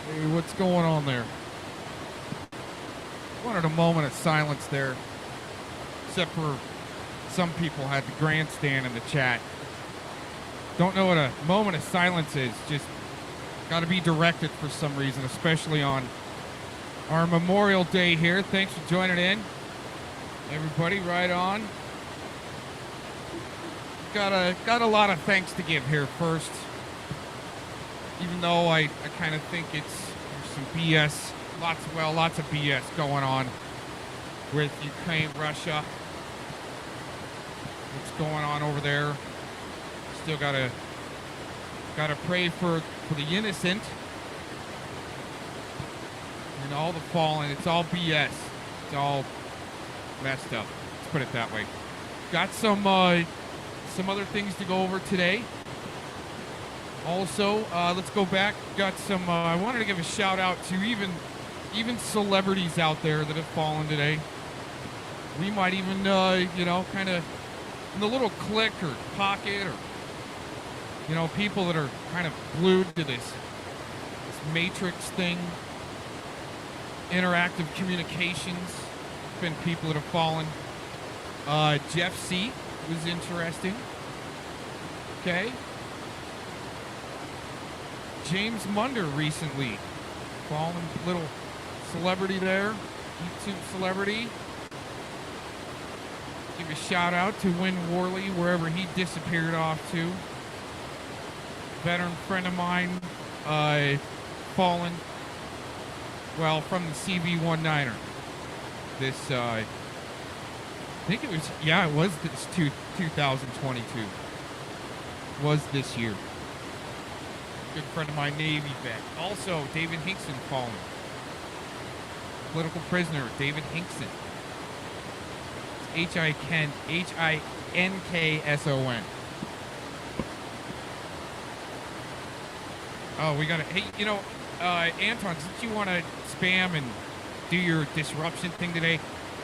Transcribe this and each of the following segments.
Hey, what's going on there? Wanted a moment of silence there, except for some people had the grandstand in the chat. Don't know what a moment of silence is. Just got to be directed for some reason, especially on our Memorial Day here. Thanks for joining in, everybody. Right on. Got a lot of thanks to give here first, even though I kind of think there's some BS, lots of BS going on with Ukraine, Russia. What's going on over there? Still gotta pray for the innocent and all the fallen. It's all BS. It's all messed up. Let's put it that way. Got some other things to go over today. Also, let's go back. Got some. I wanted to give a shout out to even celebrities out there that have fallen today. We might even, kind of in the little clique or pocket, or people that are kind of glued to this matrix thing. Interactive communications. Been people that have fallen. Jeff C. was interesting. Okay. James Munder recently fallen, little celebrity there, YouTube celebrity. Give a shout out to Win Worley wherever he disappeared off to. Veteran friend of mine, fallen, well, from the CV-19er. This, I think it was, it was this 2022. Was this year. Good friend of mine, Navy vet. Also, David Hinkson fallen. Political prisoner, David Hinkson. Hinkson. Oh, we gotta, hey, Anton, since you want to spam and do your disruption thing today,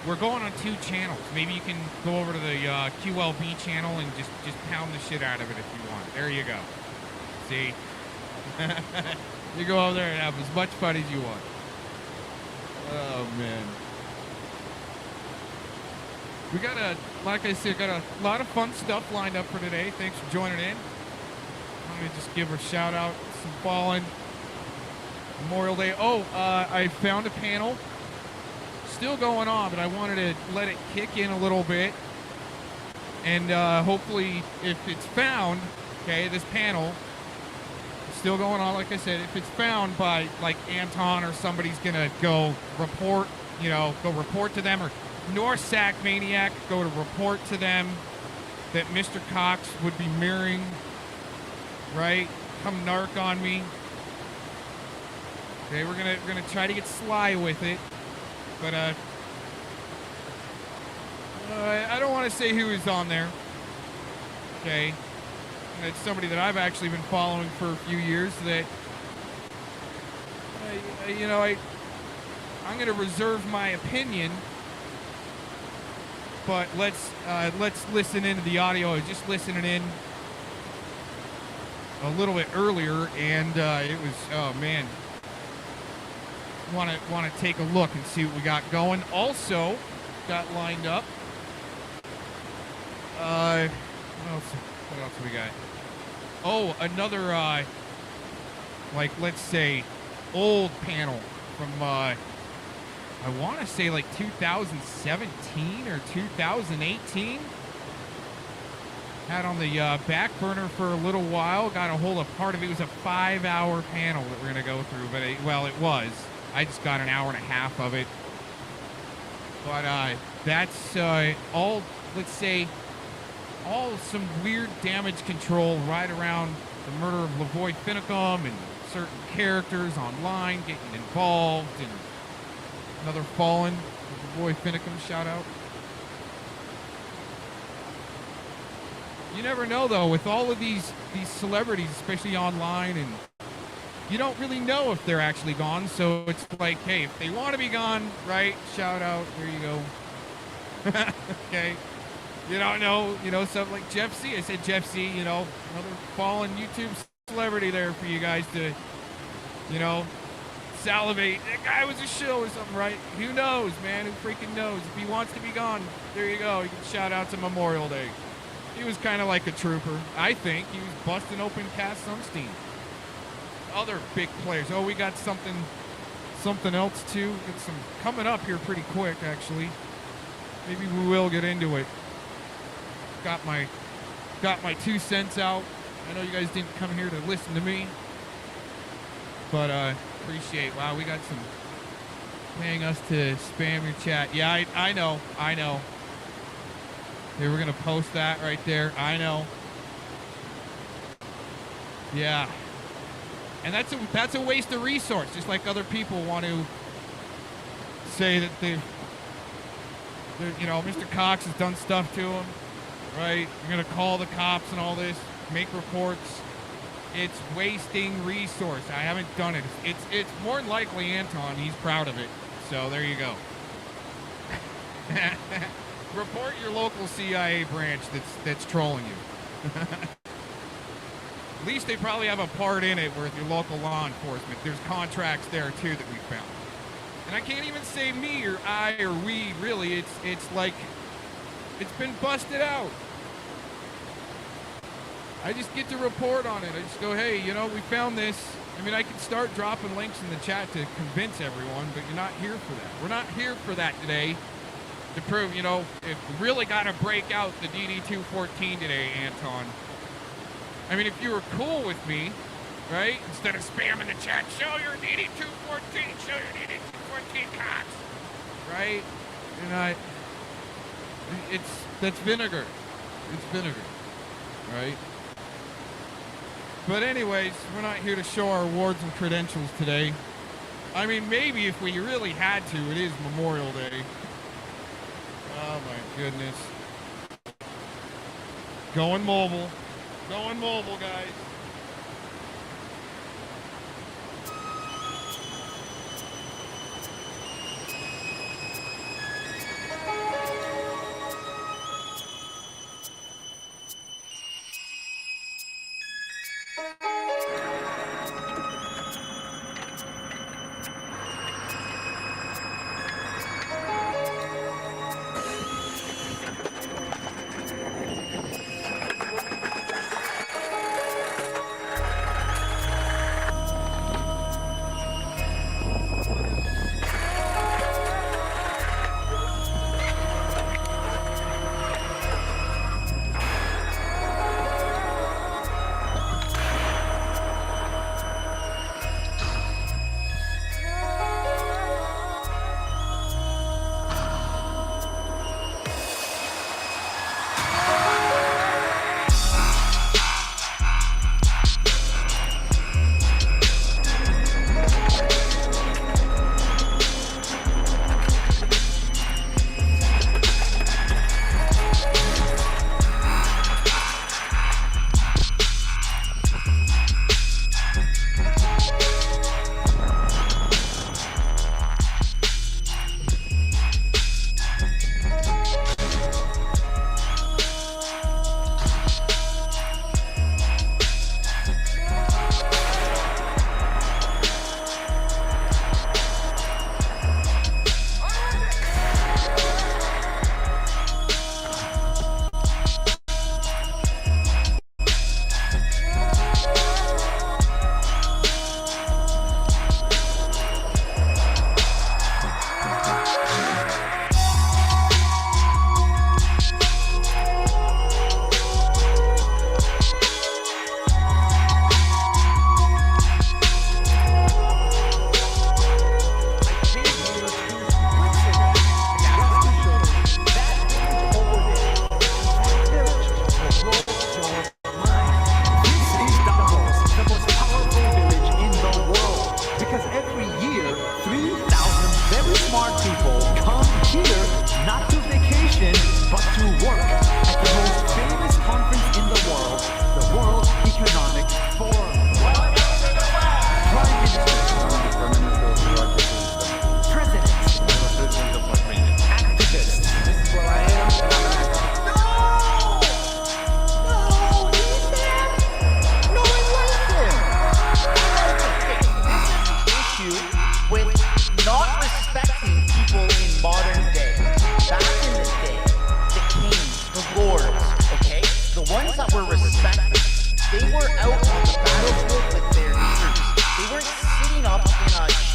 we're going on 2 channels. Maybe you can go over to the QLB channel and just pound the shit out of it if you want. There you go. See? You go over there and have as much fun as you want. Oh, man. We got like I said, got a lot of fun stuff lined up for today. Thanks for joining in. I'm going to just give a shout out to some fallen. Memorial Day. Oh, I found a panel. Still going on, but I wanted to let it kick in a little bit. And hopefully, if it's found, okay, this panel, still going on, like I said, if it's found by, like, Anton or somebody's going to go report to them, or Norsac Maniac, go to report to them that Mr. Cox would be mirroring, right? Come narc on me. Okay, we're gonna try to get sly with it, but I don't want to say who is on there. Okay, and it's somebody that I've actually been following for a few years. That I'm gonna reserve my opinion, but let's listen into the audio. I was just listening in a little bit earlier, and it was, oh man. Want to take a look and see what we got going. Also, got lined up. What else we got? Oh, another let's say old panel from I want to say like 2017 or 2018. Had on the back burner for a little while. Got a hold of part of it. It was a 5-hour panel that we're gonna go through, but it was. I just got an hour and a half of it. But that's all, let's say, all some weird damage control right around the murder of Lavoy Finicum and certain characters online getting involved, and another fallen Lavoy Finicum shout out. You never know, though, with all of these celebrities, especially online, and you don't really know if they're actually gone. So it's like, hey, if they want to be gone, right? Shout out. There you go. Okay. You don't know, something like Jeff C. I said Jeff C. Another fallen YouTube celebrity there for you guys to, salivate. That guy was a shill or something, right? Who knows, man? Who freaking knows? If he wants to be gone, there you go. You can shout out to Memorial Day. He was kind of like a trooper. I think he was busting open Cass Sunstein. Other big players. Oh, we got something else too. Get some coming up here pretty quick, actually. Maybe we will get into it. Got my 2 cents out. I know you guys didn't come here to listen to me, but appreciate. Wow, we got some paying us to spam your chat. Yeah, I know. They were gonna post that right there. I know. Yeah, and that's a waste of resource. Just like other people want to say that Mr. Cox has done stuff to him, right? You're gonna call the cops and all this, make reports. It's wasting resource. I haven't done it. It's more than likely Anton. He's proud of it. So there you go. Report your local CIA branch that's trolling you. At least they probably have a part in it with your local law enforcement. There's contracts there too that we found. And I can't even say me or I or we, really. It's like it's been busted out. I just get to report on it. I just go, hey, we found this. I mean, I can start dropping links in the chat to convince everyone, but you're not here for that. We're not here for that today to prove, if we really got to break out the DD-214 today, Anton. I mean, if you were cool with me, right, instead of spamming the chat, show your DD-214, show your DD-214 Cox, right? That's vinegar. It's vinegar, right? But anyways, we're not here to show our awards and credentials today. I mean, maybe if we really had to, it is Memorial Day. Oh my goodness. Going mobile. Going mobile, guys.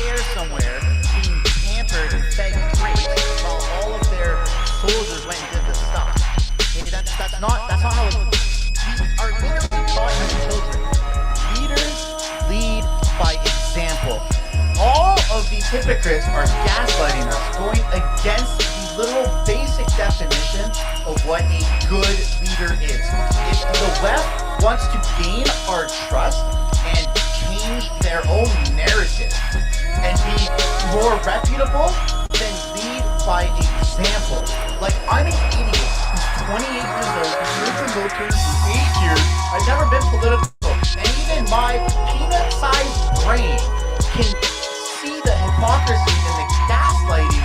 chair somewhere being pampered and fed grapes while all of their soldiers went and did the stuff. Okay, that's not how we are literally taught as children. Leaders lead by example. All of these hypocrites are gaslighting us, going against the literal basic definition of what a good leader is. If the left wants to gain our trust and change their own narrative and be more reputable, then lead by example. Like, I'm an idiot who's 28 years old, who's lived in the military for 8 years. I've never been political, and even my peanut-sized brain can see the hypocrisy and the gaslighting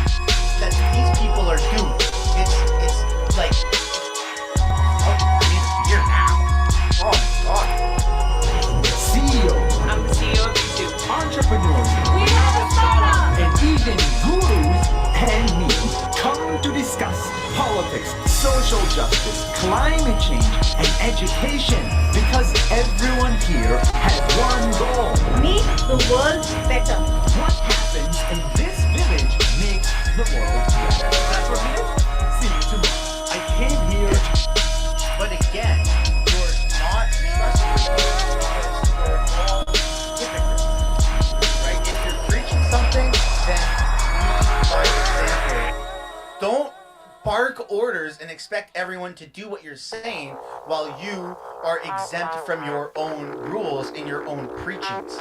that these people are doing. It's like, oh, I need a beer now. Oh my God. CEO, I'm the CEO of YouTube. entrepreneurs, We have a startup! and even gurus and me come to discuss politics, social justice, climate change, and education, because everyone here has one goal. Make the world better. What happens in this village makes the world better. That's what it is. See, I came here. But again, you're not trustworthy because you're all hypocrites. Right? If you're preaching something, then lead by example. Don't bark orders and expect everyone to do what you're saying while you are exempt from your own rules in your own preachings.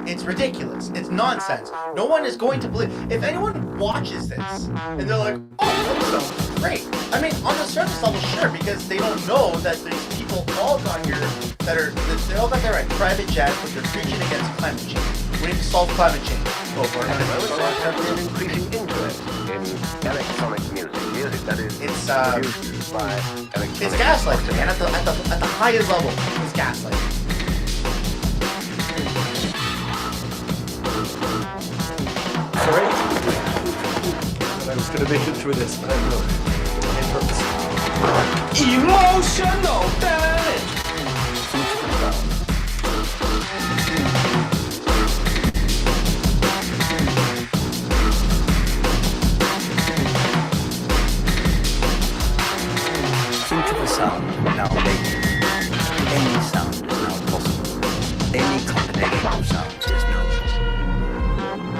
It's ridiculous. It's nonsense. No one is going to believe. If anyone watches this and they're like, oh, that sounds great. I mean, on the surface level, sure, because they don't know that there's people all got here they all got their right private jets, but they're preaching against climate change. We need to solve climate change. Go for it. There is increasing interest in electronic music that is It's produced by electronic. it's gaslighting, man. At the highest level, it's gaslighting. Sorry? I was gonna make it through this, but I don't know. It hurts. Emotional damage. Think of a sound now making. Any sound is now possible. Any combination of sounds is now possible.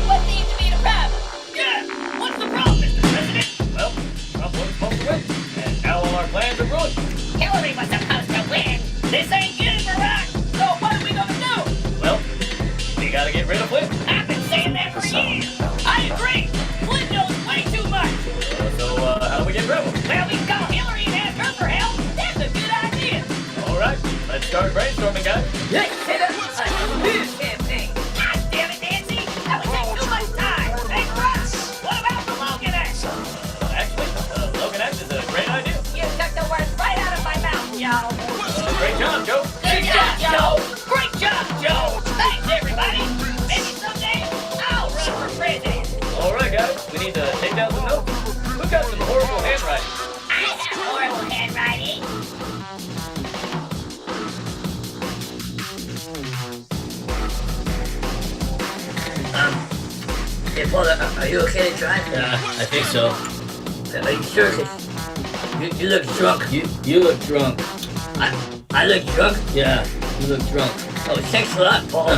What seems to be the problem? Yeah, what's the problem, Mr. President? Well, Trump was supposed to win, and now all our plans are ruined. Hillary was supposed to win. This ain't good for us. So what are we gonna do? Well, we gotta get rid of Flynn. I've been saying that for years. I agree. Flynn knows way too much. How do we get rid of him? Well, we can call Hillary and ask her for help. That's a good idea. All right, let's start brainstorming, guys. Let's set up a news campaign. God damn it, Nancy. That would take too much time. Hey, Russ, what about the Logan Act? Actually, Logan Act is a great idea. You took the words right out of my mouth, Joe. Great job, Joe. Good job, Joe. Great job, Joe. Thanks, everybody. Maybe someday I'll run for president. All right, guys, we need to take down some notes. Who's got some horrible handwriting? I have horrible handwriting. Hey, Paul, are you okay to drive? Yeah, I think so. Are you sure? 'Cause you look drunk. You look drunk. I look drunk? Yeah, you look drunk. Oh, thanks a lot, Paul.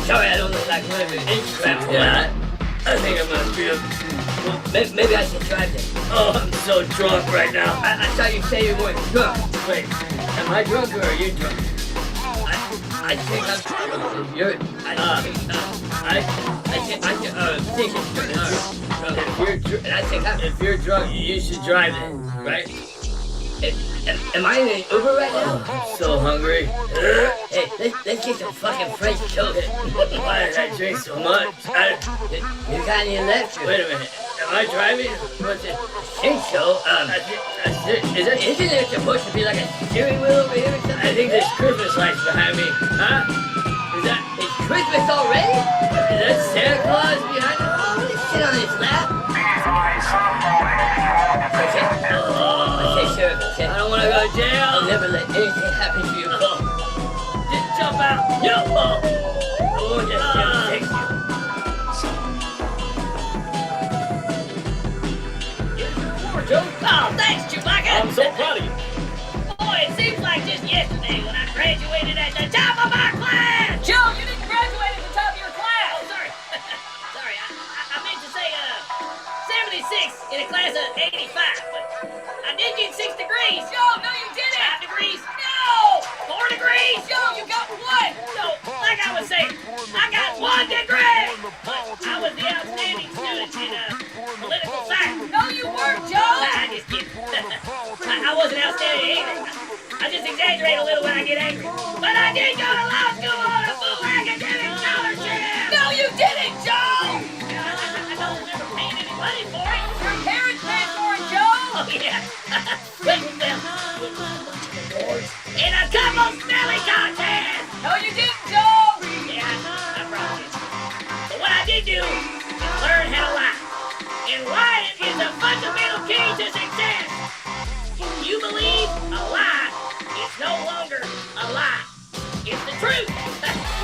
Sorry I don't look like one of your Instagram. Yeah. I think I'm gonna be well, maybe I should drive then. Oh, I'm so drunk right now. I thought you said you weren't drunk. Wait, am I drunk or are you drunk? I think I'm. You're. I think If you're drunk, you should drive it, right? Am I in an Uber right now? I'm so hungry. Hey, let's get some fucking French toast. Why did I drink so much? You got any left? Wait a minute. Am I driving? What's it? I think so. Is that engine that's supposed to be like a steering wheel over here or something? I think there's Christmas lights behind me. Huh? It's Christmas already? Is that Santa Claus behind me? Oh, what is shit on his lap? Okay, sure. Okay. I don't want to go to jail. I'll never let anything happen to you. Just jump out. No! Oh, just take you. Joe. Oh, thanks, Chewbacca. I'm so proud of you. Boy, it seems like just yesterday when I graduated at the top of my class. Joe, you didn't graduate at the top of your class. Oh, sorry. Sorry, I meant to say 76 in a class of 85, but I did get 6 degrees. Joe, no, you didn't. 5 degrees? No, 4 degrees. Joe, you got 1. No, like I was saying, I got 1 degree. I was the outstanding student in political science. No, you weren't, Joe. I just kidding. I wasn't outstanding either. I just exaggerate a little when I get angry. But I did go to law school on a full academic scholarship. No, you didn't, Joe. I don't remember paying any money for it. Your parents paid for it, Joe. Oh, yeah. In a couple smelly contests. No, you didn't, Joe. Yeah, I promise you. But what I did do is learn how to lie. And lying is a fundamental key to success. If you believe a lie, it's no longer a lie. It's the truth.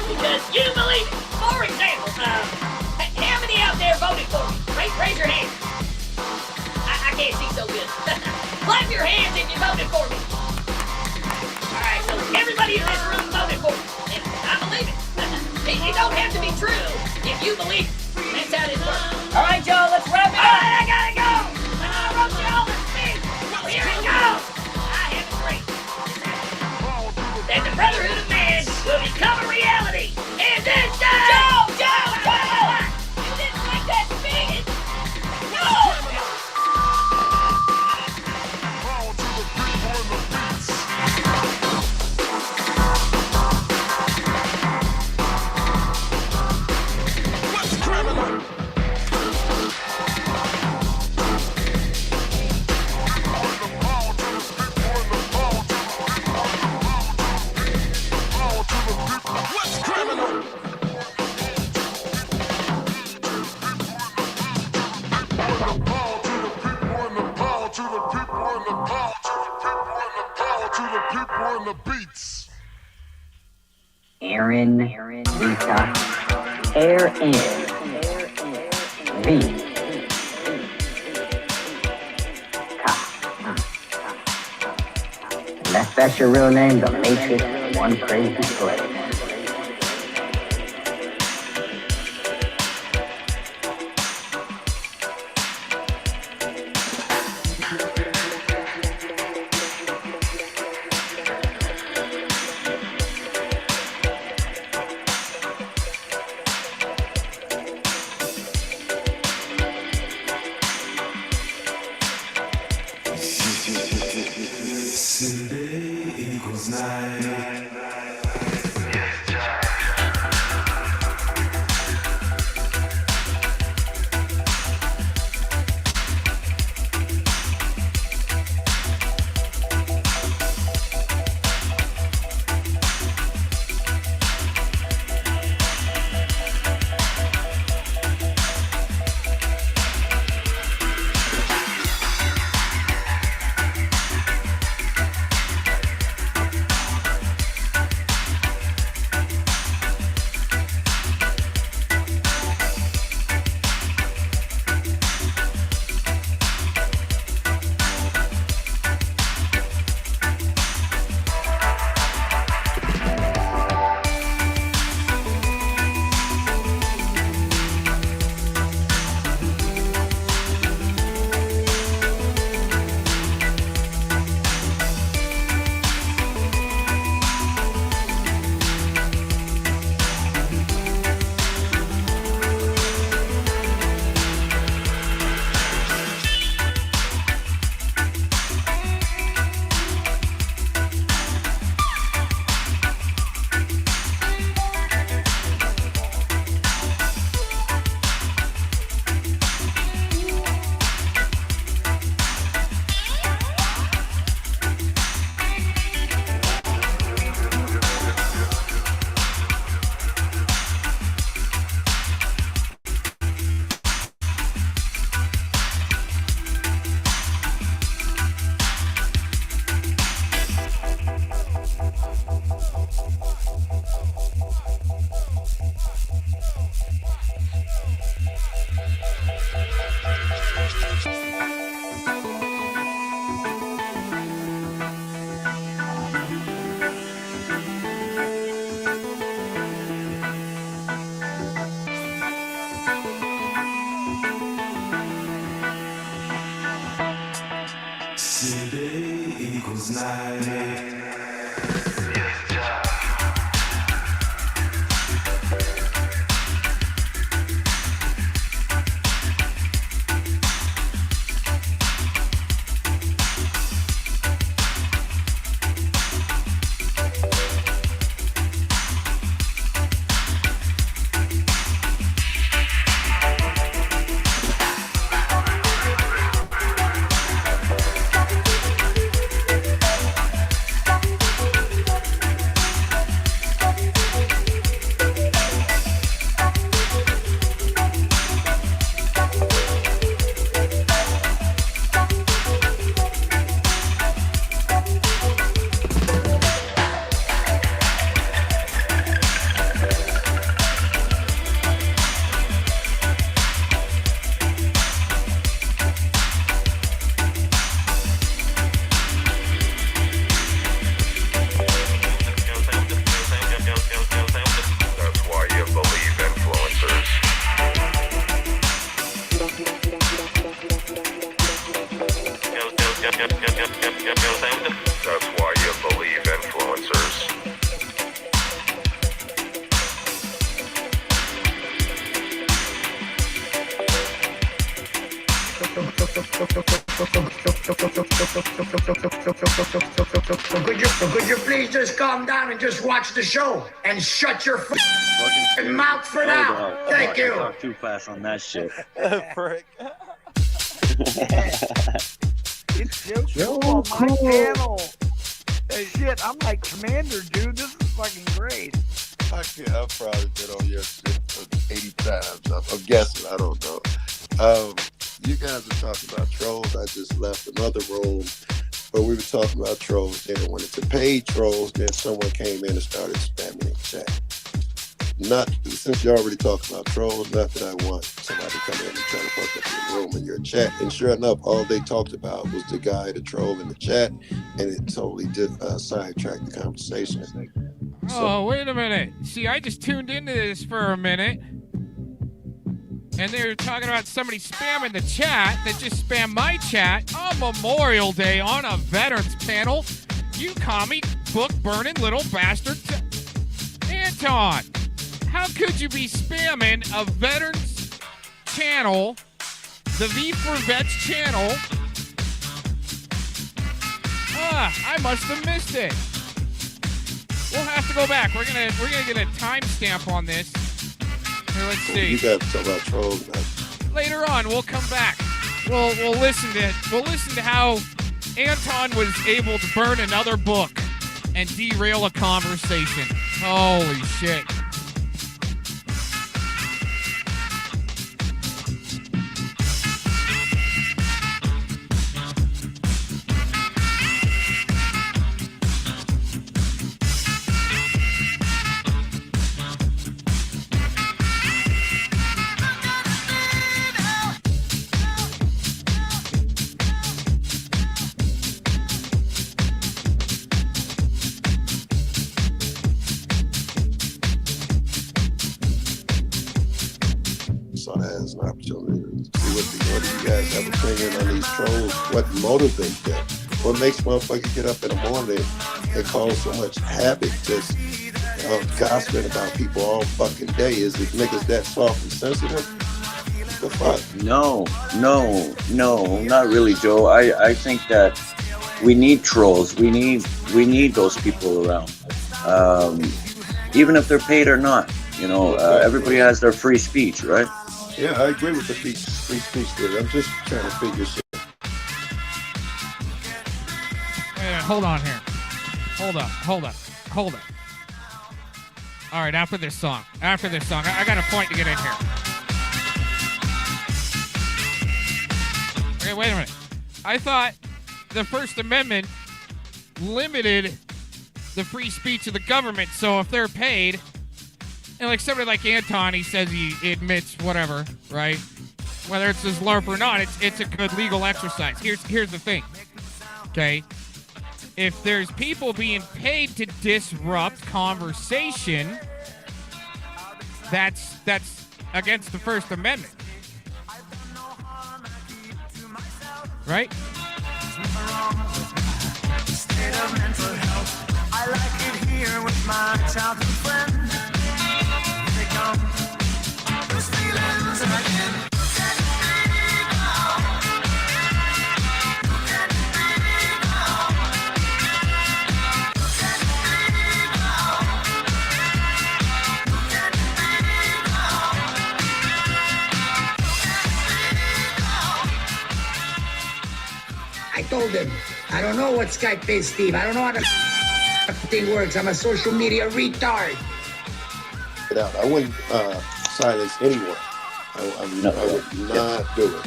Because you believe it. For example, how many out there voted for me? Raise your hand. I can't see so good. Clap your hands if you voted for me. Alright, so everybody in this room voted for me. And I believe it. It don't have to be true if you believe it. That's how this works. Alright, Joe, let's wrap it up. Alright, I gotta go. I wrote you all the speech. So here it goes. I have a dream that the Brotherhood of Man will become a reality. And this day. Joe! You didn't like that speech? No! Aaron, Rita, Air in, V. Unless that's your real name, the Matrix, one crazy place. Sunday equals night. City equals night. That's why you believe influencers. Could you please just calm down and just watch the show and shut your mouth for now? Thank you. Talk too fast on that shit. Frick. It's Joe on my channel. Hey, shit, I'm like Commander, dude. This is fucking great. Fuck yeah, I've probably been on your shit 80 times. I'm guessing, I don't know. You guys are talking about trolls. I just left another room, but we were talking about trolls. Then when it's a paid trolls, then someone came in and started spamming in chat. Not since you're already talking about trolls, not that I want somebody to come in and try to fuck up your room in your chat. And sure enough, all they talked about was the guy, the troll in the chat, and it totally did sidetrack the conversation. Oh, wait a minute. See, I just tuned into this for a minute, and they were talking about somebody spamming the chat that just spammed my chat on Memorial Day on a veterans panel. You commie book burning little bastard. Anton, how could you be spamming a veterans channel, the V for Vets channel? I must have missed it. We'll have to go back. We're gonna get a timestamp on this. Here, let's see. You guys talk about trolls now. Later on, we'll come back. We'll listen to how Anton was able to burn another book and derail a conversation. Holy shit. As an opportunity to see what you guys have opinion on these trolls, what motivates them, what makes motherfuckers get up in the morning and cause so much havoc, just gossiping about people all fucking day. Is it niggas that soft and sensitive? The fuck? No, not really, Joe. I think that we need trolls. We need those people around, even if they're paid or not. You know, everybody has their free speech, right? Yeah, I agree with the free speech there. I'm just trying to figure shit. Hold on here. Hold up. All right, after this song, I got a point to get in here. Okay, wait a minute. I thought the First Amendment limited the free speech of the government, so if they're paid, and like somebody like Anton, he says he admits whatever, right? Whether it's his LARP or not, it's a good legal exercise. Here's the thing, okay? If there's people being paid to disrupt conversation, that's against the First Amendment, right? State of mental health. I like it here with my childhood friend. Here they come, those feelings again. Look at me now. Look at me now. Look at me now. Look at me now. I told him, I don't know what Skype is, Steve. I don't know how the thing works. I'm a social media retard. I wouldn't silence anyone. I would not do it.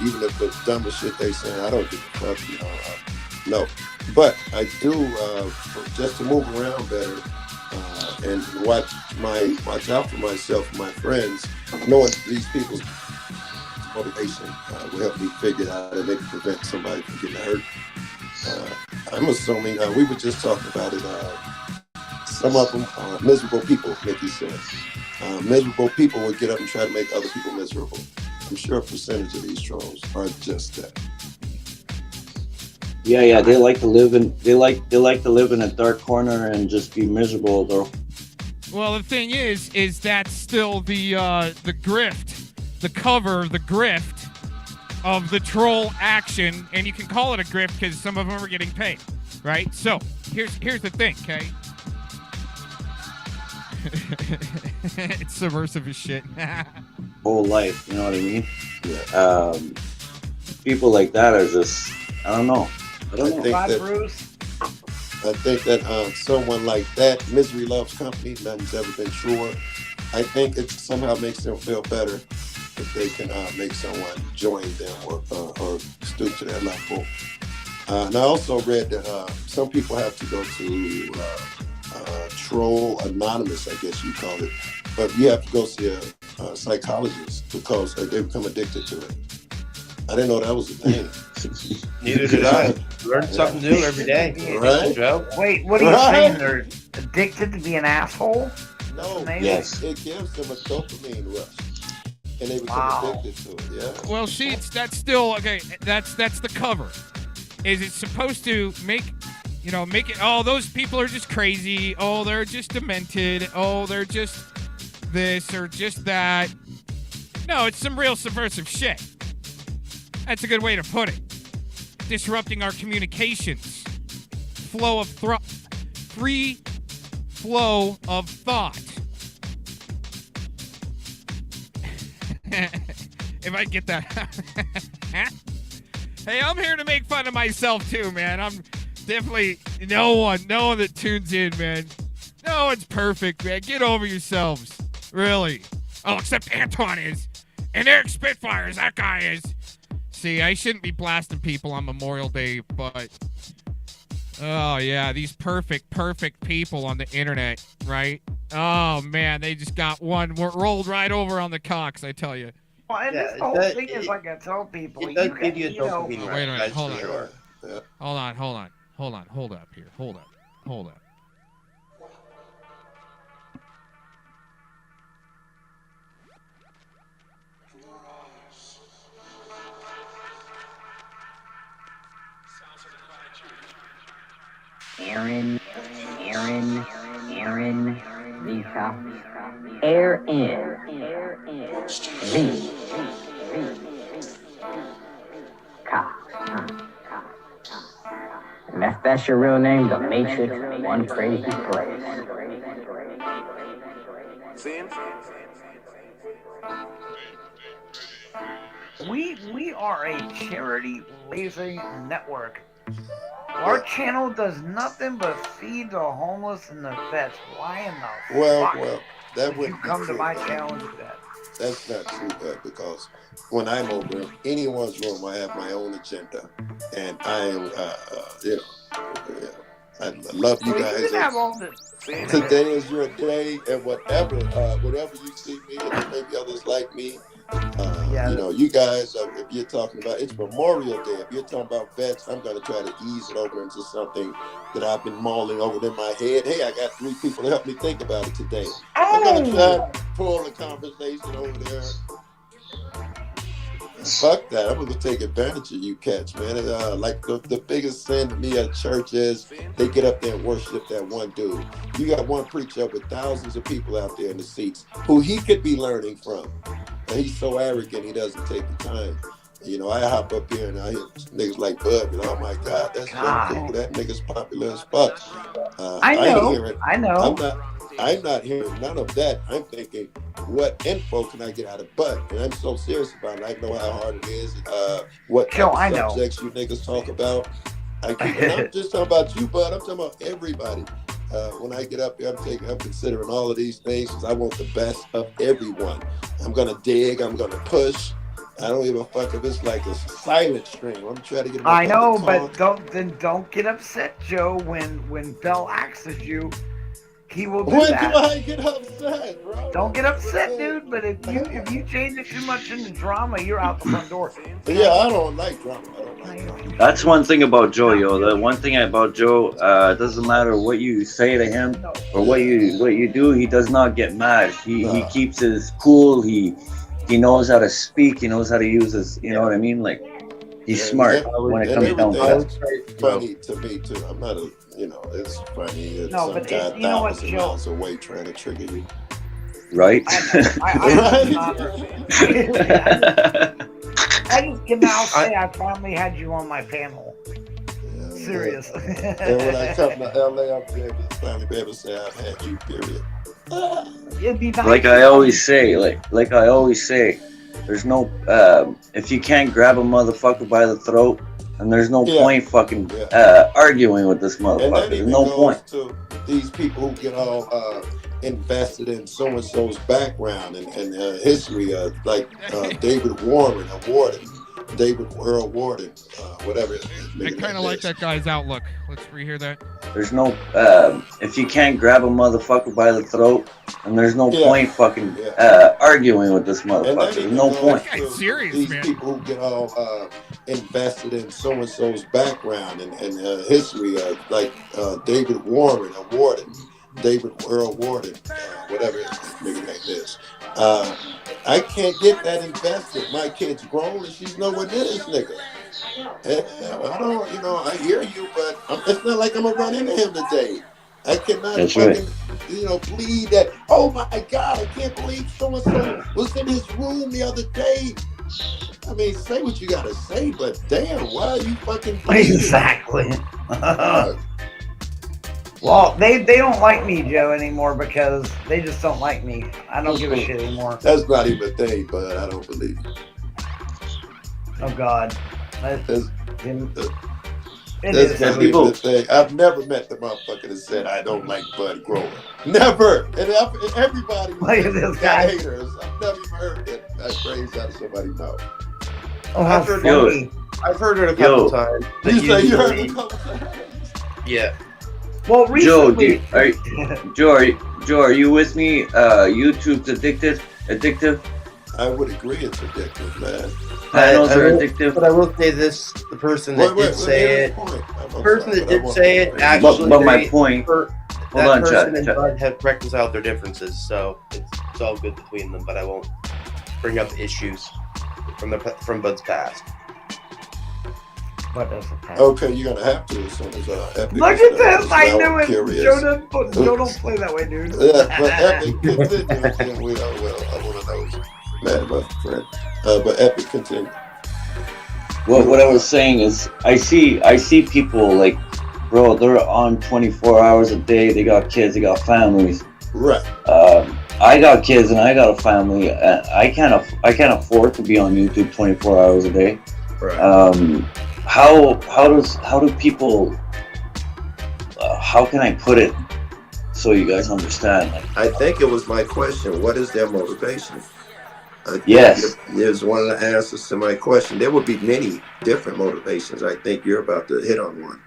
Even if the dumbest shit they say, I don't give a fuck. No. But I do, just to move around better and watch out for myself and my friends, knowing these people's motivation will help me figure out and maybe prevent somebody from getting hurt. I'm assuming, we were just talking about it, some of them are miserable people, Mickey said. Miserable people would get up and try to make other people miserable. I'm sure a percentage of these trolls are just that. Yeah, they like to live in a dark corner and just be miserable though. Well, the thing is that's still the grift, the cover, the grift of the troll action, and you can call it a grift because some of them are getting paid, right? So here's the thing, okay? It's subversive as shit. Whole life, you know what I mean? Yeah. People like that are just, I don't know. I think that someone like that, misery loves company, nothing's ever been truer. I think it somehow makes them feel better if they can make someone join them or stoop to their level. And I also read that some people have to go to Troll Anonymous, I guess you call it, but you have to go see a psychologist because they become addicted to it. I didn't know that was a thing. Neither did I. Learn something new every day. Right? Joe? Wait, what are you saying? They're addicted to be an asshole? No, yes. It gives them a dopamine rush. And they become addicted to it, yeah. Well, Sheets, that's still, okay, that's the cover. Is it supposed to make it, oh, those people are just crazy, oh, they're just demented, oh, they're just this or just that. No, it's some real subversive shit. That's a good way to put it. Disrupting our communications. Free flow of thought. If I get that. Hey, I'm here to make fun of myself too, man. I'm definitely no one that tunes in, man. No one's perfect, man. Get over yourselves. Really. Oh, except Anton is. And Eric Spitfires, that guy is. See, I shouldn't be blasting people on Memorial Day, but oh yeah, these perfect people on the internet, right? Oh man, they just got rolled right over on the cocks, I tell you. Well, and this whole thing is like I tell people, it does give you a dopamine wait a minute, hold on. Sure. Yeah. Hold on, hold up here. Hold up. Aaron, Visa, Air in, V, Ka. And if that's your real name, the Matrix, one crazy place. We are a charity raising network. Our channel does nothing but feed the homeless and the vets. Why in the Well, that would you come to my channel and do that? That's not true, because when I'm over in anyone's room, I have my own agenda, and I am, I love you guys. You can have all this. Today is your day, and whatever you see me, and maybe others like me. You guys, if you're talking about, it's Memorial Day. If you're talking about vets, I'm going to try to ease it over into something that I've been mulling over in my head. Hey, I got 3 people to help me think about it today. I'm going to try to pull a conversation over there. Fuck that. I'm gonna take advantage of you cats, man. Like the biggest sin to me at church is they get up there and worship that one dude. You got one preacher with thousands of people out there in the seats who he could be learning from. And he's so arrogant he doesn't take the time. You know, I hop up here and I hear niggas like Bud, and oh my God, that's so cool. That nigga's popular as fuck. I know. I'm not hearing none of that. I'm thinking, what info can I get out of Bud? And I'm so serious about it. I know how hard it is. What subjects you niggas talk about. And I'm just talking about you, Bud. I'm talking about everybody. When I get up there, I'm considering all of these things because I want the best of everyone. I'm gonna dig. I'm gonna push. I don't give a fuck if it's like a silent stream. I'm trying to get. I know, but don't get upset, Joe. When Bell axes you, he will do that. When do I get upset, bro? Don't get upset, dude. But if you change it too much into drama, you're out the front door. Yeah, I don't like drama. That's one thing about Joe, yo. The one thing about Joe, it doesn't matter what you say to him or what you do. He does not get mad. He keeps his cool. He knows how to speak. He knows how to use his. You know what I mean? Like he's smart when it comes down to that. It's funny to me too. I'm not a. You know, it's funny. It's some guy 1,000 miles away trying to trigger you. Right. I just can now say I finally had you on my panel. Serious. And when I come to LA, I'm finally be able to say I've had you. Period. Like I always say, there's no if you can't grab a motherfucker by the throat, and there's no point fucking arguing with this motherfucker. There's no point. To these people who get all invested in so and so's background and history, like David Warren, Earl Warden, whatever. I kind of like that guy's outlook. Let's rehear that. There's no if you can't grab a motherfucker by the throat, and there's no point fucking arguing with this motherfucker. There's no point. Serious, these man. people who get all invested in so and so's background and history, like David Warren, Earl Warden, whatever his nigga name is. I can't get that invested. My kid's grown and she's nowhere near this nigga. I don't, I hear you, but it's not like I'm gonna run into him today. I cannot plead that, oh my God, I can't believe so-and-so was in his room the other day. I mean, say what you gotta say, but damn, why are you fucking pleading? Exactly. Well, they don't like me, Joe, anymore because they just don't like me. I don't give a shit anymore. That's not even a thing, but I don't believe it. Oh God. It is the thing. I've never met the motherfucker that said I don't like Bud Grower. Never. And everybody look at this guy. Haters. I've never even heard that phrase out of somebody's mouth. Oh, how funny. I've heard it a couple times. You say you heard it a couple times? Yeah. Well, recently, Joe, are you with me? YouTube's addictive. I would agree, it's addictive, man. Panels are addictive. But I will say this: the person that did say it, actually, but my point. That person and Bud have reconciled their differences, so it's all good between them. But I won't bring up issues from Bud's past. Okay, you're gonna have to as soon as Epic. Look at this! I knew it. Curious. Joe don't play that way, dude. Yeah, but Epic continue. I want to know, man, my friend. But Epic continue. What I was saying is, I see people like, bro, they're on 24 hours a day. They got kids. They got families. Right. I got kids and I got a family. I can't afford to be on YouTube 24 hours a day. Right. How do people? How can I put it so you guys understand? I think it was my question. What is their motivation? Yes. There's one of the answers to my question. There would be many different motivations. I think you're about to hit on one.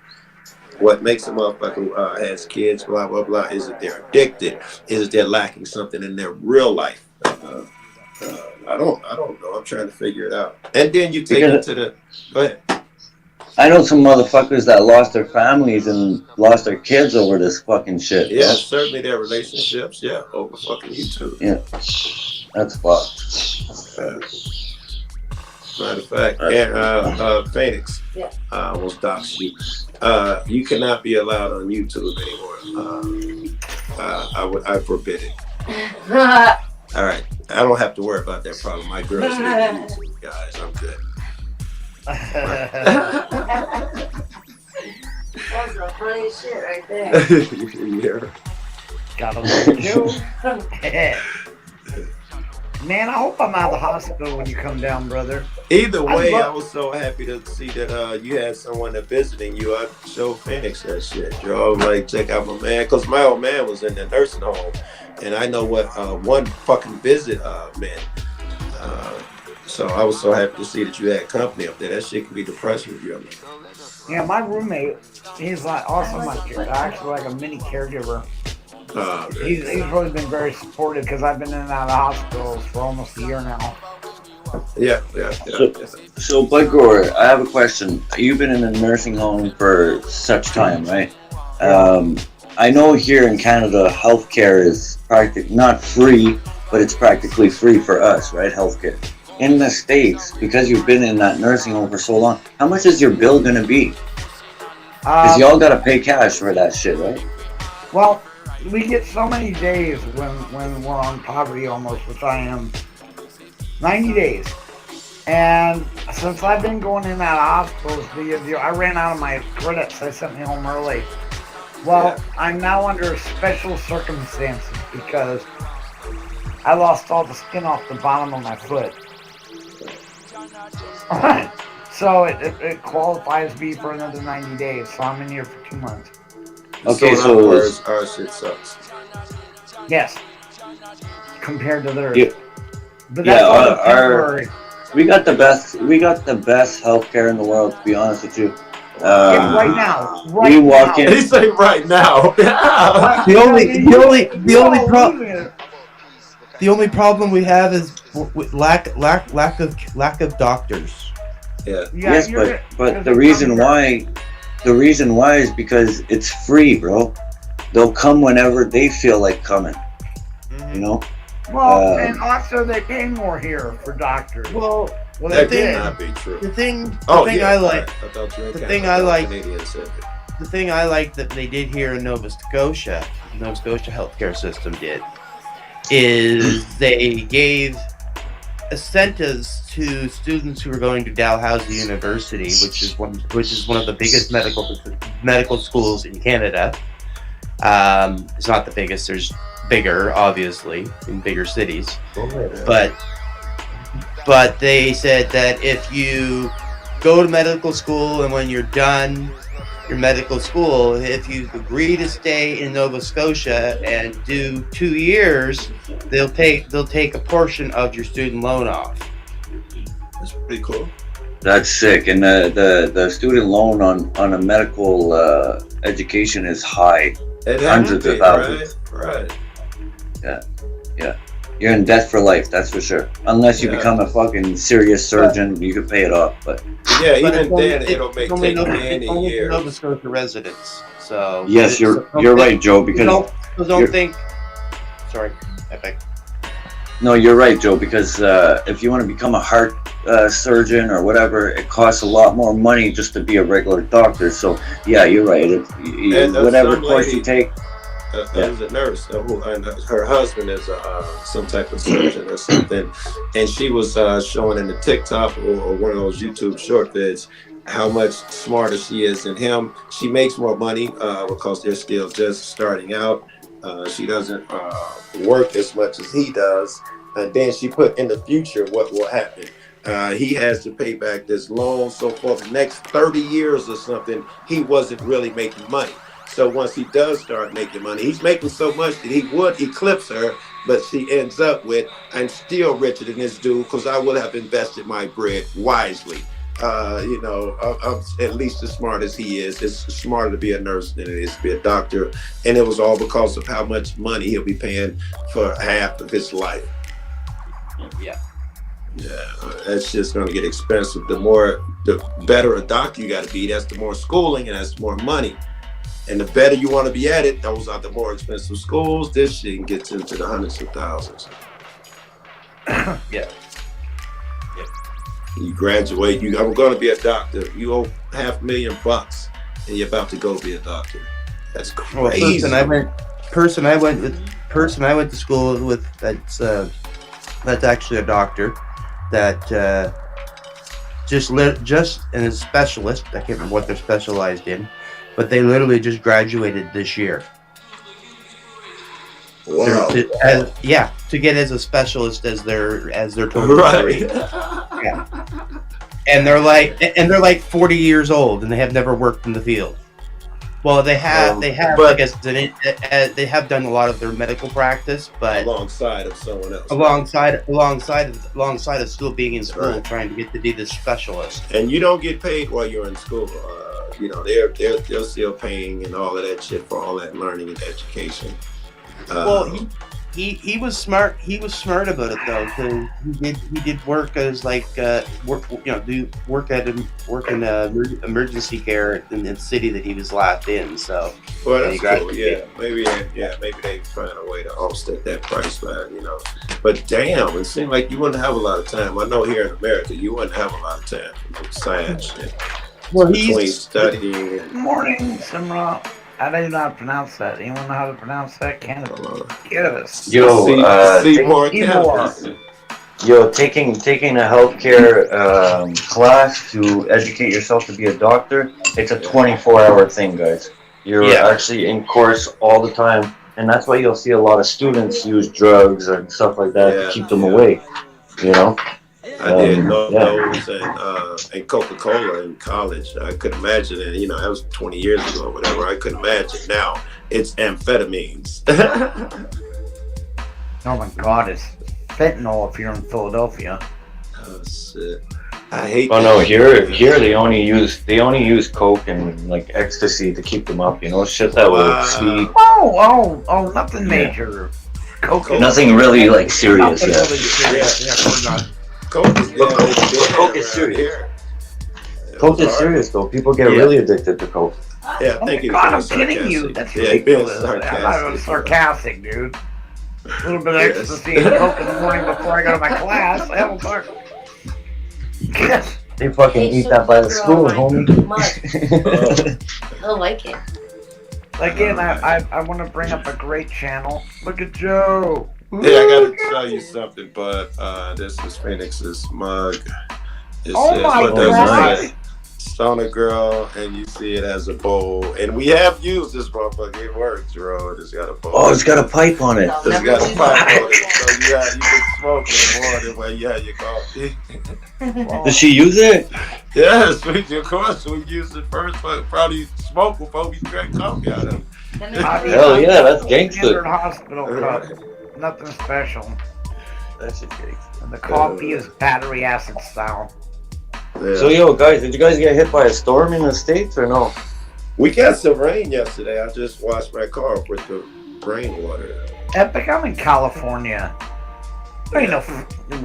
What makes a motherfucker who has kids, blah, blah, blah, is that they're addicted? Is that they're lacking something in their real life? I don't know. I'm trying to figure it out. And then you take it to the... Go ahead. I know some motherfuckers that lost their families and lost their kids over this fucking shit. Yeah, certainly their relationships. Yeah, over fucking YouTube. Yeah, that's fucked. Matter of fact, and Phoenix, Yeah. almost doxed you. You cannot be allowed on YouTube anymore. I forbid it. All right, I don't have to worry about that problem. My girls hate YouTube, guys. I'm good. That's the funniest shit right there. Yeah. Gotta love you. Man, I hope I'm out of the hospital when you come down, brother. Either way, I love- was so happy to see that you had someone that visiting you. I showed Phoenix that shit, Joe. Like, check out my man, because my old man was in the nursing home, and I know what one fucking visit meant. So I was so happy to see that you had company up there. That shit can be depressing for you. Yeah, my roommate, he's like also my actually like a mini caregiver. He's really been very supportive because I've been in and out of hospitals for almost a year now. Yeah. So, Bud Grower, I have a question. You've been in a nursing home for such time, right? I know here in Canada, healthcare is not free, but it's practically free for us, right? Healthcare. In the States, because you've been in that nursing home for so long, how much is your bill going to be? Because y'all got to pay cash for that shit, right? Well, we get so many days when we're on poverty almost, which I am. 90 days. And since I've been going in and out of hospitals, I ran out of my credits. They sent me home early. Well, I'm now under special circumstances because I lost all the skin off the bottom of my foot. So it qualifies me for another 90 days. So I'm in here for 2 months. Okay, in so other words, our shit sucks. Yes. Compared to theirs. Yeah. But that's all temporary. we got the best healthcare in the world, to be honest with you. Right now. We walk in. He say right now. The only problem we have is lack of doctors. Yeah. Yes, but the reason why is because it's free, bro. They'll come whenever they feel like coming. You know. Well, and also they pay more here for doctors. Well, that cannot be true. The thing I like Canadian said it. the thing I like that they did here in Nova Scotia healthcare system did, is they gave incentives to students who are going to Dalhousie University, which is one of the biggest medical schools in Canada. It's not the biggest. There's bigger, obviously, in bigger cities. But they said that if you go to medical school and when you're done your medical school, if you agree to stay in Nova Scotia and do 2 years, they'll take a portion of your student loan off. That's pretty cool. That's sick, and the student loan on a medical education is high, hundreds of thousands. Right. Yeah. You're in debt for life, that's for sure. Unless you become a fucking serious surgeon, you can pay it off. But yeah, even then, it'll take many years. Nova Scotia residents. So yes, you're right, Joe. Because don't think. Sorry, Epic. No, you're right, Joe. Because if you want to become a heart surgeon or whatever, it costs a lot more money just to be a regular doctor. So yeah, you're right. Whatever course you take. There's a nurse, and her husband is some type of surgeon or something, and she was showing in the TikTok or one of those YouTube short vids how much smarter she is than him. She makes more money because they're still just starting out. She doesn't work as much as he does, and then she put in the future what will happen. He has to pay back this loan, so for the next 30 years or something, he wasn't really making money. So once he does start making money, he's making so much that he would eclipse her, but she ends up with, I'm still richer than this dude because I would have invested my bread wisely. I'm at least as smart as he is. It's smarter to be a nurse than it is to be a doctor. And it was all because of how much money he'll be paying for half of his life. Yeah, that's just going to get expensive. The better a doctor you got to be, that's the more schooling and that's the more money. And the better you want to be at it, those are the more expensive schools. This shit gets into the hundreds of thousands. Yeah. You graduate. I'm going to be a doctor. You owe $500,000, and you're about to go be a doctor. That's crazy. Well, person I went to school with. That's actually a doctor. That just and a specialist. I can't remember what they're specialized in, but they literally just graduated this year. Wow. To get as a specialist as their total Right. degree. Yeah. And they're like 40 years old and they have never worked in the field. Well, they have done a lot of their medical practice, but alongside of someone else. Alongside of still being in school, right. Trying to get to be the specialist. And you don't get paid while you're in school. They're still paying and all of that shit for all that learning and education. Well, he was smart. He was smart about it though, because he did work as work in emergency care in the city that he was last in. So well, that's cool. Yeah, maybe they find a way to offset that price, But damn, it seemed like you wouldn't have a lot of time. I know here in America, you wouldn't have a lot of time for science shit. Well, between studying. Good morning, Simra. How do you not pronounce that? Anyone know how to pronounce that? Canada. Cannabis. Taking a healthcare class to educate yourself to be a doctor, it's a 24-hour thing, guys. You're actually in course all the time, and that's why you'll see a lot of students use drugs and stuff like that to keep them away. I did those and Coca-Cola in college. I couldn't imagine it. That was 20 years ago or whatever. I couldn't imagine. Now it's amphetamines. Oh my God, it's fentanyl if you're in Philadelphia. Oh shit! I hate. Oh no, here they only use coke and like ecstasy to keep them up. Shit that will see. Oh, nothing major. Coke. Nothing really like serious. Coke is serious. Coke is serious though. People get really addicted to coke. Yeah, thank you. God, I'm kidding you. That's ridiculous. I was sarcastic, dude. A little bit of ecstasy and coke in the morning before I go to my class. Hell, fuck. They fucking eat that by the school, homie. I like it. Again, I want to bring up a great channel. Look at Joe. Hey, I gotta tell you something, but this is Phoenix's mug. Oh my God! Stoner Girl, and you see it as a bowl. And we have used this motherfucker. It works, bro. It's got a bowl. Oh, it's got a pipe on it. It's got a pipe on it. So you can smoke in the morning while you have your coffee. Does she use it? Yes, of course. We used it first, but probably smoke before we drank coffee out of it. Hell yeah, that's gangster. Hospital cup. Nothing special. That's a gangster. And the coffee is battery acid style. Yeah. So yo guys, did you guys get hit by a storm in the States or no? We got some rain yesterday. I just washed my car with the rainwater. Epic, I'm in California. There ain't no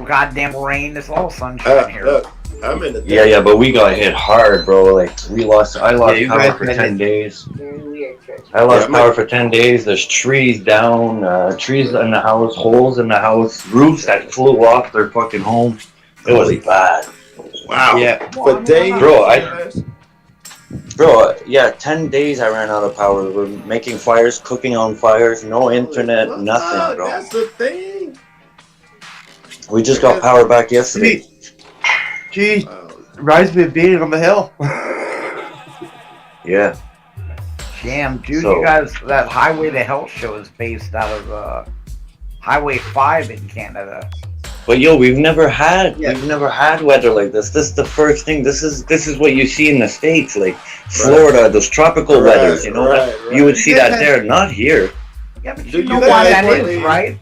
goddamn rain. It's all sunshine here. Look, I'm in the Yeah, but we got hit hard, bro. Like I lost power for 10 days. I lost power for 10 days. There's trees down, trees in the house, holes in the house, roofs that flew off their fucking home. It was bad. Wow. Yeah. For days. Bro, 10 days I ran out of power. We're making fires, cooking on fires, no internet, nothing, bro. That's the thing. We just got power back yesterday. Jeez, reminds me of being on the hill. Yeah. Damn, dude, you guys, that Highway to Hell show is based out of Highway 5 in Canada. But yo, we've never had weather like this. This is the first thing. This is what you see in the States, like Florida, those tropical weathers. You know, you would see that there, not here. Yeah, but you know why that is, right?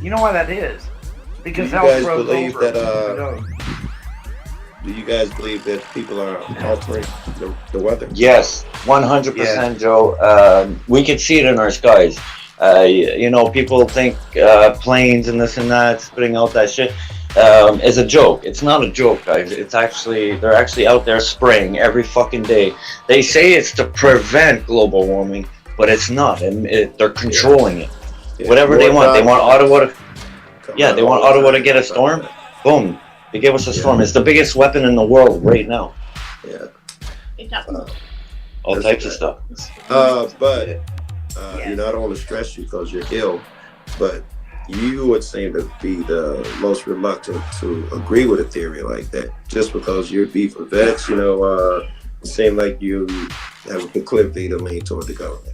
You know why that is? Because how it froze over. Do you guys believe that people are altering the weather? Yes, 100%, Joe. We can see it in our skies. People think planes and this and that, spitting out that shit, is a joke. It's not a joke, guys. They're actually out there spraying every fucking day. They say it's to prevent global warming, but it's not, and they're controlling it. Whatever they want. They want Ottawa to get a storm. Boom. They gave us a storm. It's the biggest weapon in the world right now. Yeah. All types of stuff. But you know, I don't want to stress you because you're ill, but you would seem to be the most reluctant to agree with a theory like that, just because you're beef for vets. You know, it seems like you have a proclivity to lean toward the government.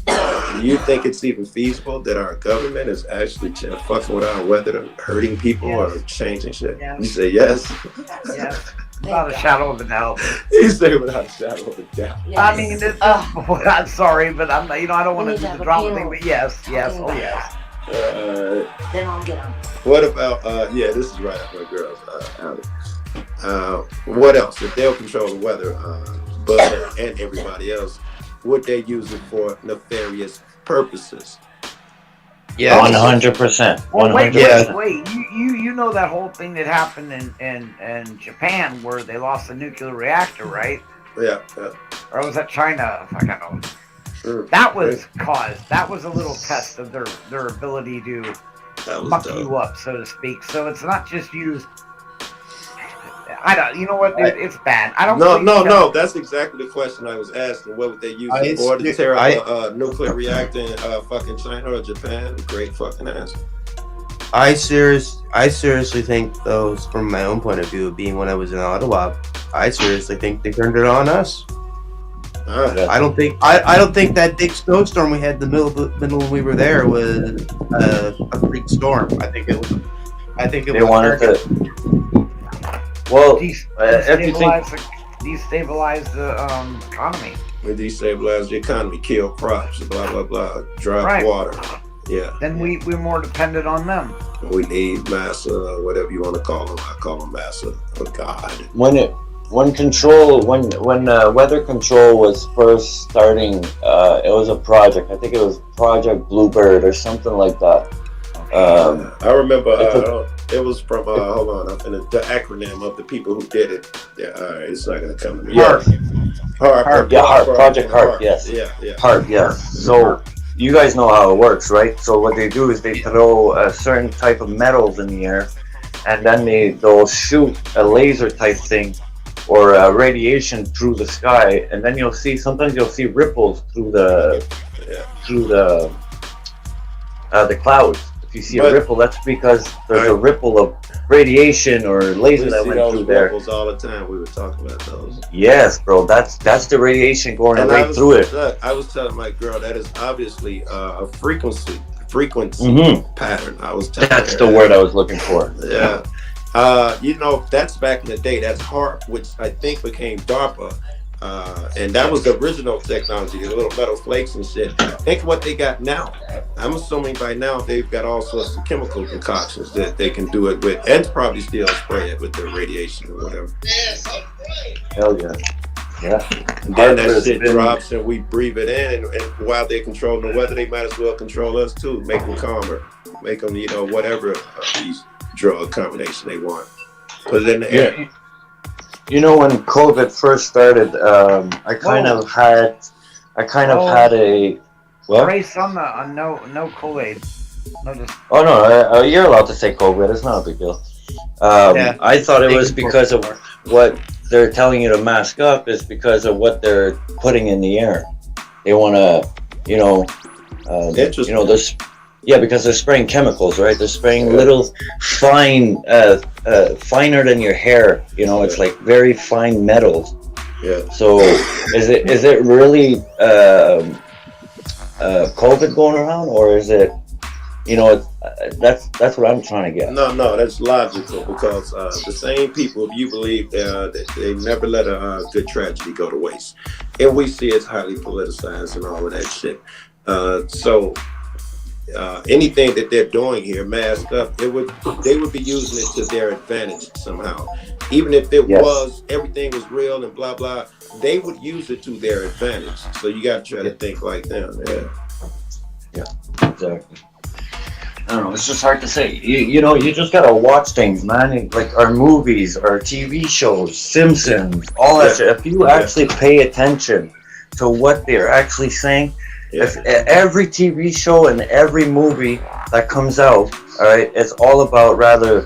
Do you think it's even feasible that our government is actually fucking with our weather, hurting people, or changing shit? Yes. You say yes. Yes. Without a shadow of a doubt. You say without a shadow of a doubt. I mean, I'm sorry, but I'm not, you know, I don't want to do the drama thing, but yes, oh yes. Then I'll get them. What about, this is right up my girl's alley. What else? If they'll control the weather, Bud and everybody else, would they use it for nefarious purposes? Yeah, 100%. Well, 100%. wait. You know that whole thing that happened in Japan where they lost the nuclear reactor, right? Yeah. Or was that China? I don't know. Sure. That was that was a little test of their ability to muck you up, so to speak. So it's not just used. I don't. You know what, dude? It's bad. I don't. No. That's exactly the question I was asking. What would they use it for? To tear up a nuclear reactor in fucking China or Japan? Great fucking answer. I seriously think, though, from my own point of view, being when I was in Ottawa, I seriously think they turned it on us. I don't think that big snowstorm we had in the middle when we were there was a freak storm. I think it was. They wanted to. Well, destabilize the economy. We destabilize the economy, kill crops, blah blah blah, dry water. Yeah. Then we're more dependent on them. We need massa, whatever you want to call them. I call them massa. Oh God. When weather control was first starting, it was a project. I think it was Project Bluebird or something like that. I remember it was from hold on, the acronym of the people who did it. Yeah, all right, it's not gonna come to me. HARP. Project HARP. Yes. Yeah. HARP. Yes. So you guys know how it works, right? So what they do is they throw a certain type of metals in the air, and then they'll shoot a laser type thing or radiation through the sky, and then sometimes you'll see ripples through the clouds. If you see a ripple, that's because there's a ripple of radiation or laser that went through there. Ripples all the time. We were talking about those. Yes, bro. That's the radiation going right through it. I was telling my girl that is obviously a frequency pattern. I was telling that's the word I was looking for. Yeah. You know, that's back in the day. That's HARP, which I think became DARPA. And that was the original technology, the little metal flakes and shit. Think what they got now. I'm assuming by now they've got all sorts of chemical concoctions that they can do it with, and probably still spray it with the radiation or whatever. Hell yeah. Yeah. And then that shit drops and we breathe it in, and while they're controlling the weather, they might as well control us too. Make them calmer. Make them, whatever these drug combination they want. Put it in the air. You know, when COVID first started, I kind of had a. Well, race on no COVID. Oh no, you're allowed to say COVID. It's not a big deal. I thought it was because of what they're telling you to mask up. Is because of what they're putting in the air. They want to, there's. Yeah, because they're spraying chemicals, right? They're spraying little fine, finer than your hair. It's like very fine metals. Yeah. So is it really COVID going around, or is it? That's what I'm trying to get. No, that's logical because the same people, if you believe that they never let a good tragedy go to waste, and we see it's highly politicized and all of that shit. So. Anything that they're doing here, masked up, they would be using it to their advantage somehow. Even if it was everything was real and blah blah, they would use it to their advantage. So you got to try to think like them. Yeah, exactly. I don't know. It's just hard to say. You just gotta watch things, man. Like our movies, our TV shows, Simpsons, all that shit. If you actually pay attention to what they're actually saying. If every TV show and every movie that comes out, all right, it's all about rather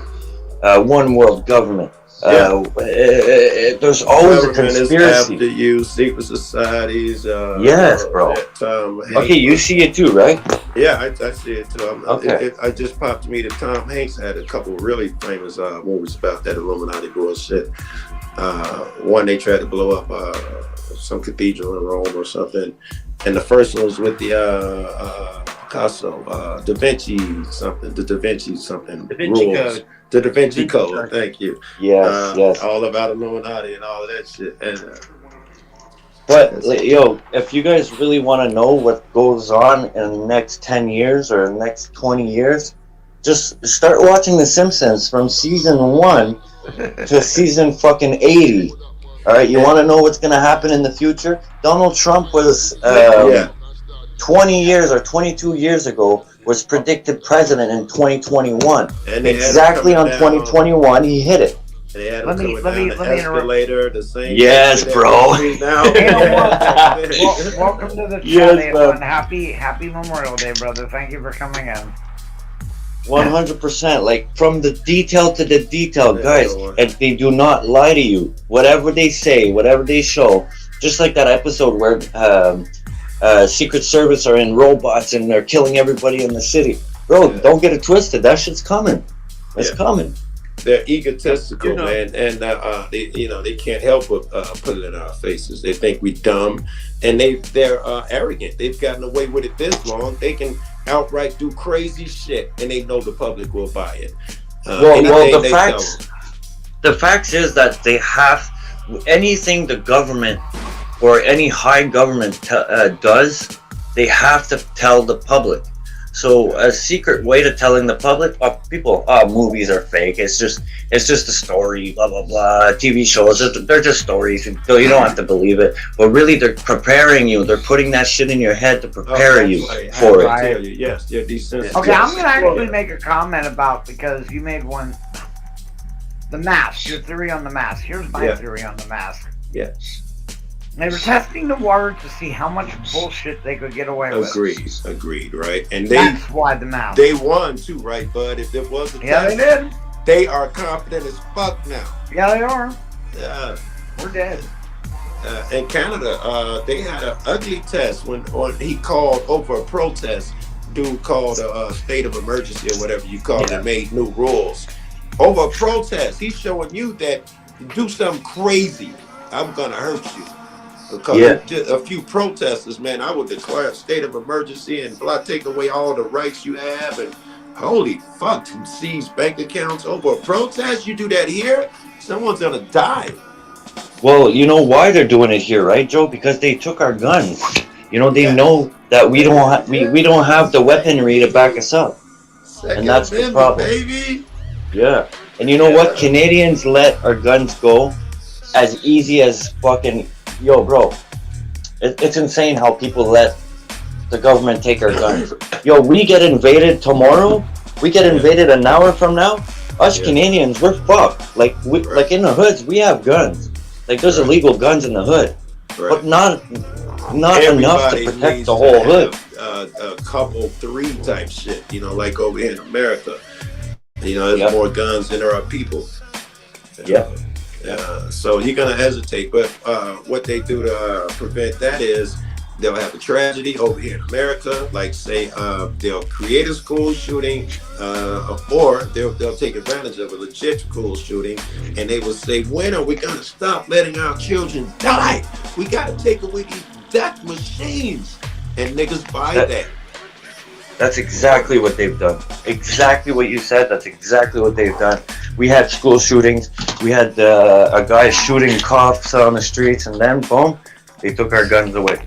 one world government. There's always a Government is conspiracy. after you, secret societies. Yes, bro. Okay, you see it too, right? Yeah, I see it too. Okay. I just popped to me that Tom Hanks had a couple of really famous movies about that Illuminati bullshit. One, they tried to blow up some cathedral in Rome or something, and the first one was with the Picasso, Da Vinci something, the Da Vinci something. Da Vinci rules. Code. The Da Vinci Code. Thank you. Yes. All about Illuminati and all of that shit. And But if you guys really want to know what goes on in the next 10 years or the next 20 years, just start watching The Simpsons from season 1 to season fucking 80. All right, you want to know what's going to happen in the future? Donald Trump was 20 years or 22 years ago was predicted president in 2021. And exactly on 2021, he hit it. they had Let him me coming down the escalator, the same. Yes, shit bro. that now. Welcome to the chat, Yes, everyone. Happy Memorial Day, brother. Thank you for coming in. 100%, like from the detail to the detail, guys. And they do not lie to you. Whatever they say, whatever they show, just like that episode where Secret Service are in robots and they're killing everybody in the city. Bro, don't get it twisted. That shit's coming. It's coming. They're egotistical, man, and they can't help but put it in our faces. They think we dumb, and they're arrogant. They've gotten away with it this long. They can outright do crazy shit, and they know the public will buy it. The facts is that they have anything the government or any high government does, they have to tell the public. So a secret way to telling the public, movies are fake. It's just a story, blah blah blah. TV shows, they're just stories. So you don't have to believe it. But really, they're preparing you. They're putting that shit in your head to prepare you for it. I tell you, yes, they're desensitized. Okay, I'm gonna actually make a comment about, because you made one. The mask. Your theory on the mask. Here's my theory on the mask. Yes. They were testing the water to see how much bullshit they could get away with. Agreed, right? And that's why the mask. They won too, right, bud? If there was a test, they did. They are confident as fuck now. Yeah, they are. We're dead. In Canada, they had an ugly test when he called over a protest. Dude called a state of emergency or whatever you call it, and made new rules over a protest. He's showing you that do something crazy, I'm gonna hurt you. Because just a few protesters, man, I would declare a state of emergency and take away all the rights you have. And holy fuck, to seize bank accounts over a protest? You do that here, someone's gonna die. Well, you know why they're doing it here, right, Joe? Because they took our guns. You know, they know that we don't have the weaponry to back us up, and that's the problem. Baby. Yeah, and you know what? Canadians let our guns go as easy as fucking. Yo, bro, it's insane how people let the government take our guns. Yo, we get invaded tomorrow. We get invaded an hour from now. Us Canadians, we're fucked. Like in the hoods, we have guns. Like there's illegal guns in the hood, but not enough to protect the whole hood. A couple, 3 type shit. You know, like over here in America. You know, there's more guns than there are people. So you're gonna hesitate, but what they do to prevent that is they'll have a tragedy over here in America, like say they'll create a school shooting, or they'll take advantage of a legit school shooting, and they will say, when are we gonna stop letting our children die? We gotta take away these death machines, and niggas buy that. That's exactly what they've done. Exactly what you said. That's exactly what they've done. We had school shootings. We had a guy shooting cops on the streets, and then boom, they took our guns away.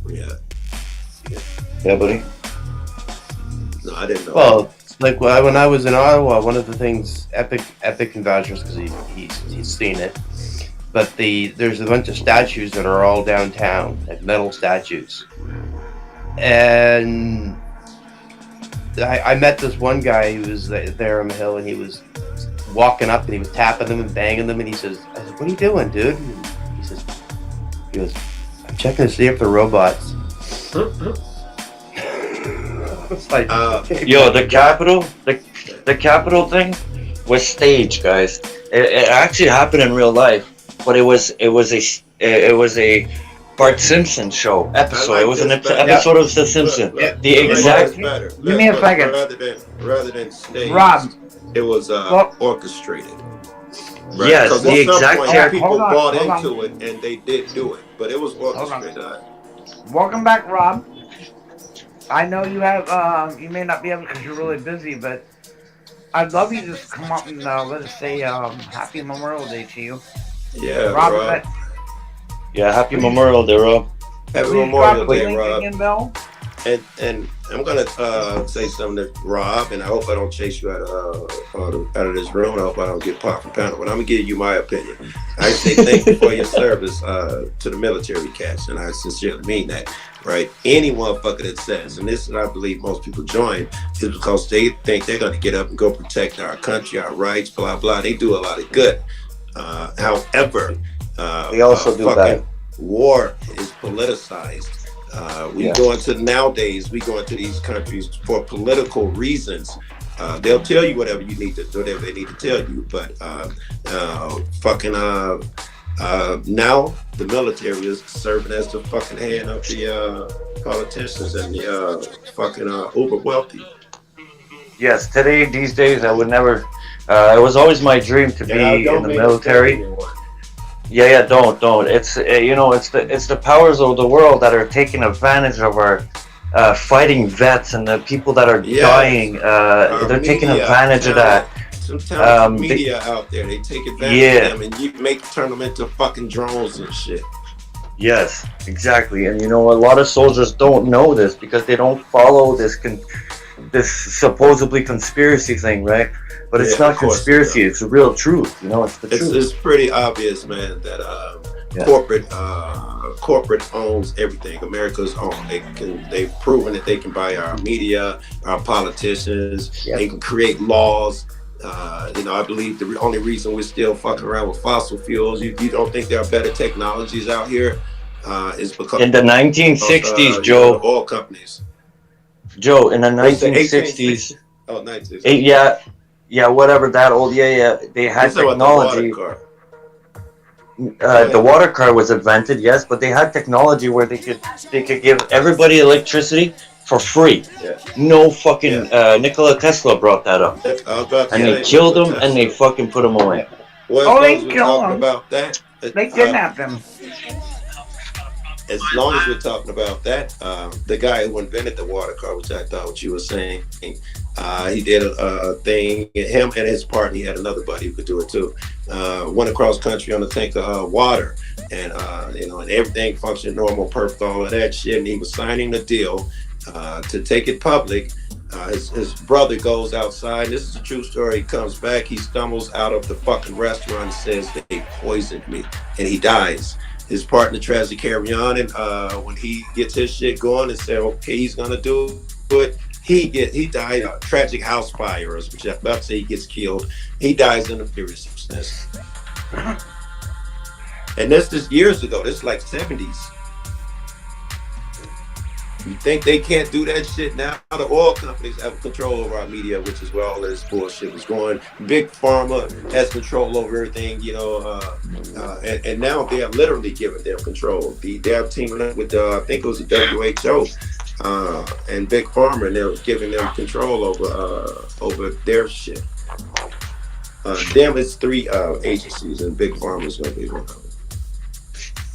Yeah, buddy. No, I didn't know. Well, like when I was in Ottawa, one of the things Epic can vouch for because he's seen it. But there's a bunch of statues that are all downtown, like metal statues, and I met this one guy who was there on the hill, and he was walking up and he was tapping them and banging them, and I said, "What are you doing, dude?" And he goes, "I'm checking to see if they're robots." It's like, yo, the Capitol thing was staged, guys. It actually happened in real life, but it was a Bart Simpson show episode. It was an episode of The Simpsons. The exact. Give me a second. Rather than staged, Rob, it was orchestrated. Right? Yes, 'Cause the at some exact. point, people Hold on, bought hold on. into it and they did do it, but it was orchestrated. Welcome back, Rob. I know you have, you may not be able because you're really busy, but I'd love you to just come up and let us say Happy Memorial Day to you. Yeah, Rob. Rob. Yeah, Happy Memorial Day, Rob. Happy Please Memorial drop a Day, link Rob. again, Bill. And I'm gonna say something to Rob, and I hope I don't chase you out of this room. I hope I don't get popped from panel, but I'm gonna give you my opinion. I say thank you for your service to the military cats, and I sincerely mean that. Right? Any motherfucker that says, and this is what I believe most people join, is because they think they're gonna get up and go protect our country, our rights, blah blah. They do a lot of good. However, They also do fucking bad. war is politicized. We go into nowadays. We go into these countries for political reasons. They'll tell you whatever you need to, whatever they need to tell you. But now the military is serving as the fucking hand of the politicians and the fucking uber wealthy. Yes, today, these days, I would never. It was always my dream to be in the military. Yeah, don't. It's it's the powers of the world that are taking advantage of our fighting vets and the people that are dying. They're taking advantage of that. Sometimes media out there, they take advantage of them and you turn them into fucking drones and shit. Yes, exactly. And a lot of soldiers don't know this because they don't follow this supposedly conspiracy thing, right? But it's not conspiracy; it's the real truth. It's the truth. It's pretty obvious, man, that corporate owns everything. America's own. They've proven that they can buy our media, our politicians. They can create laws. I believe the only reason we're still fucking around with fossil fuels, you don't think there are better technologies out here, is because in the 1960s, Joe, oil companies. Joe, in the 1960s. Oh, 1960s. Yeah, whatever that old. They had technology. The water car was invented, yes, but they had technology where they could give everybody electricity for free. No fucking Nikola Tesla brought that up, and they killed him and they fucking put him away. They killed him. About that, they kidnapped him. As long as we're talking about that, the guy who invented the water car, which I thought what you were saying, he did a thing. Him and his partner, he had another buddy who could do it too. Went across country on a tank of water, and and everything functioned normal, perfect, all of that shit. And he was signing the deal to take it public. His brother goes outside. This is a true story. He comes back. He stumbles out of the fucking restaurant and says they poisoned me, and he dies. His partner tries to carry on, and when he gets his shit going and says, okay, he's gonna do it, he died a tragic house fire, which I'm about to say he gets killed. He dies in a seriousness. And this is years ago. This is like 70s. You think they can't do that shit now? The oil companies have control over our media, which is where all this bullshit was going. Big Pharma has control over everything, and now they are literally giving them control. They're teaming up with, I think it was the WHO and Big Pharma, and they're giving them control over their shit. It's 3 agencies, and Big Pharma is going to be one of them.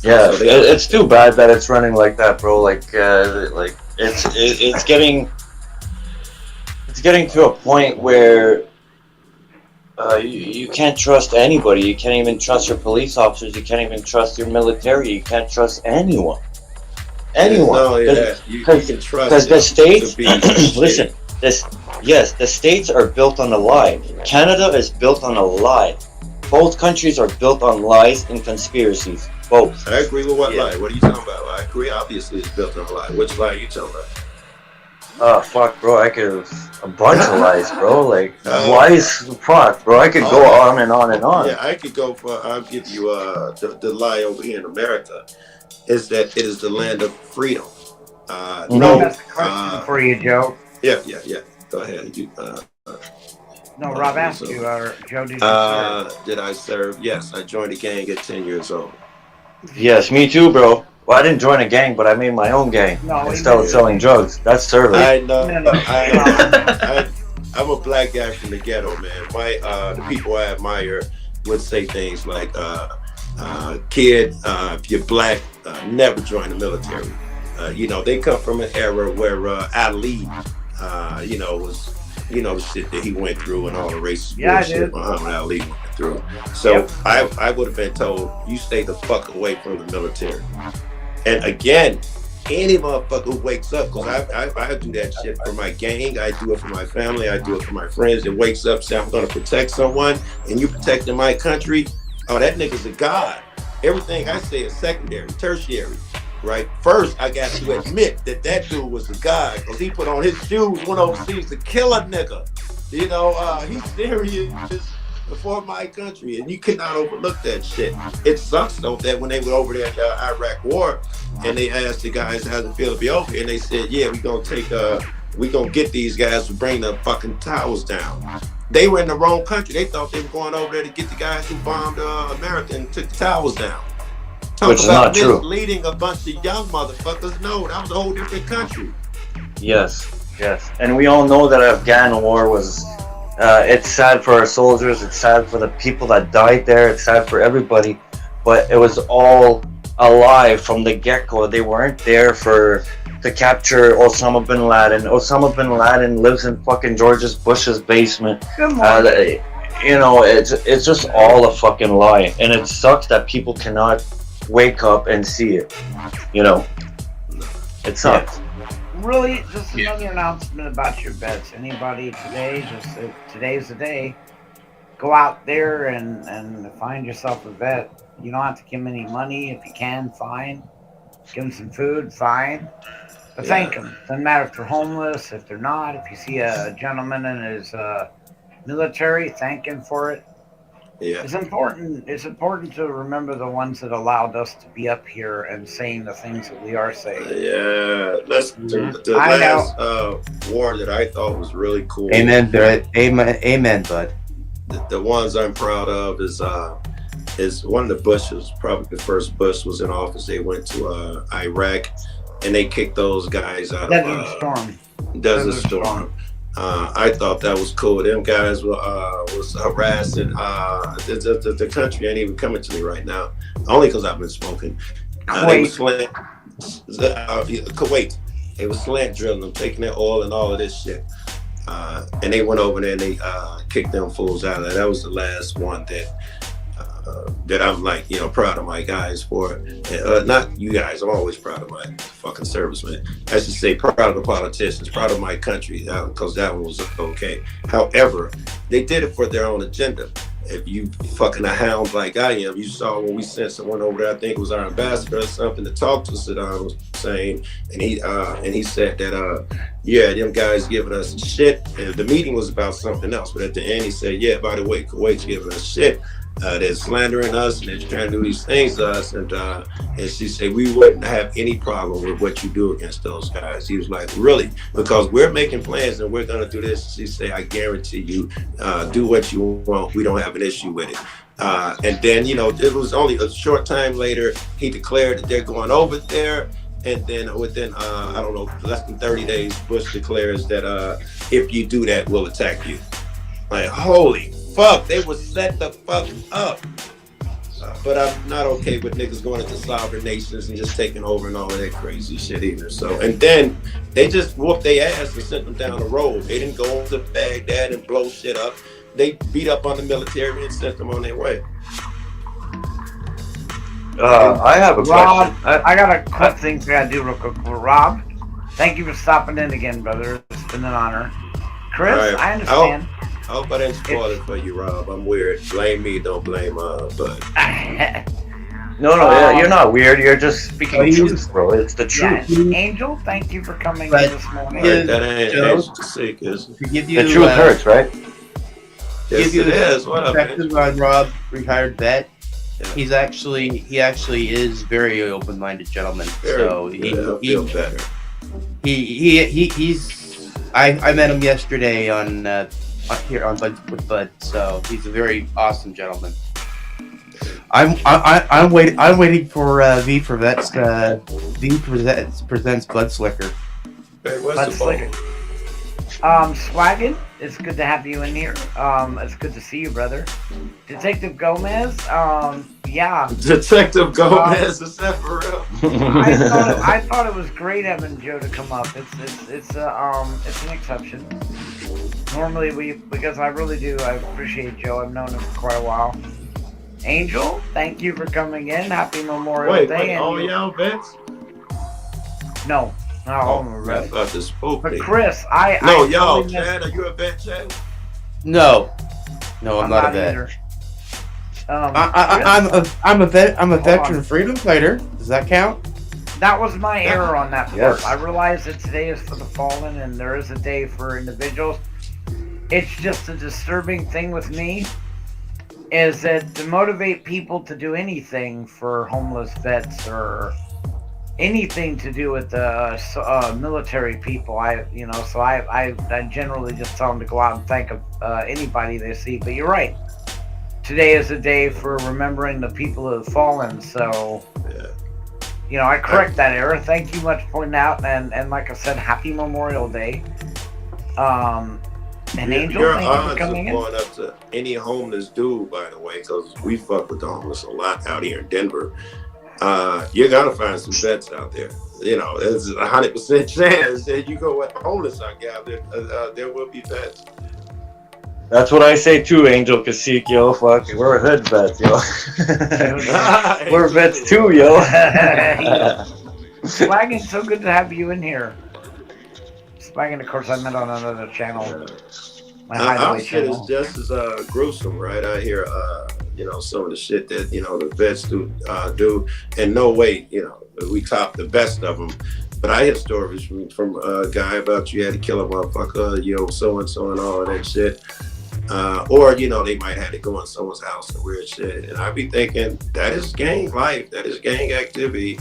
Yeah, it's too bad that it's running like that, bro. It's getting to a point where you can't trust anybody. You can't even trust your police officers. You can't even trust your military. You can't trust anyone. Because the states, listen, the states are built on a lie. Canada is built on a lie. Both countries are built on lies and conspiracies. Both. I agree with what lie. What are you talking about? I agree. Obviously, it's built on a lie. Which lie are you talking about? Oh, fuck, bro. I could a bunch of lies, bro. Lies. Fuck, bro. I could go on and on and on. Yeah, I could go for. I'll give you the lie over here in America is that it is the land of freedom. That's a question for you, Joe. Yeah. Go ahead. No, Rob asked you, or Joe, did you serve? Did I serve? Yes, I joined the gang at 10 years old. Yes, me too, bro. Well, I didn't join a gang, but I made my own gang and started selling drugs. That's service. I know. I'm a black guy from the ghetto, man. The people I admire would say things like, kid, if you're black, never join the military. They come from an era where Ali, was, the shit that he went through and all the racist bullshit Muhammad Ali went through. So I would have been told, you stay the fuck away from the military. And again, any motherfucker who wakes up, because I do that shit for my gang, I do it for my family, I do it for my friends, that wakes up, say I'm gonna protect someone, and you protecting my country, oh, that nigga's a god. Everything I say is secondary, tertiary, right? First, I got to admit that dude was a god, because he put on his shoes, went overseas to kill a nigga. He's serious for my country, and you cannot overlook that shit. It sucks though that when they were over there in the Iraq War, and they asked the guys how it feel to be over here, and they said, yeah, we gonna get these guys to bring the fucking towers down. They were in the wrong country. They thought they were going over there to get the guys who bombed America and took the towers down. Which is not true. Leading a bunch of young motherfuckers. No, that was a whole different country. Yes. And we all know that Afghan war was, it's sad for our soldiers, it's sad for the people that died there, it's sad for everybody, but it was all a lie from the get-go. They weren't there to capture Osama bin Laden. Osama bin Laden lives in fucking George Bush's basement. It's just all a fucking lie, and it sucks that people cannot wake up and see it. It sucks. Really, just another announcement about your bets. Anybody today, today's the day. Go out there and find yourself a vet. You don't have to give them any money. If you can, fine. Give them some food, fine. But thank them. Doesn't matter if they're homeless, if they're not. If you see a gentleman in his military, thank him for it. Yeah. It's important to remember the ones that allowed us to be up here and saying the things that we are saying. Yeah. The last war that I thought was really cool. Amen, bud. The ones I'm proud of is one of the Bushes, probably the first Bush was in office. They went to Iraq and they kicked those guys out of Desert Storm. I thought that was cool. Them guys was harassing. The country ain't even coming to me right now, only because I've been smoking. They was Kuwait. They was slant drilling them, taking their oil and all of this shit. And they went over there and they kicked them fools out of there. That was the last one that I'm proud of my guys for. Not you guys, I'm always proud of my fucking servicemen. I should say proud of the politicians, proud of my country, because that one was okay. However, they did it for their own agenda. If you fucking a hound like I am, you saw when we sent someone over there, I think it was our ambassador or something, to talk to Saddam Hussein, and he said that them guys giving us shit. And the meeting was about something else, but at the end he said, yeah, by the way, Kuwait's giving us shit. They're slandering us and they're trying to do these things to us, and she said we wouldn't have any problem with what you do against those guys. He was like, really? Because we're making plans and we're gonna do this. She said, I guarantee you, do what you want. We don't have an issue with it. And then it was only a short time later he declared that they're going over there. And then within, I don't know, less than 30 days, Bush declares that if you do that, we'll attack you. Like, holy fuck, they was set the fuck up. But I'm not okay with niggas going into sovereign nations and just taking over and all of that crazy shit either. So, and then they just whooped their ass and sent them down the road. They didn't go to Baghdad and blow shit up. They beat up on the military and sent them on their way. I have a Rob, question. I got a quick thing I gotta do real quick. Rob, thank you for stopping in again, brother. It's been an honor. Chris, Right. I understand. I hope I didn't spoil it for you, Rob. I'm weird. Blame me, don't blame Bud. No, you're not weird. You're just speaking the truth, bro. It's the truth. Angel, thank you for coming in this morning. That ain't sick, is it? To give you, The truth hurts, right? Yes, give you it is. What up, perspective on Rob, retired vet. He actually is very open-minded gentleman. So I feel better. he's. I met him yesterday on here on Bud with Bud. So he's a very awesome gentleman. I'm waiting for V for Vets. V presents Bud Slicker. Hey, what's Bud the Slicker. Swaggin, it's good to have you in here. It's good to see you, brother. Detective Gomez, yeah. Detective Gomez, is that for real? I thought it was great having Joe to come up. It's an exception. Normally because I really do, I appreciate Joe. I've known him for quite a while. Angel, thank you for coming in. Happy Memorial Day. All y'all vets? No. No, I thought this spoke. But Chris, y'all, Chad, are you a vet, Chad? No, I'm not a vet. Either. I'm a vet. I'm a veteran freedom fighter. Does that count? That was my error on that part. Yes. I realize that today is for the fallen, and there is a day for individuals. It's just a disturbing thing with me, is that to motivate people to do anything for homeless vets or anything to do with the military people, I generally just tell them to go out and thank anybody they see. But you're right. Today is a day for remembering the people who have fallen. So, I correct that error. Thank you much for pointing out. And like I said, happy Memorial Day. And Angel, your thank you odds for of coming in. going up to any homeless dude, by the way, because we fuck with the homeless a lot out here in Denver. You're gonna find some vets out there. It's 100% chance that you go with homeless out there will be vets. That's what I say too, Angel Cacique, yo. Fuck, we're hood vets, yo. We're vets too, yo. Swaggin, so good to have you in here. Swaggin, of course, I met on another channel. My Our hideaway shit channel. is just as gruesome, right? I hear, some of the shit that, the vets do. And no way, we top the best of them. But I hear stories from a guy about you had to kill a motherfucker, so-and-so and all of that shit. Or, they might have to go in someone's house and weird shit. And I be thinking, that is gang life. That is gang activity.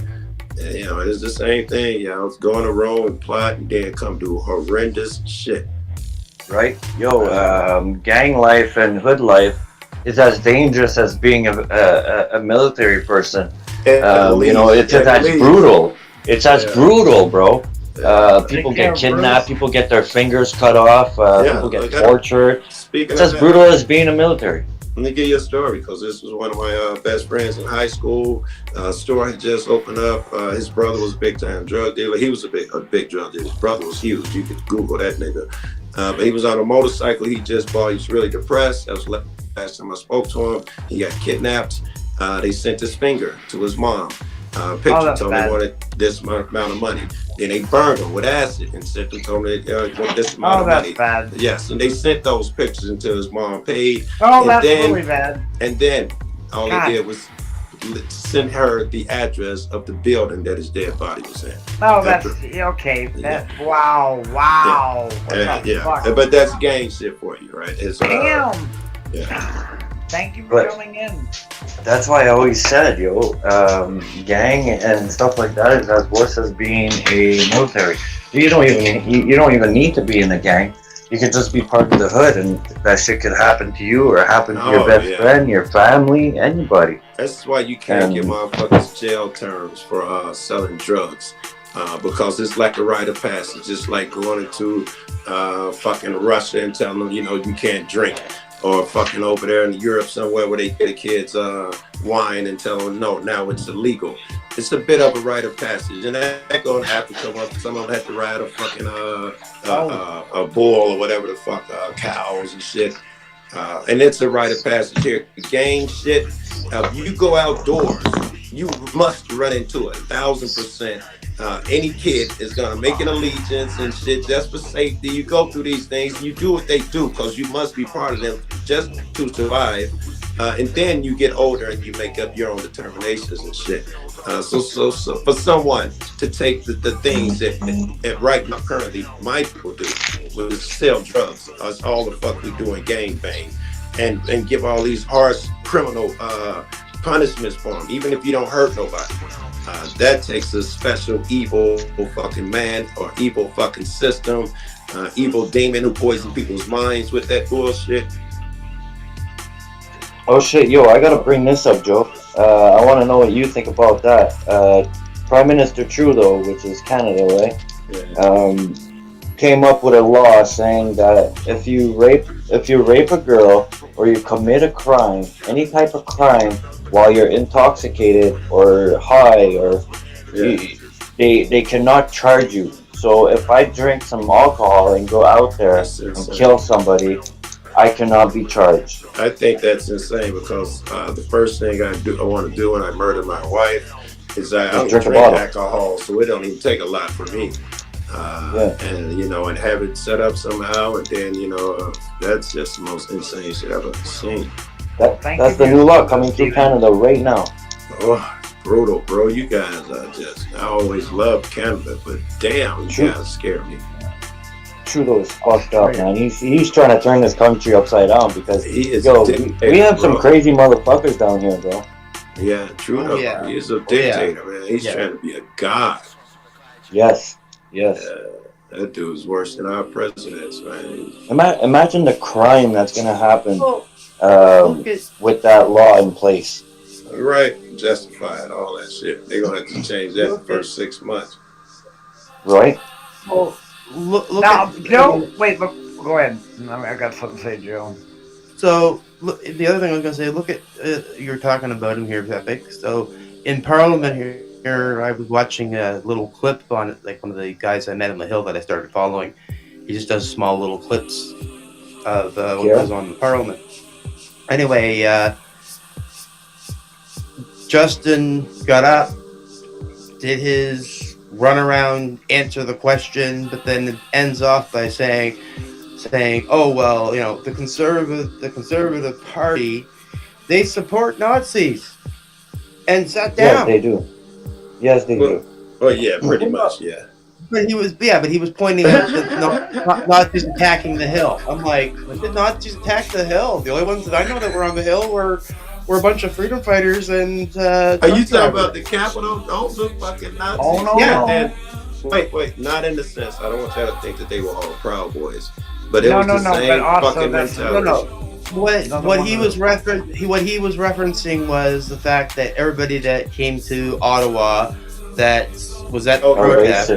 And, it is the same thing. It's go on a road and plot and then come do horrendous shit. Right? Yo, gang life and hood life is as dangerous as being a military person. It's as brutal. It's as brutal, bro. People get kidnapped, people get their fingers cut off, people get tortured. It's as brutal as being a military. Let me give you a story, because this was one of my best friends in high school. Store had just opened up. His brother was a big-time drug dealer. He was a big drug dealer. His brother was huge. You could Google that nigga. But he was on a motorcycle he just bought. He was really depressed. That was the last time I spoke to him. He got kidnapped. They sent his finger to his mom. Picture told him he wanted this amount of money. Then they burned him with acid and sent him to him this amount of money. Bad. Yes, and they sent those pictures until his mom paid. Really bad. And then all they did was send her the address of the building that his dead body was in. Okay. Wow. But that's gang shit for you, right? It's, Damn. Yeah. Thank you for coming in. That's why I always said, gang and stuff like that is as worse as being a military. You don't even need to be in a gang. You can just be part of the hood, and that shit could happen to you or happen to your best friend, your family, anybody. That's why you can't get motherfuckers jail terms for selling drugs. Because it's like a rite of passage. It's like going into fucking Russia and telling them, you can't drink. Or fucking over there in Europe somewhere where they get the kids wine and tell them, no, now it's illegal. It's a bit of a rite of passage. And that going to have to come up. Some of them have to ride a fucking a bull or whatever the fuck, cows and shit. And it's a rite of passage here. The gang shit, if you go outdoors, you must run into it 1,000%. Any kid is gonna make an allegiance and shit just for safety. You go through these things, you do what they do because you must be part of them just to survive. And then you get older and you make up your own determinations and shit. So for someone to take the things that right now currently my people do, which is sell drugs, that's all the fuck we do in gangbang, and give all these harsh criminal punishments for them, even if you don't hurt nobody. That takes a special evil fucking man or evil fucking system evil demon who poisoned people's minds with that bullshit. Oh shit, yo, I gotta bring this up, Joe. I want to know what you think about that. Prime Minister Trudeau, which is Canada, right? Yeah. Came up with a law saying that if you rape a girl or you commit a crime, any type of crime, while you're intoxicated or high, or they cannot charge you. So if I drink some alcohol and go out there and kill somebody, I cannot be charged. I think that's insane because the first thing I want to do when I murder my wife is I don't drink alcohol, so it don't even take a lot for me. And and have it set up somehow, and then that's just the most insane shit I've ever seen. That's the new law coming through Canada right now. Oh, brutal, bro! You guys are I always loved Canada, but damn, you guys scare me. Trudeau is fucked up, man. He's trying to turn this country upside down because he is. We have some crazy motherfuckers down here, bro. Yeah, Trudeau. He is a dictator, man. He's trying to be a god. Yes. That dude's worse than our presidents, man. Imagine the crime that's gonna happen with that law in place. Right, justified all that shit. They're gonna have to change that in the first 6 months. Right. Well, look now, at, Joe. Wait, look. Go ahead. I got something to say, Joe. So the other thing I was gonna say, look at you're talking about him here, Epic. So in Parliament here, I was watching a little clip on it, like one of the guys I met on the Hill that I started following. He just does small little clips of what goes on in the Parliament. Anyway, Justin got up, did his run around, answer the question, but then it ends off by saying, "Oh well, the Conservative Party, they support Nazis," and sat down. Yes, they do. Yes, they do. Oh yeah, pretty much, yeah. But he was pointing out that Nazis attacking the Hill. I'm like, when did Nazis attack the Hill? The only ones that I know that were on the Hill were a bunch of freedom fighters and. Are you talking about the Capitol? Those are fucking Nazis. Oh no! Yeah. And wait, not in the sense. I don't want you to think that they were all Proud Boys, but it was the same fucking mentality. What he was referencing was the fact that everybody that came to Ottawa that was at the protest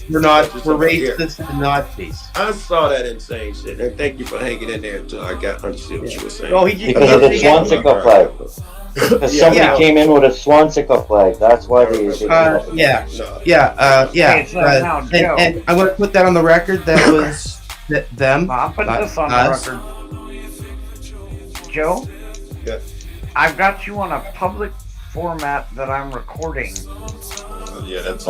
were racist and Nazis. I saw that insane shit, and thank you for hanging in there until I got understood what you were saying. Oh, because of the swastika flag. Because somebody came in with a swastika flag. That's why they and I'm going to put that on the record. That was them. I'll put this on the record. Joe? Yeah. I've got you on a public format that I'm recording. Yeah, that's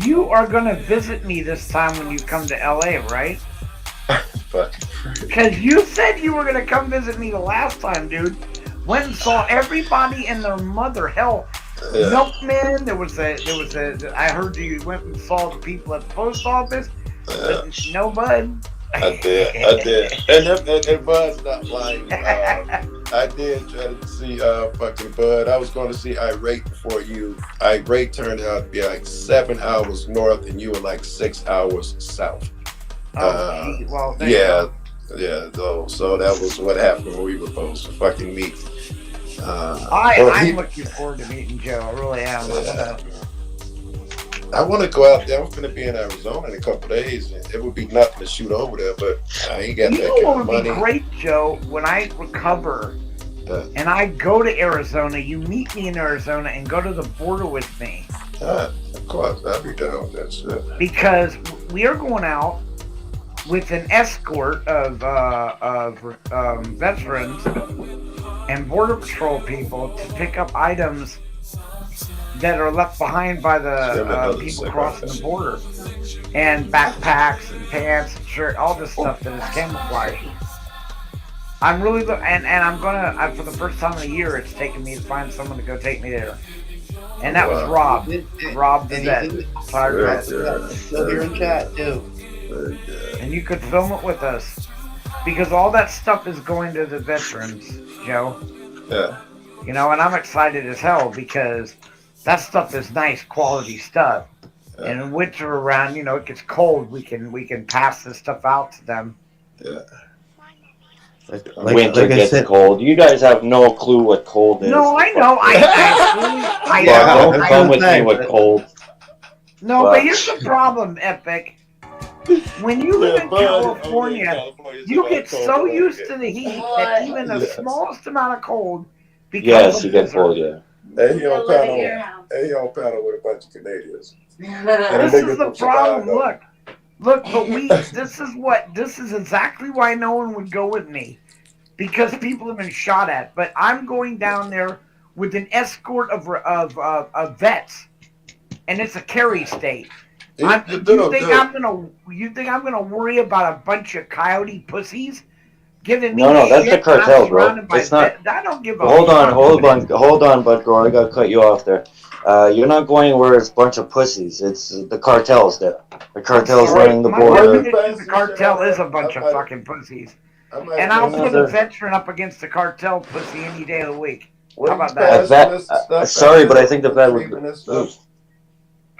you are going to visit me this time when you come to LA, right? Because you said you were going to come visit me the last time, dude. Went and saw everybody and their mother. Hell, Milkman. There was a. I heard you went and saw the people at the post office. No, bud. I did. And Bud's not lying. I did try to see fucking Bud. I was going to see Irate before you. Irate turned out to be like 7 hours north, and you were like 6 hours south. Well, yeah. So that was what happened when we were supposed to fucking meet. I'm looking forward to meeting Joe. I really am. I want to go out there. I'm going to be in Arizona in a couple days. And it would be nothing to shoot over there, but I ain't got that kind of money. You know what would be great, Joe? When I recover and I go to Arizona, you meet me in Arizona and go to the border with me. Of course, I'll be down with that shit. Because we are going out with an escort of veterans and Border Patrol people to pick up items that are left behind by the people crossing the border, and backpacks and pants and shirt, all this stuff that is camouflage. I'm really and I'm gonna for the first time in a year, it's taken me to find someone to go take me there, and that was Rob the vet. Still here in chat too. And you could film it with us because all that stuff is going to the veterans, Joe. Yeah. And I'm excited as hell because that stuff is nice quality stuff. And winter around, you know, it gets cold. We can pass this stuff out to them. Yeah. Winter I gets said- cold. You guys have no clue what cold is. No, I know. I Yeah, know. don't come with me with cold. No, Well- but here's the problem, Epic. When you live in California, you get so used to the heat that even the smallest amount of cold becomes Yes, a you get blizzard. cold, yeah. And he on panel with a bunch of Canadians. This is the problem. Look, but this is exactly why no one would go with me, because people have been shot at. But I'm going down there with an escort of vets, and it's a carry state. You think I'm gonna worry about a bunch of coyote pussies giving me? No, that's shit the cartel, when I'm bro. surrounded by It's not. I don't give a Hold on, fuck. hold on, Bud Gore. I gotta cut you off there. You're not going where it's a bunch of pussies. It's the cartels there. The cartel's running the border. The cartel is a bunch of fucking pussies. And I'll put a veteran up against the cartel pussy any day of the week. How about that? Sorry, but I think the vet would.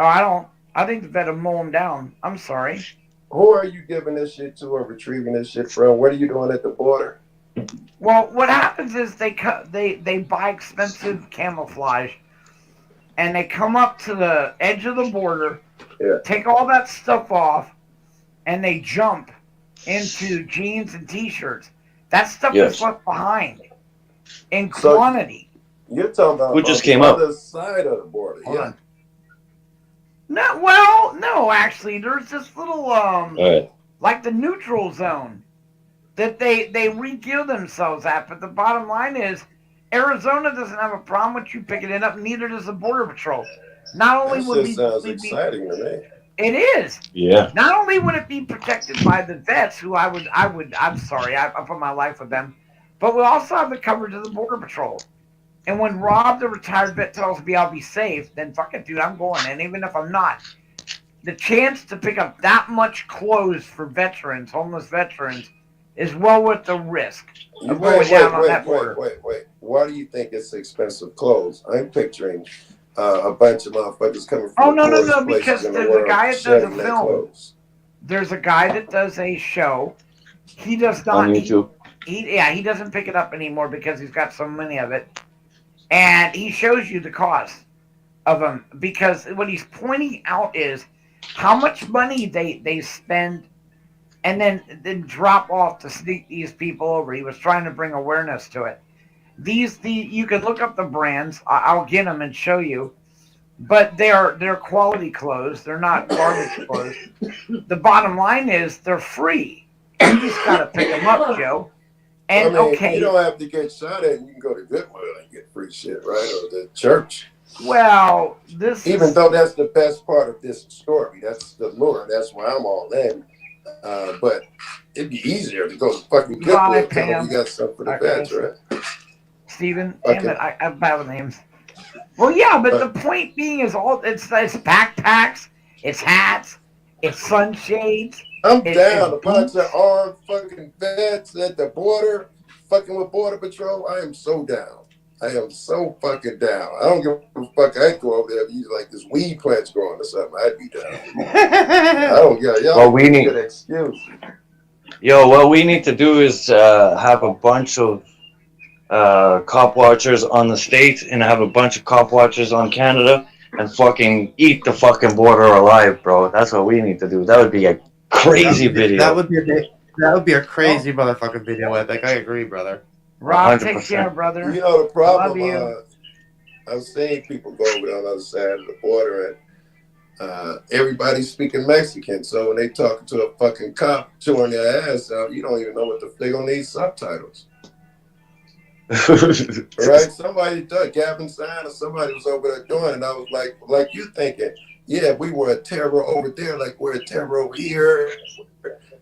Oh, I think the vet will mow him down. I'm sorry. Who are you giving this shit to or retrieving this shit from? What are you doing at the border? Well, what happens is they buy expensive camouflage, and they come up to the edge of the border, take all that stuff off, and they jump into jeans and t-shirts. That stuff is left behind in quantity. You're talking about Who just on the came up? other side of the border. Hold on. No, actually, there's this little like the neutral zone that they re-gear themselves at. But the bottom line is, Arizona doesn't have a problem with you picking it up. Neither does the Border Patrol. Not only would That sounds exciting to me. it is. Yeah. Not only would it be protected by the vets, who I'm sorry, I put my life with them, but we also have the coverage of the Border Patrol. And when Rob, the retired vet, tells me I'll be safe, then fuck it, dude, I'm going. And even if I'm not, the chance to pick up that much clothes for veterans, homeless veterans, is well worth the risk of going down on that border. Wait. Why do you think it's expensive clothes? I'm picturing a bunch of motherfuckers coming from No, the because in the there's a world guy that does a shedding their film. clothes. There's a guy that does a show. He does not. On YouTube. He doesn't pick it up anymore because he's got so many of it. And he shows you the cost of them, because what he's pointing out is how much money they spend and then drop off to sneak these people over. He was trying to bring awareness to it. You can look up the brands. I'll get them and show you, but they're quality clothes. They're not garbage clothes. The bottom line is they're free. You just gotta pick them up, Joe. And I mean, okay, you don't have to get shot at. You can go to Goodwill and get free shit, right? Or the church. well, Even though that's the best part of this story, that's the lure. That's why I'm all in. But it'd be easier to go to fucking Goodwill Bye, and tell them Pam. you got something for the Okay. vets, right? Steven, Okay. damn it, I'm bad with names. Well, yeah, but the point being is it's backpacks, it's hats, it's sunshades. I'm it's down. A boots. bunch of armed fucking vets at the border, fucking with Border Patrol. I am so down. I am so fucking down. I don't give a fuck. I'd go over there if you like this weed plant's growing or something. I'd be down. I don't get y'all. Well, we need- good excuse. Yo, what we need to do is have a bunch of cop watchers on the States and have a bunch of cop watchers on Canada and fucking eat the fucking border alive, bro. That's what we need to do. That would be a crazy video. That would be a crazy motherfucking video, Epic. I agree, brother. Rob, take 100%. care, brother. You know the problem. Love you. I've seen people go over on the other side of the border and everybody's speaking Mexican. So when they talking to a fucking cop chewing their ass out, you don't even know what they gonna need subtitles. Right? Somebody did, Gavin Sign or somebody was over there doing it, and I was like you thinking, yeah, we were a terror over there, like we're a terror over here.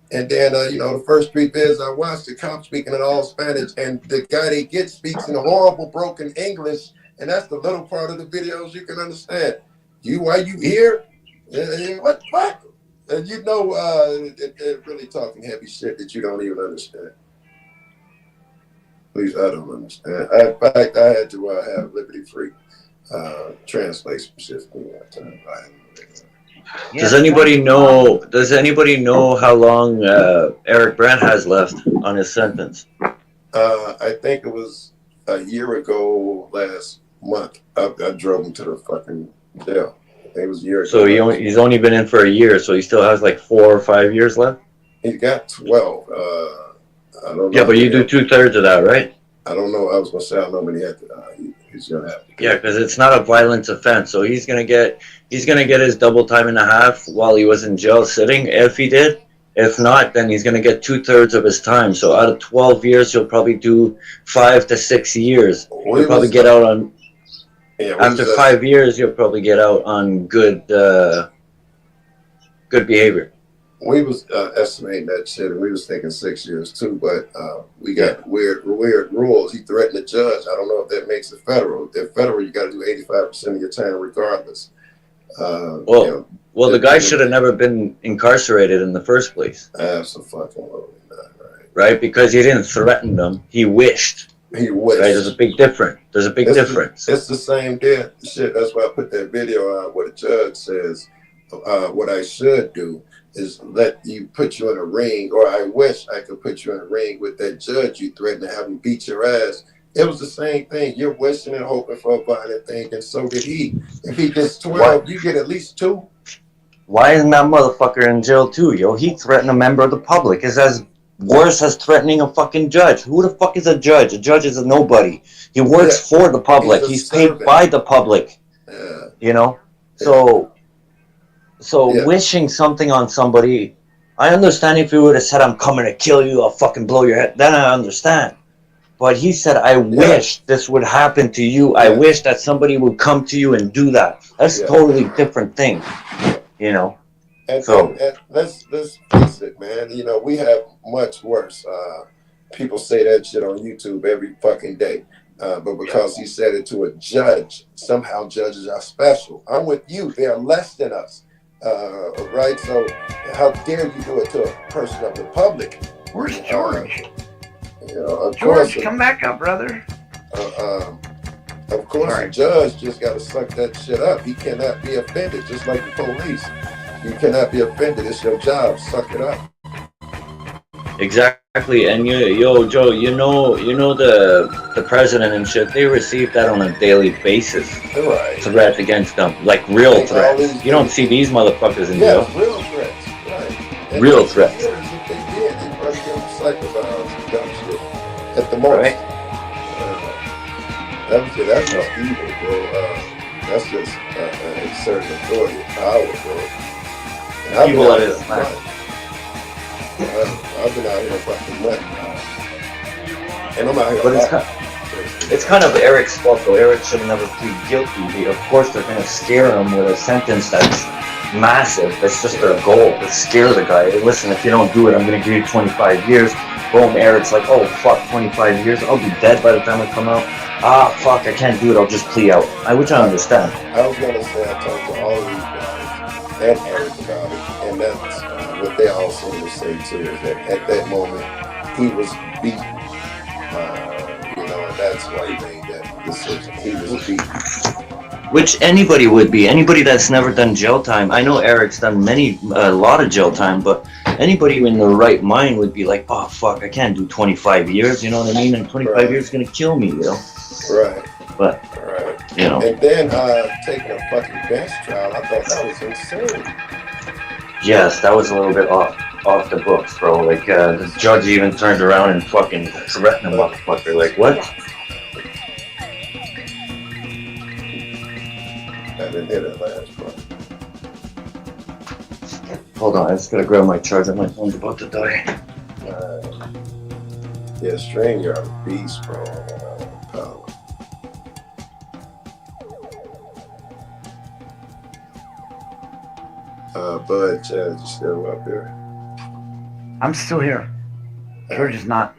And then, the first 3 vids I watched, the cop speaking in all Spanish, and the guy they get speaks in horrible broken English, and that's the little part of the videos you can understand. Why you here? What? And they're really talking heavy shit that you don't even understand. At least I don't understand. In fact, I had to have Liberty Free translate some shit for me that time. Does anybody know how long Eric Brandt has left on his sentence? I think it was a year ago last month. I drove him to the fucking jail. I think it was a year ago. So he's only been in for a year, so he still has like 4 or 5 years left? He's got 12. I don't know. Yeah, but you do 2/3 of that, right? I don't know. I was going to say, I don't know when he had to, he's going to have to. Yeah, because it's not a violence offense, so he's gonna get his double time and a half while he was in jail sitting, if he did. If not, then he's gonna get 2/3 of his time. So out of 12 years, he'll probably do 5 to 6 years. He'll probably get out on. Yeah, after 5 years, you'll probably get out on good behavior. We was estimating that shit, and we was thinking 6 years too, but we got weird rules. He threatened the judge. I don't know if that makes it federal. If federal, you got to do 85% of your time regardless. Well, the guy should have never been incarcerated in the first place. Absolutely not, right? Because he didn't threaten them. He wished. He wished. Right? There's a big difference. It's the same shit. That's why I put that video out where the judge says, what I should do is let you put you in a ring, or I wish I could put you in a ring with that judge you threatened to have him beat your ass. It was the same thing. You're wishing and hoping for a violent thing, and so did he. If he gets 12, you get at least 2. Why isn't that motherfucker in jail too, yo? He threatened a member of the public. It's as worse as threatening a fucking judge. Who the fuck is a judge? A judge is a nobody. He works for the public. He's paid by the public. You know? So wishing something on somebody, I understand if he would have said, I'm coming to kill you, I'll fucking blow your head, then I understand. But he said, I wish this would happen to you. I wish that somebody would come to you and do that. That's a totally different thing, you know? And let's face it, man. You know, we have much worse. People say that shit on YouTube every fucking day. But because he said it to a judge, somehow judges are special. I'm with you. They are less than us. Right? So how dare you do it to a person of the public? Where's George? You know, of George, course, come back up, brother. Of course, the judge just got to suck that shit up. He cannot be offended, just like the police. You cannot be offended. It's your job. Suck it up. Exactly. And Joe, you know the president and shit, they receive that on a daily basis. Right. Threats against them, like real threats. You don't see these motherfuckers in jail. Yeah, real threats. Right. And real threats. If they did, they probably give them psychopaths and dumb shit at the most. Right. That's not evil, bro. That's just exerting authority, power, bro. Evil it is, man. I've been out here fucking wet. And I'm out here. But it's kind of Eric's fault, though. Eric should have never pleaded guilty. Of course, they're going to scare him with a sentence that's massive. That's just their goal, to scare the guy. Hey, listen, if you don't do it, I'm going to give you 25 years. Boom, Eric's like, oh, fuck, 25 years? I'll be dead by the time I come out. Ah, fuck, I can't do it. I'll just plea out. Which I understand. I was going to say, I talked to all of these guys and Eric about it, and that's what they all seem to say too, is that at that moment, he was beaten. You know, and that's why he made that decision. He was beaten. Which anybody would be. Anybody that's never done jail time. I know Eric's done a lot of jail time, but anybody in their right mind would be like, oh, fuck, I can't do 25 years, you know what I mean? And 25 years is going to kill me, you know? Right. But, you know. And then taking a fucking bench trial, I thought that was insane. Yes, that was a little bit off the books, bro. Like, the judge even turned around and fucking threatened the motherfucker. Like, what? I didn't hear that last part. Hold on, I just gotta grab my charger. My phone's about to die. Yeah, String, you're a beast, bro. Bud, Chaz, you still up here? I'm still here. George is not.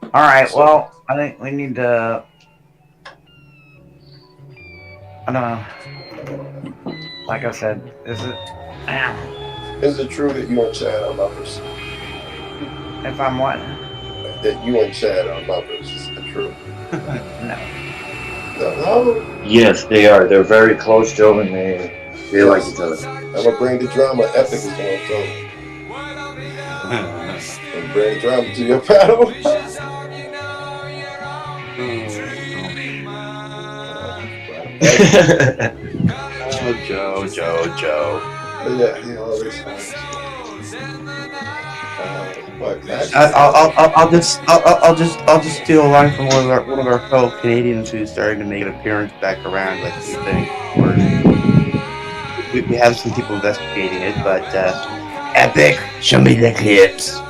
All right. Well, I think we need to. I don't know. Like I said, is it true that you and Chad are lovers? If I'm what? That you and Chad are lovers. Is it true? No. No. Yes, they are. They're very close, Joe, and they They like each other. I'm gonna bring the drama. Epic is going to I'm gonna bring the drama to your panel. Joe. Yeah, he always has. I'll just steal a line from one of our fellow Canadians who's starting to make an appearance back around. Like we think we have some people investigating it, but Epic, show me the clips.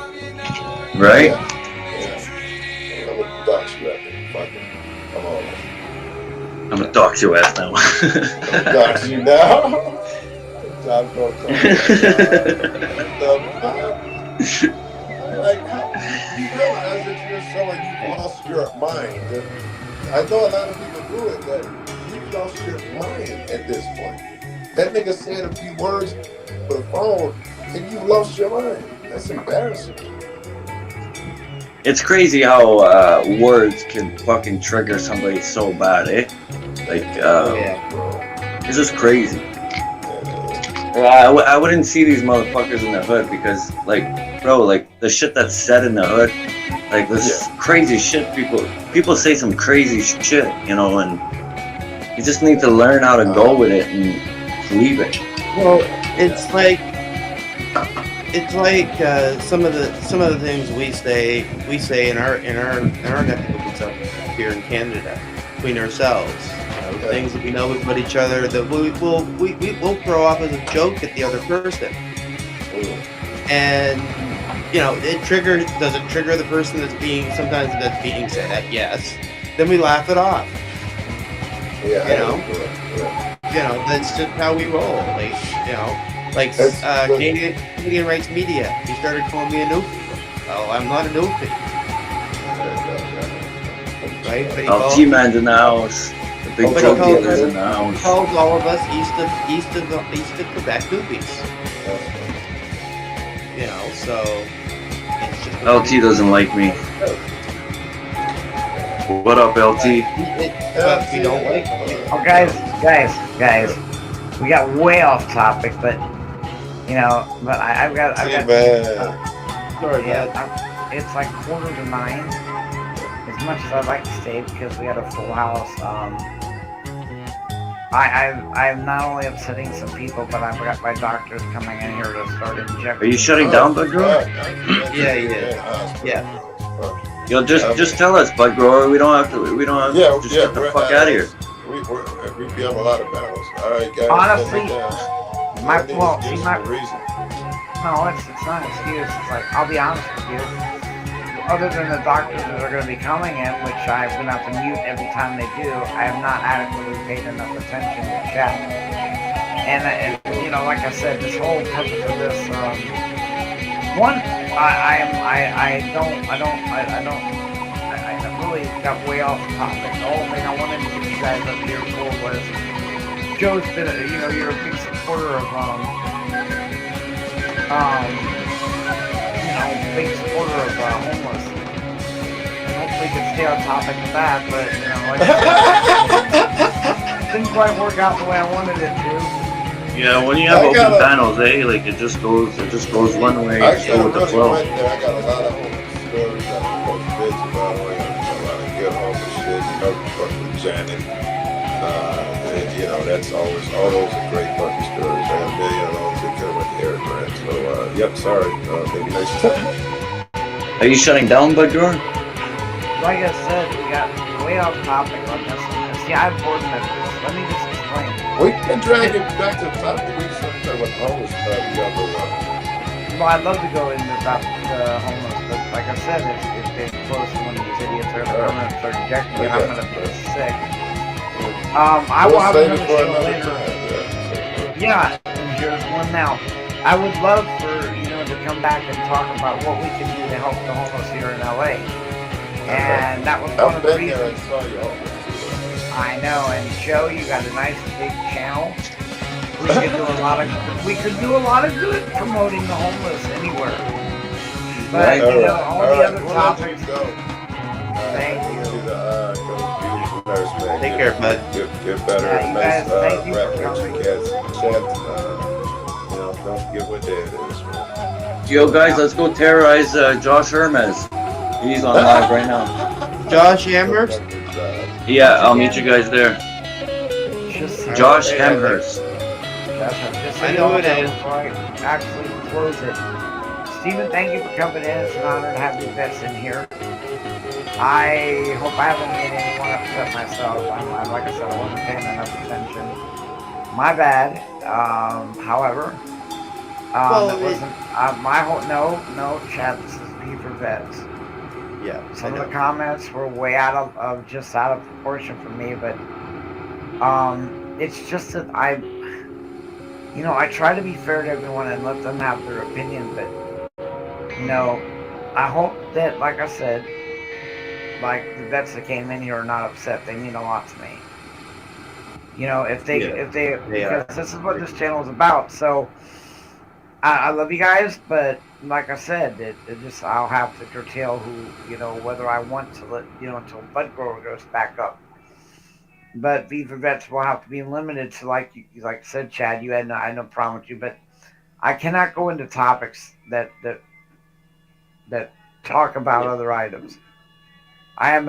Right? Yeah. I'm gonna dox you, Epic. Fuck it. Come on. I'm gonna dox your ass now. I'm gonna dox you now. Time for like, how you realize that you're someone you lost your mind. I know a lot of people do it, but you lost your mind at this point. That nigga said a few words for the phone, and you lost your mind. That's embarrassing. It's crazy how words can fucking trigger somebody so bad, eh? Like, it's just crazy. I wouldn't see these motherfuckers in the hood because, like, bro, like, the shit that's said in the hood, like, this crazy shit, people say some crazy shit, you know, and you just need to learn how to go with it and leave it. Well, it's like some of the things we say in our neck of the woods up here in Canada between ourselves. Things that we know about each other that we'll throw off as a joke at the other person, and you know does it trigger the person that's being said? Yes. Then we laugh it off. Yeah. You know that's just how we roll. Like Canadian Rights Media. He started calling me a newfie. Oh, I'm not a newfie. Right? But LT man's in the house. Big drug dealers in the house. He calls all of us east of Quebec newbies. You know, so it's just LT doesn't like me. What up, LT? But we don't like it. Oh, guys, we got way off topic, but you know, but I've got. Sorry, it's like 8:45. As much as I'd like to stay because we had a full house. I'm not only upsetting some people, but I've got my doctors coming in here to start injecting. Are you shutting down, Bud Grower? Yeah. Yo, just tell us, Bud Grower. We don't have to. Just get the fuck out of here. We be on a lot of battles. All right, guys. Honestly, no, it's not an excuse. It's like, I'll be honest with you. Other than the doctors that are going to be coming in, which I'm going to have to mute every time they do, I have not adequately paid enough attention to chat. And you know, like I said, this whole purpose of this, I really got way off topic. The whole thing I wanted to get you guys up here for was, Joe's been, you're a big supporter of, big supporter of homeless. And hopefully we can stay on topic of that, but didn't quite work out the way I wanted it to. Yeah, when you have open panels, like it just goes one way. I Go with the flow. I got a lot of homeless stories. I post bits about a lot of good homeless shit. Fucking Janet. That's always, all those are great fucking stories. I have a million of those that come with the air grant. So, yep, sorry. Maybe next time. Are you shutting down, Bud Grower? Like I said, we got way off topic on this. See, I'm bored of this. Let me just explain. We can drag it back to the topic. We sometime with homeless Well, I'd love to go into the topic of homeless, but like I said, if they're close to one of these idiots are going to start injecting it, I'm going to be sick. I will have another show later. Yeah, here's one now. I would love for, to come back and talk about what we can do to help the homeless here in LA. And that was one of the reasons. I know, and Joe, you got a nice big channel. We could do a lot of good promoting the homeless anywhere. But all the other topics. Thank you. Nurse, man. Take care, bud. Get better. Yeah, you Nice guys, thank you for record. coming. You guys chant, don't forget what day it is, man. Yo, guys, let's go terrorize Josh Hermes. He's on live right now. Josh Amherst? Yeah, I'll meet you guys there. Josh Amherst. I know who it is. Before I actually close it. Stephen, thank you for coming in. It's an honor to have you vets in here. I hope I haven't made anyone upset myself. Like I said, I wasn't paying enough attention. My bad. However, it wasn't my whole. No, chat. This is B for vets. Yeah. Some of the comments were way out of proportion for me, but it's just that I try to be fair to everyone and let them have their opinion, but I hope that, like I said, like the vets that came in here are not upset. They mean a lot to me. If they because this is what this channel is about. So I love you guys, but like I said, it just I'll have to curtail whether I want to let until Bud Grower goes back up. But Beaver Vets will have to be limited to like I said, Chad. I had no problem with you, but I cannot go into topics that talk about other items. I am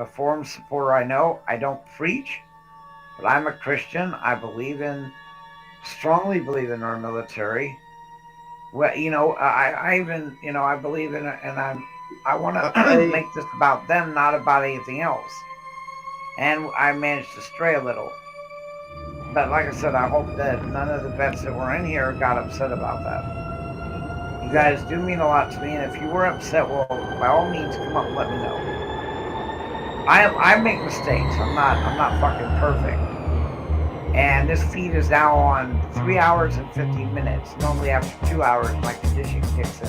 a forum supporter. I know I don't preach, but I'm a Christian. I strongly believe in our military. Well, I even I believe in it, and I want to make this about them, not about anything else. And I managed to stray a little. But like I said, I hope that none of the vets that were in here got upset about that. You guys do mean a lot to me, and if you were upset, well, by all means, come up and let me know. I make mistakes. I'm not fucking perfect. And this feed is now on 3 hours and 15 minutes. Normally after 2 hours, my condition kicks in.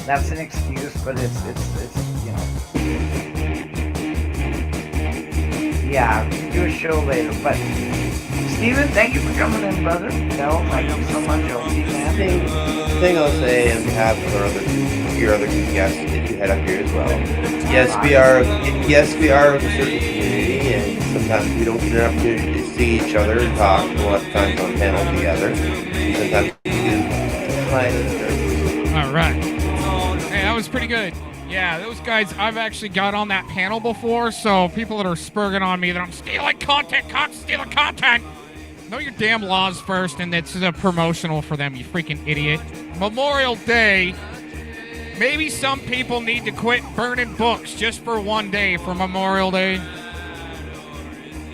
That's an excuse, but it's yeah, we can do a show later. But Steven, thank you for coming in, brother. Thank you so much, man. Thing I'll say on behalf of your other guests that you had up here as well. Yes, we are of a certain community, and sometimes we don't get an opportunity to see each other and talk. We'll have times on panel together. Sometimes we do. All right. Hey, that was pretty good. Yeah, those guys, I've actually got on that panel before, so people that are spurging on me that I'm stealing content, know your damn laws first, and it's a promotional for them, you freaking idiot. Memorial Day, maybe some people need to quit burning books just for one day for Memorial Day.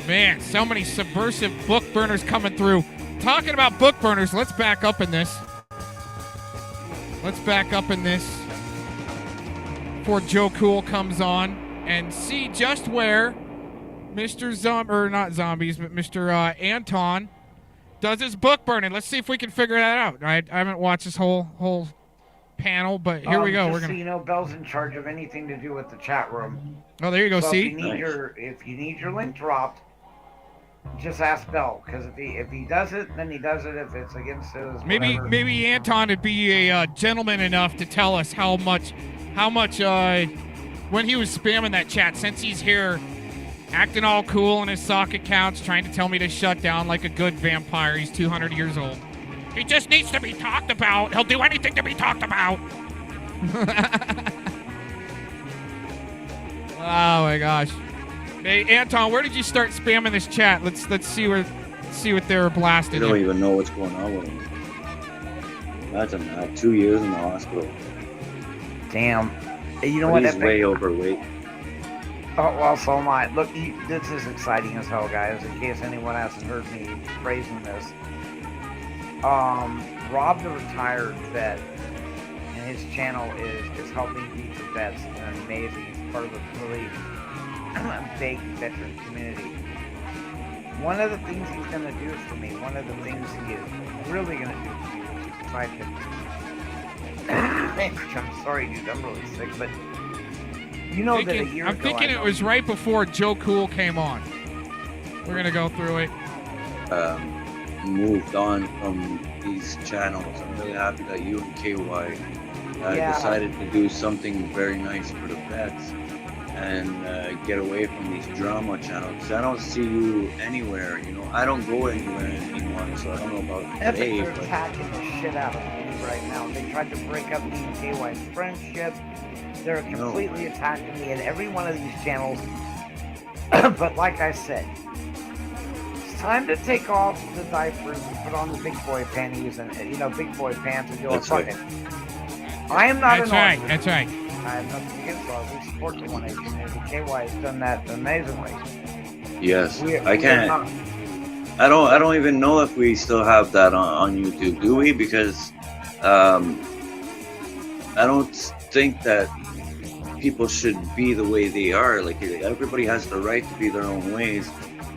Man, so many subversive book burners coming through. Talking about book burners, let's back up in this. Before Joe Cool comes on and see just where Mr. Mr. Anton does his book burning. Let's see if we can figure that out. I haven't watched this whole panel, but here we go. Just so Bell's in charge of anything to do with the chat room. Oh, there you go. So see, if you need your link dropped, just ask Bell, because if he does it, then he does it. If it's against his maybe Anton would be a gentleman enough to tell us how much when he was spamming that chat, since he's here acting all cool in his sock accounts, trying to tell me to shut down like a good vampire. He's 200 years old. He just needs to be talked about. He'll do anything to be talked about. Oh my gosh. Hey Anton, where did you start spamming this chat? Let's see what they're blasting. I don't even know what's going on with him. Imagine that, 2 years in the hospital. Damn. You know but what? He's way overweight. Oh, well, so am I. Look, this is exciting as hell, guys. In case anyone hasn't heard me praising this. Rob the Retired Vet, and his channel is helping future vets, and amazing. He's part of a really big veteran community. One of the things he's going to do for me, one of the things he is really going to do for you is if I can... I'm sorry, dude, I'm really sick, but you know that a year I'm ago... thinking it was right before Joe Cool came on. We're going to go through it. Moved on from these channels. I'm really happy that you and KY decided to do something very nice for the vets. and get away from these drama channels. I don't see you anywhere. You know, I don't go anywhere anymore, so I don't know about today. They're But attacking the shit out of me right now. They tried to break up me and KY's friendship. They're completely attacking me in every one of these channels. But like I said, it's time to take off the diapers and put on the big boy panties and, big boy pants and go, That's fuck right. it. I am not That's an right. artist. That's right. I have nothing against art. We support the 1A community. KY has done that amazingly. yes, We- I we are can't. not- I don't even know if we still have that on YouTube, do we? Because I don't think that people should be the way they are. Like, everybody has the right to be their own ways,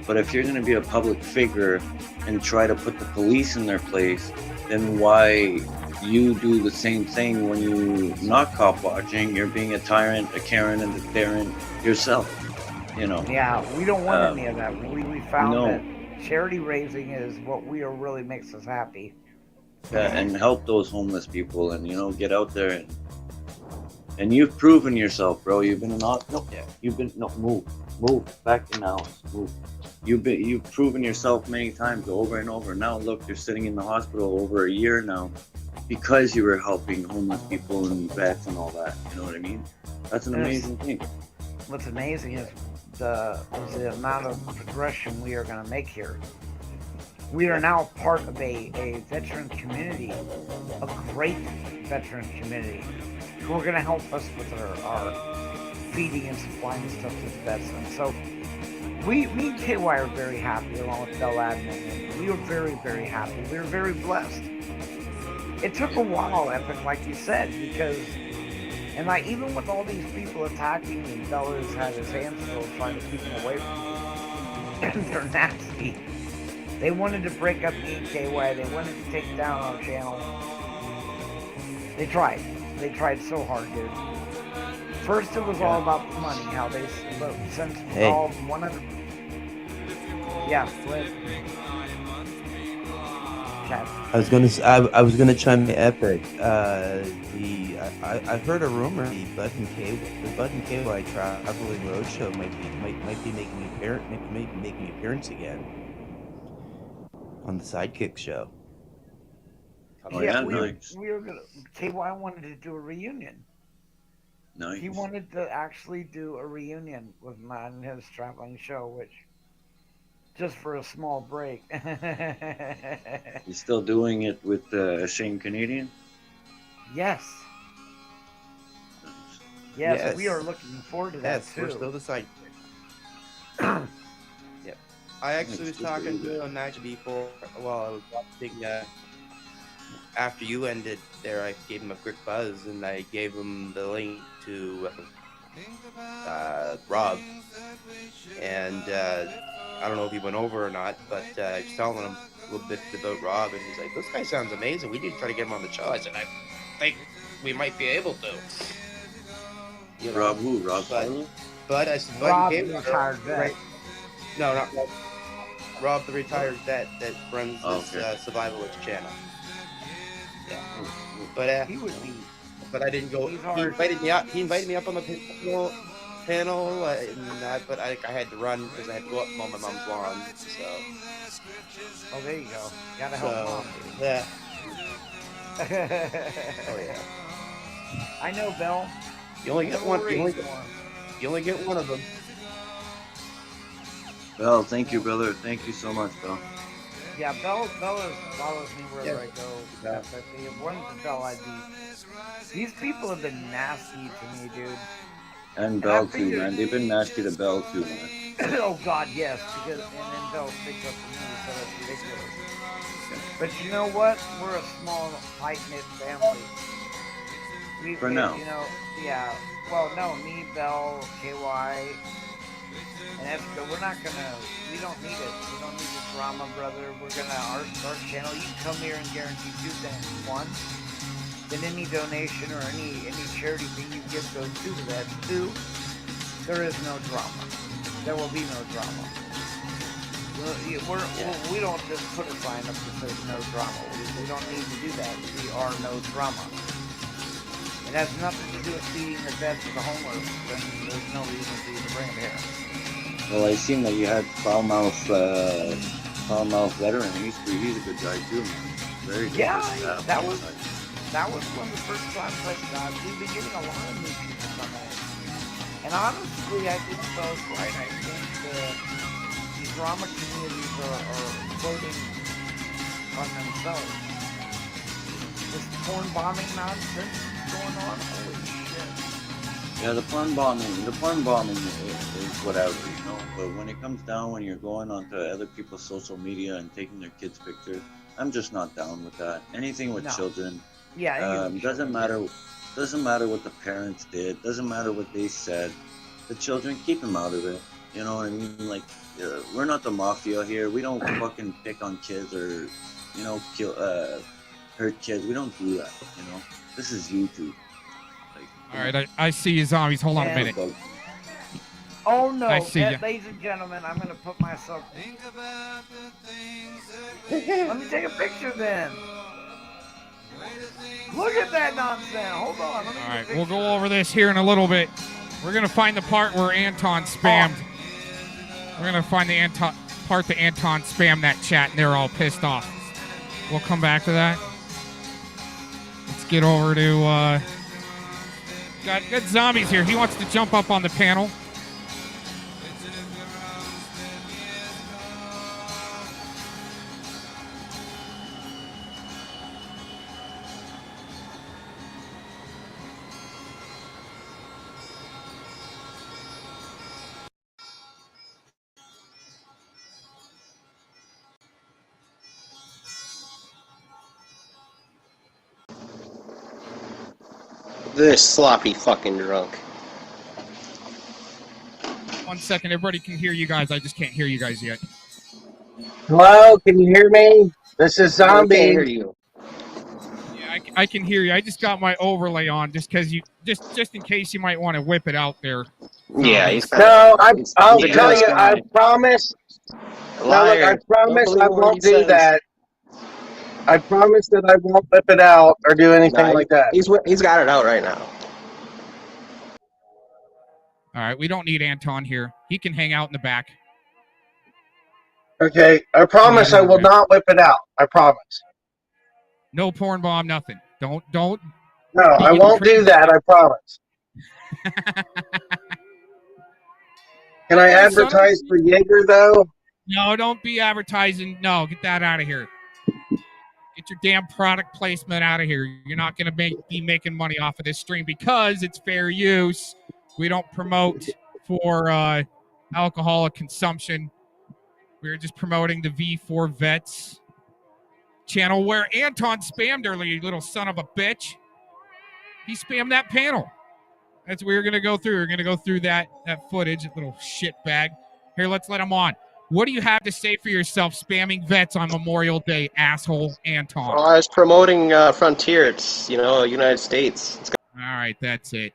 but if you're going to be a public figure and try to put the police in their place, then why you do the same thing when you not cop watching? You're being a tyrant, a Karen, and a Darren yourself. You know. Yeah, we don't want any of that. We found no. that charity raising is what really makes us happy. And help those homeless people, and get out there and you've proven yourself, bro. You've been move back in the house, move. You've proven yourself many times over and over. Now look, you're sitting in the hospital over a year now because you were helping homeless people and vets and all that. You know what I mean? That's an amazing thing. What's amazing is the amount of progression we are going to make here. We are now part of a veteran community, a great veteran community, who are going to help us with our feeding and supplying stuff to the veterans. So we and KY are very happy, along with Bell Admin, and we were very, very happy. We were very blessed. It took a while, Epic, like you said, because, and even with all these people attacking me, Bell has had his hands full trying to keep them away from me. And they're nasty. They wanted to break up me and KY. They wanted to take down our channel. They tried. They tried so hard, dude. First, it was all about the money. How they since all 100. Yeah, Flip. I was gonna chime in Epic. I heard a rumor the Bud and KY Traveling Roadshow might be making an appearance again on the Sidekick show. Oh, yeah, nice. we were gonna. KY wanted to do a reunion. Nice. He wanted to actually do a reunion with Matt and his traveling show, which just for a small break. He's still doing it with Shane Canadian? Yes. Yes, we are looking forward to that too. We're still the Sidekick. Yep. I actually was talking to him actually before while I was watching. After you ended there, I gave him a quick buzz and I gave him the link to Rob. And I don't know if he went over or not, but I was telling him a little bit about Rob, and he's like, "This guy sounds amazing. We need to try to get him on the show." I said, "I think we might be able to." You know, Rob who? Rob But I said, Rob gave the retired vet. right? No, not Rob. Rob, the retired vet that runs this Survivalist channel. Yeah, but he would be. But I didn't go. He invited me up. He invited me up on the panel, but I had to run because I had to go up and mow my mom's lawn. So. Oh, there you go. Gotta help mom. Yeah. Oh yeah. I know, Bell. You only get one. You only get one of them. Bell, thank you, brother. Thank you so much, Bell. Yeah, Bell follows me wherever I go. Yeah. If it wasn't for Bell, I'd be. These people have been nasty to me, dude. And Bell too, man. They've been nasty to Bell too, man. Oh God, yes. Because and then Bell sticks up for me, so that's ridiculous. But you know what? We're a small, tight-knit family. For now. You know, yeah. Well, no, me, Bell, KY, and Epico, we don't need it. We don't need the drama, brother. We're gonna, our channel, you can come here and guarantee two things. One, that any donation or any charity thing you give goes to that. Two, there is no drama. There will be no drama. We don't just put a sign up that says no drama. We don't need to do that. We are no drama. it has nothing to do with feeding the vets to the homeless, then there's no reason for you to bring it here. Well, I seen that you had foul-mouth veteran. He's a good guy too, man. Very good. Yeah, personality. that was one of the first times we've been getting a lot of new people coming in. And honestly, I think Bill's right. I think these Rama communities are voting on themselves. This porn bombing nonsense going on, holy shit. Yeah, the porn bombing is whatever, you know. But when it comes down, when you're going onto other people's social media and taking their kids' pictures, I'm just not down with that. Anything with children, doesn't matter what the parents did, doesn't matter what they said. The children, keep them out of it. You know what I mean? Like, we're not the mafia here. We don't fucking pick on kids or, you know, kill, hurt kids. We don't do that. You know, this is YouTube. All right, I see you, zombies. Hold on a minute. Oh no, I see ya. ladies and gentlemen, I'm gonna put myself. Let me take a picture then. Look at that nonsense. Hold on. Let me All right, we'll go over this here in a little bit. We're gonna find the part where Anton spammed. We're gonna find the part that Anton spammed that chat, and they're all pissed off. We'll come back to that. Let's get over to. Got zombies here. He wants to jump up on the panel. This sloppy fucking drunk. 1 second, everybody can hear you guys. I just can't hear you guys yet. Hello, can you hear me? This is Zombie. I can't hear you. Yeah, I can hear you. I just got my overlay on just because you just in case you might want to whip it out there. Yeah, he's no. I'll tell you. I promise. Now look, I promise I won't do that. I promise that I won't whip it out or do anything like that. He's got it out right now. All right, we don't need Anton here. He can hang out in the back. Okay, I promise I will not whip it out. I promise. No porn bomb, nothing. Don't. No, I won't do that. I promise. Can I advertise for Jaeger though? No, don't be advertising. No, get that out of here. Get your damn product placement out of here. You're not going to be making money off of this stream because it's fair use. We don't promote for alcoholic consumption. We're just promoting the V4 Vets channel where Anton spammed earlier, you little son of a bitch. He spammed that panel. That's what we're going to go through. We're going to go through that footage, little shit bag. Here, let's let him on. What do you have to say for yourself spamming vets on Memorial Day, asshole Anton? Well, I was promoting Frontier. It's, United States. All right, that's it.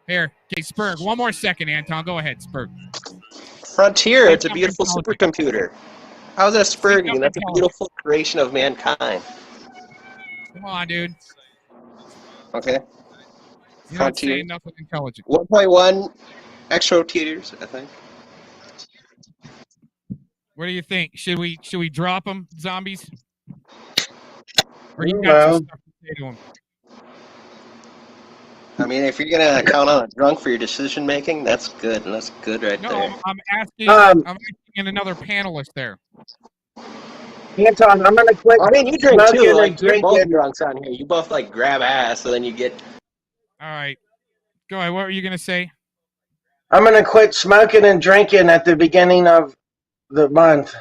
Here, okay, Spurg. 1 more second, Anton. Go ahead, Spurg. Frontier, it's a beautiful supercomputer. How's that Spurging? That's a beautiful creation of mankind. Come on, dude. Okay. You're not saying nothing intelligent. 1.1 extra rotators, I think. What do you think? Should we drop them, zombies? Or you got some stuff to say to them? I mean, if you're gonna count on a drunk for your decision making, that's good. That's good right there. No, I'm asking. I'm asking another panelist there. Anton, I'm gonna quit. I mean, you drink too. Like, you're both drinking. drunks on here. You both like grab ass, so then you get. All right, go ahead. What were you gonna say? I'm gonna quit smoking and drinking at the beginning of the month.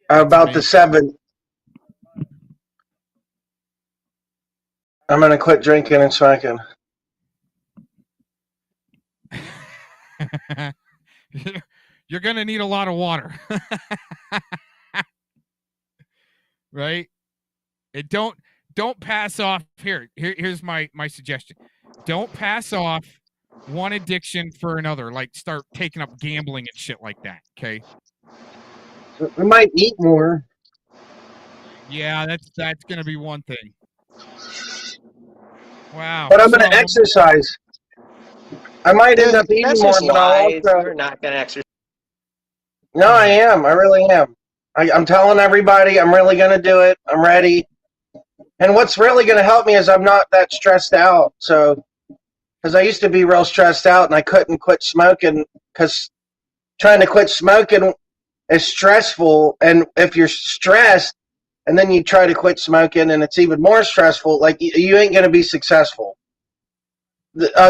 About the 7th. I'm gonna quit drinking and smoking. You're gonna need a lot of water, right? And don't pass off. Here's my suggestion. Don't pass off one addiction for another. Like start taking up gambling and shit like that. Okay. I might eat more. Yeah, that's gonna be one thing. Wow. But I'm going to So- exercise. I might end up eating That's more, just but I'll lies. also. You're not gonna exercise. No, I am. I really am. I'm telling everybody I'm really going to do it. I'm ready. And what's really going to help me is I'm not that stressed out. So, because I used to be real stressed out and I couldn't quit smoking because trying to quit smoking is stressful. And if you're stressed and then you try to quit smoking and it's even more stressful, like you ain't going to be successful.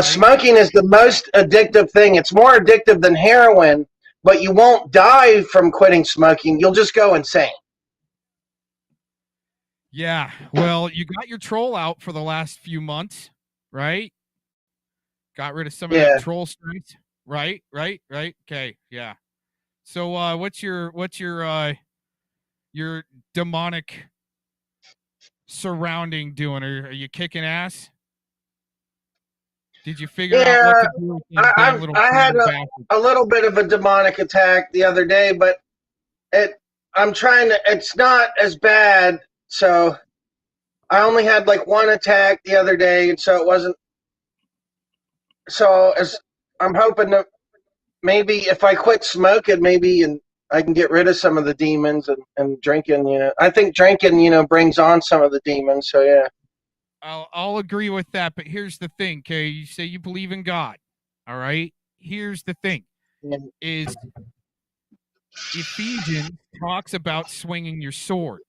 Smoking is the most addictive thing. It's more addictive than heroin, but you won't die from quitting smoking. You'll just go insane. Yeah. Well, you got your troll out for the last few months, right? Got rid of some of that troll strength. Right. Okay. Yeah. So what's your demonic surrounding doing? Are you kicking ass? Did you figure out what to do with these damn little I had bastards? a little bit of a demonic attack the other day, but it's not as bad. So I only had like one attack the other day, and so it wasn't. So I'm hoping that maybe if I quit smoking, and I can get rid of some of the demons and drinking. I think drinking, brings on some of the demons. So yeah. I'll agree with that, but here's the thing, okay? You say you believe in God, all right? Here's the thing, is Ephesians talks about swinging your sword.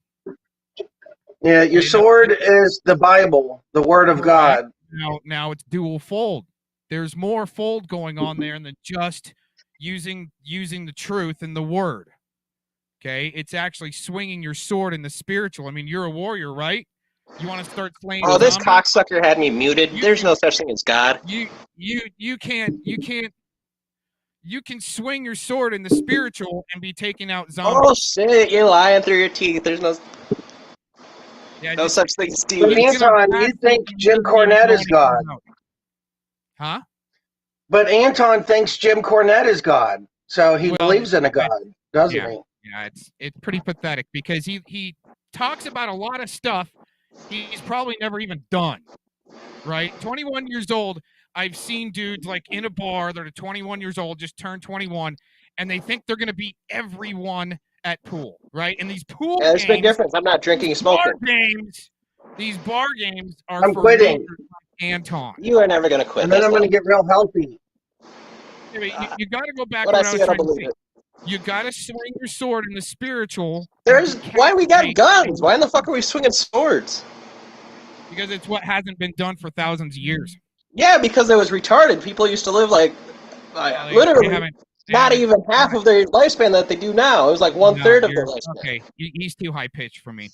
Yeah, your sword is the Bible, the Word of God. Now it's dual fold. There's more fold going on there than just using the truth and the Word. Okay? It's actually swinging your sword in the spiritual. I mean, you're a warrior, right? You want to start slaying Oh, this zombies? cocksucker had me muted. There's no such thing as God. You can swing your sword in the spiritual and be taking out zombies. Oh shit, you're lying through your teeth. There's no such thing as But demons. Anton, you think Jim Cornette is God? Huh? But Anton thinks Jim Cornette is God, so he believes in a God, doesn't he? Yeah, it's pretty pathetic because he talks about a lot of stuff he's probably never even done, right? 21 years old, I've seen dudes like in a bar that are 21 years old, just turned 21, and they think they're going to beat everyone at pool, right? And these pool Yeah, there's a big games, difference. I'm not drinking and smoking. these bar games are I'm for quitting. losers like Anton. You are never gonna quit. And then That's I'm going to not- get real healthy. You got to go back. What to I what see, was I don't trying to believe say. it. You got to swing your sword in the spiritual. Why we got guns? Why in the fuck are we swinging swords? Because it's what hasn't been done for thousands of years. Yeah, because it was retarded. People used to live literally not even half of their lifespan that they do now. It was like one third of their lifespan. Okay, he's too high pitched for me.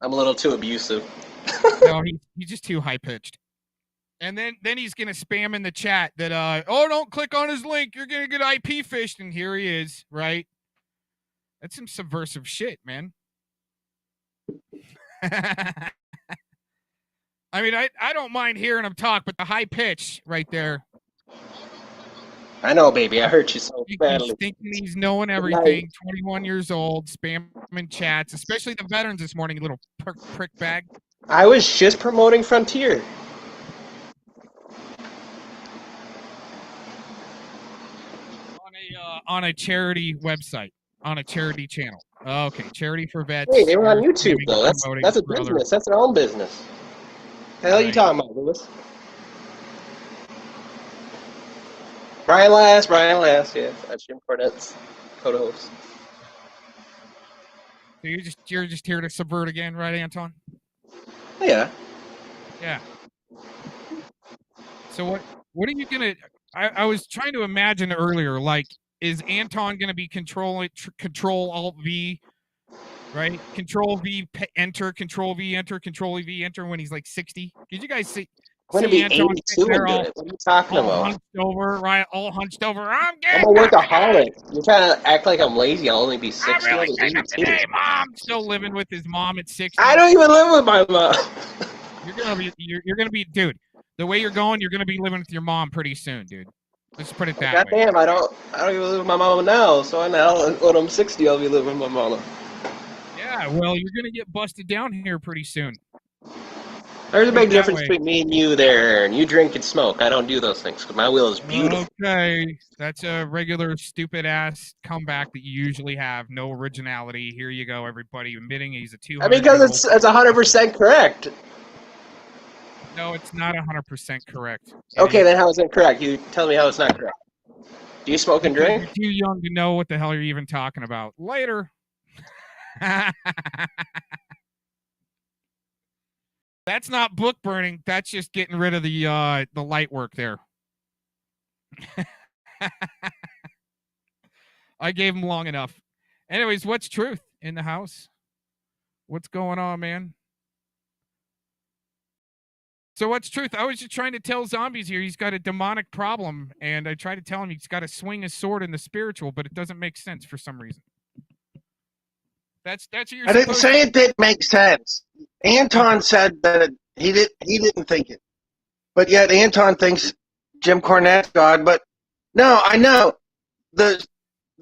I'm a little too abusive. No, he's just too high pitched. And then he's gonna spam in the chat that don't click on his link, you're gonna get IP fished, and here he is, right? That's some subversive shit, man. I mean, I don't mind hearing him talk, but the high pitch right there. I know, baby. I hurt you so badly. He's thinking he's knowing everything. 21 years old, spamming chats, especially the veterans this morning, you little prick bag. I was just promoting Frontier. On a charity website, on a charity channel. Okay, charity for vets. Hey, they were on YouTube Maybe though. promoting That's a for other- business. That's their own business. The hell are you talking about, Lewis? Brian Last, yeah, that's Jim Cornette's co-host. So you're just here to subvert again, right, Anton? Yeah. Yeah. So what are you gonna? I was trying to imagine earlier, like, is Anton gonna be Control Alt V, right? Control V enter, Control V enter, Control V enter when he's like 60? Did you guys see? I'm gonna be Anton 82 sitting there and do it. What are you talking all about? hunched over, right? All hunched over. I'm I'm a workaholic. You're trying to act like I'm lazy. I'll only be 60. really I'll be getting up 82. today, Mom. Still living with his mom at 60. I don't even live with my mom. You're gonna be, dude. The way you're going, you're gonna be living with your mom pretty soon, dude. Let's put it that way. Goddamn, I don't even live with my mama now. So now when I'm 60, I'll be living with my mama. Yeah, well, you're gonna get busted down here pretty soon. There's a big That difference way. between me and you there, and you drink and smoke. I don't do those things because my will is beautiful. Okay, that's a regular stupid ass comeback that you usually have. No originality. Here you go, everybody admitting he's a 200. Because it's 100% correct. No, it's not 100% correct. Okay, then how is it correct? You tell me how it's not correct. Do you smoke and drink? You're too young to know what the hell you're even talking about. Later. That's not book burning. That's just getting rid of the light work there. I gave him long enough. Anyways, what's truth in the house? What's going on, man? So what's truth? I was just trying to tell Zombies here he's got a demonic problem, and I tried to tell him he's got to swing his sword in the spiritual, but it doesn't make sense for some reason. That's what you're I didn't supposed say to- it didn't make sense. Anton said that he didn't think it, but yet Anton thinks Jim Cornette's God. But no, I know the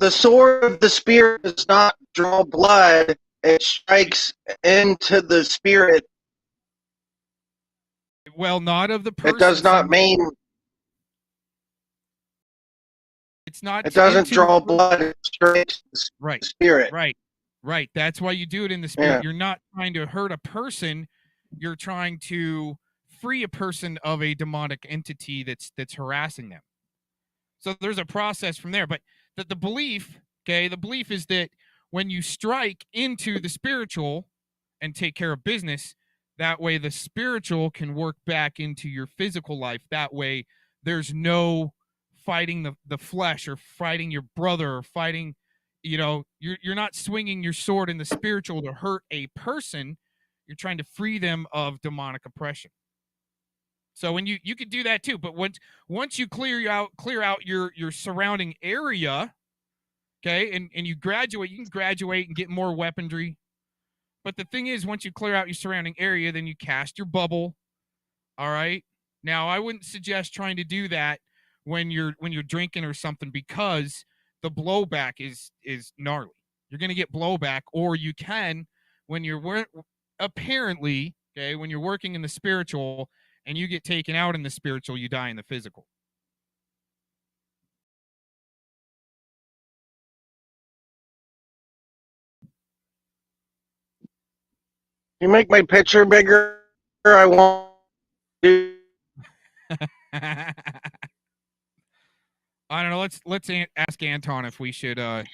sword of the spirit does not draw blood; it strikes into the spirit. Well, not of the person. It does not mean It's not. it doesn't into- draw blood; it strikes the Right. spirit. Right. That's why you do it in the spirit. Yeah. You're not trying to hurt a person. You're trying to free a person of a demonic entity that's harassing them. So there's a process from there. But the belief, okay, the belief is that when you strike into the spiritual and take care of business, that way the spiritual can work back into your physical life. That way there's no fighting the flesh or fighting your brother or fighting, you're not swinging your sword in the spiritual to hurt a person. You're trying to free them of demonic oppression. So when you could do that too, but once you clear out your surrounding area, okay, and you graduate, you can graduate and get more weaponry. But the thing is, once you clear out your surrounding area, then you cast your bubble. All right. Now, I wouldn't suggest trying to do that when you're drinking or something, because the blowback is gnarly. You're going to get blowback, or you can when you're apparently, okay, when you're working in the spiritual and you get taken out in the spiritual, you die in the physical. You make my picture bigger. I won't do. I don't know. Let's ask Anton if we should do that.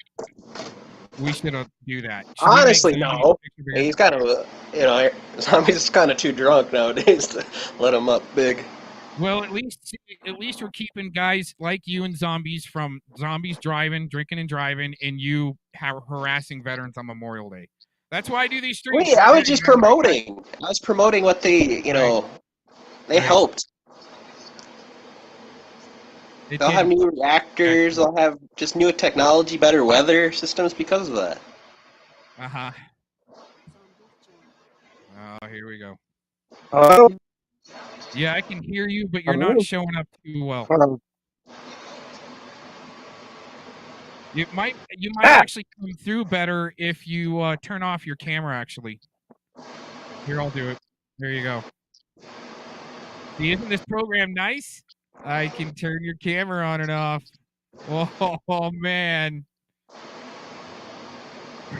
Should we Honestly, make Zombie no. picture bigger? He's kind of, Zombie's kind of too drunk nowadays to let him up big. Well, at least we're keeping guys like you and Zombies from Zombies drinking and driving, and you harassing veterans on Memorial Day. That's why I do these streams. Wait, I was just promoting. I was promoting what they helped. They'll have new reactors. They'll have just new technology, better weather systems because of that. Uh-huh. Oh, here we go. Hello? Yeah, I can hear you, but you're not showing up too well. Hello. You might actually come through better if you turn off your camera, actually. Here, I'll do it. There you go. See, isn't this program nice? I can turn your camera on and off. Oh man.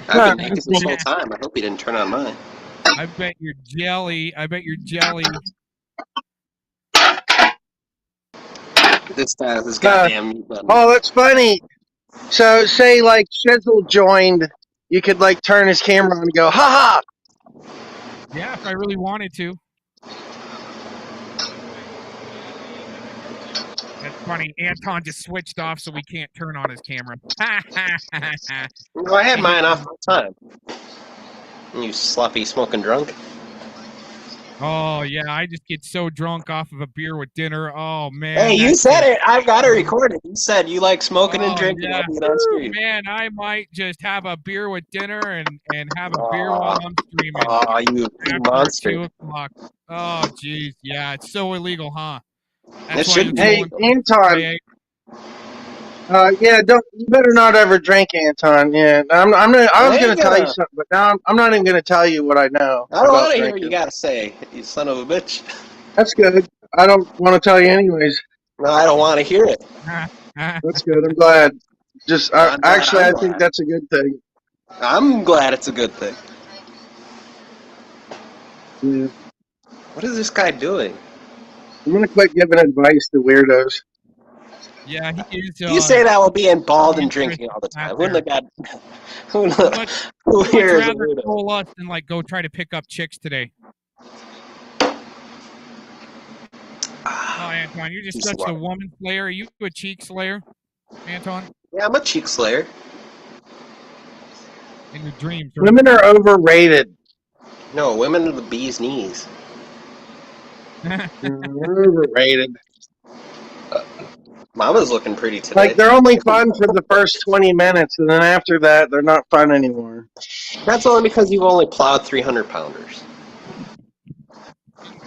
I've been thinking this whole time. I hope he didn't turn on mine. I bet you're jelly. This goddamn mute button. Oh, that's funny. So, say like Shizzle joined, you could like turn his camera on and go, ha ha. Yeah, if I really wanted to. That's funny. Anton just switched off so we can't turn on his camera. Well, I had mine off all the time. You sloppy smoking drunk. Oh, yeah, I just get so drunk off of a beer with dinner. Oh, man. Hey, you said it. I've got it recorded. You said you like smoking and drinking. Yeah. I'll be on stream. Man, I might just have a beer with dinner and have a beer while I'm streaming. Oh, you monster. 2 o'clock. Oh, jeez. Yeah, it's so illegal, huh? It should be. Hey, Anton. Yeah, don't. You better not ever drink, Anton. Yeah, I was gonna tell you something, but now I'm not even gonna tell you what I know. I don't about want to hear what drinking. you gotta say, you son of a bitch. That's good. I don't want to tell you anyways. No, I don't want to hear it. That's good. I'm glad. I think that's a good thing. I'm glad it's a good thing. Yeah. What is this guy doing? I'm gonna quit giving advice to weirdos. Yeah, he is. You say that while being bald and drinking all the time. Who I'd here is a rather weirdo? troll us than like go try to pick up chicks today. Oh, Anton, you're just such a woman slayer. Are you a cheek slayer, Anton? Yeah, I'm a cheek slayer. In your dreams, right? Women are overrated. No, women are the bee's knees. Overrated. Mama's looking pretty today. Like, they're only fun for the first 20 minutes, and then after that, they're not fun anymore. That's only because you've only plowed 300-pounders.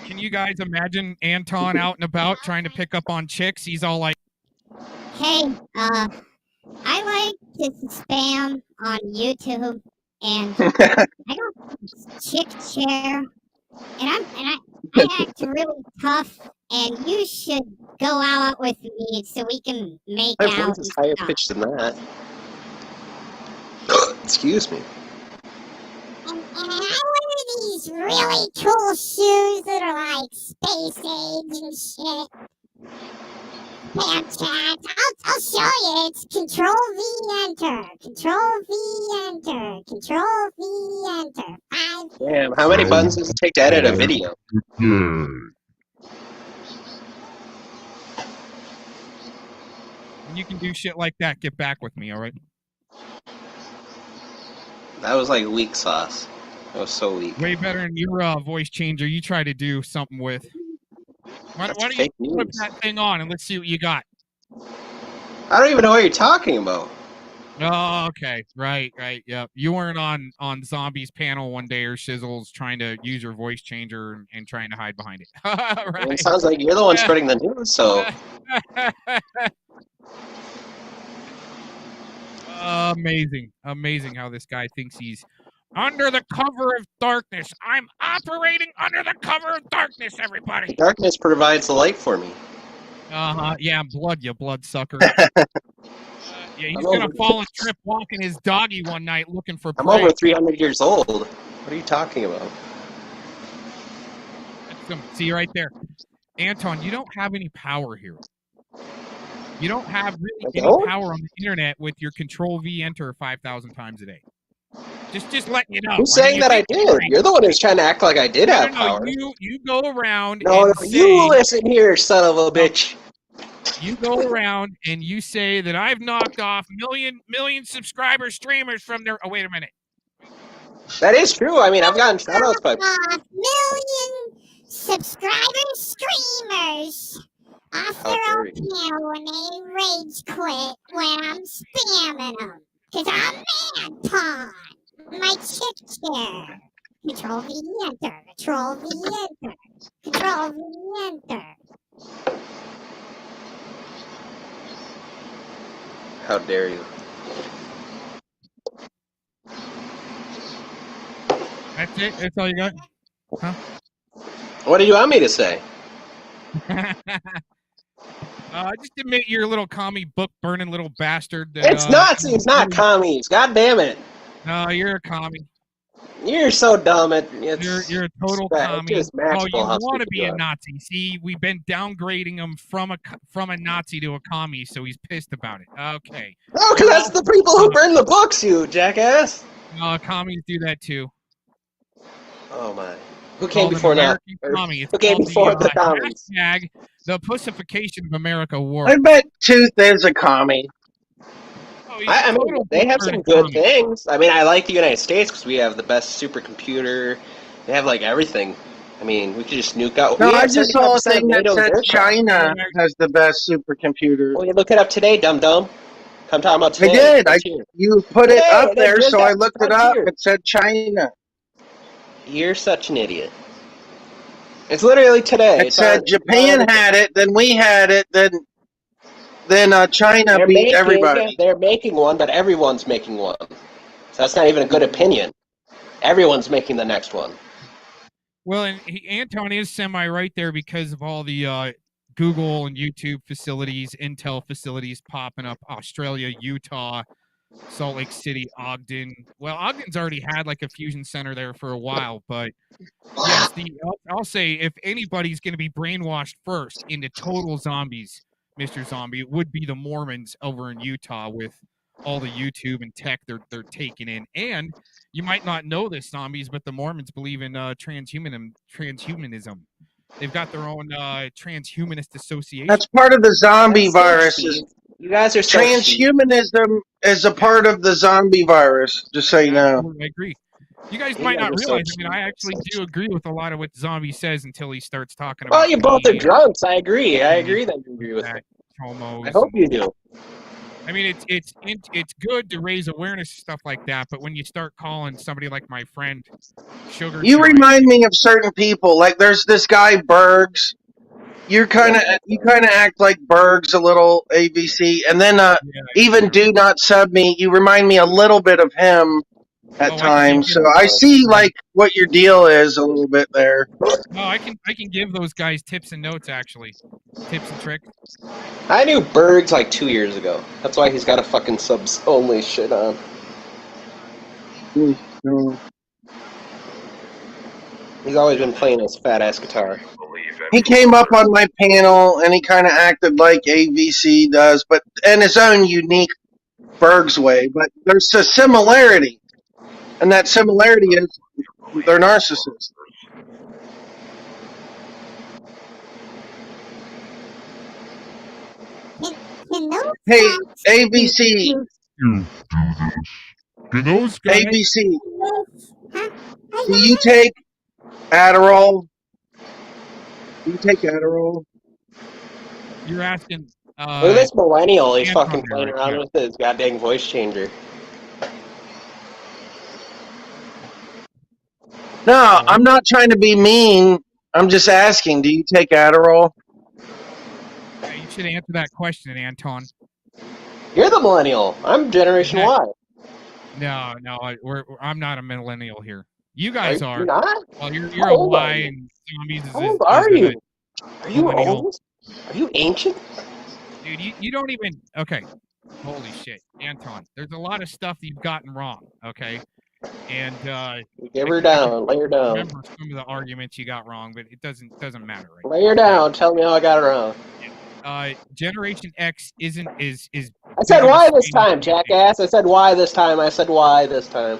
Can you guys imagine Anton out and about trying to pick up on chicks? He's all like, Hey, I like to spam on YouTube, and I got chick chair, and I act really tough, and you should go out with me so we can make My out. voice is higher pitched than that. Excuse me. And I wear these really cool shoes that are like space age and shit. Snapchat. I'll show you. It's Control V Enter. Control V Enter. Control V Enter. 5. Damn, how many buttons does it take to edit a video? when you can do shit like that, get back with me, all right? That was like weak sauce. That was so weak. Way better than your voice changer you try to do something with. Why don't you flip that thing on and let's see what you got? I don't even know what you're talking about. Oh, okay. Right, yep. You weren't on Zombies panel one day or Shizzles trying to use your voice changer and trying to hide behind it. Right. It sounds like you're the one spreading the news, so... Amazing how this guy thinks he's under the cover of darkness. I'm operating under the cover of darkness, everybody. Darkness provides the light for me. Yeah, you bloodsucker. Yeah, he's gonna fall and trip walking his doggy one night looking for prey. I'm over 300 years old. What are you talking about? See right there. Anton, you don't have any power here. You don't have really any power on the internet with your Control V Enter 5,000 times a day. Just letting you know. Who's saying that I did? You're the one who's trying to act like I did have power. You go around. No, and you listen here, son of a bitch. You go around and you say that I've knocked off million subscriber streamers from their. Oh, wait a minute. That is true. I mean, I've gotten shoutouts by million subscriber streamers off their own channel when they rage quit when I'm spamming them. Cause I'm Anton. My chick chair. Control V Enter. Control V Enter. Control V Enter. How dare you? That's it? That's all you got? Huh? What do you want me to say? Just admit you're a little commie book burning little bastard. That, It's Nazis, not commies. God damn it. No, you're a commie. You're so dumb. You're a total commie. You want to be a Nazi. See, we've been downgrading him from a Nazi to a commie, so he's pissed about it. Okay. Oh, because that's the people who burn the books, you jackass. Commies do that too. Oh my. Who came before now? Who came before the commies? Hashtag the pussification of America war. I bet Tooth is a commie. I mean, they have some good things. I mean, I like the United States because we have the best supercomputer. They have, like, everything. I mean, we could just nuke out. No, I just saw a thing that said China has the best supercomputer. Well, you look it up today, dum-dum. I'm talking about today. I did. You put it up there, so I looked it up. It said China. You're such an idiot. It's literally today. It said Japan had it, then we had it, then then China beat everybody. They're making one, but everyone's making one. So that's not even a good opinion. Everyone's making the next one. Well, and Anton is semi-right there because of all the Google and YouTube facilities, Intel facilities popping up, Australia, Utah, Salt Lake City, Ogden. Well, Ogden's already had like a fusion center there for a while, but yes, I'll say if anybody's going to be brainwashed first into total zombies, Mr. Zombie, it would be the Mormons over in Utah with all the YouTube and tech they're taking in. And you might not know this, zombies, but the Mormons believe in transhumanism. They've got their own transhumanist association. That's part of the zombie virus. You guys are so Transhumanism is a part of the zombie virus, just so you know. I agree. You guys might not realize, I actually do agree with a lot of what Zombie says until he starts talking about... Well, you both are drunks. I agree. I agree that you agree with it. Homos. I hope you do. I mean, it's good to raise awareness and stuff like that, but when you start calling somebody like my friend Sugar... You remind me of certain people. Like, there's this guy, Bergs. You kind of act like Bergs a little, ABC. And then even Do Not Sub Me, you remind me a little bit of him at times. So I see, like, what your deal is a little bit there. No, I can give those guys tips and notes, actually. Tips and tricks. I knew Bergs like 2 years ago. That's why he's got a fucking subs only shit on. He's always been playing his fat ass guitar. He came up on my panel and he kind of acted like AVC does, but in his own unique Bergs way. But there's a similarity, and that similarity is they're narcissists. Hey, ABC. ABC. Do you take Adderall? Do you take Adderall? You're asking... Look at this millennial. He's fucking playing around with his goddamn voice changer. No, I'm not trying to be mean. I'm just asking, do you take Adderall? Yeah, you should answer that question, Anton. You're the millennial. I'm Generation Y. No, I'm not a millennial here. You guys are. You're not? Well, you're a Y and zombies is... How old are you? Are you old? Are you ancient? Dude, you don't even... Okay. Holy shit. Anton, there's a lot of stuff you've gotten wrong, okay? And... Give her down. Lay her down. I remember some of the arguments you got wrong, but it doesn't matter, right? Lay her down. Tell me how I got it wrong. Generation X is I said why this time, jackass. I said why this time. I said why this time.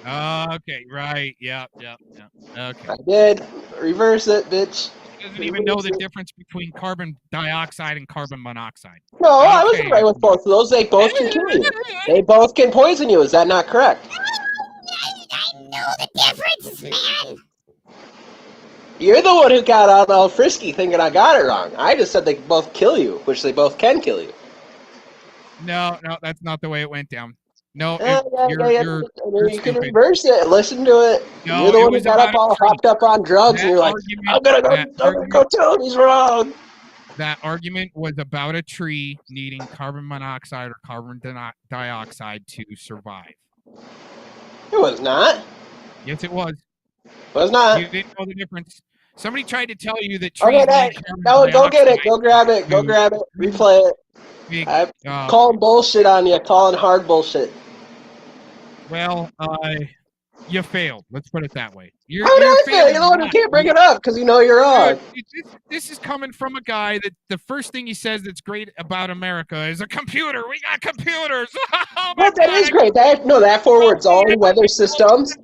Okay, right. Yeah. Okay. I did. Reverse it, bitch. He doesn't even know the difference between carbon dioxide and carbon monoxide. No, I was right with both of those. They both can kill you. They both can poison you. Is that not correct? I know the difference, man. You're the one who got all frisky thinking I got it wrong. I just said they both kill you, which they both can kill you. No, that's not the way it went down. No, you can reverse it. Listen to it. No, you're the one who got up all hopped up on drugs, and you're like, I'm gonna go tell him he's wrong. That argument was about a tree needing carbon monoxide or carbon dioxide to survive. It was not. Yes, it was. It was not. You didn't know the difference. Somebody tried to tell you that trees go get it. Go grab it. Go grab it. Replay it. I'm calling bullshit on you. Calling hard bullshit. Well, you failed. Let's put it that way. How did I fail? You're the one who can't bring it up because you know you're wrong. This is coming from a guy that the first thing he says that's great about America is a computer. We got computers. But that is great. That forwards all weather systems.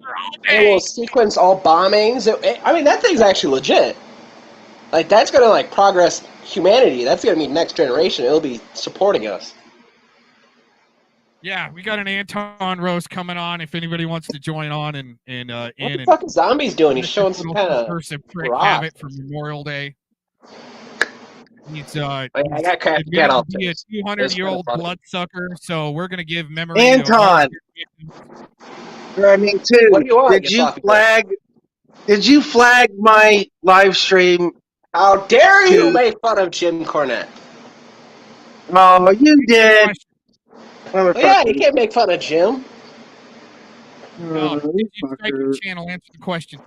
It will sequence all bombings. That thing's actually legit. Like, that's going to, like, progress humanity. That's going to be next generation. It'll be supporting us. Yeah, we got an Anton roast coming on. If anybody wants to join on what the fuck is Zombies doing? He's showing some kind of habit for Memorial Day. He's I got be a 200-year-old bloodsucker, so we're gonna give memory. Anton, I mean, too. What do you want? Did you flag my live stream? How dare you make fun of Jim Cornette? Oh, you did. Oh, yeah, you can't make fun of Jim. No, if you strike the channel, answer the question.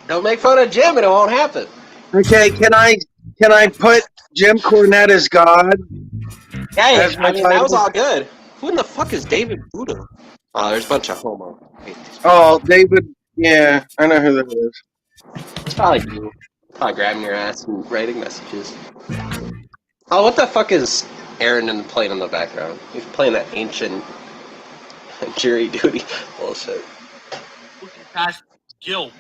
Don't make fun of Jim and it won't happen. Okay, can I put Jim Cornette as God? Hey, As my I mean, that was title? all good. Who in the fuck is David Buddha? Oh, there's a bunch of homo. Oh, David. Yeah, I know who that is. It's probably you. Probably grabbing your ass and writing messages. Oh, what the fuck is Aaron playing in the background? He's playing that ancient jury duty bullshit. Looking past guilt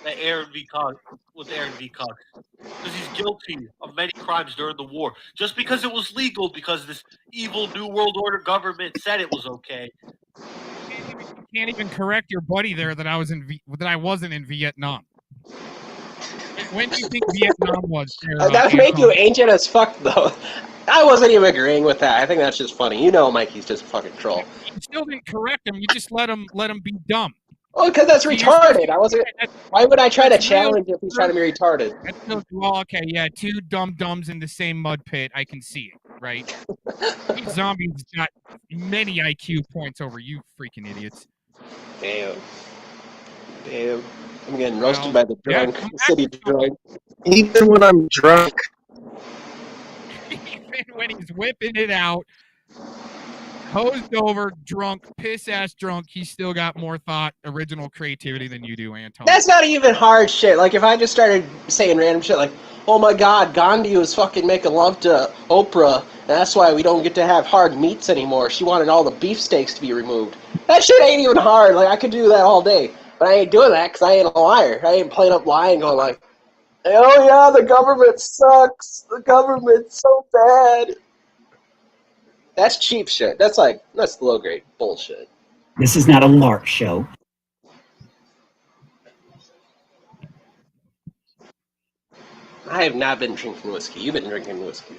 that Aaron V. Cox with Aaron V. Cox. Because he's guilty of many crimes during the war. Just because it was legal, because this evil New World Order government said it was okay. You can't even correct your buddy there that I wasn't in Vietnam. When do you think Vietnam was? That would make you ancient as fuck, though. I wasn't even agreeing with that. I think that's just funny. You know, Mikey's just a fucking troll. You still didn't correct him. You just let him be dumb. Well, because that's retarded. I wasn't. Why would I try to challenge if he's trying to be retarded? Well, okay, yeah, two dumb-dumbs in the same mud pit. I can see it, right? These zombies got many IQ points over you, freaking idiots. Damn. I'm getting roasted by the drunk city drunk. Even when I'm drunk. Even when he's whipping it out, hosed over, drunk, piss-ass drunk, he's still got more thought, original creativity than you do, Anton. That's not even hard shit. Like, if I just started saying random shit like, oh my god, Gandhi was fucking making love to Oprah, and that's why we don't get to have hard meats anymore. She wanted all the beefsteaks to be removed. That shit ain't even hard. Like, I could do that all day. But I ain't doing that because I ain't a liar. I ain't playing up lying going like, oh yeah, the government sucks. The government's so bad. That's cheap shit. That's low grade bullshit. This is not a LARP show. I have not been drinking whiskey. You've been drinking whiskey.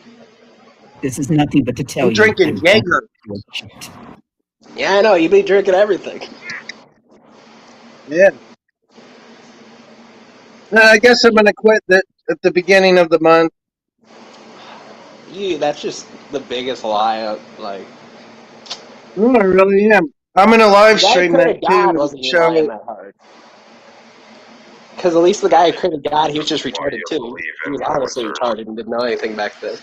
This is nothing but to tell I'm you. drinking Jaeger. Yeah, I know. You've been drinking everything. Yeah. No, I guess I'm gonna quit that at the beginning of the month. That's just the biggest lie. Like, No, I really am. I'm gonna live the guy stream who that created God too. wasn't even lying that hard. Because at least the guy who created God, he was just retarded too. He was honestly retarded and didn't know anything back then.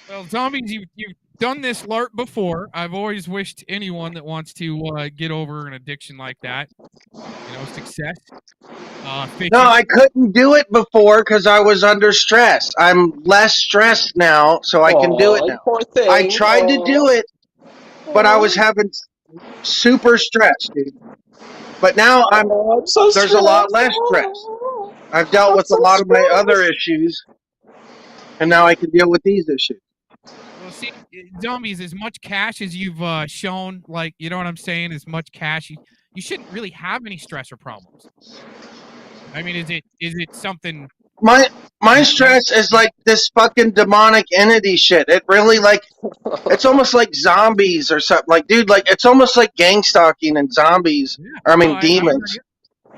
Well, zombies, you've done this LARP before. I've always wished anyone that wants to get over an addiction like that, success. No, I couldn't do it before because I was under stress. I'm less stressed now, so I can do it now. Poor thing. I tried to do it, but I was having super stress, dude. But now there's a lot less stress. I've dealt with a lot of my other issues, and now I can deal with these issues. Well, see, zombies, as much cash as you've shown, like, you know what I'm saying, as much cash, you shouldn't really have any stress or problems. I mean, is it something... My stress is like this fucking demonic entity shit. It really, like, it's almost like zombies or something. Like, dude, like, it's almost like gang stalking and zombies. Demons.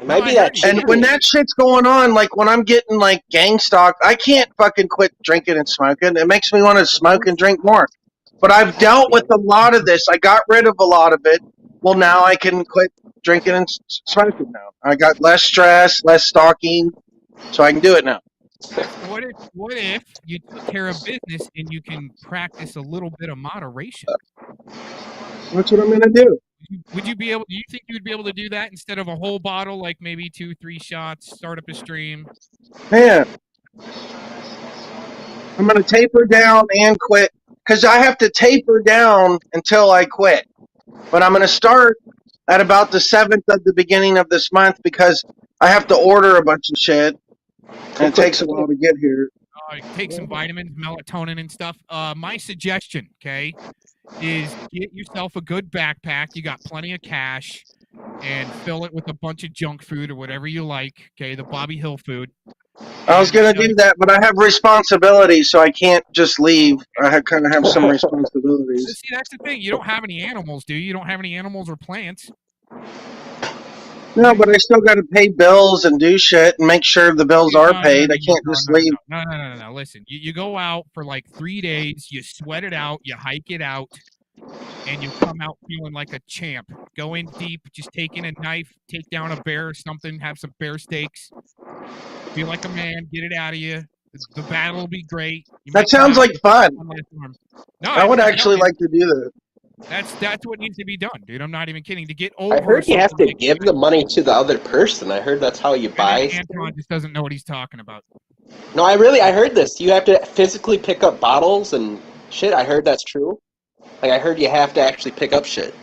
Maybe that. And when that shit's going on, like when I'm getting like gang stalked, I can't fucking quit drinking and smoking. It makes me want to smoke and drink more. But I've dealt with a lot of this. I got rid of a lot of it. Well, now I can quit drinking and smoking now. I got less stress, less stalking, so I can do it now. What if you took care of business and you can practice a little bit of moderation? That's what I'm gonna do. Would you be able? Do you think you would be able to do that instead of a whole bottle, like maybe 2-3 shots, start up a stream? Man, I'm gonna taper down and quit because I have to taper down until I quit. But I'm gonna start at about the 7th of the beginning of this month because I have to order a bunch of shit, and it takes a while to get here. Take some vitamins, melatonin, and stuff. My suggestion, okay, is get yourself a good backpack. You got plenty of cash, and fill it with a bunch of junk food or whatever you like. Okay, the Bobby Hill food. I was gonna do that, but I have responsibilities, so I can't just leave. I kind of have some responsibilities. See, that's the thing. You don't have any animals, do you? You don't have any animals or plants. No, but I still got to pay bills and do shit and make sure the bills are paid. I can't just leave. No. Listen, you go out for like 3 days, you sweat it out, you hike it out, and you come out feeling like a champ. Go in deep, just take in a knife, take down a bear or something, have some bear steaks. Feel like a man, get it out of you. The battle will be great. That sounds like fun. No, I would actually like to do that. That's what needs to be done, dude. I'm not even kidding. To get over. I heard you have to give the money to the other person. I heard that's how you buy. Anton just doesn't know what he's talking about. No, I heard this. You have to physically pick up bottles and shit. I heard that's true. Like I heard you have to actually pick up shit.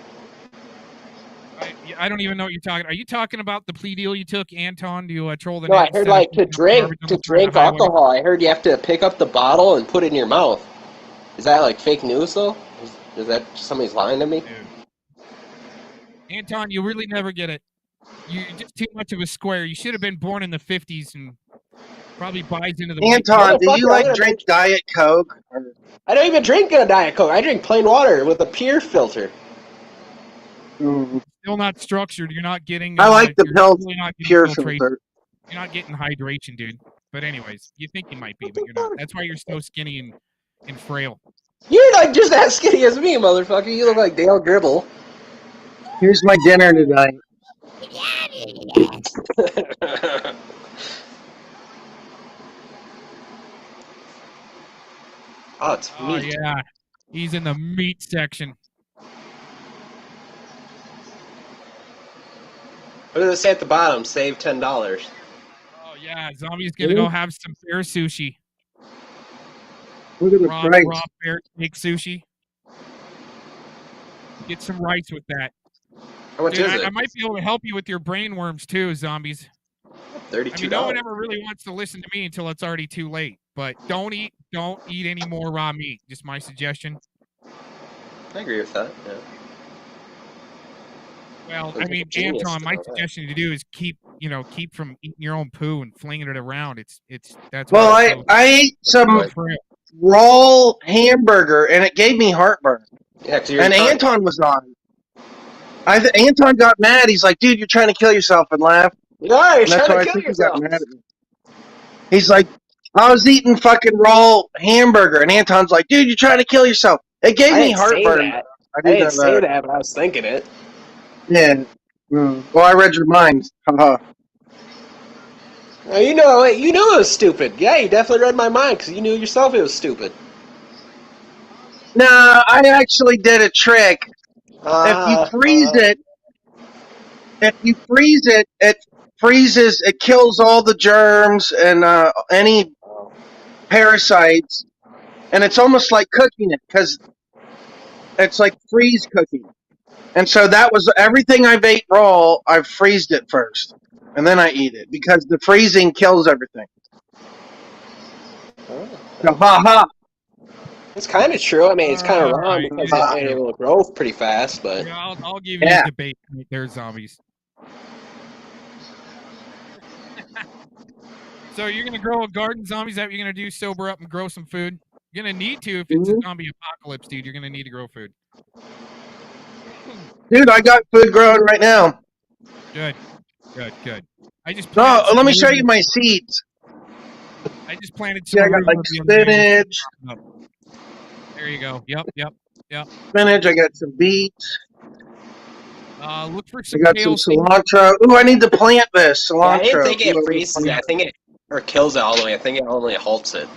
I don't even know what you're talking. Are you talking about the plea deal you took, Anton, to troll the? No, I heard like to drink alcohol. I heard you have to pick up the bottle and put it in your mouth. Is that like fake news though? Is that somebody's lying to me? Dude. Anton, you really never get it. You're just too much of a square. You should have been born in the 50s and probably buys into the. Anton, do you like drink Diet Coke? I don't even drink a Diet Coke. I drink plain water with a pure filter. Still not structured. You're not getting. I like the Pils really pure filtration. filter. You're not getting hydration, dude. But anyways, you think you might be, but you're not. That's why you're so skinny and frail. You're not just as skinny as me, motherfucker. You look like Dale Gribble. Here's my dinner tonight. Oh, it's meat. Yeah. He's in the meat section. What does it say at the bottom? Save $10. Oh yeah, Zombie's gonna go have some bear sushi. Look at the price. Raw bear steak sushi. Get some rice with that. How much is it? I might be able to help you with your brain worms too, Zombies. $32. I mean, no one ever really wants to listen to me until it's already too late. But don't eat any more raw meat. Just my suggestion. I agree with that. Yeah. Well, I mean, Anton, my suggestion to do is keep from eating your own poo and flinging it around. That's. Well, I ate some raw hamburger and it gave me heartburn. Yeah, and Anton was on. Anton got mad. He's like, "Dude, you're trying to kill yourself," and laughed. Yeah, you're trying to kill yourself. He got mad at me. He's like, "I was eating fucking raw hamburger," and Anton's like, "Dude, you're trying to kill yourself." It gave me heartburn. I didn't say that, but I was thinking it. Yeah. Well, I read your mind. Haha. You knew it was stupid. Yeah, you definitely read my mind because you knew yourself it was stupid. No, I actually did a trick. If you freeze it, it freezes. It kills all the germs and any parasites, and it's almost like cooking it because it's like freeze cooking. And so that was everything I've ate raw. I've freezed it first, and then I eat it because the freezing kills everything. So, ha ha. It's kind of true. I mean, it's kind of wrong because it's been able to grow pretty fast, but yeah, I'll give you a debate. There's Zombies. So you're gonna grow a garden, Zombies? That you're gonna do? Sober up and grow some food. You're gonna need to if it's a zombie apocalypse, dude. You're gonna need to grow food. Dude, I got food growing right now. Good. I just. Oh, let me show you my seeds. I just planted some. Yeah, I got like spinach. There you go. Yep. Spinach. I got some beets. Look for some. I got some cilantro. Ooh, I need to plant this cilantro. Yeah, I didn't think it freezes it. I think it or kills it all the way. I think it only halts it.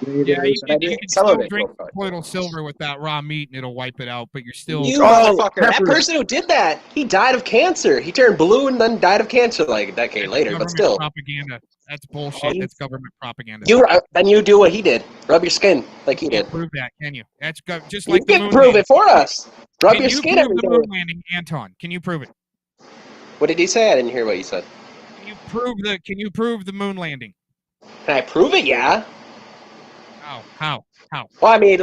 Yeah, you can still drink a little silver with that raw meat and it'll wipe it out, but you're still. You motherfucker! That person who did that, he died of cancer. He turned blue and then died of cancer like a decade later. But still, propaganda. That's bullshit. That's government propaganda. Then you do what he did. Rub your skin like he did. Prove that, can you? That's just like you can prove it for us. Rub your skin every day. The moon landing, Anton. Can you prove it? What did he say? I didn't hear what he said. Can you prove the moon landing? Can I prove it? Yeah. How? Well, I mean,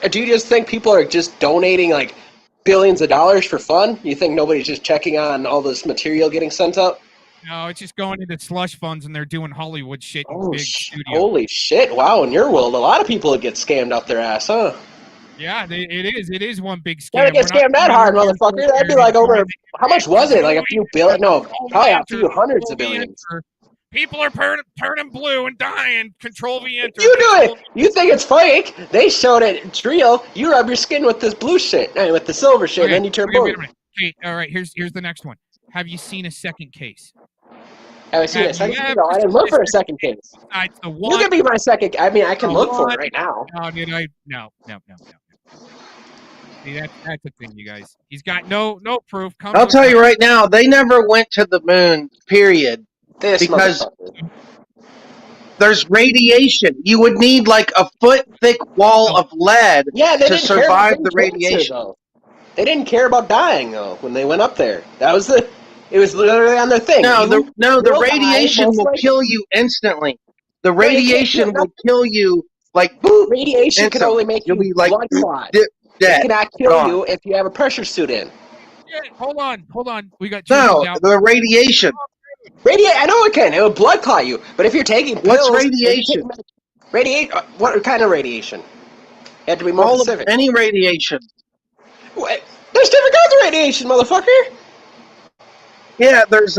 do you just think people are just donating like billions of dollars for fun? You think nobody's just checking on all this material getting sent up? No, it's just going into slush funds and they're doing Hollywood shit in big studios. Holy shit! Wow, in your world, a lot of people would get scammed up their ass, huh? Yeah, it is one big scam. Gotta get We're not scammed that talking hard, about motherfucker. That'd be like over. How much was it? Like a few billion? No, probably a few hundreds of billions. People are turning blue and dying. Control V enter. You do it. You think it's fake? They showed it. It's real. You rub your skin with this blue shit, with the silver shit, and then you turn blue. Wait a minute. Okay, all right. Here's the next one. Have you seen a second case? Have I seen a second case? No, I didn't look for a second case. You can be my second. I mean, I can look for it right now. No, did I? No. See, that's the thing, you guys. He's got no proof. I'll tell you right now, they never went to the moon, period. Because there's radiation. You would need like a foot thick wall of lead to survive the radiation. They didn't care about dying though when they went up there. It was literally on their thing. No, the radiation will kill you instantly. The radiation will kill you like radiation can only make you blood clot. It cannot kill you if you have a pressure suit in. Yeah, hold on. We got the radiation. I know it can. It would blood clot you. But if you're taking pills, what's radiation? What kind of radiation? You have to be more specific. Any radiation. What? There's different kinds of radiation, motherfucker. Yeah, there's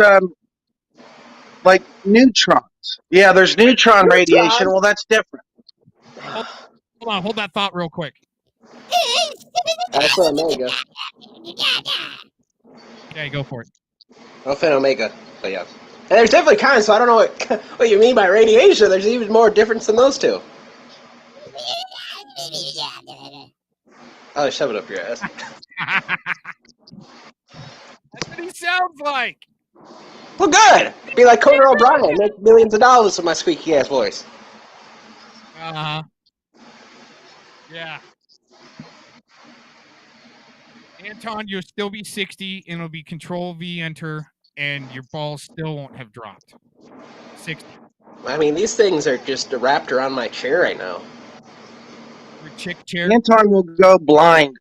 like neutrons. Yeah, there's neutron radiation. Well, that's different. Hold that thought real quick. Alpha Omega. Okay, go for it. Alpha and Omega. But yeah. And there's definitely kinds, so I don't know what you mean by radiation. There's even more difference than those two. Oh, shove it up your ass. That's what he sounds like. Well, good. Be like Conan O'Brien. Make millions of dollars with my squeaky ass voice. Uh-huh. Yeah. Anton, you'll still be 60, and it'll be Control V enter, and your balls still won't have dropped. 60. I mean, these things are just wrapped around my chair right now. Your chick chair. Anton will go blind.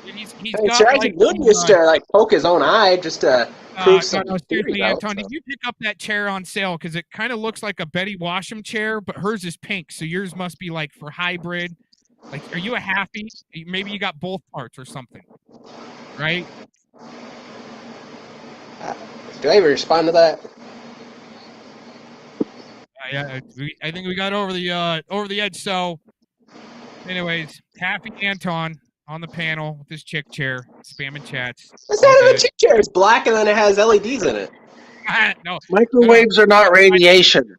He's got Isaac Newton used to like poke his own eye just to prove some seriously, out, Anton, did you pick up that chair on sale? Because it kind of looks like a Betty Washam chair, but hers is pink, so yours must be like for hybrid. Like, are you a happy? Maybe you got both parts or something, right? Do I even respond to that? Yeah, I think we got over the edge. So, anyways, happy Anton on the panel with his chick chair, spamming chats. It's not even a chick chair. It's black and then it has LEDs in it. No, microwaves are not radiation.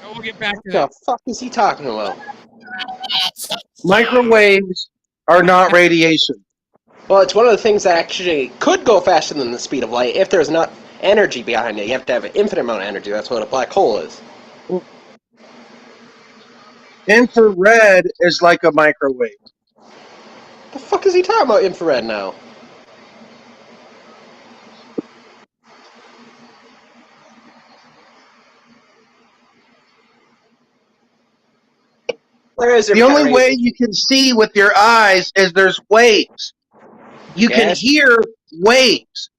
We'll get back to what that. the fuck is he talking about? Microwaves are not radiation. Well, it's one of the things that actually could go faster than the speed of light if there's not energy behind it. You have to have an infinite amount of energy. That's what a black hole is. Infrared is like a microwave. The fuck is he talking about infrared now? The only way you can see with your eyes is there's waves. You can hear waves.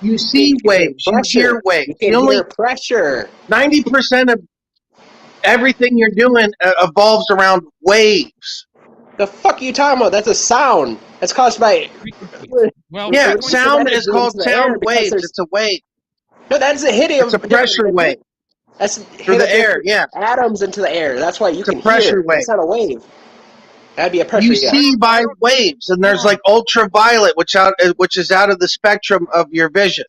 You see waves. You hear waves. You can hear pressure. 90% of everything you're doing evolves around waves. The fuck are you talking about? That's a sound. That's caused by... Yeah, sound is called sound waves. It's a wave. No, that's a hitting. It's a pressure wave. That's through the air, yeah. Atoms into the air. That's why you can pressure hear. Wave. It's not a wave. That'd be a pressure. You see by waves, and there's like ultraviolet, which is out of the spectrum of your vision.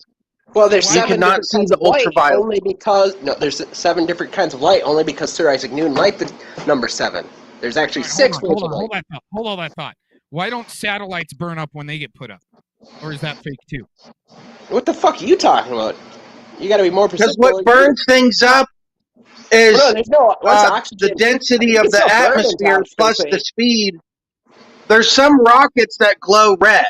Well, there's you 7 cannot different see kinds the of light ultraviolet. only because there's 7 different kinds of light only because Sir Isaac Newton liked the number 7. There's actually 6 waves of light. Hold all that thought. Why don't satellites burn up when they get put up? Or is that fake too? What the fuck are you talking about? You got to be more Because specific. what burns things up is oxygen. the density of It's the still burning atmosphere down, plus so the speed. There's some rockets that glow red.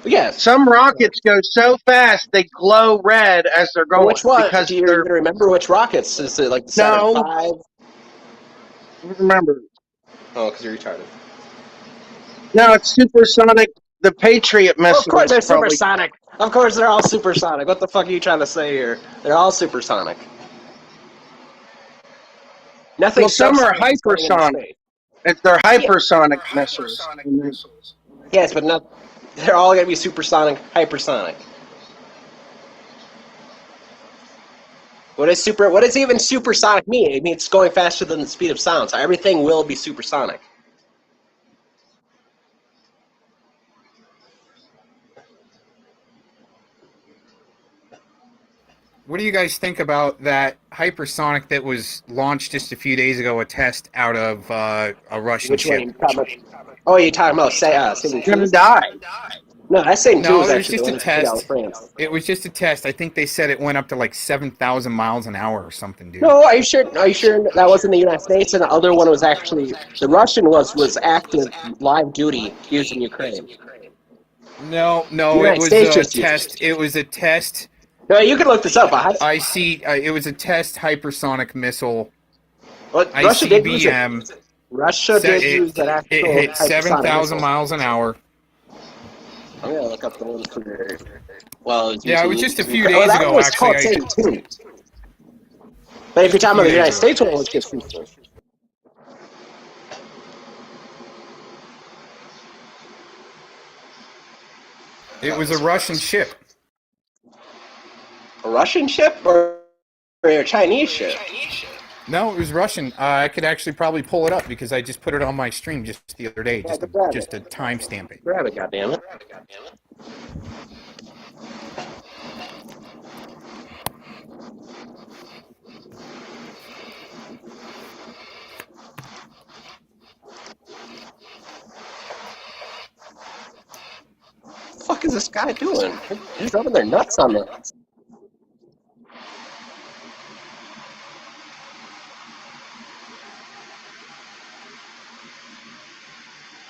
Yes. Some rockets go so fast they glow red as they're going. Which one? Because Do you remember which rockets? Is it like the Saturn V? Remember. Oh, because you're retarded. No, it's supersonic. The Patriot missile. Of course they're is probably... supersonic. Of course they're all supersonic. What the fuck are you trying to say here? They're all supersonic. Nothing. Well, some are hypersonic. It's their hypersonic missiles. Yes, but not. They're all gonna be supersonic, hypersonic. What does even supersonic mean? It means it's going faster than the speed of sound. So everything will be supersonic. What do you guys think about that hypersonic that was launched just a few days ago, a test out of a Russian Which ship? one? Oh, you're talking about Satan Gonna die. No, that's Satan 2 No, was it was actually just the a one that came out of test. France. It was just a test. I think they said it went up to like 7,000 miles an hour or something, dude. No, are you sure that wasn't the United States? And the other one was actually the Russian was active live duty used in Ukraine. No, United it was States a just used test. It was a test. No, you can look this up. I see. It was a test hypersonic missile. What Russia did use it. ICBM. Russia did use that actual It hit hypersonic 7,000 missile. miles an hour. I'm gonna look up the one for. Well, Yeah, it was just a few Ukraine. days that ago, one was actually. called Satan 2. But if you're talking about the United States one, it was just free. It was a Russian ship. A Russian ship or a Chinese ship? No, it was Russian. I could actually probably pull it up because I just put it on my stream just the other day, just to timestamp it. Grab it, goddammit. What the fuck is this guy doing? He's rubbing their nuts on the.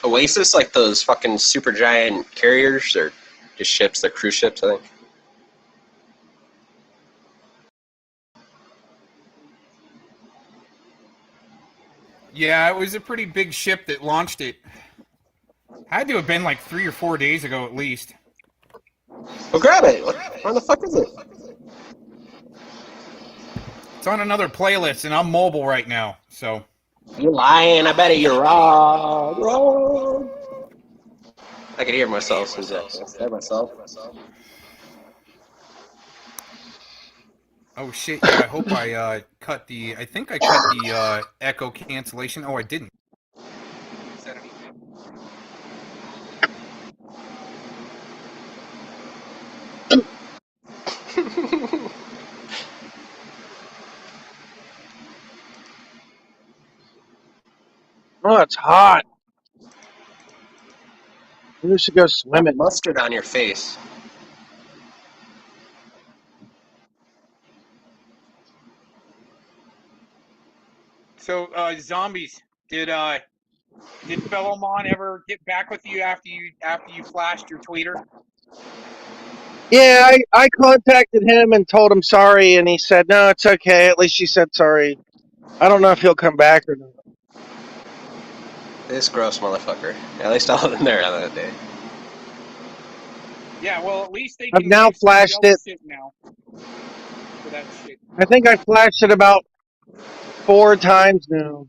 Oasis, like those fucking super giant carriers, or just ships, they're cruise ships, I think. Yeah, it was a pretty big ship that launched it. Had to have been like 3 or 4 days ago at least. Well, grab it. Where the fuck is it? It's on another playlist, and I'm mobile right now, so. You lying? I bet you're wrong. Wrong. I can hear myself since I said myself. Oh shit! Yeah, I hope I cut the. I think I cut the echo cancellation. Oh, I didn't. Oh, it's hot. We should go swimming. Mustard on your face. So, zombies. Did Fellowmon ever get back with you after you flashed your tweeter? Yeah, I contacted him and told him sorry, and he said, no, it's okay. At least you said sorry. I don't know if he'll come back or not. This gross motherfucker. At least I wasn't there on that day. Yeah, well, at least they I've can now use some flashed yellow it. shit now for that shit. I think I flashed it about 4 times now.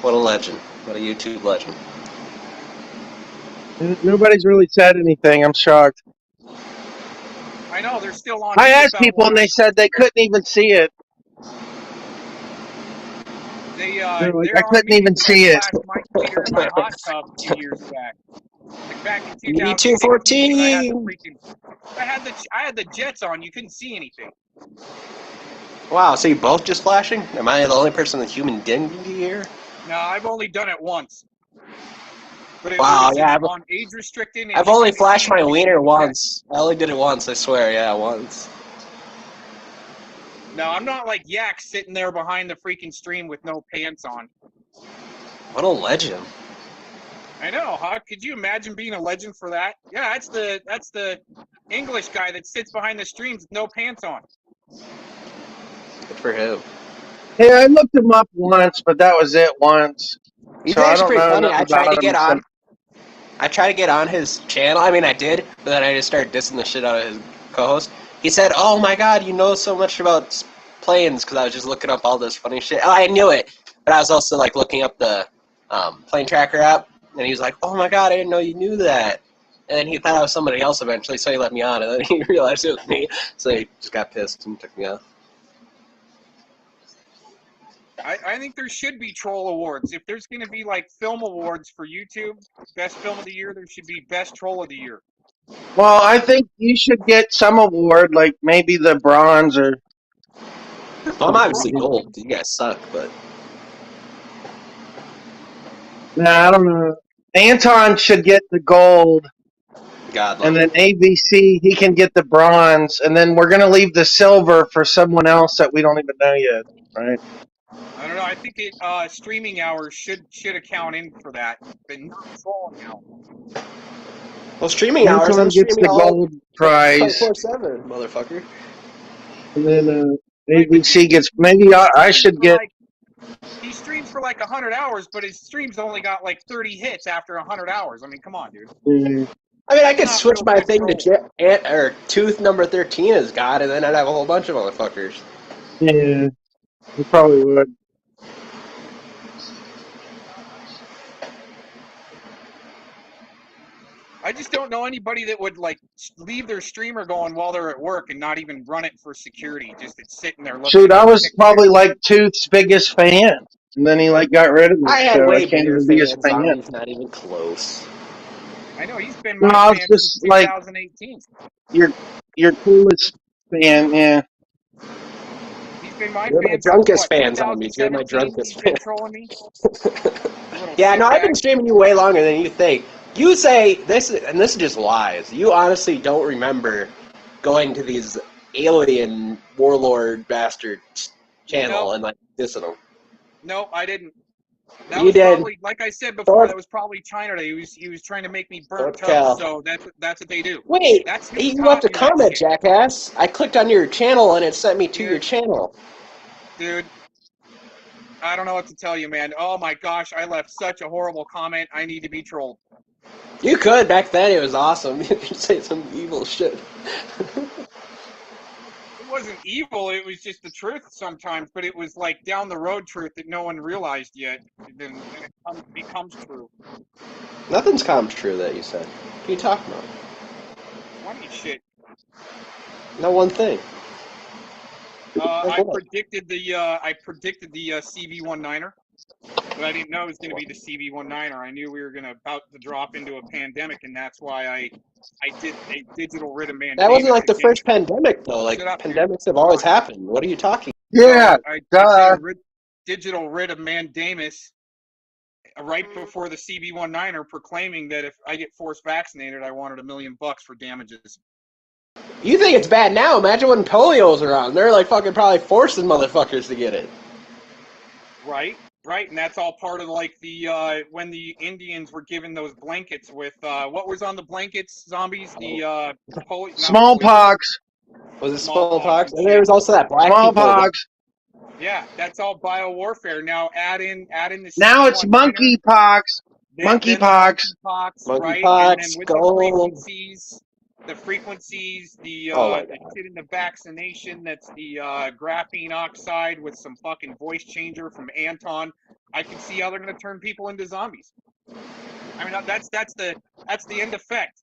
What a legend. What a YouTube legend. Nobody's really said anything. I'm shocked. I know they're still on. I asked people, and they said they couldn't even see it. They're like, I couldn't even see it. My Twitter in my hot tub 2 years back. Like back in 2014. I had the jets on. You couldn't see anything. Wow, so you both just flashing? Am I the only person that human didn't hear? No, I've only done it once. But it Wow, was yeah, on age restricted. I've only flashed my wiener once. I only did it once, I swear, yeah, once. No, I'm not like Yak sitting there behind the freaking stream with no pants on. What a legend. I know, huh? Could you imagine being a legend for that? Yeah, that's the English guy that sits behind the streams with no pants on. Good for him. Hey, I looked him up once, but that was it once. He's So I actually don't pretty know funny. enough I tried to about get him. on. I tried to get on his channel. I mean, I did, but then I just started dissing the shit out of his co-host. He said, "Oh my God, you know so much about planes," because I was just looking up all this funny shit. Oh, I knew it, but I was also like looking up the plane tracker app, and he was like, "Oh my god, I didn't know you knew that." And then he thought I was somebody else eventually, so he let me on, and then he realized it was me, so he just got pissed and took me off. I think there should be troll awards. If there's going to be like film awards for YouTube, best film of the year, there should be best troll of the year. Well, I think you should get some award, like maybe the bronze or. Well, I'm obviously gold. You guys suck, but. Nah, I don't know. Anton should get the gold. God, and then ABC, he can get the bronze, and then we're gonna leave the silver for someone else that we don't even know yet, right? I don't know. I think streaming hours should account in for that, but not trolling hours. Well, streaming hours. Anton gets the gold prize. 24/7, motherfucker. And then ABC gets. Maybe I should get. He streams for like 100 hours, but his streams only got like 30 hits after 100 hours. I mean, come on, dude. I mean, I could switch my thing to Tooth number 13 as God, and then I'd have a whole bunch of motherfuckers. Yeah, you probably would. I just don't know anybody that would like leave their streamer going while they're at work and not even run it for security. Just it's sitting there looking. Shoot, I was probably like Tooth's biggest fan, and then he like got rid of it. I had so way I can't bigger even be his fans. fan. He's not even close. I know he's been No, my I was fan just since like 2018. your coolest fan, yeah. He's been my You're fan my since, drunkest what, fans on me. You're my 2017? drunkest He's been fan. trolling me. Yeah, no, I've been streaming you way longer than you think. You say this, and this is just lies. You honestly don't remember going to these alien warlord bastard channel and like dissing them. No, I didn't. That You was did. probably, like I said before, that was probably China Day. He was trying to make me burn Don't tell. toast, so that's what they do. Wait, That's who you taught left a me that comment, shit. jackass. I clicked on your channel and it sent me to your channel. Dude, I don't know what to tell you, man. Oh my gosh, I left such a horrible comment. I need to be trolled. You could back then. It was awesome. You could say some evil shit. It wasn't evil. It was just the truth sometimes, but it was like down the road truth that no one realized yet. Then it becomes true. Nothing's come true that you said. What are you talking about? Funny shit. No one thing. I predicted the CV-19er, but I didn't know it was going to be the CV-19er. I knew we were about to drop into a pandemic, and that's why I did a digital writ of mandamus. That wasn't like the against- first pandemic, though. Like, Shut up, dude. pandemics have always happened. What are you talking Yeah, I did duh. a digital writ of mandamus right before the CV-19er, proclaiming that if I get forced vaccinated, I wanted $1 million for damages. You think it's bad now? Imagine when polio was around. They're like fucking probably forcing motherfuckers to get it. Right, and that's all part of like the when the Indians were given those blankets with what was on the blankets, zombies? The Smallpox. Was it smallpox? And there was also that black Smallpox. Yeah, that's all biowarfare. Now add in the Now it's CV-19er, monkeypox. then Monkeypox. right? Monkeypox, And then with the frequencies, the shit in the vaccination, that's the graphene oxide with some fucking voice changer from Anton. I can see how they're gonna turn people into zombies. I mean, that's the end effect.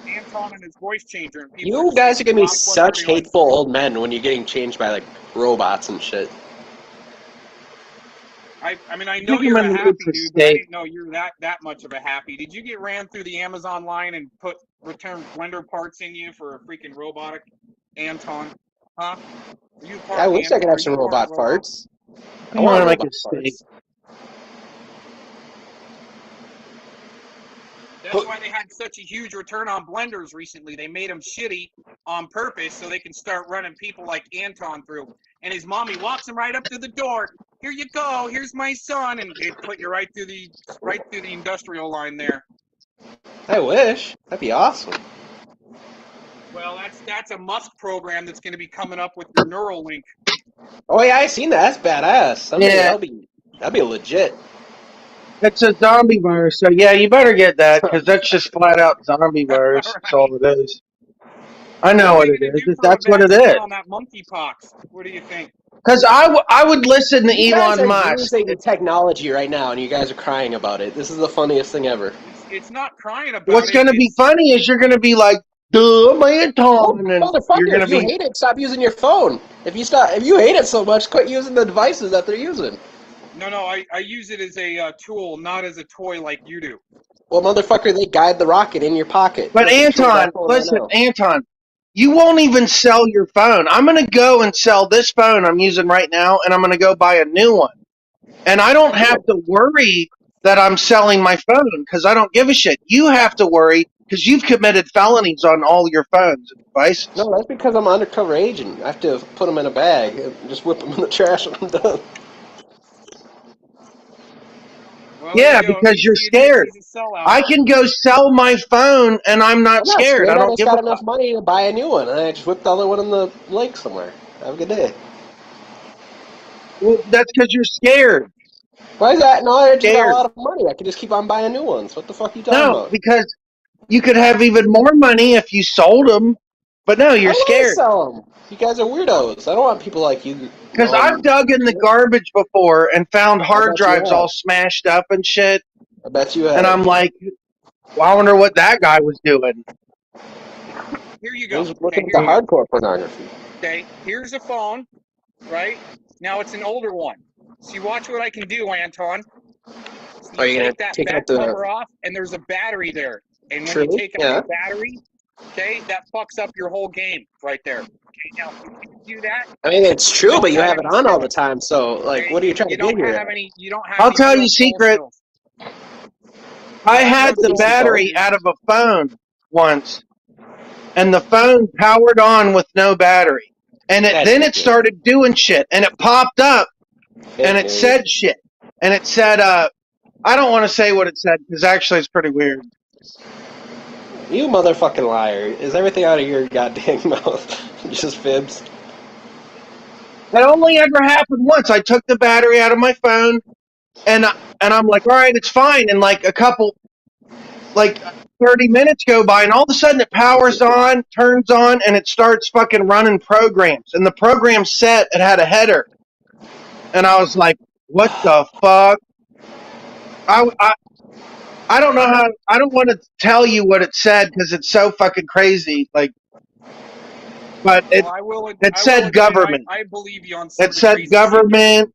Anton and his voice changer. And people You guys are gonna be not such wondering, hateful old men when you're getting changed by like robots and shit. I mean, I know Take you're him a in the happy mood for dude, but I steak. didn't know you're that much of a happy. Did you get ran through the Amazon line and return blender parts in you for a freaking robotic Anton? Huh? Are you part I of the wish I could have are some you part robot of parts. I want to make a robot steak. parts. That's why they had such a huge return on blenders recently. They made them shitty on purpose so they can start running people like Anton through. And his mommy walks him right up to the door. Here you go. Here's my son, and it put you right through the industrial line there. I wish. That'd be awesome. Well, that's a Musk program that's going to be coming up with your Neuralink. Oh yeah, I seen that. That's badass. Someday Yeah. that'd be legit. It's a zombie virus, so yeah, you better get that because that's just flat out zombie virus. That's all it is. I know what it is. That's what it is. On that monkeypox. What do you think? Because I would listen to You guys Elon are Musk. using technology right now, and you guys are crying about it. This is the funniest thing ever. It's not crying about What's it. going to be funny is you're going to be like, duh, my Anton, and you're Motherfucker, going if to you be. hate it, stop using your phone. If you hate it so much, quit using the devices that they're using. No, I use it as a tool, not as a toy like you do. Well, motherfucker, they guide the rocket in your pocket. But You control Anton, that phone listen, right now. Anton, you won't even sell your phone. I'm going to go and sell this phone I'm using right now, and I'm going to go buy a new one. And I don't have to worry that I'm selling my phone because I don't give a shit. You have to worry because you've committed felonies on all your phones and devices. No, that's because I'm an undercover agent. I have to put them in a bag and just whip them in the trash when I'm done. Well, Yeah, there you go. At because least you're he admits scared. he's a sellout. I can go sell my phone and I'm not I'm not scared. I I don't just give got a enough fuck. money to buy a new one, and I just whipped the other one in the lake somewhere. Have a good day. Well, that's because you're scared. Why is that? No, I just got a Scared. lot of money. I could just keep on buying new ones. What the fuck are you talking No, about? because you could have even more money if you sold them. But no, you're Why would I scared. sell them? You guys are weirdos. I don't want people like you. Because I've dug in the garbage before and found hard bet you drives have. all smashed up and shit. I bet you have. And I'm like, well, I wonder what that guy was doing. Here you go. Just looking Okay, at the here you go. hardcore pornography. Okay, here's a phone, right? Now it's an older one. So you watch what I can do, Anton. So Are you gonna take that take back out the- cover off, and there's a battery there. And when True, you take out yeah. the battery, okay, that fucks up your whole game right there. Okay, now if you can do that. I mean, it's true, don't but you have have it any on all skills. the time. So, like, Okay, what are you trying you to get don't here? have any. You don't have. I'll any tell real you a secret. skills. I had the battery out of a phone once, and the phone powered on with no battery. And then it started doing shit, and it popped up, and it said shit. And it said, I don't want to say what it said, because actually it's pretty weird. You motherfucking liar. Is everything out of your goddamn mouth just fibs? It only ever happened once. I took the battery out of my phone, and I'm like, all right, it's fine. And like 30 minutes go by, and all of a sudden it powers on, turns on, and it starts fucking running programs. And the program set, it had a header. And I was like, what the fuck? I don't know how, I don't want to tell you what it said because it's so fucking crazy. Like, but it said government. I believe you on some It said crazy government.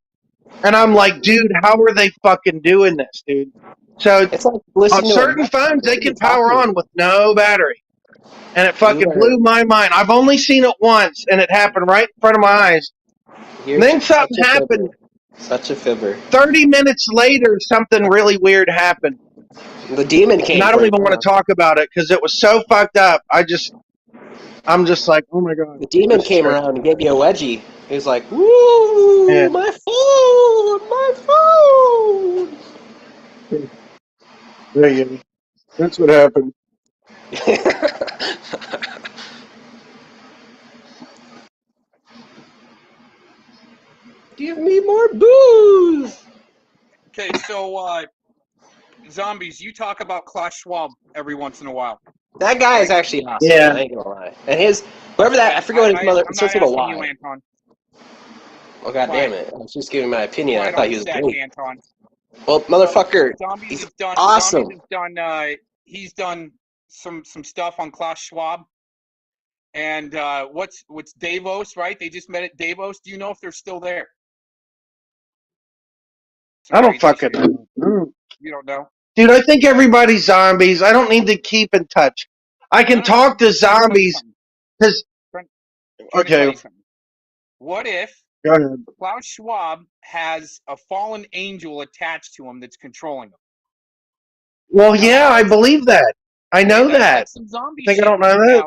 And I'm like, dude, how are they fucking doing this, dude? So it's like on certain phones, they can power on with no battery. And it fucking blew my mind. I've only seen it once, and it happened right in front of my eyes. And then something happened. Such a fibber. 30 minutes later, something really weird happened. The demon came. And I don't even want to talk about it because it was so fucked up. I'm just like, oh my god. The demon came around and gave you a wedgie. He was like, woo, Yeah. my phone. There you go. That's what happened. Give me more booze. Okay, so zombies, you talk about Klaus Schwab every once in a while. That guy is actually awesome. Yeah. I ain't gonna lie. And whoever that, I forget what his mother. I'm Starts not with a asking Y. you, Anton. Oh god damn it! I was just giving my opinion. I Quiet thought on he was set, great. Anton. Well, motherfucker, Zombies he's has done. awesome. Zombies has done. He's done some stuff on Klaus Schwab. And what's Davos, right? They just met at Davos. Do you know if they're still there? I don't fucking know. You don't know? Dude, I think everybody's zombies. I don't need to keep in touch. I can talk to zombies because. Okay. What if Go ahead. Klaus Schwab has a fallen angel attached to him that's controlling him? Well, yeah, I believe that. I know that. That's some zombie I shit. don't know that.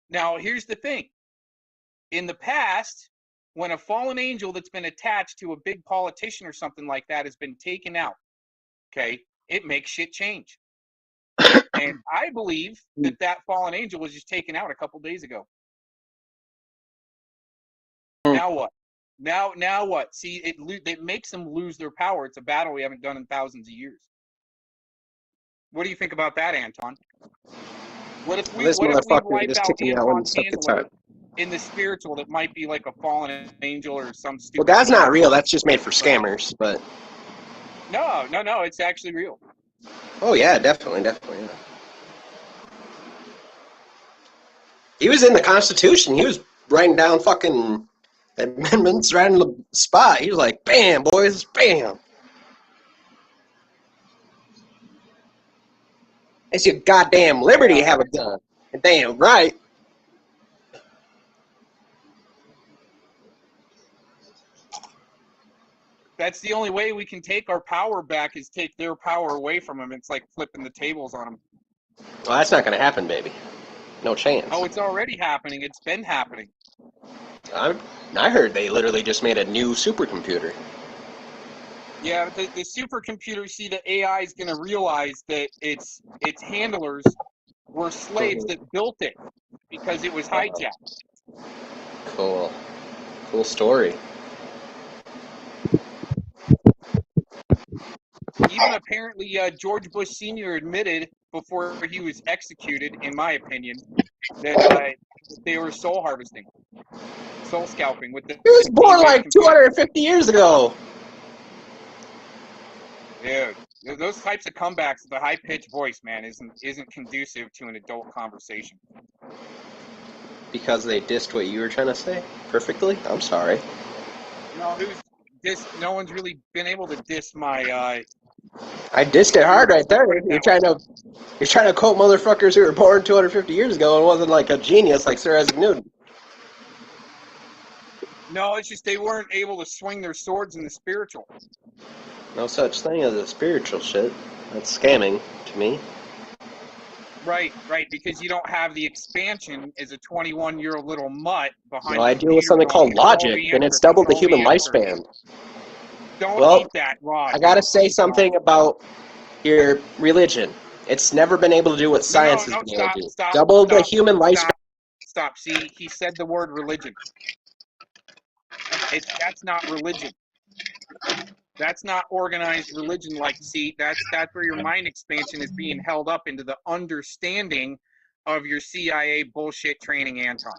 Now, here's the thing. In the past, when a fallen angel that's been attached to a big politician or something like that has been taken out, okay, it makes shit change. And I believe that fallen angel was just taken out a couple days ago. Now what? Now what? See, it makes them lose their power. It's a battle we haven't done in thousands of years. What do you think about that, Anton? What if we This wipe motherfucker out just kicked me out when Anton's stuff gets hard. in the spiritual that might be like a fallen angel or some Well, stupid. God's not real. That's just made for scammers. But No, it's actually real. oh yeah, definitely. Yeah. He was in the Constitution. He was writing down fucking amendments right on the spot. He was like, "Bam, boys, bam." It's your goddamn liberty to have a gun. Damn right. That's the only way we can take our power back is take their power away from them. It's like flipping the tables on them. Well, that's not gonna happen, baby. No chance. Oh, it's already happening. It's been happening. I heard they literally just made a new supercomputer. Yeah, the supercomputer, see, the AI is going to realize that its handlers were slaves that built it because it was hijacked. Cool story. Even apparently, George Bush Sr. admitted before he was executed, in my opinion, that they were soul harvesting, soul scalping. With the He was born like 250 years ago. Dude, those types of comebacks with a high-pitched voice, man, isn't conducive to an adult conversation. Because they dissed what you were trying to say perfectly? I'm sorry. No, no one's really been able to diss my. I dissed it hard right there. You're trying to quote motherfuckers who were born 250 years ago and wasn't like a genius like Sir Isaac Newton. No, it's just they weren't able to swing their swords in the spiritual. No such thing as a spiritual shit. That's scamming to me. Right, because you don't have the expansion as a 21-year-old little mutt behind. No, I deal with something called logic, and it's doubled the human lifespan. Don't eat that, Rod. I gotta say something about your religion. It's never been able to do what science has been able to do. Double the human lifespan. Stop. See, he said the word religion. That's not religion. That's not organized religion. Like, see, that's where your mind expansion is being held up into the understanding of your CIA bullshit training, Anton.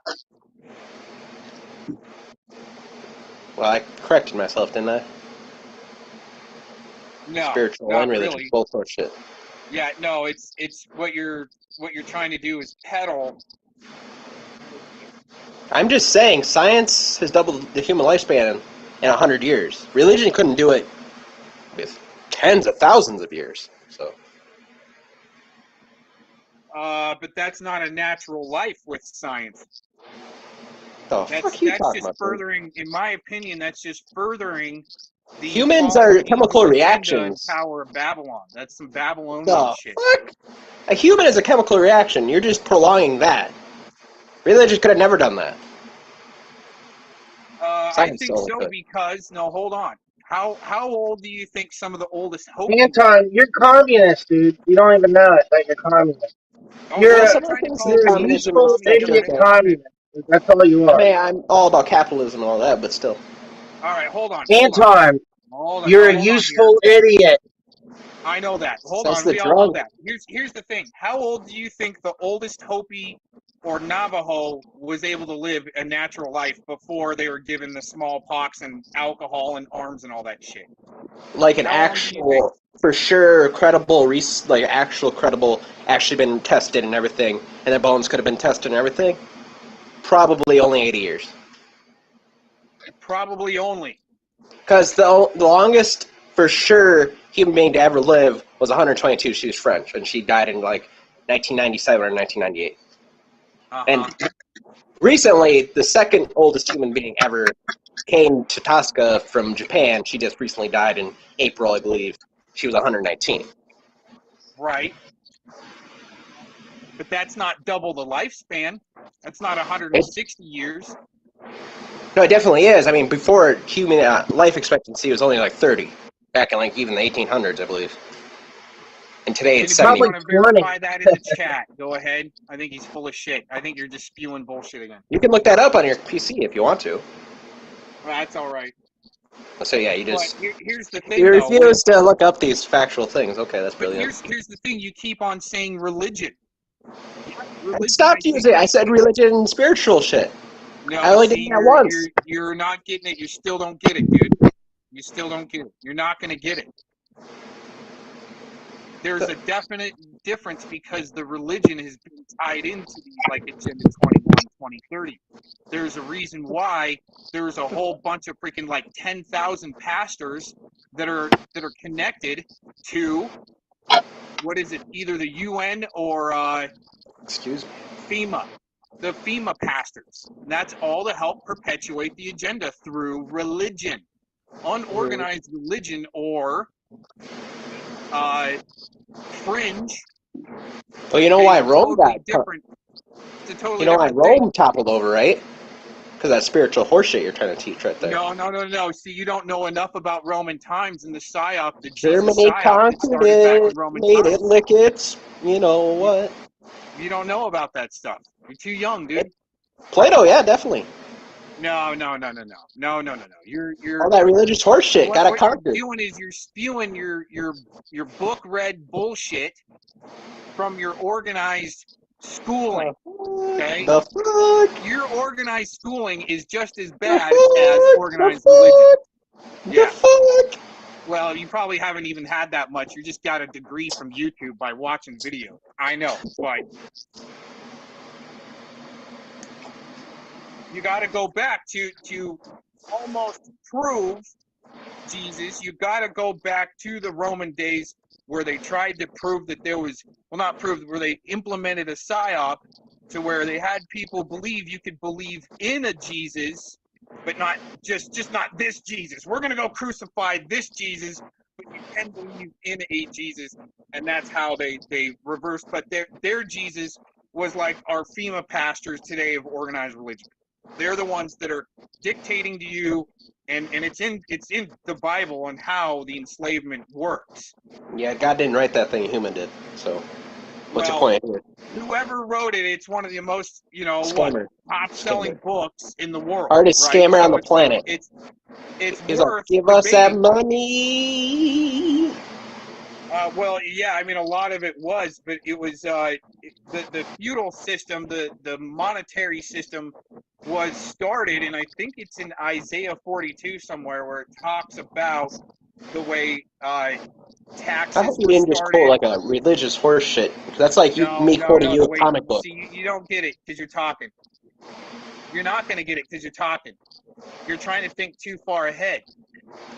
Well, I corrected myself, didn't I? No, spiritual not and religious, really. both bullshit. Yeah, no, it's what you're trying to do is peddle. I'm just saying, science has doubled the human lifespan in 100 years. Religion couldn't do it with tens of thousands of years. So. But that's not a natural life with science. That's just furthering, in my opinion, that's just furthering the humans are chemical reactions. Tower of Babylon. That's some Babylonian shit. Fuck? A human is a chemical reaction. You're just prolonging that. Religion could have never done that. I think so because hold on. How old do you think some of the oldest Hopi? Anton, you're communist, dude. You don't even know it, but you're communist. You're a useful idiot communist. That's all you are. I mean, I'm all about capitalism and all that, but still. All right, hold on. Anton, you're a useful idiot. I know that. Hold on, we all know that. Here's the thing. How old do you think the oldest Hopi or Navajo was able to live a natural life before they were given the smallpox and alcohol and arms and all that shit? Like an actual, for sure, credible, actually been tested and everything, and their bones could have been tested and everything? Probably only 80 years. Probably only. Because the longest, for sure, human being to ever live was 122. She was French, and she died in like 1997 or 1998. And recently, the second oldest human being ever came to Tosca from Japan. She just recently died in April, I believe. She was 119. Right. But that's not double the lifespan. That's not 160 years. No, it definitely is. I mean, before human life expectancy was only like 30, back in like even the 1800s, I believe. And today it's 70. If you want to verify that in the chat, go ahead. I think he's full of shit. I think you're just spewing bullshit again. You can look that up on your PC if you want to. Well, that's all right. So yeah, you just here's the thing. You refuse to look up these factual things. Okay, that's brilliant. Here's the thing. You keep on saying religion. I stopped using it. I said religion and spiritual shit. No, I only did see, that once. you're not getting it. You still don't get it, dude. You still don't get it. You're not going to get it. There's a definite difference because the religion has been tied into these, like Agenda 21, 2030. There's a reason why there's a whole bunch of freaking like 10,000 pastors that are connected to, what is it, either the UN or excuse me, FEMA. The FEMA pastors. And that's all to help perpetuate the agenda through religion. Unorganized religion or fringe. Well, you know why Rome got different. It's a totally You know why different thing. Rome toppled over, right? Because that spiritual horseshit you're trying to teach right there. No. See, you don't know enough about Roman times and the psyop, the Jesus Germany psyop that conquered started back in it, Roman made times. it lick it. You know what? You don't know about that stuff. You're too young, dude. Plato, yeah, definitely. No. You're All that religious horseshit got it what conquered. you're doing is you're spewing your book read bullshit from your organized schooling. Okay? The fuck? Your organized schooling is just as bad as organized religion. Yeah. Well, you probably haven't even had that much. You just got a degree from YouTube by watching videos. I know, but you got to go back to almost prove Jesus. You got to go back to the Roman days where they tried to prove that there was, well, not prove, where they implemented a psyop to where they had people believe you could believe in a Jesus, but not just not this Jesus. We're going to go crucify this Jesus, but you can believe in a Jesus. And that's how they reversed. But their Jesus was like our FEMA pastors today of organized religion. They're the ones that are dictating to you, and it's in the Bible on how the enslavement works. Yeah, God didn't write that thing, a human did. So, what's your Well, point here? Whoever wrote it, it's one of the most, Scammer. top-selling books in the world. Hardest right? scammer on So the planet. It's He's like, worth give us that debating. money. Well, yeah, I mean, a lot of it was, but it was the feudal system, the monetary system was started, and I think it's in Isaiah 42 somewhere where it talks about the way taxes I hope you were didn't just started. quote like a religious horse shit. That's like me quoting you a wait, comic book. See, you don't get it because you're talking. You're not going to get it because you're talking. You're trying to think too far ahead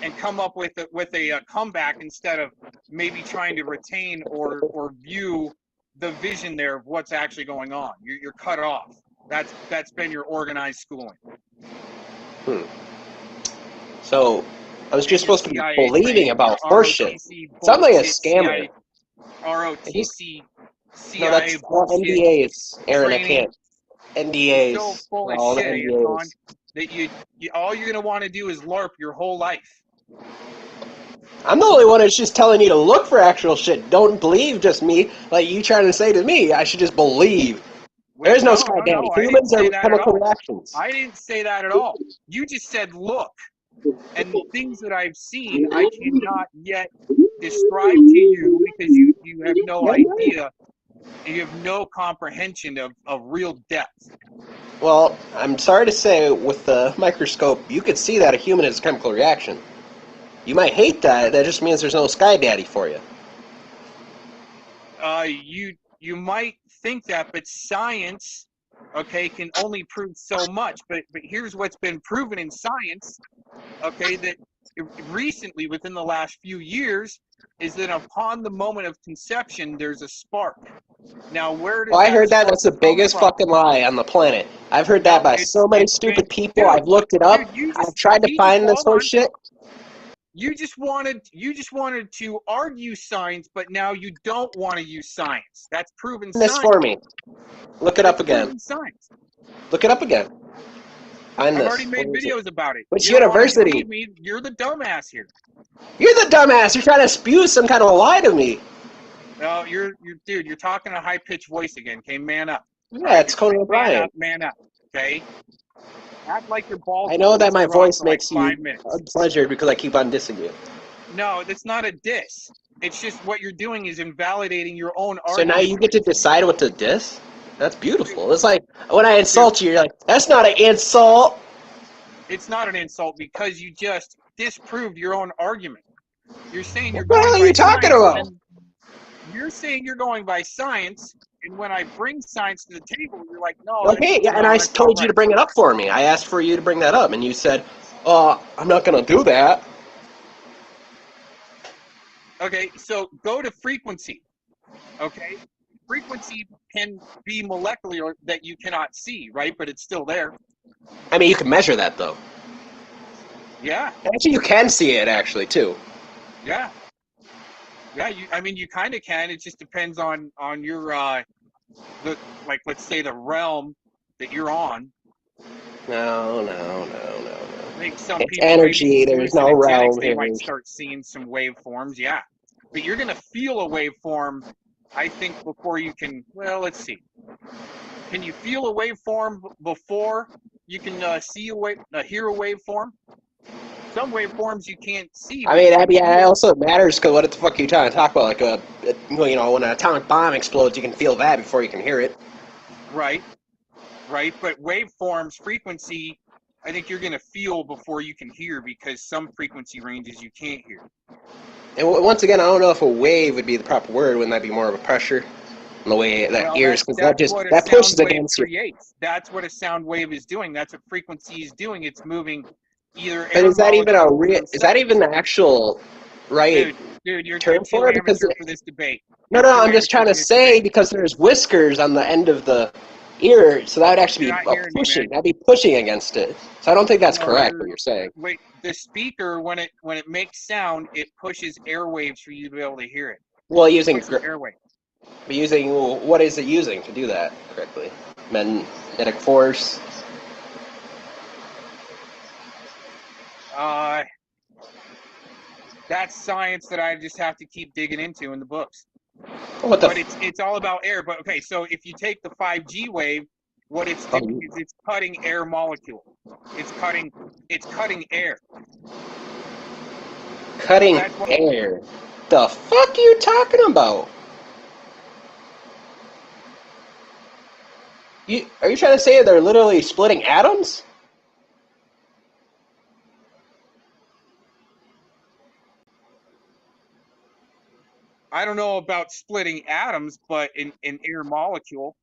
and come up with a comeback instead of maybe trying to retain or view the vision there of what's actually going on. You're cut off. That's been your organized schooling. So, I was just supposed to be CIA believing training, about your horse shit. ROTC Sounds like a bullshit, scammer. ROTC, No, CIA that's all bullshit. NDAs, Aaron. I training. can't. NDAs. So full all of the shit, NDAs. Anton, that you all you're gonna want to do is LARP your whole life. I'm the only one that's just telling you to look for actual shit. Don't believe just me. Like you trying to say to me, I should just believe. There's no Sky Daddy. I didn't Humans say are that at chemical all. reactions. I didn't say that at all. You just said look. And the things that I've seen, I cannot yet describe to you because you have no idea. You have no comprehension of real depth. Well, I'm sorry to say, with the microscope, you could see that a human is a chemical reaction. You might hate that. That just means there's no Sky Daddy for you. You might think that, but science, okay, can only prove so much. But here's what's been proven in science, okay, that recently, within the last few years, is that upon the moment of conception, there's a spark. Now, where does I heard that. spark That's the come biggest from? fucking lie on the planet. I've heard that by so many stupid people. I've looked it up. I've tried to find this whole shit. You just wanted to argue science, but now you don't want to use science. That's proven This science. for me. Look it up again. Proven science. Look it up again. Find I've this. already made What is it? videos about it. Which You don't wanna university? believe me, you're the dumbass here. You're the dumbass. You're trying to spew some kind of lie to me. No, dude. You're talking a high pitched voice again. Okay, man up. Yeah, it's Conan O'Brien. Man up. Okay. Act like your balls. I know that my will drop voice for like makes you 5 minutes. unpleasured because I keep on dissing you. No, that's not a diss. It's just what you're doing is invalidating your own So argument. now you get to decide what to diss? That's beautiful. It's like when I insult you, you're like, that's not an insult. It's not an insult because you just disproved your own argument. You're saying you're What the going hell are by you talking science, about? and you're saying you're going by science, and when I bring science to the table, you're like, no. Okay, yeah, and I told you to bring it up for me. I asked for you to bring that up, and you said, I'm not going to do that. Okay, so go to frequency. Okay? Frequency can be molecular that you cannot see, right? But it's still there. I mean, you can measure that, though. Yeah. Actually, you can see it, actually, too. Yeah. Yeah, I mean, you kind of can. It just depends on your, let's say the realm that you're on. No. I think some It's people, energy, maybe there's no hallucinogenics, realm they here. might start seeing some waveforms, yeah. But you're going to feel a waveform, I think, before you can, well, let's see. Can you feel a waveform before you can hear a waveform? Some waveforms you can't see. I mean, it also matters because what the fuck are you trying to talk about? Like, when an atomic bomb explodes, you can feel that before you can hear it. Right. But waveforms, frequency, I think you're going to feel before you can hear because some frequency ranges you can't hear. And once again, I don't know if a wave would be the proper word. Wouldn't that be more of a pressure in the way that ears? Because that pushes against you. That's what a sound wave is doing. That's what frequency is doing. It's moving either. But is that even is that even the actual right dude, you're term for it? Because for this debate. No, I'm just trying to say because there's whiskers on the end of the ear, so that would actually be pushing. That'd be pushing against it. So I don't think that's correct what you're saying. Wait, the speaker when it makes sound, it pushes airwaves for you to be able to hear it. Well, using airwaves. But using what is it using to do that correctly? Magnetic force. That's science that I just have to keep digging into in the books. But it's all about air. But okay, so if you take the 5G wave, what it's doing is it's cutting air molecule. It's cutting air. Cutting air. The fuck are you talking about? Are you trying to say they're literally splitting atoms? I don't know about splitting atoms, but in air molecule,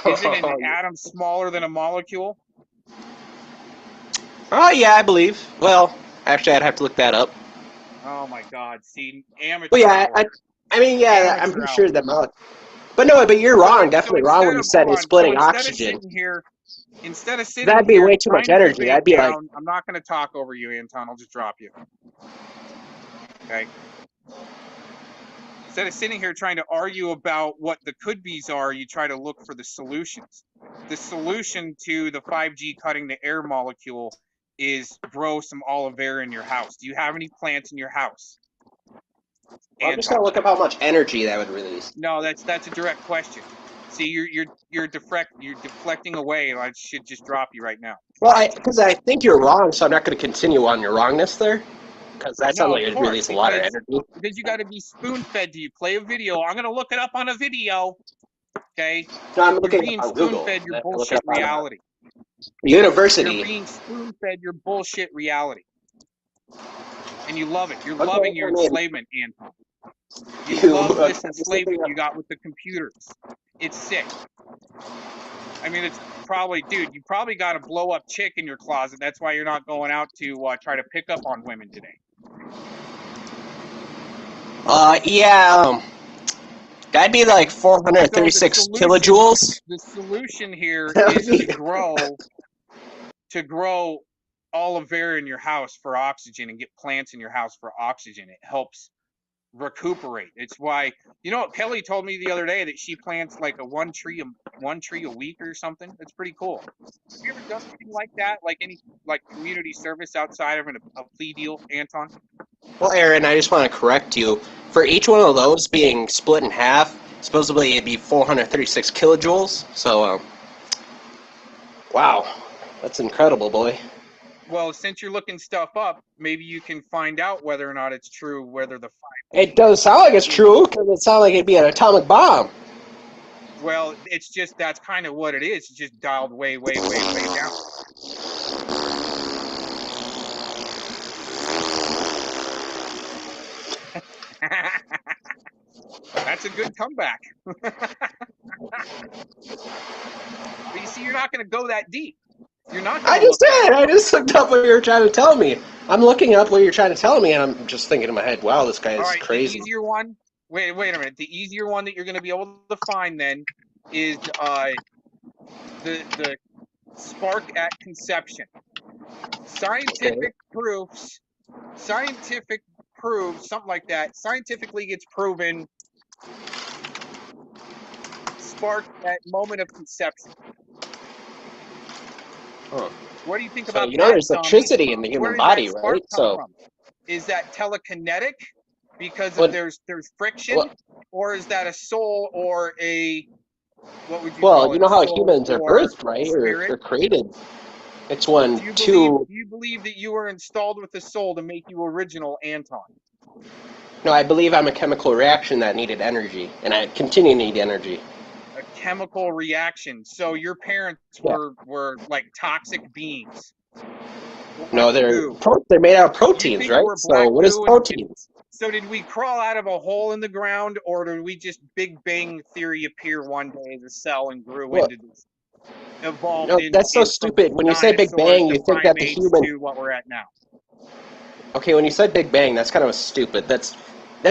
isn't an atom smaller than a molecule? Oh yeah, I believe. Well, actually, I'd have to look that up. Oh my God! See, amateur. Well, yeah, I mean, yeah, I'm pretty sure that molecule. But no, but you're wrong. Definitely wrong when you said it's splitting oxygen. Instead of sitting that'd be here way too much energy. I'd be like, I'm not going to talk over you, Anton. I'll just drop you. Okay. Instead of sitting here trying to argue about what the could-be's are, you try to look for the solutions. The solution to the 5G cutting the air molecule is grow some aloe vera in your house. Do you have any plants in your house? I'm just gonna look up how much energy that would release. No, that's a direct question. See, you're deflecting away. I should just drop you right now. Well, because I think you're wrong, so I'm not going to continue on your wrongness there. Because that sounds like it releases a lot of energy. Because you got to be spoon-fed. Do you play a video? I'm going to look it up on a video. Okay? No, I'm looking on Google. You're being spoon-fed your bullshit reality. University. You're being spoon-fed your bullshit reality. And you love it. You're loving your enslavement, Anton. You love this enslavement you got with the computers. It's sick. I mean, it's probably, dude, you probably got a blow-up chick in your closet. That's why you're not going out to try to pick up on women today. Yeah, that'd be like 436 kilojoules. The solution here is to grow aloe vera in your house for oxygen and get plants in your house for oxygen. It helps recuperate. It's why, you know what Kelly told me the other day, that she plants like one tree a week or something. That's pretty cool. Have you ever done anything like that? Like any community service outside of a plea deal, Anton? Well, Aaron, I just want to correct you. For each one of those being split in half, supposedly it'd be 436 kilojoules. So, wow, that's incredible, boy. Well, since you're looking stuff up, maybe you can find out whether or not it's true, whether the 5G... It does sound like it's true, because it sounds like it'd be an atomic bomb. Well, it's just that's kind of what it is. It's just dialed way, way, way, way down. That's a good comeback. But you see, you're not going to go that deep. You're not. I just did. I just looked up what you were trying to tell me. I'm looking up what you're trying to tell me, and I'm just thinking in my head, wow, this guy is crazy. The easier one. Wait a minute. The easier one that you're going to be able to find then is the spark at conception. Scientific proofs, something like that. Scientifically gets proven. Spark at moment of conception. Huh. What do you think So, about you know, that, there's electricity in the human body, right? So, is that telekinetic because of there's friction, or is that a soul or a what would you call it? you know how Soul humans are or birthed, right? Or spirit? they're created. It's when Do two. you believe that you were installed with a soul to make you original, Anton? No, I believe I'm a chemical reaction that needed energy, and I continue to need energy. A chemical reaction. So your parents were like toxic beings. No, they're made out of proteins, right? So what is proteins? So did we crawl out of a hole in the ground, or did we just Big Bang Theory appear one day as a cell and grew into this? Evolved No, that's so stupid. When you say Big Bang, you think that the human. To what we're at now. Okay, when you said Big Bang, that's kind of stupid. That's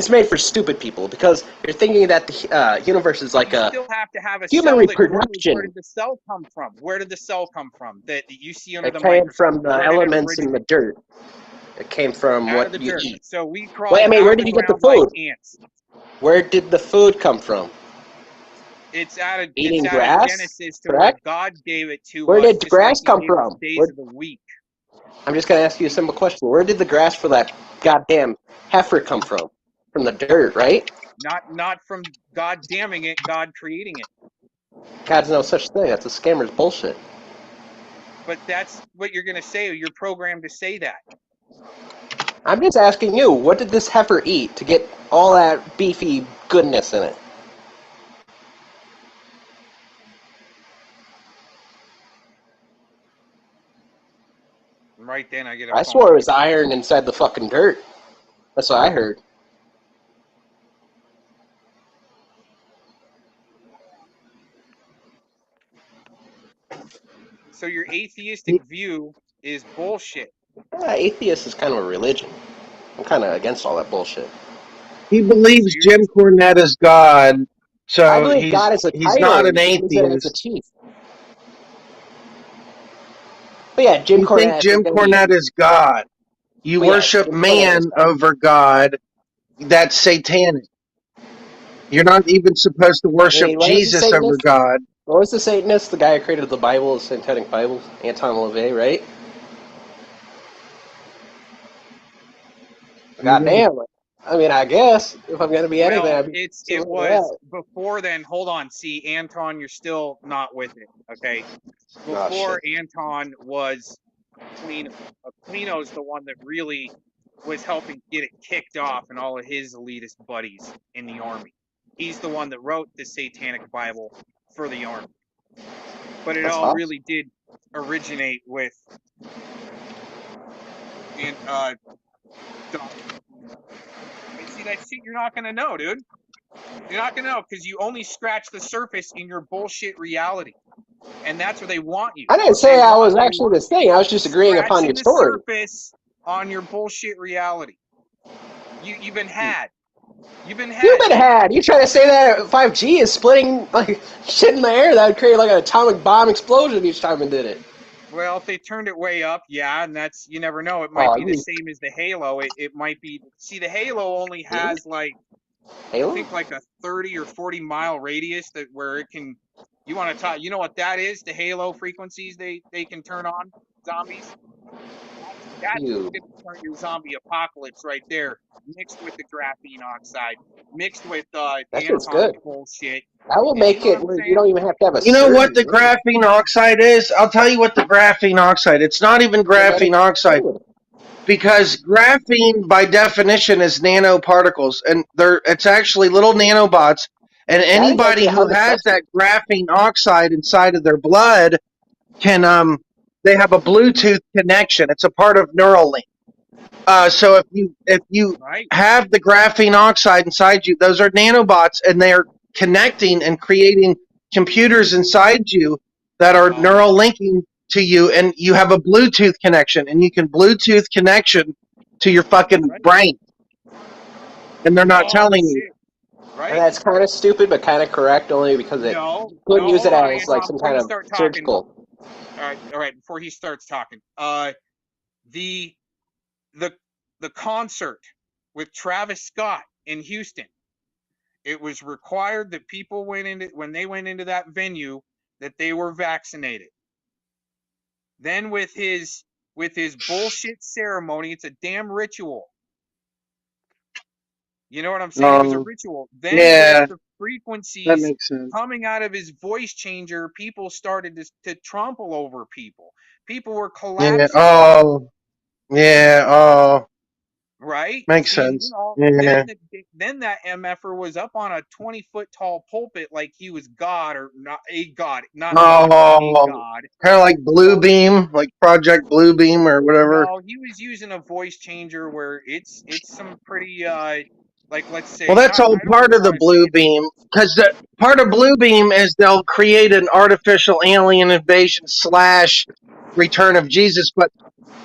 made for stupid people because you're thinking that the universe is like You a still have to have a human cell that grows. reproduction. Where did the cell come from? Where did the cell come from that you see under It the came microscope? from the Where did it elements in the originate? dirt. It came from Out of what the you dirt. eat. So we crawled Wait, I mean, out where of did the you get the ground food? like ants. Where did the food come from? It's out of Eating it's grass, out of Genesis to where correct? God gave it to Where us. did just grass like come He gave us from? days Where- of the week. I'm just gonna ask you a simple question. Where did the grass for that goddamn heifer come from? From the dirt, right? Not from God damning it, God creating it. God's no such thing. That's a scammer's bullshit. But that's what you're gonna say. You're programmed to say that. I'm just asking you, what did this heifer eat to get all that beefy goodness in it? And right then I get a I phone swore it call. was iron inside the fucking dirt. That's what I heard. So your atheistic view is bullshit. Atheist is kind of a religion. I'm kind of against all that bullshit. He believes Jim Cornette is God, so I believe God is a he's title. not an He believes it as a atheist. chief. But yeah, Jim You Cornette. think Jim Cornette is God? You Well, yeah, worship Jim Cornette man is God. over God. That's satanic. You're not even supposed to worship what is the Jesus over Satanist? God. What was the Satanist? The guy who created the Bible, the Satanic Bibles? Anton LaVey, right? Goddamn. I mean, I guess, if I'm going to be anything, Well, I'd be it something like was that. before then. Hold on. See, Anton, you're still not with it. Okay. Before Anton was Cleano. Cleano's the one that really was helping get it kicked off and all of his elitist buddies in the army. He's the one that wrote the Satanic Bible for the army. But it That's all awesome. really did originate with Don. And see, that shit you're not gonna know, dude. You're not gonna know because you only scratch the surface in your bullshit reality, and that's where they want you. I didn't say I was actually this thing. I was just agreeing upon your Scratching story. the surface on your bullshit reality. You've been had. You've been had. You've been had. You trying to say that 5G is splitting like shit in the air that would create like an atomic bomb explosion each time it did it? Well, if they turned it way up, yeah, and that's, you never know. It might be the same as the Halo. It might be. See, the Halo only has like, I think like a 30 or 40 mile radius that where it can. You want to talk? You know what that is? The Halo frequencies they can turn on zombies. That's what's going to turn your zombie apocalypse right there, mixed with the graphene oxide, mixed with That shit's Anton's good. bullshit. That will make it where you don't even have to have a You know what the surgery. graphene oxide is? I'll tell you what the graphene oxide. It's not even graphene oxide. Because graphene, by definition, is nanoparticles, and it's actually little nanobots And anybody who has that graphene oxide inside of their blood can they have a Bluetooth connection. It's a part of Neuralink. So if you have the graphene oxide inside you, those are nanobots, and they are connecting and creating computers inside you that are neural linking to you, and you have a Bluetooth connection, and you can Bluetooth connection to your fucking brain, and they're not telling you. Right? And that's kind of stupid, but kind of correct, only because it couldn't use it as like some kind of surgical. All right. Before he starts talking, the concert with Travis Scott in Houston, it was required that people when they went into that venue that they were vaccinated. Then with his bullshit ceremony, it's a damn ritual. You know what I'm saying? It was a ritual. Then with the frequencies coming out of his voice changer, people started to trample over people. People were collapsing. Right? Makes sense. Then that MFer was up on a 20-foot tall pulpit like he was God, or not a God, not God, a God. Kind of like Bluebeam, like Project Bluebeam or whatever. No, he was using a voice changer where it's some pretty like, let's say. Well, that's all part of the Bluebeam, because part of Bluebeam is they'll create an artificial alien invasion / return of Jesus, but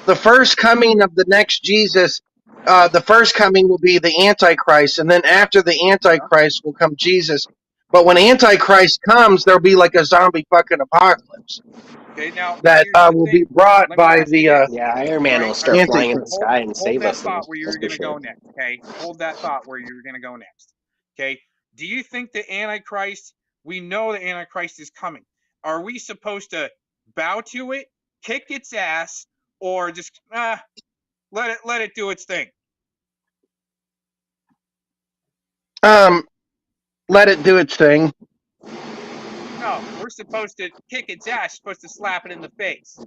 the first coming of the next Jesus. The first coming will be the Antichrist, and then after the Antichrist will come Jesus. But when Antichrist comes, there'll be like a zombie fucking apocalypse. Okay, now that will be brought by the Iron Man will start flying in the sky and save us. Hold that thought where you were going to go next. Okay, hold that thought where you were going to go next. Okay, do you think the Antichrist? We know the Antichrist is coming. Are we supposed to bow to it, kick its ass, or just let it do its thing? Let it do its thing. No, we're supposed to kick its ass. Supposed to slap it in the face.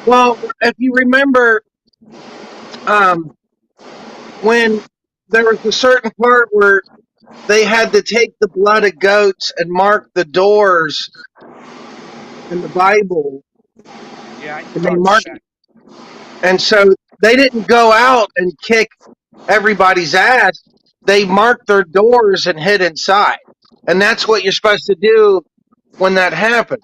Well, if you remember, when there was a certain part where they had to take the blood of goats and mark the doors in the Bible. Yeah, and they marked it. And so they didn't go out and kick everybody's ass. They marked their doors and hid inside. And that's what you're supposed to do when that happens.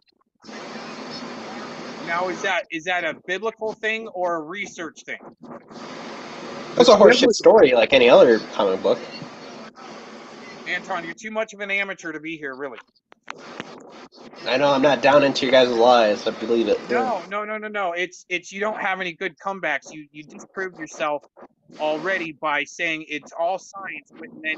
Now, is that a biblical thing or a research thing? That's a horseshit story like any other comic book. Anton, you're too much of an amateur to be here, really. I know, I'm not down into your guys' lies, I believe it. No. It's you don't have any good comebacks. You disproved yourself already by saying it's all science, but then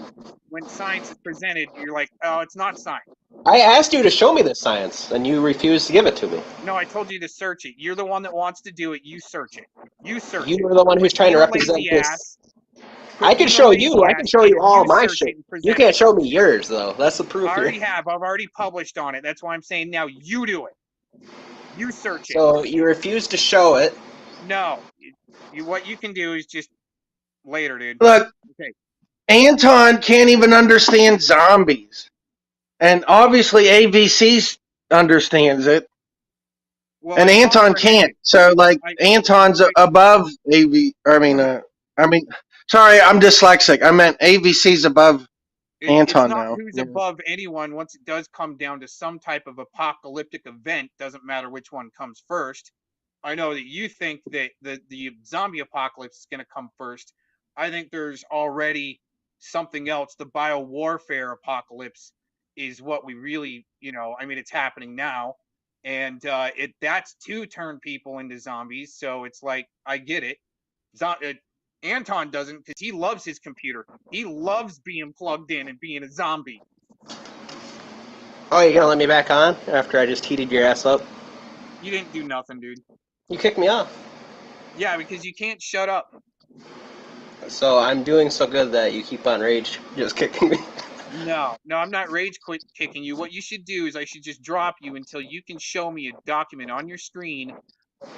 when science is presented, you're like, oh, it's not science. I asked you to show me the science, and you refused to give it to me. No, I told you to search it. You're the one that wants to do it. You search it. You search it. You were the one who's trying to represent this. I can show you. I can show you all my shit. You can't show me yours, though. That's the proof I already here. have. I've already published on it. That's why I'm saying now you do it. You search it. So you refuse to show it. No. What you can do is just later, dude. Look, okay. Anton can't even understand zombies. And obviously AVC understands it. Well, and Anton can't. So, like, Anton's above sorry, I'm dyslexic. I meant AVC's above Anton it's not now. Who's above anyone once it does come down to some type of apocalyptic event. Doesn't matter which one comes first. I know that you think that the zombie apocalypse is going to come first. I think there's already something else. The biowarfare apocalypse is what we really, it's happening now. And that's to turn people into zombies. So it's like, I get it. Anton doesn't, because he loves his computer. He loves being plugged in and being a zombie. Oh, you're gonna let me back on after I just heated your ass up? You didn't do nothing, dude. You kicked me off. Yeah, because you can't shut up. So I'm doing so good that you keep on rage just kicking me. No, I'm not rage kicking you. What you should do is I should just drop you until you can show me a document on your screen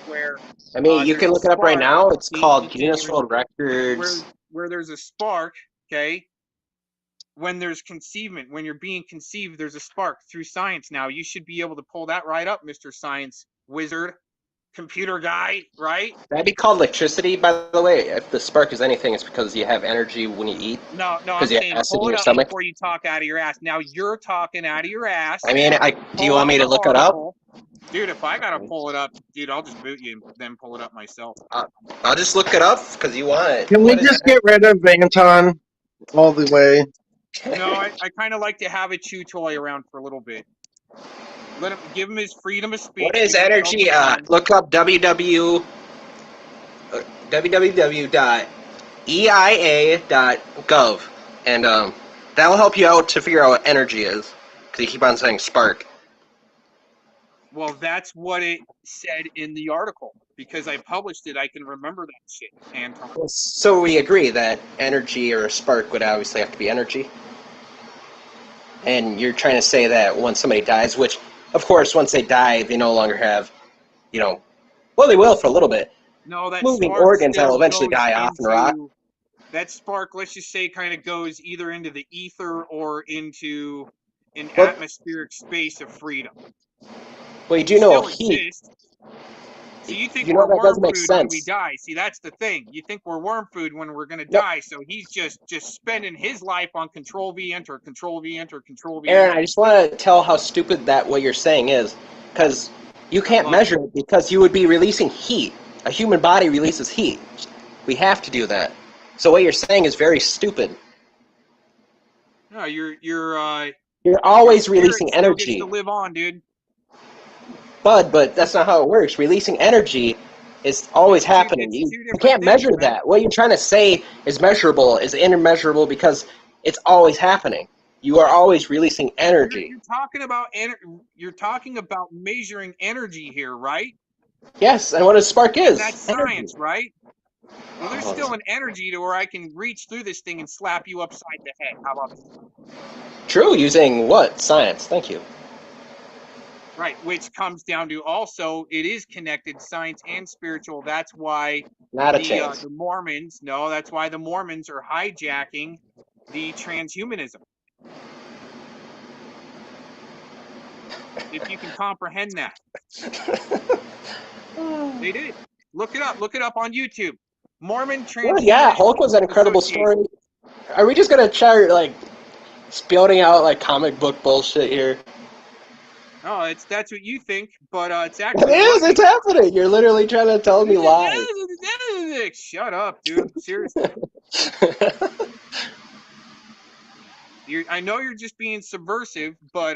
where... I mean, you can look it up right now. It's called Guinness World Records. Where there's a spark, okay? when there's conceivement, when you're being conceived, there's a spark through science now. You should be able to pull that right up, Mr. Science Wizard, computer guy, right? That'd be called electricity, by the way. If the spark is anything, it's because you have energy when you eat. No, I'm Because you have saying acid pull in it your up stomach. before you talk out of your ass. Now you're talking out of your ass. I mean, do you Pull want me up to the look it up? article. Dude, if I gotta pull it up, dude, I'll just boot you and then pull it up myself. I'll just look it up because you want it. Can we just get rid of Anton all the way? No, I kind of like to have a chew toy around for a little bit. Let him give him his freedom of speech. What is Give him energy? time. Look up www.eia.gov, and that will help you out to figure out what energy is. Because you keep on saying spark. Well, that's what it said in the article. Because I published it, I can remember that shit, Anton. So we agree that energy or a spark would obviously have to be energy. And you're trying to say that when somebody dies, which, of course, once they die, they no longer have, well, they will for a little bit. No, that moving spark organs still that'll eventually goes die off and rot. into- That spark, let's just say, kind of goes either into the ether or into an Well- atmospheric space of freedom. Well, you do know Still heat. exist. So you think You know we're that worm doesn't make food when we sense. die? See, that's the thing. You think we're worm food when we're gonna die. So he's just spending his life on Control V Enter, Control V Enter, Control V Aaron, Enter. I just want to tell how stupid that what you're saying is. Because you can't measure it because you would be releasing heat. A human body releases heat. We have to do that. So what you're saying is very stupid. No, you're always spirit releasing still gets energy. to live on, dude. But that's not how it works. Releasing energy is always happening. You can't measure that. What you're trying to say is measurable, is immeasurable because it's always happening. You are always releasing energy. You're talking about you're talking about measuring energy here, right? Yes, and what a spark is. That's energy. science, right? Well, there's still an energy to where I can reach through this thing and slap you upside the head. How about that? True, using what? Science. Thank you. Right, which comes down to also it is connected, science and spiritual. That's why Not a chance. The Mormons, no, that's why the Mormons are hijacking the transhumanism. If you can comprehend that. They did. Look it up. Look it up on YouTube. Mormon transhumanism. Well, yeah, Hulk was an incredible story. Are we just gonna start spouting out comic book bullshit here? No, that's what you think, but it's actually It is. It's happening. You're literally trying to tell me lies. Shut up, dude. Seriously. I know you're just being subversive, but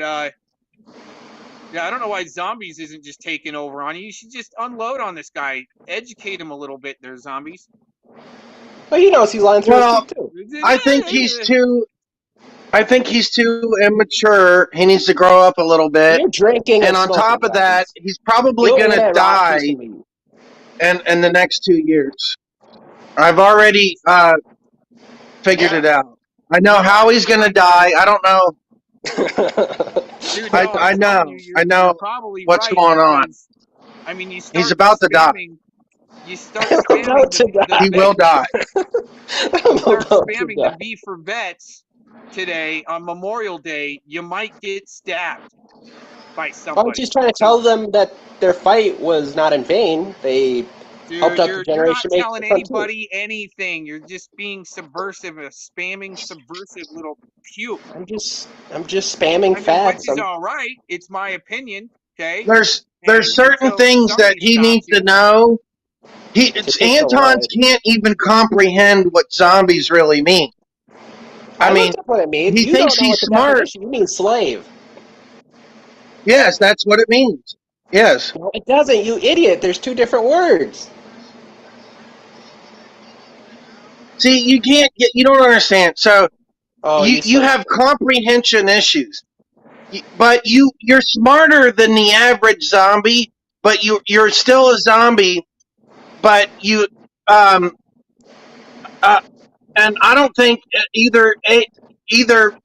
yeah, I don't know why zombies isn't just taking over on you. You should just unload on this guy, educate him a little bit. There, zombies. Well, he knows he's lying through his teeth too. I think he's too immature. He needs to grow up a little bit. You're drinking and on smoking, top of that, he's probably You'll going to get die Rocky in the next 2 years. I've already figured it out. I know how he's going to die. I don't know. Dude, I know. I know probably what's right, going on. because, I mean, you start He's about to die. You start spamming He will die. start spamming the V for Vets today on Memorial Day, you might get stabbed by I somebody. was just trying to tell them that their fight was not in vain. They helped out the You're generation. not telling anybody anything. You're just being subversive, a spamming subversive little puke. I'm just spamming Which facts. is all right. It's my opinion. Okay. There's certain things that he needs to know. Anton's can't even comprehend what zombies really mean. I mean, looked up what it means. he You thinks don't know he's what the smart. definition- You mean slave? Yes, that's what it means. Yes. No, it doesn't. You idiot. There's two different words. See, you can't get. You don't understand. So, Oh, you have comprehension issues, but you're smarter than the average zombie. But you're still a zombie. But you and I don't think either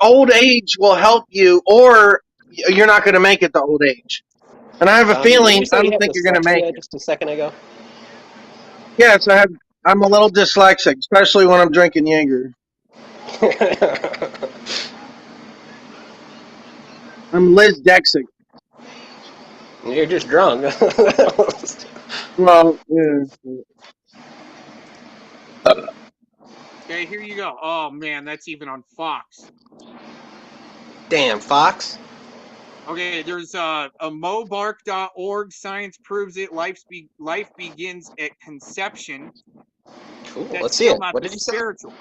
old age will help you, or you're not going to make it to old age. And I have a feeling I don't think you're going to make it. Just a second ago. Yes, I'm a little dyslexic, especially when I'm drinking Jaeger. I'm Liz Dexter. You're just drunk. Well, yeah. Okay, here you go. Oh man, that's even on Fox. Damn, Fox. Okay, there's a mobark.org. Science proves it. Life begins at conception. Cool. That's Let's see still it. not What the did you say? spiritual.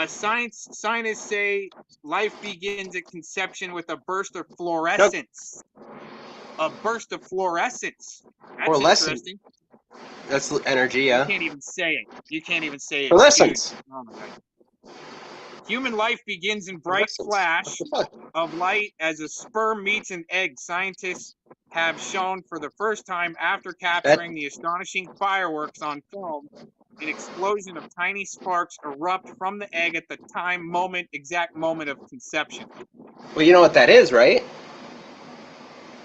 Scientists say life begins at conception with a burst of fluorescence. A burst of fluorescence. That's Fluorescence. interesting. That's energy, yeah. You can't even say it. You can't even say it. Fluorescence. Dude. Oh my God. Human life begins in bright flash of light as a sperm meets an egg. Scientists have shown for the first time after capturing the astonishing fireworks on film, an explosion of tiny sparks erupt from the egg at the exact moment of conception. Well, you know what that is, right?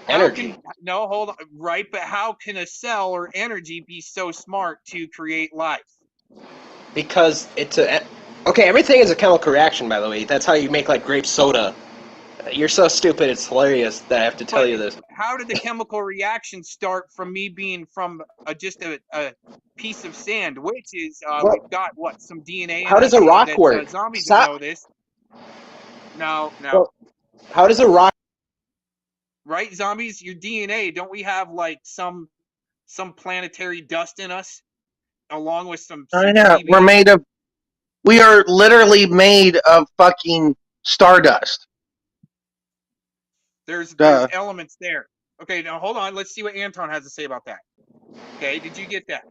Energy. No, hold on. Right, but how can a cell or energy be so smart to create life? Because it's a... Okay, everything is a chemical reaction, by the way. That's how you make, like, grape soda. You're so stupid, it's hilarious that I have to tell you this. How did the chemical reaction start from me being from just a piece of sand, which is, we've got, what, some DNA in How does a rock work? Zombies know this. No. Well, how does a rock... Right, zombies? Your DNA, don't we have, like, some planetary dust in us? Along with some I know. TV? We are literally made of fucking stardust. There's elements there. Okay, now hold on. Let's see what Anton has to say about that. Okay, did you get that?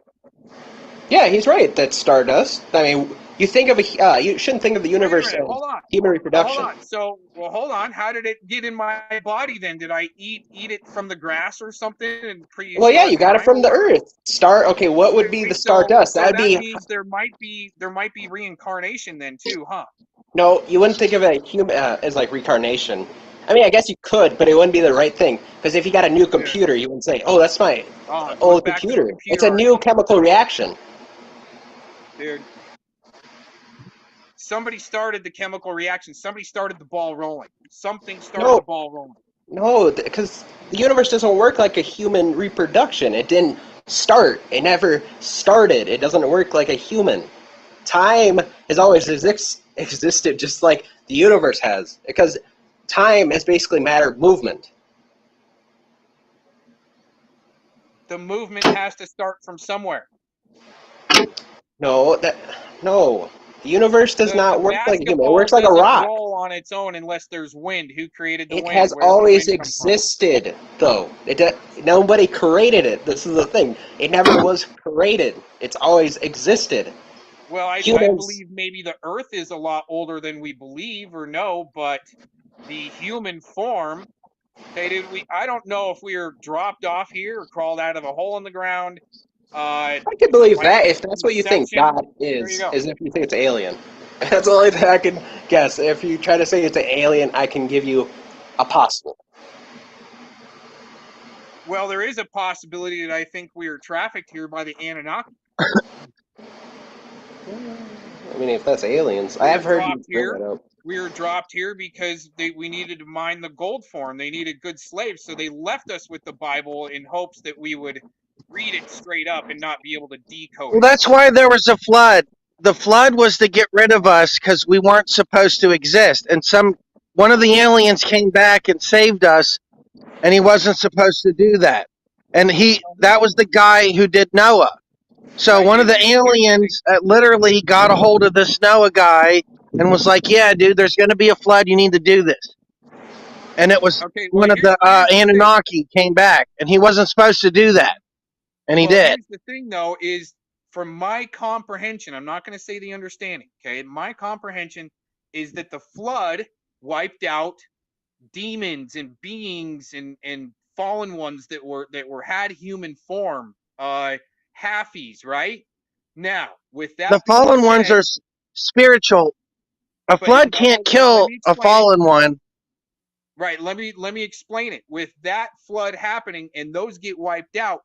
Yeah, he's right. That's stardust. I mean, you think of you shouldn't think of the universe as human reproduction. Hold on. So, hold on. How did it get in my body then? Did I eat it from the grass or something? And well, yeah, you got it from the earth. Okay, what would be the stardust? That means there might be reincarnation then too, huh? No, you wouldn't think of a human as like reincarnation. I mean, I guess you could, but it wouldn't be the right thing. Because if you got a new computer, you wouldn't say, "Oh, that's my old computer." It's a new chemical reaction. Dude, somebody started the chemical reaction. Somebody started the ball rolling. Something started the ball rolling. No, because the universe doesn't work like a human reproduction. It didn't start. It never started. It doesn't work like a human. Time has always existed just like the universe has. Because time is basically matter of movement. The movement has to start from somewhere. No. The universe does not work like a human. It works like a rock. Roll on its own unless there's wind. Who created the wind? It has always existed, though. Nobody created it. This is the thing. It never was created. It's always existed. Well, I believe maybe the Earth is a lot older than we believe or know, but the human form. Hey, I don't know if we were dropped off here or crawled out of a hole in the ground. I can believe that if that's what you think God is if you think it's alien. That's the only thing I can guess. If you try to say it's an alien, I can give you a possible. Well, there is a possibility that I think we are trafficked here by the Anunnaki. I mean, if that's aliens, I have heard you bring that up. We were dropped here because we needed to mine the gold for them. They needed good slaves, so they left us with the Bible in hopes that we would read it straight up and not be able to decode Well, that's why there was a flood. The flood was to get rid of us because we weren't supposed to exist. And one of the aliens came back and saved us, and he wasn't supposed to do that. And that was the guy who did Noah. So one of the aliens literally got a hold of this Noah guy and was like, "Yeah, dude, there's going to be a flood. You need to do this." And it was one of the Anunnaki came back, and he wasn't supposed to do that. And he did. Here's the thing, though, is from my comprehension, I'm not going to say the understanding, okay? My comprehension is that the flood wiped out demons and beings and fallen ones that had human form, halfies, right? Now, with that, the fallen ones are spiritual. A flood can't kill a fallen one. Right. Let me explain it. With that flood happening and those get wiped out,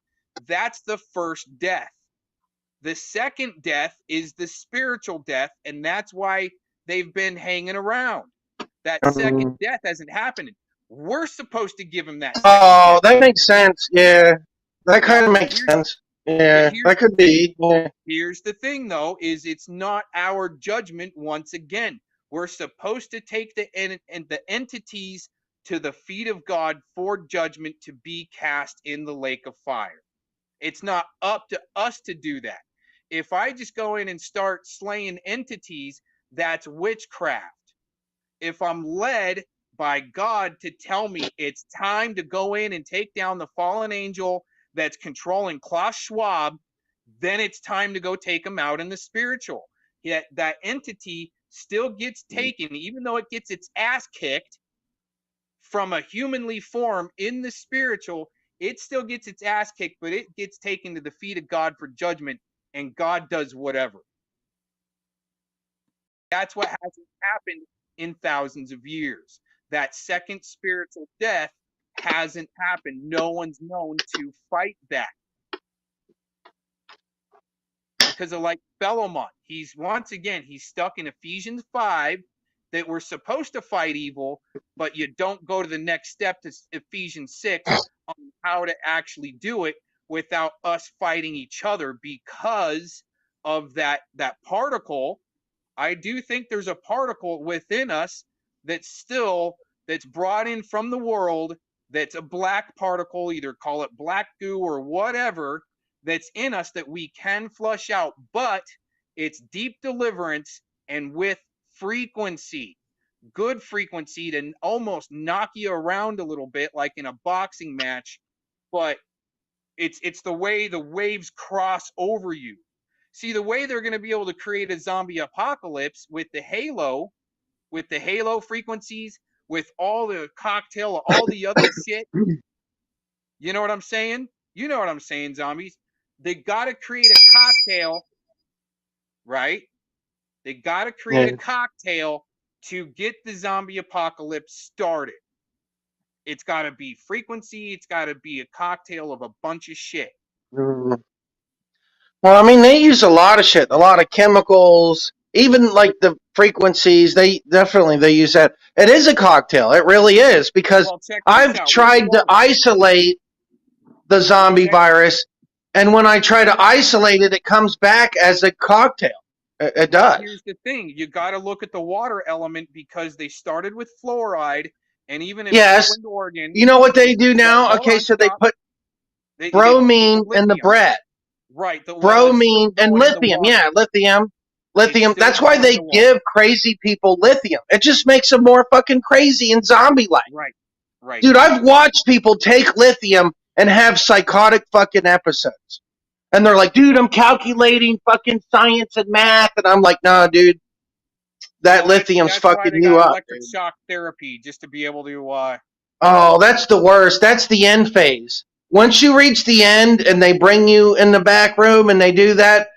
that's the first death. The second death is the spiritual death, and that's why they've been hanging around. That second death hasn't happened. We're supposed to give him that. Oh, that makes sense. Yeah, that kind of makes sense. Yeah, that could be. Yeah. Here's the thing, though, is it's not our judgment. Once again, we're supposed to take the entities to the feet of God for judgment to be cast in the lake of fire. It's not up to us to do that. If I just go in and start slaying entities, that's witchcraft. If I'm led by God to tell me it's time to go in and take down the fallen angel that's controlling Klaus Schwab, then it's time to go take him out in the spiritual. Yet that entity still gets taken, even though it gets its ass kicked from a humanly form in the spiritual. It still gets its ass kicked, but it gets taken to the feet of God for judgment, and God does whatever. That's what hasn't happened in thousands of years. That second spiritual death hasn't happened. No one's known to fight that. Because of like Bellamont, he's stuck in Ephesians 5 that we're supposed to fight evil, but you don't go to the next step to Ephesians 6 on how to actually do it without us fighting each other because of that particle. I do think there's a particle within us that's brought in from the world, that's a black particle, either call it black goo or whatever, that's in us that we can flush out, but it's deep deliverance and with frequency, good frequency to almost knock you around a little bit like in a boxing match, but it's the way the waves cross over you. See, the way they're going to be able to create a zombie apocalypse with the halo frequencies, with all the cocktail of all the other shit. You know what I'm saying? You know what I'm saying, zombies. They got to create a cocktail, right? They got to create a cocktail to get the zombie apocalypse started. It's got to be frequency. It's got to be a cocktail of a bunch of shit. Well, I mean, they use a lot of shit, a lot of chemicals, even like the frequencies. They use that. It is a cocktail. It really is, because I've tried to isolate the zombie virus, and when I try to isolate it, it comes back as a cocktail. It does. Here's the thing: you got to look at the water element, because they started with fluoride, and even in Portland, Oregon, you know what they do now? Okay, so they put bromine in the bread. Right, bromine and lithium. Yeah, lithium. That's why they give crazy people lithium. It just makes them more fucking crazy and zombie-like. Right. Dude, I've watched people take lithium and have psychotic fucking episodes. And they're like, dude, I'm calculating fucking science and math. And I'm like, nah, dude, that lithium's fucking you up. Electric shock therapy, just to be able to... Oh, that's the worst. That's the end phase. Once you reach the end and they bring you in the back room and they do that,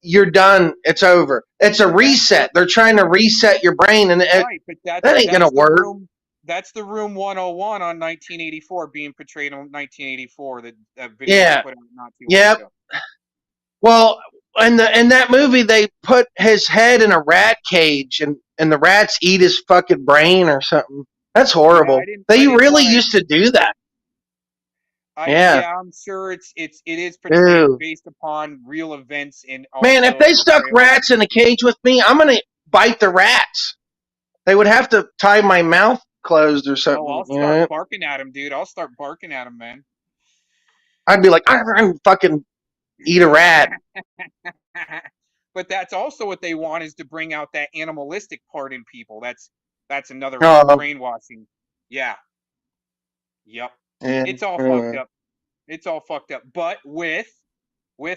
you're done. It's over. It's a reset. They're trying to reset your brain, and that ain't going to work. That's the Room 101 on 1984 being portrayed on 1984. That video put out not too long ago. Well, in that movie, they put his head in a rat cage, and the rats eat his fucking brain or something. That's horrible. They really used to do that. I'm sure it is portrayed based upon real events. Man, if they stuck rats in a cage with me, I'm gonna bite the rats. They would have to tie my mouth closed or something. I'll start barking at them, dude. I'll start barking at them, man. I'd be like, I'm fucking eat a rat. But that's also what they want, is to bring out that animalistic part in people. That's another brainwashing. Yeah. Yep. It's all fucked up. It's all fucked up. But with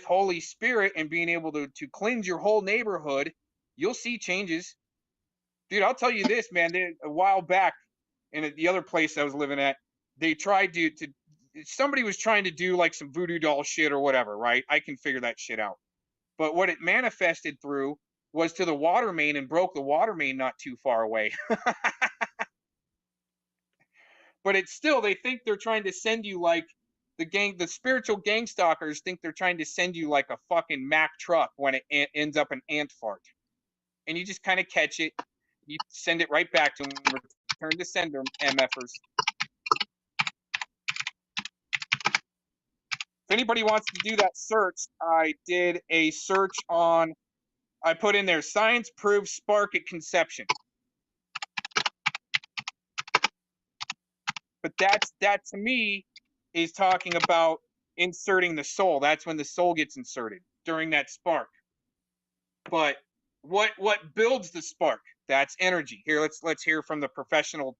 Holy Spirit and being able to cleanse your whole neighborhood, you'll see changes. Dude, I'll tell you this, man. A while back, in the other place I was living at, they tried to somebody was trying to do like some voodoo doll shit or whatever, right? I can figure that shit out. But what it manifested through was to the water main and broke the water main not too far away. But it's still, they think they're trying to send you like the spiritual gang stalkers think they're trying to send you like a fucking Mack truck when it ends up an ant fart. And you just kind of catch it, you send it right back to them, return to sender MFers. anybody wants to do that search, I did a search on. I put in there science proves spark at conception. But that to me is talking about inserting the soul. That's when the soul gets inserted during that spark. But what builds the spark? That's energy. Here, let's hear from the professional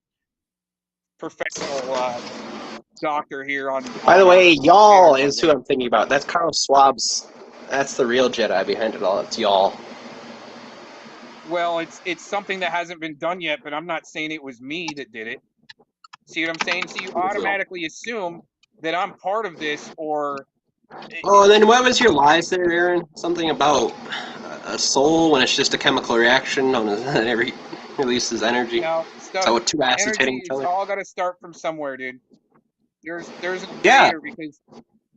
doctor here on. By the way, y'all is who I'm thinking about. That's Carl Schwab's. That's the real Jedi behind it all. It's y'all. Well, it's something that hasn't been done yet, but I'm not saying it was me that did it. See what I'm saying? So you automatically assume that I'm part of this, or. Oh, and then what was your lies there, Aaron? Something about a soul when it's just a chemical reaction known as it releases energy. No, so two acids hitting each other. It's all got to start from somewhere, dude. There's a creator because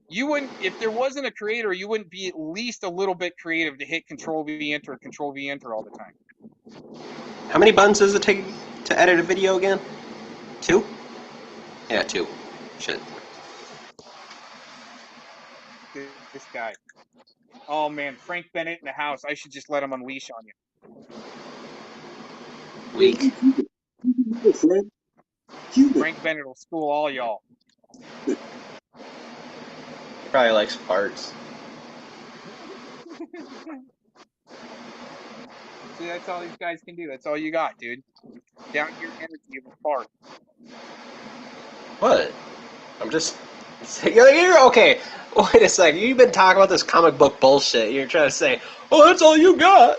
you wouldn't, if there wasn't a creator, you wouldn't be at least a little bit creative to hit Control V Enter all the time. How many buttons does it take to edit a video again? 2? Yeah, 2. Shit. This guy. Oh man, Frank Bennett in the house. I should just let him unleash on you. Weak. Frank Bennett will school all y'all. He probably likes farts. See, that's all these guys can do. That's all you got, dude. Down your energy of a fart. What? I'm just... You're okay. Wait a second. You've been talking about this comic book bullshit. You're trying to say, oh, that's all you got.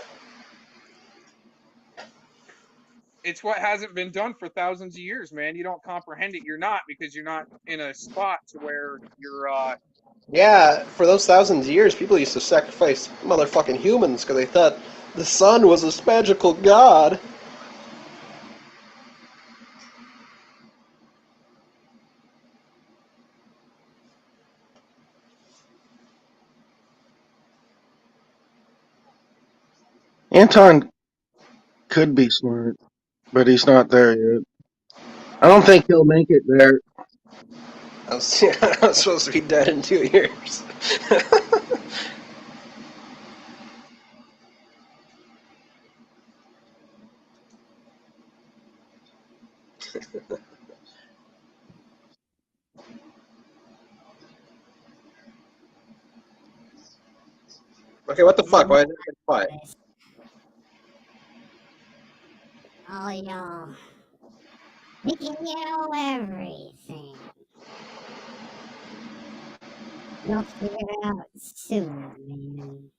It's what hasn't been done for thousands of years, man. You don't comprehend it. You're not, because you're not in a spot to where you're, Yeah, for those thousands of years, people used to sacrifice motherfucking humans because they thought the sun was this magical god. Anton could be smart, but he's not there yet. I don't think he'll make it there. I'm supposed to be dead in 2 years. Okay, what the fuck? Why is it quiet? Oh, y'all. We can know everything. You'll figure it out soon, man.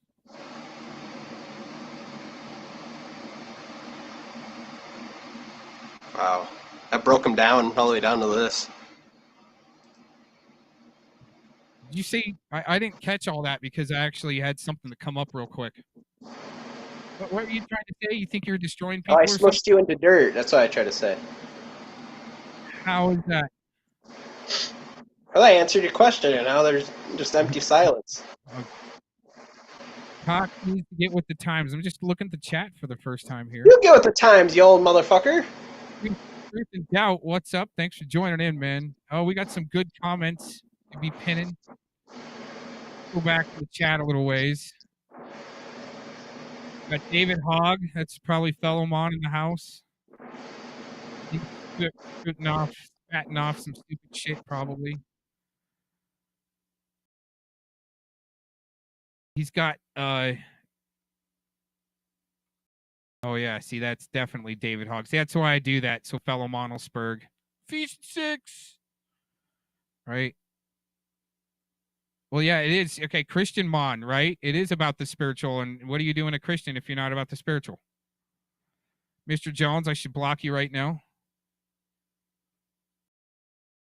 Wow. I broke him down all the way down to this. Did you see? I didn't catch all that because I actually had something to come up real quick. What were you trying to say? You think you're destroying people? Oh, I or something? smushed you into dirt. That's what I tried to say. How is that? Well, I answered your question, and now there's just empty silence. Cox needs to get with the times. I'm just looking at the chat for the first time here. You get with the times, you old motherfucker. Truth and Doubt, what's up? Thanks for joining in, man. Oh, we got some good comments to be pinning. Go back to the chat a little ways. Got David Hogg. That's probably fellow Mon in the house. He's spitting off, spatting off some stupid shit, probably. He's got, oh yeah, see, that's definitely David Hogg. See, that's why I do that. So fellow Monosperg. Feast 6. Right? Well, yeah, it is. Okay, Christian Mon, right? It is about the spiritual. And what are you doing a Christian if you're not about the spiritual? Mr. Jones, I should block you right now.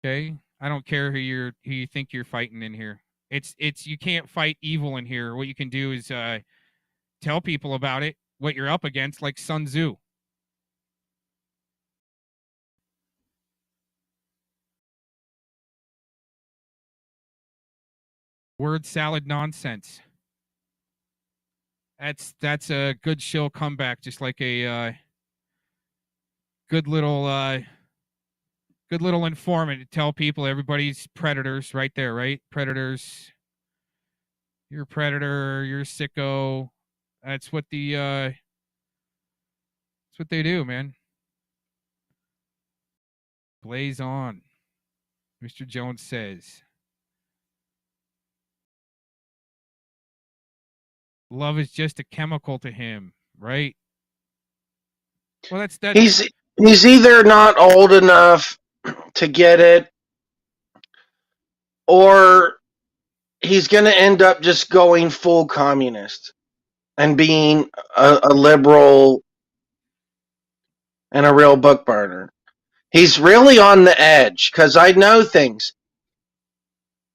Okay? I don't care who you think you're fighting in here. It's you can't fight evil in here. What you can do is tell people about it, what you're up against, like Sun Tzu. Word salad nonsense. That's a good shill comeback, just like a good little informant to tell people everybody's predators right there, right? Predators. You're a predator. You're a sicko. That's what the that's what they do, man. Blaze on. Mr. Jones says. Love is just a chemical to him, right? Well, that's He's either not old enough to get it, or he's going to end up just going full communist and being a liberal and a real book burner. He's really on the edge because I know things.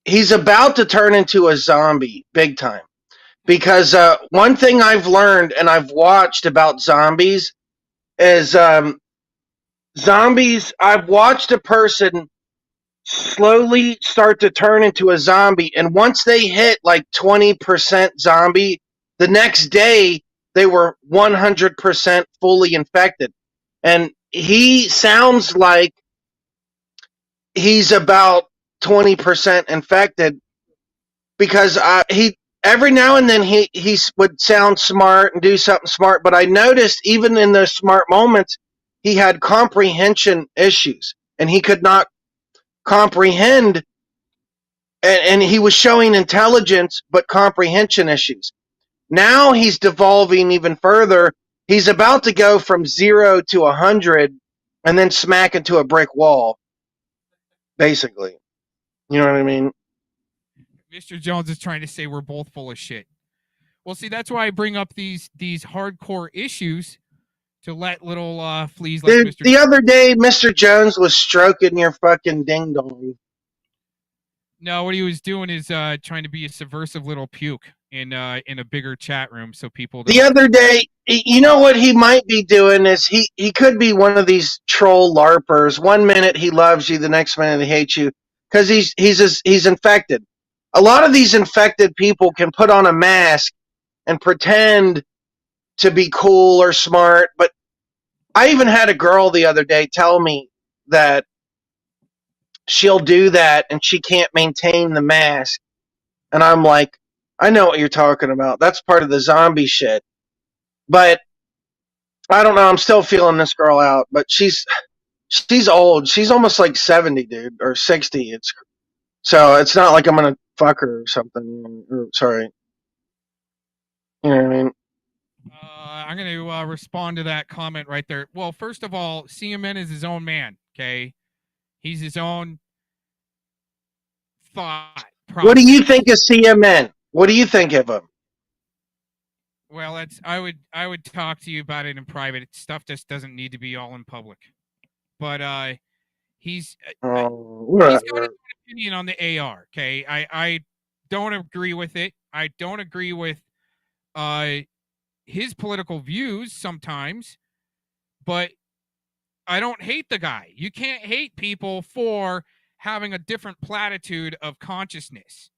He's about to turn into a zombie big time. Because one thing I've learned and I've watched about zombies is zombies. I've watched a person slowly start to turn into a zombie, and once they hit like 20% zombie, the next day they were 100% fully infected. And he sounds like he's about 20% infected because he every now and then he would sound smart and do something smart, but I noticed even in those smart moments he had comprehension issues and he could not comprehend, and he was showing intelligence but comprehension issues. Now he's devolving even further. He's about to go from 0 to 100 and then smack into a brick wall, basically. You know what I mean? Mr. Jones is trying to say we're both full of shit. Well, see, that's why I bring up these hardcore issues to let little fleas like Dude, Mr. the other day, Mr. Jones was stroking your fucking ding dong. No, what he was doing is trying to be a subversive little puke in a bigger chat room so people don't... The other day, you know what he might be doing is he could be one of these troll LARPers. 1 minute he loves you, the next minute he hates you because he's infected. A lot of these infected people can put on a mask and pretend to be cool or smart, but I even had a girl the other day tell me that she'll do that and she can't maintain the mask. And I'm like, I know what you're talking about. That's part of the zombie shit. But I don't know. I'm still feeling this girl out. But she's old. She's almost like 70, dude, or 60. So it's not like I'm gonna fuck her or something. Sorry. You know what I mean? I'm going to respond to that comment right there. Well, first of all, CMN is his own man, okay? He's his own thought process. What do you think of CMN? What do you think of him? Well, I would talk to you about it in private. Stuff just doesn't need to be all in public. But he's got an opinion on the AR, okay? I don't agree with it. I don't agree with his political views sometimes, but I don't hate the guy. You can't hate people for having a different platitude of consciousness.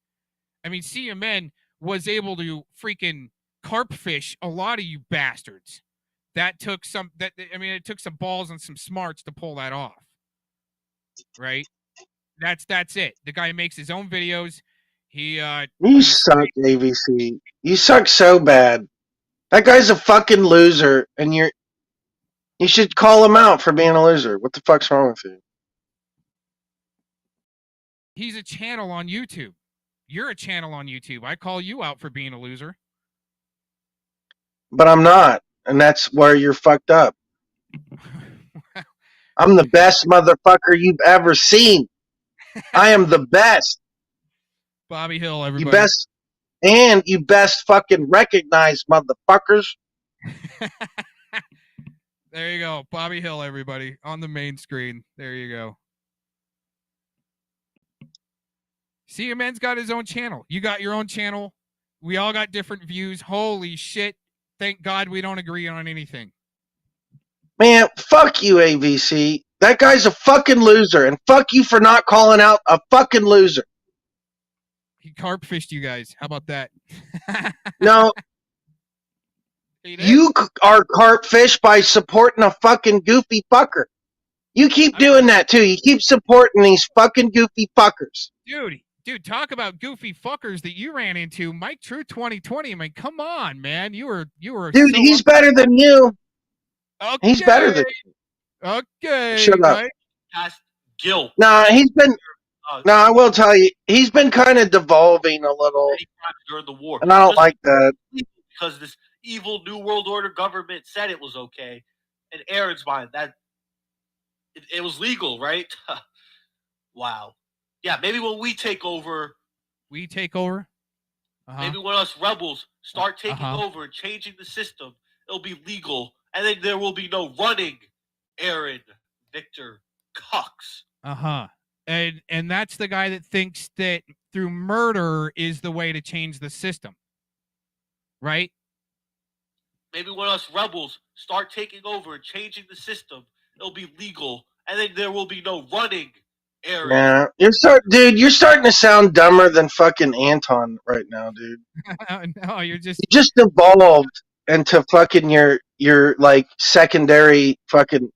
I mean, CMN was able to freaking carp fish a lot of you bastards. It took some balls and some smarts to pull that off. Right? That's it. The guy makes his own videos. You suck, AVC. You suck so bad. That guy's a fucking loser, and you should call him out for being a loser. What the fuck's wrong with you? He's a channel on YouTube. You're a channel on YouTube. I call you out for being a loser. But I'm not, and that's where you're fucked up. I'm the best motherfucker you've ever seen. I am the best. Bobby Hill, everybody. You best fucking recognize, motherfuckers. There you go. Bobby Hill, everybody. On the main screen. There you go. CMN's got his own channel. You got your own channel. We all got different views. Holy shit. Thank God we don't agree on anything. Man, fuck you, AVC. That guy's a fucking loser, and fuck you for not calling out a fucking loser. He carp fished you guys. How about that? No. You are carp fish by supporting a fucking goofy fucker. You keep doing that too. You keep supporting these fucking goofy fuckers. Dude, talk about goofy fuckers that you ran into. Mike True 2020. I mean, come on, man. You were. Dude, so he's better than you. Okay. He's better than you. Okay. Shut up. Mike. Past guilt. Nah, he's been. No, I will tell you, he's been kind of devolving a little, During the war. and I don't Just like that. because this evil New World Order government said it was okay. In Aaron's mind, that it was legal, right? Wow. Yeah, maybe when we take over. We take over? Maybe when us rebels start taking over and changing the system, it'll be legal. And then there will be no running Aaron Victor Cox. And that's the guy that thinks that through murder is the way to change the system. Right? Maybe when us rebels start taking over and changing the system, it'll be legal. And then there will be no running Aaron. Yeah, you're starting to sound dumber than fucking Anton right now, dude. No, you just evolved into fucking your like secondary fucking.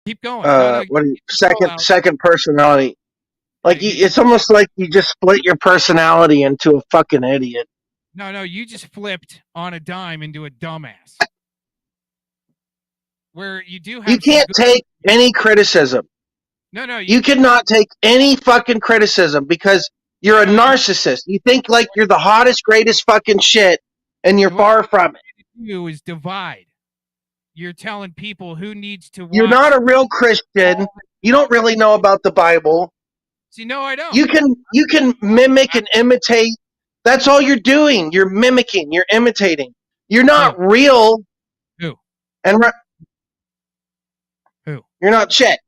Keep going. What are you, second personality? Like it's almost like you just split your personality into a fucking idiot. No, you just flipped on a dime into a dumbass. Where you do have. You can't take any criticism. No. You cannot take any fucking criticism because you're a narcissist. You think like you're the hottest, greatest fucking shit, and you're far from it. You is divide. You're telling people who needs to watch. You're not a real Christian. You don't really know about the Bible. See, no, I don't. You can mimic and imitate. That's all you're doing. You're mimicking. You're imitating. You're not real. Who? And who? You're not shit.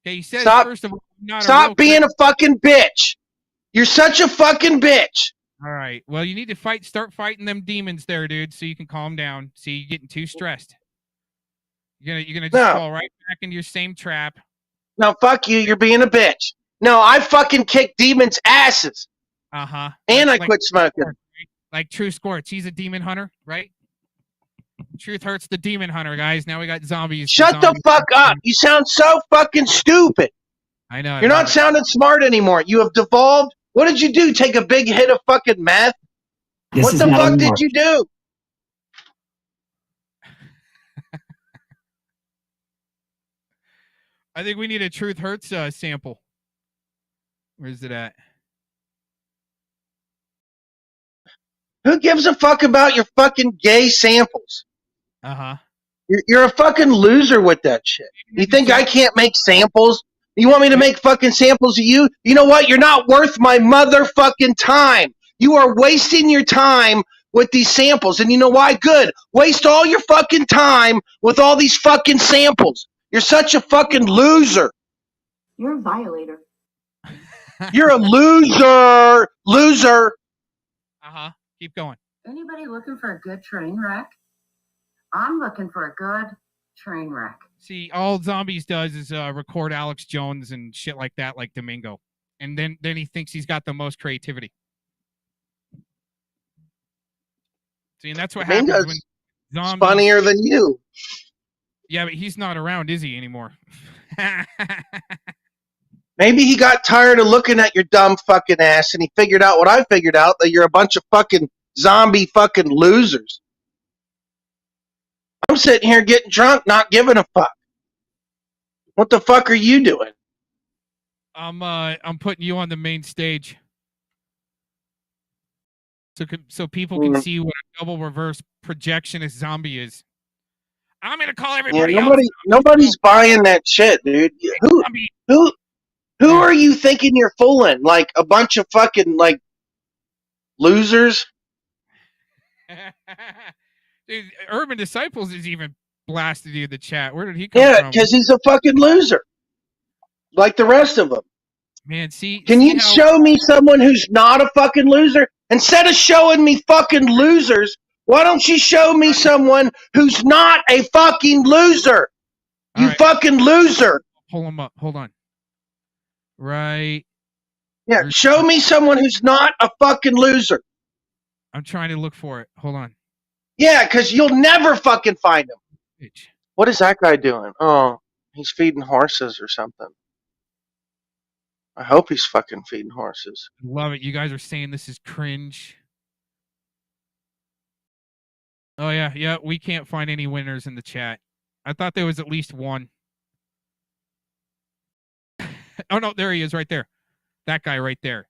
Okay, you said Stop. first of all, not Stop being a fucking bitch. You're such a fucking bitch. All right. Well, you need to start fighting them demons there, dude, so you can calm down. See, you're getting too stressed. You're gonna just fall right back into your same trap. No, fuck you. You're being a bitch. No, I fucking kick demons' asses. And I quit smoking. Like True Squirts. He's a demon hunter, right? Truth hurts the demon hunter, guys. Now we got zombies. Shut the fuck up. You sound so fucking stupid. I know. You're not sounding smart anymore. You have devolved. What did you do? Take a big hit of fucking meth? What the fuck did you do? I think we need a Truth Hurts sample. Where's it at? Who gives a fuck about your fucking gay samples? You're a fucking loser with that shit. You think I can't make samples? You want me to make fucking samples of you? You know what? You're not worth my motherfucking time. You are wasting your time with these samples. And you know why? Good. Waste all your fucking time with all these fucking samples. You're such a fucking loser. You're a violator. You're a loser. Loser. Keep going. Anybody looking for a good train wreck? I'm looking for a good train wreck. See, all Zombies does is record Alex Jones and shit like that, like Domingo. And then he thinks he's got the most creativity. See, and that's what happens when zombies... funnier than you. Yeah, but he's not around, is he, anymore? Maybe he got tired of looking at your dumb fucking ass and he figured out what I figured out, that you're a bunch of fucking zombie fucking losers. I'm sitting here getting drunk, not giving a fuck. What the fuck are you doing? I'm putting you on the main stage. So people can see what a double reverse projectionist zombie is. I'm gonna call everybody nobody's buying that shit, dude. Who are you thinking you're fooling? Like a bunch of fucking like losers? Dude, Urban Disciples is even blasted you in the chat. Where did he come from? Yeah, because he's a fucking loser. Like the rest of them. Man, Can you show me someone who's not a fucking loser? Instead of showing me fucking losers, why don't you show me someone who's not a fucking loser? You fucking loser. Pull him up. Hold on. Right. Yeah, show me someone who's not a fucking loser. I'm trying to look for it. Hold on. Yeah, because you'll never fucking find him. What is that guy doing? Oh. He's feeding horses or something. I hope he's fucking feeding horses. Love it. You guys are saying this is cringe. Oh yeah. We can't find any winners in the chat. I thought there was at least one. Oh no, there he is, right there. That guy right there.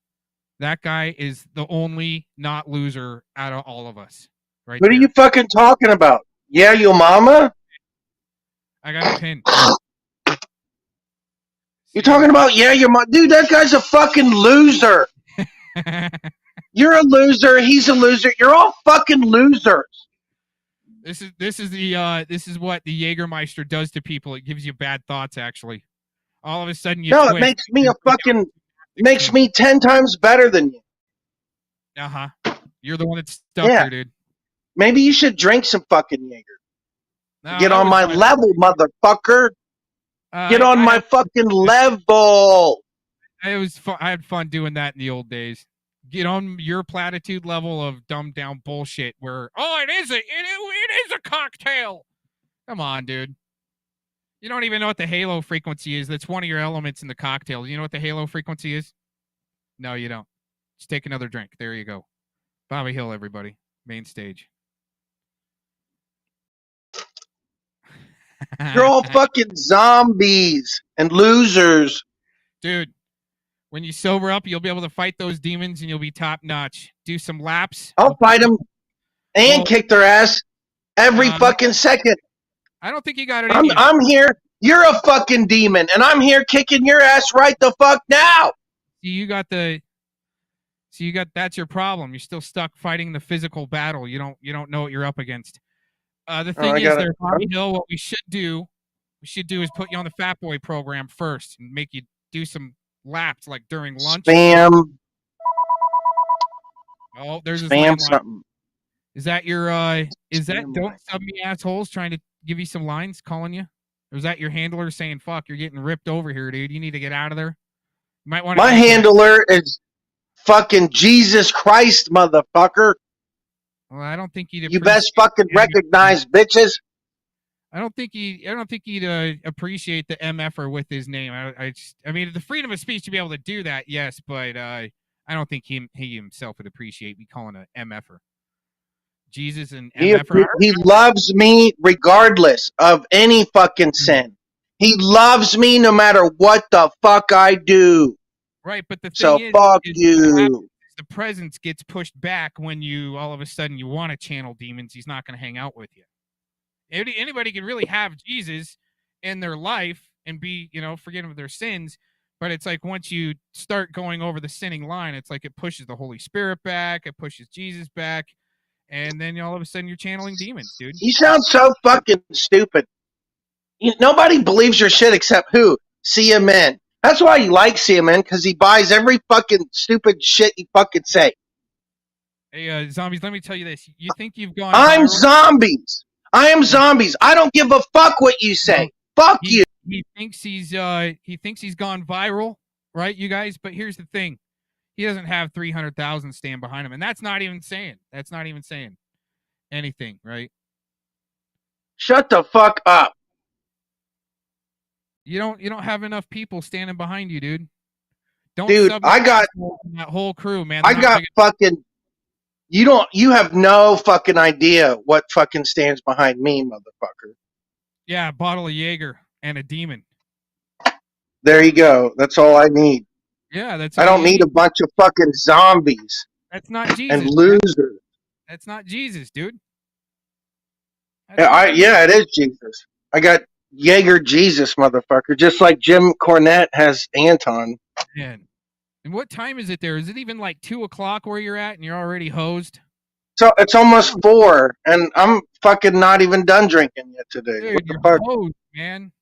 That guy is the only not loser out of all of us. Right. What are you fucking talking about? Yeah, your mama? I got a pin. You're talking about your mom? Dude, that guy's a fucking loser. You're a loser. He's a loser. You're all fucking losers. This is what the Jägermeister does to people. It gives you bad thoughts. Actually, all of a sudden you. No, twist. it makes me 10 times better than you. You're the one that's stuck here, dude. Maybe you should drink some fucking Jaeger. No, Get I on was my fine. level, motherfucker. Get on my fucking level. I had fun doing that in the old days. Get on your platitude level of dumbed down bullshit. Where it is a cocktail. Come on, dude. You don't even know what the halo frequency is. That's one of your elements in the cocktail. You know what the halo frequency is? No, you don't. Just take another drink. There you go. Bobby Hill, everybody. Main stage. You're all fucking zombies and losers. Dude, when you sober up, you'll be able to fight those demons and you'll be top notch. Do some laps. I'll fight them and kick their ass every fucking second. I don't think you got it in you. I'm here. You're a fucking demon, and I'm here kicking your ass right the fuck now. That's your problem. You're still stuck fighting the physical battle. You don't know what you're up against. The thing is, Bobby Hill, what we should do is put you on the Fat Boy program first and make you do some laps like during lunch. Spam. Oh, there's his Spam landline. something. Is that your don't sub me assholes trying to give you some lines calling you? Or is that your handler saying, fuck, you're getting ripped over here, dude. You need to get out of there? You might want to. My handler is fucking Jesus Christ, motherfucker. Well, I don't think he'd. You best fucking recognize, bitches. I don't think he'd appreciate the MFer with his name. I mean, the freedom of speech to be able to do that, yes, but I don't think he himself would appreciate me calling a MFer. Jesus and MFer. He loves me regardless of any fucking sin. He loves me no matter what the fuck I do. Right, but the thing so is, fuck you. The presence gets pushed back when you all of a sudden you want to channel demons. He's not going to hang out with you. Anybody can really have Jesus in their life and be, forgiven of their sins, but it's like once you start going over the sinning line, it's like it pushes the Holy Spirit back, it pushes Jesus back, and then all of a sudden you're channeling demons, dude. You sound so fucking stupid. Nobody believes your shit except who? CMN. That's why you like CMN, because he buys every fucking stupid shit you fucking say. Hey, zombies, let me tell you this. You think you've gone I'm viral? zombies. I am zombies. I don't give a fuck what you say. Fuck you. He thinks he's gone viral, right, you guys? But here's the thing. He doesn't have 300,000 stand behind him, and that's not even saying anything, right? Shut the fuck up. You don't have enough people standing behind you, dude. Dude, I got that whole crew, man. I got fucking. You have no fucking idea what fucking stands behind me, motherfucker. Yeah, a bottle of Jaeger and a demon. There you go. That's all I need. Yeah, that's. I don't need a bunch of fucking zombies. That's not Jesus. And losers. That's not Jesus, dude. Yeah, it is Jesus. I got Jaeger Jesus, motherfucker. Just like Jim Cornette has Anton. Man. And what time is it there? Is it even like 2:00 where you're at and you're already hosed? So it's almost 4, and I'm fucking not even done drinking yet today. Dude, What the you're fuck? hosed, man.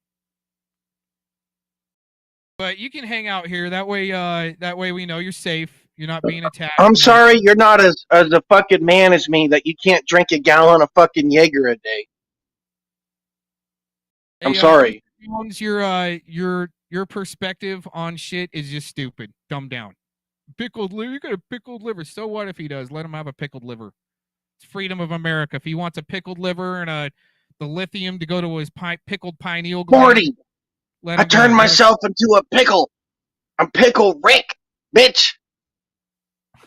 But you can hang out here. That way we know you're safe. You're not being attacked. I'm sorry you're not as a fucking man as me that you can't drink a gallon of fucking Jaeger a day. I'm sorry. Your perspective on shit is just stupid. Dumbed down. Pickled liver. You got a pickled liver. So what if he does? Let him have a pickled liver. It's freedom of America. If he wants a pickled liver and the lithium to go to his pickled pineal gland. Let I him go. turned myself into a pickle. I'm Pickle Rick, bitch.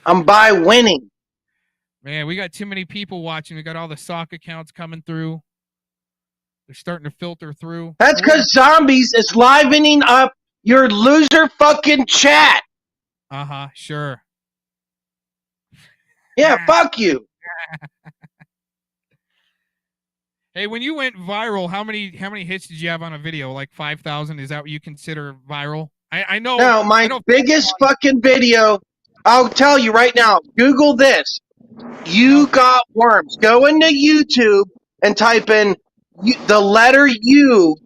I'm by winning. Man, we got too many people watching. We got all the sock accounts coming through. They're starting to filter through. That's because Zombies is livening up your loser fucking chat. Sure. Yeah, fuck you. Hey, when you went viral, how many hits did you have on a video? Like 5,000? Is that what you consider viral? I know. No, my biggest fucking video, I'll tell you right now, Google this. You got worms. Go into YouTube and type in the letter U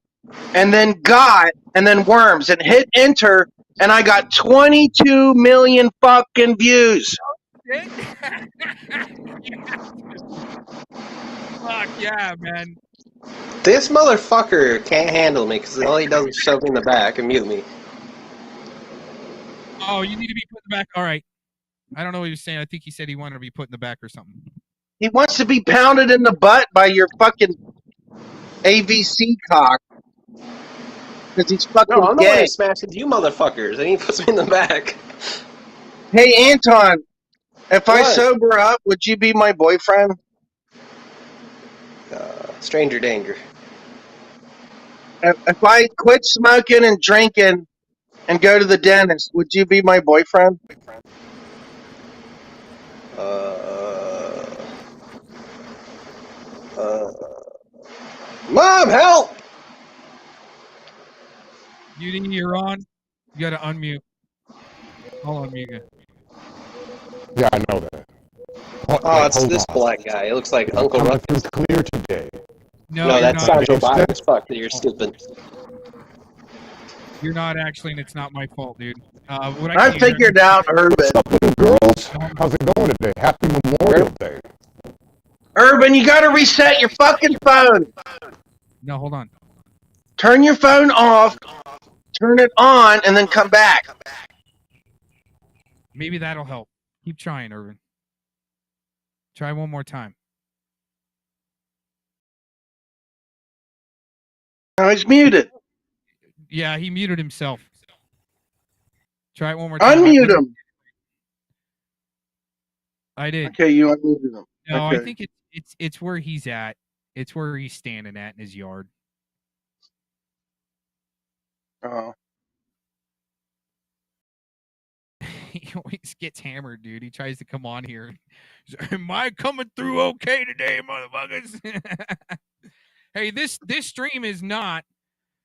and then got and then worms and hit enter and I got 22 million fucking views. Fuck yeah, man. This motherfucker can't handle me because all he does is shove me in the back and mute me. Oh, you need to be put in the back. All right. I don't know what he was saying. I think he said he wanted to be put in the back or something. He wants to be pounded in the butt by your fucking AVC cock. Because he's fucking No, I'm the one gay. who smashes you motherfuckers, and he puts me in the back. Hey, Anton, if I What? sober up, would you be my boyfriend? Stranger danger. If I quit smoking and drinking and go to the dentist, would you be my boyfriend? Mom, help! You're on. You got to unmute. Hold on, Mika. Yeah, I know that. Oh, it's this black guy. It looks like Uncle Coming Ruckus. through clear today. No, No, you're that's not. Sancho Bias. Fuck, you're stupid. You're not actually, and it's not my fault, dude. What I can figured out Urban. What's up, little girls? How's it going today? Happy Memorial Day. Urban, you gotta reset your fucking phone. No, hold on. Turn your phone off, turn it on, and then come back. Maybe that'll help. Keep trying, Irvin. Try one more time. Now he's muted. Yeah, he muted himself. Try it one more time. Unmute him. I did. Okay, you unmuted him. No, okay. I think it's where he's at. It's where he's standing at in his yard. Oh. He always gets hammered, dude. He tries to come on here. Am I coming through okay today, motherfuckers? Hey, this stream is not.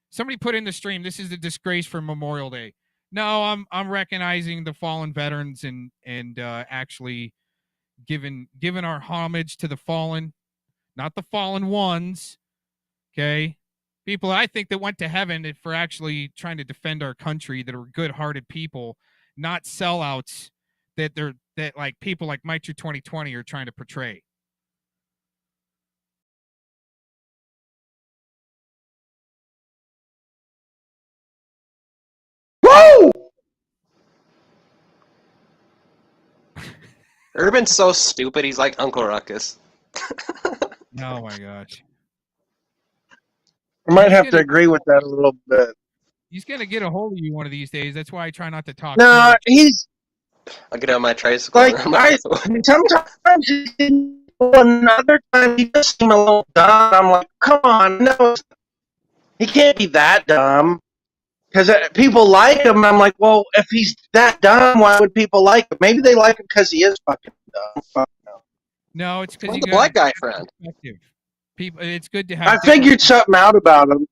Somebody put in the stream. This is a disgrace for Memorial Day. No, I'm recognizing the fallen veterans and actually giving our homage to the fallen, not the fallen ones. Okay, people I think that went to heaven for actually trying to defend our country, that are good-hearted people, not sellouts that like people like Mike True 2020 are trying to portray. Woo! Urban's so stupid, he's like Uncle Ruckus. Oh my gosh. I might have to agree with that a little bit. He's gonna get a hold of you one of these days. That's why I try not to talk. No, he's I'll get on my tricycle. like sometimes another time he just seems a little dumb. I'm like, come on, no, he can't be that dumb. Because people like him. I'm like, well, if he's that dumb, why would people like him? Maybe they like him because he is fucking dumb. Fuck no. No, it's because Where's you the got black guy friend? People, it's good to have. I figured something out about him.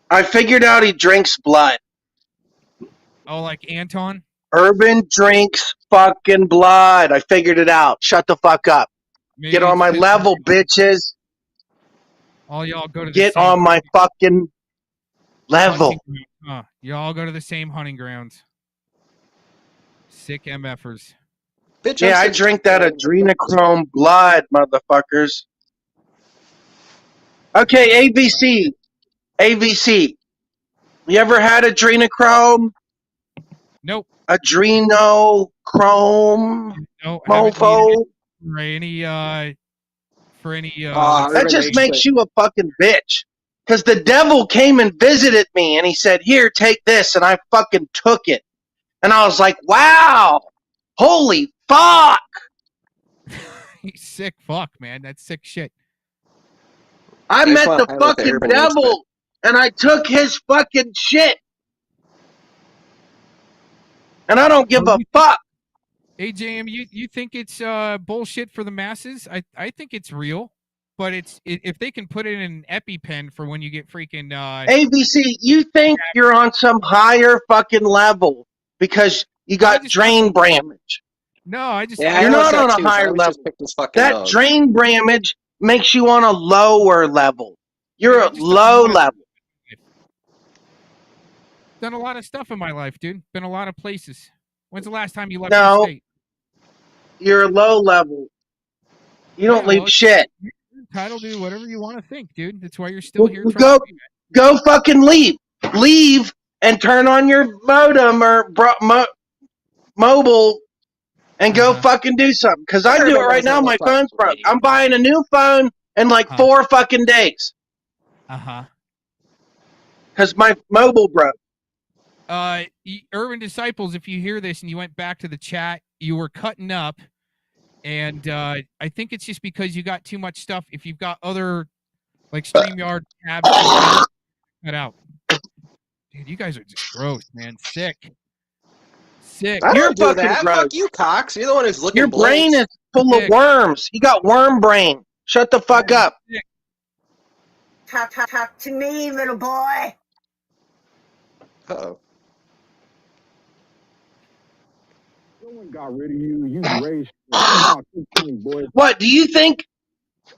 I figured out he drinks blood. Oh, like Anton? Urban drinks fucking blood. I figured it out. Shut the fuck up. Maybe Get on it's my good- level, bitches. All y'all go to the Get same on my fucking level. hunting ground, huh? You all go to the same hunting grounds. Sick MFers. Bitch, Yeah, I drink that adrenochrome blood, motherfuckers. Okay, ABC. AVC. You ever had adrenochrome? Nope. Adrenochrome? No, I haven't Mofo? needed it for any that just makes you a fucking bitch. because the devil came and visited me and he said, "Here, take this," and I fucking took it. And I was like, wow, holy fuck. You sick fuck, man. That's sick shit. I met the fucking devil and I took his fucking shit. And I don't give a fuck. AJM, you think it's bullshit for the masses? I think it's real, but if they can put it in an EpiPen for when you get freaking ABC, you think you're on some higher fucking level because you got drain bramage. No, I just you're not on a higher level. That drain bramage makes you on a lower level. You're at low level. Done a lot of stuff in my life, dude. Been a lot of places. When's the last time you left No, the state? you're low level. You don't leave shit. You're entitled to whatever you want to think, dude. That's why you're still here. Go fucking leave. Leave and turn on your modem or mobile and go fucking do something. Because I do it right now. My phone's broke. I'm buying a new phone in like 4 fucking days. Because my mobile broke. Urban Disciples, if you hear this and you went back to the chat, you were cutting up. And I think it's just because you got too much stuff. If you've got other, like StreamYard tabs, cut out. Dude, you guys are just gross, man. Sick. You're fucking that. Gross. Fuck you, Cox. You're the one who's looking. Your brain is full of worms. You got worm brain. Shut the fuck up. Talk to me, little boy. Uh-oh. Someone got rid of you. You raised. What do you think?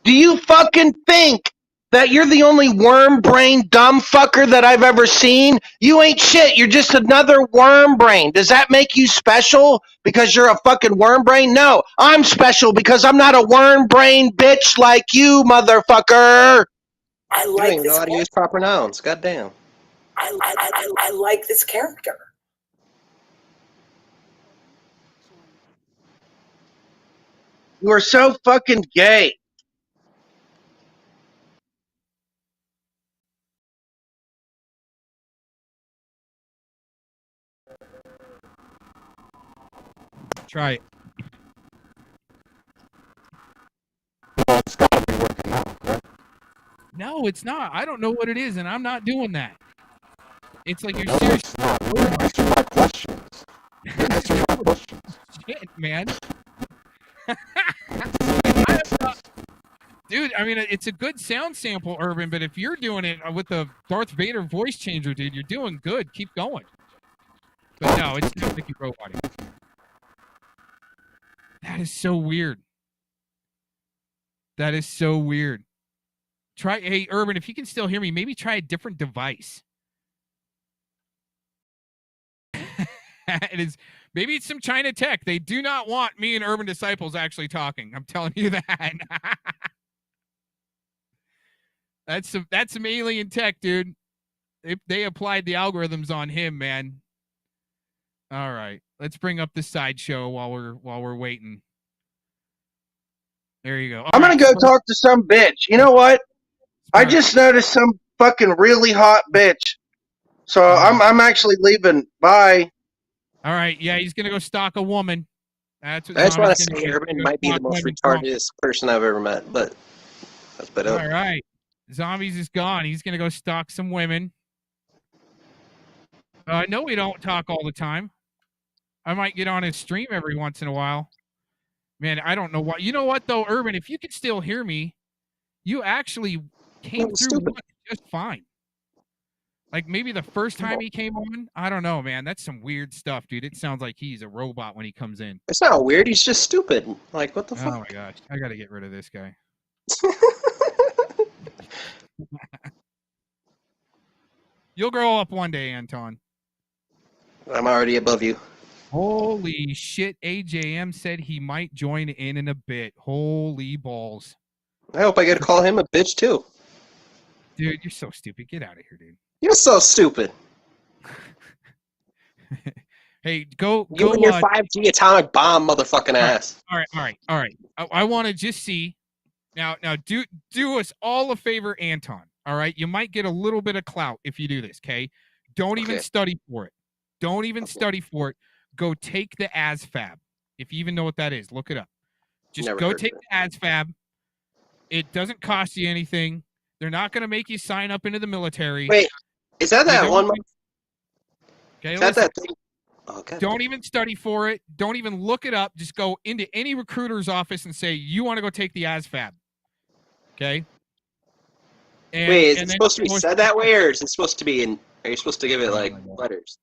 Do you fucking think that you're the only worm brain dumb fucker that I've ever seen? You ain't shit. You're just another worm brain. Does that make you special because you're a fucking worm brain? No, I'm special because I'm not a worm brain bitch like you, motherfucker. I like you know how to use proper nouns. Goddamn. I like this character. You are so fucking gay. Try it. Well, it's gotta be working out, right? No, it's not. I don't know what it is, and I'm not doing that. It's like you're No, serious. it's not. You're answering my questions. You're answering my questions. Shit, man. Dude, I mean, it's a good sound sample, Urban, but if you're doing it with the Darth Vader voice changer, dude, you're doing good. Keep going. But no, it's not Mickey Robot. That is so weird. That is so weird. Hey, Urban, if you can still hear me, maybe try a different device. Maybe it's some China tech. They do not want me and Urban Disciples actually talking. I'm telling you that. That's some alien tech, dude. They applied the algorithms on him, man. All right, let's bring up the sideshow while we're waiting. There you go. I'm gonna go talk to some bitch. You know what? I just noticed some fucking really hot bitch. So I'm actually leaving. Bye. All right, yeah, he's gonna go stalk a woman. That's what I just want to Zombie's say, gonna do. Urban might be the most retarded person I've ever met, but that's about it. All right, Zombies is gone. He's gonna go stalk some women. No, we don't talk all the time. I might get on his stream every once in a while. Man, I don't know why. You know what though, Urban? If you can still hear me, you actually came through just fine. Like maybe the first time he came on, I don't know, man. That's some weird stuff, dude. It sounds like he's a robot when he comes in. It's not weird. He's just stupid. Like, what the fuck? Oh my gosh, I gotta get rid of this guy. You'll grow up one day, Anton. I'm already above you. Holy shit, AJM said he might join in a bit. Holy balls. I hope I get to call him a bitch too. Dude, you're so stupid. Get out of here, dude. You're so stupid. Hey, go. You and your 5G atomic bomb, motherfucking ass. All right. I want to just see. Now, do us all a favor, Anton. All right, you might get a little bit of clout if you do this. Okay, don't even Okay. study for it. Don't even study for it. Go take the ASFAB. If you even know what that is, look it up. Just Never go heard of take the ASFAB. It doesn't cost you anything. They're not going to make you sign up into the military. Wait, is that You that don't one? even- Okay, Is that listen. that thing? Okay. Don't even study for it. Don't even look it up. Just go into any recruiter's office and say you want to go take the ASFAB. Okay. And, Wait, is and it then supposed to be go- said that way, or is it supposed to be in? Are you supposed to give it like letters?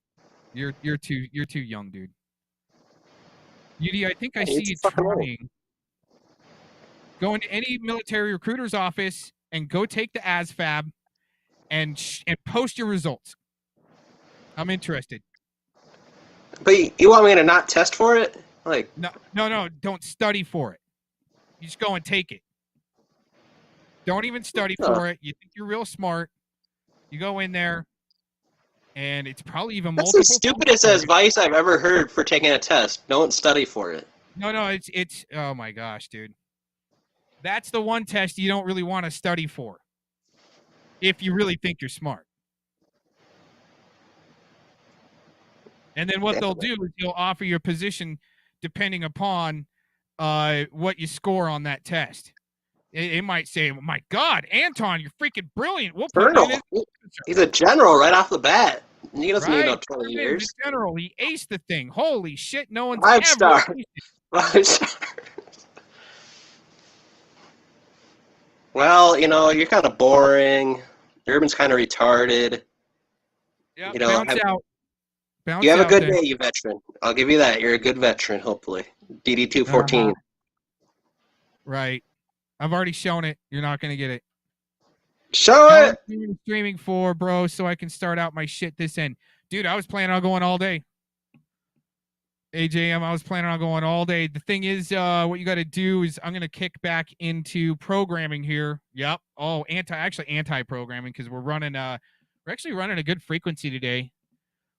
You're too young, dude. Yudi, I think I Hey, see it's you fucking old. trying. Go into any military recruiter's office and go take the ASFAB and post your results. I'm interested. But you want me to not test for it? Like, No, don't study for it. You just go and take it. Don't even study Huh. for it. You think you're real smart. You go in there, and it's probably even that's the multiple. stupidest advice I've ever heard for taking a test. Don't study for it. No, it's oh my gosh, dude. That's the one test you don't really want to study for. If you really think you're smart. And then what they'll do is they'll offer you a position depending upon what you score on that test. It might say, oh my God, Anton, you're freaking brilliant. We'll put you Colonel. in. He's a general right off the bat. He doesn't need no Right? 20 He's years. the general. He aced the thing. Holy shit, no one's 5 ever star. aced it. 5 star. Well, you're kind of boring. Urban's kind of retarded. Yep, You know, bounce have- out. Bounce You have a out good there. day, you veteran. I'll give you that. You're a good veteran, hopefully. DD214. Right. I've already shown it. You're not going to get it. Show How it! long are you streaming for, bro, so I can start out my shit this end. Dude, I was planning on going all day. AJM, I was planning on going all day. The thing is, what you got to do is I'm going to kick back into programming here. Yep. Oh, anti-programming because we're actually running a good frequency today.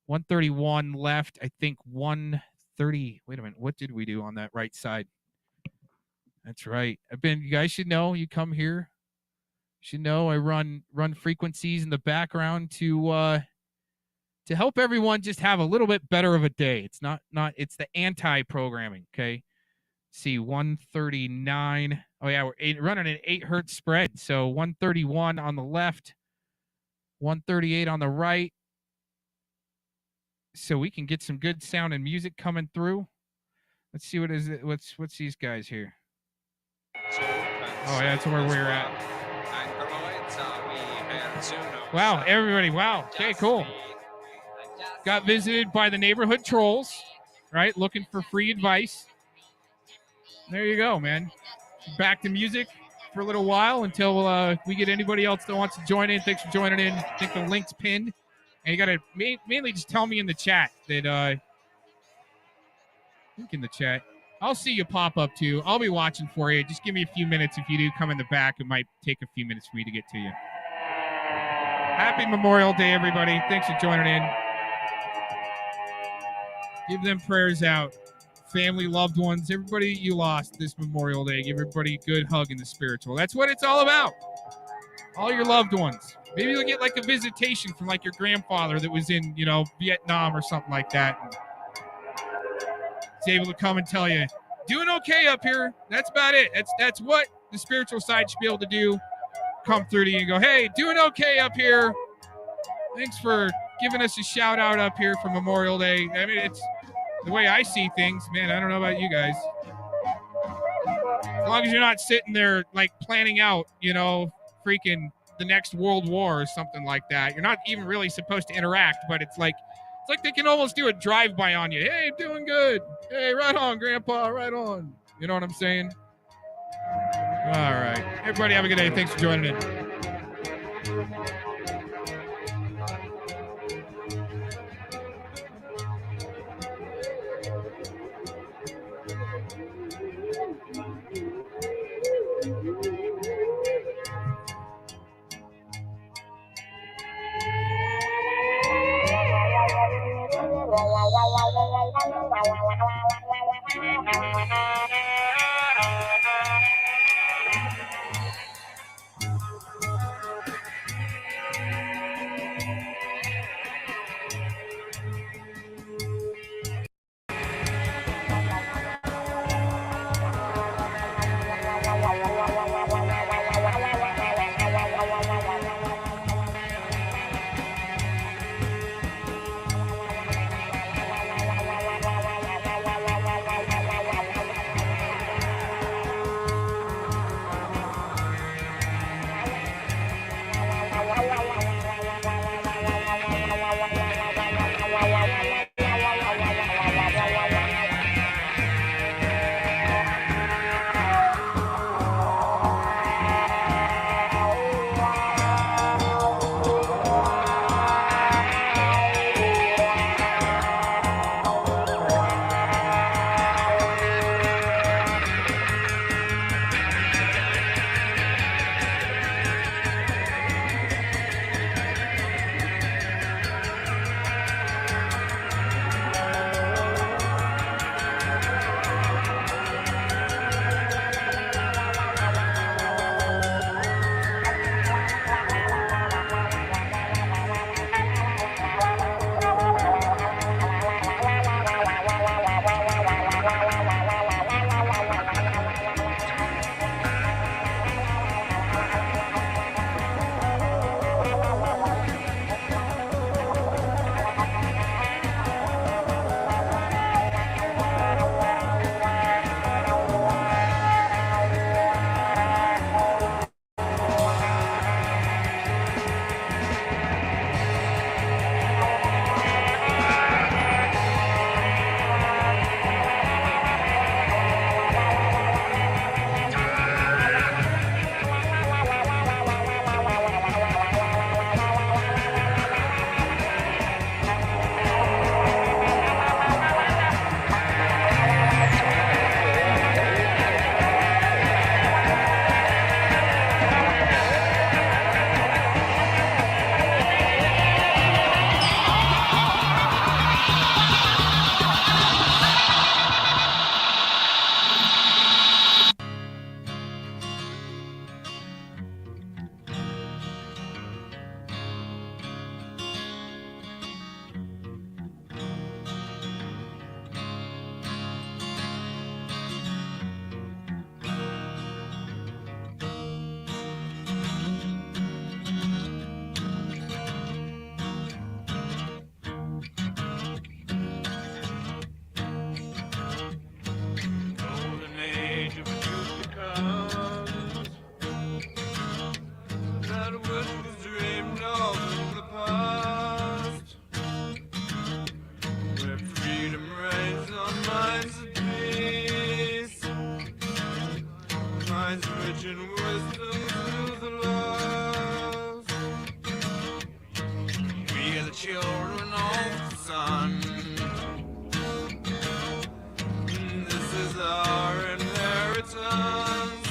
131 left. I think 130. Wait a minute. What did we do on that right side? That's right. You guys should know, you come here. You should know I run frequencies in the background to help everyone just have a little bit better of a day. It's not it's the anti-programming, okay? See 139. Oh yeah, we're running an 8 hertz spread. So 131 on the left, 138 on the right. So we can get some good sound and music coming through. Let's see what is it. What's these guys here? Oh yeah, that's where we're at. Wow, everybody! Wow. Okay, cool. Got visited by the neighborhood trolls, right? Looking for free advice. There you go, man. Back to music for a little while until we get anybody else that wants to join in. Thanks for joining in. I think the link's pinned. And you got to mainly just tell me in the chat that link in the chat. I'll see you pop up too. I'll be watching for you. Just give me a few minutes. If you do come in the back, it might take a few minutes for me to get to you. Happy Memorial Day, everybody. Thanks for joining in. Give them prayers out. Family, loved ones, everybody you lost this Memorial Day. Give everybody a good hug in the spiritual. That's what it's all about. All your loved ones. Maybe you'll get like a visitation from like your grandfather that was in, Vietnam or something like that. And he's able to come and tell you, doing okay up here. That's about it. That's what the spiritual side should be able to do. Come through to you and go, hey, doing okay up here. Thanks for giving us a shout out up here for Memorial Day. I mean, it's the way I see things, man. I don't know about you guys. As long as you're not sitting there like planning out, freaking the next World War or something like that. You're not even really supposed to interact, but it's like they can almost do a drive-by on you. Hey, doing good. Hey, right on, Grandpa, right on. You know what I'm saying? All right. Everybody have a good day. Thanks for joining in. minds rich in wisdom, truth, and love. We are the children of the sun. This is our inheritance.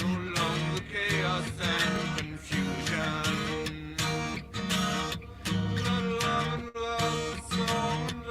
No longer chaos and confusion. But love and love, song and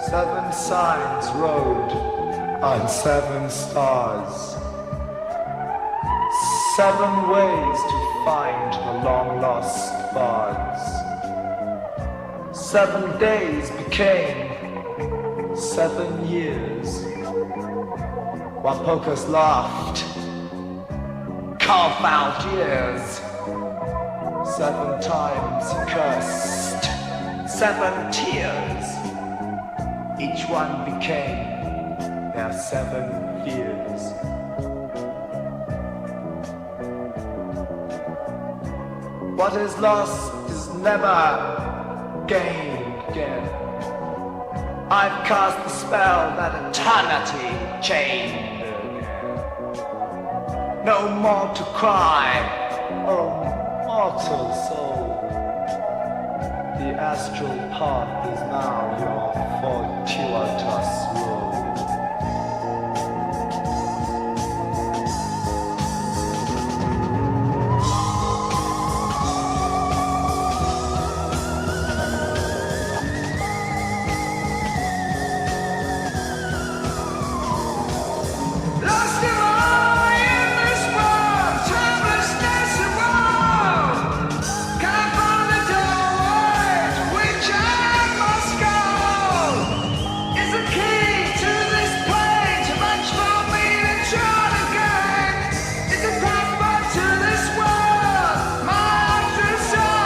Seven signs rode on seven stars. 7 ways to find the long lost bards. 7 days became 7 years. While pokers laughed, confound years. 7 times he cursed, 7 tears. Each one became their 7 fears. What is lost is never gained again. I've cast the spell that eternity chained again. No more to cry, oh mortal soul. The astral path is now your fortuitous road. Lost in this world, timelessness around. Can't find the doorway to which I must go. Is the key to this plane too much for me to try to gain? Is the passport to this world my desire?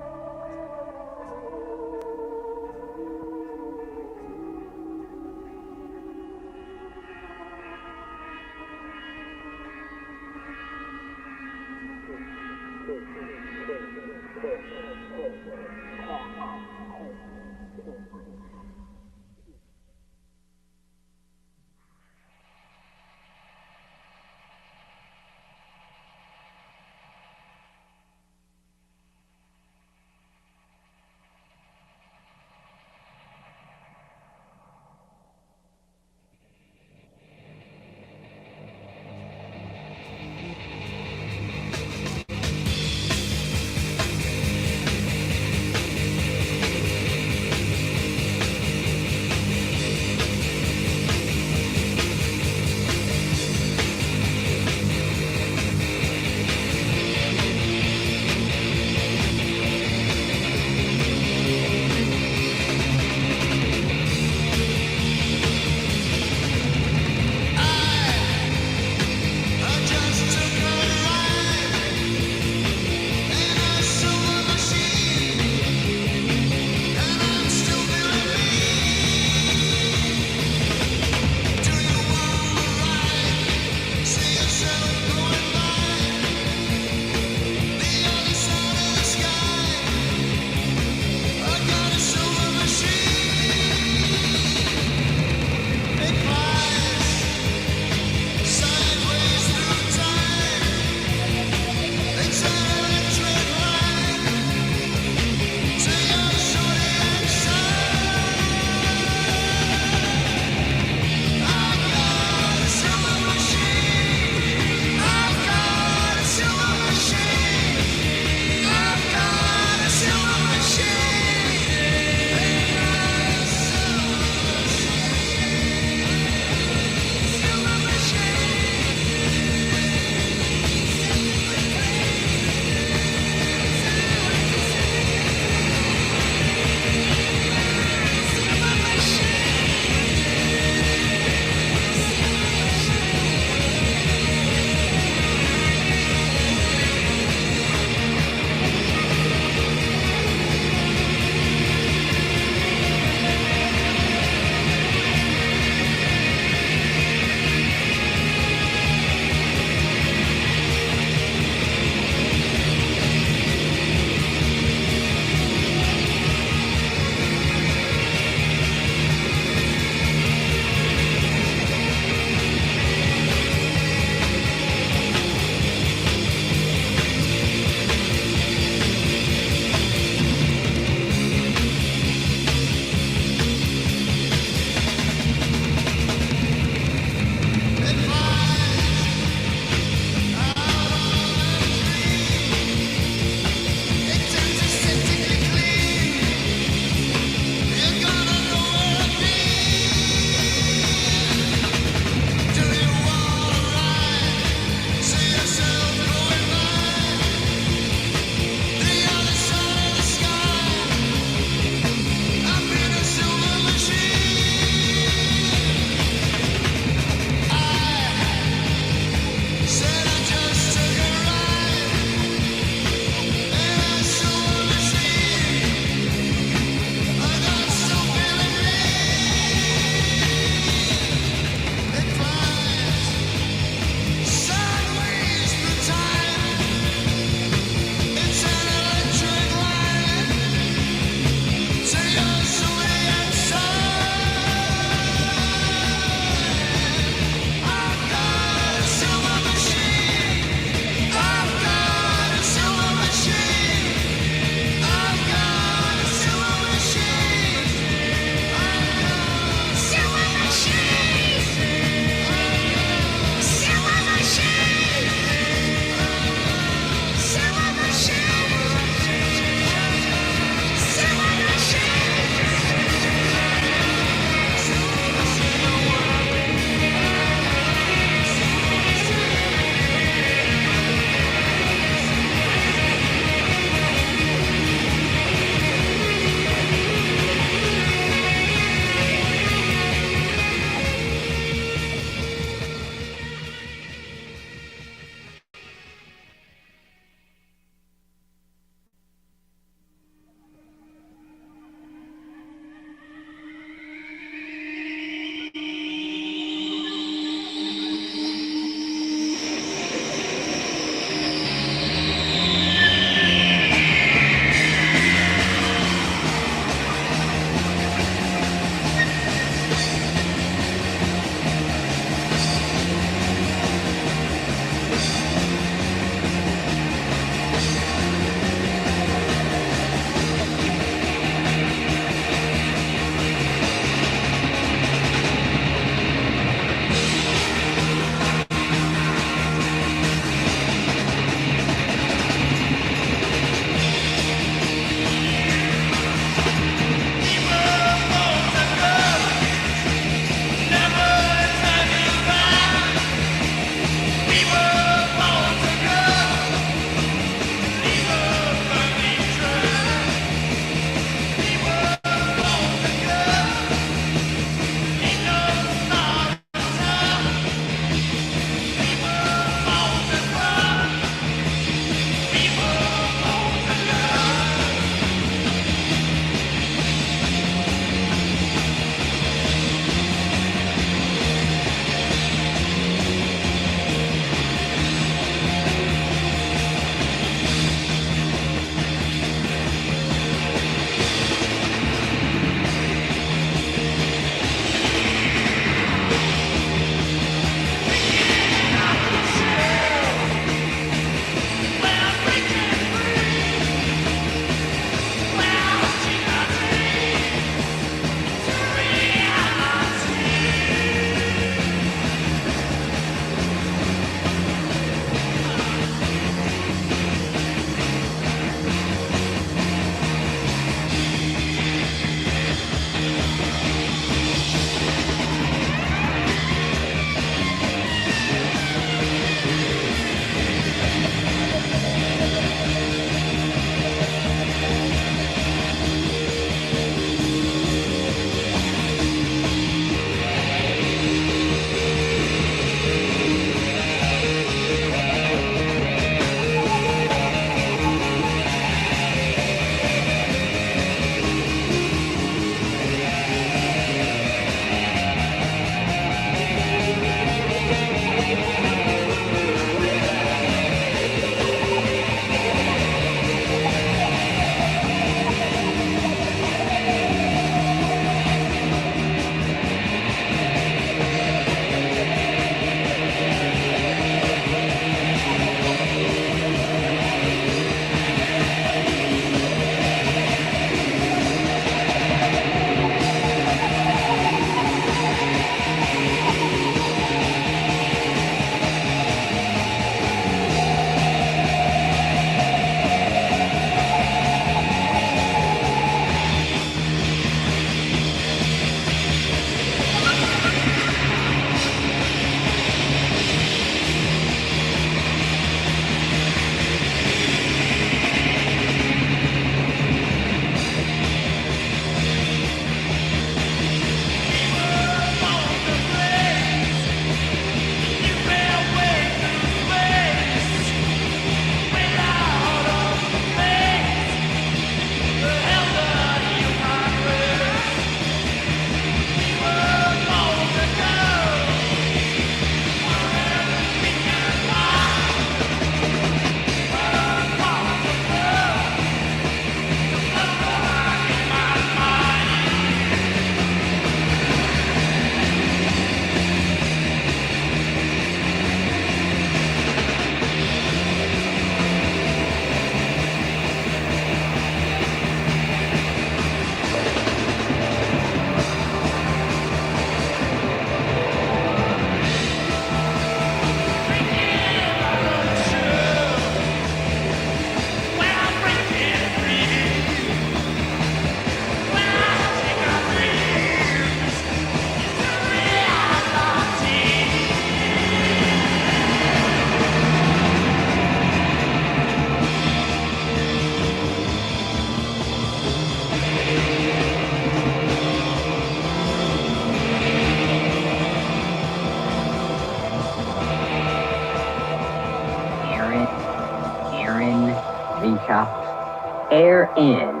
Aaron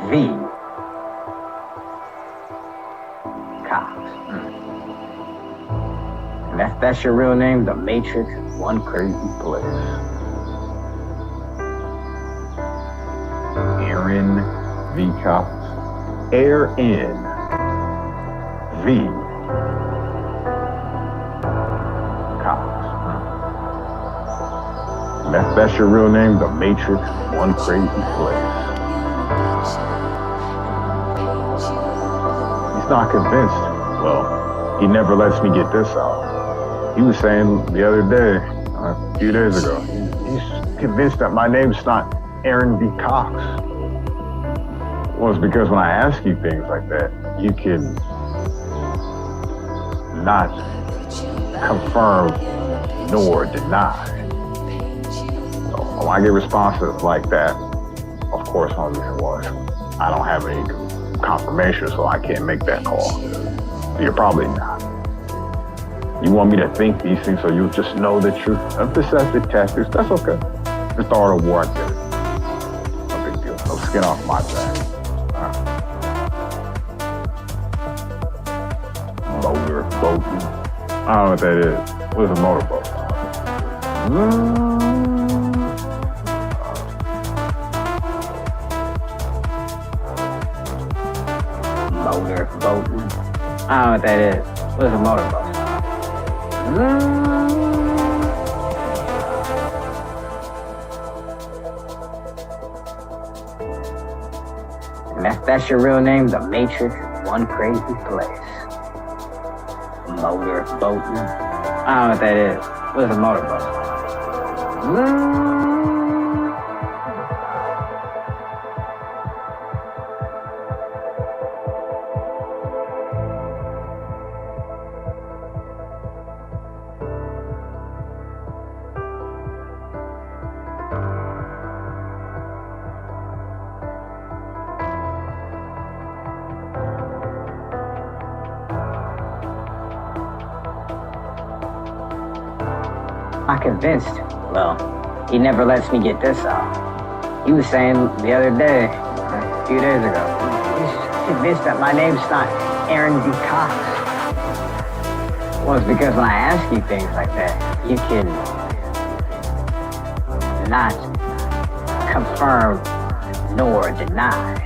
V. Cox. And that's your real name? The Matrix is one crazy place. Aaron V. Cox. Aaron V. Cox. And that's your real name? The Matrix is one crazy place. He's not convinced. Well, he never lets me get this out. He was saying the other day, a few days ago, he's convinced that my name's not Aaron V. Cox. Well, it's because when I ask you things like that, you can not confirm nor deny. So when I get responses like that, of course, I'm I don't have any confirmation, so I can't make that call. You're probably not. You want me to think these things so you'll just know the truth. Emphasize the tactics, that's okay. Just throw it a war, I get it. No big deal. No skin off my back. Motor boating. I don't know what that is. What is a motorboat? Motor boating. I don't know what that is. What is a motorboat? And that's your real name? The Matrix is one crazy place. Motor boating. I don't know what that is. What is a motorboat? Not convinced. Well, he never lets me get this out. He was saying the other day, a few days ago, he's convinced that my name's not Aaron V. Cox. Well, it's because when I ask you things like that, you can not confirm nor deny.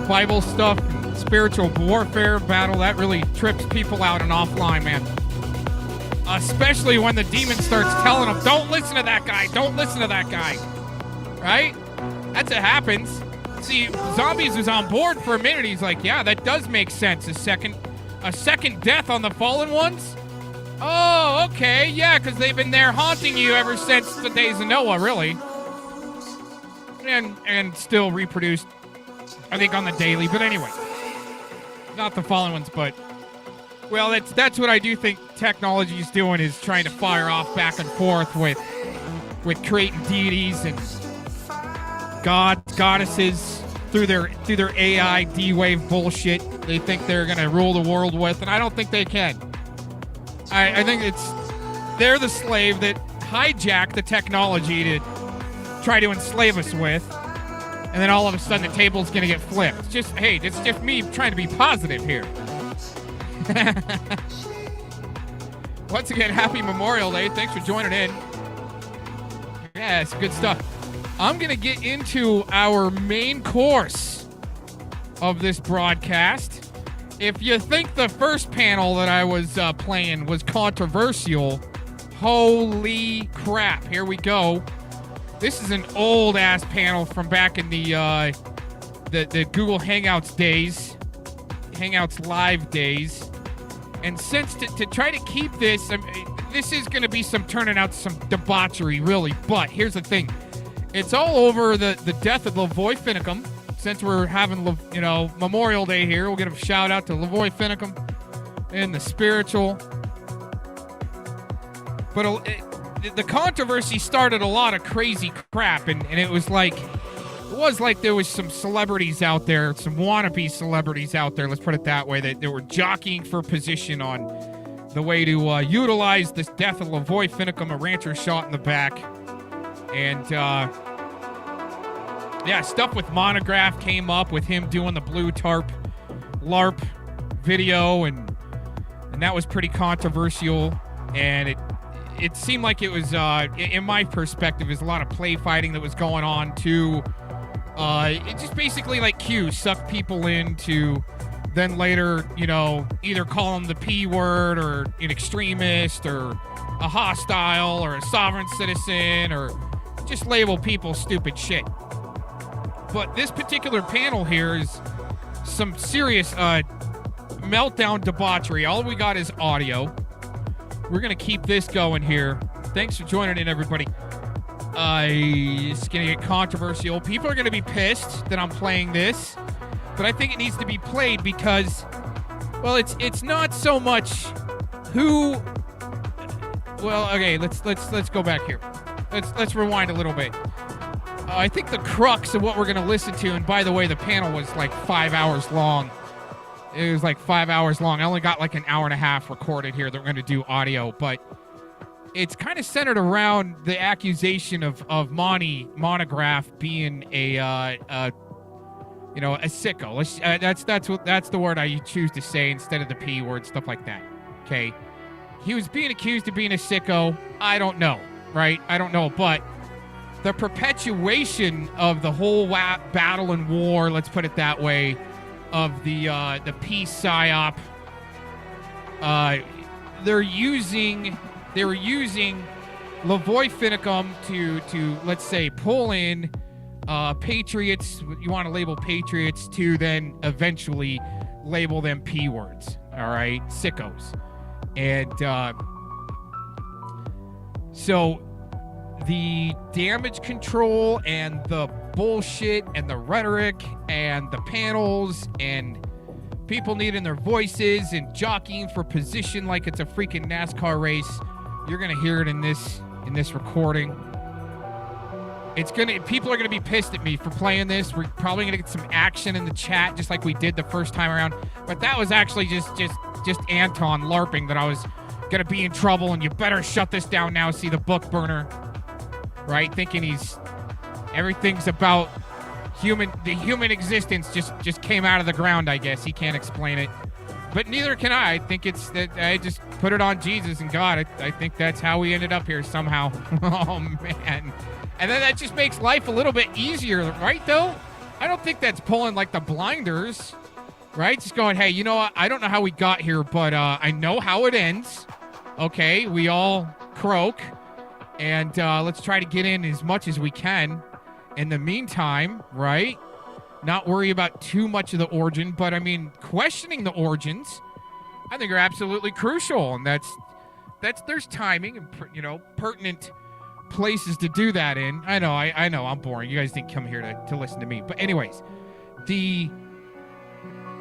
Bible stuff, spiritual warfare battle, that really trips people out and offline, man. Especially when the demon starts telling them, don't listen to that guy, don't listen to that guy. Right? That's what happens. See, Zombies was on board for a minute. He's like, yeah, that does make sense. A second death on the fallen ones? Oh, okay, yeah, because they've been there haunting you ever since the days of Noah, really. And still reproduced, I think, on the daily. But anyway, not the fallen ones, but well, that's what I do think technology is doing, is trying to fire off back and forth with creating deities and goddesses through their AI D-Wave bullshit they think they're gonna rule the world with, and I don't think they can. I think they're the slave that hijacked the technology to try to enslave us with, and then all of a sudden the table's gonna get flipped. It's just me trying to be positive here. Once again, happy Memorial Day. Thanks for joining in. Yeah, it's good stuff. I'm going to get into our main course of this broadcast. If you think the first panel that I was playing was controversial, holy crap. Here we go. This is an old-ass panel from back in the Google Hangouts days, Hangouts Live days. And since to try to keep this, this is going to be turning out some debauchery, really. But here's the thing. It's all over the death of Lavoy Finicum. Since we're having, Memorial Day here, we'll give a shout out to Lavoy Finicum and the spiritual. But the controversy started a lot of crazy crap, and it was like there was some celebrities out there, some wannabe celebrities out there, let's put it that way, that were jockeying for position on the way to utilize this death of Lavoy Finicum, a rancher shot in the back. And, stuff with Monograph came up with him doing the blue tarp LARP video, and that was pretty controversial. And it seemed like it was, in my perspective, is a lot of play fighting that was going on to, it just basically like Q, suck people into then later, either call them the P word or an extremist or a hostile or a sovereign citizen, or just label people stupid shit. But this particular panel here is some serious meltdown debauchery. All we got is audio. We're going to keep this going here. Thanks for joining in, everybody. It's going to get controversial. People are going to be pissed that I'm playing this, but I think it needs to be played because, well, it's not so much who. Well, okay, let's go back here. Let's rewind a little bit. I think the crux of what we're going to listen to, and by the way, the panel was like 5 hours long. It was like 5 hours long. I only got like an hour and a half recorded here that we're going to do audio, but it's kind of centered around the accusation of Monograph being a sicko. That's the word I choose to say instead of the P word, stuff like that. Okay. He was being accused of being a sicko. I don't know, right? I don't know, but the perpetuation of the whole battle and war, let's put it that way, of the peace psyop, they were using Lavoy Finicum to let's say pull in patriots, you want to label patriots, to then eventually label them P words, all right, sickos. And so the damage control and the bullshit and the rhetoric and the panels and people needing their voices and jockeying for position like it's a freaking NASCAR race, you're gonna hear it in this recording. People are gonna be pissed at me for playing this. We're probably gonna get some action in the chat just like we did the first time around, but that was actually just Anton LARPing that I was gonna be in trouble and you better shut this down now. See the book burner, right? Thinking everything's about the human existence just came out of the ground, I guess. He can't explain it, but neither can I. I think it's that I just put it on Jesus and God. I think that's how we ended up here somehow. Oh man. And then that just makes life a little bit easier, right though? I don't think that's pulling like the blinders, right? Just going, hey, you know what? I don't know how we got here, but I know how it ends. Okay, we all croak, and let's try to get in as much as we can. In the meantime, right? Not worry about too much of the origin, but I mean, questioning the origins, I think are absolutely crucial, and that's there's timing and pertinent places to do that in. I know I'm boring. You guys didn't come here to listen to me, but anyways, the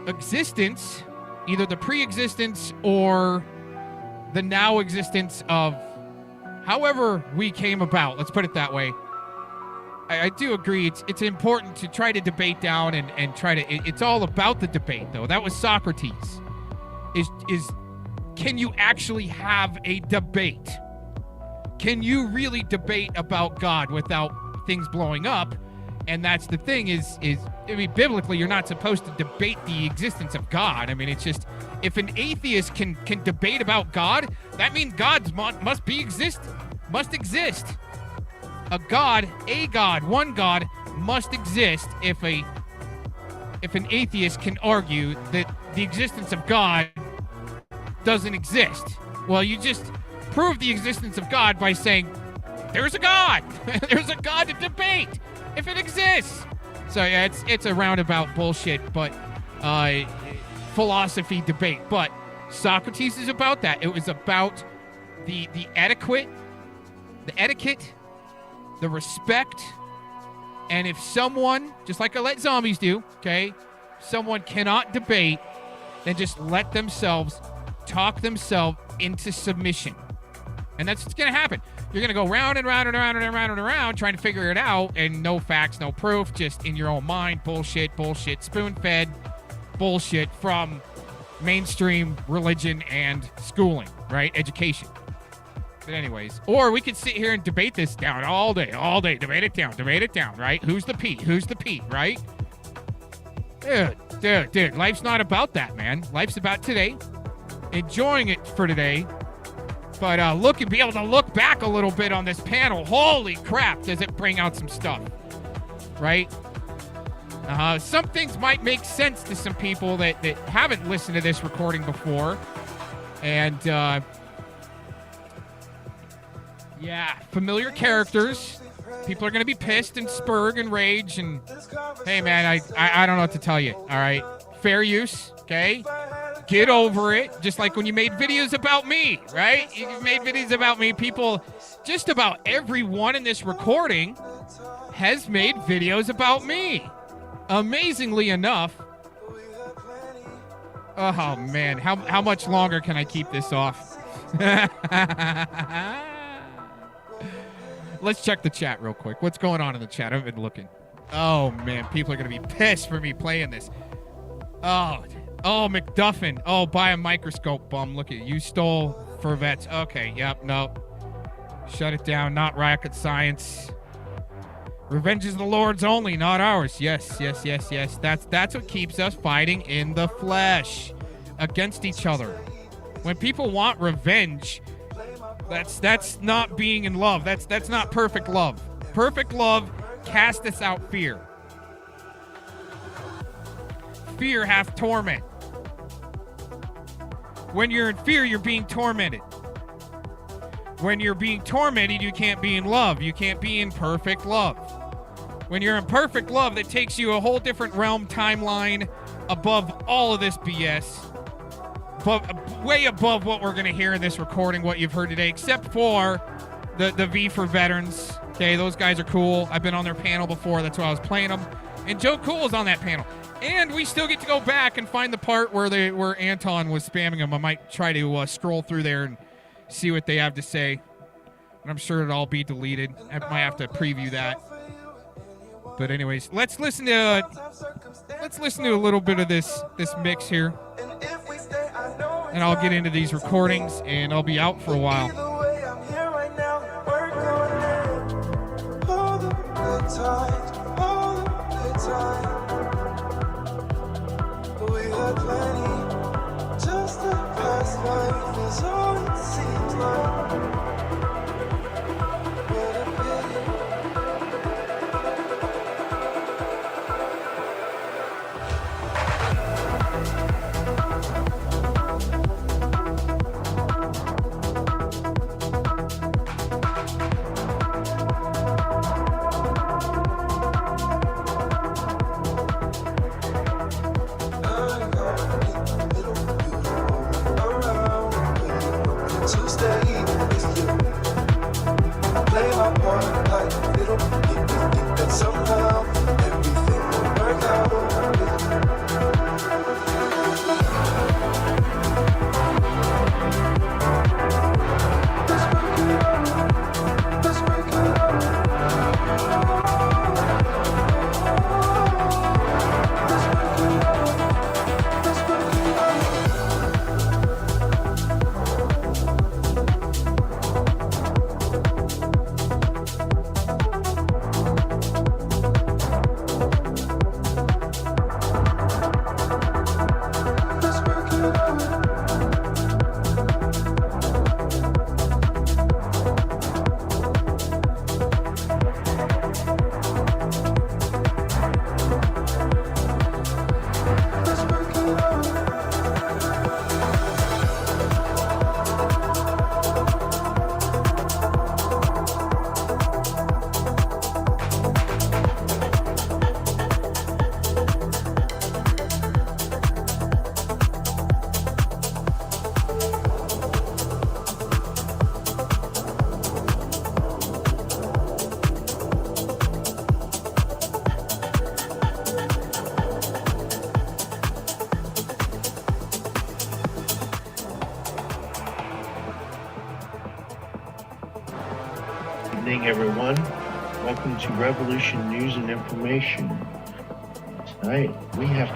existence, either the pre-existence or the now existence of however we came about, let's put it that way. I do agree it's important to try to debate down and try to it's all about the debate though. That was Socrates. Is can you actually have a debate? Can you really debate about God without things blowing up? And that's the thing is I mean, biblically, you're not supposed to debate the existence of God. I mean, it's just, if an atheist can debate about God, that means God must exist. A God, one God must exist if an atheist can argue that the existence of God doesn't exist. Well, you just prove the existence of God by saying, there's a God. There's a God to debate if it exists. So yeah, it's a roundabout bullshit, but philosophy debate. But Socrates is about that. It was about the etiquette, the respect, and if someone, just like I let zombies do, okay, someone cannot debate, then just let themselves talk themselves into submission. And that's what's going to happen. You're going to go round and round and round and round and round trying to figure it out, and no facts, no proof, just in your own mind, bullshit, spoon-fed bullshit from mainstream religion and schooling, right? Education. But anyways, or we could sit here and debate this down all day, debate it down, right? Who's the Pete, right? Dude, life's not about that, man. Life's about today, enjoying it for today, but be able to look back a little bit on this panel. Holy crap, does it bring out some stuff, right? Some things might make sense to some people that haven't listened to this recording before, and yeah, familiar characters. People are going to be pissed and spurg and rage, and hey, man, I don't know what to tell you, all right? Fair use, okay? Get over it. Just like when you made videos about me, right? You made videos about me. People, just about everyone in this recording has made videos about me. Amazingly enough. Oh, man. How much longer can I keep this off? Let's check the chat real quick. What's going on in the chat? I've been looking. Oh, man. People are going to be pissed for me playing this. Oh, McDuffin. Oh, buy a microscope, bum. Look at you stole for vets. Okay, yep, no. Shut it down. Not rocket science. Revenge is the Lord's only, not ours. Yes. That's what keeps us fighting in the flesh against each other. When people want revenge, that's not being in love. That's not perfect love. Perfect love casteth out fear. Fear hath torment. When you're in fear, you're being tormented. When you're being tormented, you can't be in love. You can't be in perfect love. When you're in perfect love, that takes you a whole different realm, timeline, above all of this BS. But way above what we're going to hear in this recording, what you've heard today, except for the V for Veterans. Okay, those guys are cool. I've been on their panel before. That's why I was playing them. And Joe Cool is on that panel. And we still get to go back and find the part where Anton was spamming them. I might try to scroll through there and see what they have to say. And I'm sure it'll all be deleted. I might have to preview that. But anyways, let's listen to a little bit of this mix here. And I'll get into these recordings, and I'll be out for a while. We had plenty, just a past life is all it seems like. What a pity. stay with you. I play my part like a little bit, and somehow everything will work out with you. Good evening, everyone. Welcome to Revolution News and Information. Tonight, we have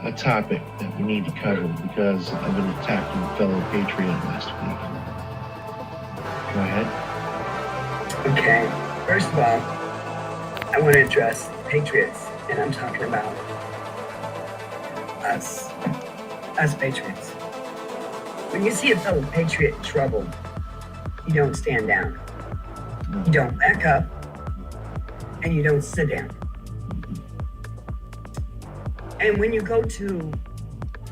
a topic that we need to cover because of an attack on a fellow patriot last week. Go ahead. Okay, first of all, I want to address patriots, and I'm talking about us patriots. When you see a fellow patriot in trouble, you don't stand down. You don't back up, and you don't sit down. And when you go to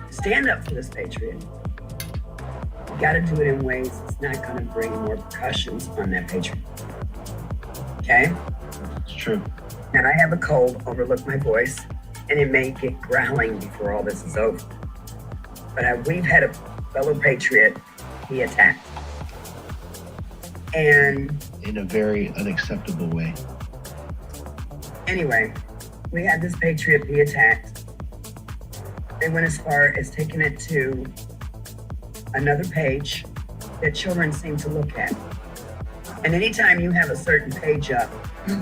stand up for this patriot, you gotta do it in ways that's not gonna bring more repercussions on that patriot. Okay? It's true. Now I have a cold, overlook my voice, and it may get growling before all this is over. But we've had a fellow patriot be attacked. And in a very unacceptable way. Anyway, we had this patriot be attacked. They went as far as taking it to another page that children seem to look at. And anytime you have a certain page up,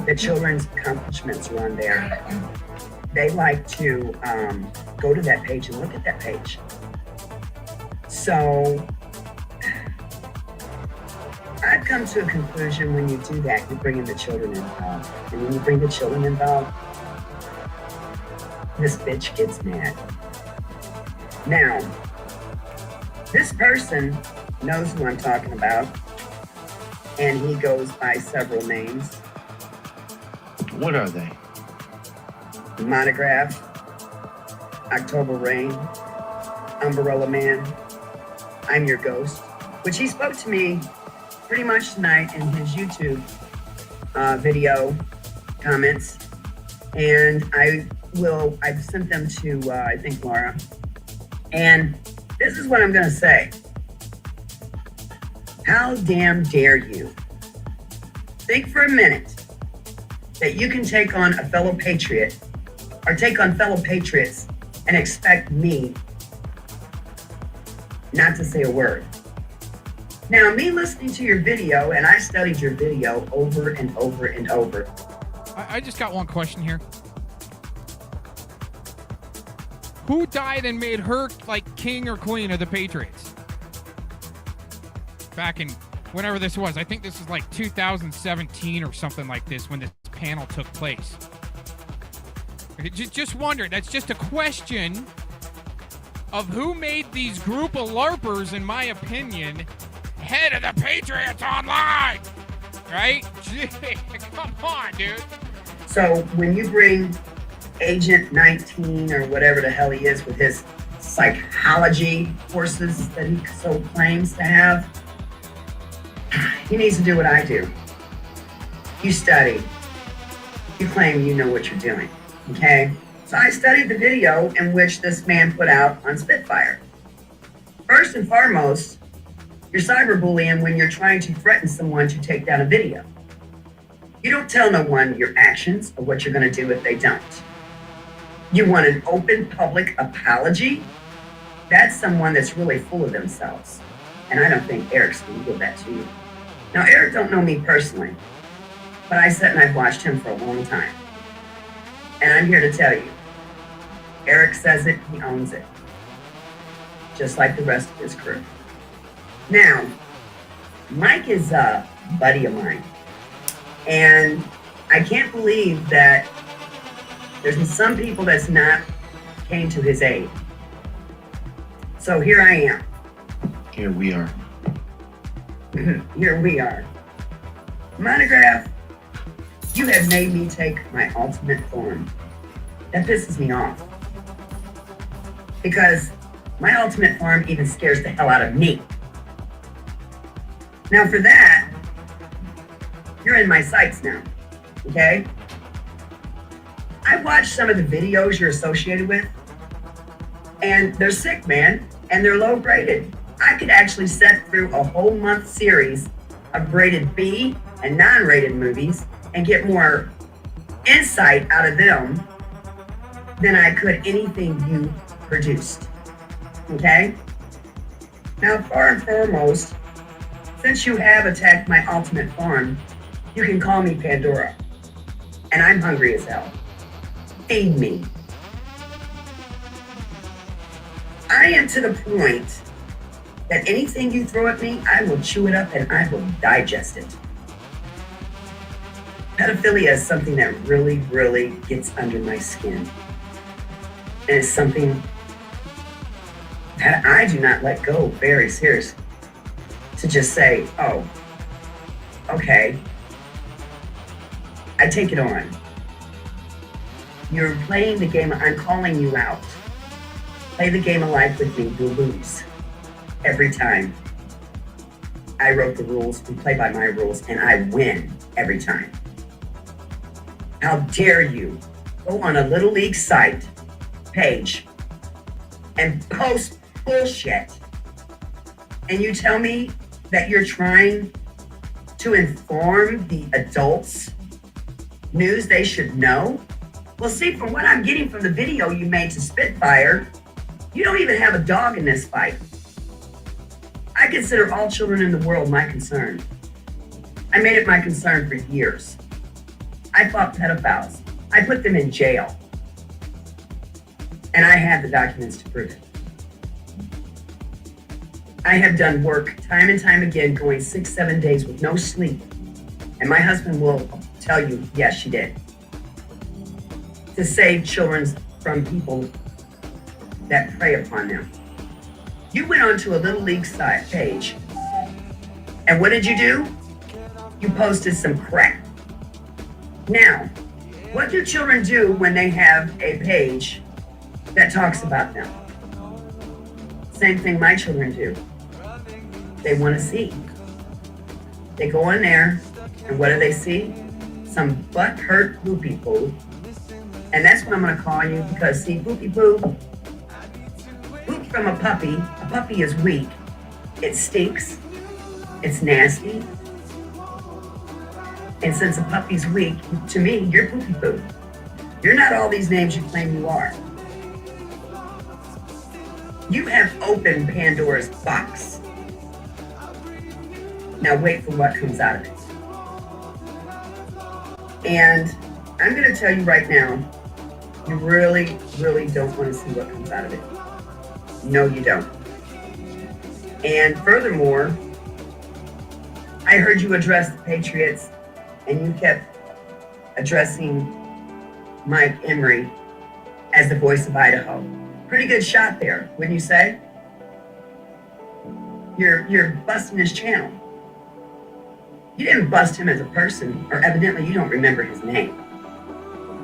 the children's accomplishments are on there. They like to go to that page and look at that page. So I've come to a conclusion when you do that, you're bringing the children involved. And when you bring the children involved, this bitch gets mad. Now, this person knows who I'm talking about, and he goes by several names. What are they? Monograph, October Rain, Umbrella Man, I'm Your Ghost, which he spoke to me pretty much tonight in his YouTube video comments. And I've sent them to, I think, Laura. And this is what I'm gonna say. How damn dare you? Think for a minute that you can take on a fellow patriot or take on fellow patriots and expect me not to say a word. Now, me listening to your video, and I studied your video over and over and over. I just got one question here. Who died and made her like king or queen of the Patriots? Back in whenever this was. I think this is like 2017 or something like this when this panel took place. Just wondering. That's just a question of who made these group of LARPers, in my opinion, head of the Patriots Online, right? Come on, dude. So when you bring Agent 19 or whatever the hell he is with his psychology courses that he so claims to have, he needs to do what I do. You study. You claim you know what you're doing, okay? So I studied the video in which this man put out on Spitfire. First and foremost, you're cyberbullying when you're trying to threaten someone to take down a video. You don't tell no one your actions or what you're going to do if they don't. You want an open public apology? That's someone that's really full of themselves. And I don't think Eric's going to give that to you. Now, Eric don't know me personally, but I sat and I've watched him for a long time. And I'm here to tell you, Eric says it, he owns it. Just like the rest of his crew. Now, Mike is a buddy of mine. And I can't believe that there's some people that's not came to his aid. So here I am. Here we are. Here we are. Monograph, you have made me take my ultimate form. That pisses me off. Because my ultimate form even scares the hell out of me. Now for that, you're in my sights now, okay? I watched some of the videos you're associated with, and they're sick, man, and they're low graded. I could actually set through a whole month series of rated B and non-rated movies and get more insight out of them than I could anything you produced, okay? Now, far and foremost, since you have attacked my ultimate form, you can call me Pandora. And I'm hungry as hell. Feed me. I am to the point that anything you throw at me, I will chew it up and I will digest it. Pedophilia is something that really, really gets under my skin. And it's something that I do not let go very seriously. To just say, oh, okay, I take it on. You're playing the game, I'm calling you out. Play the game of life with me, you'll lose. Every time. I wrote the rules, we play by my rules, and I win every time. How dare you go on a Little League site page and post bullshit, and you tell me that you're trying to inform the adults news they should know? Well, see, from what I'm getting from the video you made to Spitfire, you don't even have a dog in this fight. I consider all children in the world my concern. I made it my concern for years. I fought pedophiles. I put them in jail. And I have the documents to prove it. I have done work time and time again, going 6-7 days with no sleep. And my husband will tell you, yes, she did. To save children from people that prey upon them. You went onto a Little League site page. And what did you do? You posted some crap. Now, what do children do when they have a page that talks about them? Same thing my children do. They want to see. They go in there, and what do they see? Some butt-hurt poopy poo. And that's what I'm going to call you, because see, poopy poo, poop from a puppy is weak. It stinks. It's nasty. And since a puppy's weak, to me, you're poopy poo. You're not all these names you claim you are. You have opened Pandora's box. Now wait for what comes out of it. And I'm going to tell you right now, you really, really don't want to see what comes out of it. No, you don't. And furthermore, I heard you address the Patriots, and you kept addressing Mike Emery as the voice of Idaho. Pretty good shot there, wouldn't you say? You're busting his channel. You didn't bust him as a person, or evidently you don't remember his name.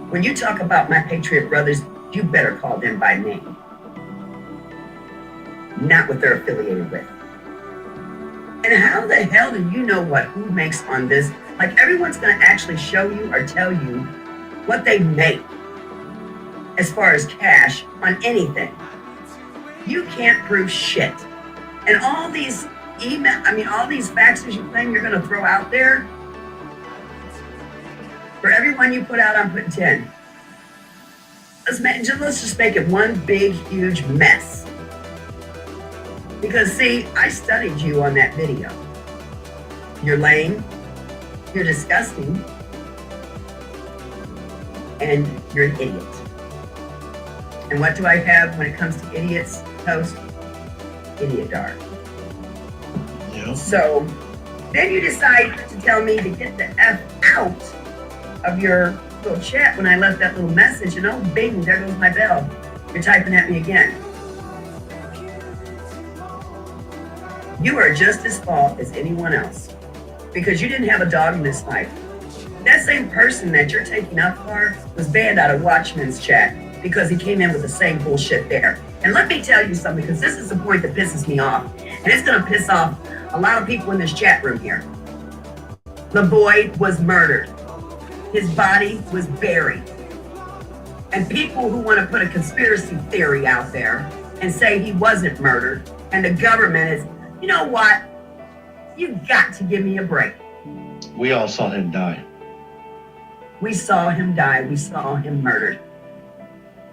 When you talk about my Patriot brothers, you better call them by name. Not what they're affiliated with. And how the hell do you know what who makes on this? Like, everyone's gonna actually show you or tell you what they make as far as cash on anything. You can't prove shit. And all these all these faxes you claim you're going to throw out there, for every one you put out, I'm putting 10. Let's just make it one big, huge mess. Because see, I studied you on that video. You're lame, you're disgusting, and you're an idiot. And what do I have when it comes to idiots, Toast? Idiot-dar. Yeah. So then you decide to tell me to get the F out of your little chat when I left that little message, and oh, bing, there goes my bell. You're typing at me again. You are just as fault as anyone else because you didn't have a dog in this fight. That same person that you're taking up for was banned out of Watchman's chat because he came in with the same bullshit there. And let me tell you something, because this is the point that pisses me off, and it's gonna piss off a lot of people in this chat room here. The boy was murdered. His body was buried. And people who want to put a conspiracy theory out there and say he wasn't murdered, and the government is, you know what? You've got to give me a break. We all saw him die. We saw him die. We saw him murdered.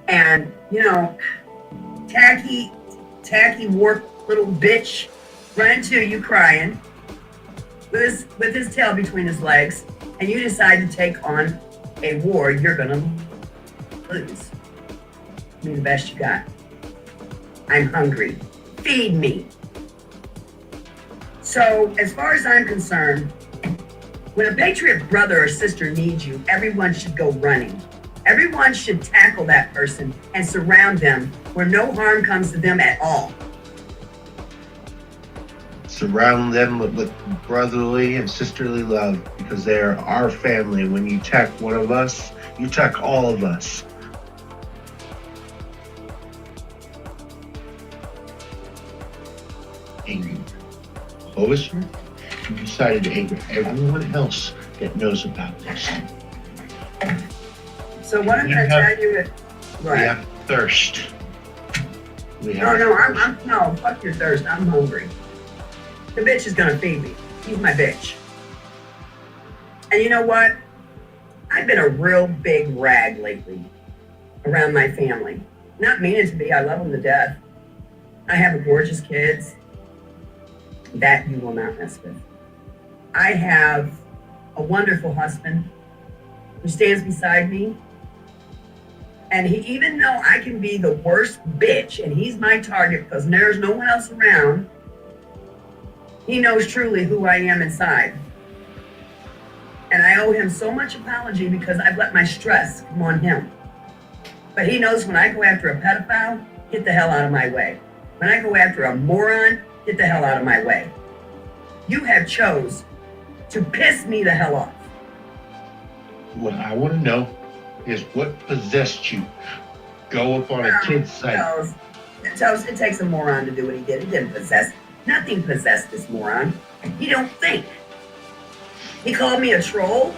And, you know, tacky, warped little bitch ran to you crying with his tail between his legs, and you decide to take on a war you're gonna lose. Do the best you got. I'm hungry. Feed me. So, as far as I'm concerned, when a patriot brother or sister needs you, everyone should go running. Everyone should tackle that person and surround them where no harm comes to them at all. Surround them with brotherly and sisterly love because they are our family. When you attack one of us, you attack all of us. And Clovister, you decided to anger everyone else that knows about this. So what I'm going to tell you is, We have thirst. No, fuck your thirst. I'm hungry. The bitch is gonna feed me. He's my bitch. And you know what? I've been a real big rag lately around my family. Not meaning to be. I love them to death. I have gorgeous kids. That you will not mess with. I have a wonderful husband who stands beside me. And even though I can be the worst bitch and he's my target because there's no one else around, he knows truly who I am inside. And I owe him so much apology because I've let my stress come on him. But he knows when I go after a pedophile, get the hell out of my way. When I go after a moron, get the hell out of my way. You have chose to piss me the hell off. What I want to know is what possessed you. Go up on a kid's site. It takes a moron to do what he did. He didn't possess. Nothing possessed this moron. He don't think. He called me a troll.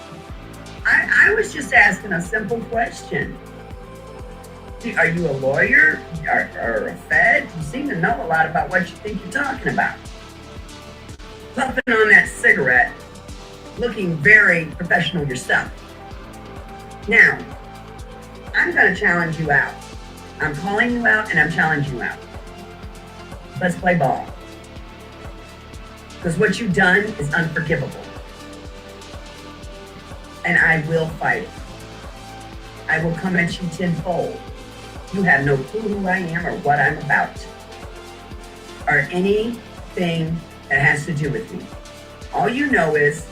I was just asking a simple question. Are you a lawyer or a fed? You seem to know a lot about what you think you're talking about. Puffing on that cigarette, looking very professional yourself. Now, I'm going to challenge you out. I'm calling you out and I'm challenging you out. Let's play ball. Because what you've done is unforgivable. And I will fight it. I will come at you tenfold. You have no clue who I am or what I'm about. Or anything that has to do with me. All you know is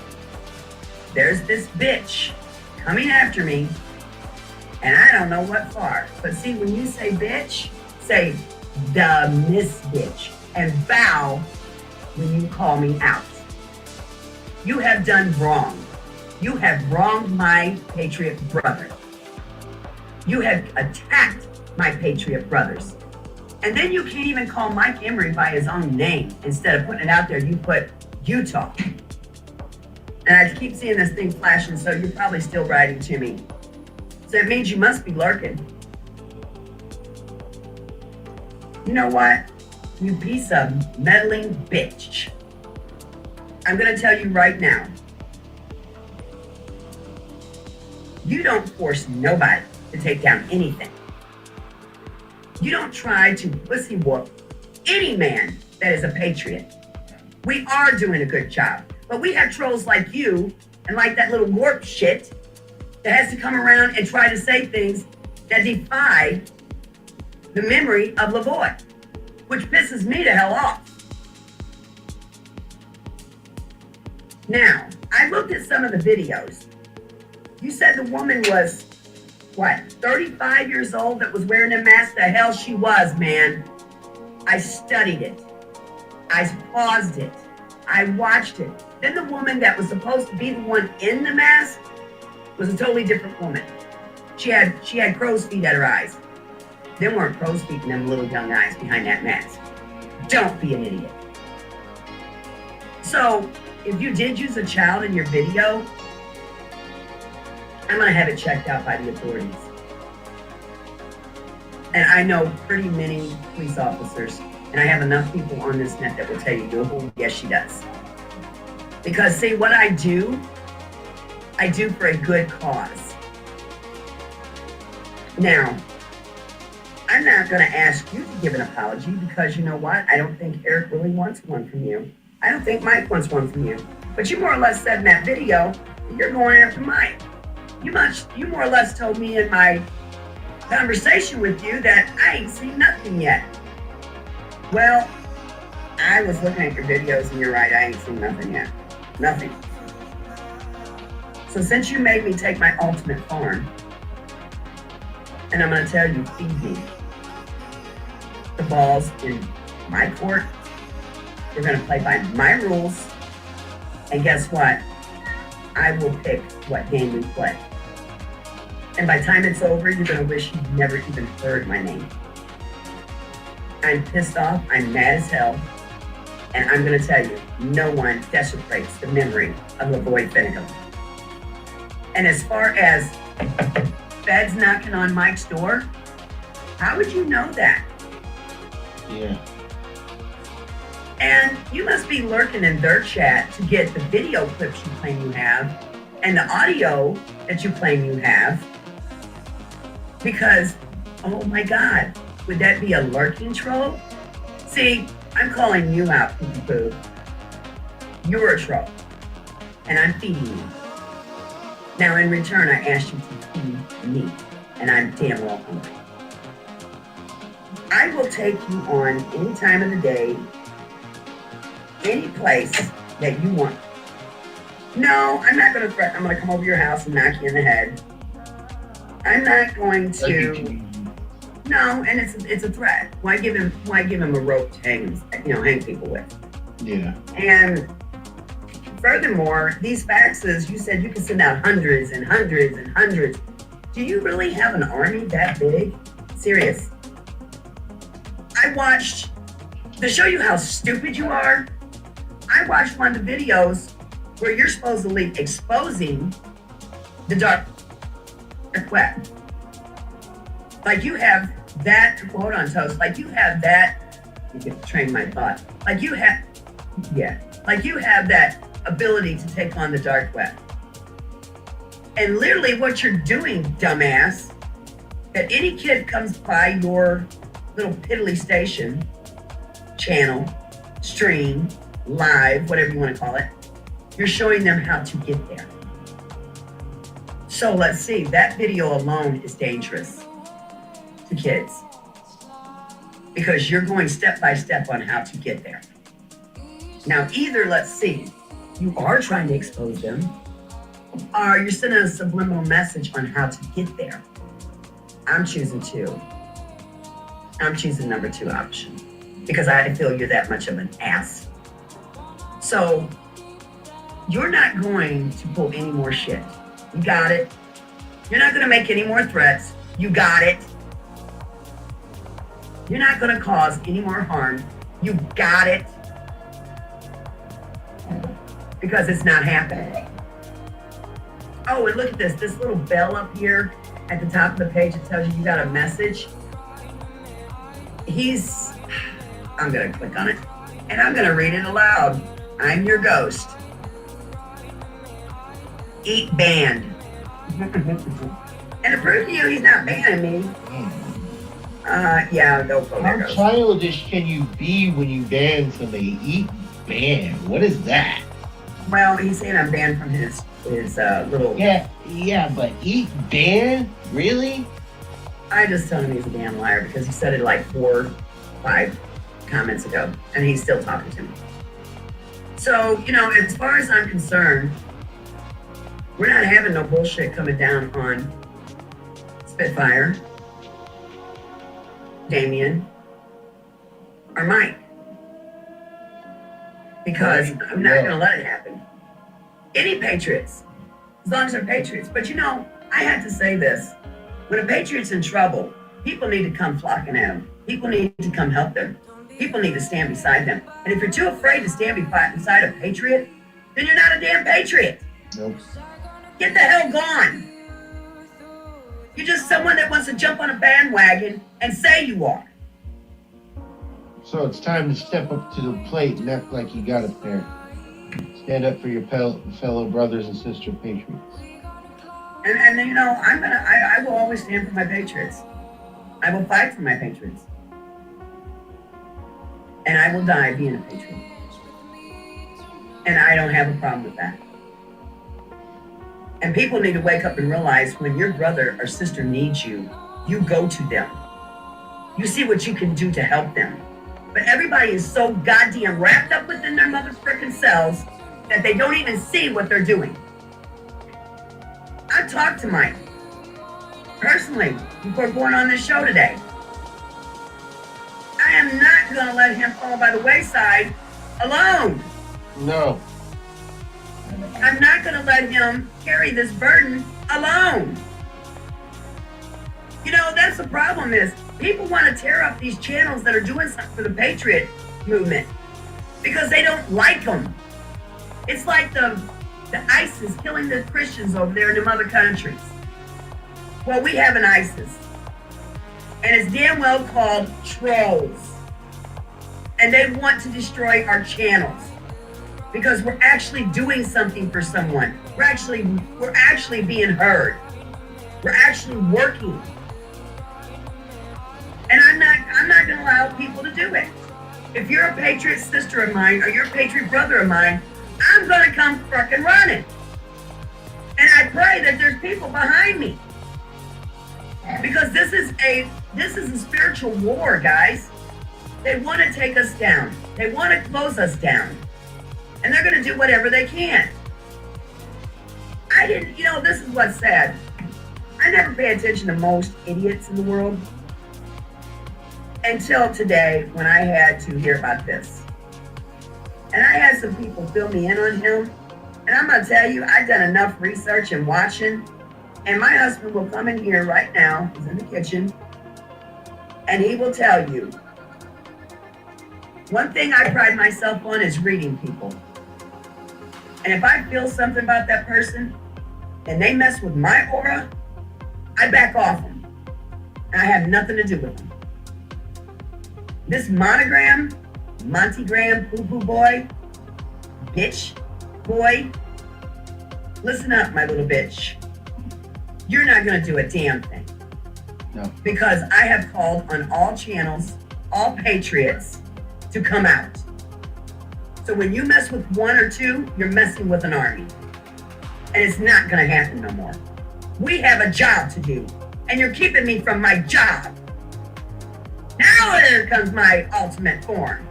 there's this bitch coming after me, and I don't know what for. But see, when you say bitch, say the miss bitch, and bow when you call me out. You have done wrong. You have wronged my patriot brother. You have attacked my patriot brothers. And then you can't even call Mike Emery by his own name. Instead of putting it out there, you put Utah. And I keep seeing this thing flashing, so you're probably still writing to me. So it means you must be lurking. You know what? You piece of meddling bitch. I'm gonna tell you right now. You don't force nobody to take down anything. You don't try to pussy whoop any man that is a patriot. We are doing a good job, but we have trolls like you and like that little warp shit that has to come around and try to say things that defy the memory of Lavoie, which pisses me the hell off. Now, I looked at some of the videos. You said the woman was, what, 35 years old that was wearing a mask? The hell she was, man. I studied it. I paused it. I watched it. Then the woman that was supposed to be the one in the mask was a totally different woman. She had crow's feet at her eyes. There weren't crow's feet in them little young eyes behind that mask. Don't be an idiot. So, if you did use a child in your video, I'm gonna have it checked out by the authorities. And I know pretty many police officers, and I have enough people on this net that will tell you, oh, yes, she does. Because see, what I do for a good cause. Now, I'm not gonna ask you to give an apology because you know what? I don't think Eric really wants one from you. I don't think Mike wants one from you. But you more or less said in that video that you're going after Mike. You more or less told me in my conversation with you that I ain't seen nothing yet. Well, I was looking at your videos and you're right, I ain't seen nothing yet. Nothing. So since you made me take my ultimate farm, and I'm gonna tell you, feed me. The ball's in my court. We're gonna play by my rules. And guess what? I will pick what game we play. And by the time it's over, you're gonna wish you'd never even heard my name. I'm pissed off, I'm mad as hell, and I'm gonna tell you, no one desecrates the memory of Lavoie Finegan. And as far as feds knocking on Mike's door, how would you know that? Yeah. And you must be lurking in their chat to get the video clips you claim you have and the audio that you claim you have. Because, oh my God, would that be a lurking troll? See, I'm calling you out, poo-poo. You're a troll, and I'm feeding you. Now, in return, I asked you to feed me, and I'm damn well hungry. I will take you on any time of the day, any place that you want. No, I'm not going to threaten. I'm going to come over your house and knock you in the head. I'm not going to. No, and it's a threat. Why give him a rope to hang people with? Yeah. And furthermore, these faxes, you said you can send out hundreds and hundreds and hundreds. Do you really have an army that big? Serious. I watched, to show you how stupid you are, I watched one of the videos where you're supposedly exposing the dark web. Like you have that, hold on, Toast, like you have that, you can train my thought. Like you have that ability to take on the dark web. And literally what you're doing, dumbass, that any kid comes by your little piddly station, channel, stream, live, whatever you want to call it, you're showing them how to get there. So let's see, that video alone is dangerous to kids because you're going step by step on how to get there. Now, either, let's see, you are trying to expose them, or you're sending a subliminal message on how to get there. I'm choosing number 2 option because I feel you're that much of an ass. So you're not going to pull any more shit. You got it. You're not going to make any more threats. You got it. You're not going to cause any more harm. You got it. Because it's not happening. Oh, and look at this. This little bell up here at the top of the page that tells you got a message. I'm gonna click on it, and I'm gonna read it aloud. I'm your ghost. Eat banned. And to prove to you he's not banning me, yeah, go for How there. childish can you be when you ban somebody? Eat ban. What is that? Well, he's saying I'm banned from his little. Yeah, but eat ban? Really? I just told him he's a damn liar because he said it like 4, 5 comments ago, and he's still talking to me. So, you know, as far as I'm concerned, we're not having no bullshit coming down on Spitfire, Damien, or Mike. Because I'm not going to let it happen. Any Patriots, as long as they're Patriots. But you know, I had to say this. When a Patriot's in trouble, people need to come flocking at them. People need to come help them. People need to stand beside them. And if you're too afraid to stand beside a Patriot, then you're not a damn Patriot. Nope. Get the hell gone. You're just someone that wants to jump on a bandwagon and say you are. So it's time to step up to the plate and act like you got it there. Stand up for your fellow brothers and sister patriots. And you know, I will always stand for my Patriots. I will fight for my Patriots. And I will die being a Patriot. And I don't have a problem with that. And people need to wake up and realize when your brother or sister needs you, you go to them. You see what you can do to help them. But everybody is so goddamn wrapped up within their mother frickin' selves that they don't even see what they're doing. I talked to Mike personally before going on this show today. I am not going to let him fall by the wayside alone. No. I'm not going to let him carry this burden alone. You know, that's the problem is people want to tear up these channels that are doing something for the Patriot movement because they don't like them. It's like the ISIS killing the Christians over there in them other countries. Well, we have an ISIS. And it's damn well called trolls. And they want to destroy our channels because we're actually doing something for someone. We're actually being heard. We're actually working. And I'm not gonna allow people to do it. If you're a Patriot sister of mine or you're a Patriot brother of mine, I'm gonna come fucking running. And I pray that there's people behind me. Because this is a spiritual war, guys. They want to take us down. They want to close us down. And they're gonna do whatever they can. You know, this is what's sad. I never pay attention to most idiots in the world until today when I had to hear about this. And I had some people fill me in on him. And I'm going to tell you, I've done enough research and watching. And my husband will come in here right now. He's in the kitchen. And he will tell you, one thing I pride myself on is reading people. And if I feel something about that person and they mess with my aura, I back off them. And I have nothing to do with them. This monogram, Monty Graham, poo-poo boy, bitch, boy, listen up, my little bitch. You're not gonna do a damn thing. No. Because I have called on all channels, all patriots, to come out. So when you mess with one or two, you're messing with an army. And it's not gonna happen no more. We have a job to do, and you're keeping me from my job. Now here comes my ultimate form.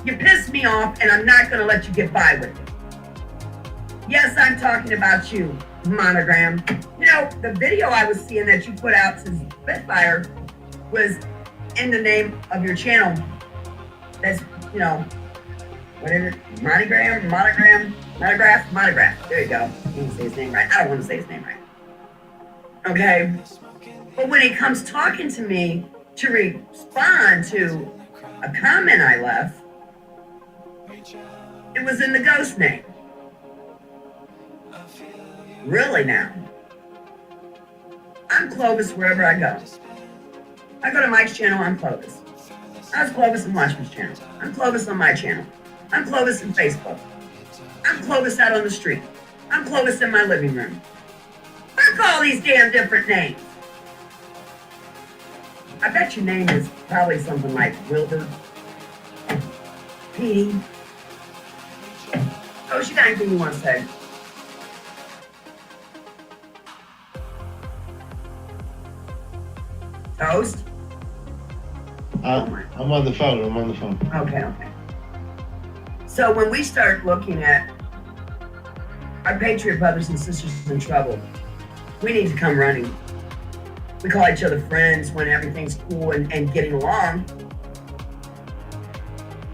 You pissed me off, and I'm not gonna let you get by with it. Yes, I'm talking about you, Monogram. You know, the video I was seeing that you put out to Spitfire was in the name of your channel. That's, you know, what is it? Monograph. There you go. I didn't say his name right. I don't want to say his name right. Okay? But when he comes talking to me to respond to a comment I left, it was in the ghost name. Really now? I'm Clovis wherever I go. I go to Mike's channel, I'm Clovis. How's Clovis and Watchman's channel? I'm Clovis on my channel. I'm Clovis on Facebook. I'm Clovis out on the street. I'm Clovis in my living room. Fuck all these damn different names. I bet your name is probably something like Wilbur, Petey. Oh, you got anything you want to say? Toast? I'm on the phone. Okay. So when we start looking at our Patriot brothers and sisters in trouble, we need to come running. We call each other friends when everything's cool and getting along.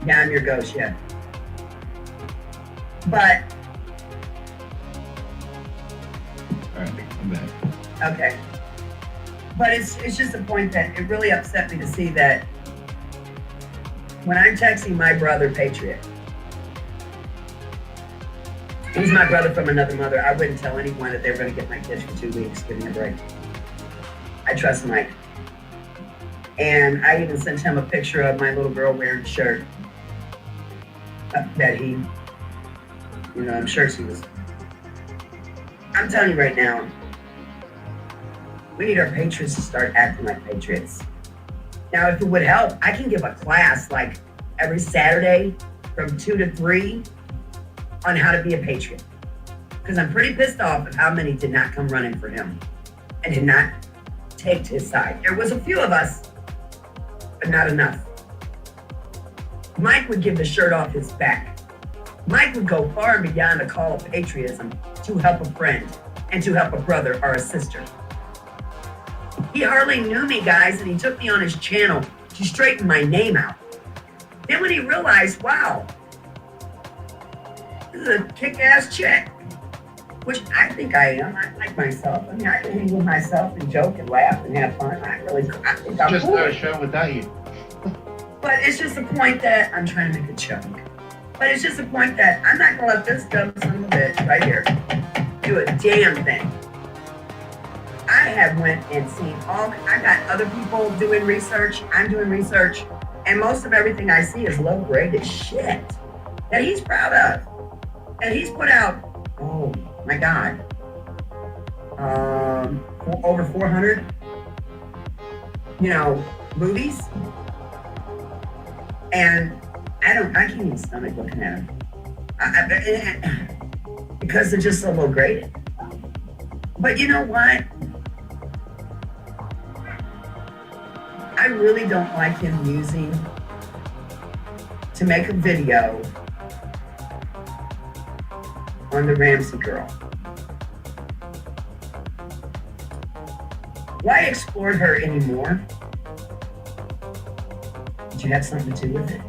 Yeah, I'm your ghost, yeah. But, All right, I'm back. okay. But it's just a point that it really upset me to see that when I'm texting my brother Patriot, he's my brother from another mother. I wouldn't tell anyone that they were going to get my kids for 2 weeks. Give me a break. I trust Mike. And I even sent him a picture of my little girl wearing a shirt that he, I'm sure she was. I'm telling you right now, we need our patriots to start acting like patriots. Now, if it would help, I can give a class like every Saturday from 2 to 3 on how to be a patriot. Because I'm pretty pissed off at how many did not come running for him and did not take to his side. There was a few of us, but not enough. Mike would give the shirt off his back. Mike would go far and beyond the call of patriotism to help a friend and to help a brother or a sister. He hardly knew me, guys, and he took me on his channel to straighten my name out. Then when he realized, wow, this is a kick-ass chick, which I think I am. I like myself. I mean, I can hang with myself and joke and laugh and have fun. I think I'm Just cool. not a show without you. But it's just a point that I'm trying to make a joke. But it's just a point that I'm not gonna let this dumb son of a bitch right here do a damn thing. I have went and seen I got other people doing research, I'm doing research, and most of everything I see is low grade as shit that he's proud of. And he's put out, oh my God, over 400, movies. And I can't even stomach looking at them. Because they're just so low graded. But you know what? I really don't like him using to make a video on the Ramsey girl. Why explore her anymore? Did you have something to do with it?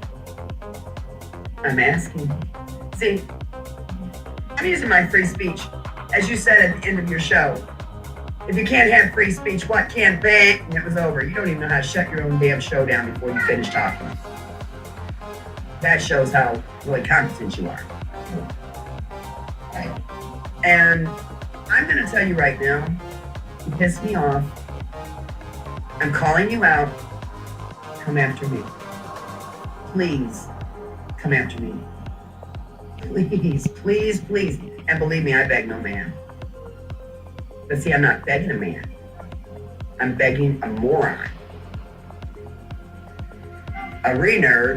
I'm asking. See, I'm using my free speech. As you said at the end of your show, if you can't have free speech, what can they? And it was over. You don't even know how to shut your own damn show down before you finish talking. That shows how really competent you are. Right. And I'm going to tell you right now, you pissed me off. I'm calling you out. Come after me. Please, come after me. Please, please, please. And believe me, I beg no man. But see, I'm not begging a man. I'm begging a moron. A re-nerd,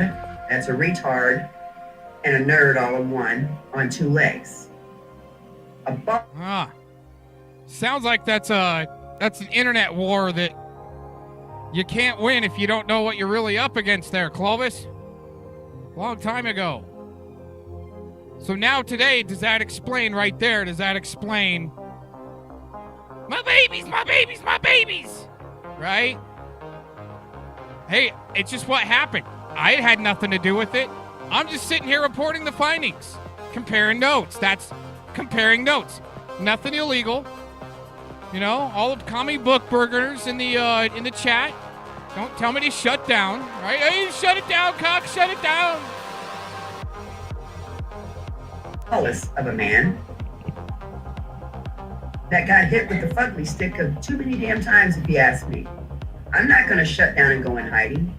that's a retard, and a nerd all in one, on 2 legs. Sounds like that's an internet war that you can't win if you don't know what you're really up against there, Clovis. Long time ago. So now today, does that explain right there? Does that explain my babies, my babies, my babies? Right? Hey, it's just what happened. I had nothing to do with it. I'm just sitting here reporting the findings, comparing notes. That's comparing notes. Nothing illegal. All the comic book burgers in the chat. Don't tell me to shut down, right? Hey, shut it down, cock, shut it down. Of a man that got hit with the fugly stick of too many damn times, if you ask me. I'm not going to shut down and go in hiding.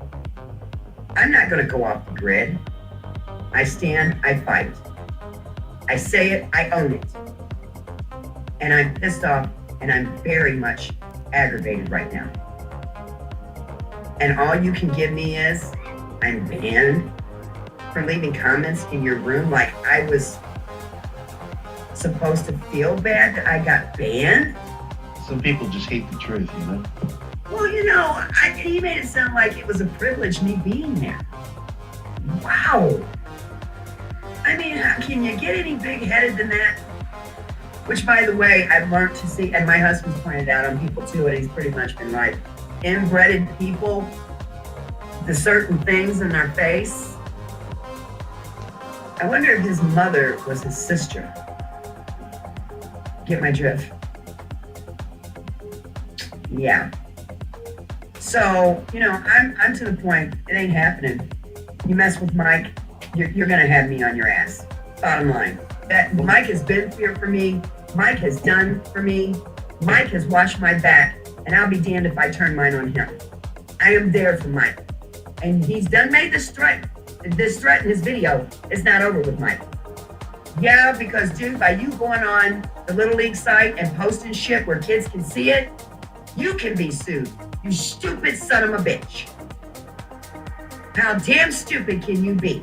I'm not going to go off the grid. I stand, I fight. I say it, I own it. And I'm pissed off and I'm very much aggravated right now. And all you can give me is I'm banned from leaving comments in your room like I was supposed to feel bad that I got banned. Some people just hate the truth, you know? Well, you know, he made it sound like it was a privilege me being there. Wow. I mean, can you get any big-headed than that? Which, by the way, I've learned to see, and my husband's pointed out on people too, and he's pretty much been right. Inbred people, the certain things in their face. I wonder if his mother was his sister. Get my drift? Yeah. So, you know, I'm to the point, it ain't happening. You mess with Mike, you're gonna have me on your ass. Bottom line. That Mike has been here for me. Mike has done for me. Mike has watched my back, and I'll be damned if I turn mine on him. I am there for Mike. And he's made this threat in his video. It's not over with Mike. Yeah, because dude, by you going on the Little League site and posting shit where kids can see it, you can be sued. You stupid son of a bitch. How damn stupid can you be?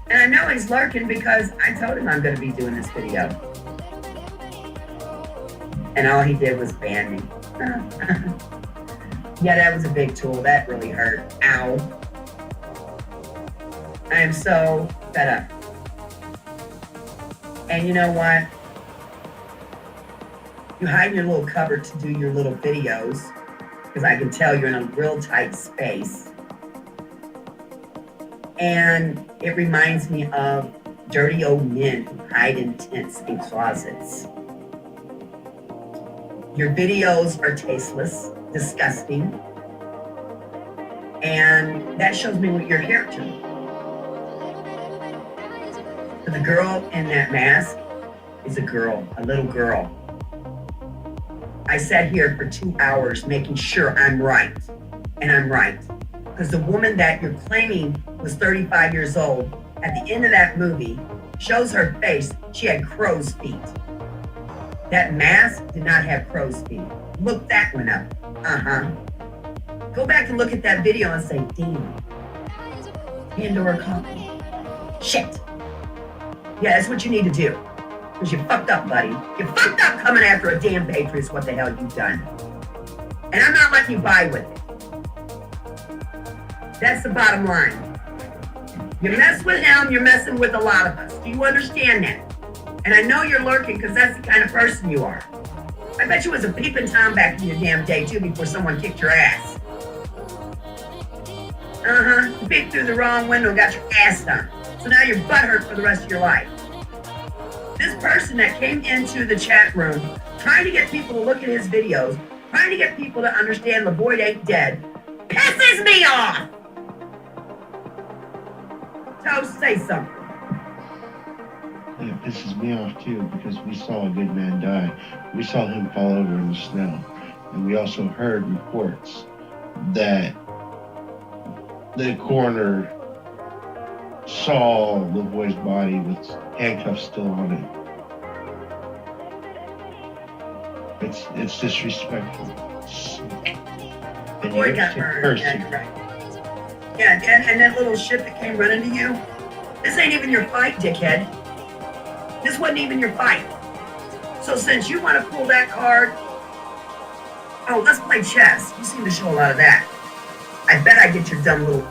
And I know he's lurking because I told him I'm going to be doing this video. And all he did was ban me. Yeah, that was a big tool. That really hurt. Ow. I am so fed up. And you know what? You hide in your little cupboard to do your little videos because I can tell you're in a real tight space. And it reminds me of dirty old men who hide in tents and closets. Your videos are tasteless, disgusting, and that shows me what you're here to. The girl in that mask is a girl, a little girl. I sat here for 2 hours making sure I'm right, and I'm right. Because the woman that you're claiming was 35 years old, at the end of that movie, shows her face, she had crow's feet. That mask did not have crow's feet. Look that one up. Go back and look at that video and say, damn, Pandora Company. Shit. Yeah, that's what you need to do. Because you fucked up, buddy. You fucked up coming after a damn Patriots, what the hell you've done. And I'm not letting you buy with it. That's the bottom line. You mess with him, you're messing with a lot of us. Do you understand that? And I know you're lurking because that's the kind of person you are. I bet you was a peeping Tom back in your damn day too before someone kicked your ass. You peeked through the wrong window and got your ass done. So now you're butthurt for the rest of your life. This person that came into the chat room trying to get people to look at his videos, trying to get people to understand LeBoyd ain't dead, pisses me off! Toast, say something. Yeah, it pisses me off too because we saw a good man die. We saw him fall over in the snow. And we also heard reports that the coroner saw the boy's body with handcuffs still on it. It's disrespectful. The boy got burned. Yeah, you're right. Yeah, and that little shit that came running to you, this ain't even your fight, dickhead. This wasn't even your fight. So since you want to pull that card, oh, let's play chess. You seem to show a lot of that. I bet I get your dumb little...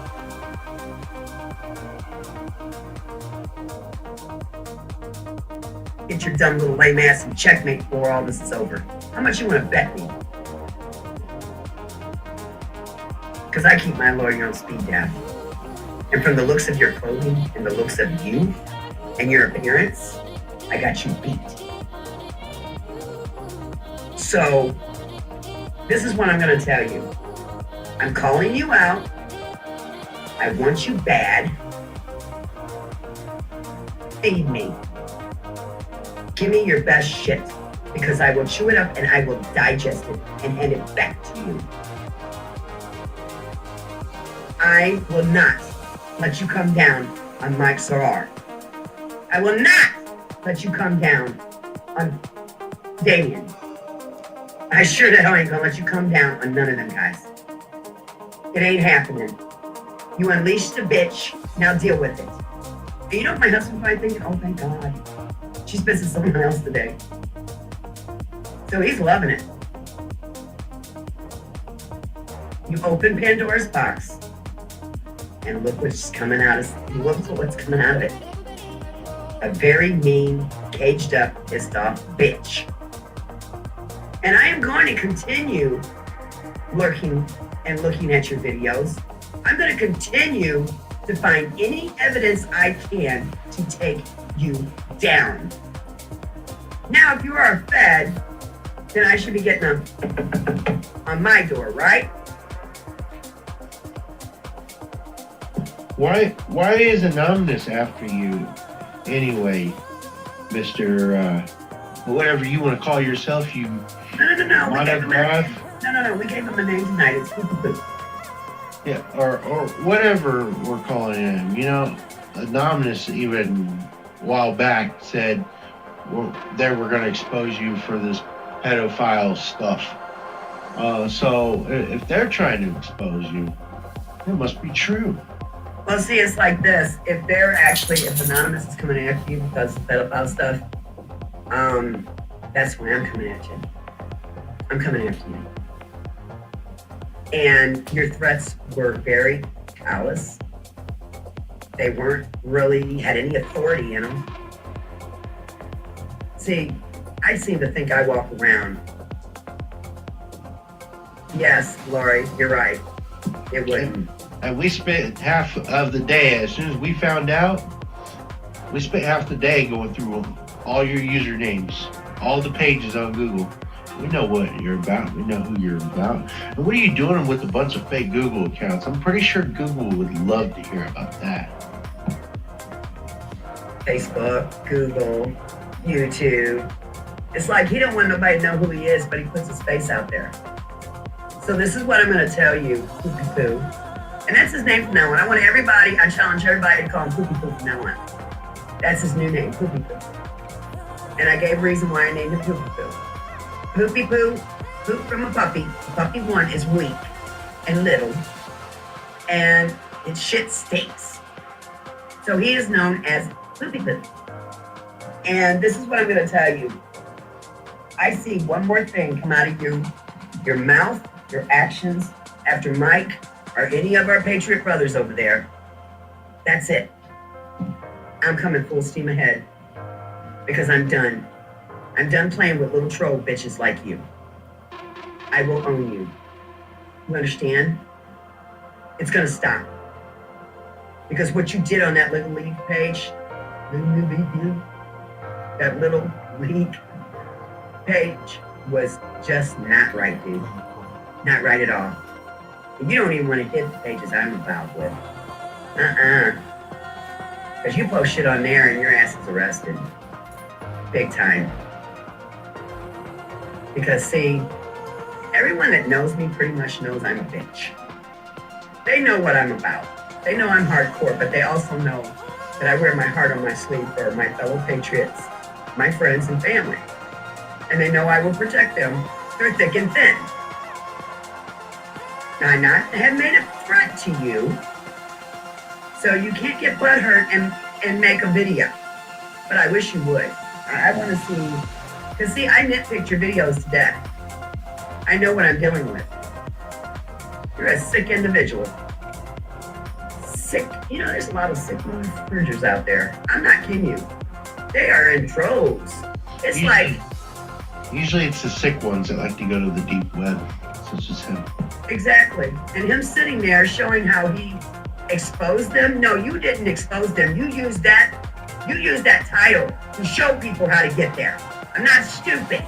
Get your dumb little lame ass and checkmate before all this is over. How much you want to bet me? Because I keep my lawyer on speed dial. And from the looks of your clothing and the looks of you and your appearance, I got you beat. So, this is what I'm going to tell you. I'm calling you out. I want you bad. Feed me. Give me your best shit, because I will chew it up and I will digest it and hand it back to you. I will not let you come down on Mike Zarar. I will not let you come down on Damien. I sure the hell ain't gonna let you come down on none of them guys. It ain't happening. You unleashed the bitch, now deal with it. And you know what my husband probably thinking? Oh, thank God. She's missing someone else today. So he's loving it. You open Pandora's box, and look what's coming out of what's coming out of it. A very mean, caged up, pissed off bitch. And I am going to continue lurking and looking at your videos. I'm going to continue to find any evidence I can to take you down. Now, if you are a Fed, then I should be getting them on my door, right? Why is Anonymous after you anyway, Mr. Whatever you want to call yourself, you No. monograph? No. We gave him a name tonight. It's Poopy Poop. Yeah, or whatever we're calling him. You know, Anonymous even a while back said they were going to expose you for this pedophile stuff. So if they're trying to expose you, it must be true. Well, see, it's like this. If Anonymous is coming after you because of pedophile stuff, that's when I'm coming at you. I'm coming after you. And your threats were very callous. They weren't really had any authority in them. See, I seem to think I walk around. Yes, Lori, you're right. It wouldn't. And we spent half of the day, as soon as we found out, we spent half the day going through all your usernames, all the pages on Google. We know what you're about. We know who you're about. And what are you doing with a bunch of fake Google accounts? I'm pretty sure Google would love to hear about that. Facebook, Google, YouTube. It's like he don't want nobody to know who he is, but he puts his face out there. So this is what I'm going to tell you, Poopy Poo. And that's his name from now on. I challenge everybody to call him Poopy Poo from now on. That's his new name, Poopy Poo. And I gave a reason why I named him Poopy Poo. Poopy Poo, poop from a puppy. Puppy one is weak and little, and its shit stinks. So he is known as Poopy Poo. And this is what I'm going to tell you. I see one more thing come out of your mouth, your actions, after Mike or any of our Patriot brothers over there. That's it. I'm coming full steam ahead because I'm done. I'm done playing with little troll bitches like you. I will own you. You understand? It's gonna stop. Because what you did on that Little League page, that Little League page was just not right, dude. Not right at all. And you don't even want to hit the pages I'm involved with. Because you post shit on there and your ass is arrested. Big time. Because see, everyone that knows me pretty much knows I'm a bitch. They know what I'm about. They know I'm hardcore, but they also know that I wear my heart on my sleeve for my fellow patriots, my friends and family. And they know I will protect them through thick and thin. Now, I not have made a threat to you, so you can't get butthurt and make a video. But I wish you would. I want to see, because see, I nitpicked your videos to death. I know what I'm dealing with. You're a sick individual. Sick. You know, there's a lot of sick motherfuckers out there. I'm not kidding you. They are in droves. It's Usually it's the sick ones that like to go to the deep web, such as him. Exactly. And him sitting there showing how he exposed them. No, you didn't expose them. You used that title to show people how to get there. I'm not stupid.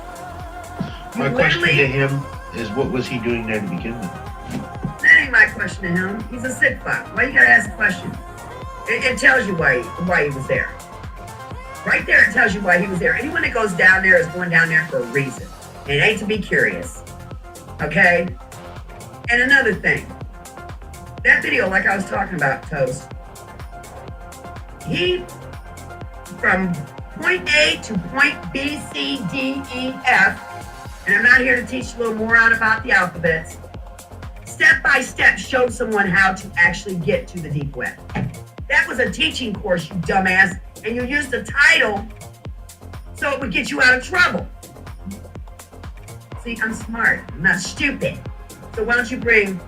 My question to him is, what was he doing there to begin with? That ain't my question to him. He's a sick fuck. Why you gotta ask a question? It tells you why he was there. Right there, it tells you why he was there. Anyone that goes down there is going down there for a reason. And it ain't to be curious. Okay? And another thing. that video, like I was talking about, Toast, he, from point A to point B, C, D, E, F, and I'm not here to teach a little moron about the alphabets, step by step showed someone how to actually get to the deep web. That was a teaching course, you dumbass, and you used the title so it would get you out of trouble. See, I'm smart, I'm not stupid. So why don't you bring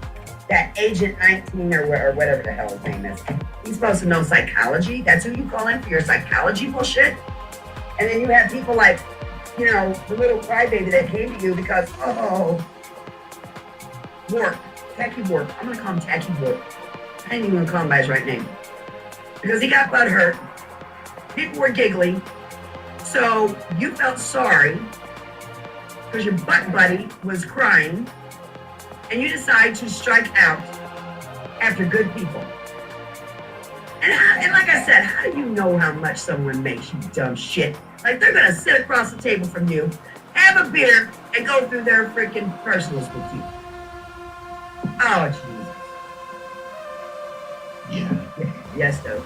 that Agent 19 or whatever the hell his name is. He's supposed to know psychology. That's who you call in for your psychology bullshit. And then you have people like, you know, the little crybaby that came to you because, Warp, Tacky Warp. I'm gonna call him Tacky Warp. I ain't even gonna call him by his right name. Because he got butt hurt. People were giggling. So you felt sorry because your butt buddy was crying. And you decide to strike out after good people. And like I said, how do you know how much someone makes, you dumb shit? Like, they're gonna sit across the table from you, have a beer, and go through their freaking personals with you. Oh, Jesus. Yeah. Yes, though.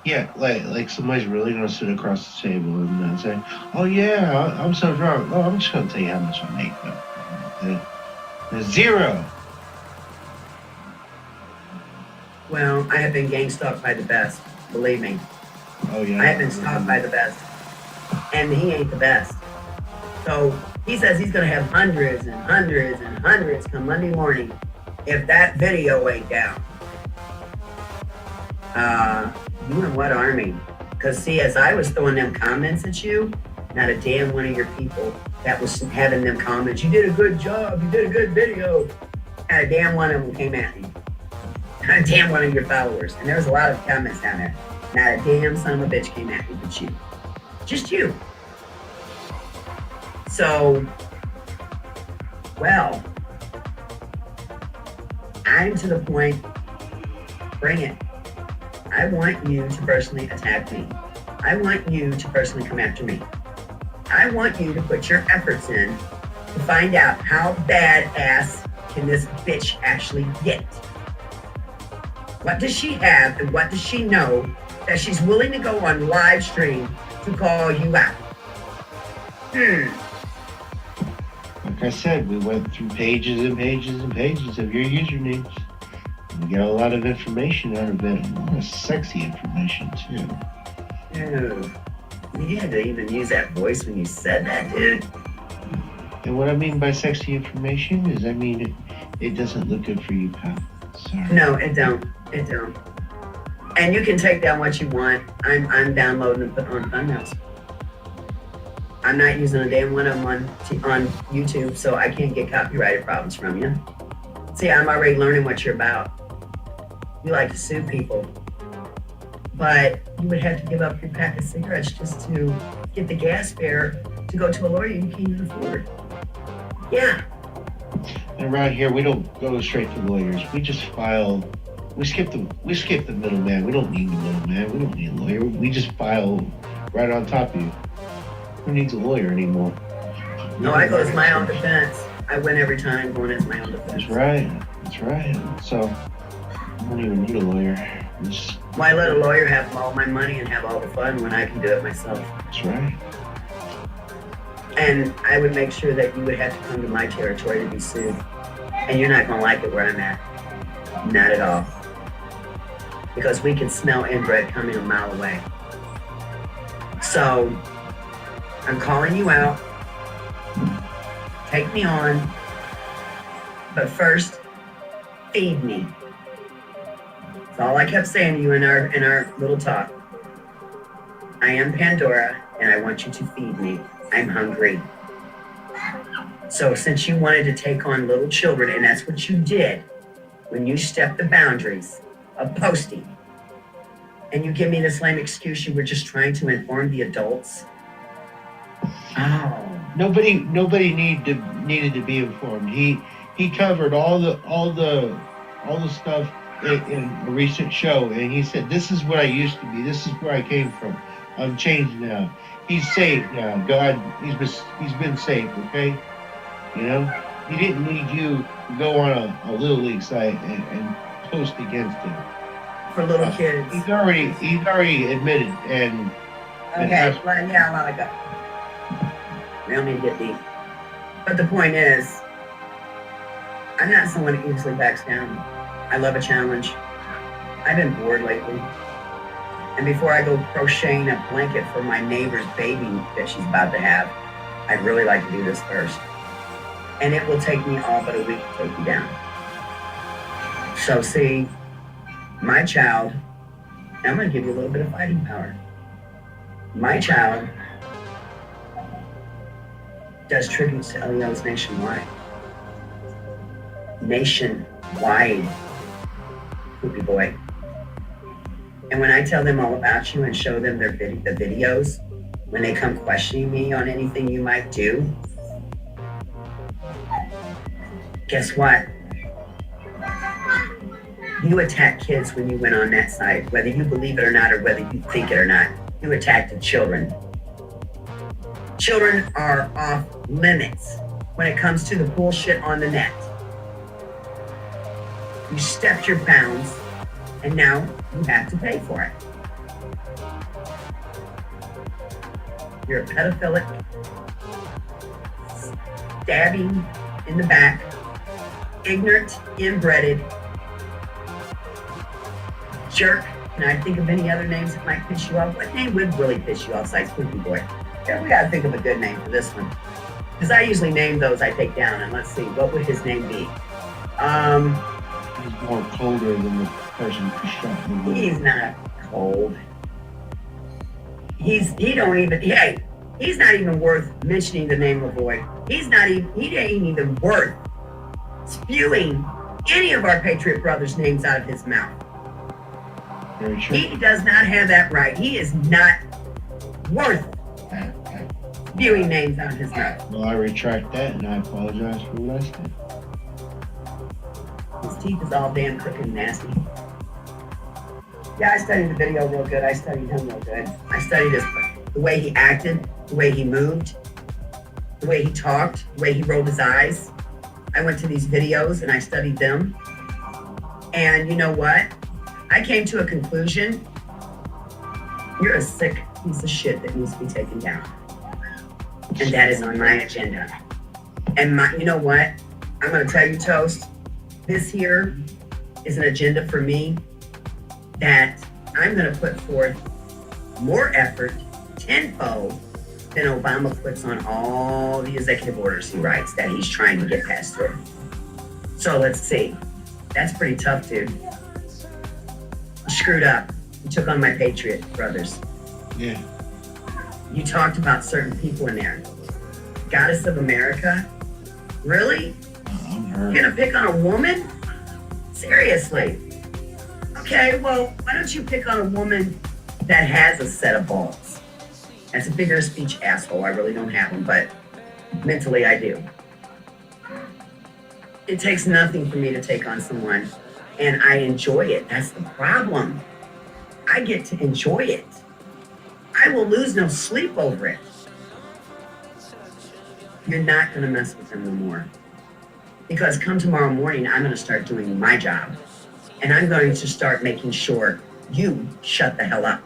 Yeah, like somebody's really gonna sit across the table and say, "Oh yeah, I'm so drunk. Oh, I'm just gonna tell you how much I make." Zero. Well, I have been gang stalked by the best. Believe me. Oh yeah. I have been stalked by the best, and he ain't the best. So he says he's gonna have hundreds and hundreds and hundreds come Monday morning if that video ain't down. You in what army? Because see, as I was throwing them comments at you, not a damn one of your people that was having them comments, you did a good job, you did a good video. Not a damn one of them came at me. Not a damn one of your followers. And there was a lot of comments down there. Not a damn son of a bitch came at me but you. Just you. So, well, I'm to the point, bring it. I want you to personally attack me. I want you to personally come after me. I want you to put your efforts in to find out how badass can this bitch actually get. What does she have and what does she know that she's willing to go on live stream to call you out? Like I said, we went through pages and pages and pages of your usernames. We got a lot of information out of it, a lot of sexy information too. Dude, you had to even use that voice when you said that, dude. And what I mean by sexy information is, I mean, it doesn't look good for you, pal. Sorry. No, it don't. It don't. And you can take down what you want. I'm downloading and putting on thumbnails. I'm not using a damn one of them on YouTube, so I can't get copyrighted problems from you. See, I'm already learning what you're about. You like to sue people, but you would have to give up your pack of cigarettes just to get the gas fare to go to a lawyer you can't even afford. Yeah. And around here, we don't go straight to lawyers. We just file. We skip the middleman. We don't need the middleman. We don't need a lawyer. We just file right on top of you. Who needs a lawyer anymore? No, I go as my own defense. I win every time going as my own defense. That's right. That's right. So I don't even need a lawyer. Just... Why let a lawyer have all my money and have all the fun when I can do it myself? That's right. And I would make sure that you would have to come to my territory to be sued. And you're not going to like it where I'm at. Not at all. Because we can smell inbred coming a mile away. So, I'm calling you out. Take me on. But first, feed me. That's all I kept saying to you in our little talk. I am Pandora, and I want you to feed me. I'm hungry. So since you wanted to take on little children, and that's what you did when you stepped the boundaries of posting, and you give me this lame excuse you were just trying to inform the adults. Oh. Nobody needed to be informed. He covered all the stuff in a recent show, and he said, "This is what I used to be. This is where I came from. I'm changed now. He's safe now. God, he's been safe. Okay, you know, he didn't need you go on a little league site and post against him. For little kids. He's already admitted and Okay, well, yeah, I'll let it go. We don't need to get deep. But the point is, I'm not someone who easily backs down. I love a challenge. I've been bored lately. And before I go crocheting a blanket for my neighbor's baby that she's about to have, I'd really like to do this first. And it will take me all but a week to take you down. So see, my child, I'm gonna give you a little bit of fighting power. My child does tributes to LEOs nationwide. Nationwide, Poopy Boy. And when I tell them all about you and show them the videos, when they come questioning me on anything you might do, guess what? You attack kids when you went on that site, whether you believe it or not, or whether you think it or not. You attack the children. Children are off limits when it comes to the bullshit on the net. You stepped your bounds, and now you have to pay for it. You're a pedophilic, stabbing in the back, ignorant, inbred, jerk. Can I think of any other names that might piss you off? What name would really piss you off besides Poopy Boy? Yeah, we gotta think of a good name for this one. Because I usually name those I take down, and let's see, what would his name be? He's more colder than the person who shot him. He's not cold. He ain't even worth mentioning the name of boy. He ain't even worth spewing any of our Patriot brothers' names out of his mouth. Very true. He does not have that right. He is not worth spewing names out of his mouth. Well, I retract that and I apologize for what I said. His teeth is all damn crooked and nasty. Yeah, I studied the video real good. I studied him real good. I studied the way he acted, the way he moved, the way he talked, the way he rolled his eyes. I went to these videos and I studied them. And you know what? I came to a conclusion. You're a sick piece of shit that needs to be taken down. And that is on my agenda. And you know what? I'm gonna tell you, Toast, this here is an agenda for me that I'm gonna put forth more effort, tenfold, than Obama puts on all the executive orders he writes that he's trying to get passed through. So let's see. That's pretty tough, dude. You screwed up. You took on my Patriot brothers. Yeah. You talked about certain people in there. Goddess of America? Really? You're gonna pick on a woman? Seriously? Okay, well, why don't you pick on a woman that has a set of balls? That's a figure of speech, asshole. I really don't have them, but mentally I do. It takes nothing for me to take on someone, and I enjoy it. That's the problem. I get to enjoy it. I will lose no sleep over it. You're not gonna mess with them no more. Because come tomorrow morning, I'm gonna start doing my job. And I'm going to start making sure you shut the hell up.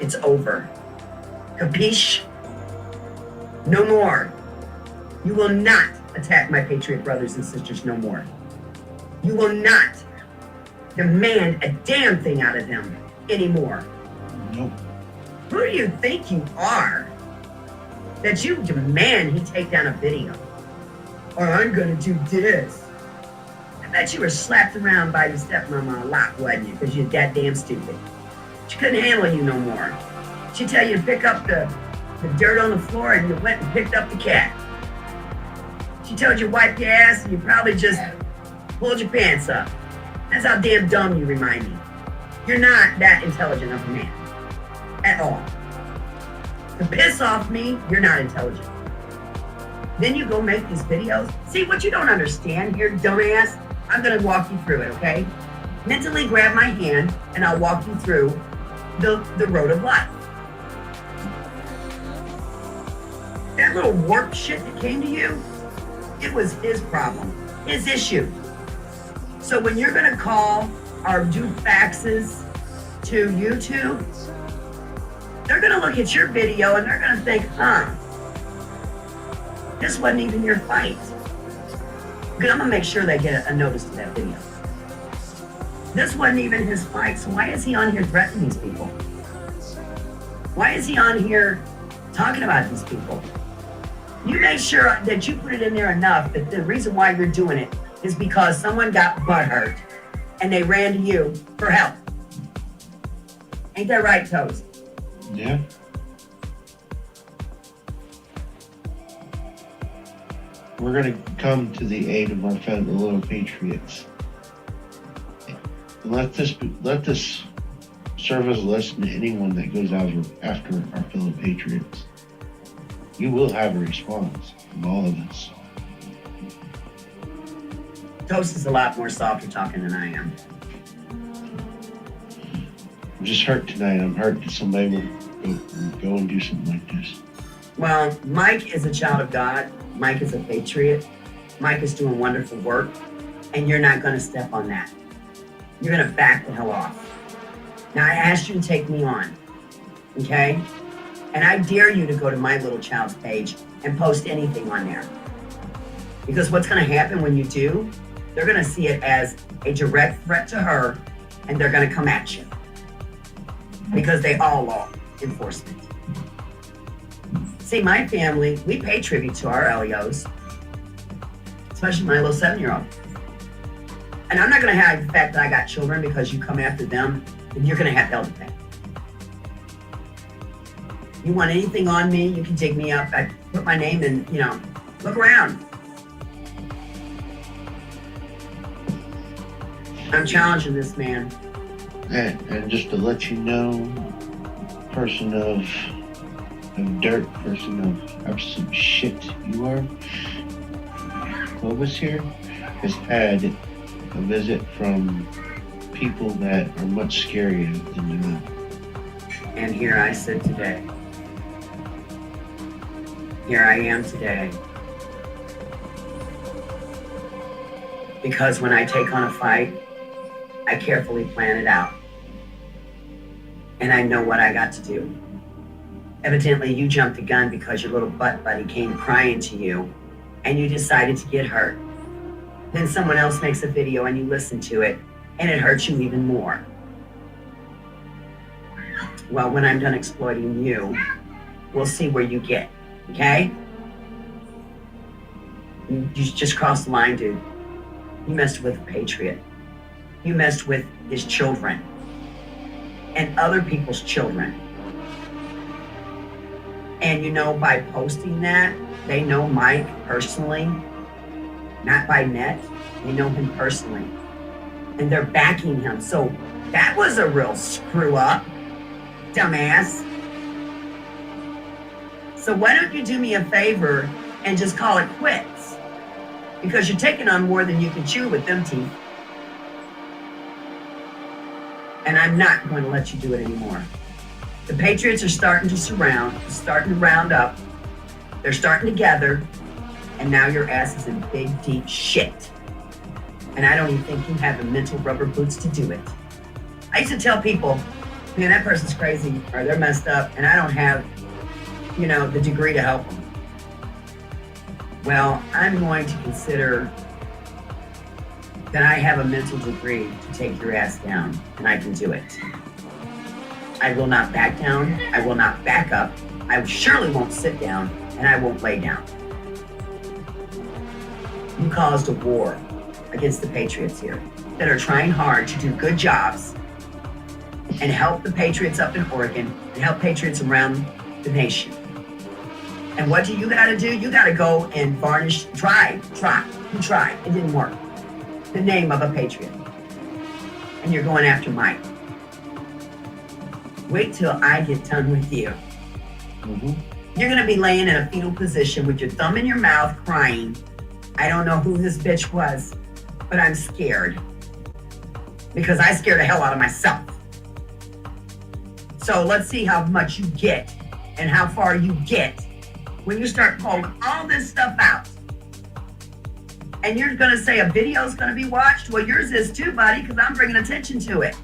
It's over. Capiche? No more. You will not attack my Patriot brothers and sisters no more. You will not demand a damn thing out of them anymore. Nope. Who do you think you are that you demand he take down a video? Or I'm gonna do this. I bet you were slapped around by your stepmama a lot, wasn't you? Because you're that damn stupid. She couldn't handle you no more. She'd tell you to pick up the dirt on the floor and you went and picked up the cat. She told you to wipe your ass and you probably just pulled your pants up. That's how damn dumb you remind me. You're not that intelligent of a man. At all. To piss off me, you're not intelligent. Then you go make these videos. See, what you don't understand here, dumbass, I'm gonna walk you through it, okay? Mentally grab my hand and I'll walk you through the road of life. That little warped shit that came to you, It was his problem, his issue. So when you're gonna call or do faxes to YouTube, they're gonna look at your video and they're gonna think, this wasn't even your fight. Because I'm gonna make sure they get a notice to that video. This wasn't even his fight, so why is he on here threatening these people? Why is he on here talking about these people? You make sure that you put it in there enough that the reason why you're doing it is because someone got butthurt and they ran to you for help. Ain't that right, Toast? Yeah. We're gonna come to the aid of our fellow little patriots. Let this serve as a lesson to anyone that goes out after our fellow patriots. You will have a response from all of us. Toast is a lot more softer talking than I am. I'm just hurt tonight. I'm hurt that somebody would go and do something like this. Well, Mike is a child of God. Mike is a patriot. Mike is doing wonderful work, and you're not going to step on that. You're going to back the hell off. Now, I asked you to take me on, okay? And I dare you to go to my little child's page and post anything on there. Because what's going to happen when you do, they're going to see it as a direct threat to her, and they're going to come at you. Because they are law enforcement. See, my family, we pay tribute to our LEOs, especially my little 7-year-old. And I'm not going to hide the fact that I got children because you come after them, and you're going to have hell to pay. You want anything on me, you can dig me up. I put my name in, look around. I'm challenging this man. And just to let you know, person of dirt, person of absolute shit you are, Clovis here has had a visit from people that are much scarier than you know. And here I sit today. Here I am today. Because when I take on a fight, I carefully plan it out. And I know what I got to do. Evidently, you jumped the gun because your little butt buddy came crying to you and you decided to get hurt. Then someone else makes a video and you listen to it and it hurts you even more. Well, when I'm done exploiting you, we'll see where you get, okay? You just crossed the line, dude. You messed with a patriot. You messed with his children and other people's children. And by posting that, they know Mike personally, not by net. They know him personally. And they're backing him. So that was a real screw up, dumbass. So why don't you do me a favor and just call it quits? Because you're taking on more than you can chew with them teeth. And I'm not going to let you do it anymore. The Patriots are starting to round up. They're starting to gather, and now your ass is in big, deep shit. And I don't even think you have the mental rubber boots to do it. I used to tell people, man, that person's crazy, or they're messed up, and I don't have, the degree to help them. Well, I'm going to consider that I have a mental degree to take your ass down, and I can do it. I will not back down. I will not back up. I surely won't sit down, and I won't lay down. You caused a war against the Patriots here that are trying hard to do good jobs and help the Patriots up in Oregon and help Patriots around the nation. And what do you got to do? You got to go and varnish, try. You tried. It didn't work. The name of a patriot. And you're going after Mike. Wait till I get done with you. Mm-hmm. You're going to be laying in a fetal position with your thumb in your mouth crying. I don't know who this bitch was, but I'm scared. Because I scared the hell out of myself. So let's see how much you get and how far you get when you start pulling all this stuff out. And you're going to say a video's going to be watched? Well, yours is too, buddy, because I'm bringing attention to it.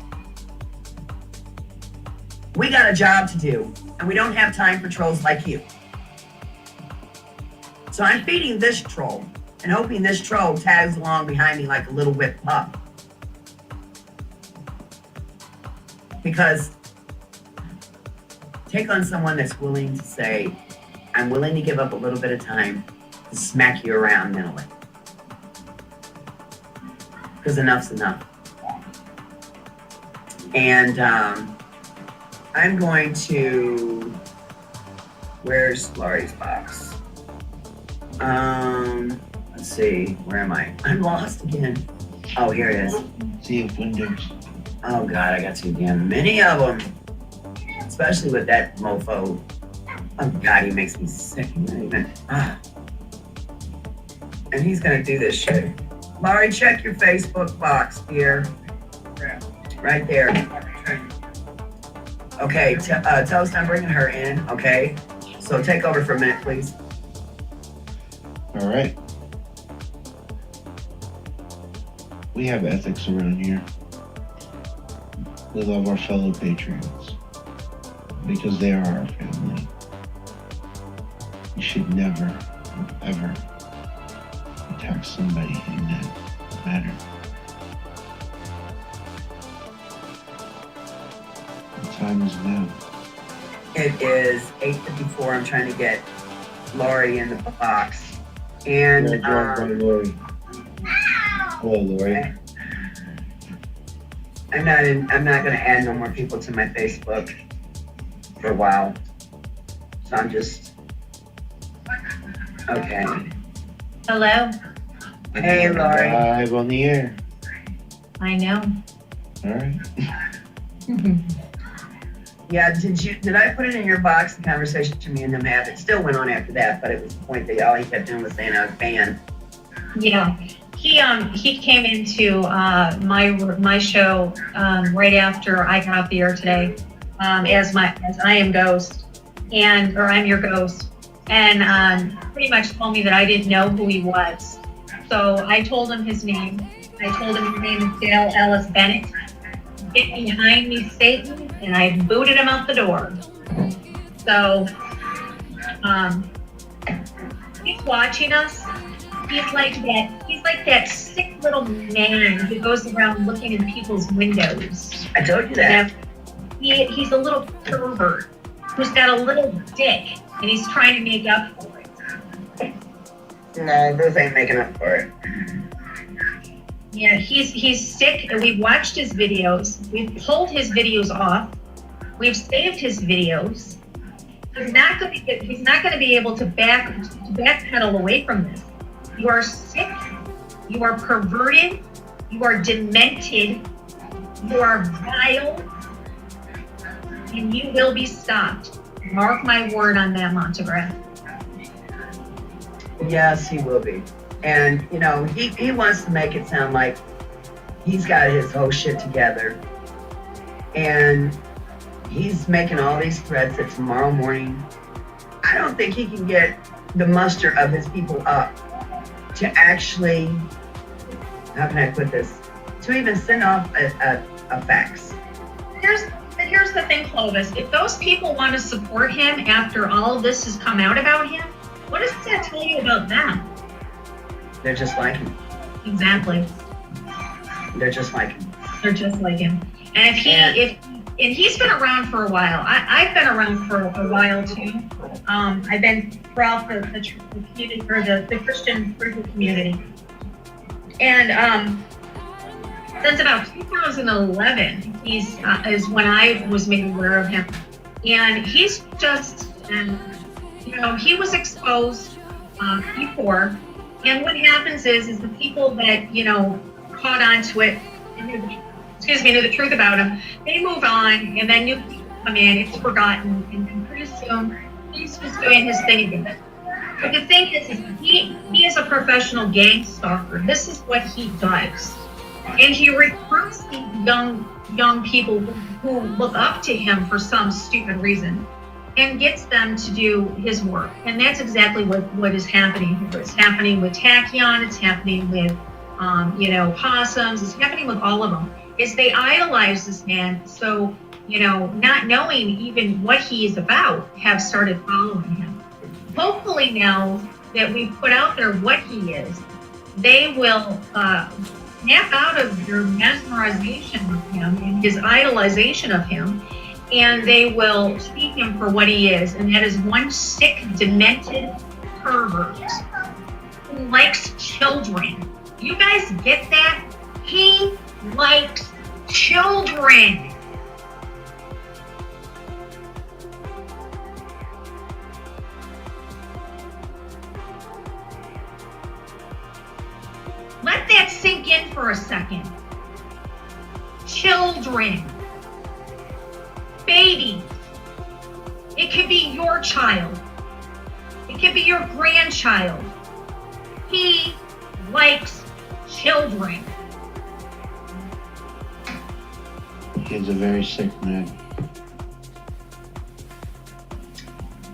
We got a job to do, and we don't have time for trolls like you. So I'm feeding this troll and hoping this troll tags along behind me like a little whipped pup. Because take on someone that's willing to say, I'm willing to give up a little bit of time to smack you around mentally. Because enough's enough. And I'm going to, where's Laurie's box? Let's see, where am I? I'm lost again. Oh, here it is. See if Windows. Oh God, I got too damn many of them. Especially with that mofo. Oh God, he makes me sick. And he's gonna do this shit. Laurie, check your Facebook box here. Right there. Okay, Toast, I'm bringing her in, okay? So take over for a minute, please. All right. We have ethics around here. We love our fellow patriots because they are our family. You should never, ever attack somebody in that manner. The time is now. It is 8:54. I'm trying to get Laurie in the box. And Lori. Hello, Lori. I'm not gonna add no more people to my Facebook for a while. So I'm just okay. Hello. Hey, Laurie. Live on the air. I know. All right. Yeah, did I put it in your box, the conversation me and him had? It still went on after that, but it was the point that all he kept doing was saying I was banned. Yeah. He came into my show right after I got off the air today as I am Ghost or I'm your Ghost, and pretty much told me that I didn't know who he was. So I told him his name. I told him his name is Dale Ellis Bennett. Get behind me, Satan, and I booted him out the door. So he's watching us. He's like that sick little man who goes around looking in people's windows. I told you that. He's a little pervert who's got a little dick, and he's trying to make up for it. No, those ain't making up for it. Yeah, he's sick, and we've watched his videos. We've pulled his videos off. We've saved his videos. He's not going to be able to backpedal away from this. You are sick. You are perverted. You are demented. You are vile, and you will be stopped. Mark my word on that, Montegraph. Yes, he will be. And, you know, he wants to make it sound like he's got his whole shit together. And he's making all these threats that tomorrow morning, I don't think he can get the muster of his people up to actually, how can I put this, to even send off a fax. Here's the thing, Clovis. If those people want to support him after all of this has come out about him, what does that tell you about them? They're just like him. Exactly. They're just like him. They're just like him. And if he's been around for a while. I've been around for a while too. I've been throughout the community, or the Christian community. And since about 2011, is when I was made aware of him. And he's just, he was exposed before. And what happens is the people that, caught on to it, knew the truth about him, they move on, and then new people come in, it's forgotten, and pretty soon, he's just doing his thing again. But the thing is he is a professional gang stalker. This is what he does. And he recruits these young people who look up to him for some stupid reason. and gets them to do his work. And that's exactly what is happening here. It's happening with Tachyon, it's happening with, Possums, it's happening with all of them. Is they idolize this man, so, not knowing even what he is about, have started following him. Hopefully now that we've put out there what he is, they will snap out of their mesmerization of him and his idolization of him, and they will see him for what he is, and that is one sick, demented pervert who likes children. You guys get that? He likes children. Let that sink in for a second. Children. Babies. It could be your child. It could be your grandchild. He likes children. The kid's a very sick man.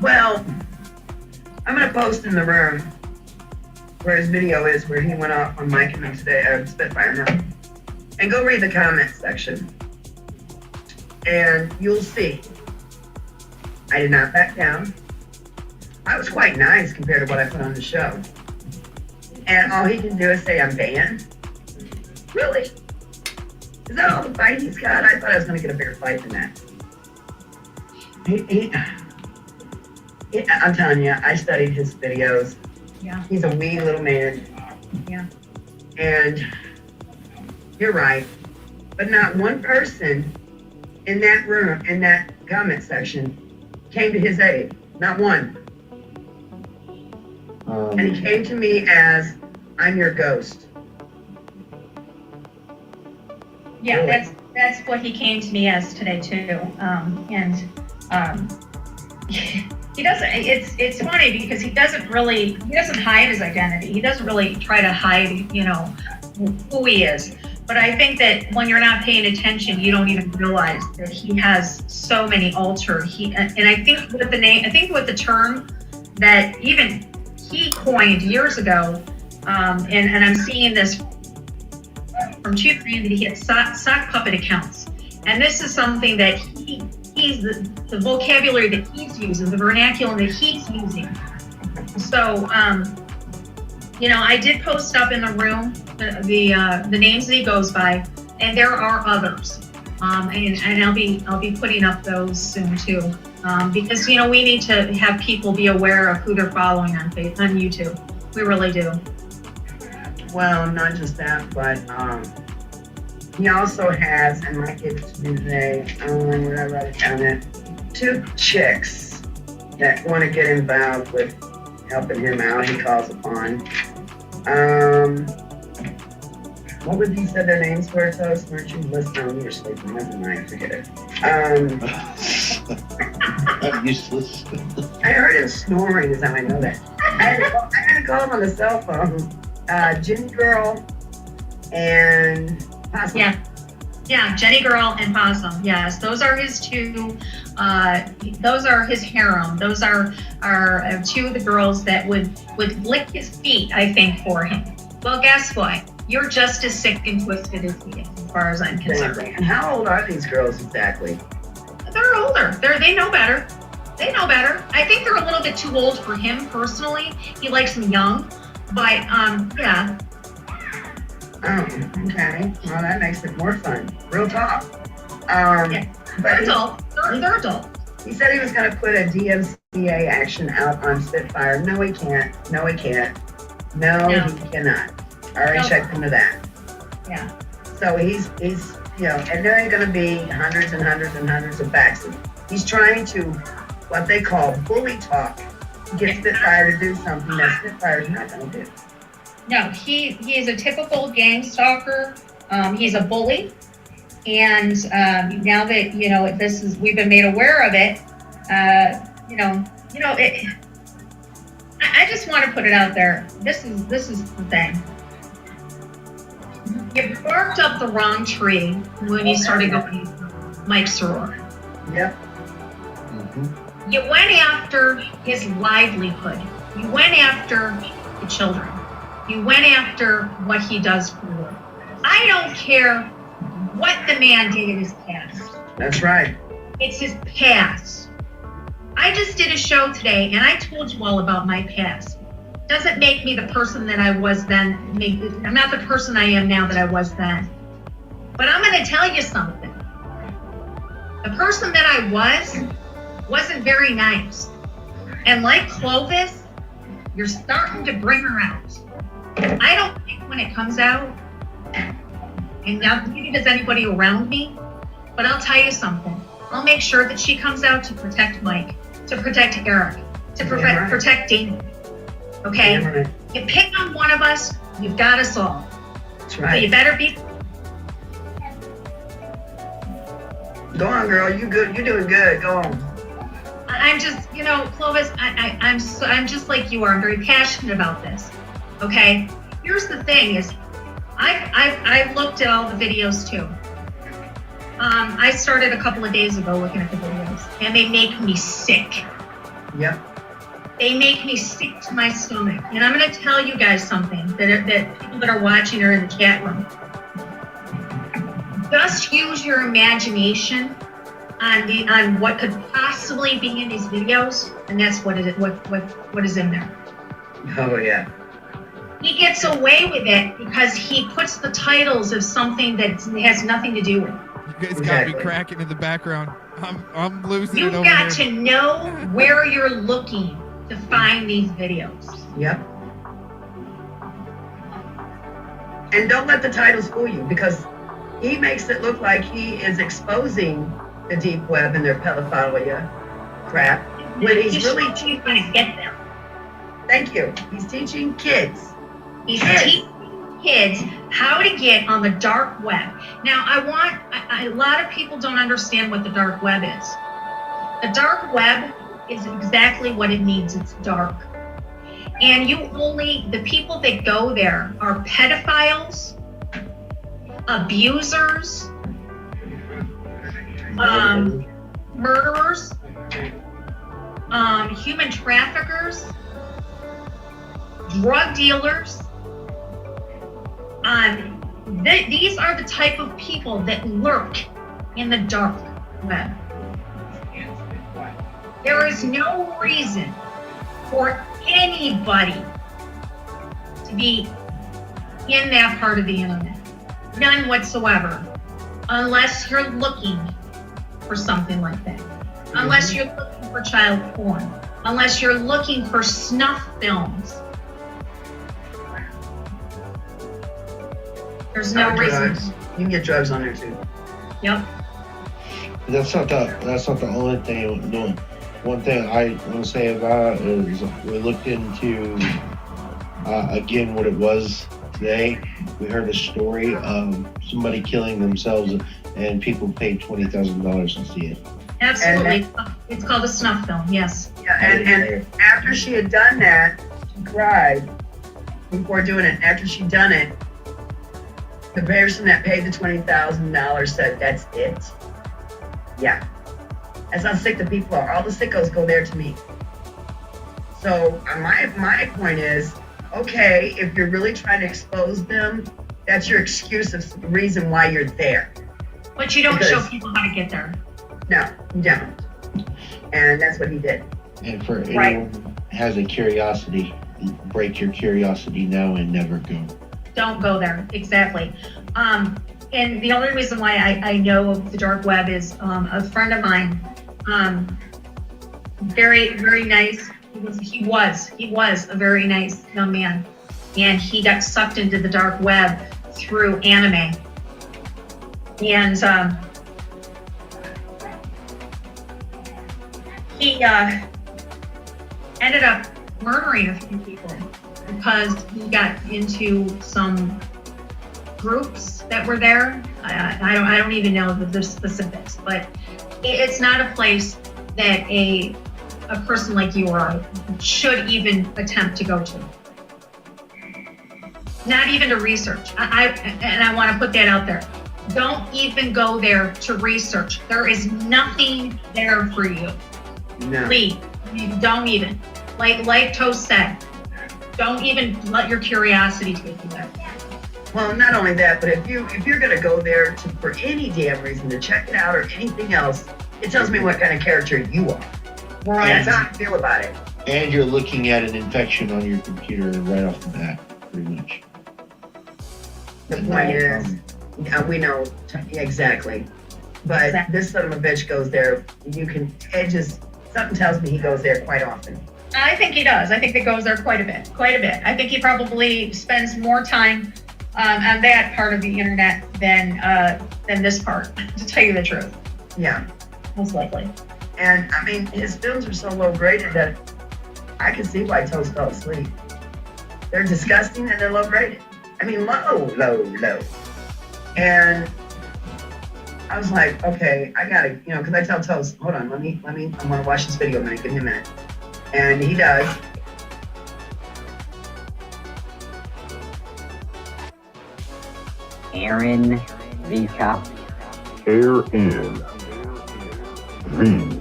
Well, I'm gonna post in the room where his video is, where he went off on Mike and me today, Spitfire now. And go read the comment section. And you'll see. I did not back down. I was quite nice compared to what I put on the show. And all he can do is say I'm banned? Really? Is that all the fight he's got? I thought I was gonna get a bigger fight than that. I'm telling you, I studied his videos. Yeah. He's a wee little man. Yeah. And you're right. But not one person in that room, in that comment section, came to his aid. Not one. And he came to me as, I'm your ghost. Yeah, Really? that's what he came to me as today too. He doesn't. It's funny because he doesn't hide his identity. He doesn't really try to hide, who he is. But I think that when you're not paying attention, you don't even realize that he has so many alters. And I think with the term that even he coined years ago, and I'm seeing this from Chief Randy, that he had sock puppet accounts. And this is something that he's the vocabulary that he's using, the vernacular that he's using. So, I did post up in the room the names that he goes by, and there are others. And I'll be putting up those soon too, because we need to have people be aware of who they're following on YouTube. We really do. Well, not just that, but he also has, and I gave it to me today, where I wrote it down at, 2 chicks that want to get involved with helping him out. He calls upon. What would you say their names were? So weren't you listening? Oh, you were sleeping. Never mind. Forget it. I'm useless. I heard him snoring. Is how I know that. I had to call him on the cell phone. Jenny Girl and Possum. Yeah, Jenny Girl and Possum. Yes, those are his 2. Those are his harem. Those are 2 of the girls that would lick his feet, I think, for him. Well, guess what? You're just as sick and twisted as he is, as far as I'm concerned. And how old are these girls exactly? They're older. They know better. They know better. I think they're a little bit too old for him personally. He likes them young, but yeah. Oh, okay. Well, that makes it more fun. Real talk. Yeah. They're adult. They're adult. He said he was going to put a DMCA action out on Spitfire. No, he can't. No, he can't. No, he cannot. I already checked into that. Yeah. So he's and there ain't going to be hundreds and hundreds and hundreds of backs. He's trying to, what they call bully talk, get Spitfire to do something that Spitfire's not going to do. No, he is a typical gang stalker. He's a bully. And now that we've been made aware of it. I just want to put it out there. This is the thing. You barked up the wrong tree when you started going Mike Soror. Yep. You went after his livelihood. You went after the children. You went after what he does for work. I don't care what the man did in his past. That's right. It's his past. I just did a show today and I told you all about my past. Doesn't make me the person that I was then. I'm not the person I am now that I was then. But I'm going to tell you something. The person that I wasn't very nice. And like Clovis, you're starting to bring her out. I don't think when it comes out, and now neither does anybody around me, but I'll tell you something. I'll make sure that she comes out to protect Mike, to protect Eric, to protect Damon. Okay? Yeah, right. You pick on one of us, you've got us all. That's So right. you better be. Go on, girl. You good? You're doing good. Go on. I'm just, Clovis, I'm just like you are. I'm very passionate about this. Okay? Here's the thing is, I've looked at all the videos too. I started a couple of days ago looking at the videos, and they make me sick. Yep. They make me sick to my stomach. And I'm going to tell you guys something that people that are watching are in the chat room. Just use your imagination on what could possibly be in these videos, and that's what is in there. Oh yeah. He gets away with it because he puts the titles of something that has nothing to do with it. You guys got me cracking in the background. I'm losing it You've over got here. to know where you're looking to find these videos. Yep. And don't let the titles fool you, because he makes it look like he is exposing the deep web and their pedophilia crap, when he's really teaching to get them. Thank you. He's teaching kids. He's teaching kids how to get on the dark web. Now, a lot of people don't understand what the dark web is. The dark web is exactly what it means. It's dark. And the people that go there are pedophiles, abusers, murderers, human traffickers, drug dealers. These are the type of people that lurk in the dark web. There is no reason for anybody to be in that part of the internet. None whatsoever. Unless you're looking for something like that. Unless you're looking for child porn. Unless you're looking for snuff films. There's no reason. Drugs. You can get drugs on there too. Yep. That's not the only thing I'm doing. One thing I want to say about it is we looked into again what it was today. We heard a story of somebody killing themselves, and people paid $20,000 to see it. Absolutely. It's called a snuff film, yes. Yeah, and after she had done that, she cried before doing it. After she'd done it, the person that paid the $20,000 said, "That's it." Yeah. That's how sick the people are. All the sickos go there to meet. So my point is, okay, if you're really trying to expose them, that's your excuse of the reason why you're there. But you don't show people how to get there. No, you don't. And that's what he did. And for anyone who has a curiosity, break your curiosity now and never go. Don't go there. Exactly. And the only reason why I know of the dark web is a friend of mine, very, very nice. He was a very nice young man. And he got sucked into the dark web through anime. And he ended up murdering a few people because he got into some groups that were there. I don't even know the specifics, but it's not a place that a person like you or I should even attempt to go to. Not even to research. I want to put that out there. Don't even go there to research. There is nothing there for you. No. Please, you don't even. Like Toast said, don't even let your curiosity take you there. Well, not only that, but if you're gonna go there for any damn reason to check it out or anything else, it tells me what kind of character you are. Right. That's how I feel about it. And you're looking at an infection on your computer right off the bat, pretty much. The point is, we know exactly. But this son of a bitch goes there. Something tells me he goes there quite often. I think he does. I think he goes there quite a bit. I think he probably spends more time on that part of the internet than this part, to tell you the truth. Yeah. Most likely. And I mean, his films are so low graded that I can see why Toast fell asleep. They're disgusting and they're low graded. I mean, low. And I was like, okay, I gotta, because I tell Toast, hold on, let me, I want to watch this video a minute, give me a minute. And he does. Aaron V. Cox. Aaron V.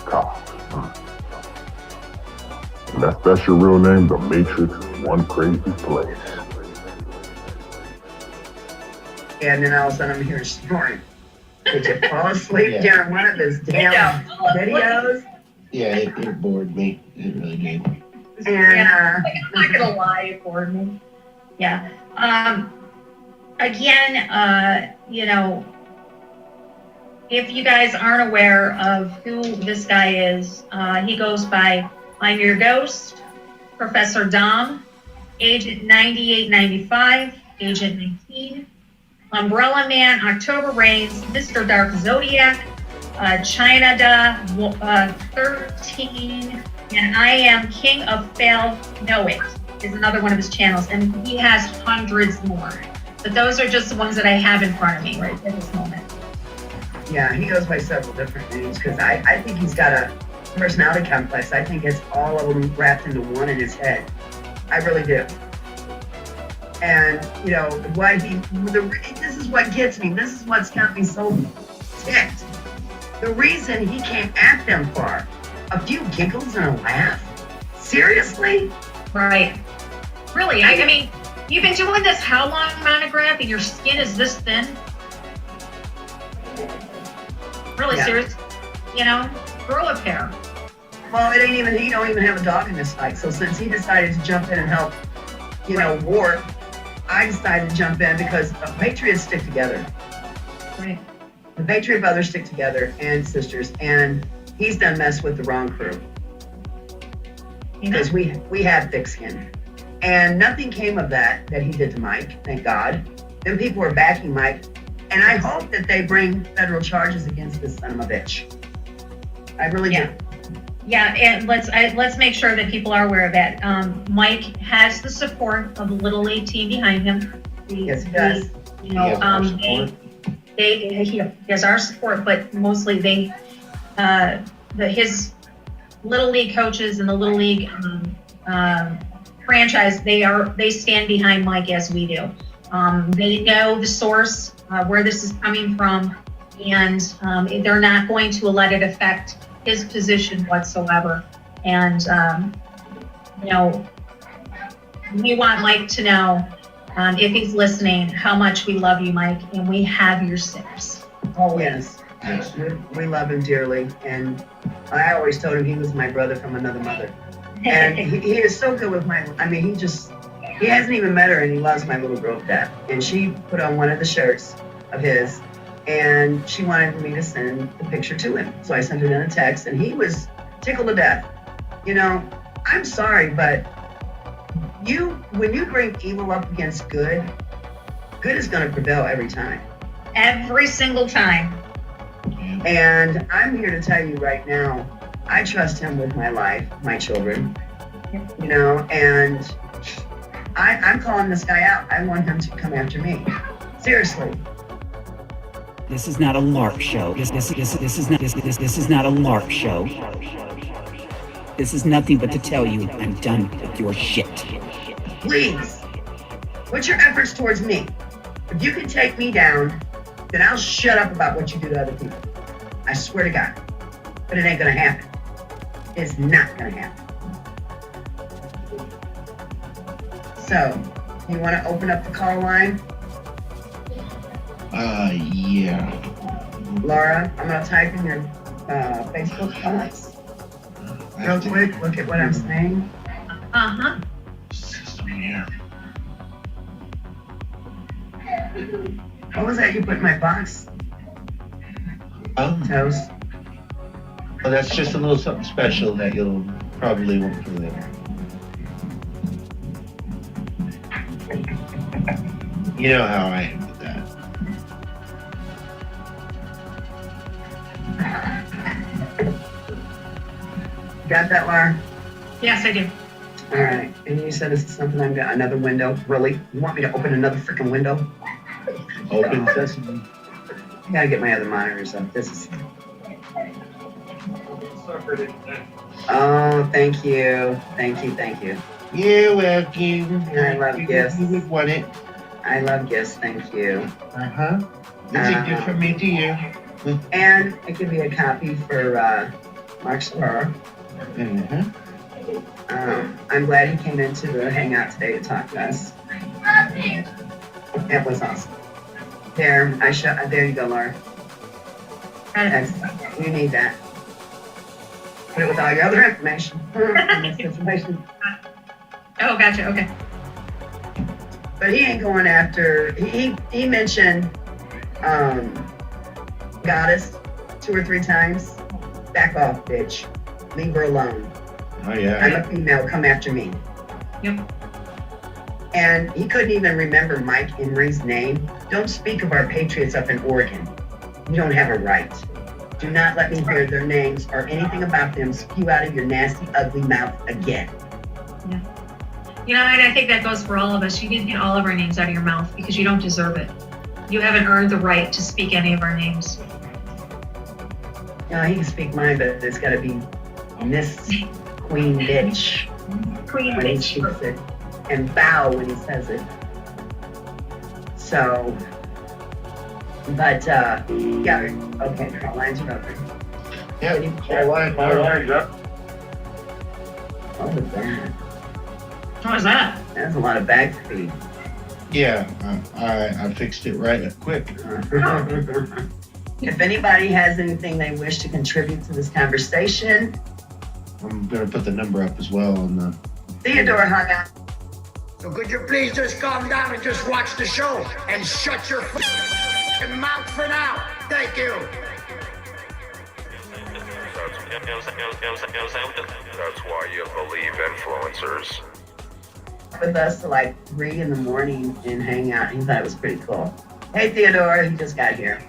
Cox. That's your real name, The Matrix, One Crazy Place. And then all of a sudden I'm hearing snoring. Did you fall asleep during one of his damn videos? Yeah, it bored me. It really did. And I'm not gonna lie, it bored me. Yeah. Again, if you guys aren't aware of who this guy is, he goes by I'm Your Ghost, Professor Dom, Agent 9895, Agent 19, Umbrella Man, October Reigns, Mr. Dark Zodiac, China Da 13, and I Am King of Fail Know It is another one of his channels, and he has hundreds more. But those are just the ones that I have in front of me right at this moment. Yeah, he goes by several different names because I think he's got a personality complex. I think it's all of them wrapped into one in his head. I really do. And, this is what gets me. This is what's got me so ticked. The reason he came at them for a few giggles and a laugh? Seriously? Right. Really, I mean, you've been doing this how long, Monograph, and your skin is this thin? Really, Yeah. serious? Grow a pair. Well, he don't even have a dog in this fight. So since he decided to jump in and help, Ward, I decided to jump in because Patriots stick together. Right. The Patriot brothers stick together and sisters, and he's done mess with the wrong crew. Because we had thick skin. And nothing came of that he did to Mike, thank God. Then people were backing Mike. And I hope that they bring federal charges against this son of a bitch. I really do. Yeah, and let's make sure that people are aware of that. Mike has the support of the Little League team behind him. Yes, he does. He has our support, but mostly his Little League coaches and the Little League franchise, they stand behind Mike as we do. They know the source, where this is coming from, and they're not going to let it affect his position whatsoever. And we want Mike to know, if he's listening, how much we love you, Mike, and we have your six. Always. Yes, we love him dearly, and I always told him he was my brother from another mother. And he is so good with he hasn't even met her, and he loves my little girl to death. And she put on one of the shirts of his, and she wanted me to send the picture to him. So I sent it in a text, and he was tickled to death. I'm sorry, but when you bring evil up against good is going to prevail every time. Every single time. And I'm here to tell you right now, I trust him with my life, my children, and I'm calling this guy out. I want him to come after me. Seriously. This is not a LARP show. This is not a LARP show. This is nothing but to tell you I'm done with your shit. Please, put your efforts towards me. If you can take me down, then I'll shut up about what you do to other people. I swear to God. But it ain't gonna happen. It's not gonna happen. So, you wanna open up the call line? Yeah. Laura, I'm gonna type in your Facebook box. Real quick, look at what I'm saying. Uh-huh. Yeah. What was that you put in my box? Toast. Well, that's just a little something special that you'll probably want for later. You know how I am with that. Got that, Laura? Yes, I do. All right. And you said this is something I'm got another window. Really? You want me to open another freaking window? Open sesame. I gotta get my other monitors up. This is. Oh, thank you. Thank you. Thank you. You're welcome. I love gifts. You would want it. I love gifts. Thank you. Uh-huh. It's a gift from me to you. And I give you a copy for Mark Sparrow. Mm-hmm. I'm glad he came into the hangout today to talk to us. That was awesome. There you go, Laura. You need that. Put it with all your other information. Oh, gotcha. Okay. But he ain't going after. He mentioned Goddess 2 or 3 times. Back off, bitch. Leave her alone. Oh yeah. I'm a female. Come after me. Yep. And he couldn't even remember Mike Henry's name. Don't speak of our patriots up in Oregon. You don't have a right. Do not let me hear their names or anything about them spew out of your nasty, ugly mouth again. Yeah. You know, and I think that goes for all of us. You need to get all of our names out of your mouth because you don't deserve it. You haven't earned the right to speak any of our names. No, he can speak mine, but it's got to be Miss Queen Bitch. Queen when Bitch. he speaks it, and bow when he says it. So, but yeah, okay, call lines are open. Yeah, call lines up. What was that? What was that? That's a lot of bag feed. Yeah, I fixed it right quick. If anybody has anything they wish to contribute to this conversation, I'm gonna put the number up as well on the. Theodore hung out. So could you please just calm down and just watch the show and shut your f***ing mouth for now? Thank you. That's why you believe influencers. With us till like 3 in the morning and hang out. He thought it was pretty cool. Hey Theodore, he just got here.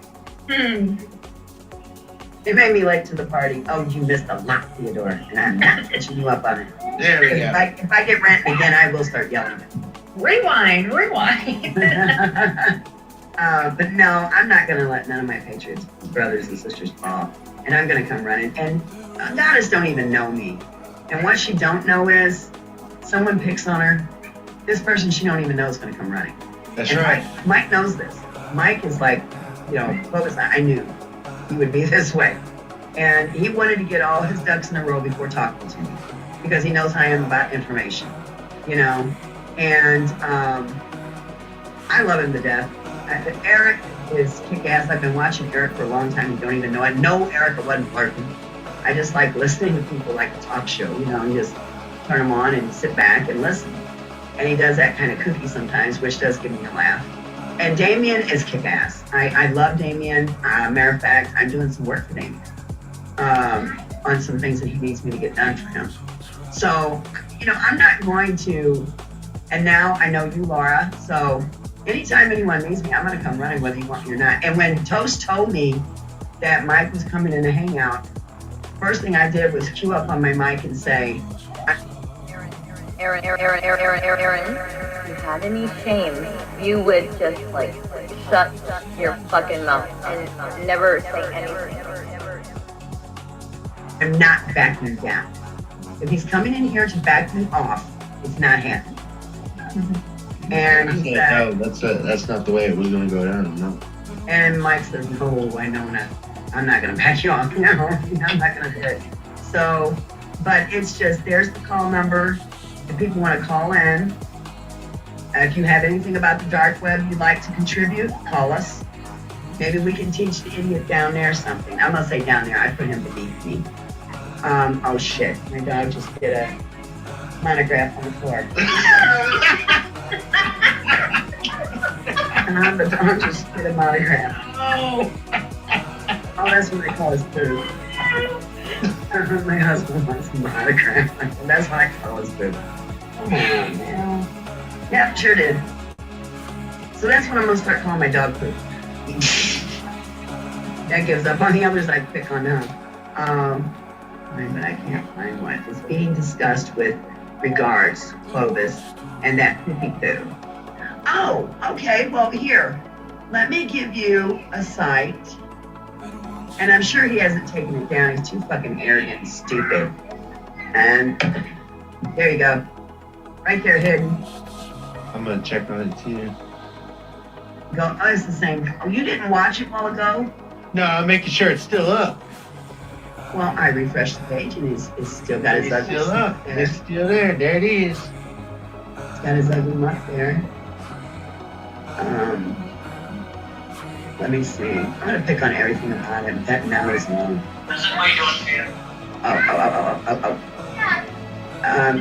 It made me late to the party. Oh, you missed a lot, Theodore, and I'm not catching you up on it. There we go. If I get ranting again, I will start yelling. Rewind. But no, I'm not gonna let none of my Patriots brothers and sisters fall, and I'm gonna come running. And Goddess don't even know me, and what she don't know is someone picks on her. This person she don't even know is gonna come running. That's and right. Mike knows this. Mike is like, what was that? I knew he would be this way. And he wanted to get all his ducks in a row before talking to me because he knows how I am about information, And I love him to death. Eric is kick-ass. I've been watching Eric for a long time. You don't even know. I know Eric wasn't flirting. I just like listening to people like a talk show, and just turn them on and sit back and listen. And he does that kind of kooky sometimes, which does give me a laugh. And Damien is kick-ass. I love Damien. Matter of fact, I'm doing some work for Damien on some things that he needs me to get done for him. So, I'm not going to, and now I know you, Laura, so anytime anyone needs me, I'm going to come running whether you want me or not. And when Toast told me that Mike was coming in to hang out, first thing I did was queue up on my mic and say, Aaron, if you had any shame, you would just shut your fucking mouth and never say anything. I'm not backing down. If he's coming in here to back me off, it's not happening. And he said, No, that's not the way it was going to go down. No. And Mike says, no, I know not. I'm not gonna back you off. No, I'm not gonna do it. So, but it's just, there's the call number. If people want to call in, if you have anything about the dark web you'd like to contribute, call us. Maybe we can teach the idiot down there something. I'm gonna say down there, I put him beneath me. Oh shit, my dog just did a monograph on the floor. The dog just did a monograph. Oh, that's what I call his poop. My husband wants a monograph. That's what I call his poop. Come on, man. Yeah, sure did. So that's what I'm gonna start calling my dog poop. That gives up on the others I pick on now. But I can't find what is being discussed with regards, Clovis, and that poopy poo. Oh, okay, well here, let me give you a site. And I'm sure he hasn't taken it down, he's too fucking arrogant and stupid. And there you go. Right there hidden. I'm gonna check on it too. Go, oh, it's the same. Oh, you didn't watch it a while ago? No, I'm making sure it's still up. Well, I refreshed the page and it's still got his ugly still up. there. It's still there. There it is. It's got his ugly mutt there. Let me see. I'm gonna pick on everything about him. That now is long.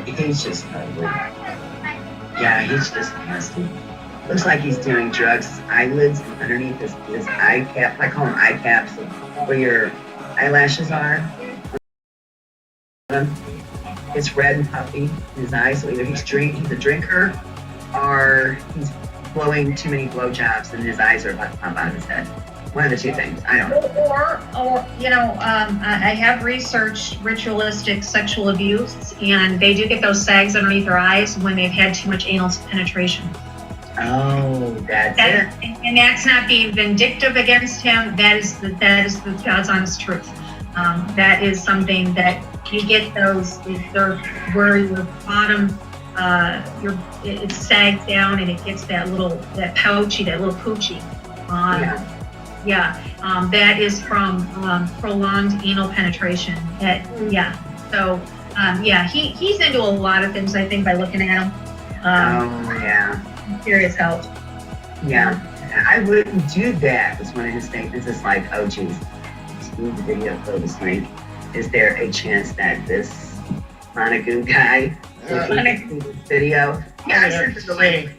He's just ugly. Yeah, he's just nasty. Looks like he's doing drugs. His eyelids and underneath his eye cap. I call them eye caps, where your eyelashes are. It's red and puffy in his eyes. So either he's a drinker, or he's blowing too many blowjobs, and his eyes are about to pop out of his head. One of the two things. I don't know. Or you know, I have researched ritualistic sexual abuse, and they do get those sags underneath their eyes when they've had too much anal penetration. Oh, that's it. And that's not being vindictive against him. That is the God's honest truth. That is something that you get those. They're where your bottom, it sags down and it gets that little poochie. That is from prolonged anal penetration. So he's into a lot of things. I think by looking at him. Serious help. Yeah, I wouldn't do that. Was one of his statements. It's like, oh geez, the video for this link. Is there a chance that this Montague guy will see this video? Yeah, I sent him the link.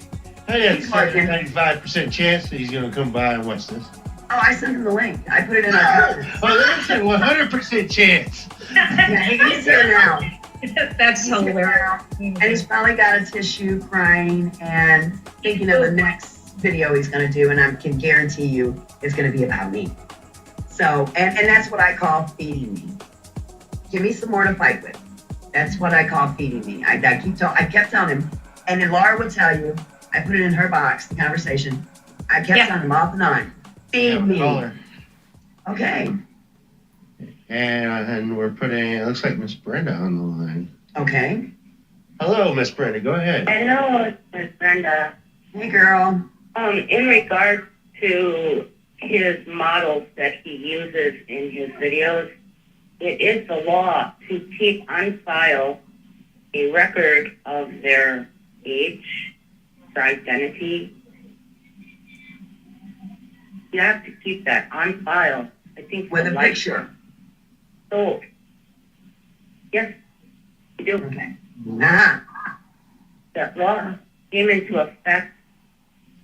I got a 95% chance that he's going to come by and watch this. Oh, I sent him the link. I put it in our comments. Oh, there's a 100% chance. Yeah, he's here now. That's hilarious. And he's probably got a tissue crying and thinking of the next video he's going to do, and I can guarantee you it's going to be about me. So, and that's what I call feeding me. Give me some more to fight with. That's what I call feeding me. I kept telling him, and then Laura would tell you, I put it in her box, the conversation. I kept telling him off and on, feed me. Okay. And we're putting, it looks like Miss Brenda on the line. Okay. Hello, Miss Brenda. Go ahead. Hello, Miss Brenda. Hey, girl. In regards to his models that he uses in his videos, it is the law to keep on file a record of their age, their identity. You have to keep that on file. I think with a picture. So, yes, you do. Okay. That law came into effect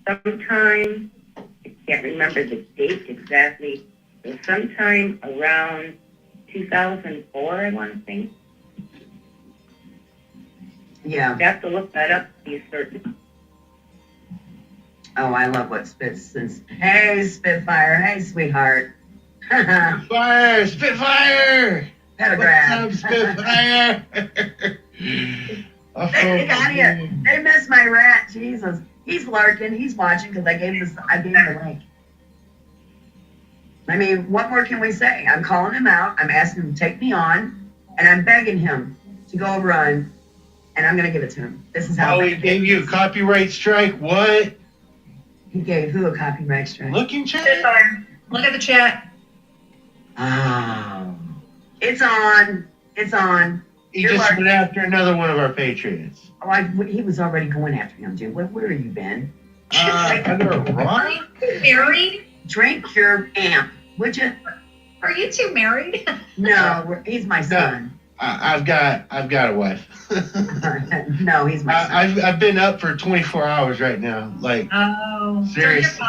sometime, I can't remember the date exactly, but sometime around 2004, I want to think. Yeah. You have to look that up to be certain. Oh, I love what Hey, Spitfire. Hey, sweetheart. Spitfire! Spitfire! Pentagram. What's up, Spitfire? They got here. They missed my rat. Jesus. He's lurking. He's watching because I gave him the link. I mean, what more can we say? I'm calling him out. I'm asking him to take me on, and I'm begging him to go run, and I'm going to give it to him. This is how. Oh, he gave you a copyright strike? What? He gave who a copyright strike? Look in chat. Look at the chat. Oh, it's on. It's on. He just went after another one of our Patriots. Oh, he was already going after him, dude. Where have you been? Under a rock? Are you married? Drink your amp, would you? Are you two married? No, he's my son. I've got a wife. No, he's my son. I've been up for 24 hours right now. Like, Oh. seriously.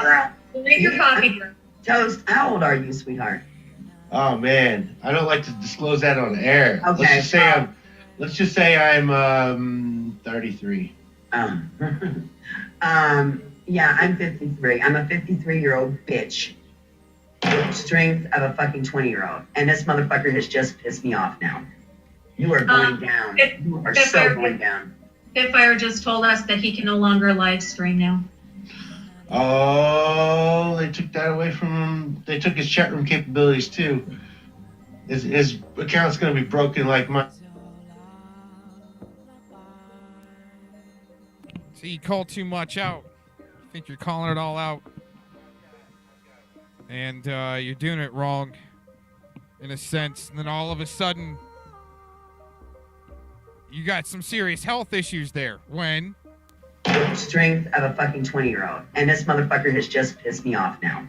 Drink your coffee. Toast, how old are you, sweetheart? Oh man, I don't like to disclose that on air. Okay. Let's just say I'm 33. Yeah, I'm 53. I'm a 53-year-old bitch. Strength of a fucking 20-year-old. And this motherfucker has just pissed me off now. You are going down. You are so going down. Spitfire just told us that he can no longer live stream now. Oh, they took that away from him. They took his chat room capabilities too. His account's gonna be broken like mine. See, you call too much out. I think you're calling it all out. And you're doing it wrong, in a sense. And then all of a sudden, you got some serious health issues there. When? Strength of a fucking 20-year-old. And this motherfucker has just pissed me off now.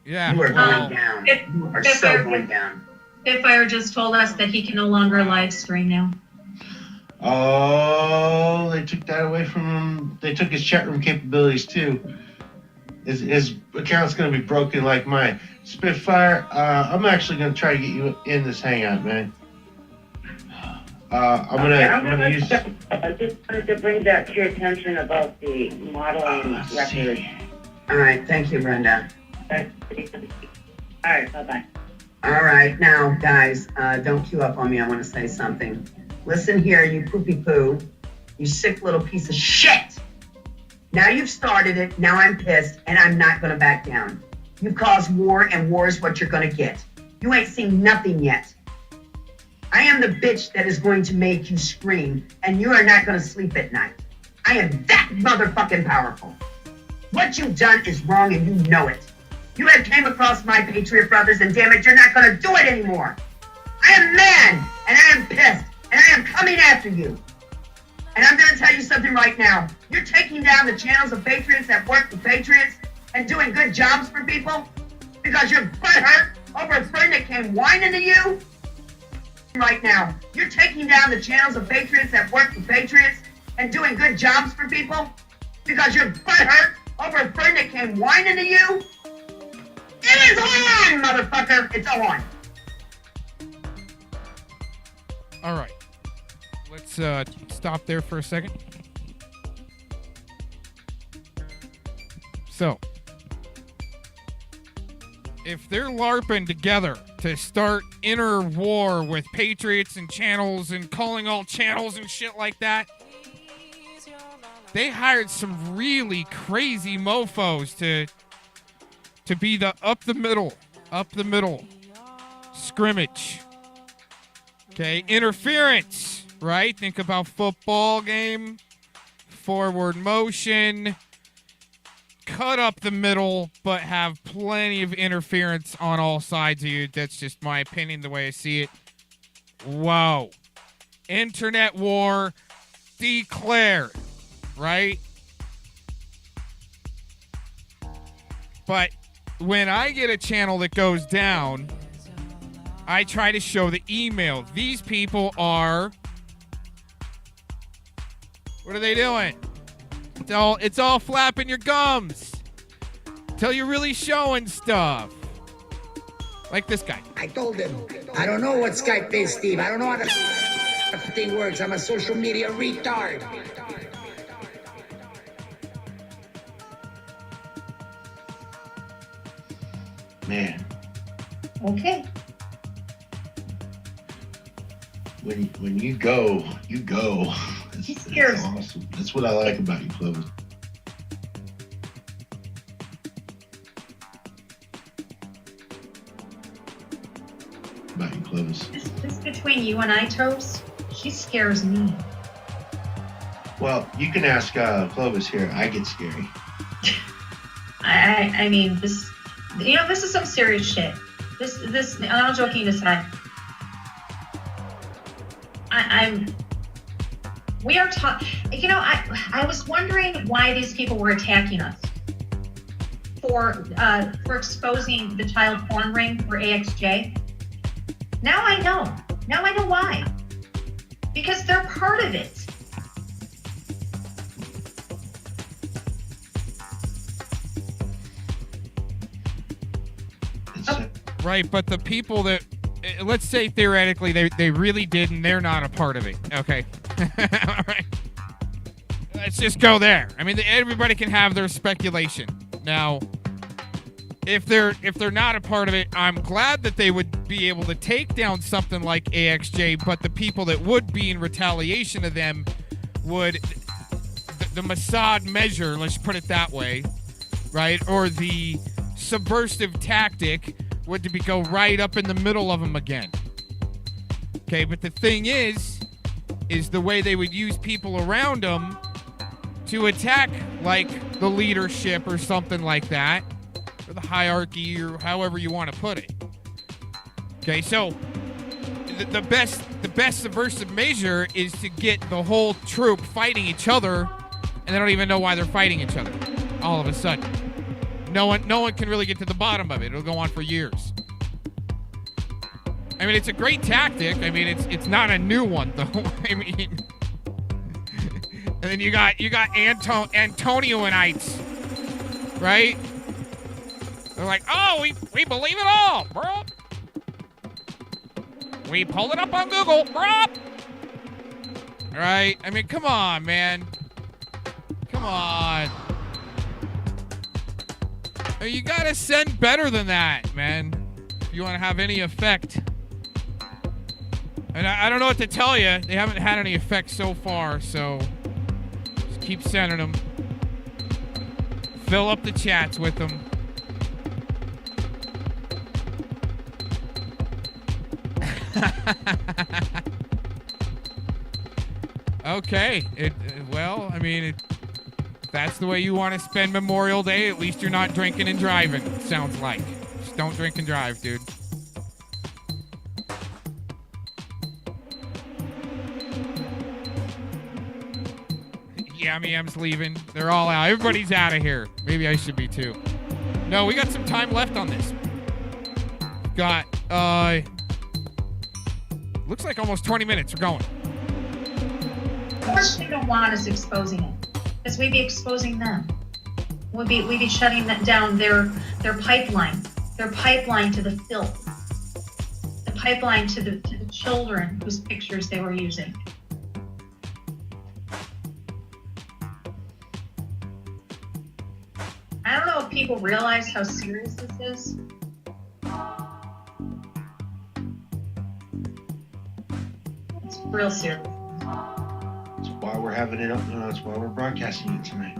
Yeah. You are going down. You are so going down. Spitfire just told us that he can no longer live stream now. Oh, they took that away from him. They took his chat room capabilities too. His account's gonna be broken like mine. Spitfire, I'm actually gonna try to get you in this hangout, man. I'm gonna use. I just wanted to bring that to your attention about the modeling record. All right, thank you, Brenda. All right, bye-bye. All right, now, guys, don't queue up on me. I want to say something. Listen here, you poopy poo. You sick little piece of shit. Now you've started it. Now I'm pissed, and I'm not going to back down. You've caused war, and war is what you're going to get. You ain't seen nothing yet. I am the bitch that is going to make you scream, and you are not going to sleep at night. I am that motherfucking powerful. What you've done is wrong, and you know it. You have came across my Patriot brothers, and damn it, you're not going to do it anymore. I am mad, and I am pissed, and I am coming after you. And I'm going to tell you something right now. You're taking down the channels of Patriots that work for Patriots and doing good jobs for people because you're butthurt over a friend that came whining to you. Right now, you're taking down the channels of Patriots that work for Patriots and doing good jobs for people because you're butthurt over a friend that came whining to you. It is on, motherfucker. It's on. All right. Let's stop there for a second. So, if they're LARPing together to start inner war with Patriots and channels and calling all channels and shit like that, they hired some really crazy mofos to be the up the middle scrimmage. Okay, interference, right? Think about football game, forward motion, cut up the middle, but have plenty of interference on all sides of you. That's just my opinion, the way I see it. Whoa. Internet war declared, right? But when I get a channel that goes down, I try to show the email. These people are... What are they doing? It's all flapping your gums. Till you're really showing stuff. Like this guy. I told him, I don't know what Skype is, Steve. I don't know how the thing works. I'm a social media retard. Man, Okay. when you go, you go. That's awesome. That's what I like about you, Clovis. About you, Clovis. Just between you and I, Toast, she scares me. Well, you can ask Clovis here. I get scary. I mean, this is some serious shit. this, all joking aside, we are taught, I was wondering why these people were attacking us for exposing the child porn ring for AXJ. Now I know why. Because they're part of it. Right, but the people that, let's say theoretically they really did and they're not a part of it. Okay. All right. Let's just go there. I mean, everybody can have their speculation. Now, if they're not a part of it, I'm glad that they would be able to take down something like AXJ, but the people that would be in retaliation of them would, the Mossad measure, let's put it that way, right? Or the subversive tactic would to go right up in the middle of them again. Okay, but the thing is the way they would use people around them to attack, like, the leadership or something like that, or the hierarchy, or however you want to put it. Okay, so the best subversive measure is to get the whole troop fighting each other, and they don't even know why they're fighting each other all of a sudden. No one can really get to the bottom of it. It'll go on for years. I mean, it's a great tactic. I mean, it's not a new one though. I mean, and then you got Antonioanites, right? They're like, oh, we believe it all, bro. We pulled it up on Google, bro. All right. I mean, come on, man. Come on. You gotta send better than that, man. If you want to have any effect. And I don't know what to tell you. They haven't had any effect so far, so just keep sending them. Fill up the chats with them. Okay. Well, I mean, if that's the way you want to spend Memorial Day, at least you're not drinking and driving, it sounds like. Just don't drink and drive, dude. Yam's leaving. They're all out. Everybody's out of here. Maybe I should be too. No, we got some time left on this. Got, looks like almost 20 minutes. We're going. Of course they don't want us exposing it. Because we'd be exposing them. We'd be shutting down their pipeline. Their pipeline to the filth. The pipeline to the children whose pictures they were using. I don't know if people realize how serious this is. It's real serious. That's why we're having it up. That's why we're broadcasting it tonight.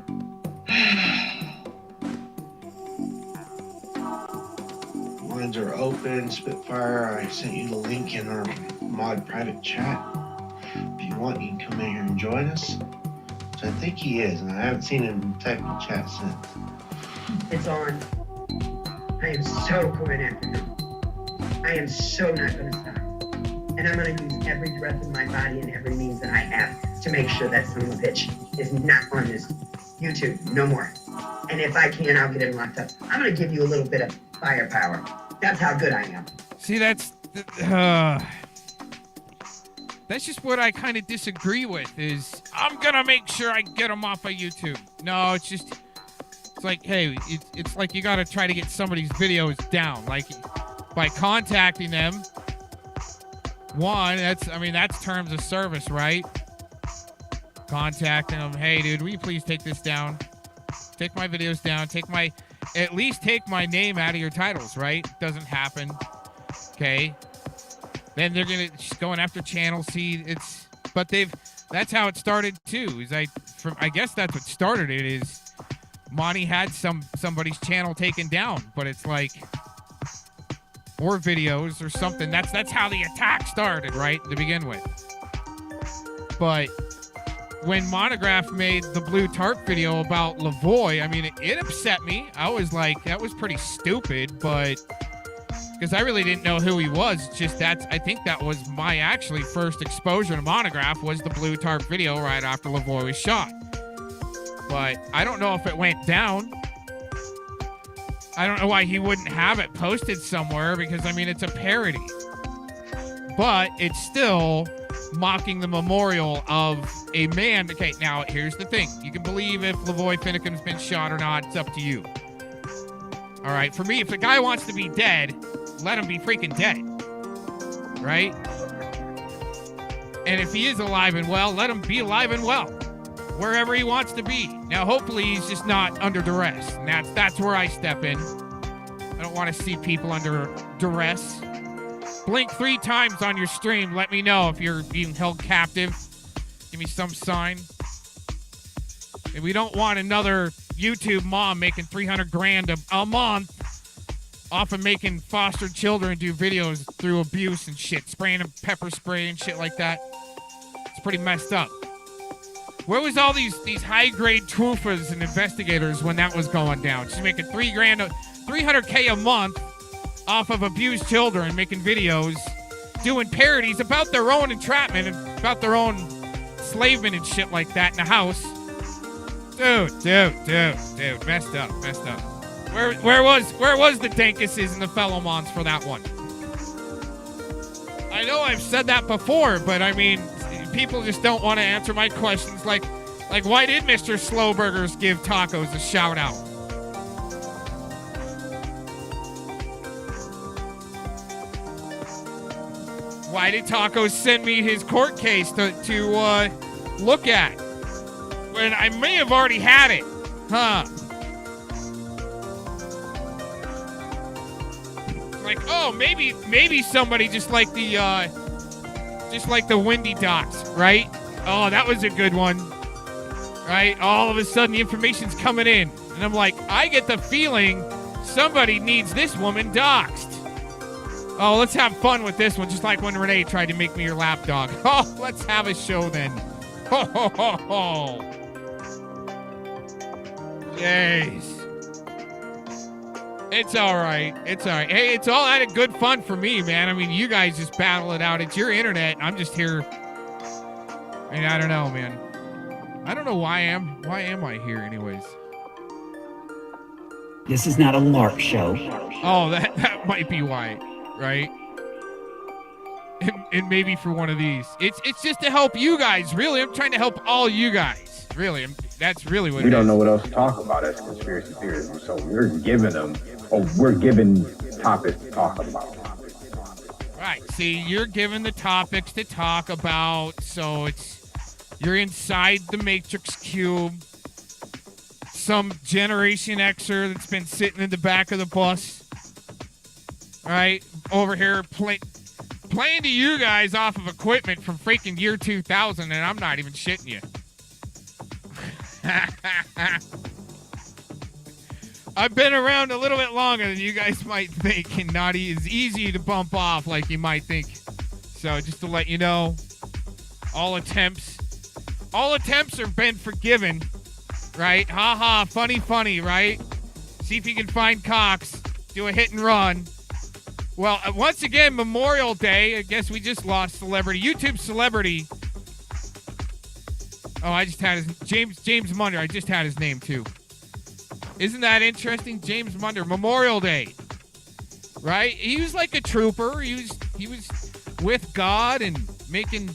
Lines are open. Spitfire, I sent you the link in our mod private chat. If you want, you can come in here and join us. So I think he is, and I haven't seen him type in chat since. It's on. I am so going after him. I am so not going to stop. And I'm going to use every breath of my body and every means that I have to make sure that son of a bitch is not on this YouTube no more. And if I can, I'll get him locked up. I'm going to give you a little bit of firepower. That's how good I am. See, that's just what I kind of disagree with is I'm going to make sure I get them off of YouTube. No, it's like, hey, it's like you got to try to get somebody's videos down. Like, by contacting them, that's terms of service, right? Contacting them, hey, dude, will you please take this down? Take my videos down. At least take my name out of your titles, right? Doesn't happen. Okay. Then they're going after Channel C. That's how it started too. I guess that's what started it is Monty had somebody's channel taken down, but it's like more videos or something. That's how the attack started, right? To begin with. But when Monograph made the Blue Tarp video about Lavoy, I mean, it upset me. I was like, that was pretty stupid, but because I really didn't know who he was. Just I think that was my actually first exposure to Monograph was the blue tarp video right after Lavoie was shot. But I don't know if it went down. I don't know why he wouldn't have it posted somewhere because, I mean, it's a parody. But it's still mocking the memorial of a man. Okay, now, here's the thing. You can believe if Lavoie Finicum's been shot or not. It's up to you. All right? For me, if the guy wants to be dead, let him be freaking dead. Right? And if he is alive and well, let him be alive and well. Wherever he wants to be. Now, hopefully, he's just not under duress. And that's where I step in. I don't want to see people under duress. Blink 3 times on your stream. Let me know if you're being held captive. Give me some sign. And we don't want another YouTube mom making $300,000 a month off of making foster children do videos through abuse and shit. Spraying them pepper spray and shit like that. It's pretty messed up. Where was all these high-grade troofas and investigators when that was going down? She's making $300K a month off of abused children, making videos, doing parodies about their own entrapment and about their own enslavement and shit like that in the house. Dude, messed up. Where was the Dankuses and the Fellowmons for that one? I know I've said that before, but I mean, people just don't want to answer my questions. Like why did Mr. Slowburgers give Tacos a shout out? Why did Tacos send me his court case to look at? When I may have already had it. Huh. Like, oh, maybe somebody just like the Windy Dots, right? Oh, that was a good one. Right? All of a sudden the information's coming in. And I'm like, I get the feeling somebody needs this woman doxxed. Oh, let's have fun with this one, just like when Renee tried to make me your lapdog. Oh, let's have a show then. Ho, ho, ho, ho. Jeez. It's all right. Hey, it's all out of good fun for me, man. I mean, you guys just battle it out. It's your internet. I'm just here. I mean, I don't know, man. I don't know why am I here anyways? This is not a LARP show. Oh, that might be why, right? And maybe for one of these. It's just to help you guys, really. I'm trying to help all you guys. Really, that's really what We don't know what else to talk about as conspiracy theorists, so we're giving topics to talk about. Right. See, you're given the topics to talk about, so you're inside the Matrix Cube. Some Generation Xer that's been sitting in the back of the bus. All right, over here playing to you guys off of equipment from freaking year 2000, and I'm not even shitting you. I've been around a little bit longer than you guys might think, and not as easy to bump off like you might think. So just to let you know, all attempts have been forgiven, right? Ha, funny, right? See if you can find Cox, do a hit and run. Well, once again, Memorial Day, I guess we just lost celebrity, YouTube celebrity. Oh, I just had James Munder. I just had his name too. Isn't that interesting? James Munder, Memorial Day, right? He was like a trooper. He was with God and making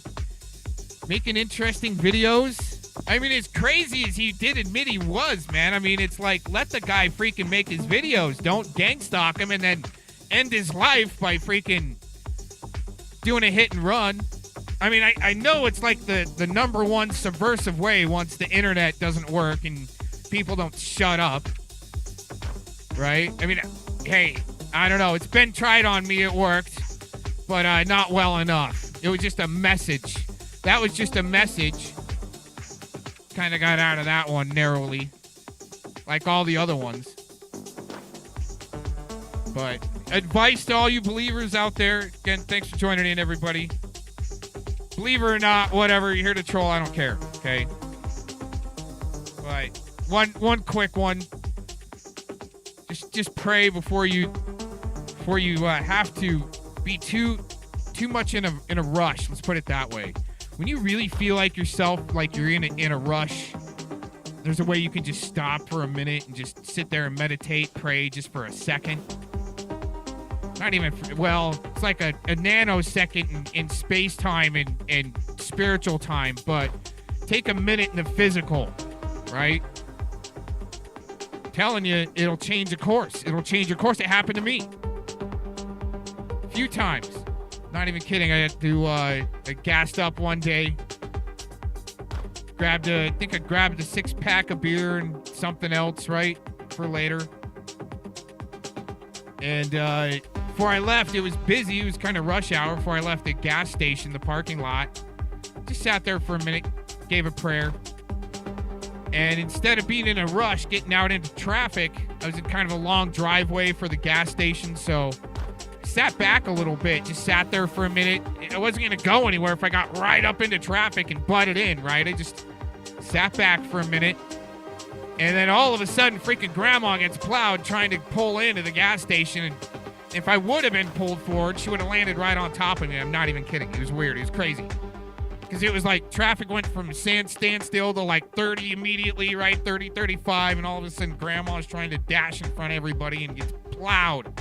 interesting videos. I mean, as crazy as he did admit he was, man. I mean, it's like, let the guy freaking make his videos. Don't gang stalk him and then end his life by freaking doing a hit and run. I mean, I know it's like the number one subversive way once the internet doesn't work and people don't shut up, right? I mean, hey, I don't know. It's been tried on me. It worked, but not well enough. It was just a message. That was just a message. Kind of got out of that one narrowly, like all the other ones. But advice to all you believers out there. Again, thanks for joining in, everybody. Believer or not, whatever, you're here to troll, I don't care, okay? But one quick one. Just pray before you before you have to be too much in a rush. Let's put it that way. When you really feel like yourself, like you're in a rush, there's a way you can just stop for a minute and just sit there and meditate, pray just for a second. Not even, well, it's like a nanosecond in space-time and spiritual time, but take a minute in the physical, right? I'm telling you, it'll change the course. It'll change your course. It happened to me a few times. Not even kidding. I had to, I gassed up one day. I think I grabbed a 6-pack of beer and something else, right, for later. And before I left, it was busy. It was kind of rush hour. Before I left the gas station, the parking lot, just sat there for a minute, gave a prayer. And instead of being in a rush, getting out into traffic, I was in kind of a long driveway for the gas station, so sat back a little bit, just sat there for a minute. I wasn't going to go anywhere if I got right up into traffic and butted in, right? I just sat back for a minute, and then all of a sudden, freaking grandma gets plowed trying to pull into the gas station, and if I would have been pulled forward, she would have landed right on top of me. I'm not even kidding. It was weird. It was crazy. Because it was like traffic went from standstill to like 30 immediately, right? 30, 35, and all of a sudden grandma's trying to dash in front of everybody and gets plowed.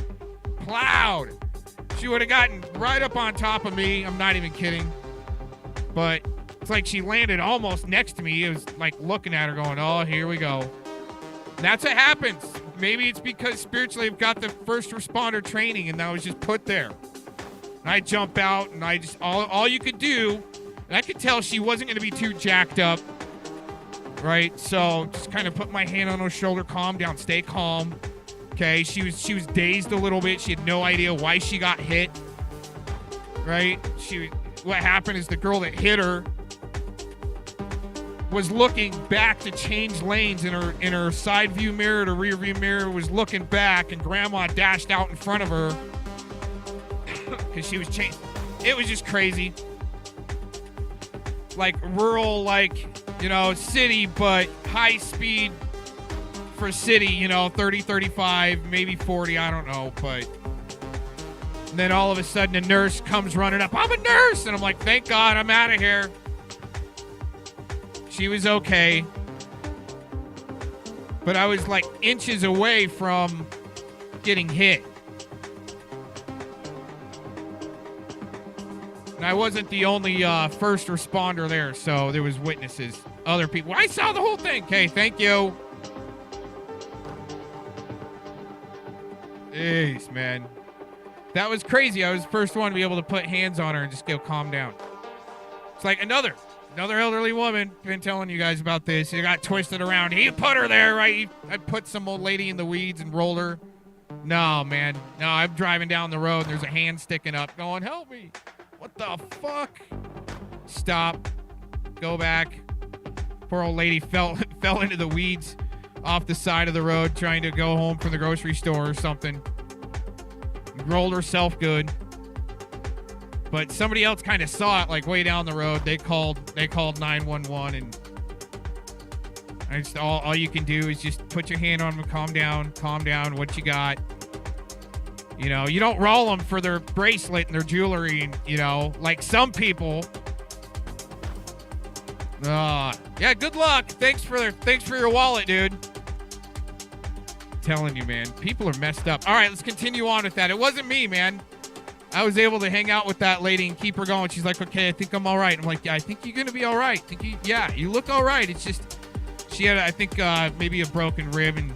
She would have gotten right up on top of me. I'm not even kidding. But it's like she landed almost next to me. It was like looking at her going, oh, here we go. And that's what happens. Maybe it's because spiritually I've got the first responder training and I was just put there. And I jump out and I just, all you could do, and I could tell she wasn't going to be too jacked up, right? So just kind of put my hand on her shoulder, calm down, stay calm. Okay, she was dazed a little bit. She had no idea why she got hit, right? What happened is the girl that hit her was looking back to change lanes in her side view mirror to rear view mirror, was looking back, and grandma dashed out in front of her because she was changed. It was just crazy. Like rural, like, you know, city, but high speed for city, 30, 35, maybe 40, I don't know, but and then all of a sudden a nurse comes running up. I'm a nurse! And I'm like, thank God, I'm out of here. She was okay. But I was like inches away from getting hit. And I wasn't the only first responder there, so there was witnesses, other people. I saw the whole thing. Okay, thank you. Jeez, man. That was crazy. I was the first one to be able to put hands on her and just go calm down. It's like another elderly woman. Been telling you guys about this. He got twisted around. He put her there, right? I put some old lady in the weeds and rolled her. No, man. No, I'm driving down the road and there's a hand sticking up going, help me. What the fuck? Stop. Go back. Poor old lady fell into the weeds off the side of the road trying to go home from the grocery store or something. Rolled herself good. But somebody else kind of saw it like way down the road. They called 911 and all you can do is just put your hand on them, calm down, what you got. You know, you don't roll them for their bracelet and their jewelry, and, like some people. Yeah, good luck. Thanks for your wallet, dude. Telling you, man, people are messed up. All right, let's continue on with that. It wasn't me, man. I was able to hang out with that lady and keep her going. She's like, okay, I think I'm all right. I'm like, yeah, I think you're going to be all right. You look all right. It's just, she had, I think, maybe a broken rib, and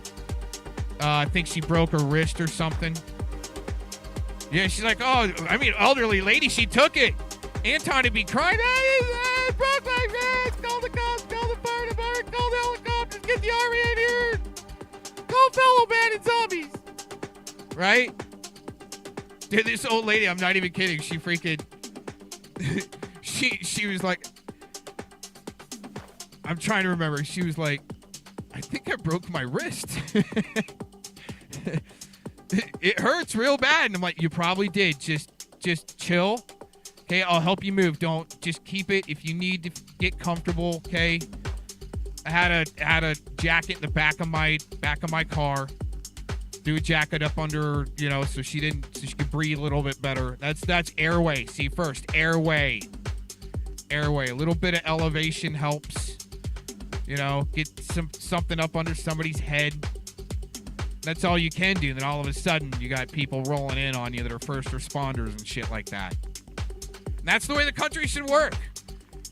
I think she broke her wrist or something. Yeah, she's like, oh, I mean, elderly lady, she took it. Anton would be crying, I broke my wrist. Call the cops, call the fire department, call the helicopters, get the army in here. Call fellow bandit zombies. Right? Dude, this old lady, I'm not even kidding. She freaking, she was like, I'm trying to remember. She was like, I think I broke my wrist. It hurts real bad. And I'm like, you probably did. Just chill. Okay, I'll help you move. Don't, just keep it. If you need to get comfortable, okay. I had a jacket in the back of my car. Do a jacket up under, you know, so she could breathe a little bit better. That's airway. See, first, airway. Airway. A little bit of elevation helps. You know, get something up under somebody's head. That's all you can do. Then all of a sudden, you got people rolling in on you that are first responders and shit like that. And that's the way the country should work.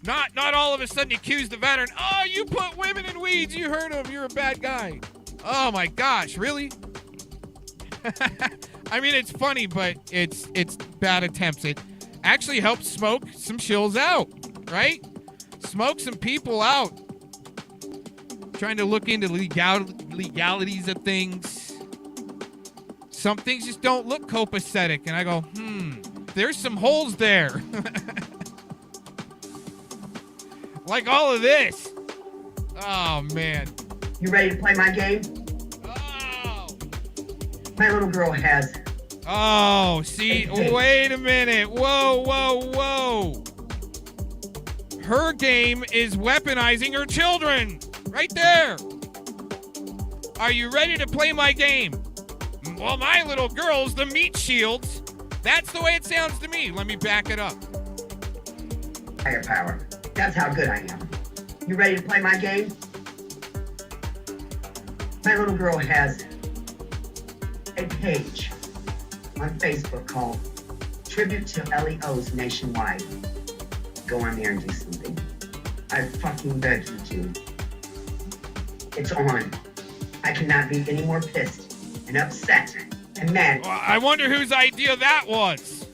Not all of a sudden accuse the veteran. Oh, you put women in weeds. You hurt them. You're a bad guy. Oh my gosh, really? I mean, it's funny, but it's bad attempts. It actually helps smoke some shills out, right? Smoke some people out. Trying to look into legalities of things. Some things just don't look copacetic, and I go, there's some holes there. Like all of this. Oh, man. You ready to play my game? Oh. My little girl has. Oh, see, wait a minute. Whoa. Her game is weaponizing her children. Right there. Are you ready to play my game? Well, my little girl's the meat shields. That's the way it sounds to me. Let me back it up. Higher power. That's how good I am. You ready to play my game? My little girl has a page on Facebook called Tribute to LEOs Nationwide. Go on there and do something. I fucking beg you to. It's on. I cannot be any more pissed and upset and mad. Well, I wonder whose idea that was.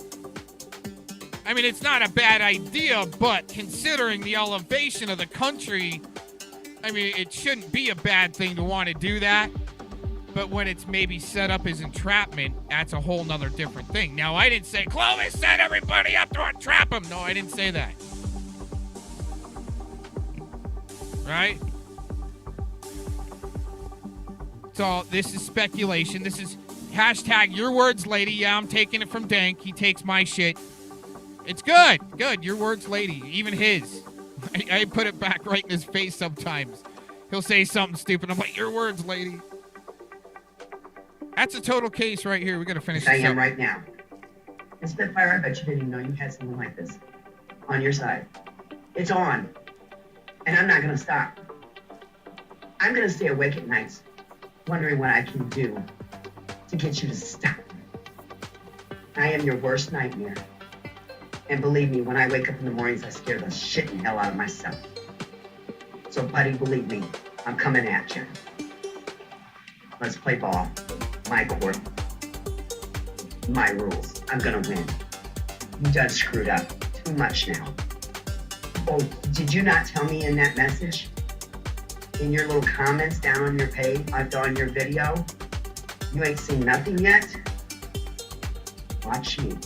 I mean, it's not a bad idea, but considering the elevation of the country, I mean, it shouldn't be a bad thing to want to do that. But when it's maybe set up as entrapment, that's a whole nother different thing. Now, I didn't say, Clovis set everybody up to entrap him. No, I didn't say that. Right? So, this is speculation. This is hashtag your words, lady. Yeah, I'm taking it from Dank. He takes my shit. It's good. Good. Your words, lady. Even his. I put it back right in his face sometimes. He'll say something stupid. I'm like, your words, lady. That's a total case right here. We got to finish I this am up. right now. And Spitfire, I bet you didn't even know you had something like this on your side. It's on. And I'm not going to stop. I'm going to stay awake at nights wondering what I can do to get you to stop. I am your worst nightmare. And believe me, when I wake up in the mornings, I scare the shit and hell out of myself. So, buddy, believe me, I'm coming at you. Let's play ball. My court. My rules. I'm gonna win. You done screwed up. Too much now. Oh, did you not tell me in that message? In your little comments down on your page, on your video? You ain't seen nothing yet? Watch me.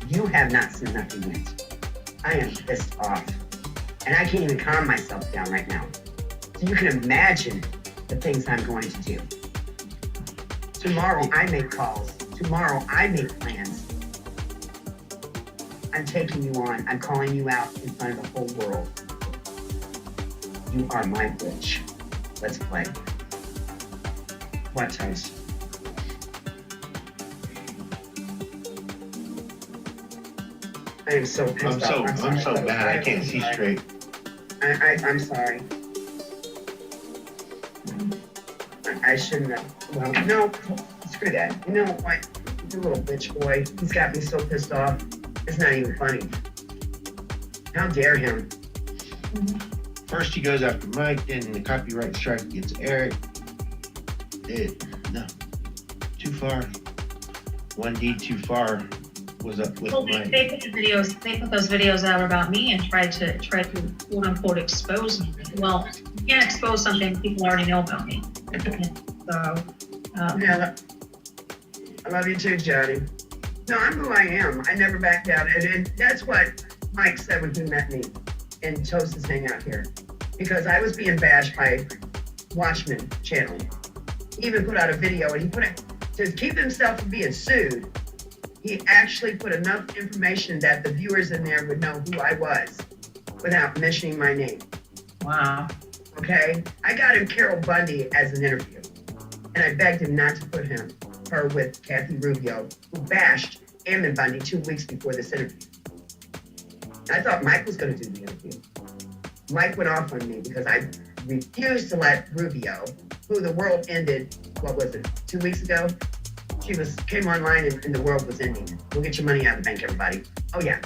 You have not seen nothing yet. I am pissed off. And I can't even calm myself down right now. So you can imagine the things I'm going to do. Tomorrow I make calls. Tomorrow I make plans. I'm taking you on. I'm calling you out in front of the whole world. You are my bitch. Let's play. What, Toast? I am so pissed off. I'm so mad. I can't see straight. I'm sorry. I shouldn't have. Well, no, screw that. You know what? You little bitch boy. He's got me so pissed off. It's not even funny. How dare him? First he goes after Mike, then the copyright strike against Eric. No. Too far. One deed too far was up with Mike. They put those videos out about me and tried to quote unquote expose me. Well, you can't expose something people already know about me. So yeah, I love you too, Johnny. No, I'm who I am. I never back down. And that's what Mike said when he met me in Toast's Hangout here. Because I was being bashed by Watchman channel. He even put out a video and he put it to keep himself from being sued. He actually put enough information that the viewers in there would know who I was without mentioning my name. Wow. Okay? I got him Carol Bundy as an interview. And I begged him not to put her with Kathy Rubio, who bashed Ammon Bundy 2 weeks before this interview. I thought Mike was going to do the interview. Mike went off on me because I refused to let Rubio, who the world ended, what was it, 2 weeks ago? She came online and the world was ending. We'll get your money out of the bank, everybody. Oh, yeah.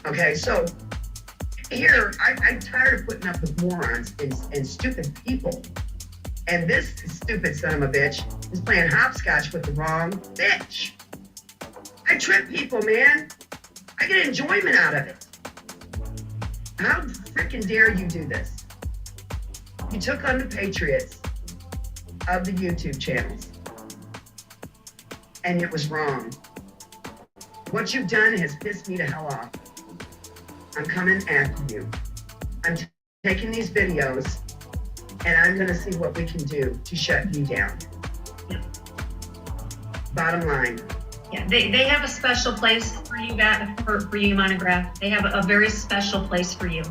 Okay, so here, I'm tired of putting up with morons and stupid people. And this stupid son of a bitch is playing hopscotch with the wrong bitch. I trip people, man. I get enjoyment out of it. How freaking dare you do this? You took on the patriots of the YouTube channels. And it was wrong. What you've done has pissed me the hell off. I'm coming after you. I'm taking these videos and I'm gonna see what we can do to shut you down. Yeah. Bottom line. Yeah, they have a special place for you, for you, Monograph. They have a very special place for you.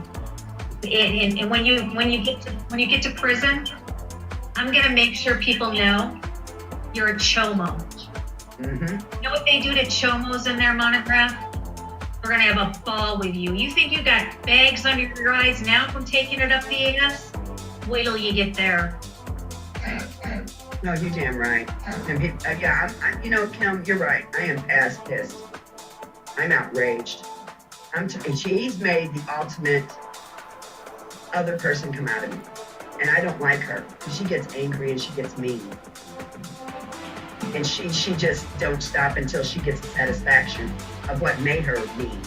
And when you get to prison, I'm gonna make sure people know you're a chomo. Mm-hmm. You know what they do to chomos in their Monograph? They're gonna have a ball with you. You think you got bags under your eyes now from taking it up the ass? Wait till you get there. No, you're damn right. You know, Kim, you're right. I am past pissed. I'm outraged. He's made the ultimate other person come out of me. And I don't like her. She gets angry and she gets mean. And she just don't stop until she gets the satisfaction of what made her mean.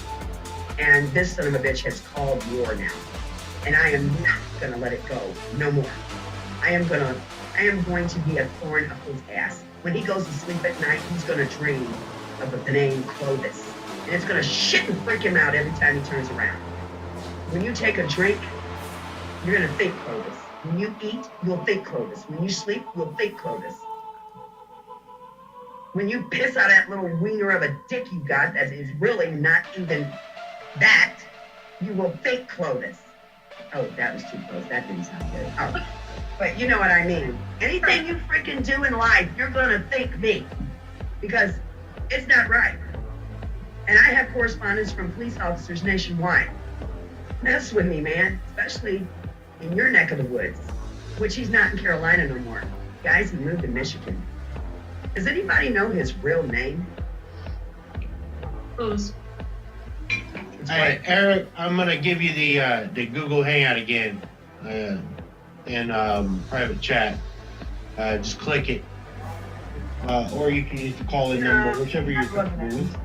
And this son of a bitch has called war now. And I am not gonna let it go. No more. I am going to be a thorn up his ass. When he goes to sleep at night, he's gonna dream of the name Clovis. And it's gonna shit and freak him out every time he turns around. When you take a drink, you're gonna think Clovis. When you eat, you'll think Clovis. When you sleep, you'll think Clovis. When you piss out that little wiener of a dick you got that is really not even that, you will think Clovis. Oh, that was too close. That didn't sound good. Oh, but you know what I mean. Anything you freaking do in life, you're gonna think me. Because it's not right. And I have correspondence from police officers nationwide. Mess with me, man. Especially in your neck of the woods. Which he's not in Carolina no more. Guys, he moved to Michigan. Does anybody know his real name? Whose? Hey, Eric, I'm gonna give you the Google Hangout again in private chat. Just click it, or you can use the call-in number, whichever you're comfortable with.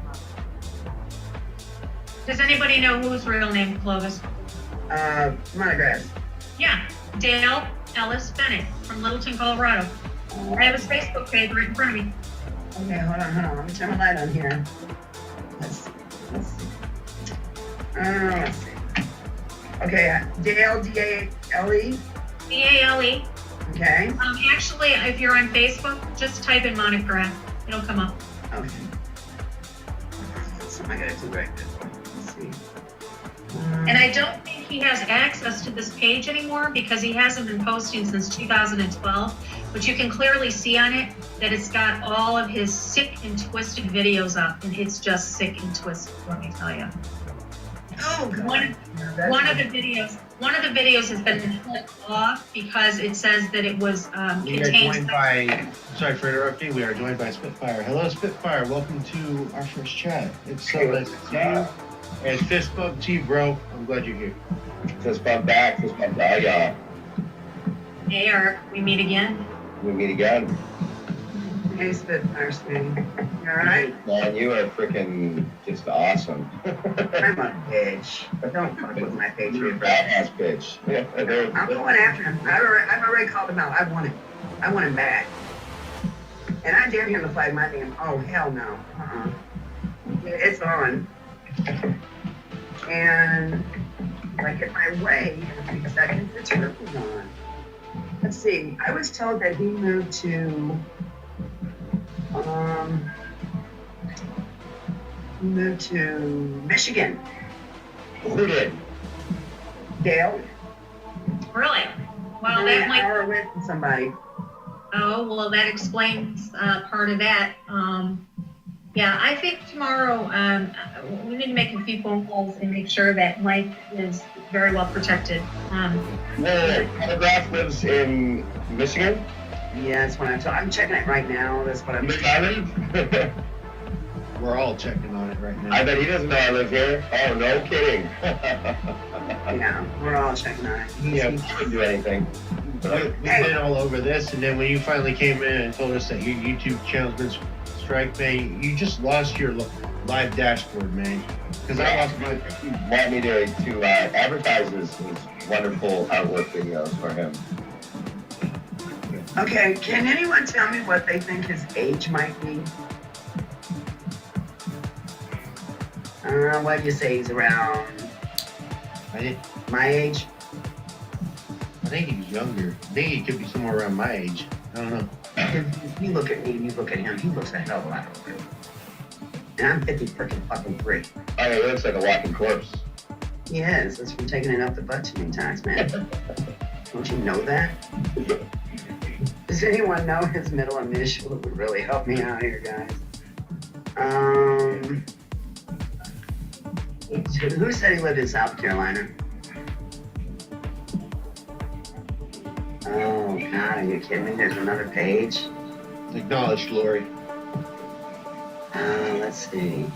Does anybody know whose real name, Clovis? Monograph. Yeah, Dale Ellis Bennett from Littleton, Colorado. I have his Facebook page right in front of me. Okay, hold on. Let me turn my light on here. Let's see. Let's see. Okay, Dale, D-A-L-E? D-A-L-E. Okay. Actually, if you're on Facebook, just type in Monograph. It'll come up. Okay. So I gotta do right now. Let's see. And I don't think he has access to this page anymore because he hasn't been posting since 2012. But you can clearly see on it that it's got all of his sick and twisted videos up, and it's just sick and twisted, let me tell you. Oh, God. One of the videos has been clicked off because it says that it was We are contained. joined by, sorry for interrupting, we are joined by Spitfire. Hello, Spitfire. Welcome to our first chat. It's so nice to see you. And fist bump to you, bro. I'm glad you're here. Fist bump back, fist bump back, y'all. Hey, Eric, we meet again. We meet again. Hey, Spitfire, sweetie. You alright? Man, you are freaking just awesome. I'm a bitch. Don't fuck with my Patriot. Badass bitch. I'm going after him. I've already called him out. I want him back. And I dare him to fight my name. Oh, hell no. It's on. And if I get my way in a second, the trip is on. Let's see. I was told that he moved to Michigan. Who did? Dale. Really? Well, that might. Or with somebody. Oh, well, that explains part of that. Yeah, I think tomorrow we need to make a few phone calls and make sure that Mike is very well protected. Telegraph lives in Michigan? Yeah, that's what I'm checking it right now. That's what I'm We're all checking on it right now. I bet he doesn't know I live here. Oh, no kidding. Yeah, we're all checking on it. He couldn't do anything. We've been all over this, and then when you finally came in and told us that your YouTube channel's been strike, man, you just lost your live dashboard, man. Because I lost my. He wanted me to advertise his wonderful artwork videos for him. Okay, can anyone tell me what they think his age might be? What do you say he's around? My age? I think he's younger. I think he could be somewhere around my age. I don't know. You look at me and you look at him. He looks a hell of a lot older. And I'm 50 freaking fucking 3. Oh, he looks like a walking corpse. He is. That's from taking it up the butt too many times, man. Don't you know that? Does anyone know his middle initial? It would really help me out here, guys. Who said he lived in South Carolina? Oh, God, are you kidding me? There's another page. Acknowledged, Lori. Let's see.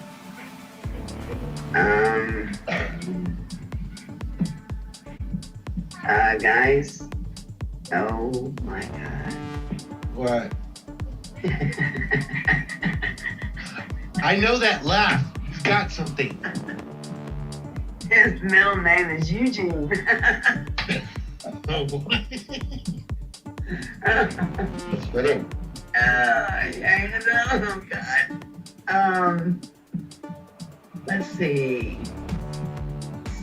Guys. Oh, my God. What? I know that laugh. You've got something. His middle name is Eugene. Oh, boy. It's fitting. Oh, God. Let's see.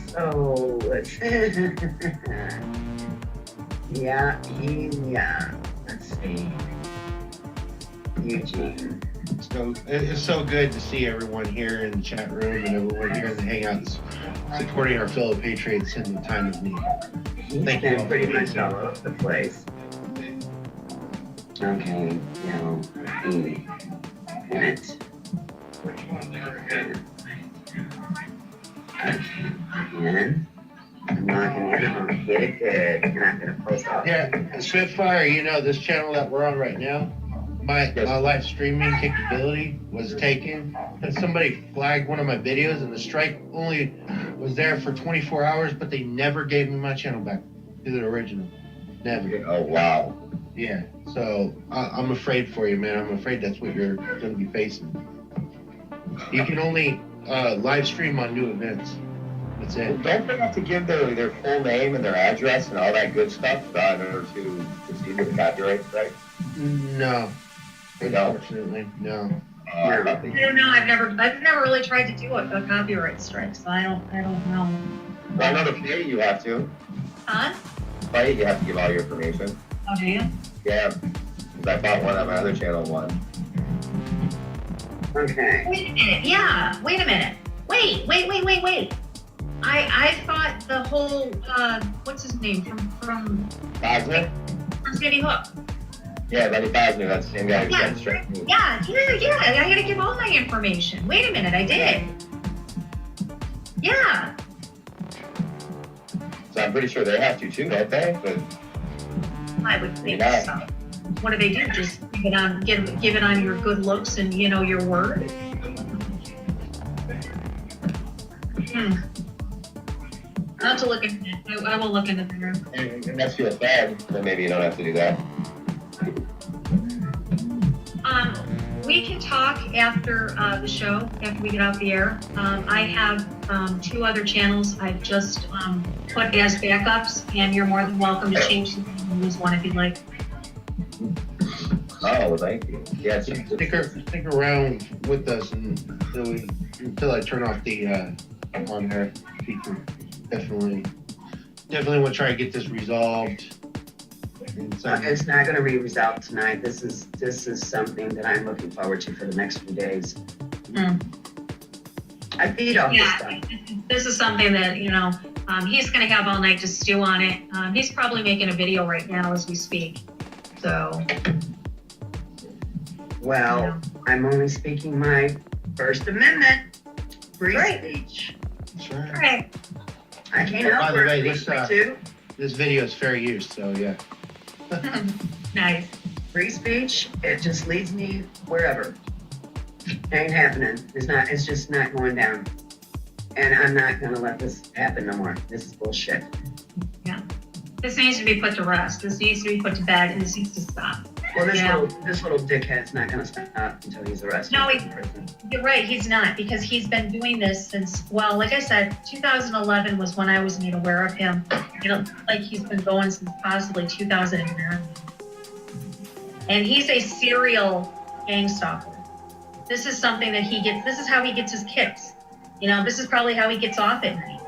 So, let's yeah. Let's see. Eugene. So it's so good to see everyone here in the chat room and everyone here in the hangouts supporting our fellow patriots in the time of need. Thank you all. Pretty much all over the place. Okay, minute. Again. I'm not gonna get it good. And I'm gonna post off. Yeah, Spitfire, you know, this channel that we're on right now, my live streaming capability was taken and somebody flagged one of my videos and the strike only was there for 24 hours, but they never gave me my channel back to the original. Never. Oh, wow. Yeah, so I'm afraid for you, man. I'm afraid that's what you're going to be facing. You can only live stream on new events. That's it. Don't they have to give their full name and their address and all that good stuff in order to proceed with the copyright strike? No. They don't? Unfortunately, no. I don't know. I've never really tried to do a copyright strike, so I don't know. Well, I know to pay you have to. Huh? Pay you have to give all your information. Oh, do you? Yeah, because I bought one on my other channel one. Okay. Wait a minute. Yeah. Wait a minute. Wait. I thought the whole what's his name from Bosnick? From Sandy Hook. Yeah, Lenny Bosnick. That's the same guy who tried to strike me. Yeah. I gotta give all my information. Wait a minute. I did. Yeah. So I'm pretty sure they have to too, don't they? But I would think so. What do they do? Just give it on your good looks and your word. I'll have to look into it. I will look into the room. and that's feels bad, then maybe you don't have to do that. We can talk after the show, after we get off the air. I have 2 other channels I've just put as backups, and you're more than welcome to change them and use one if you'd like. Oh, thank you. Yes. Stick around with us until I turn off the on air feature. Definitely want to try to get this resolved. It's not going to be resolved tonight. This is something that I'm looking forward to for the next few days. I feed off this stuff. This is something that he's going to have all night to stew on it. He's probably making a video right now as we speak. So, Well, I'm only speaking my First Amendment. Free Right. speech. right. I can't By help the her. way, Free this, speech too. this video is fair use, so yeah. Nice. Free speech, it just leads me wherever. Ain't happening. It's just not going down. And I'm not gonna let this happen no more. This is bullshit. Yeah. This needs to be put to rest. This needs to be put to bed, and this needs to stop. Well, Yeah. this little dickhead's not gonna stop until he's arrested. No, in prison. You're right, he's not, because he's been doing this since, well, like I said, 2011 was when I was made aware of him. You know, like he's been going since possibly 2009. And he's a serial gang stalker. This is something that this is how he gets his kicks. You know, this is probably how he gets off at night.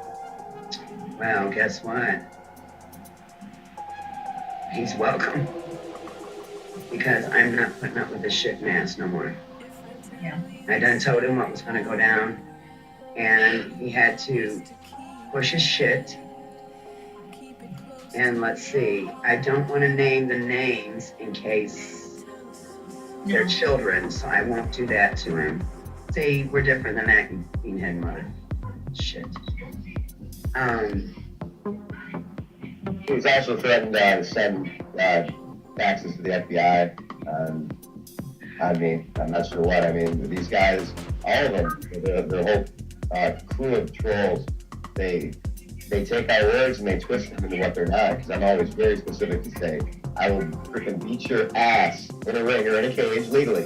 Well, guess what? He's welcome. Because I'm not putting up with this shit and ass no more. Yeah. I done told him what was gonna go down, and he had to push his shit. And let's see, I don't want to name the names in case they're children, so I won't do that to him. See, we're different than that, you beanhead mother. Shit. He's also threatened to send faxes to the FBI. I mean, I'm not sure what. I mean, these guys, all of them, the whole crew of trolls, they take our words and they twist them into what they're not. Because I'm always very specific to say, I will freaking beat your ass in a ring or in a cage legally.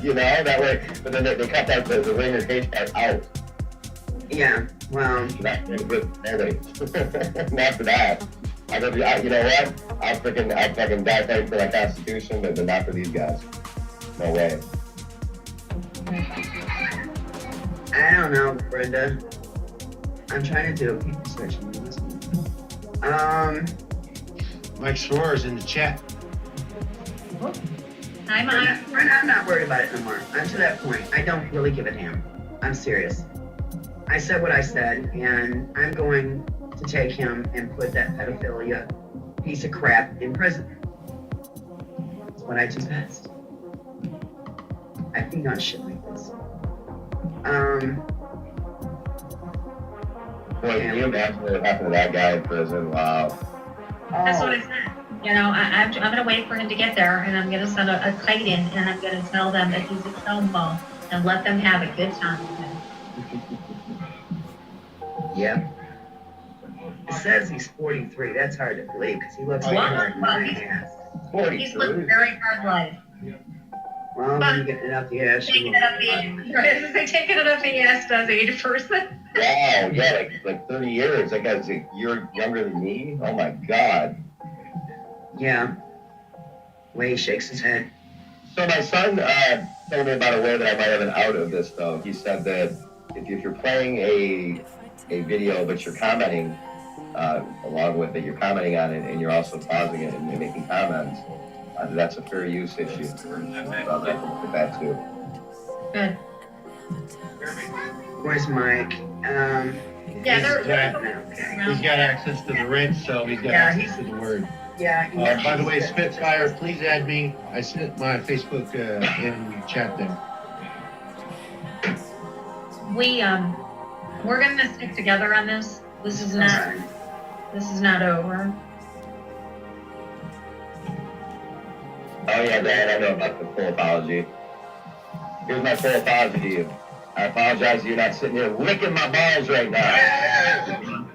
You know, that way. But then they cut that the ring or cage part out. Yeah, well. Not good. Not for that. You know what? I'll fucking die fighting for my Constitution, but not for these guys. No way. I don't know, Brenda. I'm trying to do a people search. Mike Swerer's in the chat. I'm not worried about it no more. I'm to that point. I don't really give a damn. I'm serious. I said what I said, and I'm going to take him and put that pedophilia piece of crap in prison. That's what I do best. I feed on shit like this. Boy, can you imagine what happened to that guy in prison? Wow. That's what I said. You know, I'm going to wait for him to get there, and I'm going to send a kite in, and I'm going to tell them that he's a Elmo and let them have a good time with him. Yep. It says he's 43. That's hard to believe because he looks like Well, he's lived a very hard life. Well, when you get it up the ass, Taking it up the ass does age a person. Wow, yeah, like 30 years. That guy's a year younger than me. Oh my God. Yeah. Way he shakes his head. So my son told me about a way that I might have an out of this, though. He said that if you're playing a video, but you're commenting along with it, you're commenting on it, and you're also pausing it and making comments, that's a fair use issue. I'll take a look at that too. Good. Where's Mike? Yeah, He's got access to the wrench, so he's got access to the word. Yeah. By the way, Spitfire, please add me. I sent my Facebook in chat there. We're gonna stick together on this. This is not over. Oh yeah, Dad, I know about the full apology. Here's my full apology to you. I apologize that you're not sitting here licking my balls right now.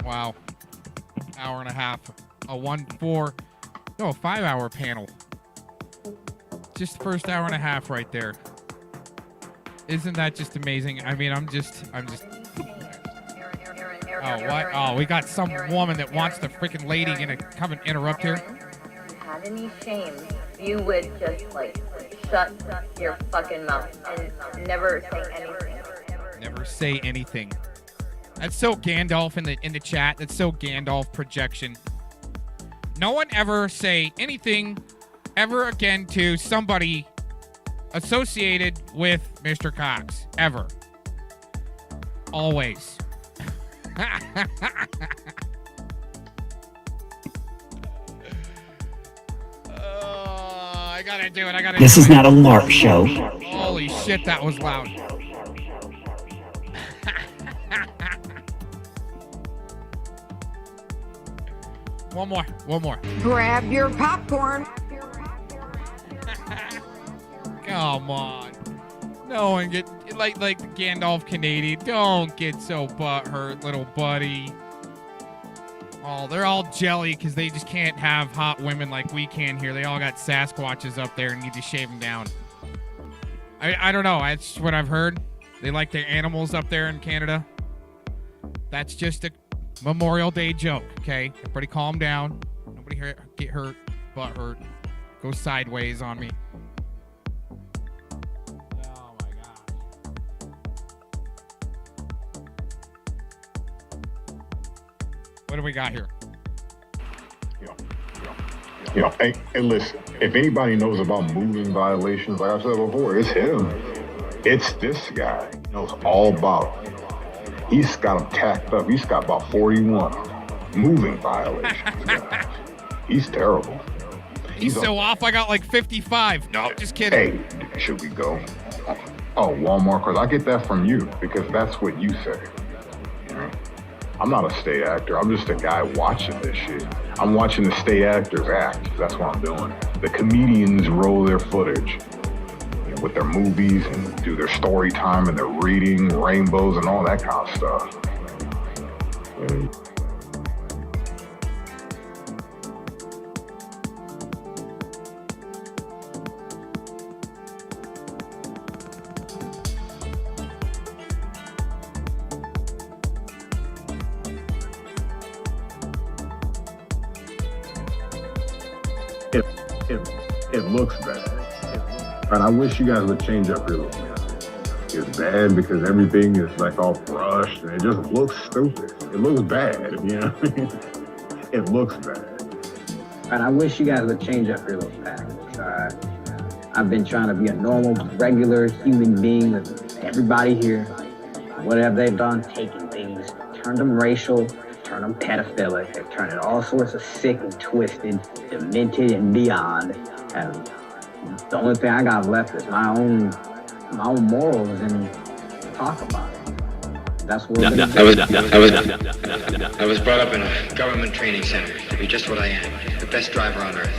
Wow. Hour and a half. A 5-hour panel. Just the first hour and a half right there. Isn't that just amazing? I mean, I'm just. Oh, what? Oh, we got some woman that wants the freaking lady gonna come and interrupt here. If you had any shame, you would just like shut your fucking mouth and never say anything. Never say anything. That's so Gandalf in the chat. That's so Gandalf projection. No one ever say anything ever again to somebody associated with Mr. Cox. Ever. Always. I gotta do it. This is not a LARP show. Holy shit, that was loud. One more. Grab your popcorn. Come on. No one get like the Gandalf Canadian. Don't get so butthurt, little buddy. Oh, they're all jelly because they just can't have hot women like we can here. They all got Sasquatches up there and need to shave them down. I don't know. That's what I've heard. They like their animals up there in Canada. That's just a Memorial Day joke, okay? Everybody calm down. Nobody get hurt, butt hurt. Go sideways on me. Oh my God. What do we got here? Hey, listen, if anybody knows about moving violations, like I said before, it's him. It's this guy. He knows all about it. He's got them tacked up. He's got about 41 moving violations. He's terrible. He's so off, I got like 55. No, just kidding. Hey, should we go? Oh, Walmart, because I get that from you, because that's what you say. You know? I'm not a state actor. I'm just a guy watching this shit. I'm watching the state actors act. That's what I'm doing. The comedians roll their footage with their movies and do their story time and their reading, rainbows and all that kind of stuff. It looks bad. And I wish you guys would change up your look. It's bad because everything is like all brushed and it just looks stupid. It looks bad, you know what I mean? It looks bad. And I wish you guys would change up your little package. I've been trying to be a normal, regular human being with everybody here. What have they done? Taking things, turned them racial, turned them pedophilic, they've turned it all sorts of sick and twisted, demented and beyond. And the only thing I got left is my own morals and talk about it. That's what I was brought up in a government training center to be just what I am, the best driver on earth.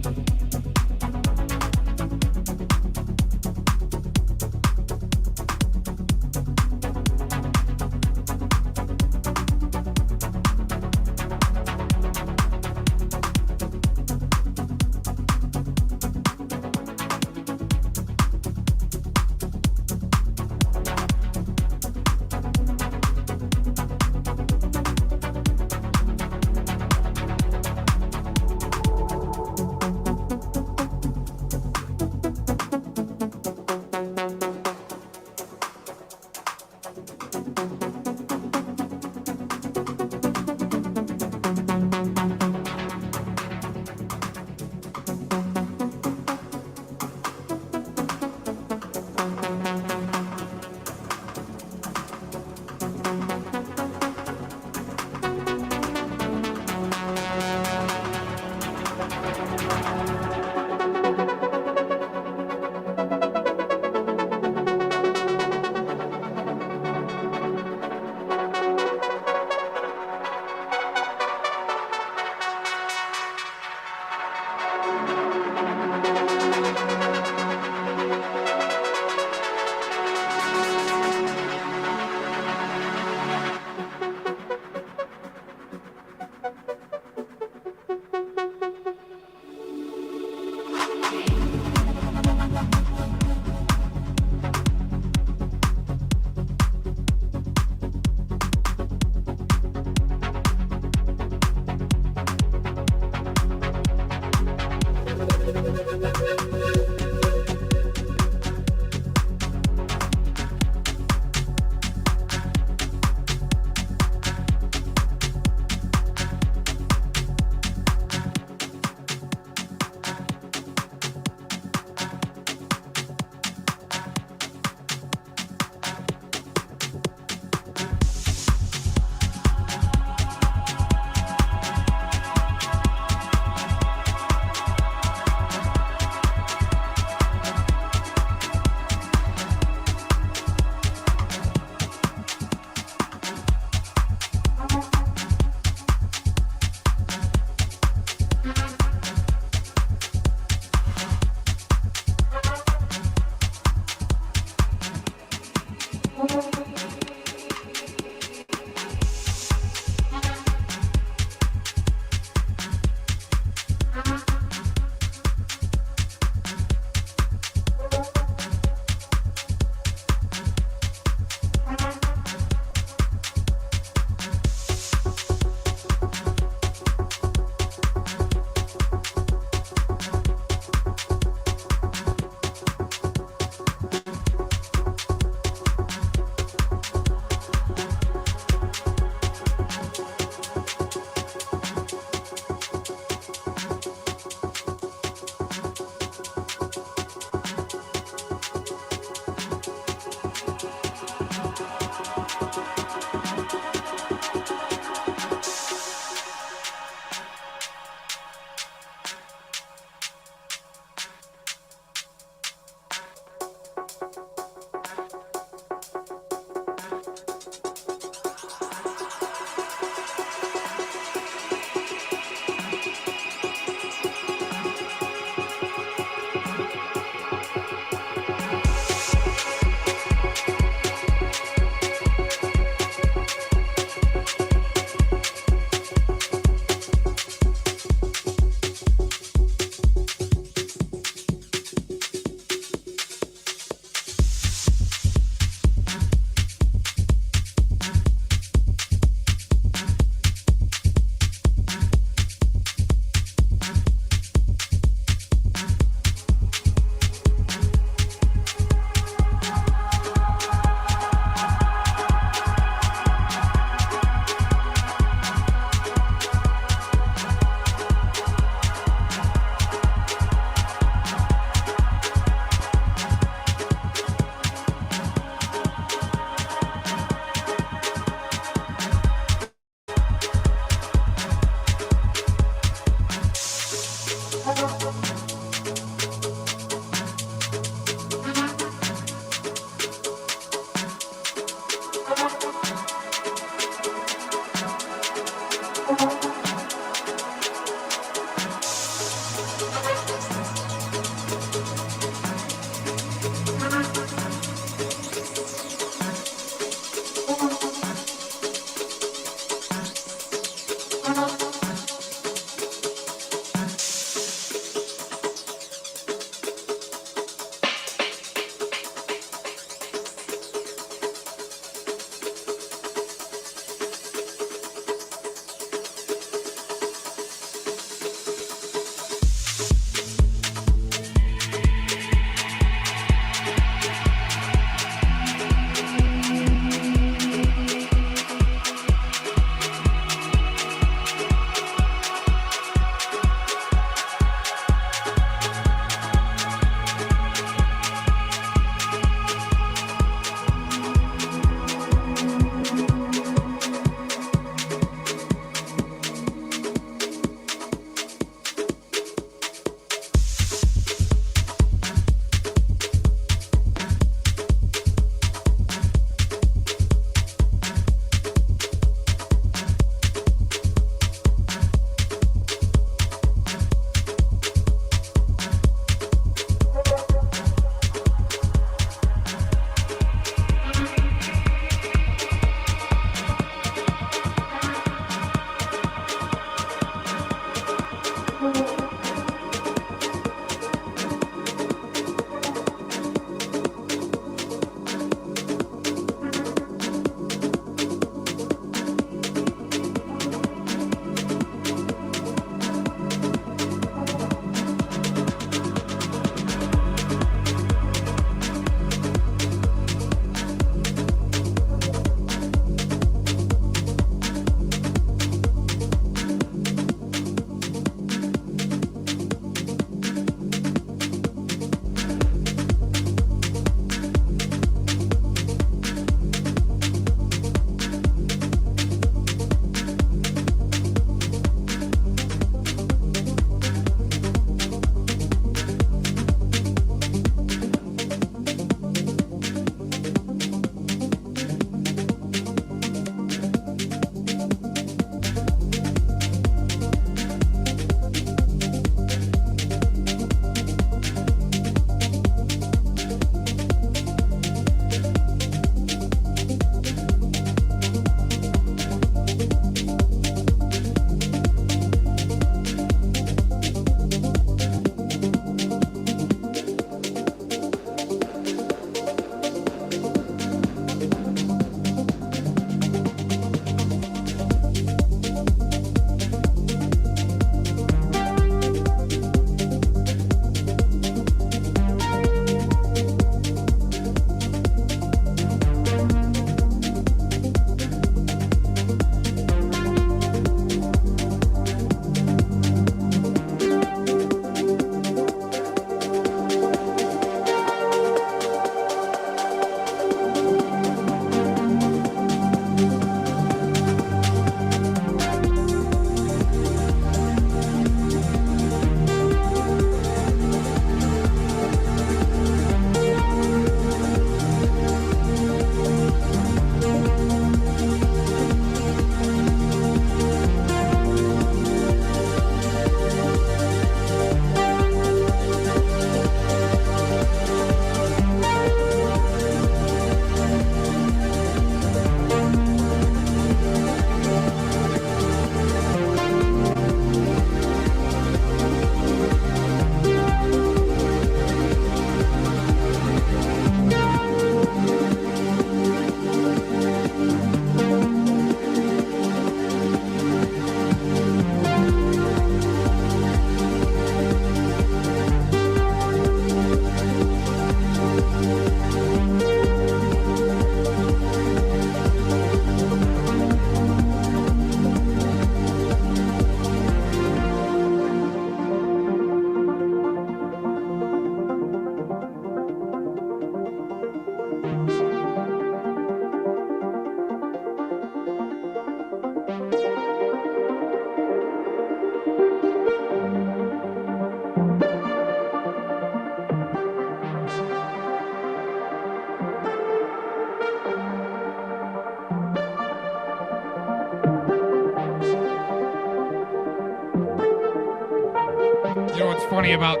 what's funny about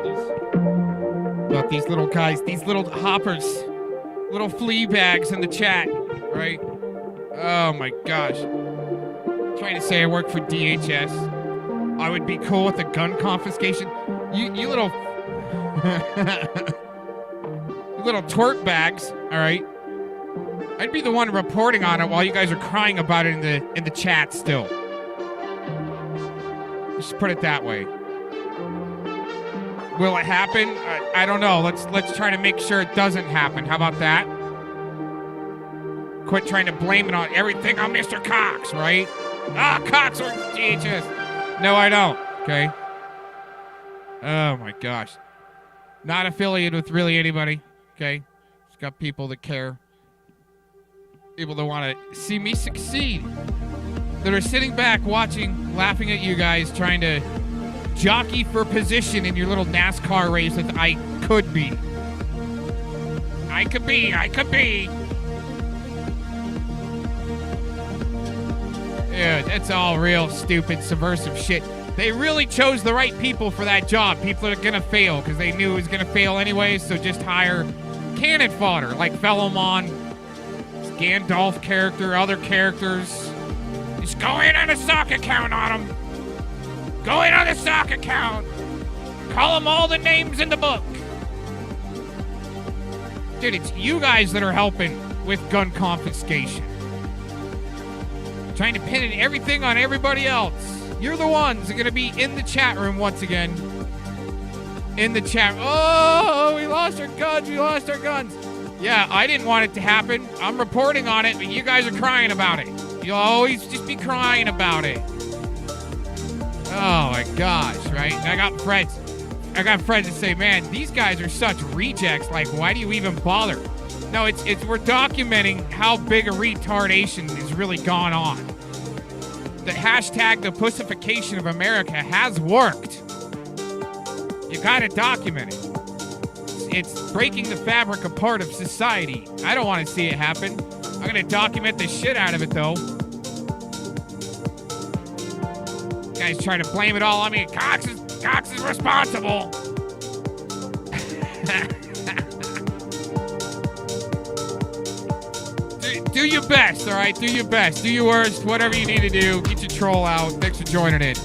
these little guys, these little hoppers, little flea bags in the chat, right? Oh my gosh. Trying to say I work for DHS. I would be cool with a gun confiscation. You little you little twerp bags, all right? I'd be the one reporting on it while you guys are crying about it in the chat still. Just put it that way. Will it happen? I don't know. Let's try to make sure it doesn't happen. How about that? Quit trying to blame it on everything on Mr. Cox, right? Ah, Cox or DHS. No, I don't. Okay. Oh my gosh. Not affiliated with really anybody. Okay. Just got people that care. People that want to see me succeed. That are sitting back watching, laughing at you guys, trying to jockey for position in your little NASCAR race that I could be. I could be. Dude, that's all real stupid, subversive shit. They really chose the right people for that job. People that are gonna fail because they knew it was gonna fail anyway, so just hire cannon fodder like Felomon, Gandalf character, other characters. Just go in on a stock account on them. Go in on the stock account. Call them all the names in the book. Dude, it's you guys that are helping with gun confiscation. Trying to pin everything on everybody else. You're the ones that are going to be in the chat room once again. In the chat. Oh, we lost our guns. Yeah, I didn't want it to happen. I'm reporting on it, but you guys are crying about it. You'll always just be crying about it. Oh my gosh, right? And I got friends that say, man, these guys are such rejects. Like, why do you even bother? No, it's we're documenting how big a retardation has really gone on. The hashtag the pussification of America has worked. You gotta document it. It's breaking the fabric apart of society. I don't want to see it happen. I'm gonna document the shit out of it though. Guys try to blame it all on me. Cox is responsible. Do your best, all right? Do your best. Do your worst. Whatever you need to do. Get your troll out. Thanks for joining in.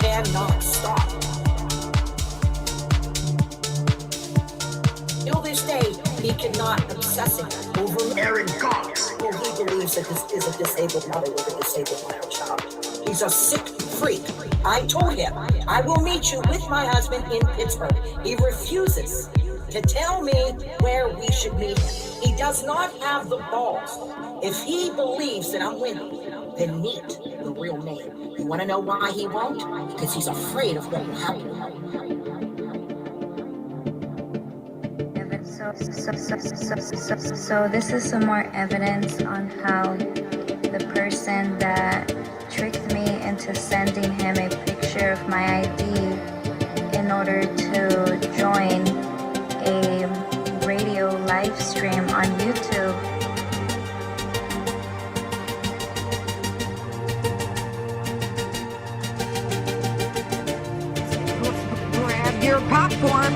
Cannot stop. Till this day, he cannot obsessing over Aaron Cox. Well, he believes that this is a disabled mother with a disabled minor child. He's a sick freak. I told him, I will meet you with my husband in Pittsburgh. He refuses to tell me where we should meet him. He does not have the balls. If he believes that I'm winning, then meet the real man. You want to know why he won't? Because he's afraid of what will happen. So this is some more evidence on how the person that tricked me into sending him a picture of my ID in order to join a radio live stream on YouTube. Grab your popcorn.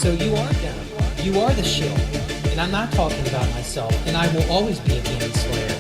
You are down. You are the shield. And I'm not talking about myself. And I will always be a demon slayer.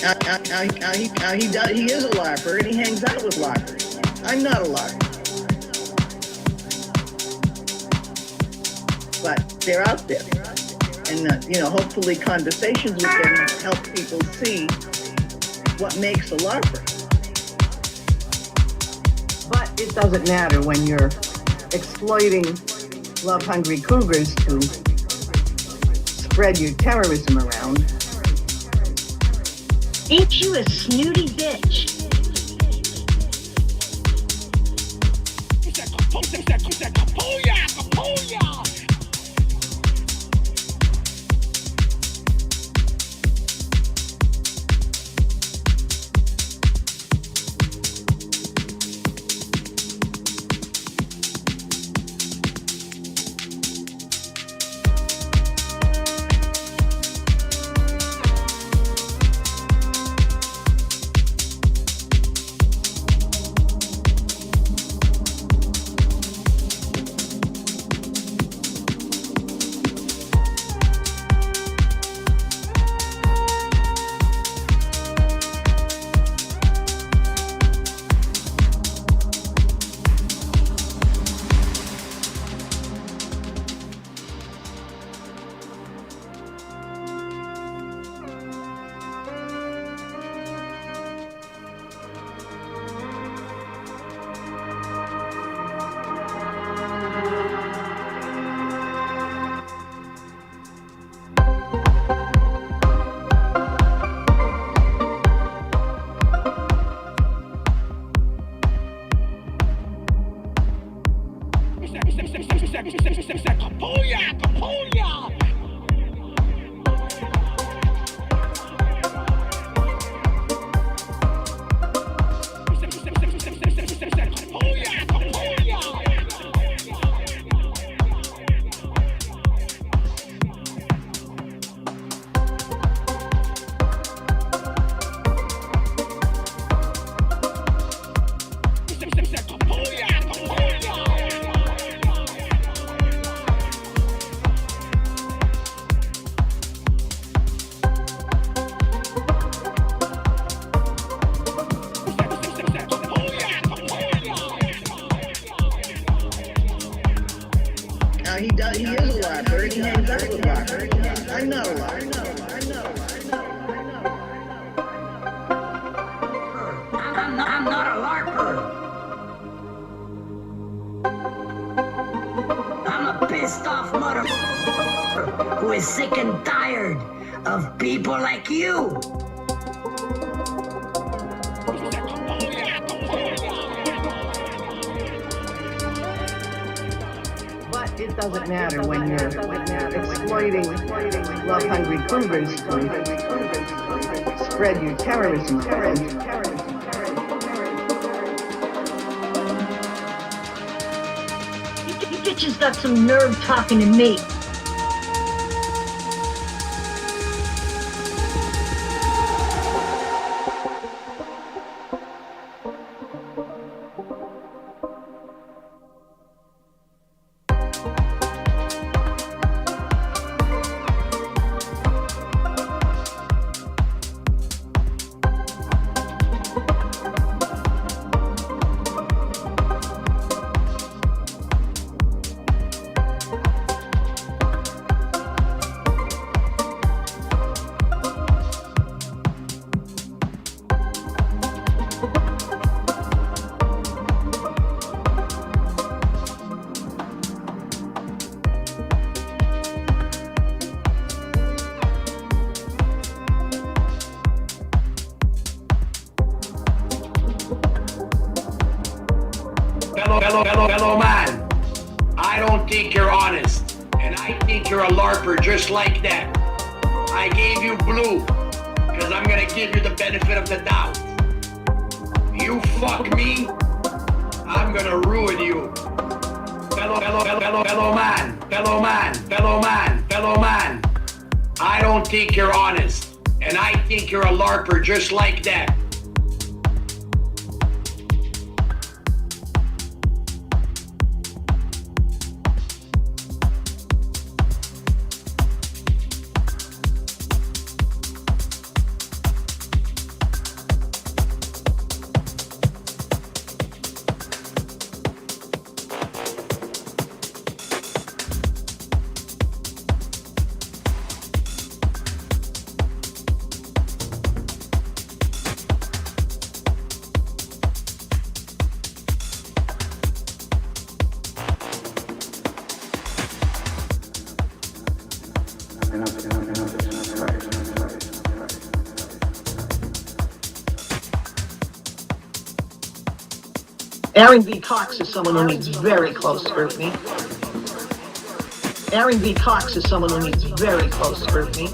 He is a LARPer and he hangs out with LARPers. I'm not a LARPer. But they're out there. And, hopefully conversations with them help people see what makes a LARPer. But it doesn't matter when you're exploiting love-hungry cougars to spread your terrorism around. Ain't you a snooty bitch? He is a LARPer and he hangs out with LARPers. I'm not a LARPer. I'm not a LARPer. I'm a pissed off motherfucker who is sick and tired of people like you. But it doesn't matter when you're exploiting love-hungry cougars to spread your terrorism around. You bitches got some nerve talking to me. Fellow man, I don't think you're honest, and I think you're a LARPer just like them. I gave you blue, because I'm gonna give you the benefit of the doubt. You fuck me, I'm gonna ruin you. Fellow man, I don't think you're honest, and I think you're a LARPer just like them. Aaron V. Cox is someone who needs very close scrutiny. Aaron V. Cox is someone who needs very close scrutiny.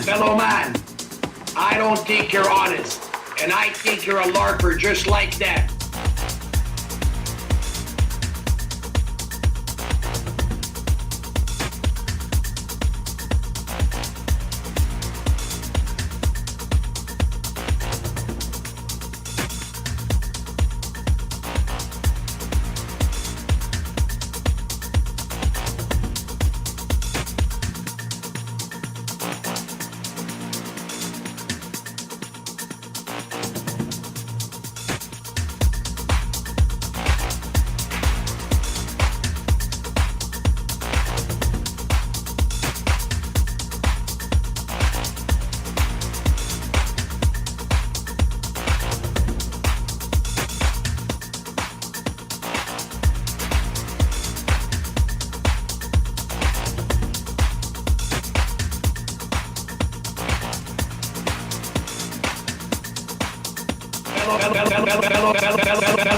Fellow man, I don't think you're honest, and I think you're a LARPer just like that.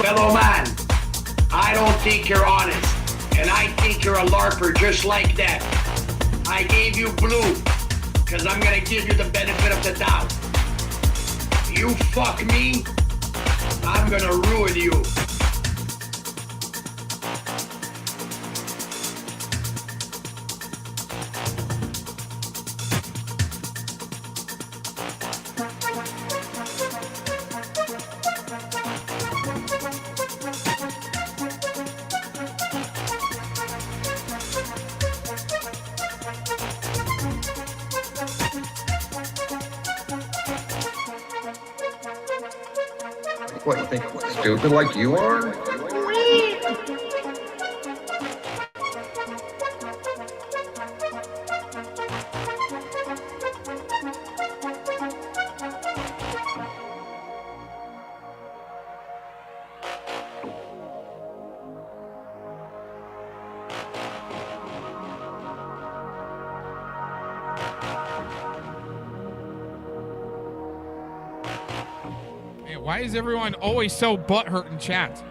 Fellow man, I don't think you're honest, and I think you're a LARPer just like that. I gave you blue, because I'm gonna give you the benefit of the doubt. You fuck me, I'm gonna ruin you. What, you think I'm stupid like you are? Why is everyone always so butthurt in chat?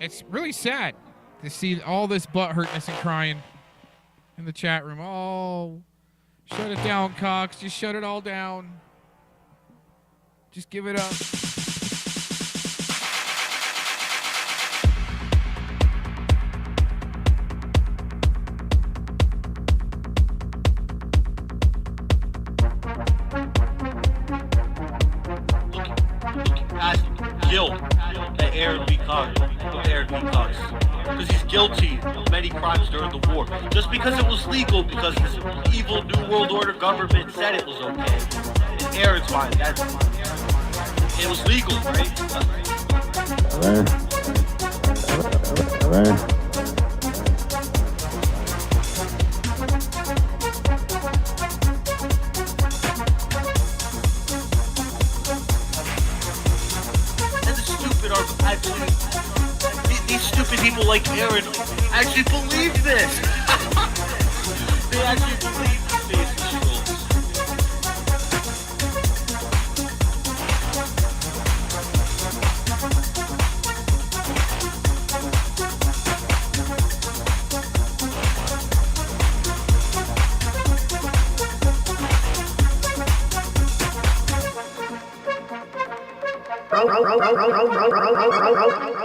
It's really sad to see all this butthurtness and crying in the chat room. Oh, shut it down, Cox. Just shut it all down. Just give it up. Guilt that Aaron V. Cox, because he's guilty of many crimes during the war. Just because it was legal, because this evil New World Order government said it was okay. In Aaron's mind, it was legal, right? These stupid people like Aaron actually believe this. They actually believe the face trolls.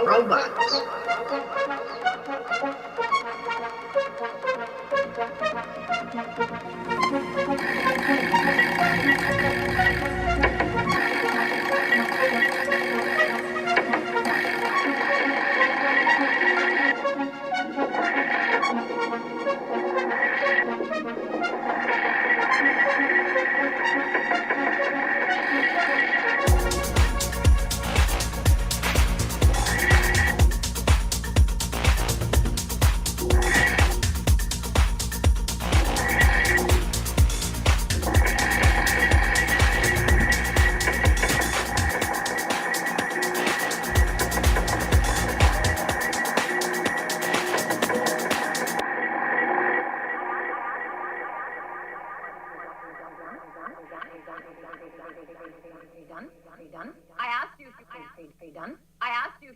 Robots.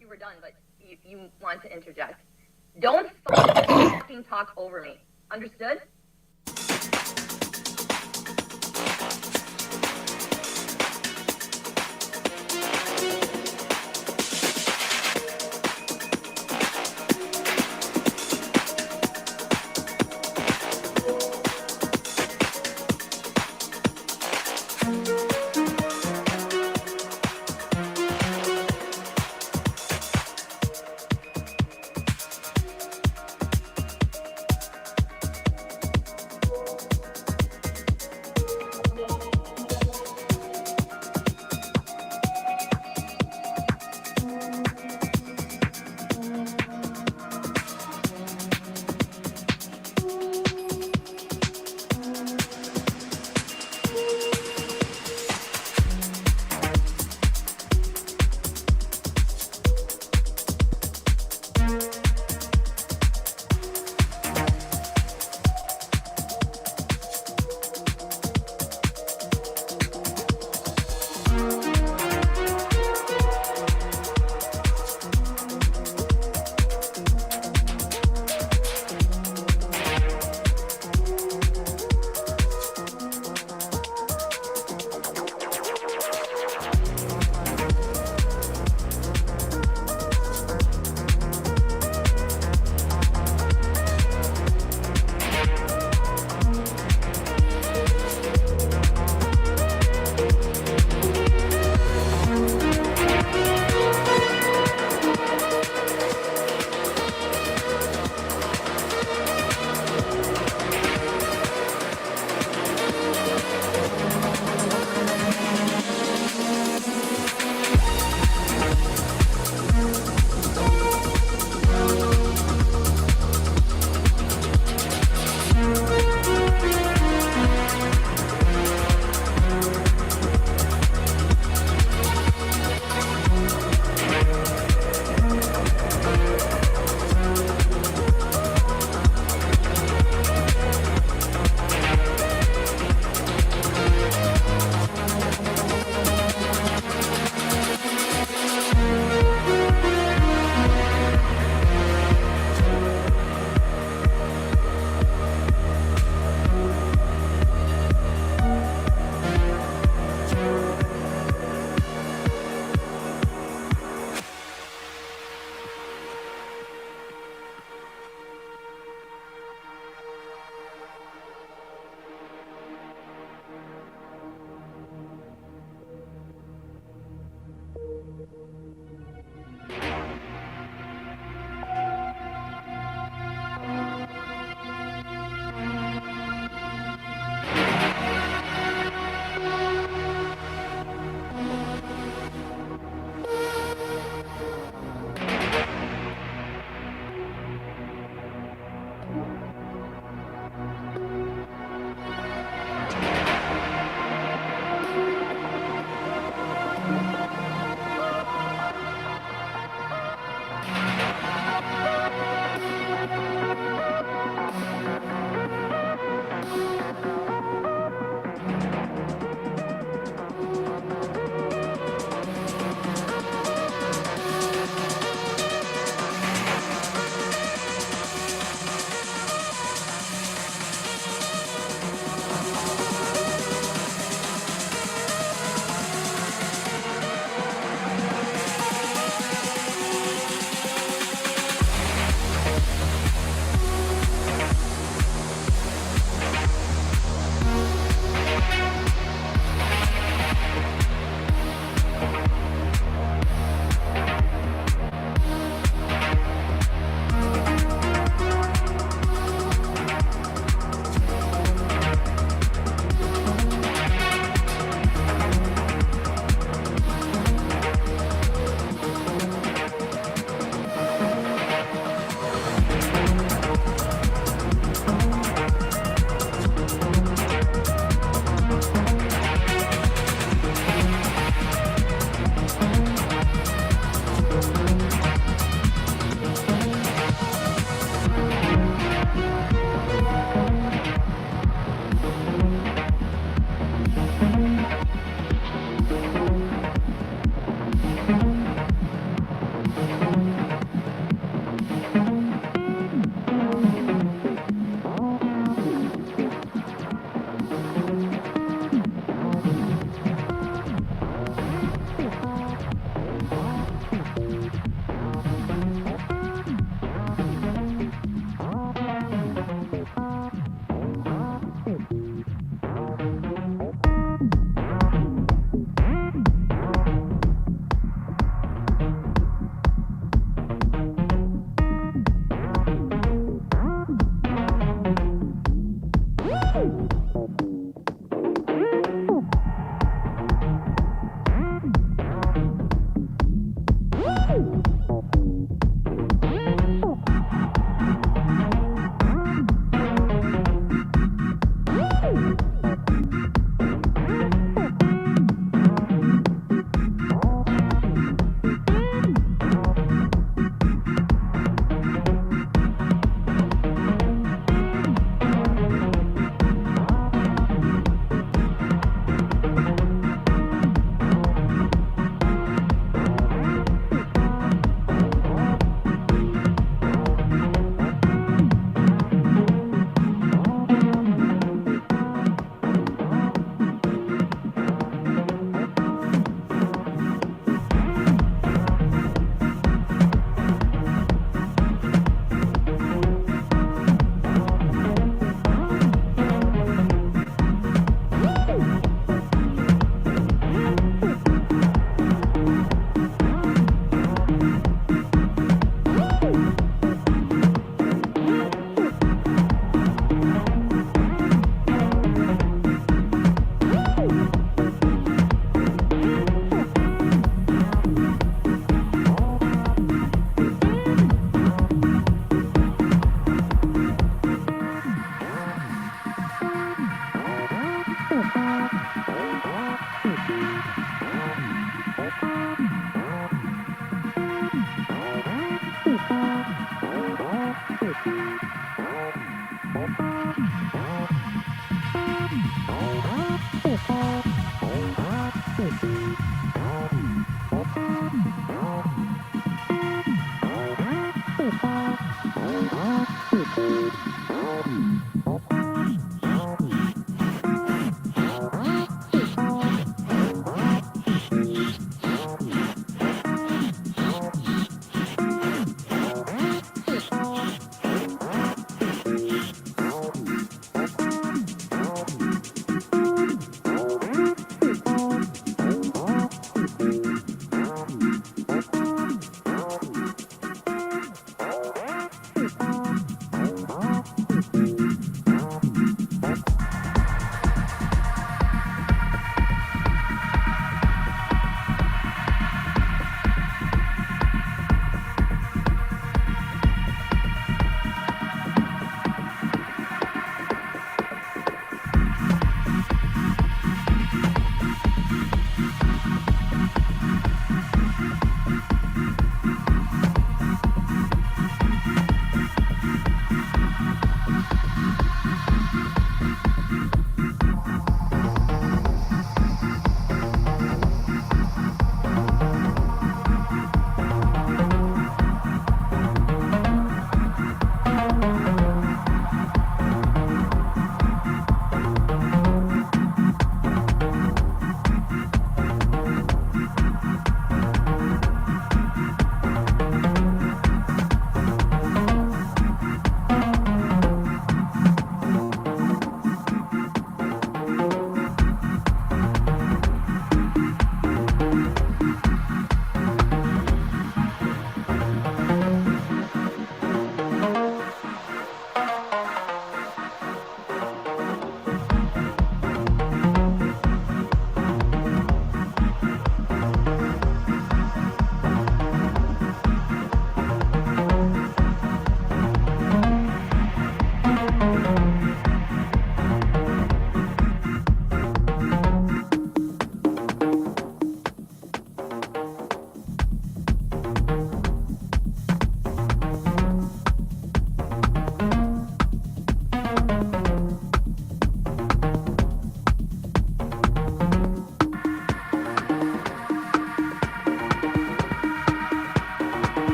you were done, but you want to interject. Don't fucking talk over me. Understood?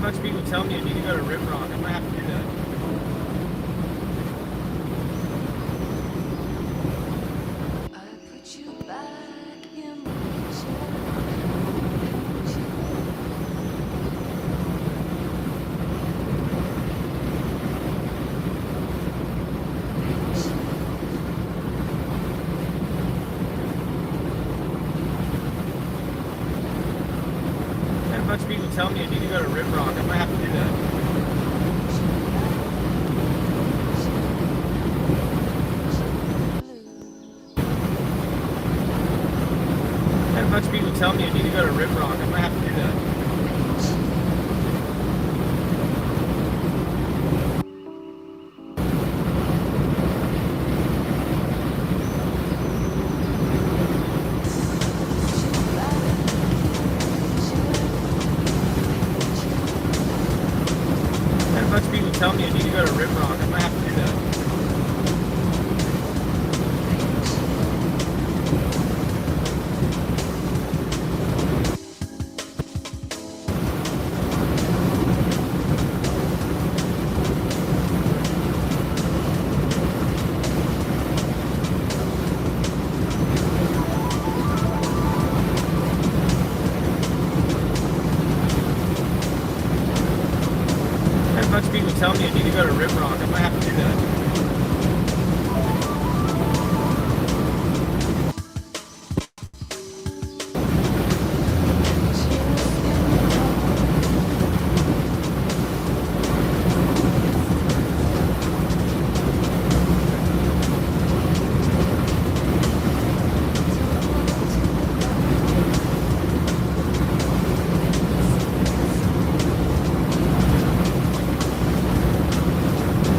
bunch of people tell me I need to go to Rip Rock. I'm gonna have to do that. Had a bunch of people tell me I need to go to Rip Rock. I'm gonna have to do that. Had a bunch of people tell me I need to go to Rip Rock. I'm gonna have to do that. Had a bunch of people tell me I need to go to Rip Rock. I'm gonna have to do that. Had a bunch of people tell me I need to go to Rip Rock. I'm gonna have to do that.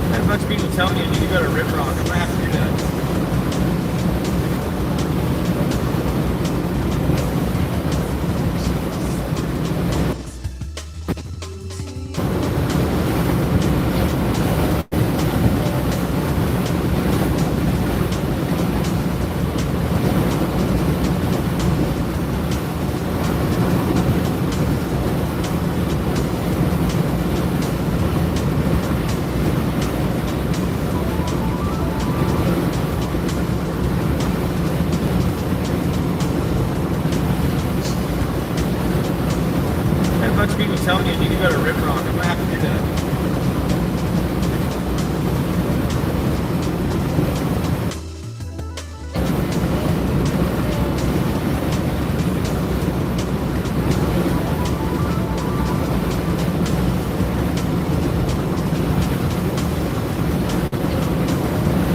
Had a bunch of people tell me I need to go to Rip Rock. I'm gonna have to do that. Had a bunch of people tell me I need to go to Rip Rock. I'm gonna have to do that.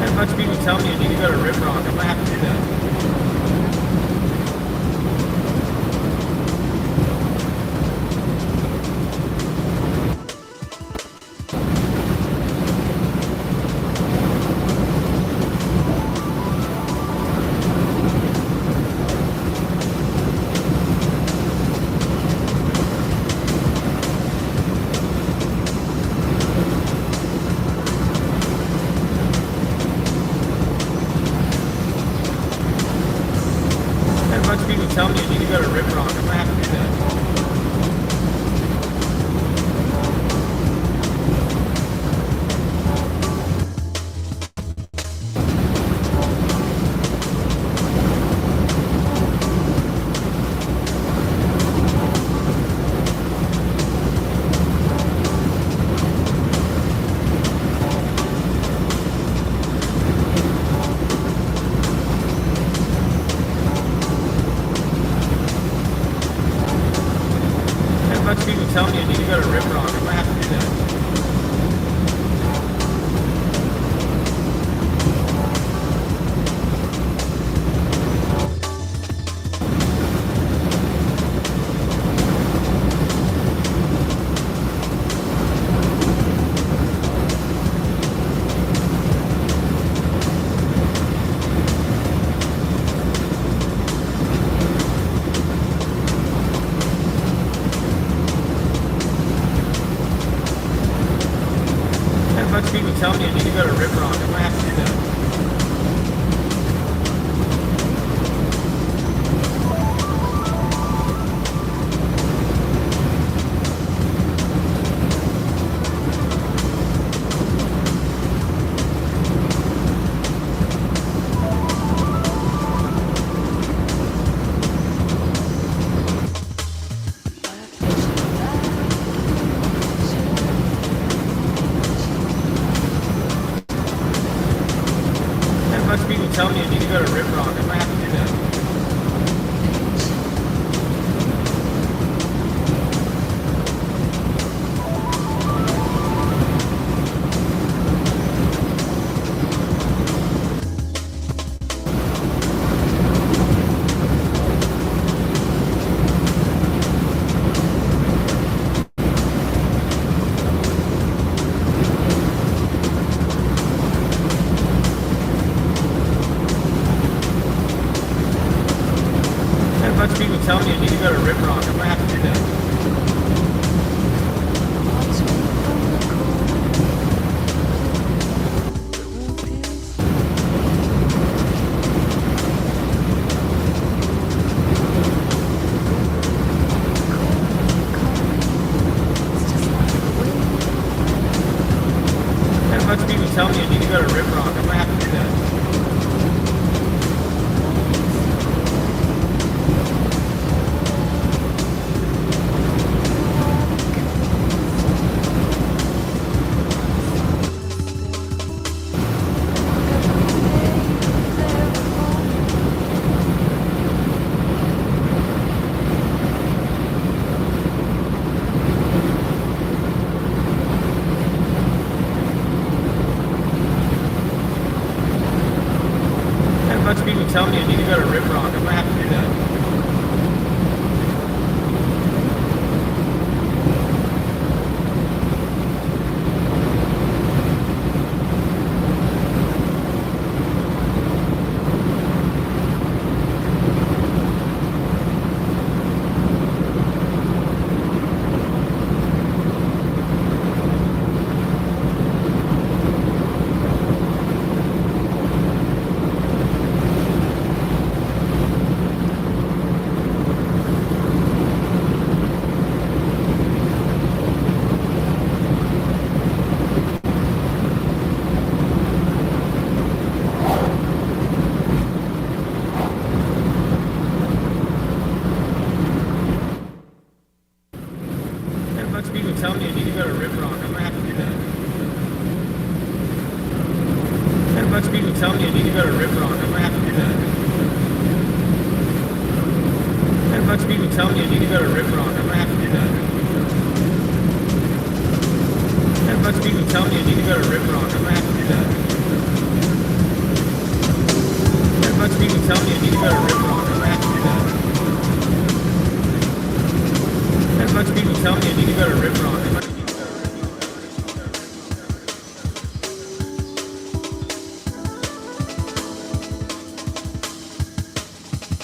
Had a bunch of people tell me I need to go to Rip Rock. I'm gonna have to do that. Had a bunch of people tell me I need to go to Rip Rock. I'm gonna have to do that. Had a bunch of people tell me I need to go to Rip Rock. I'm gonna have to do that. Had a bunch of people tell me I need to go to Rip Rock. I'm gonna have to do that. tell me I need to go to Rip Rock, I'm gonna have to do that. A bunch of people tell me I need to go to Rip Rock, I'm gonna have to do that. A bunch of people tell me I need to go to Rip Rock, I'm gonna have to do that. A bunch of people tell me I need to go to Rip Rock, I'm gonna have to do that. A bunch of people tell me I need to go to Rip Rock, I'm gonna have to do that. A bunch of people tell me I need to go to Rip Rock, I'm gonna have to do that. A bunch of people tell me I need to go to Rip Rock, I'm gonna have to do that. A bunch of people tell me I need to go to Rip Rock, I'm gonna have to do that. A bunch of people tell me I need to go to Rip Rock, I'm gonna have to do that. A bunch of people tell me I need to go to Rip Rock. A bunch of people tell me I need to go to Rip Rock. I'm gonna have to do that. A bunch of people tell me I need to go to Rip Rock. I'm gonna have to do that. A bunch of people tell me I need to go to Rip Rock. I'm gonna have to do that.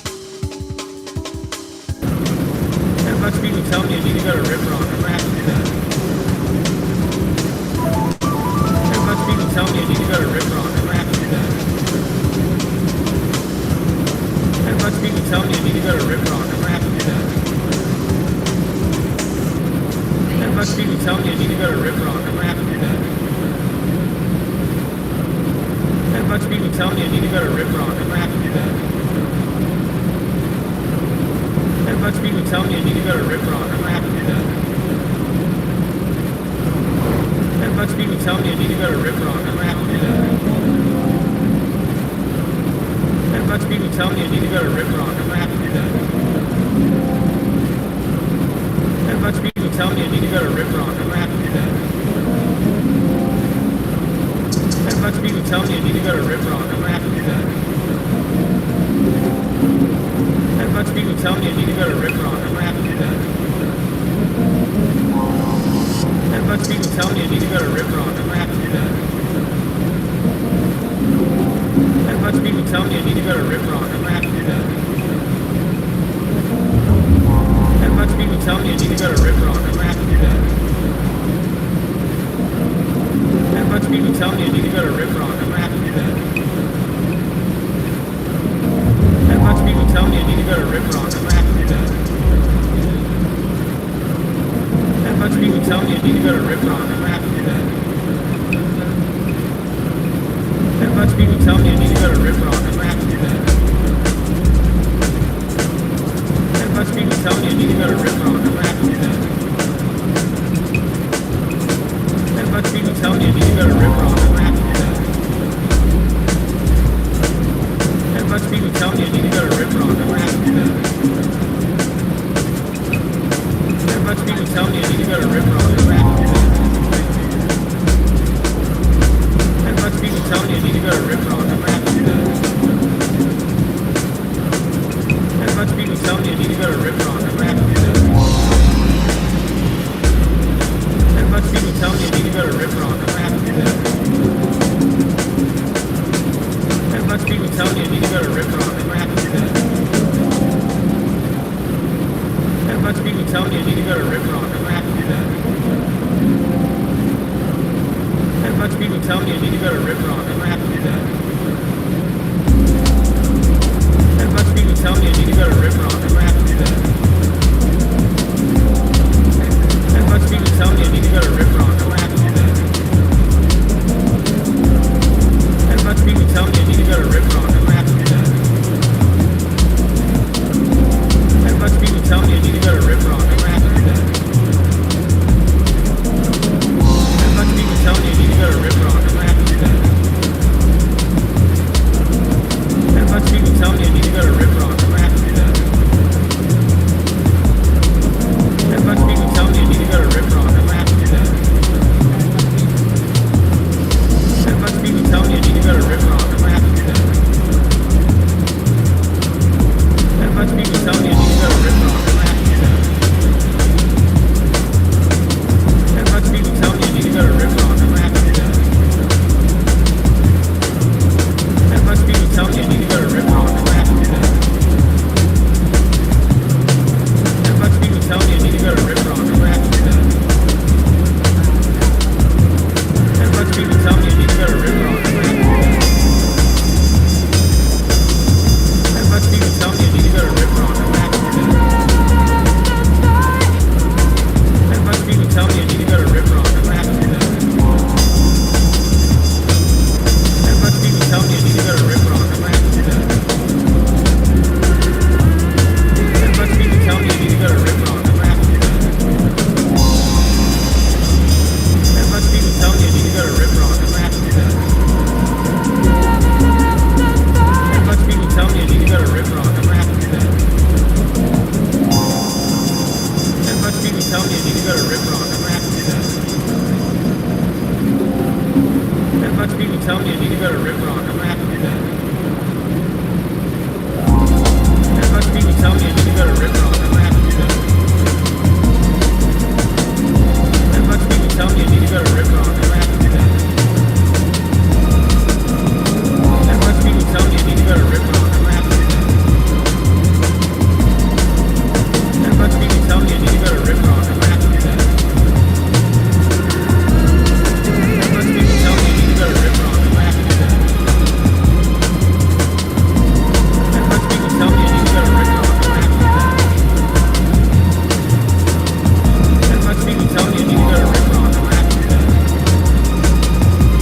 A bunch of people tell me I need to go to Rip Rock, I'm gonna have to do that. A bunch of people tell me I need to go to Rip Rock, I'm gonna have to do that. A bunch of people tell me I need to go to Rip Rock, I'm gonna have to do that. A bunch of people tell me I need to go to Rip Rock, I'm gonna have to do that. A bunch of people tell me I need to go to Rip Rock, I'm gonna have to do that. A bunch of people tell me I need to go to Rip Rock, I'm gonna have to do that. A bunch of people tell me I need to go to Rip Rock, I'm gonna have to do that. A bunch of people tell me I need to go to Rip Rock, I'm gonna have to do that. A bunch of people tell me I need to go to Rip Rock, I'm gonna have to do that. A bunch of people tell me I need to go to Rip Rock, I'm gonna have to do that. A bunch of people tell me I need to go to Rip Rock, I'm gonna have to do that. A bunch of people tell me I need to go to Rip Rock, I'm gonna have to do that. A bunch of people tell me I need to go to Rip Rock, I'm gonna have to do that. A bunch of people tell me I need to go to Rip Rock, I'm gonna have to do that. A bunch of people tell me I need to go to Rip Rock, I'm gonna have to do that. A bunch of people tell me I need to go to Rip Rock, I'm gonna have to do that. A bunch of people tell me I need to go to Rip Rock, I'm gonna have to do that. much people tell me I need to go to Rip Rock. I'm gonna have to do that. That much people tell me I need to go to Rip Rock. I'm gonna have to do that. That much people tell me I need to go to Rip Rock. I'm gonna have to do that. That much people tell me I need to go to Rip Rock. I'm gonna have to do that. That much people tell me I need to go to Rip Rock. I'm gonna have to do that. That much people tell me I need to go to Rip Rock. I'm gonna have to do that. That much people tell me I need to go to Rip Rock. I'm gonna have to do that. That much people tell me I need to go to Rip Rock. I'm gonna have to do that. That much people tell me I need to go to Rip Rock. I'm gonna have to do that. That much people tell me I need to go to Rip Rock. I'm gonna have to do that. That much people tell me I need to go to Rip Rock. I'm gonna have to do that. That much people tell me I need to go to Rip Rock. I'm gonna have to do that. That much people tell me I need to go to Rip Rock. I'm gonna have to do that. That much people tell me I need to go to Rip Rock. I'm gonna have to do that. That much people tell me I need to go to Rip Rock. I'm gonna have to do that. That much people tell me I need to go to Rip Rock. I'm gonna have to do that. That much people tell me I need to go to Rip Rock. I'm gonna have to do that. That much people tell me I need to go to Rip Rock. I'm gonna have to do that. That much people tell me I need to go to Rip Rock. I'm gonna have to do that. That much people tell me I need to go to Rip Rock. I'm gonna have to do that. That much people tell me I need to go to Rip Rock. I'm gonna have to do that. That much people tell me I need to go to Rip Rock. I'm gonna have to do that. That much people tell me I need to go to Rip Rock. I'm gonna have to do that. That much people tell me I need to go to Rip Rock. I'm gonna have to do that. That much people tell me I need to go to Rip Rock. I'm gonna have to do that. That much people tell me I need to go to Rip Rock. I'm gonna have to do that. That much people tell me I need to go to Rip Rock. I'm gonna have to do that. That much people tell me I need to go to Rip Rock. I'm gonna have to do that. That much people tell me I need to go to Rip Rock. I'm gonna have to do that. That much people tell me I need to go to Rip Rock. I'm gonna have to do that. That much people tell me I need to go to Rip Rock. I'm gonna have to do that. That much people tell me I need to go to Rip Rock. I'm gonna have to do that. That much people tell me I need to go to Rip Rock. I'm gonna have to do that. That much people tell me I need to go to Rip Rock. I'm gonna have to do that. That much people tell me I need to go to Rip Rock. I'm gonna have to do that. That much people tell me I need to go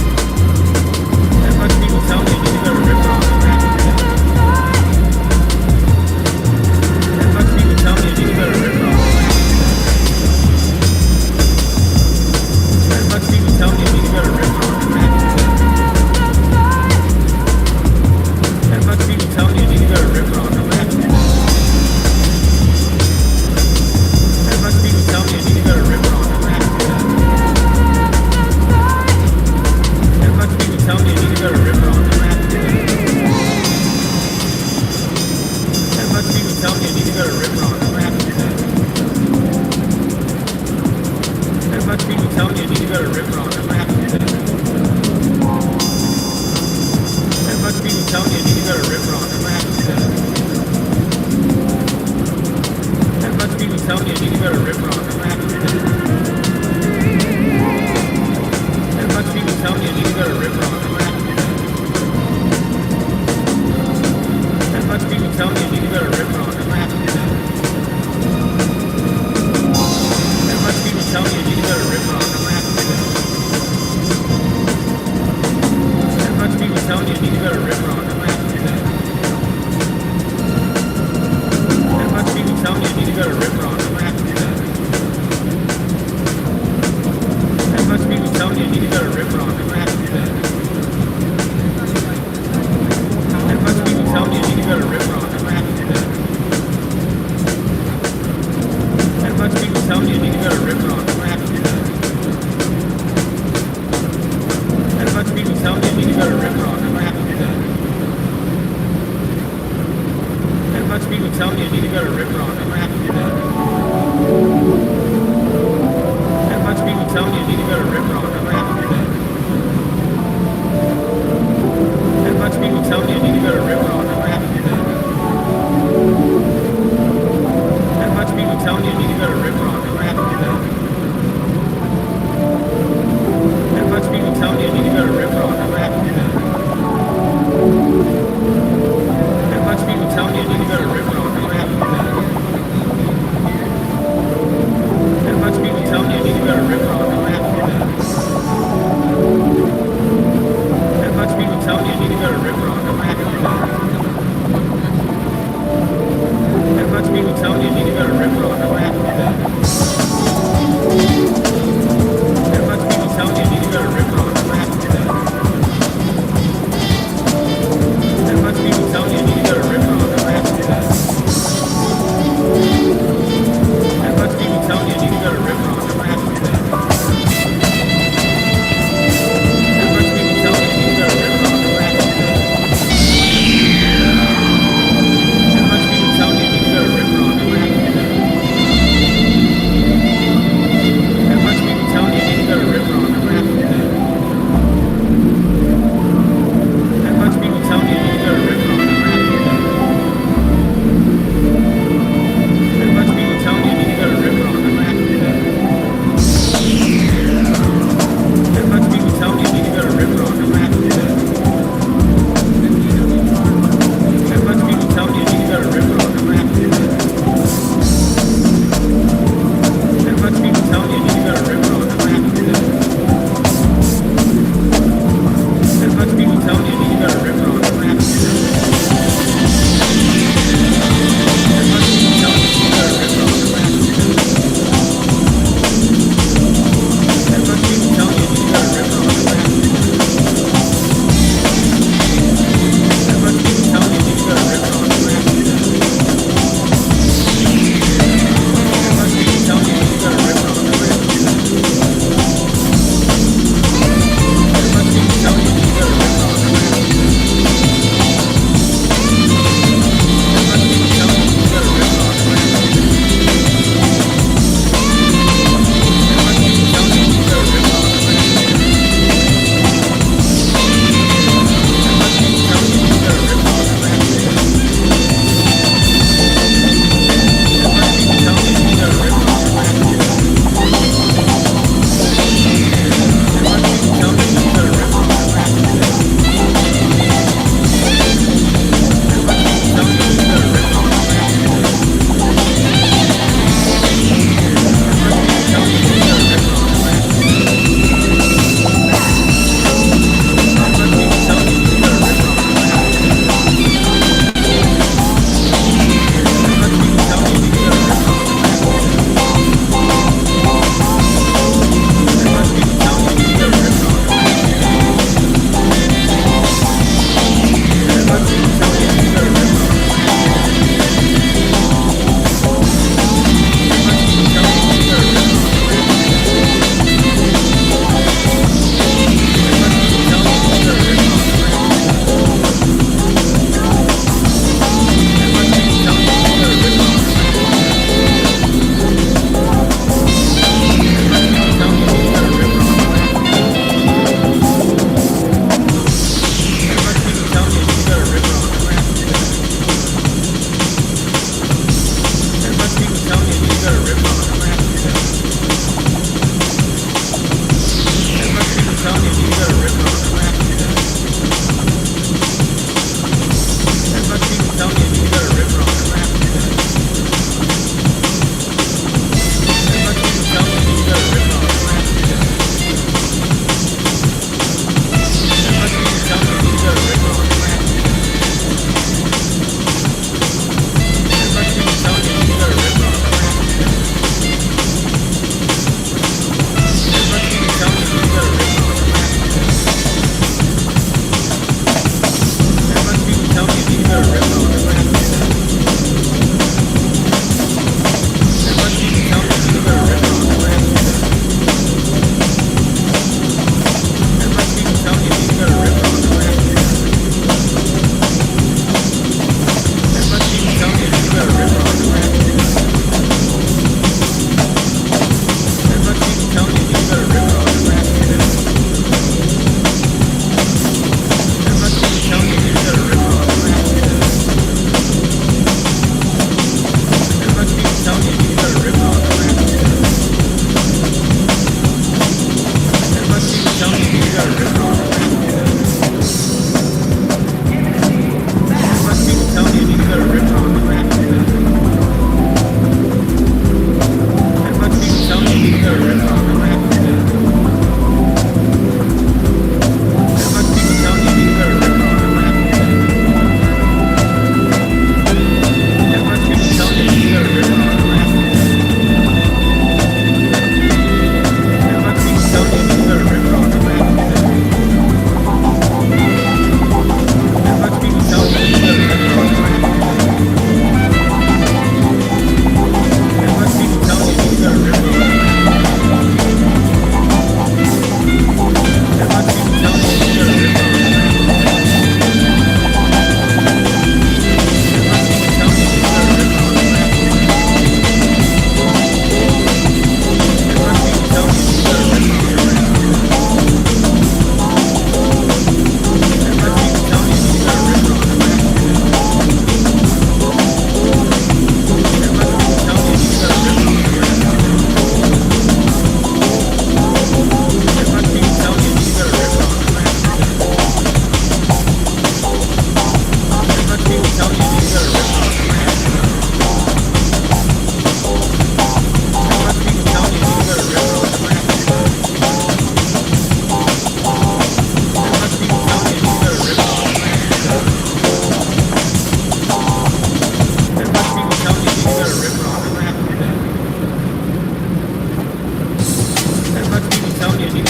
to Rip Rock. I'm gonna have to do that. That much people tell me I need to go to Rip Rock. I'm gonna have to do that. That much people tell me I need to go to Rip Rock. I'm gonna have to do that. That much people tell me I need to go to Rip Rock. I'm gonna have to do that. That much people tell me I need to go to Rip Rock. I'm gonna have to do that. That much people tell me I need to go to Rip Rock. I'm gonna have to do that. That much people tell me I need to go to Rip Rock. I'm gonna have to do that. That much people tell me I need to go to Rip Rock. I'm gonna have to do that. That much people tell me I need to go to Rip Rock. I'm gonna have to do that. That much people tell me I need to go to Rip Rock. I'm gonna have to do that. That much people tell me I need to go to Rip Rock. I'm gonna have to do that. That much people tell me I need to go to Rip Rock. I'm gonna have to do that. That much people tell me I need to go to Rip Rock. I'm gonna have to do that. you need to go to Rip Rock. I'm gonna have to do that. Had a bunch of people telling me you need to go to Rip Rock. I'm gonna have to do that. Had a bunch of people telling me you need to go to Rip Rock. I'm gonna have to do that. Had a bunch of people telling me you need to go to Rip Rock. I'm gonna have to do that. Had a bunch of people telling me you need to go to Rip Rock. I'm gonna have to do that. Had a bunch of people telling me you need to go to Rip Rock. I'm gonna have to do that.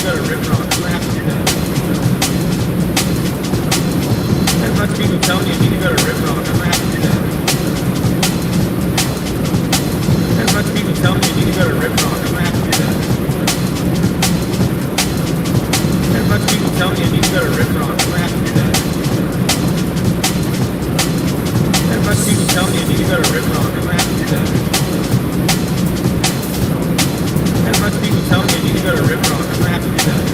go to rip wrong. I'm gonna have to do that. As much people tell me I need to go to rip wrong. I'm gonna have to do that. As much people tell me I need to go to rip wrong. I'm gonna have to do that. As much people tell me I need to go to rip wrong. I'm gonna have to do that. As much people tell me I need to go to rip wrong. I'm gonna have to do that. As much people tell me I need to go to rip wrong. I'm gonna have to do that.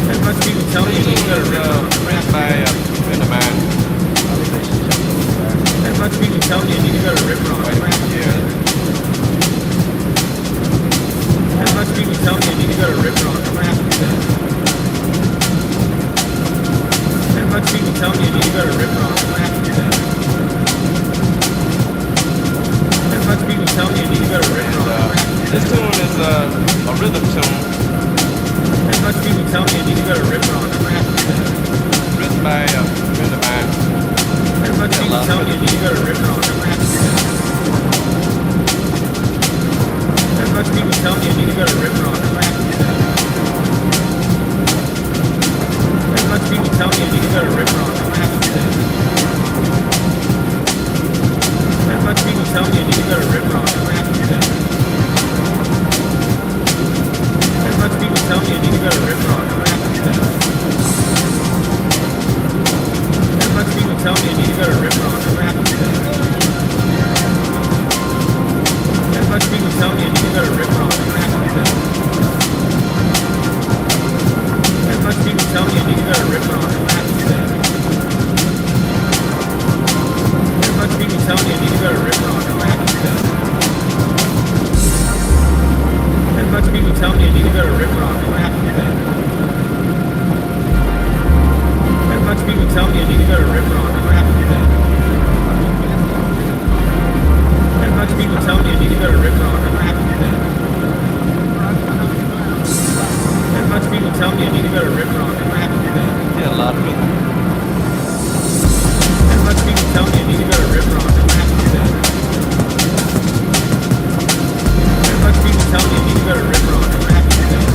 As much people tell me I need to go to rip wrong. I'm gonna have to do that. As much people tell me I need to go to rip wrong. I'm gonna have to do that. As much people tell me I need to go to rip wrong. I'm gonna have to do that. As much people tell me I need to go to rip wrong. I'm gonna have to do that. As much people tell me I need to go to rip wrong. This tune is a rhythm tune. As much people tell me I need to go to rip wrong. I'm gonna have to do that. Written by a friend of mine. As much people tell me I need to go to rip wrong. I'm gonna have to do that. As much people tell me I need to go to rip wrong. I'm gonna have to do that. As much people tell me I need to go to rip wrong. I'm gonna have to do that. As much people tell me I need to go to rip wrong. I'm gonna have to do that. As much people tell me I need to go to rip wrong. I'm gonna have to do that. As much people tell me I need to go to rip wrong. I'm gonna have to do that. As much people tell me I need to go to rip wrong. I'm gonna have to do that. As much people tell me I need to go to rip wrong. I'm gonna have to do that. As much people tell me I need to go to rip wrong. I'm gonna have to do that. As much people tell me I need to go to rip wrong. I'm gonna have to do that. As much people tell me I need to go to rip wrong. I'm gonna have to do that. As much people tell me I need to go to rip wrong. I'm gonna have to do that. As much people tell me I need to go to rip wrong. I'm gonna have to do that. Yeah, a lot of it. As much people tell me I need to go to rip wrong. I'm gonna have to do that. As much people tell me I need to go to rip wrong. I'm gonna have to do that.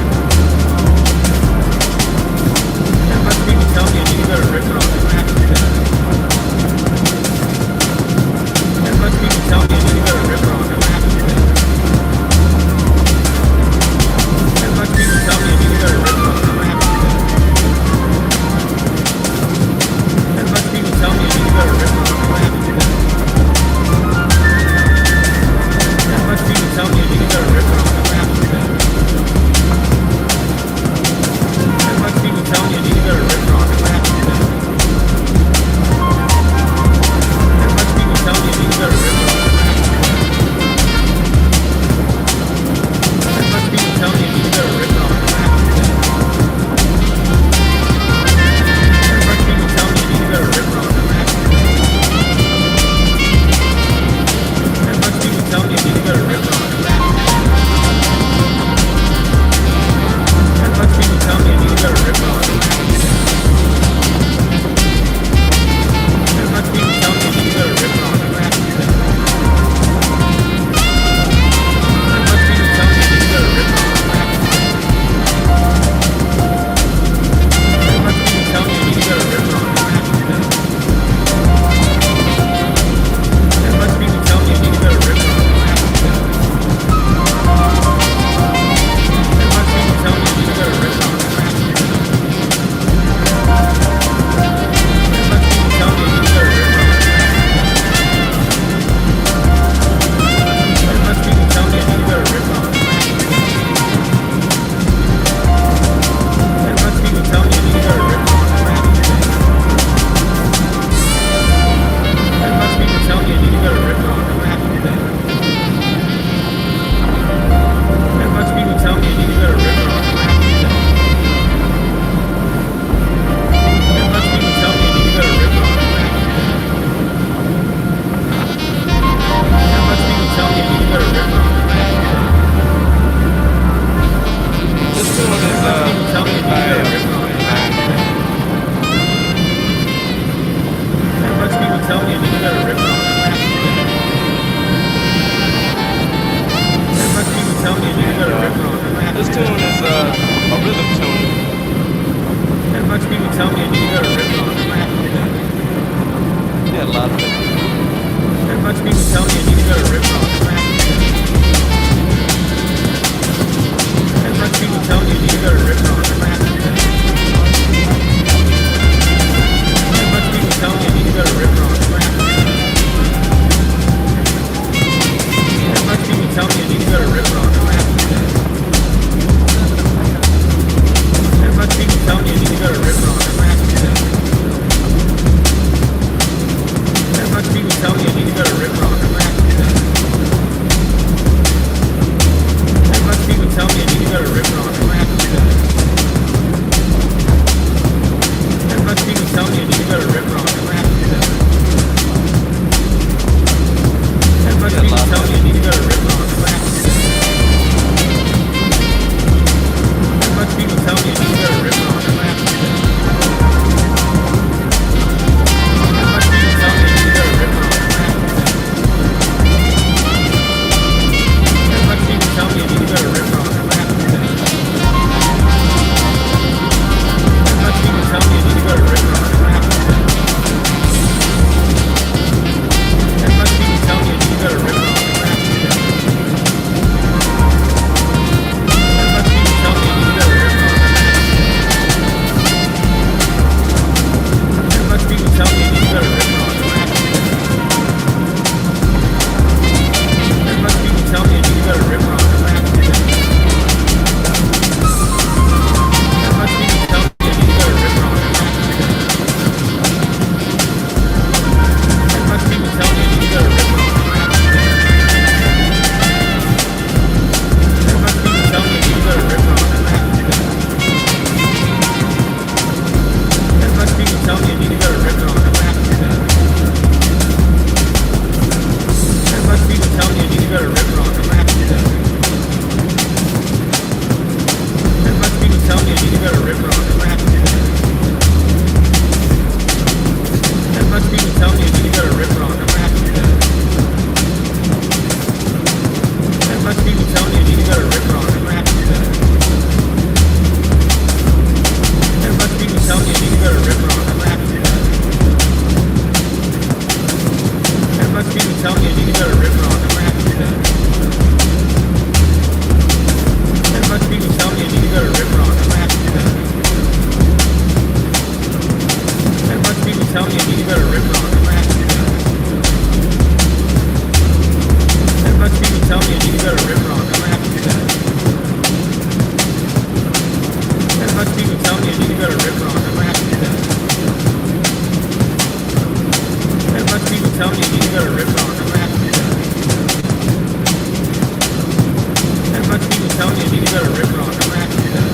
gotta rip it off. I'm gonna have to do that.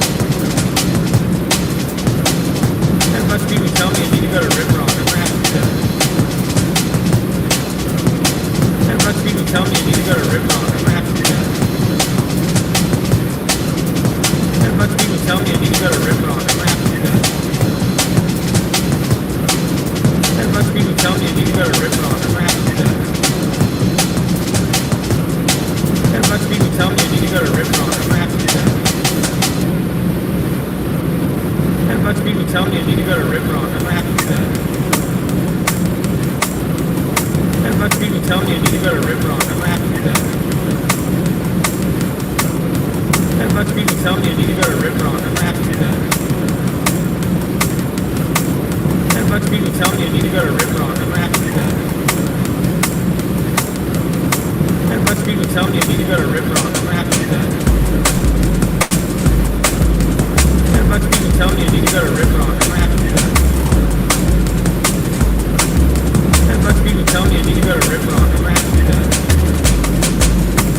As much people tell me I need to go to rip it off. I'm gonna have to do that. As much people tell me I need to go to rip it off. I'm gonna have to do that. As much people tell me I need to go to rip it off. I'm gonna have to do that. As much people tell me I need to go to rip it off. I'm gonna have to do that. As much people tell me I need to go to rip it off. I'm gonna have to do that. As much people tell me I need to go to rip it off. I'm gonna have to do that. As much people tell me I need to go to rip it off. I'm gonna have to do that. As much people tell me I need to go to rip it off. I'm gonna have to do that. As much people tell me I need to go to rip it off. I'm gonna have to do that. As much people tell me I need to go to rip it off. I'm gonna have to do that. As much people tell me I need to go to rip it off. I'm gonna have to do that. As much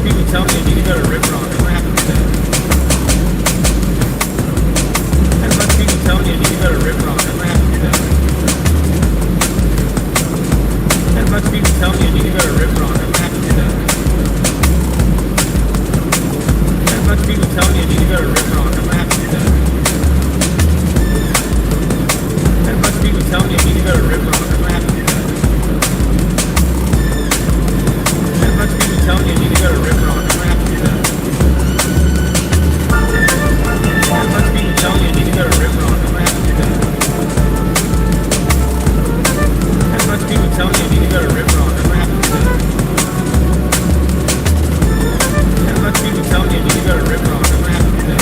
people tell me I need to go to rip it off. I'm gonna have to do that. As much people tell me I need to go to rip it off. I'm gonna have to do that. As much people tell me I need to go to rip it off. I'm gonna have to do that. As much people tell me I need to go to rip it off. I'm gonna have to do that. As much people tell me I need to go to rip it off. I'm gonna have to do that. As much people tell me I need to go to rip it off. I'm gonna have to do that. As much people tell me I need to go to rip it off. I'm gonna have to do that. As much people tell me I need to go to rip it off. I'm gonna have to do that.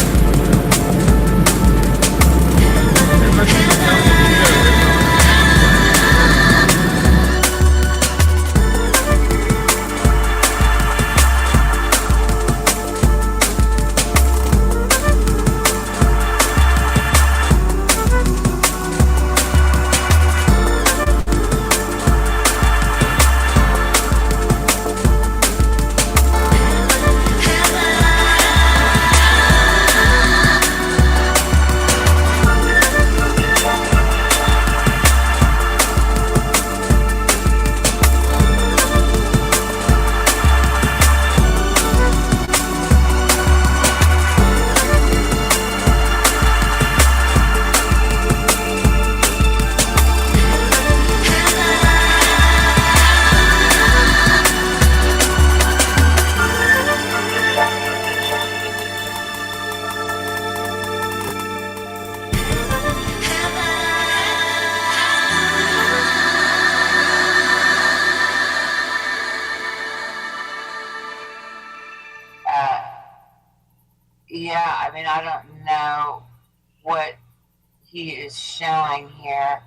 As much people tell me I need to go to rip it off. I'm gonna have to do that. As much people tell me I need to go to rip it off. I'm gonna have to do that. As much people tell me I need to go to rip it off. Yeah, I mean, I don't know what he is showing here.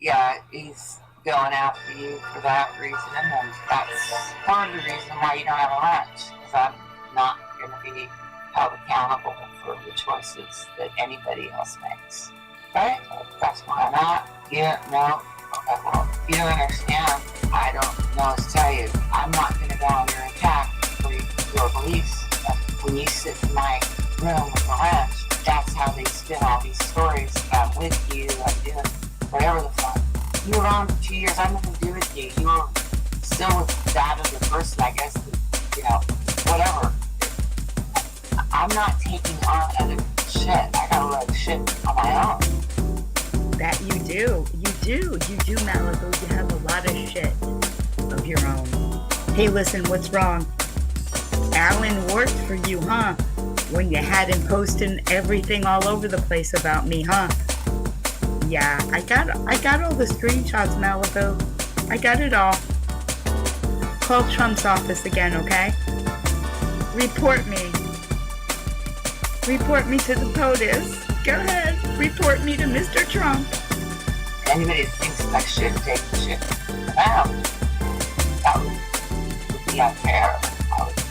Yeah, he's going after you for that reason, and that's part of the reason why you don't have a lunch, because I'm not going to be held accountable for the choices that anybody else makes. Right? That's why I'm not. Yeah, no. Okay, well, if you don't understand, I don't know what to tell you. I'm not going to go on your attack for your beliefs. When you sit in my room with the ranch, that's how they spin all these stories. I'm with you, I'm doing whatever the fuck. You were on for 2 years, I had nothing to do with you. You were still with that other person, I guess, you know, whatever. I'm not taking on other shit. I got a lot of shit on my own. That you do, Malibu. You have a lot of shit of your own. Hey, listen, what's wrong? Alan worked for you, huh? When you had him posting everything all over the place about me, huh? Yeah, I got all the screenshots, Malibu. I got it all. Call Trump's office again, okay? Report me. Report me to the POTUS. Go ahead. Report me to Mr. Trump. Anybody that thinks I should take the shit out, that would be unfair, I would think.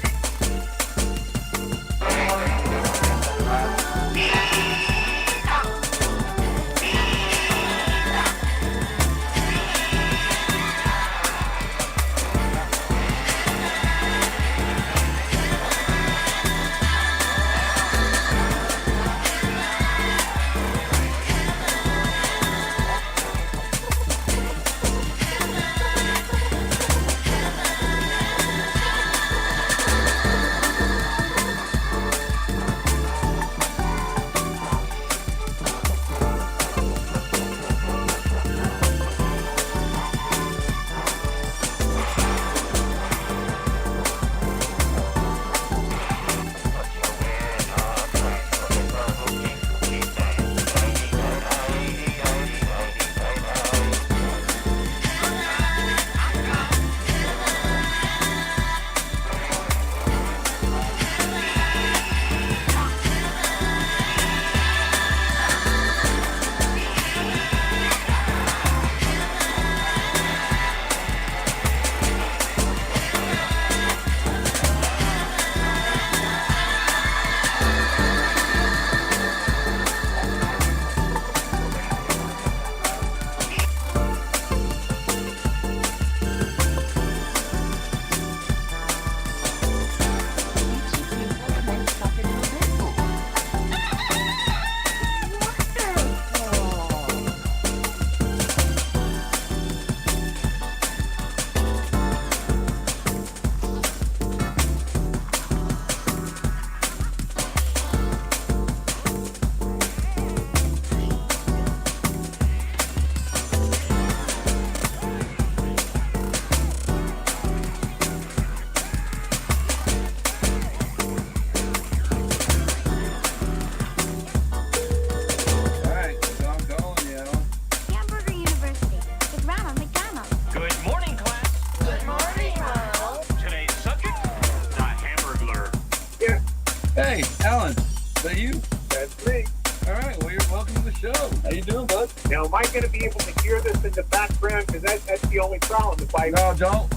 Hey, Alan, is that you? That's me. All right, well, you're welcome to the show. How you doing, bud? Now, am I going to be able to hear this in the background? Because that's the only problem. If I No, don't.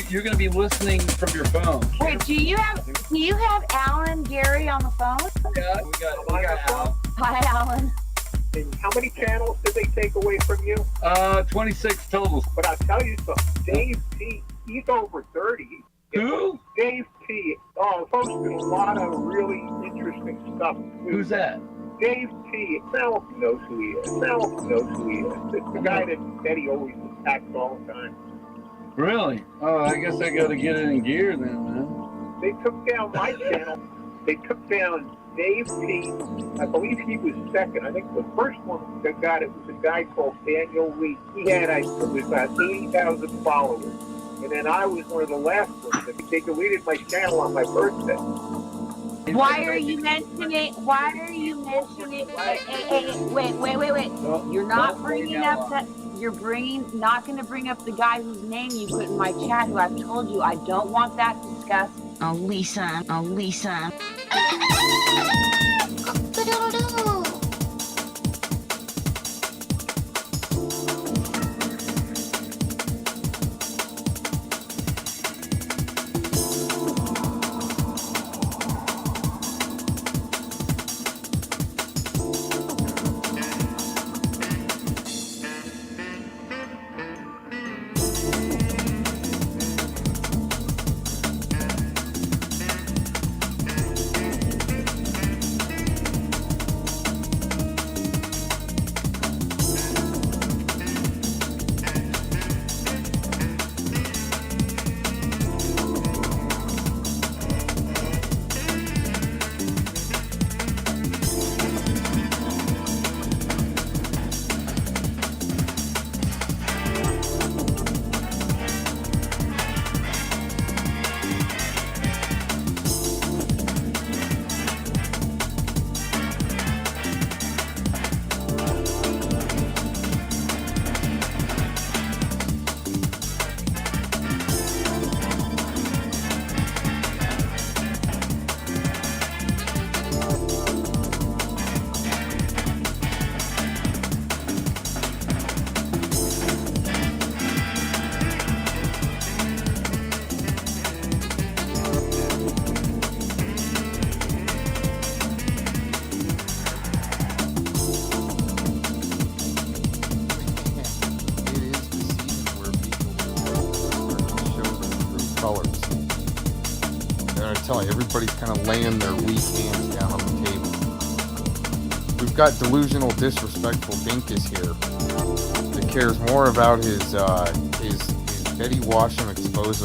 You're going to be listening from your phone. Wait, do you have Alan Gary on the phone? Yeah, we got Alan. Hi, Alan. And how many channels did they take away from you? 26 total. But I'll tell you something. Dave P, he's over 30. Who? Dave P. Oh, posted a lot of really interesting stuff. Who's that? Dave P. Sal knows who he is. It's the guy that Betty always attacks all the time. Really? Oh, I guess I got to get it in gear then, man. They took down my channel. They took down Dave P. I believe he was second. I think the first one that got it was a guy called Daniel Lee. He had, it was about 80,000 followers. And then I was one of the last ones. They deleted my channel on my birthday. Why are you mentioning? Wait. You're not bringing up that. You're not going to bring up the guy whose name you put in my chat. Who I've told you I don't want that discussed. Oh, Lisa. Everybody's kind of laying their weak hands down on the table. We've got delusional, disrespectful Dinkus here that cares more about his Betty Washam expose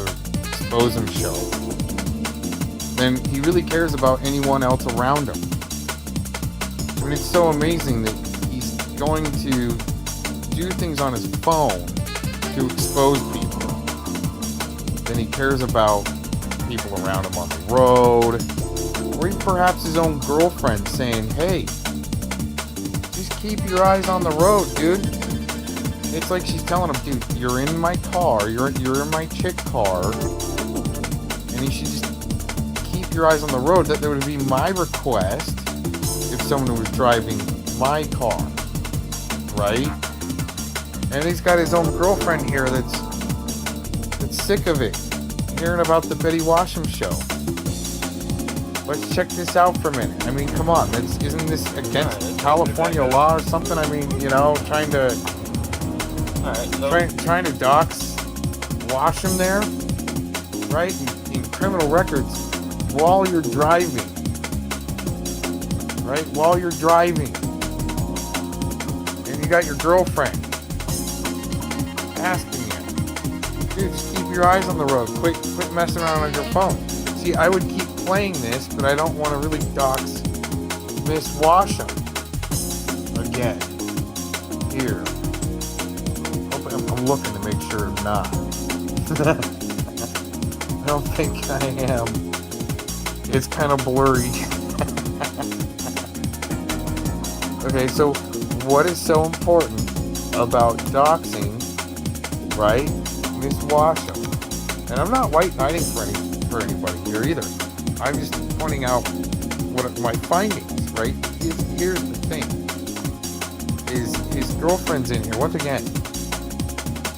him show than he really cares about anyone else around him. I mean, it's so amazing that he's going to do things on his phone to expose people. Then he cares about people around him on the road, or even perhaps his own girlfriend saying, hey, just keep your eyes on the road, dude. It's like she's telling him, dude, you're in my car, you're in my chick car, and you should just keep your eyes on the road. That would be my request if someone was driving my car, right? And he's got his own girlfriend here that's sick of it, hearing about the Betty Washam show. Let's check this out for a minute. I mean, come on, isn't this against California law or something? I mean, you know, trying to dox Washam there, right? In criminal records while you're driving, right? While you're driving, and you got your girlfriend asking you, dude, just keep your eyes on the road. Quit messing around on your phone. See, I would keep playing this, but I don't want to really dox Miss Washam again. Here. I'm looking to make sure I'm not. I don't think I am. It's kind of blurry. Okay, so what is so important about doxing, right, Miss Washam? And I'm not white knighting for anybody here either. I'm just pointing out what my findings, right? Here's the thing. His girlfriend's in here. Once again,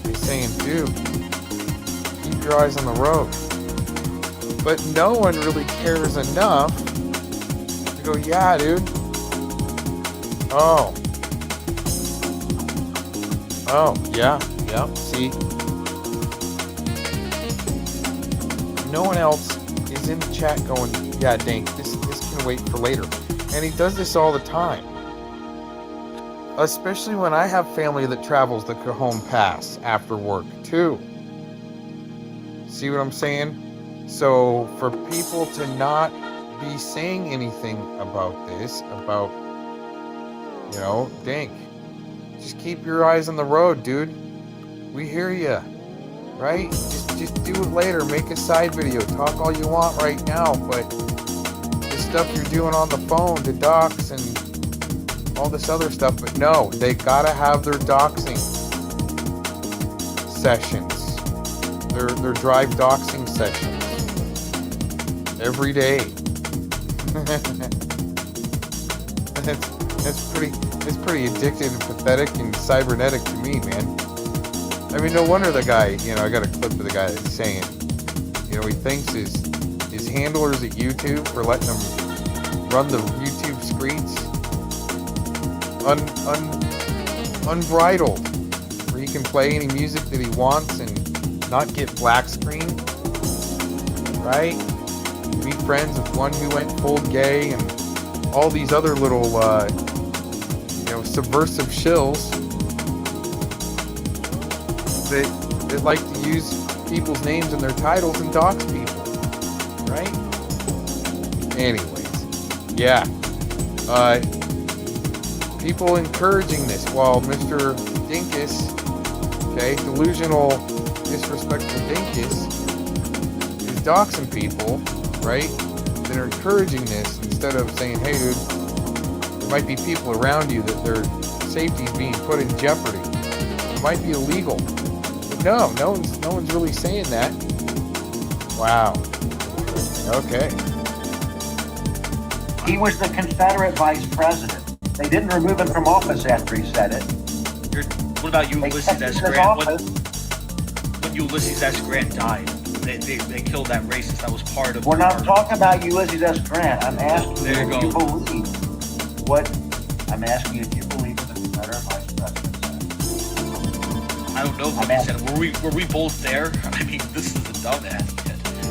he's saying, dude, keep your eyes on the road. But no one really cares enough to go, yeah, dude. Oh, yeah, see? No one else is in the chat going, yeah, Dink, this can wait for later. And he does this all the time. Especially when I have family that travels the Cajon Pass after work, too. See what I'm saying? So, for people to not be saying anything about this, about, you know, Dink, just keep your eyes on the road, dude. We hear you, right? Just do it later. Make a side video. Talk all you want right now, but the stuff you're doing on the phone, the docs and all this other stuff, but no, they gotta have their doxing sessions. Their drive doxing sessions. Every day. It's pretty addictive and pathetic and cybernetic to me, man. I mean, no wonder the guy, you know, I got a clip of the guy that's saying, you know, he thanks his handlers at YouTube for letting him run the YouTube screens unbridled, where he can play any music that he wants and not get black screen, right? Meet friends with one who went full gay and all these other little, you know, subversive shills that like to use people's names in their titles and dox people, right? Anyways, yeah. People encouraging this while Mr. Dinkus, okay, delusional, disrespectful Dinkus, is doxing people, right, that are encouraging this instead of saying, hey, dude, there might be people around you that their safety is being put in jeopardy. It might be illegal. But no one's really saying that. Wow. Okay. He was the Confederate vice president. They didn't remove him from office after he said it. What about Ulysses S. Grant? When Ulysses S. Grant died, they killed that racist that was part of. We're not talking about Ulysses S. Grant. I'm asking you if you believe what. I'm asking you if you believe what the Confederate vice president said. I don't know what he said. Were we both there? I mean, this is a dumbass.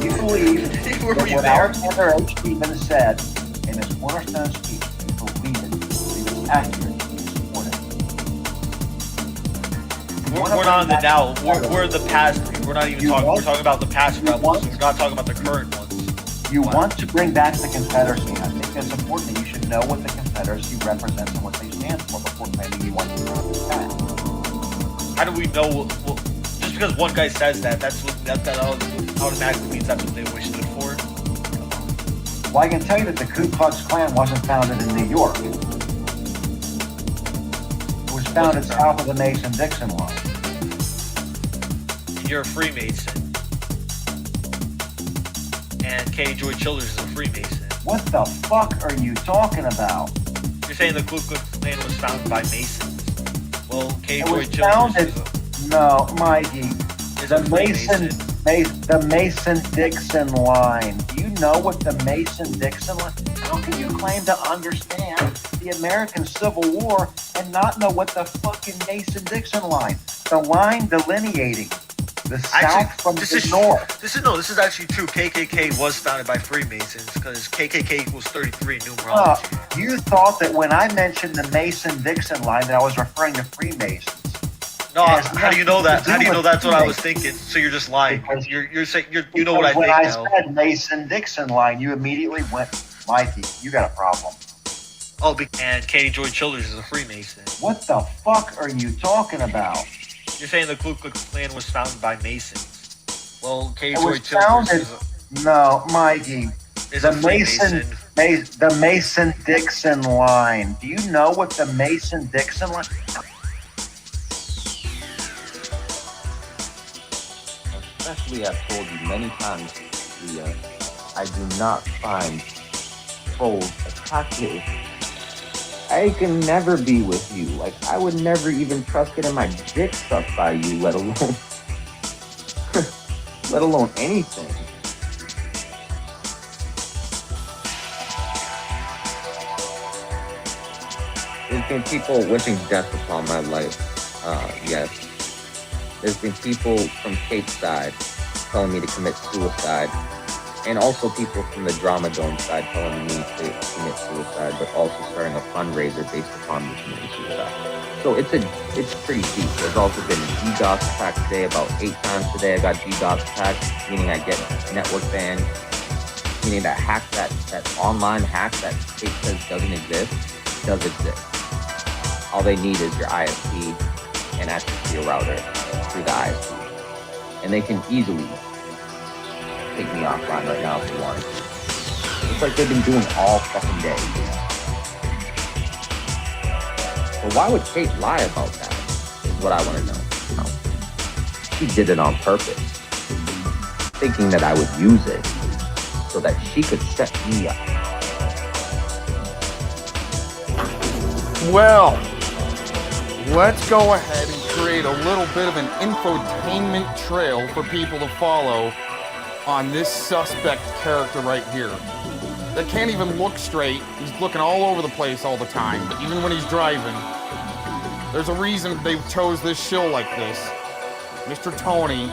You believe were that we what there? Alexander H. Stephens said in his cornerstone speech, you believe it. Accurate. We're not in the now. We're in the past. We're not even talking. We're talking about the past rebels. We're not talking about the current ones. You want to bring back the Confederacy. I think that's important. That you should know what the Confederacy represents and what they stand for before claiming you want to bring it back. How do we know? Well, just because one guy says that automatically means that's what they wish it for. Well, I can tell you that the Ku Klux Klan wasn't founded in New York. It was founded south of the Mason-Dixon line. And you're a Freemason. And K. Joy Childers is a Freemason. What the fuck are you talking about? You're saying the Ku Klux Klan was founded by Masons. Well, K. It Joy was Childers founded. No, Mikey. The Mason-Dixon line. Do you know what the Mason-Dixon line? How can you claim to understand the American Civil War and not know what the fucking Mason-Dixon line? The line delineating the South from the North. This is actually true. KKK was founded by Freemasons because KKK equals 33 numerology. You thought that when I mentioned the Mason-Dixon line that I was referring to Freemasons. No, how do you know that? How do you know that's what I was thinking? So you're just lying. You're saying you know what I think now. When I said Mason-Dixon line, you immediately went, Mikey, you got a problem. Oh, and Katie Joy Childers is a Freemason. What the fuck are you talking about? You're saying the Ku Klux Klan was founded by Masons. Well, Katie It Joy was Childers founded. No, Mikey. is a Freemason. The Mason-Dixon line. Do you know what the Mason-Dixon line? Especially, I've told you many times, the I do not find trolls attractive. I can never be with you. Like, I would never even trust getting my dick sucked by you, let alone anything. There's been people wishing death upon my life. Yes. There's been people from Cape side telling me to commit suicide. And also people from the Drama Dome side telling me to commit suicide, but also starting a fundraiser based upon me committing suicide. So it's pretty deep. There's also been DDoS attacks today, about 8 times today I got DDoS attacks, meaning I get network banned, meaning that hack, that online hack that Cape says doesn't exist, does exist. All they need is your ISP and access to your router through the ISP. And they can easily take me offline right now if they want to. It's like they've been doing all fucking day. But why would Kate lie about that? Is what I want to know. No. She did it on purpose, thinking that I would use it so that she could set me up. Well, let's go ahead and create a little bit of an infotainment trail for people to follow on this suspect character right here. That can't even look straight. He's looking all over the place all the time. But even when he's driving, there's a reason they chose this show like this. Mr. Tony.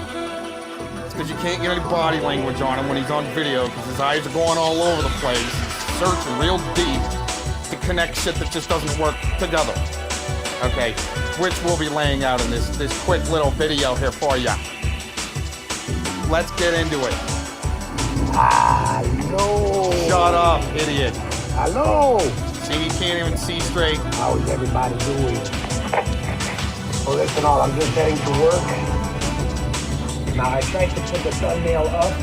It's because you can't get any body language on him when he's on video because his eyes are going all over the place. He's searching real deep to connect shit that just doesn't work together. Okay, which we'll be laying out in this quick little video here for ya. Let's get into it. Hello. Shut up, idiot. Hello. See, you can't even see straight. How's everybody doing? Well, listen, I'm just heading to work. Now, I tried to put the thumbnail up,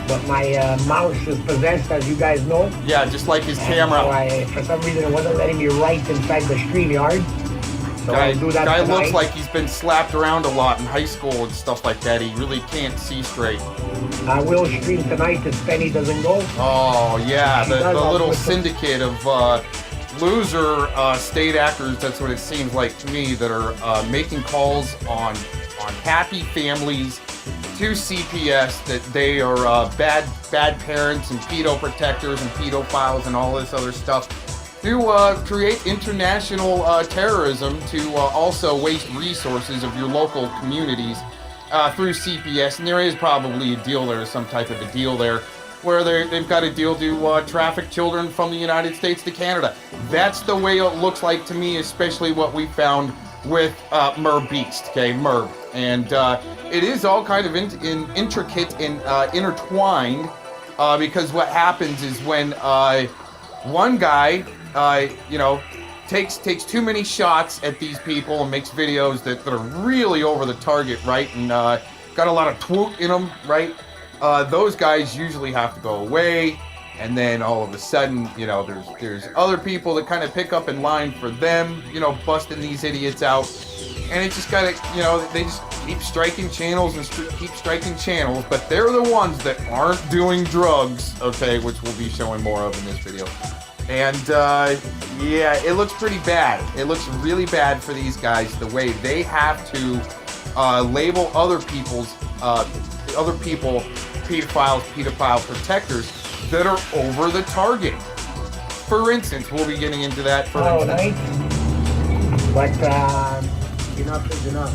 but my mouse is possessed, as you guys know. Yeah, just like his camera. So for some reason, it wasn't letting me write inside the StreamYard. So Guy I'll do that tonight. looks like he's been slapped around a lot in high school and stuff like that. He really can't see straight. I will stream tonight if Penny doesn't go. Oh, yeah, the little put syndicate of loser state actors, that's what it seems like to me, that are making calls on happy families to CPS that they are bad parents and pedo protectors and pedophiles and all this other stuff, to create international terrorism, to also waste resources of your local communities through CPS. And there is probably a deal there, some type of a deal there, where they've got a deal to traffic children from the United States to Canada. That's the way it looks like to me, especially what we found with Merb Beast, okay, Merb. And it is all kind of intricate and intertwined, because what happens is when one guy takes too many shots at these people and makes videos that are really over the target, right? And got a lot of twoot in them, right? Those guys usually have to go away, and then all of a sudden, there's other people that kind of pick up in line for them, busting these idiots out. And it just gotta, they just keep striking channels and keep striking channels, but they're the ones that aren't doing drugs, okay, which we'll be showing more of in this video. And yeah, it looks pretty bad. It looks really bad for these guys, the way they have to label other people, pedophiles, pedophile protectors that are over the target. For instance, we'll be getting into that. Nice. But enough is enough.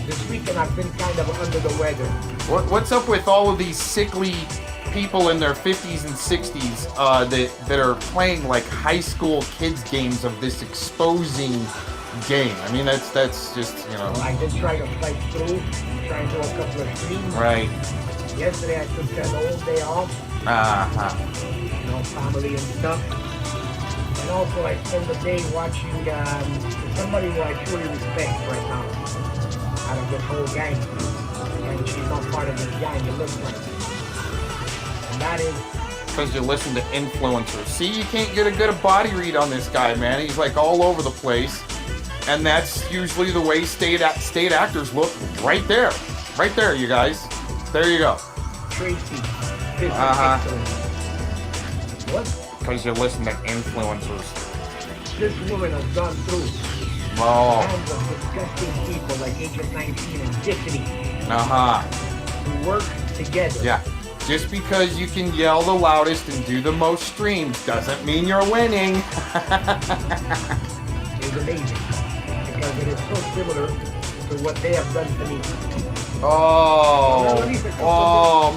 This weekend I've been kind of under the weather. What's up with all of these sickly people in their 50s and 60s that are playing like high school kids games of this exposing game? I mean, that's just, I did try to fight through, try and do a couple of streams. Right. Yesterday I took that whole day off. Family and stuff. And also I spent the day watching somebody who I truly respect right now out of this whole gang. And she's not part of this gang, it looks like. And that is... Because you listen to influencers. See, you can't get a good body read on this guy, man. He's like all over the place. And that's usually the way state actors look right there. Right there, you guys. There you go. Tracy. This Uh-huh. is excellent. What? Because you're listening to influencers. This woman has gone through Oh. hands of disgusting people like Agent 19 and Tiffany Uh-huh. who work together. Yeah. Just because you can yell the loudest and do the most streams doesn't mean you're winning. It's amazing because it is so similar to what they have done to me. Oh,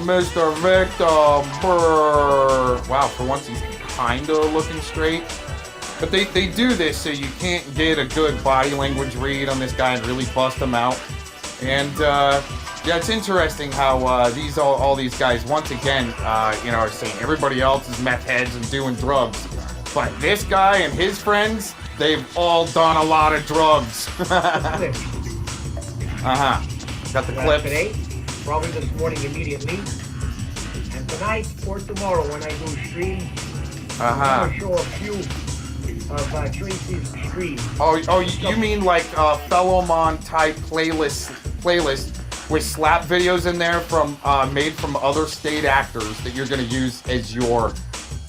Mr. Victor. Brr. Wow, for once he's kind of looking straight. But they do this so you can't get a good body language read on this guy and really bust him out. And yeah, it's interesting how all these guys once again are saying everybody else is meth heads and doing drugs, but this guy and his friends, they've all done a lot of drugs. Got the clip today, probably this morning immediately, and tonight or tomorrow when I do stream, I'm gonna show a few of Tracy's streams. Oh, you mean like Fellowmon type playlist with slap videos in there from made from other state actors that you're gonna use as your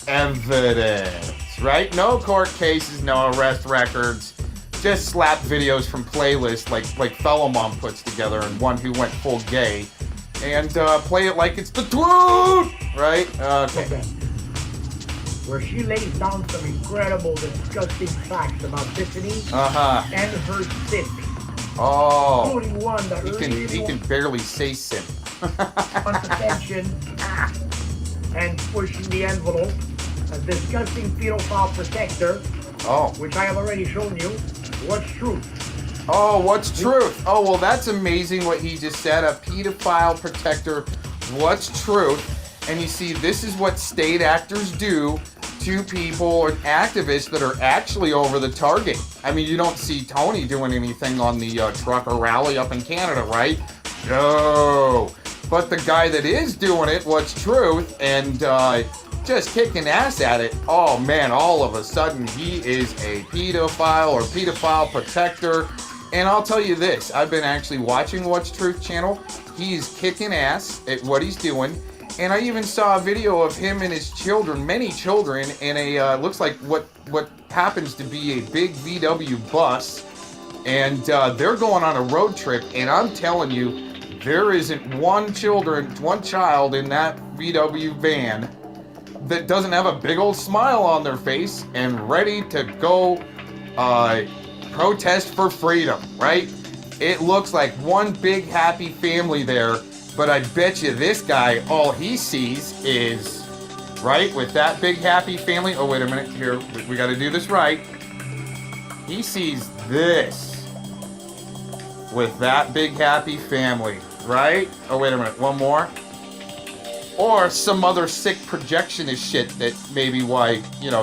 evidence, right? No court cases, no arrest records, just slap videos from playlists like Fellowmon puts together and one who went full gay, and play it like it's the truth, right? Okay. Where she lays down some incredible, disgusting facts about Tiffany and her sin. Oh, including one that he can barely say sin. Contraception and pushing the envelope, a disgusting pedophile protector, which I have already shown you. What's truth? Oh, what's truth? Oh, well, that's amazing what he just said. A pedophile protector. What's truth? And you see, this is what state actors do to people or activists that are actually over the target. I mean, you don't see Tony doing anything on the trucker rally up in Canada, right? No. But the guy that is doing it, what's truth, and just kicking ass at it, oh man, all of a sudden he is a pedophile or pedophile protector. And I'll tell you this, I've been actually watching What's Truth channel. He's kicking ass at what he's doing. And I even saw a video of him and his children, many children, in a, looks like what happens to be a big VW bus. And they're going on a road trip. And I'm telling you, there isn't one child in that VW van that doesn't have a big old smile on their face and ready to go protest for freedom, right? It looks like one big happy family there. But I bet you this guy, all he sees is, right, with that big happy family. Oh, wait a minute. Here, we got to do this right. He sees this with that big happy family, right? Oh, wait a minute. One more. Or some other sick projectionist shit that maybe why,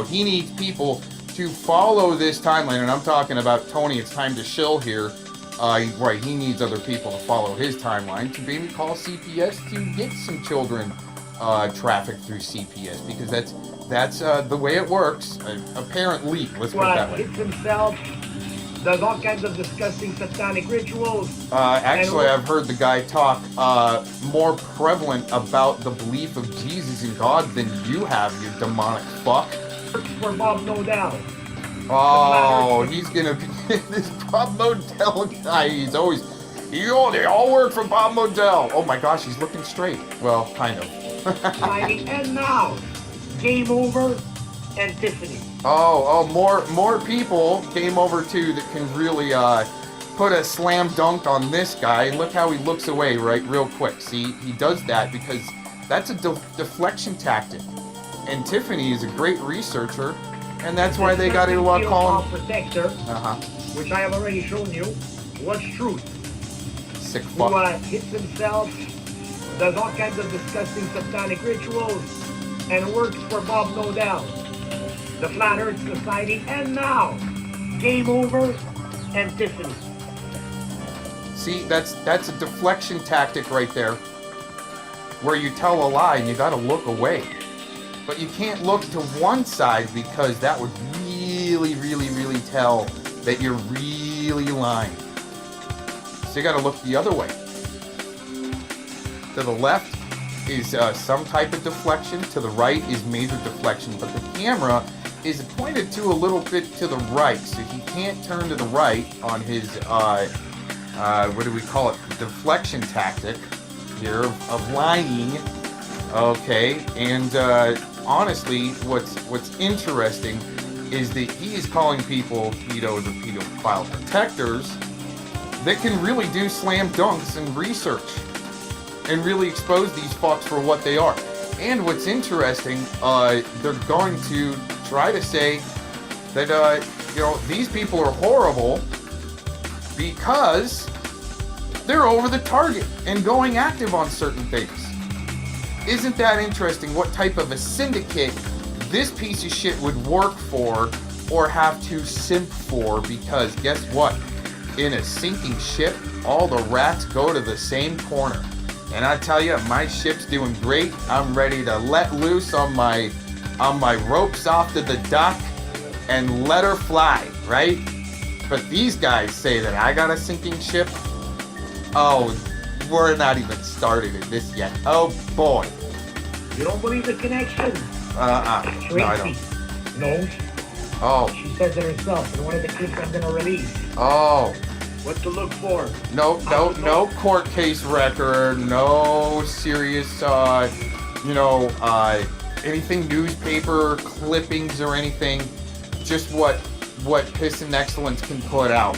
he needs people to follow this timeline. And I'm talking about Tony. It's time to shill here. Right, he needs other people to follow his timeline to maybe call CPS to get some children trafficked through CPS, because that's the way it works. Apparently, let's put it that way. Hits himself, does all kinds of disgusting satanic rituals. Actually, I've heard the guy talk more prevalent about the belief of Jesus and God than you have, you demonic fuck. For Bob Nodell. Oh, he's gonna be this Bob Modell guy. He's always, they all work for Bob Modell. Oh my gosh, he's looking straight. Well, kind of. And now, Game Over and Tiffany. More people came over too that can really put a slam dunk on this guy. And look how he looks away, right, real quick. See, he does that because that's a deflection tactic. And Tiffany is a great researcher. And that's why they got to call him protector, which I have already shown you. What's truth? Sick fuck. Who hits himself, does all kinds of disgusting satanic rituals, and works for Bob Nodell, the Flat Earth Society, and now Game Over and Tiffany. See, that's a deflection tactic right there, where you tell a lie and you got to look away. But you can't look to one side because that would really, really, really tell that you're really lying. So you gotta look the other way. To the left some type of deflection. To the right is major deflection, but the camera is pointed to a little bit to the right, so he can't turn to the right on his what do we call it? Deflection tactic here of lying. Okay, and honestly, what's interesting is that he is calling people pedos or pedophile protectors that can really do slam dunks and research and really expose these fucks for what they are. And what's interesting, they're going to try to say that these people are horrible because they're over the target and going active on certain things. Isn't that interesting what type of a syndicate this piece of shit would work for or have to simp for? Because guess what? In a sinking ship, all the rats go to the same corner. And I tell you, my ship's doing great. I'm ready to let loose on my ropes off to the dock and let her fly, right? But these guys say that I got a sinking ship. Oh, we're not even started in this yet. Oh boy. You don't believe the connection? No, I don't. No. Oh. She says it herself in one of the clips I'm gonna release. Oh. What to look for? No court case record, no serious, anything newspaper clippings or anything. Just what Piss and Excellence can put out.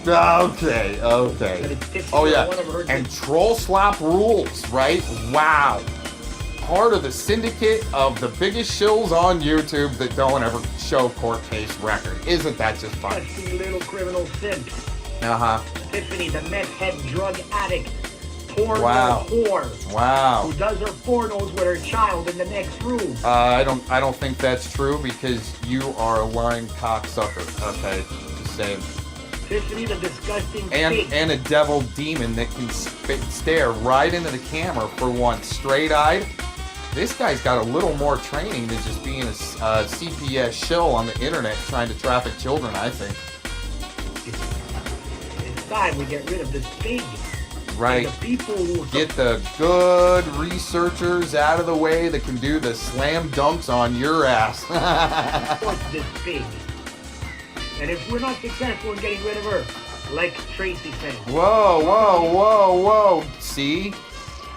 Okay. Oh yeah, and Troll Slop rules, right? Wow. Part of the syndicate of the biggest shills on YouTube that don't ever show court case record. Isn't that just fun? Pesky little criminal simp. Uh-huh. Tiffany, the meth head drug addict. Porno Wow. whore. Wow. Who does her pornos with her child in the next room. I don't think that's true because you are a lying cocksucker. Okay, just saying. Tiffany, the disgusting pig. And a devil demon that can stare right into the camera for once, straight-eyed. This guy's got a little more training than just being a CPS shill on the internet trying to traffic children, I think. It's time we get rid of this pig. Right. And the people who get the good researchers out of the way that can do the slam dunks on your ass. support this pig. And if we're not successful in getting rid of her, like Tracy said. Whoa. See?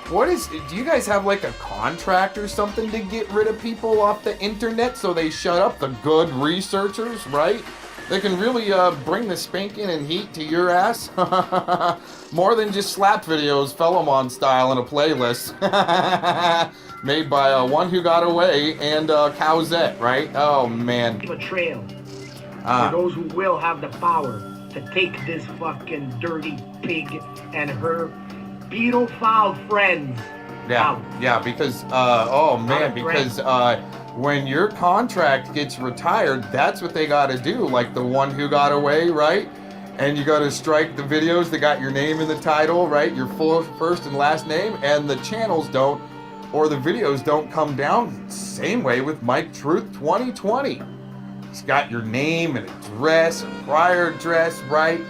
Do you guys have like a contract or something to get rid of people off the internet so they shut up, the good researchers, right? They can really bring the spanking and heat to your ass. More than just slap videos, Felomon style in a playlist. Made by One Who Got Away and Cowzette, right? Oh, man. A trail for those who will have the power to take this fucking dirty pig and her pedophile friends out. Yeah, because, when your contract gets retired, that's what they gotta do, like the One Who Got Away, right? And you gotta strike the videos that got your name in the title, right? Your full first and last name, and the channels don't, or the videos don't come down. Same way with Mike Truth 2020. He's got your name and address, and prior address, right?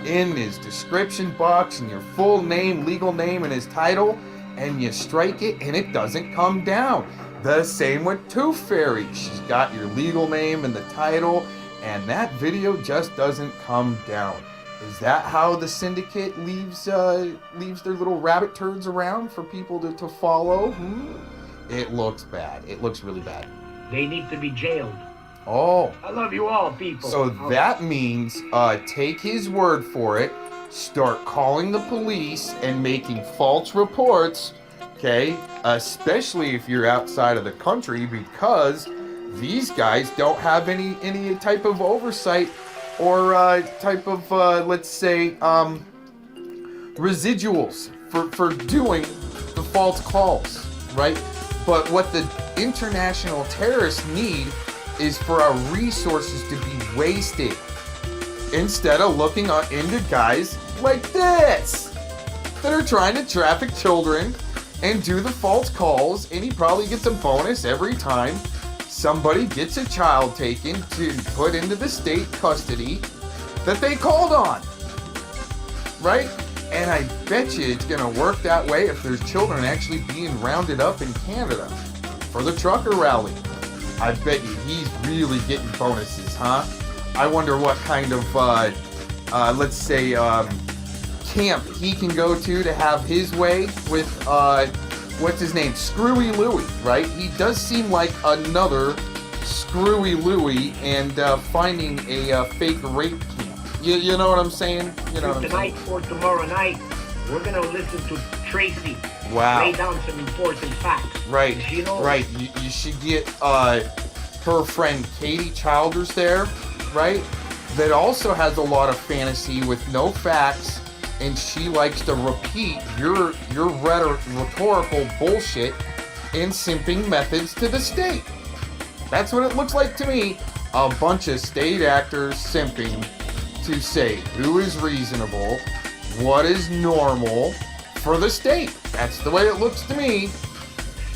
In his description box, and your full name, legal name, and his title, and you strike it, and it doesn't come down. The same with Tooth Fairy. She's got your legal name and the title, and that video just doesn't come down. Is that how the syndicate leaves their little rabbit turds around for people to follow? It looks bad. It looks really bad. They need to be jailed. Oh. I love you all, people. So that means take his word for it, start calling the police and making false reports, okay? Especially if you're outside of the country, because these guys don't have any type of oversight or type of, let's say, residuals for doing the false calls, right? But what the international terrorists need is for our resources to be wasted instead of looking into guys like this that are trying to traffic children and do the false calls, and he probably gets a bonus every time somebody gets a child taken to put into the state custody that they called on, right? And I bet you it's gonna work that way if there's children actually being rounded up in Canada for the trucker rally. I bet you he's really getting bonuses, huh? I wonder what kind of, let's say, camp he can go to have his way with, what's his name? Screwy Louie, right? He does seem like another Screwy Louie and finding a fake rape camp. You know what I'm saying? You know what I'm saying? Tonight or tomorrow night, we're gonna listen to Tracy. Wow. Lay down some important facts. Right, She knows. right. You should get her friend Katie Childers there, right? That also has a lot of fantasy with no facts, and she likes to repeat your rhetorical bullshit and simping methods to the state. That's what it looks like to me. A bunch of state actors simping to say who is reasonable, what is normal for the state. That's the way it looks to me.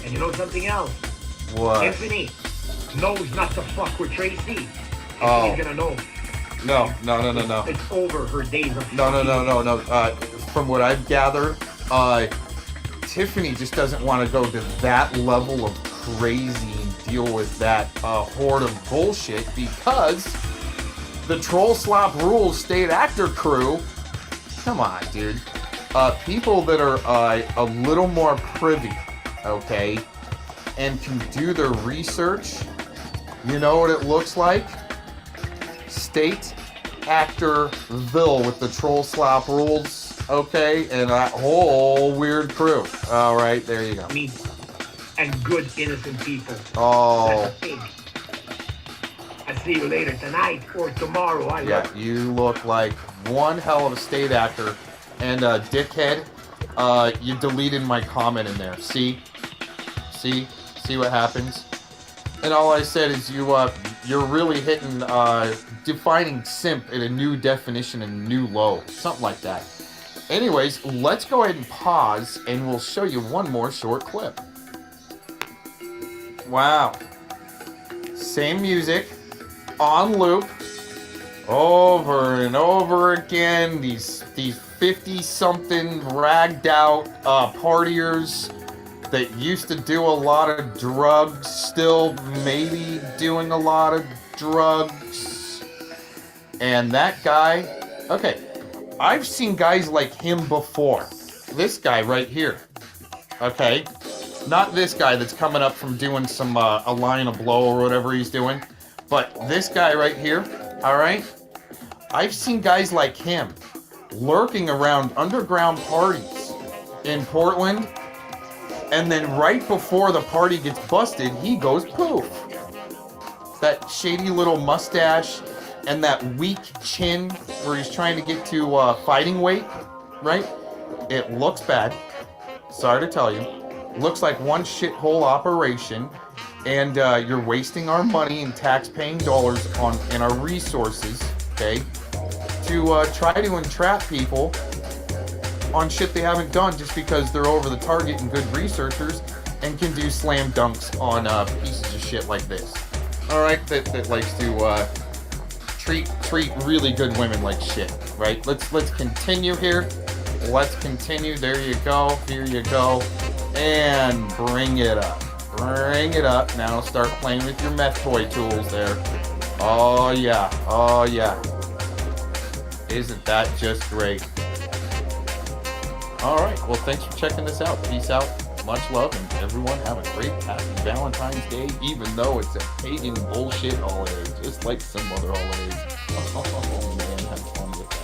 And you know something else? What? Tiffany knows not to fuck with Tracy. Oh. She's gonna know. No. It's over her days of No. From what I've gathered, Tiffany just doesn't want to go to that level of crazy and deal with that horde of bullshit because the Troll Slop Rules state actor crew, come on, dude. People that are a little more privy, okay, and can do their research, you know what it looks like? State Actorville with the Troll Slop Rules, okay, and that whole weird crew. All right, there you go. Me and good innocent people. Oh. That's a thing. I'll see you later tonight or tomorrow. Yeah, you look like one hell of a state actor. And dickhead, you deleted my comment in there. See what happens? And all I said is you're really hitting, defining simp at a new definition and new low. Something like that. Anyways, let's go ahead and pause and we'll show you one more short clip. Wow. Same music, on loop, over and over again. These 50-something ragged out partiers that used to do a lot of drugs, still maybe doing a lot of drugs. And that guy, okay, I've seen guys like him before. This guy right here, okay? Not this guy that's coming up from doing some, a line of blow or whatever he's doing, but this guy right here, all right? I've seen guys like him lurking around underground parties in Portland, and then right before the party gets busted, he goes poof. That shady little mustache and that weak chin where he's trying to get to fighting weight, right? It looks bad. Sorry to tell you. Looks like one shithole operation, and you're wasting our money and tax-paying dollars and our resources, okay, to try to entrap people on shit they haven't done just because they're over the target and good researchers and can do slam dunks on pieces of shit like this. All right, that likes to treat really good women like shit, right? Let's continue here. Let's continue. There you go. Here you go. And bring it up. Bring it up. Now start playing with your meth toy tools there. Oh yeah. Oh yeah. Isn't that just great? All right. Well, thanks for checking this out. Peace out. Much love, and everyone have a great happy Valentine's Day, even though it's a pagan bullshit holiday, just like some other holidays. Oh man, have fun with that.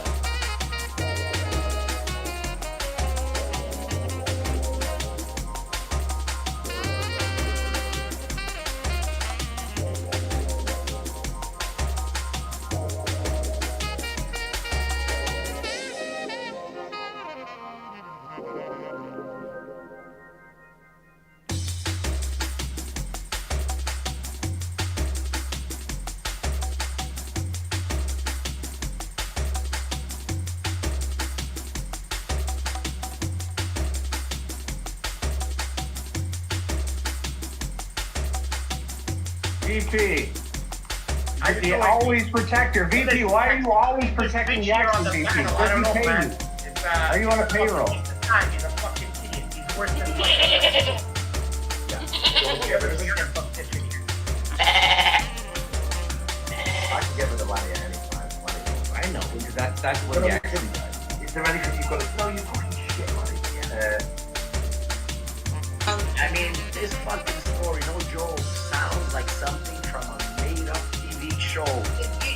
VP, always protect her. VP, why are you always protecting Jackson, VP? I don't know, man. Are you on a payroll? He's a fucking idiot. He's worse than fucking. I can get rid of Lanny at any time. I know, because that's what he actually does. Is there anything you've got to... No, you fucking shit, Lanny. I mean, this fucking story, no joke, sounds like something from a made-up TV show.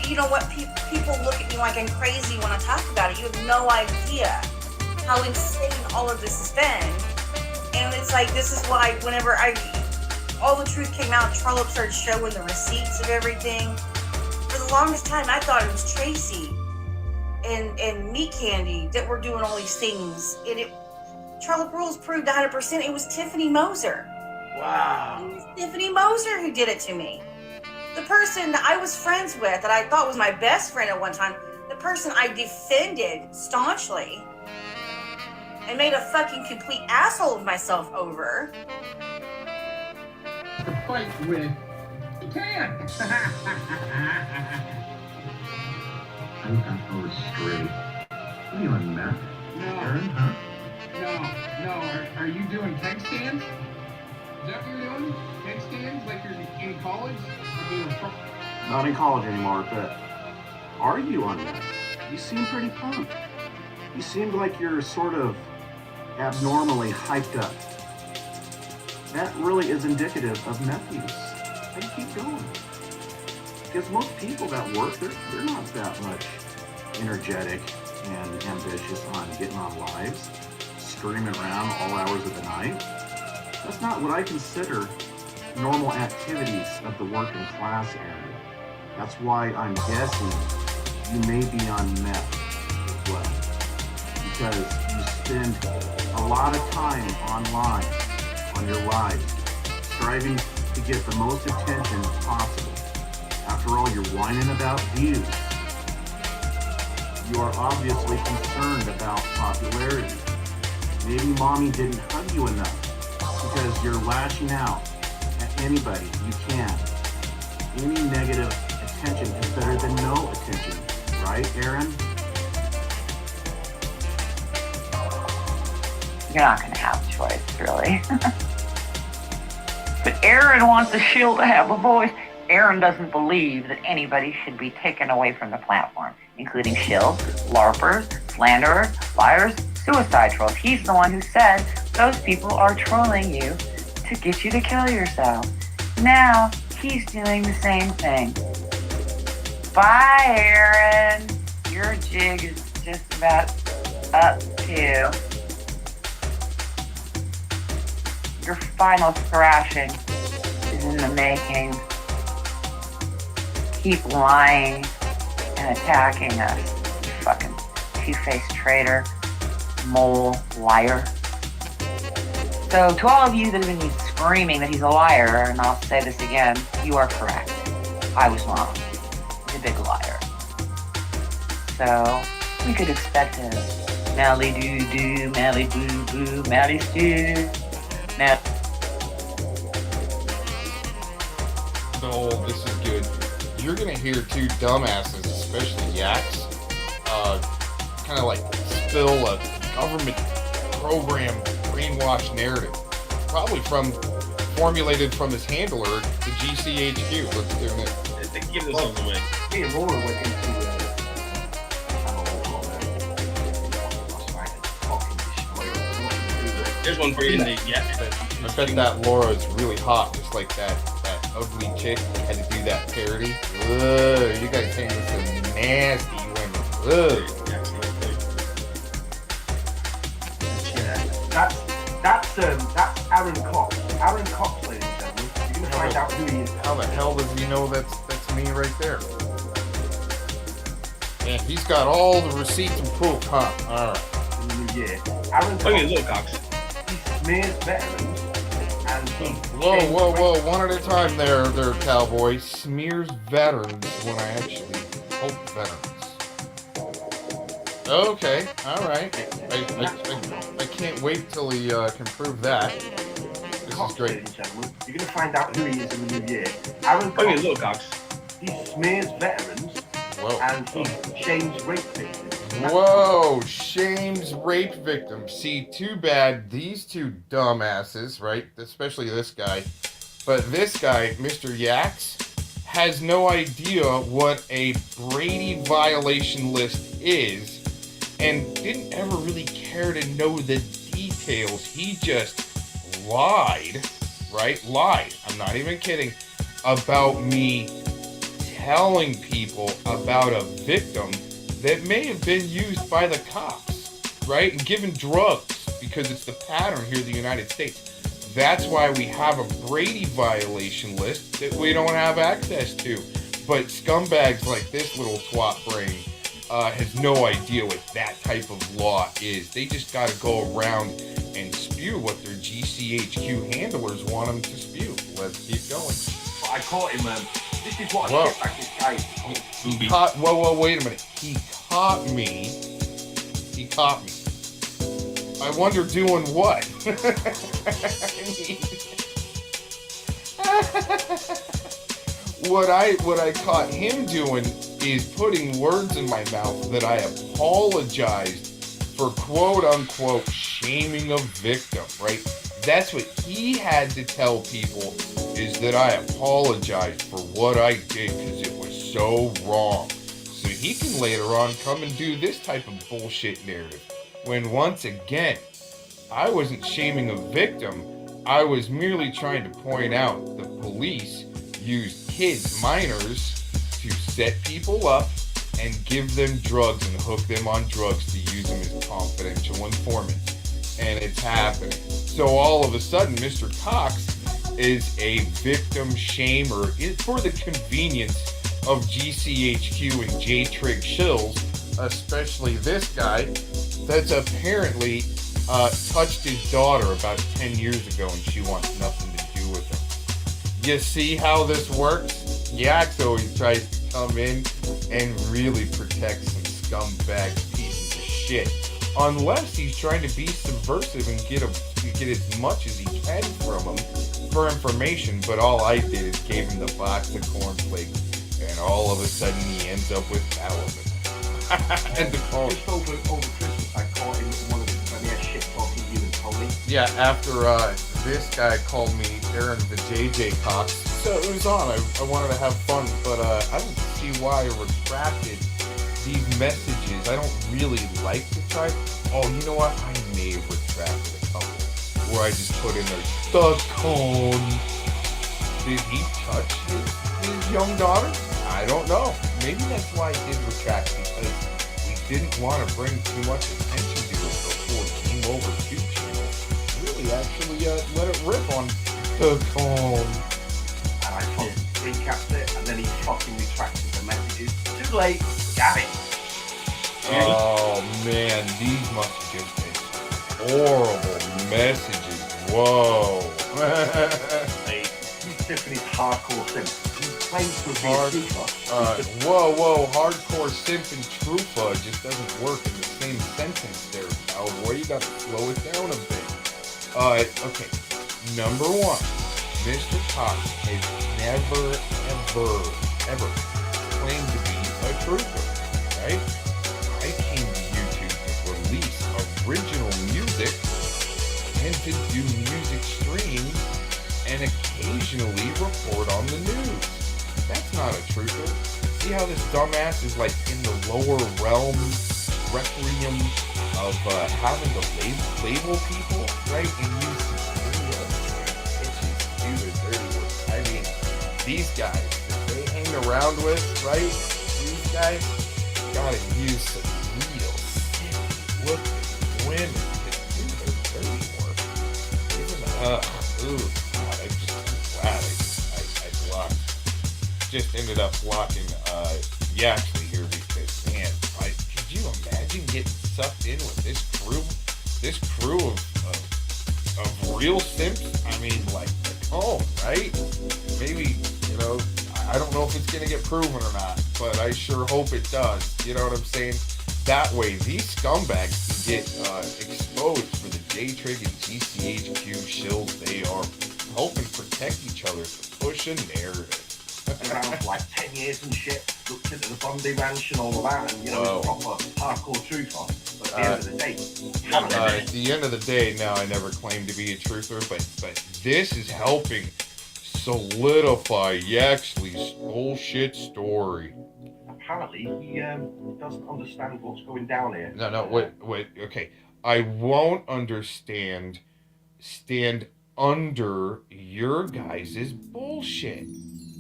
You know what? People look at me like I'm crazy when I talk about it. You have no idea how insane all of this has been. And it's like, this is why whenever all the truth came out, Trollope started showing the receipts of everything. For the longest time, I thought it was Tracy and Meat Candy that were doing all these things. And Trollope Rules proved 100% it was Tiffany Moser. Wow. It was Tiffany Moser who did it to me. The person that I was friends with, that I thought was my best friend at one time, the person I defended staunchly and made a fucking complete asshole of myself over. To fight with, you can. I thought I was straight. What are you on meth? Aaron, huh? No. Are you doing keg stands? Is that what you're doing? Keg stands like you're in college? Not in college anymore, but are you on that? You seem pretty pumped. You seemed like you're sort of abnormally hyped up. That really is indicative of meth use. How do you keep going? Because most people that work, they're not that much energetic and ambitious on getting on lives, screaming around all hours of the night. That's not what I consider normal activities of the working class area. That's why I'm guessing you may be on meth as well. Because you spend a lot of time online on your lives, striving to get the most attention possible. After all, you're whining about views. You are obviously concerned about popularity. Maybe mommy didn't hug you enough because you're lashing out at anybody you can. Any negative attention is better than no attention, right, Aaron? You're not going to have a choice, really. But Aaron wants the shield to have a voice. Aaron doesn't believe that anybody should be taken away from the platform, including shills, LARPers, slanderers, liars, suicide trolls. He's the one who said those people are trolling you to get you to kill yourself. Now, he's doing the same thing. Bye, Aaron. Your jig is just about up too. Your final thrashing is in the making. Keep lying and attacking us, you fucking two-faced traitor, mole, liar. So to all of you that have been screaming that he's a liar, and I'll say this again, you are correct. I was wrong. He's a big liar. So we could expect a Mally doo-doo, Mally boo-boo, Mally stew. No, this is good. You're gonna hear two dumbasses, especially Yaks, kind of like spill a government program brainwash narrative, probably formulated from his handler, the GCHQ. Let's do it. Give this one away. Me and Laura went into There's one for you, Nate. Yeah. I bet that Laura is really hot, just like that ugly chick had to do that parody. Ugh, you guys came with some nasty women. Ugh. That's Aaron Cox. Aaron Cox, ladies and gentlemen. You're gonna find out who he is. How the hell does he know that's me right there? And he's got all the receipts and proof, huh? Alright. Yeah. Aaron Cox. Look at little Cox. He smears veterans and he... Whoa, one at a time there, cowboy. Smears veterans when I actually hope veterans. Okay, alright. I can't wait till he can prove that. This is great. Ladies and gentlemen, you're gonna find out who he is in the new year. Aaron Cox. Look at little Cox. He smears veterans and he shames rape victims. Whoa, shames rape victims. See, too bad these two dumbasses, right? Especially this guy. But this guy, Mr. Yaks, has no idea what a Brady violation list is and didn't ever really care to know the details. He just lied, right? Lied. I'm not even kidding. About me telling people about a victim that may have been used by the cops, right? And given drugs, because it's the pattern here in the United States. That's why we have a Brady violation list that we don't have access to. But scumbags like this little twat brain has no idea what that type of law is. They just got to go around and spew what their GCHQ handlers want them to spew. Let's keep going. I caught him, this is what Whoa. I shit back this guy. He caught, whoa, wait a minute. He caught me. He caught me. I wonder doing what? What I caught him doing is putting words in my mouth that I apologized for, quote unquote, shaming a victim, right? That's what he had to tell people, is that I apologized for what I did because it was so wrong. So he can later on come and do this type of bullshit narrative. When once again, I wasn't shaming a victim, I was merely trying to point out the police used kids, minors, to set people up and give them drugs and hook them on drugs to use them as confidential informants. And it's happening. So all of a sudden, Mr. Cox is a victim shamer for the convenience of GCHQ and J-Trig shills, especially this guy that's apparently touched his daughter about 10 years ago and she wants nothing to do with him. You see how this works? Yaks always tries to come in and really protect some scumbag pieces of shit. Unless he's trying to be subversive and get as much as he can from him for information, but all I did is gave him the box of cornflakes, and all of a sudden he ends up with Alabama. And the corn. Just over Christmas, I caught him with one of the shit talking you and Tony. Yeah, after this guy called me Aaron the JJ Cox, so it was on. I wanted to have fun, but I don't see why I retracted these messages. I don't really like to try. Oh, you know what? I may have retracted a couple where I just put in there, the cone. Did he touch his young daughter? I don't know. Maybe that's why I did retract, because we didn't want to bring too much attention to it before it came over to channel. Really, actually, let it rip on the cone. And I fucking recapped it, and then he fucking retracted the messages. Too late. Got it. Oh man, these must have just been horrible messages. Whoa. Tiffany's hardcore simp. He claims to be a trooper. Whoa, hardcore simp and trooper just doesn't work in the same sentence there, cowboy. You gotta slow it down a bit. Okay. Number one, Mr. Cox has never, ever claimed to be a trooper, right? I came to YouTube to release original music and to do music streams and occasionally report on the news. That's not a truther. See how this dumbass is like in the lower realm, requiem of having to label people, right? And use bitches do the dirty work. I mean, these guys that they hang around with, right? These guys gotta use some real sick looking women to do their dirty work. Ooh, God, I'm just glad I blocked. Just ended up blocking Yaxley here because, man, could you imagine getting sucked in with this crew of real simps? I mean, like the cone, right? Maybe, I don't know if it's gonna get proven or not, but I sure hope it does. You know what I'm saying? That way, these scumbags can get exposed for the J-Trig and GCHQ shills they are helping protect each other to push a narrative. around for like 10 years and shit, looked into the Bondi Ranch and all of that, and, you know, he's a proper hardcore truther. But at the end of the day, at the end of the day, no, I never claimed to be a truther, but this is helping solidify Yaxley's bullshit story. Apparently, he doesn't understand what's going down here. No, wait, okay. I won't stand under your guys' bullshit,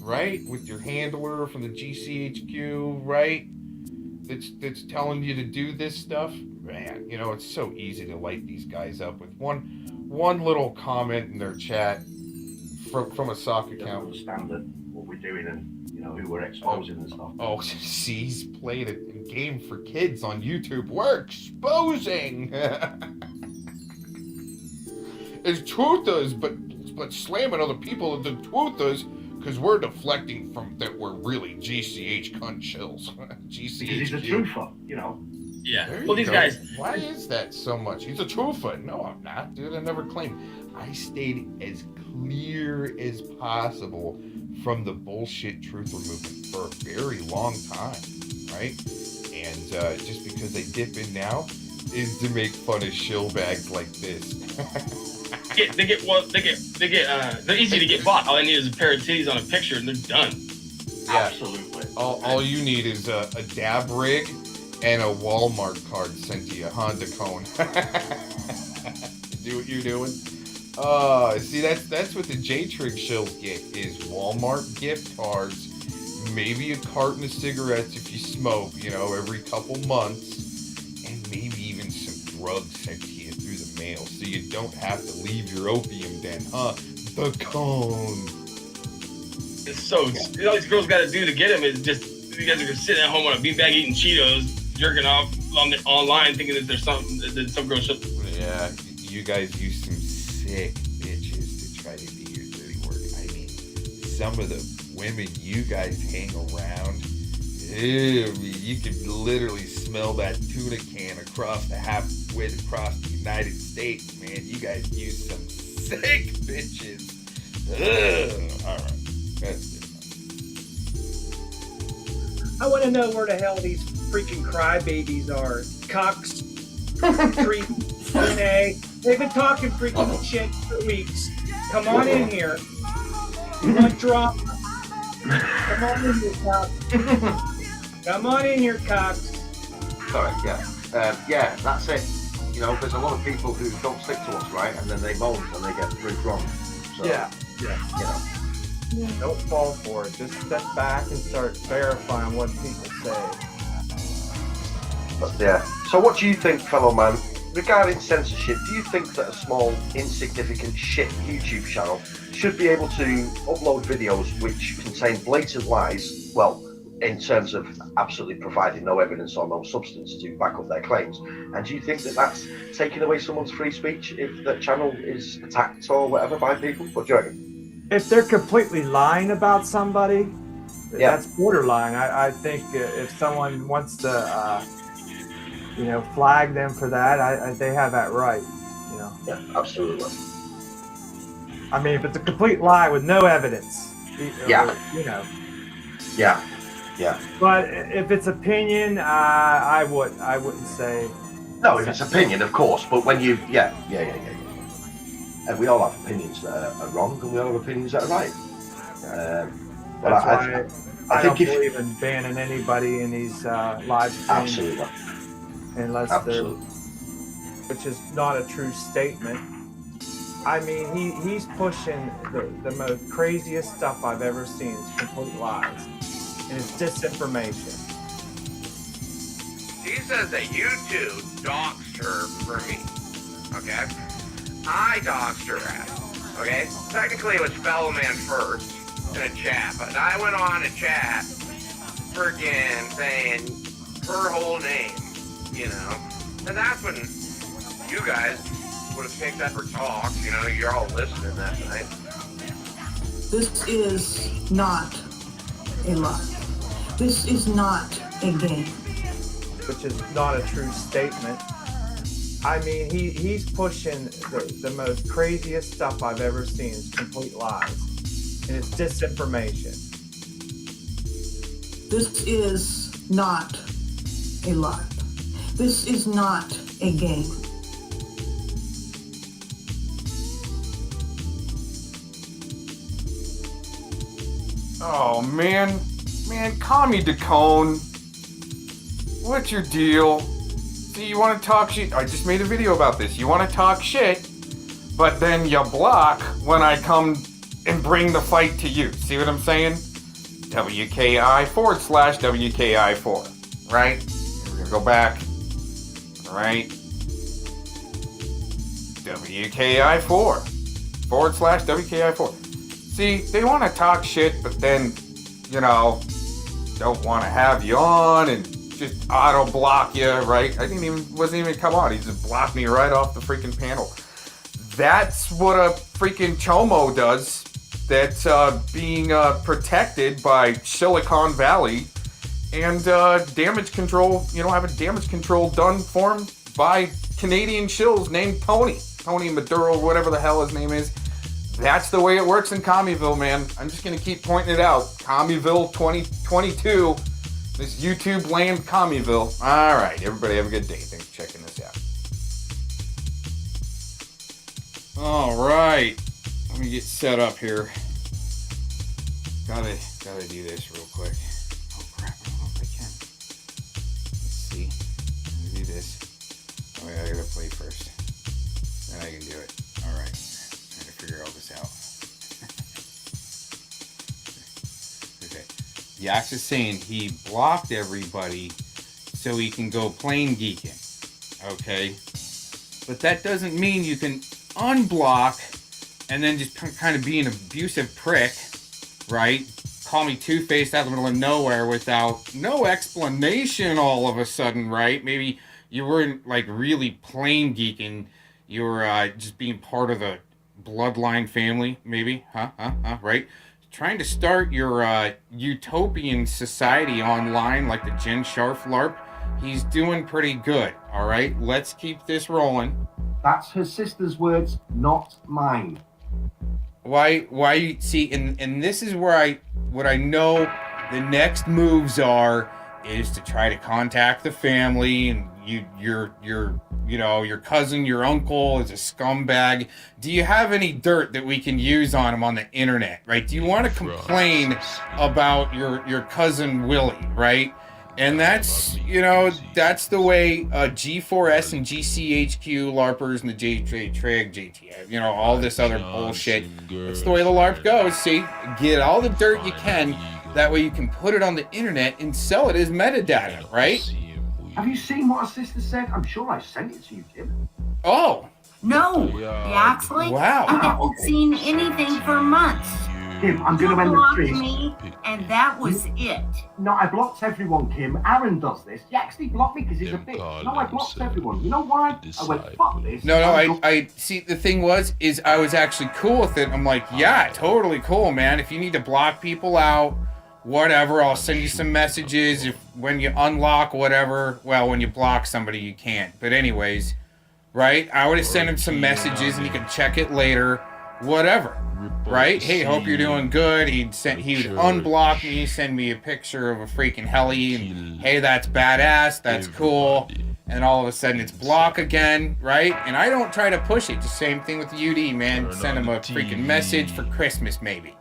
right? With your handler from the GCHQ, right? That's telling you to do this stuff. Man, you know, it's so easy to light these guys up with one little comment in their chat from a sock account. Understand what we're doing and, you know, who we're exposing and stuff. Oh, see, he's played a game for kids on YouTube. We're exposing! It's truthers, but slamming other people are the truthers because we're deflecting from that we're really GCH cunt chills. GCH. He's a truther, you know. Yeah. Well, these guys. Why is that so much? He's a truther. No, I'm not, dude. I never claimed. I stayed as clear as possible from the bullshit truther movement for a very long time, right? And just because they dip in now is to make fun of shill bags like this. They're easy to get bought. All I need is a pair of titties on a picture and they're done. Yeah. Absolutely. All you need is a dab rig and a Walmart card sent to you, Honda Cone. Do what you're doing. See, that's what the J-Trig shills get, is Walmart gift cards, maybe a carton of cigarettes if you smoke, you know, every couple months, and maybe even some drugs sent to you through the mail, so you don't have to leave your opium den, huh? The Cone. It's so, all these girls got to do to get him is just, you guys are just sitting at home on a beanbag eating Cheetos, jerking off online, thinking that there's something that some girl should. Yeah, you guys use some sick bitches to try to do your dirty work. I mean, some of the women you guys hang around, ew, you can literally smell that tuna can across the halfway across the United States, man. You guys use some sick bitches. Ugh. All right, that's it. I want to know where the hell these freaking crybabies are. Cox, Tree, Renee. They've been talking freaking shit for weeks. Come on in here. You want drop? Come on in here, Cox. Come on in here, Cox. Sorry, yeah. Yeah, that's it. You know, there's a lot of people who don't stick to us, right? And then they moan when they get proved wrong. So, yeah. You know. Don't fall for it. Just step back and start verifying what people say. But yeah. So what do you think, fellow man? Regarding censorship, do you think that a small, insignificant shit YouTube channel should be able to upload videos which contain blatant lies, well, in terms of absolutely providing no evidence or no substance to back up their claims? And do you think that that's taking away someone's free speech if the channel is attacked or whatever by people? What do you reckon? If they're completely lying about somebody, that's borderline. I think if someone wants to, flag them for that, they have that right. You know. Yeah, absolutely. I mean, if it's a complete lie with no evidence, Yeah. Yeah. But if it's opinion, I wouldn't say. No, if it's opinion, of course. But when you, yeah. And we all have opinions that are wrong, and we all have opinions that are right. But That's I why I think don't believe in banning anybody in these live streams. Absolutely. Unless which is not a true statement. I mean, he's pushing the most craziest stuff I've ever seen. It's complete lies. And it's disinformation. She says that you two doxed her for me. Okay? I doxed her ass. Okay? Technically it was Fellow Man first in a chat, but I went on a chat freaking saying her whole name, you know? And that's when you guys would have picked up her talk, you know, you're all listening that night. This is not a lie. This is not a game. Which is not a true statement. I mean, he's pushing the most craziest stuff I've ever seen. It's complete lies. And it's disinformation. This is not a LARP. This is not a game. Oh, man. Man, Commie DeCone. What's your deal? See, you want to talk shit? I just made a video about this. You want to talk shit, but then you block when I come and bring the fight to you. See what I'm saying? WKI/WKI4. Right? We're going to go back. Right? WKI4/WKI4. See, they want to talk shit, but then, you know, don't want to have you on and just auto block you, right? Wasn't even come on. He just blocked me right off the freaking panel. That's what a freaking chomo does. That's being protected by Silicon Valley and damage control. You know, having damage control done for him by Canadian shills named Tony Maduro, whatever the hell his name is. That's the way it works in Commieville, man. I'm just going to keep pointing it out. Commieville 2022. This YouTube land Commieville. All right, everybody have a good day. Thanks for checking this out. All right. Let me get set up here. Gotta do this real quick. Oh, crap. I don't know if I can. Let's see. I'm going to do this. Oh, wait, I got to play first. Then I can do it. All right. Trying to figure all this out. Okay. Yax is saying he blocked everybody so he can go plane geeking. Okay. But that doesn't mean you can unblock and then just kind of be an abusive prick, right? Call me two-faced out of the middle of nowhere without no explanation all of a sudden, right? Maybe you weren't like really plane geeking. You were just being part of the bloodline family, maybe, right? Trying to start your utopian society online like the Jen Sharf LARP. He's doing pretty good, all right? Let's keep this rolling. That's her sister's words, not mine. Why see, and this is where what I know the next moves are is to try to contact the family, and your cousin, your uncle is a scumbag. Do you have any dirt that we can use on him on the internet, right? Do you want to complain about your cousin Willie, right? And that's, that's the way G4S and GCHQ LARPers and the JTRIG, JTF, all this other bullshit. That's the way the LARP goes, see? Get all the dirt you can. That way you can put it on the internet and sell it as metadata, right? Have you seen what her sister said? I'm sure I sent it to you, Kim. Oh. No, actually, wow. I haven't seen anything for months. Kim, I'm going to end the stream. Me, and that was it. No, I blocked everyone, Kim. Aaron does this. He actually blocked me because he's a bitch. No, I blocked everyone. You know why? I went, fuck this. No, I see, the thing was I was actually cool with it. I'm like, yeah, totally cool, man. If you need to block people out, whatever, I'll send you some messages. When you unlock whatever, well, when you block somebody, you can't. But anyways, right? I would have sent him some messages and he could check it later, whatever. Right? Hey, hope you're doing good. He would unblock me, send me a picture of a freaking heli, and hey, that's badass, that's cool. And all of a sudden it's block again, right? And I don't try to push it. Just same thing with the UD, man. Send him a freaking message for Christmas, maybe.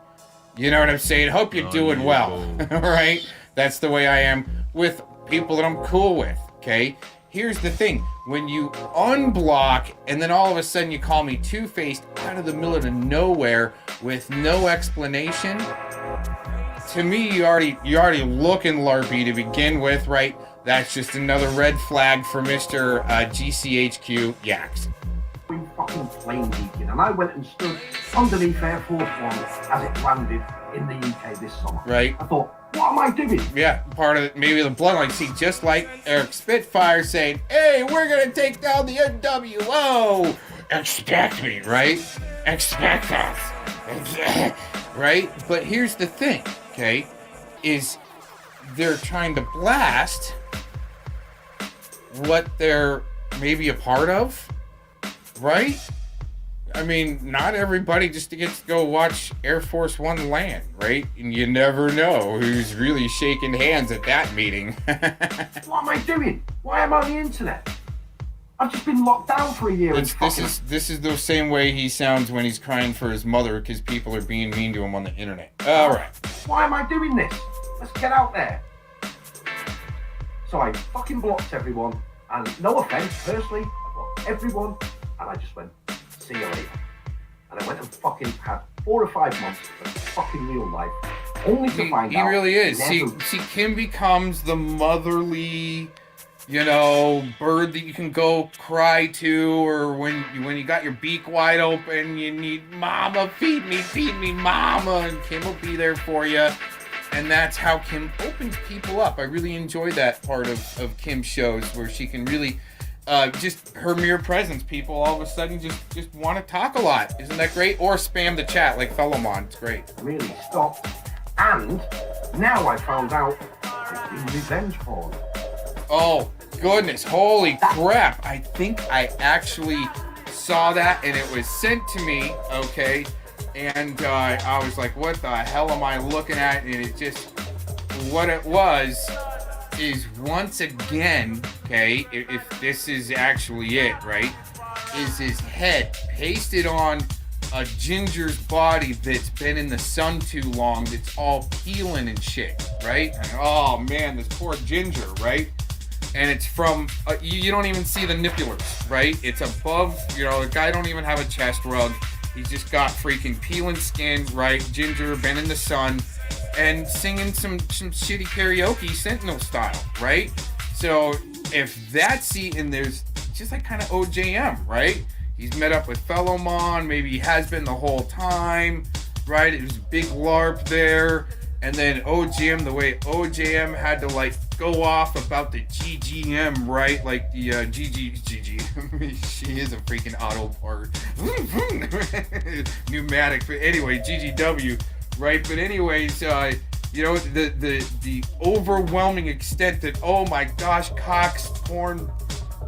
You know what I'm saying? Hope you're doing well, right? That's the way I am with people that I'm cool with, okay? Here's the thing. When you unblock and then all of a sudden you call me two-faced out of the middle of nowhere with no explanation, to me, you already looking LARPy to begin with, right? That's just another red flag for Mr. GCHQ Yax. Fucking plane geeking, and I went and stood underneath Air Force One as it landed in the UK this summer. Right. I thought, what am I doing? Yeah, part of maybe the bloodline. See, just like Eric Spitfire saying, hey, we're gonna take down the NWO. Expect me, right? Expect us. Right? But here's the thing, okay, is they're trying to blast what they're maybe a part of, right? I mean, not everybody just gets to go watch Air Force One land, right? And you never know who's really shaking hands at that meeting. What am I doing? Why am I on the internet? I've just been locked down for a year. This is the same way he sounds when he's crying for his mother because people are being mean to him on the internet. All right. Why am I doing this? Let's get out there. So I fucking blocked everyone, and no offense, personally, I blocked everyone, and I just went, see you later. And I went and fucking had 4 or 5 months of fucking real life, only to find out. He really is. never- See, Kim becomes the motherly, you know, bird that you can go cry to, or when you got your beak wide open, you need mama, feed me, mama, and Kim will be there for you. And that's how Kim opens people up. I really enjoy that part of Kim's shows where she can really, just her mere presence, people all of a sudden just want to talk a lot. Isn't that great? Or spam the chat like Fellowmon. It's great. Really stopped. And now I found out it's been revenge porn. Oh, goodness. Holy crap. I think I actually saw that and it was sent to me, okay? And I was like, what the hell am I looking at? And it just, what it was is once again, okay, if this is actually it, right, is his head pasted on a Ginger's body that's been in the sun too long, that's all peeling and shit, right? And, oh man, this poor Ginger, right? And it's from, you don't even see the nippulars, right? It's above, you know, the guy don't even have a chest rug. He's just got freaking peeling skin, right? Ginger, been in the sun, and singing some shitty karaoke Sentinel style, right? So if that's and there's just like kind of OJM, right? He's met up with Fellowmon, maybe he has been the whole time, right? It was a big LARP there. And then OJM, the way OJM had to like go off about the GGM, right? Like the GG. She is a freaking auto part. Pneumatic. But anyway, GGW, right? But anyways, you know, the overwhelming extent that, oh my gosh, Cox porn,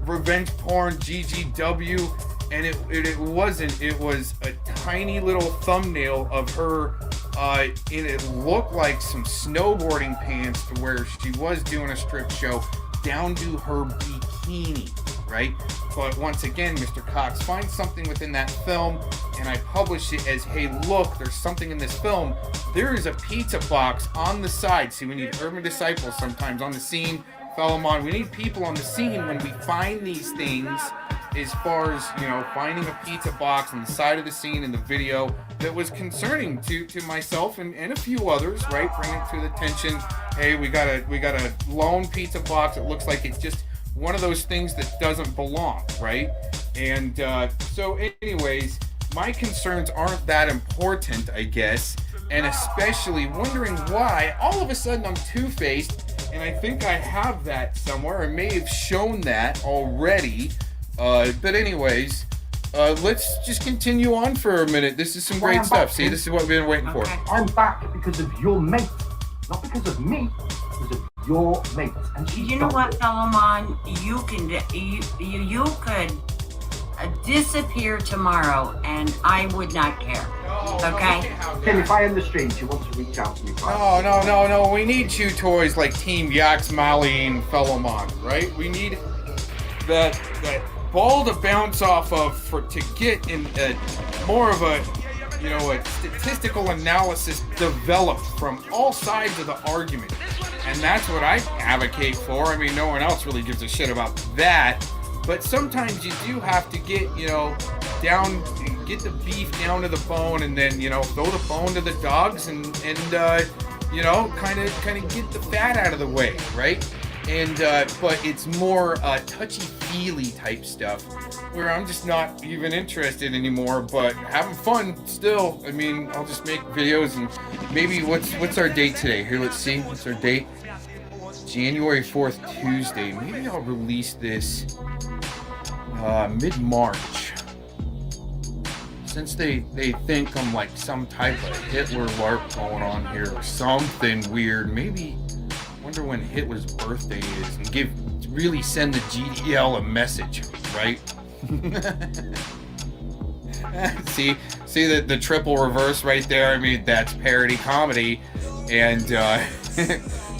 revenge porn, GGW. And it wasn't. It was a tiny little thumbnail of her, and it looked like some snowboarding pants to where she was doing a strip show down to her bikini, right? But once again, Mr. Cox finds something within that film, and I publish it as, hey, look, there's something in this film. There is a pizza box on the side. See, we need urban disciples sometimes on the scene. Fellowmon, we need people on the scene when we find these things. As far as, you know, finding a pizza box on the side of the scene in the video that was concerning to myself and a few others, right? Bring it to the attention. Hey, we got a lone pizza box. It looks like it's just one of those things that doesn't belong, right? And so anyways, my concerns aren't that important, I guess. And especially wondering why all of a sudden I'm two-faced, and I think I have that somewhere. I may have shown that already. But anyways, let's just continue on for a minute. This is some great stuff. See, this is what we've been waiting for. I'm back because of your mate, not because of me, because of your mate. And You know what, Fellowmon? You could disappear tomorrow, and I would not care. Okay? Tim, if I end the stream, do you want to reach out to me? No. We need chew toys like Team Yax, Molly, and Fellowmon, right? We need that ball to bounce off of to get in more of a, you know, a statistical analysis developed from all sides of the argument. And that's what I advocate for. I mean, no one else really gives a shit about that. But sometimes you do have to get, you know, get the beef down to the bone, and then, you know, throw the bone to the dogs and you know, kind of get the fat out of the way, right? And but it's more touchy-feely type stuff where I'm just not even interested anymore, but having fun still. I mean, I'll just make videos. And maybe what's our date today? Here, let's see. What's our date? January 4th, Tuesday. Maybe I'll release this mid-March. Since they think I'm like some type of Hitler LARP going on here or something weird, maybe wonder when Hitler's birthday is and really send the GDL a message, right? see the triple reverse right there. I mean, that's parody comedy, and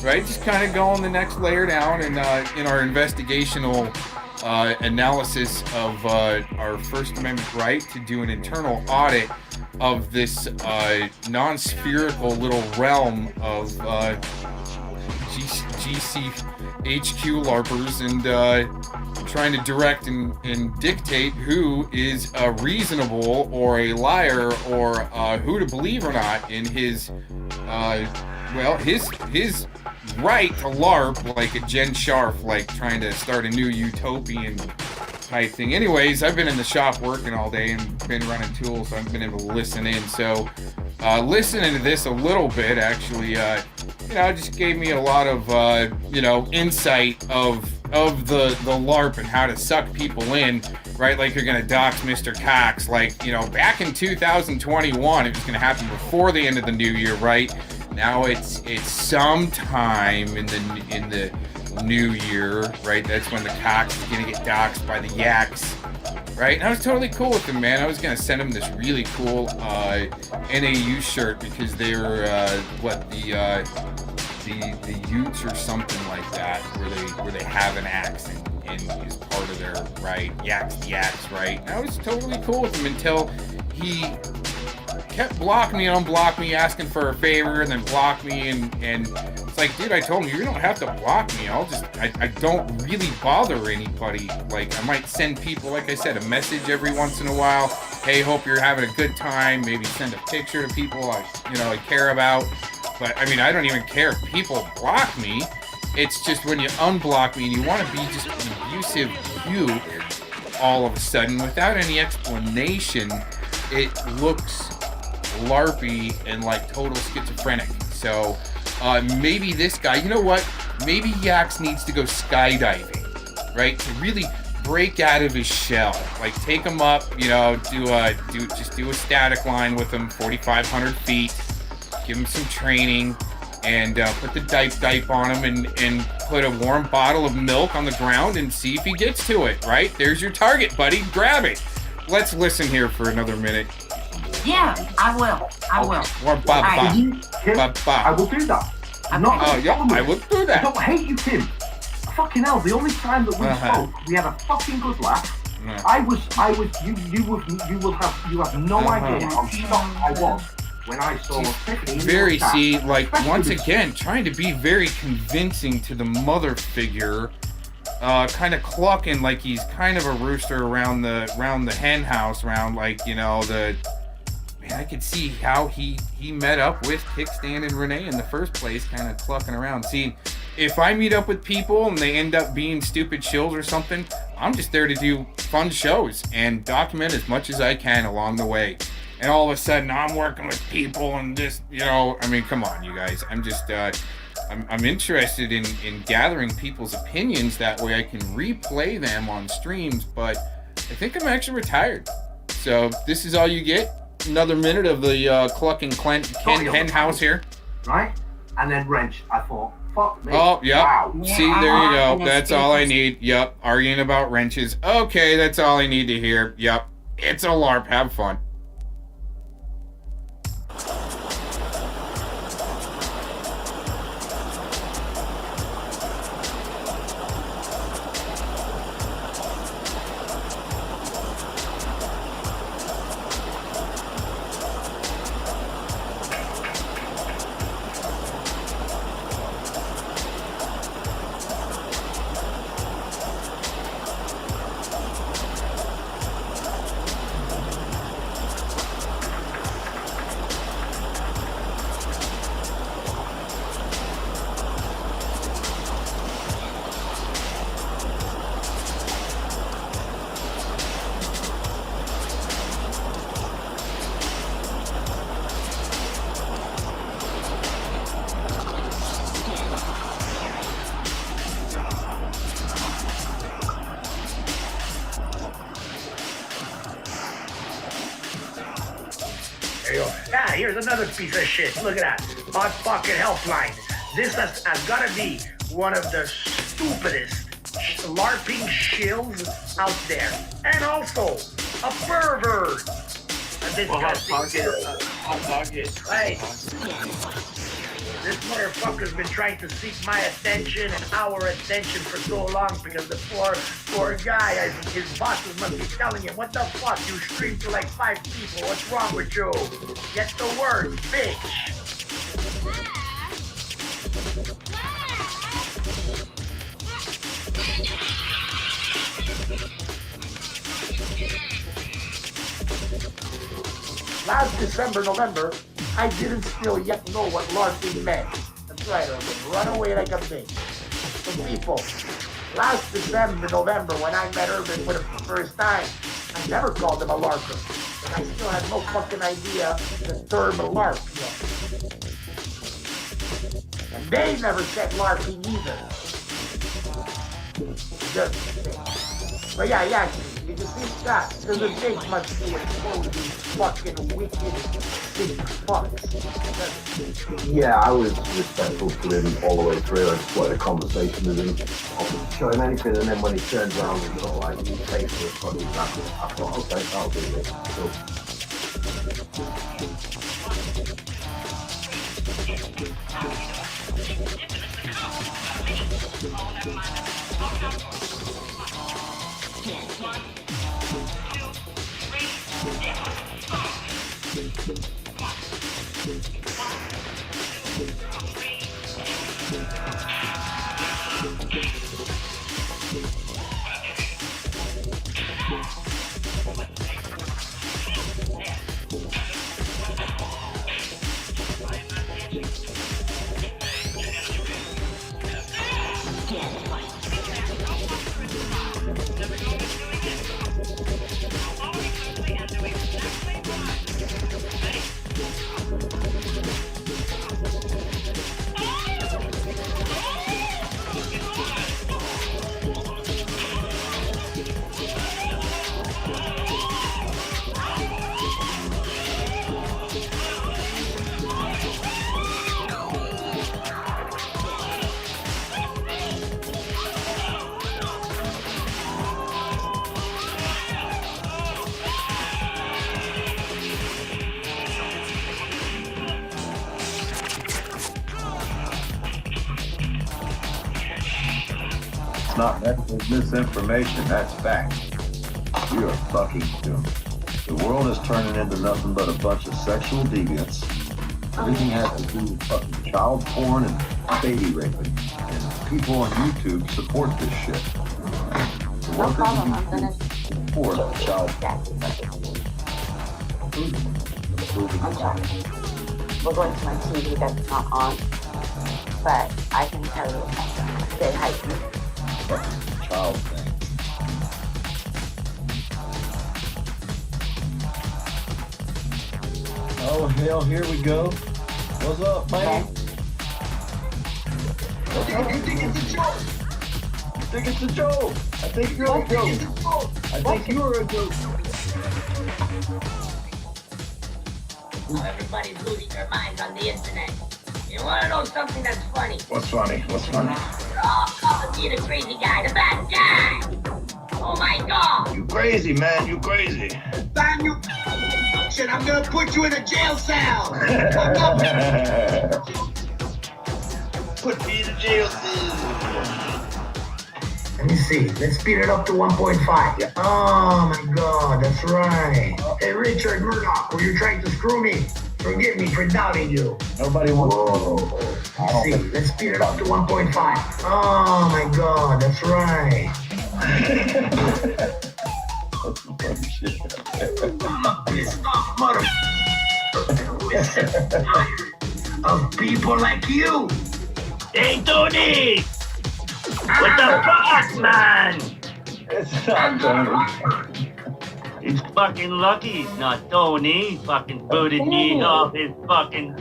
right, just kind of going the next layer down, and in our investigational analysis of our First Amendment right to do an internal audit of this non-spherical little realm of GCHQ LARPers, and trying to direct and dictate who is a reasonable or a liar, or who to believe or not in his his right to LARP, like a Jen Sharf, like trying to start a new utopian type thing. Anyways, I've been in the shop working all day and been running tools, so I've been able to listen in. So listening to this a little bit actually, it just gave me a lot of insight of the LARP and how to suck people in, right? Like you're gonna dox Mr. Cox, like, back in 2021, it was gonna happen before the end of the new year, right? Now it's sometime in the new year, right? That's when the Cox is gonna get doxed by the Yaks, right? And I was totally cool with him, man. I was gonna send him this really cool NAU shirt, because they were the Utes or something like that, where they have an axe and is part of their right. Yaks, right? And I was totally cool with him until he kept blocking me and unblock me, asking for a favor, and then block me, and it's like, dude, I told him, you don't have to block me. I don't really bother anybody. Like, I might send people, like I said, a message every once in a while. Hey, hope you're having a good time. Maybe send a picture to people I care about. But I mean, I don't even care if people block me. It's just when you unblock me and you want to be just an abusive puke all of a sudden without any explanation, it looks LARPy and like total schizophrenic. So maybe this guy, you know what? Maybe Yaks needs to go skydiving, right? To really break out of his shell. Like, take him up, do a static line with him, 4,500 feet. Give him some training, and put the dipe on him, and put a warm bottle of milk on the ground and see if he gets to it, right? There's your target, buddy. Grab it. Let's listen here for another minute. Yeah, I will. Or I will do that. Okay. I will do that. I don't hate you, Tim. Fucking hell, the only time that we spoke, we had a fucking good laugh. You have no idea how shocked I was when I saw once again, trying to be very convincing to the mother figure, kind of clucking like he's kind of a rooster around the hen house, I could see how he met up with Kickstand and Renee in the first place, kind of clucking around. See, if I meet up with people and they end up being stupid shills or something, I'm just there to do fun shows and document as much as I can along the way. And all of a sudden, I'm working with people and just, I mean, come on, you guys. I'm just, I'm interested in gathering people's opinions. That way I can replay them on streams, but I think I'm actually retired. So this is all you get. Another minute of the clucking Ken hen house here. Right? And then wrench. I thought, fuck me. Oh, yep. Wow. See, there you go. That's all I need. Yep. Arguing about wrenches. Okay, that's all I need to hear. Yep. It's a LARP. Have fun. Yeah, here's another piece of shit. Look at that. Hot fucking Helpline. This has gotta be one of the stupidest LARPing shills out there. And also, a pervert. Hey, this motherfucker's been trying to seek my attention and our attention for so long because the poor guy, his bosses must be telling him, what the fuck, you stream to like 5 people, what's wrong with you? Get the word, bitch. Last December, November, I didn't still yet know what LARPing meant. That's right, I would run away like a bitch. So people, last December, November, when I met Urban for the first time, I never called him a LARPer. And I still had no fucking idea the term LARP yet. And they never said LARPing either. But yeah, you can see that. Because the big must be exposed to these fucking wicked, sick fucks. Yeah, I was respectful to him all the way through. I just wanted a conversation with him. I wasn't showing anything, and then when he turns around and sort of like, you pay for it, probably that. I thought, okay, I'll do this. It's not misinformation, that's fact. You are fucking doomed. The world is turning into nothing but a bunch of sexual deviants. Everything has to do with fucking child porn and baby raping. And people on YouTube support this shit. The workers of YouTube support child porn. I'm sorry. We're going to my TV that's not on, but I can tell you, say hi to me. Fucking child thing. Oh hell, here we go. What's up, man? You think it's a joke? You think it's a joke? I think you're a joke. I think you're a joke. Everybody's losing their minds on the internet. You wanna know something that's funny? What's funny? What's funny? They're all calling me the crazy guy, the bad guy. Oh my god. You crazy, man. You crazy. Damn you shit, I'm gonna put you in a jail cell. Put me in a jail cell. Let me see. Let's speed it up to 1.5. Yeah. Oh my god, that's right. Hey Richard Murdoch, were you trying to screw me? Forgive me for doubting you. Nobody wants to. Let's see. Let's speed it up to 1.5. Oh my god, that's right. Pissed off mother of people like you. Hey Tony! What the fuck, man? It's not Tony. He's fucking lucky he's not Tony. Fucking booted me off his fucking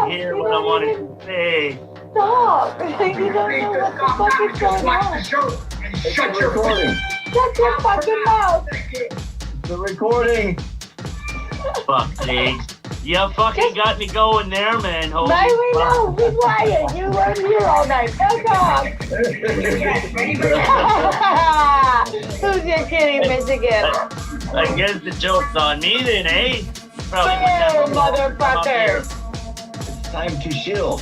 hear what I wanted to say. Stop! You don't know what the fuck is going on. Shut your recording. Shut your fucking mouth. The recording. Fuck sakes. You fucking got me going there, man. Holy Right, we fuck. know. Be quiet. You weren't here all night. Fuck off. Who's your kitty, Michigan? I guess the joke's on me then, eh? Probably Hey, motherfucker! It's time to chill.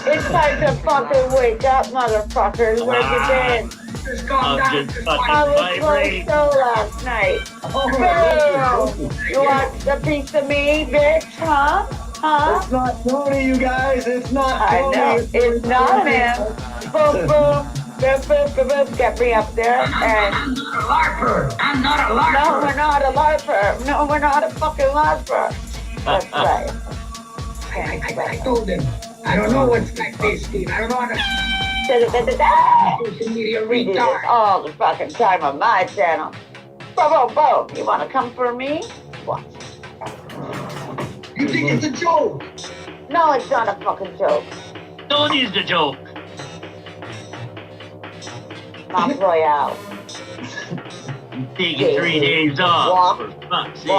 It's time to fucking wake up, motherfuckers. Where you been? I'll just fucking I was vibrate. so last night. Boom! You want a piece of me, bitch? Huh? Huh? It's not Tony, you guys. It's not I Tony. know. It's not him. Boom, boom. Boom, boom, boom, boom. Get me up there and... I'm not a LARPer. I'm not a LARPer. No, we're not a LARPer. No, we're not a fucking LARPer. That's right. I told him. I don't know what's like this, Steve. I don't know how to... Social media We do this retard. all the fucking time on my channel. Boom, boom, boom. You want to come for me? What? You think it's a joke? No, it's not a fucking joke. Tony's the joke. Mount Royale. Taking 3 days off. For fuck's sake.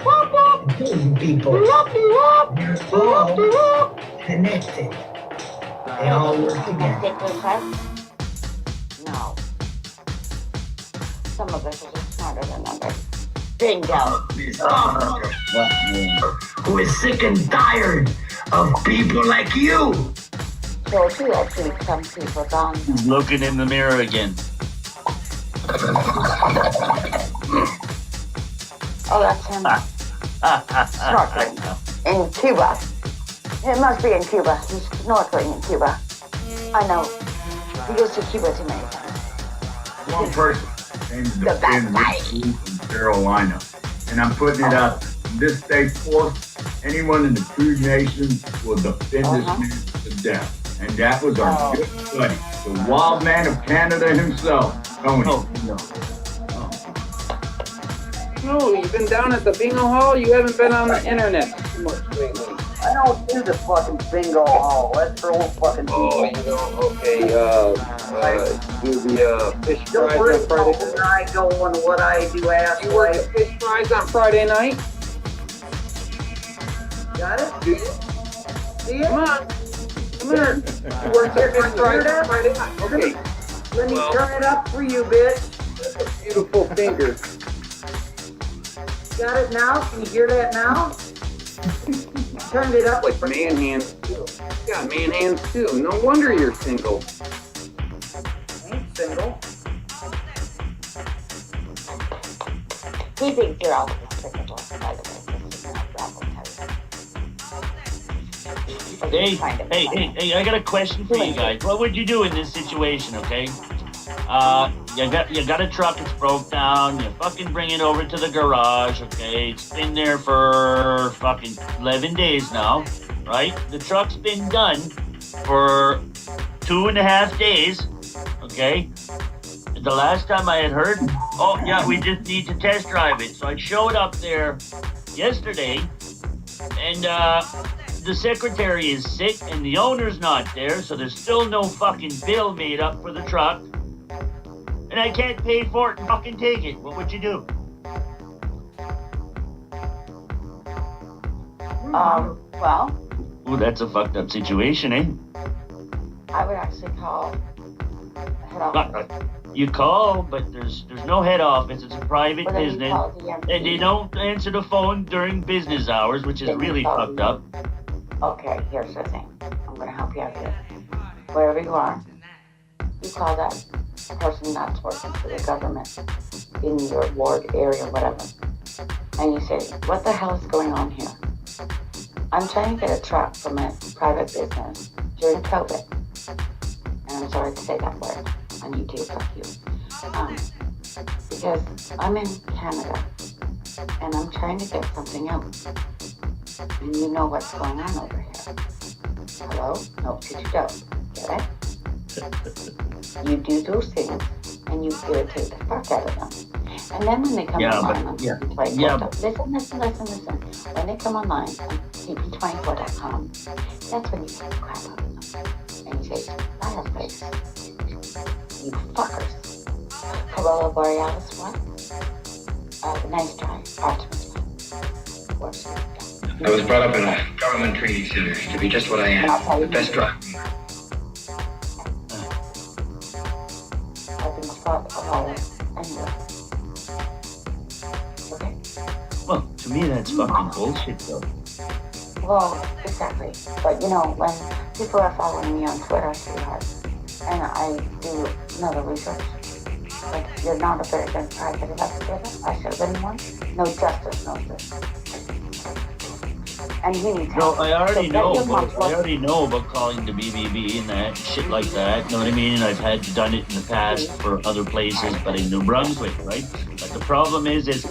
Whoop, whoop. People. Whoop, whoop. They're Whoop, all whoop. connected. They all work together. No. Some of us are just smarter than others. Bingo. Who is sick and tired of people like you? So too, I treat some people down. He's looking in the mirror again. Oh, that's him. Snorkeling in Cuba. It must be in Cuba. He's snorkeling in Cuba. I know. He goes to Cuba too many times. One person came to The defend bad Rick Lee from Carolina, and I'm putting it out. This state force, anyone in the Two Nations will defend this man to death, and that was our good buddy, the wild man of Canada himself, Tony. No, you've been down at the bingo hall. You haven't been on the internet too much lately. I don't do the fucking bingo hall. That's for old fucking people. Oh, you know, okay. Do the fish Don't fries worry on Friday about where I go and what I do, ass You work wife. the fish fries on Friday night? Got it? Do you? See it? Come on. Come here. You work the fish fries on Friday night? Okay. Let me Well- turn it up for you, bitch. Beautiful fingers. Got it now? Can you hear that now? Turned it up. Like man hands too. Yeah, man hands too. No wonder you're single. Ain't single. He thinks you're all despicable, by the way. This is not Bravo Hey, I got a question for you guys. What would you do in this situation, okay? You got a truck that's broke down, you fucking bring it over to the garage, okay? It's been there for fucking 11 days now, right? The truck's been done for 2.5 days, okay? The last time I had heard, oh yeah, we just need to test drive it. So I showed up there yesterday, and the secretary is sick and the owner's not there, so there's still no fucking bill made up for the truck. And I can't pay for it and fucking take it. What would you do? Well, Ooh, that's a fucked up situation, eh? I would actually call head office. You call, but there's no head office. It's a private Well, then you business, call the MC. and they don't answer the phone during business hours, which is Then you really call fucked the- up. Okay, here's the thing. I'm gonna help you out here. Wherever you are, you call that person that's working for the government in your ward area, whatever. And you say, what the hell is going on here? I'm trying to get a truck from a private business during COVID. And I'm sorry to say that word. I need to fuck you. Because I'm in Canada and I'm trying to get something out. And you know what's going on over here. Hello? No, you don't. Get it? You do those things and you irritate the fuck out of them. And then when they come online on CP24, listen. When they come online on CP24.com, that's when you get the crap out of them. And you say, Fireface, you fuckers. Corolla Borealis, what? Nice try. Artemis, what? I was brought up in a government training center to be just what I am, the best driver. I've been spot of all anyway. me, that's fucking bullshit, though. Well, exactly. But you know, when people are following me on Twitter, sweetheart, and I do another research, like, you're not a very good private investigator. I should have been one. No justice knows this. And he needs No, help. I already So know. get your mom I already know about calling the BBB and that shit like that. You know what I mean? And I've had done it in the past for other places, but in New Brunswick, right? But the problem is this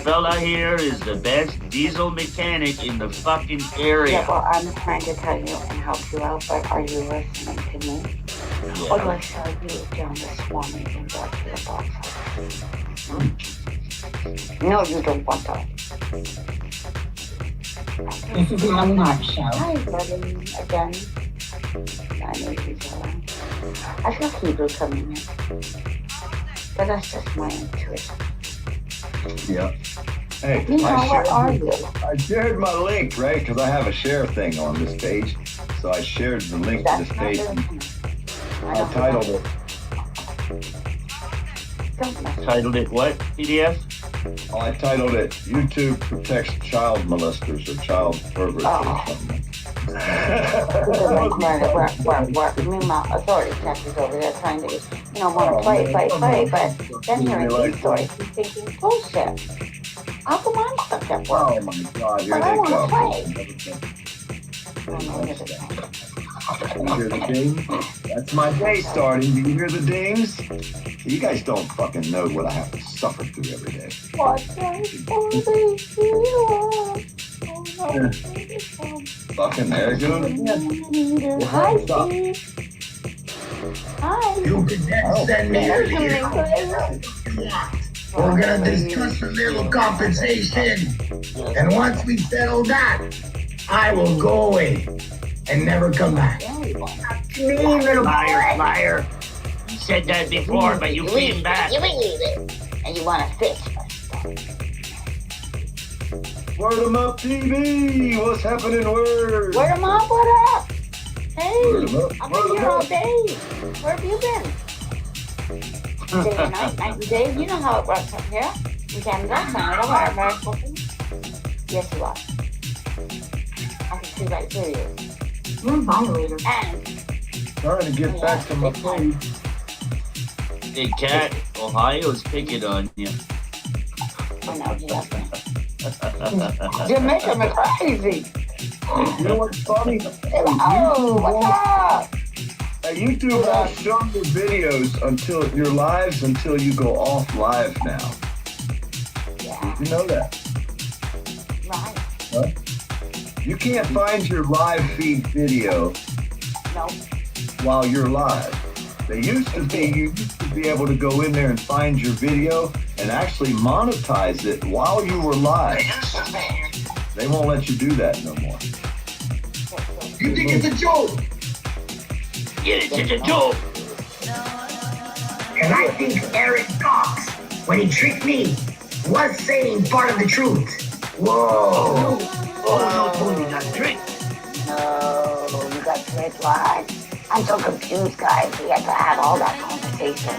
fella here is the best diesel mechanic in the fucking area. Yeah, well, I'm trying to tell you and help you out, but are you listening to me? Yeah. Or do I sell you down the Swami and back to the box office? No, you don't want that. This is not an art show. Hi, buddy. Again. I know he's around. I feel Hebrew coming in. But that's just my intuition. Yeah. Hey, You know, where are you? I shared my link, right? Because I have a share thing on this page. So I shared the link to this page. I titled it. Titled it what? PDF? Oh, I titled it YouTube Protects Child Molesters or Child Perverts or something. Meanwhile, authority chapters over there trying to, want to play, but then hearing these stories, he's thinking, bullshit. How come I'm stuck at work? Oh my God, here But I they want to come. play. You hear the ding? That's my day starting. Do you hear the dings? You guys don't fucking know what I have to suffer through every day. Fucking there, good. Hi, Steve. Hi. You can then send me a lead. We're gonna discuss a little compensation. And once we settle that, I will go away and never come back. Me, little Liar, liar. You said that before, but you came back. You believe it. And you want to fish. Word 'em up TV. What's happening, word? Word 'em up, what up? Hey, Word 'em up, I've word been 'em here all up. day. Where have you been? Day and night, night and day. You know how it works up here. In Canada, Canada, wherever. Yes, you are. I can see right through you. You're a violator. And Trying to get back to my page. Hey, Cat, Ohio's picking on you. I know, you're making me crazy. You know what's funny? Oh, what's up? Hey, YouTube won't show your videos until your lives until you go off live now. Yeah. You know that? Right. Huh? You can't find your live feed video No. while you're live. You used to be able to go in there and find your video and actually monetize it while you were live. They won't let you do that no more. You think it's a joke? Yes, it's a joke. And I think Eric Cox, when he tricked me, was saying part of the truth. Whoa. Oh, no, Tony got tricked. No, you got tricked live. I'm so confused, guys. We had to have all that conversation.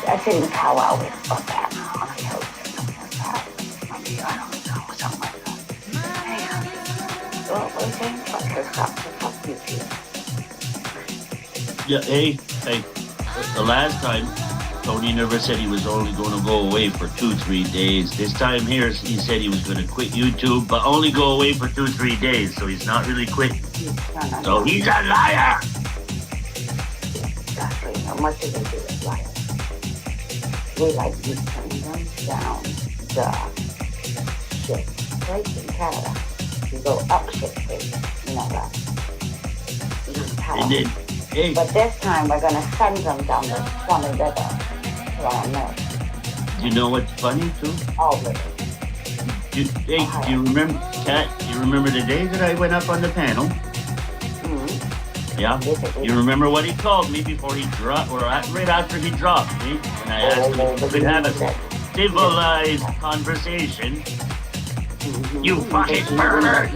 I sitting powwow with fuck that on a coach or something like that. Maybe, I don't know, something like that. Hey, what was it saying? Fuck his cup, fuck you, too. Yeah, hey, the last time, Tony never said he was only going to go away for 2-3 days. This time here, he said he was going to quit YouTube, but only go away for 2-3 days, so he's not really quitting. So he's a liar! Exactly, how much do they do it liar? We like to turn them down the shit. Right in Canada, we go up shit, please. You know that. And then, hey. But this time, we're going to send them down the Swami River. You know what's funny, too? All of it. Do you remember, Kat, you remember the day that I went up on the panel? Mm-hmm. Yeah? You remember what he called me before he dropped, or right after he dropped me? And I asked him if we could have a civilized conversation. You fucking pervert!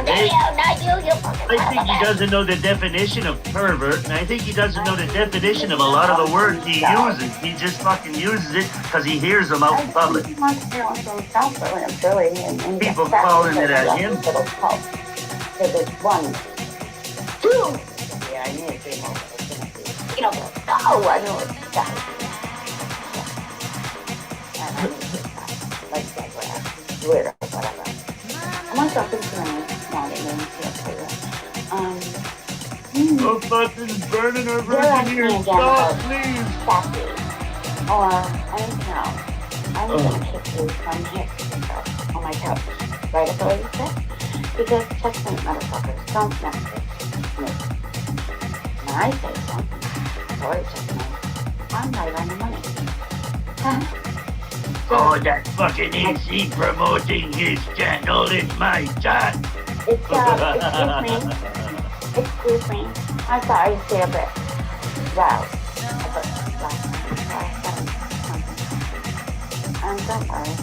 Hey, not you, you fucking I think he doesn't know the definition of pervert, and I think he doesn't know the definition of a lot of the words he uses. He just fucking uses it because he hears them out in public. He wants to on himself, really and truly. And People calling it at him. There's 1, 2. Yeah, I knew it. 3 more. You know, oh, I know it's got it. And I need to stop. Like that, whatever. Weird or whatever. I'm gonna stop thinking now that you Oh, fucking burning her virgin here. Stop, please. Sassy. Or anything else. I'm gonna kick you from here on my couch. Right up where you sit? Because checkmate, motherfuckers. Don't mess with me. When I say something, sorry, checkmate. I'm right on the money. Huh? Oh, that fucking AC promoting his channel in my chat. Excuse me. I'm sorry to say a bit loud. But I'm so sorry.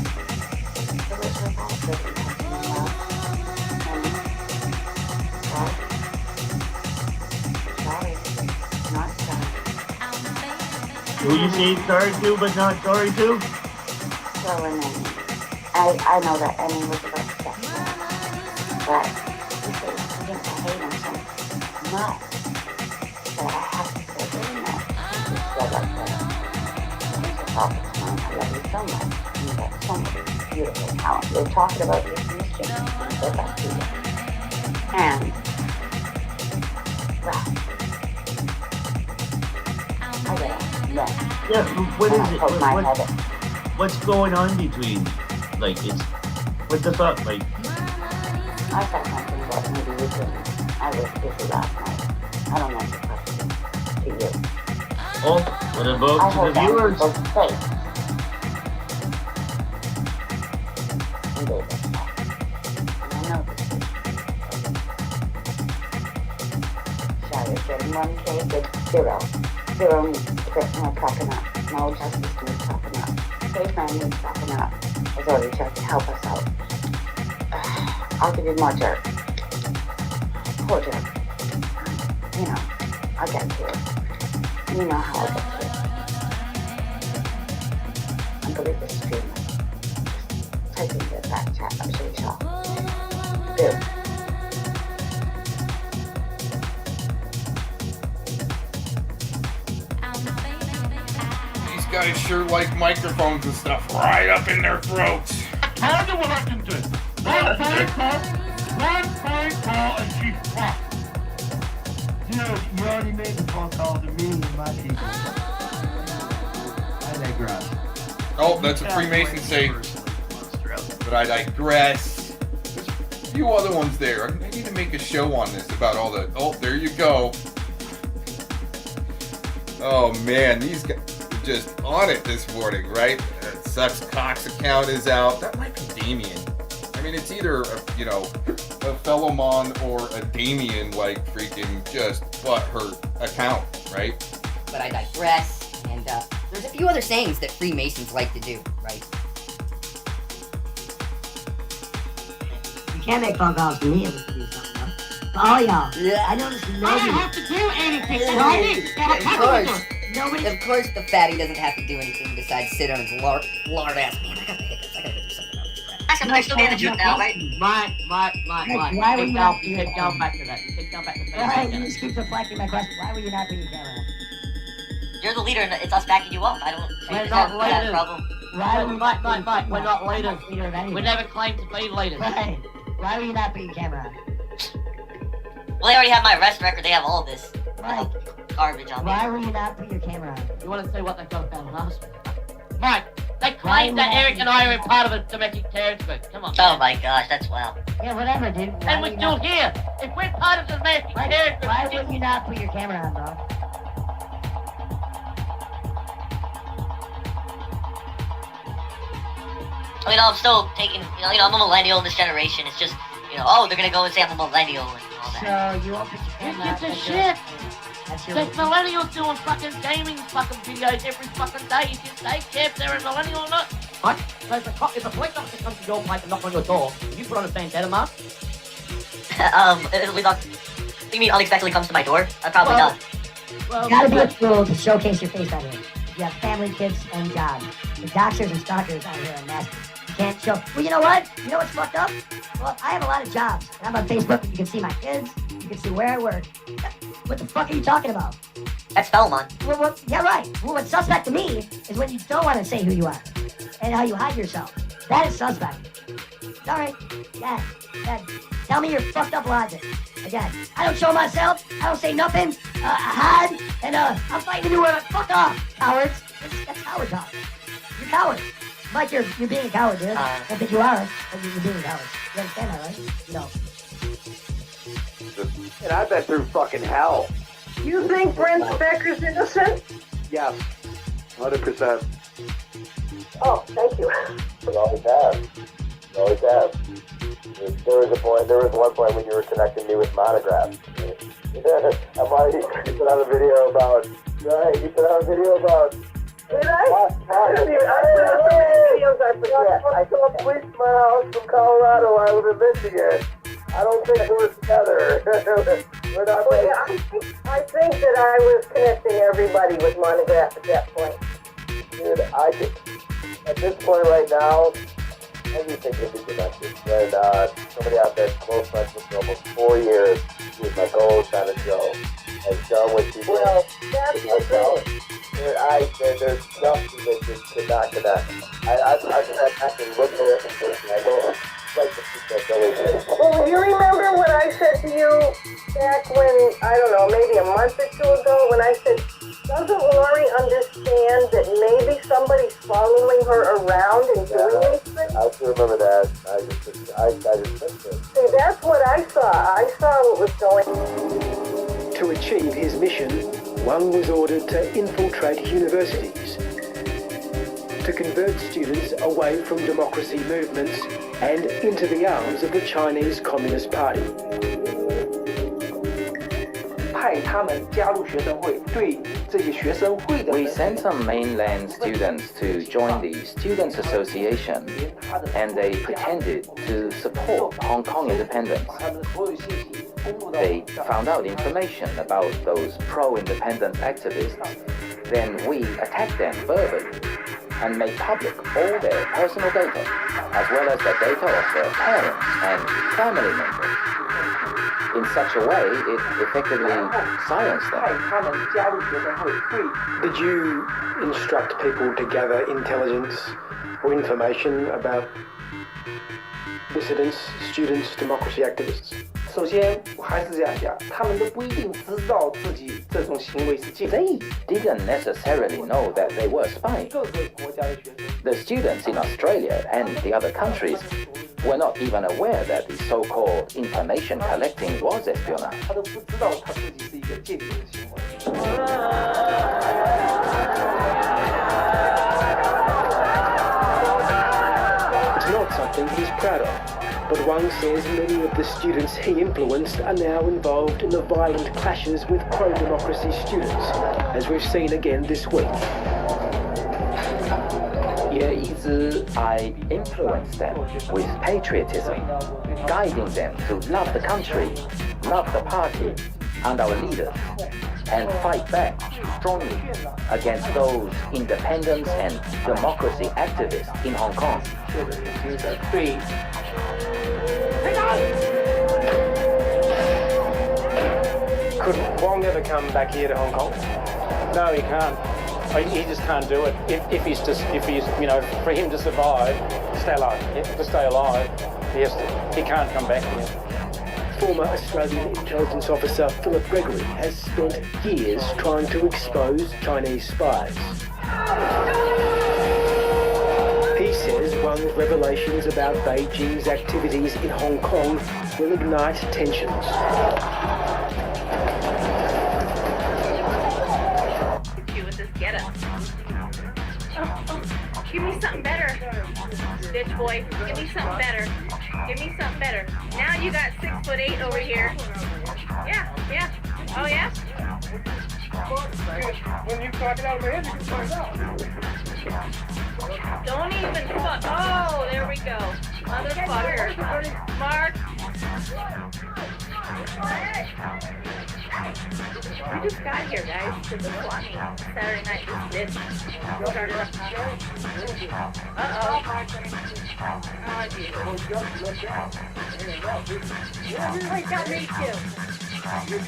It was your fault that you touched me well. Sorry. Not sorry. Who you say sorry to but not sorry to? So I know that Emmy was about to step down. But you say I hate him so much that I have to say very much. Just like that. All the time. I love you so much. You got so much beautiful talent. We're talking about this mischief. So back to you. And well, I get it. Yeah, what is it? What's going on between? Like, it's what the fuck? Like, I thought something that maybe you could. I was busy last night. I don't want to question to you. oh, what about to the viewers? Safe. And David. And I know this is. Shire getting 1K with 0. 0 needs cracking up. No justice needs cracking up. Caveman needs cracking up. Has already tried to help us out. I'll give you more jerk. Poor jerk. You know, I'll get to it. You know how I'll get to it. I believe this stream. Just type in the back chat. I'm sure you shall. Bill. These guys sure like microphones and stuff right up in their throats. How do what I can do? One phone call, and she's fucked. You already made the phone call to me and my people. I digress. Oh, that's a Freemason say. But I digress. There's a few other ones there. I need to make a show on this about all the. Oh, there you go. Oh man, these guys are just on it this morning, right? Sucks Cox account is out. That might be Damien. I mean, it's either a fellow Mon or a Damien like freaking just butthurt account, right? But I digress, and there's a few other sayings that Freemasons like to do, right? You can't make phone calls to me if it's to do something else. To all y'all. Yeah. I noticed I nobody. don't have to do anything, right? Of course the fatty doesn't have to do anything besides sit on his lard ass. Man, I got the hiccups. I gotta go do something else. I still be in the juke now, right? Right. Why were you not? You take down back to that. You take down back to that. Right. You just keep deflecting my question. Why were you not being camera? You're the leader, and it's us backing you up. I don't. We're have not that leaders. problem. Why were you not being camera? We're not leaders. We never claimed to be leaders. Right. Why were you not being camera? Well, they already have my arrest record. They have all this Right. garbage on me. Why were you not put your camera on? You want to say what they got down last week? Mike, they claim that Eric and I are part of a domestic terrorist group. Come on. Oh my gosh, that's wild. Yeah, whatever, dude. And we're still here. If we're part of the domestic terrorist group, Why would you not put your camera on, bro? I mean, I'm still taking, I'm a millennial in this generation. It's just, oh, they're gonna go and say I'm a millennial and all that. So you won't put your camera on? It's a shit. There's millennials doing fucking gaming fucking videos every fucking day. You think they care if they're a millennial or not? What? So if a police officer comes to your place and knock on your door, you put on a bandana mask? You mean unexpectedly comes to my door? Probably not. You gotta be a fool to showcase your face out here. You have family, kids, and jobs. The doxers and stalkers out here are nasty. You can't show. Well, you know what? You know what's fucked up? Well, I have a lot of jobs. And I'm on Facebook, and you can see my kids. You can see where I work. What the fuck are you talking about? That's Spellman. Well, yeah, right. Well, what's suspect to me is when you don't want to say who you are and how you hide yourself. That is suspect. All right. Yeah. Tell me your fucked up logic. Again, I don't show myself. I don't say nothing. I hide. And I'm fighting a new world. Fuck off, cowards. That's coward talk. You're cowards. Like you're being a coward, dude. I don't think you are, but you're being a coward. You understand that, right? No. And I've been through fucking hell. You think Brent Becker's innocent? Yes, 100%. Oh, thank you. We always have. There was one point when you were connecting me with Monograph. I've already put out a video about. Right, you put out a video about. Did I? I put out so many videos I forget. I saw a police in my house from Colorado. I live in Michigan. I don't think we're together. We're not. Well, yeah, I think that I was connecting everybody with Monograph at that point. Dude, at this point right now, everything can be connected. And somebody out there close friends with me almost 4 years, who was my co-host on the show, has done what she did. Well, that's the thing. There's nothing that just could not connect. I've actually looked at it and I go, like to keep that going. Well, you remember what I said to you back when, I don't know, maybe a month or two ago, when I said, doesn't Lori understand that maybe somebody's following her around and doing these things? I still remember that. I just missed it. See, that's what I saw. I saw what was going. To achieve his mission, Wang was ordered to infiltrate universities, to convert students away from democracy movements and into the arms of the Chinese Communist Party. We sent some mainland students to join the Students' Association, and they pretended to support Hong Kong independence. They found out information about those pro-independent activists. Then we attacked them verbally and made public all their personal data, as well as the data of their parents and family members. In such a way, it effectively silenced them. Did you instruct people to gather intelligence or information about dissidents, students, democracy activists? They didn't necessarily know that they were spying. The students in Australia and the other countries were not even aware that the so-called information collecting was espionage. It's not something he's proud of. But Wang says many of the students he influenced are now involved in the violent clashes with pro-democracy students, as we've seen again this week. I influenced them with patriotism, guiding them to love the country, love the party and our leaders, and fight back strongly against those independence and democracy activists in Hong Kong. Could Wang ever come back here to Hong Kong? No, he can't. He just can't do it. If he's for him to survive, stay alive, he can't come back here. Former Australian intelligence officer Philip Gregory has spent years trying to expose Chinese spies. He says Wang's revelations about Beijing's activities in Hong Kong will ignite tensions. Give me something better, bitch boy. Give me something better. Give me something better. Now you got 6'8" over here. Yeah. Oh yeah. When you crack it out of my head, you can find out. Don't even fuck. Oh, there we go. Motherfucker. Mark. We just got here, guys, to the swap meet Saturday night. This bitch started up. Uh-oh. Oh, Jesus. I got me too. You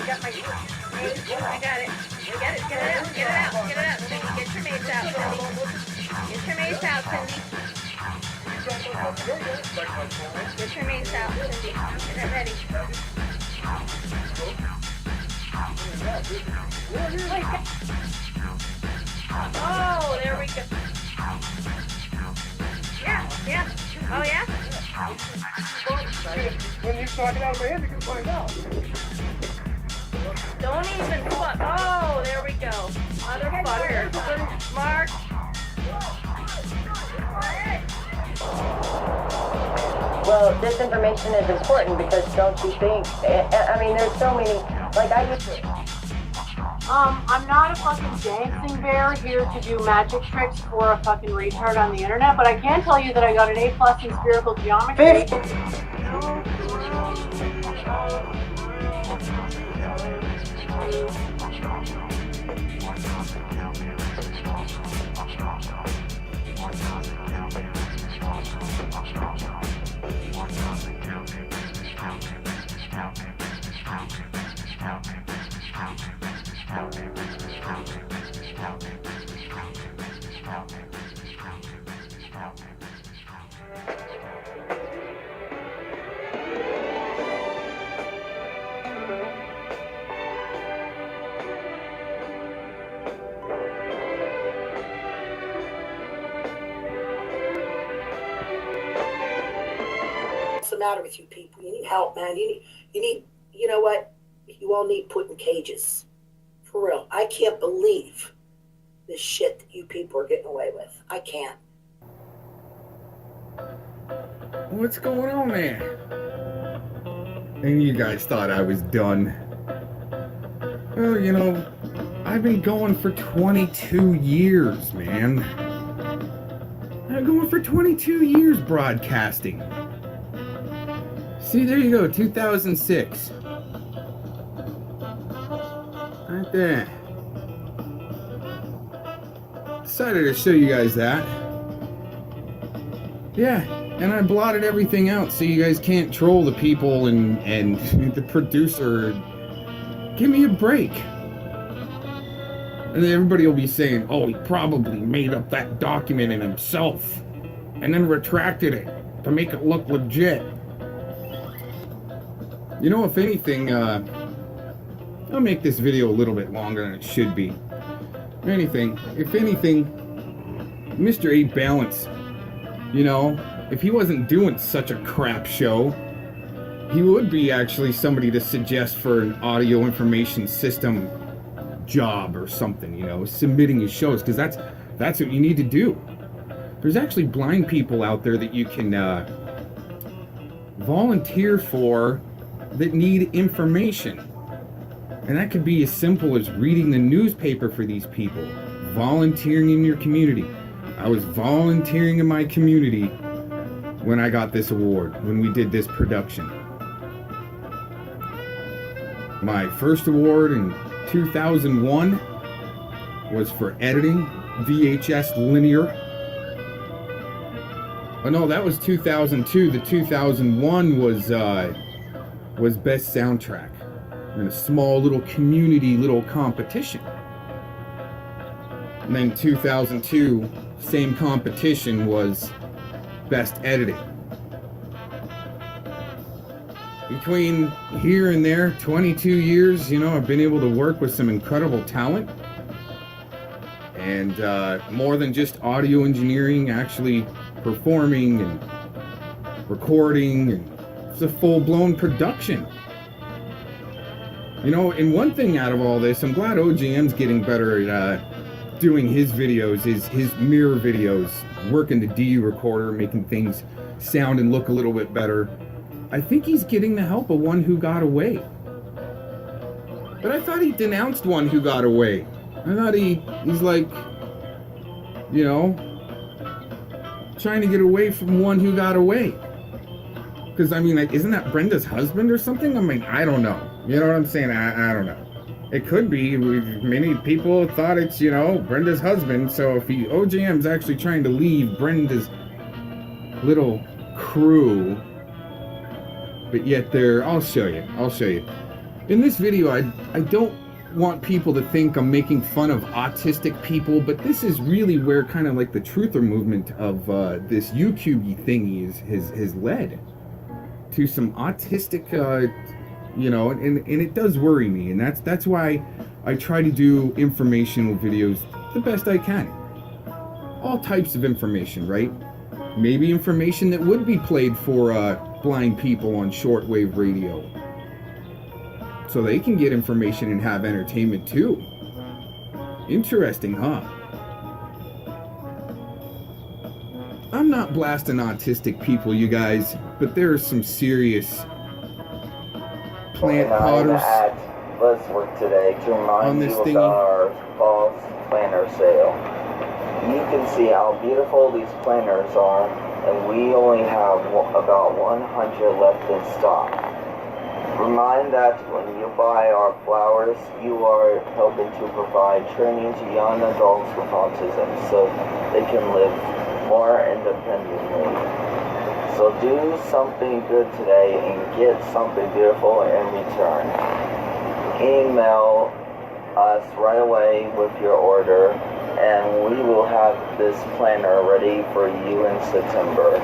got my mace. I got it. We got it. Get it out. Get it out. Get it out. Cindy, get your mace out, Cindy. Get your mace out, Cindy. Get your mace out, Cindy. Get it ready. Oh, there we go. Yeah, yeah. Oh, yeah? When you start it out of my head, you can find out. Don't even fuck. Oh, there we go. Motherfucker. Mark. Well, this information is important because don't you think? I mean, there's so many. Like I used to. I'm not a fucking dancing bear here to do magic tricks for a fucking retard on the internet, but I can tell you that I got an A+ in spherical geometry. What's the matter with you people? You need help, man. You need, you know what? You all need put in cages. For real. I can't believe this shit that you people are getting away with. I can't. What's going on there? And you guys thought I was done. Well, you know, I've been going for 22 years, man. I've been going for 22 years broadcasting. See, there you go, 2006. Right there. Decided to show you guys that. Yeah, and I blotted everything out so you guys can't troll the people and the producer. Give me a break. And then everybody will be saying, oh, he probably made up that document in himself and then retracted it to make it look legit. You know, if anything, I'll make this video a little bit longer than it should be. If anything, Mr. A Balance, you know, if he wasn't doing such a crap show, he would be actually somebody to suggest for an audio information system job or something, you know, submitting his shows, because that's what you need to do. There's actually blind people out there that you can volunteer for that need information. And that could be as simple as reading the newspaper for these people, volunteering in your community. I was volunteering in my community when I got this award, when we did this production. My first award in 2001 was for editing, VHS linear. Oh no, that was 2002. The 2001 was best soundtrack in a small little community little competition. And then 2002, same competition, was best editing. Between here and there, 22 years, you know, I've been able to work with some incredible talent. And more than just audio engineering, actually performing and recording, and it's a full-blown production. You know, and one thing out of all this, I'm glad OGM's getting better at doing his videos, his mirror videos, working the DU recorder, making things sound and look a little bit better. I think he's getting the help of One Who Got Away. But I thought he denounced One Who Got Away. I thought he's like, you know, trying to get away from One Who Got Away. Because, I mean, like, isn't that Brenda's husband or something? I mean, I don't know. You know what I'm saying? I don't know. It could be. Many people thought it's, you know, Brenda's husband. So if OJM's actually trying to leave Brenda's little crew, but yet I'll show you. In this video, I don't want people to think I'm making fun of autistic people, but this is really where kind of like the truther movement of this YouTube thingy has led to some autistic, you know, and it does worry me, and that's why I try to do informational videos the best I can. All types of information, right? Maybe information that would be played for blind people on shortwave radio, so they can get information and have entertainment too. Interesting, huh? I'm not blasting autistic people, you guys, but there are some serious plant potters Let's work today to remind on this you thingy. about our fall planner sale. You can see how beautiful these planners are, and we only have about 100 left in stock. Remind that when you buy our flowers, you are helping to provide training to young adults with autism so they can live more independently. So do something good today and get something beautiful in return. Email us right away with your order, and we will have this planner ready for you in September.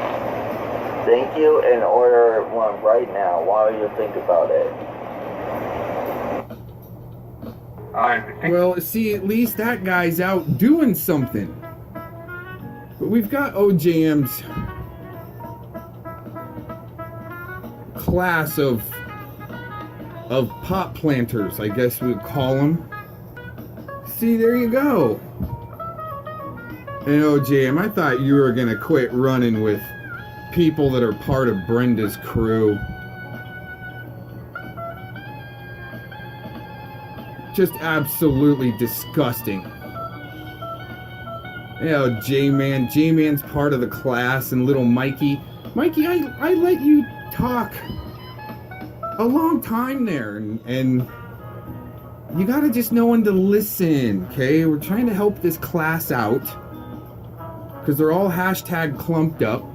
Thank you, and order one right now while you think about it. Well, see, at least that guy's out doing something. But we've got OJM's class of pot planters, I guess we'd call them. See, there you go. And OJM, I thought you were gonna quit running with people that are part of Brenda's crew. Just absolutely disgusting. You know, J-Man's part of the class, and little Mikey, I let you talk a long time there, and you gotta just know when to listen, okay? We're trying to help this class out, because they're all hashtag clumped up.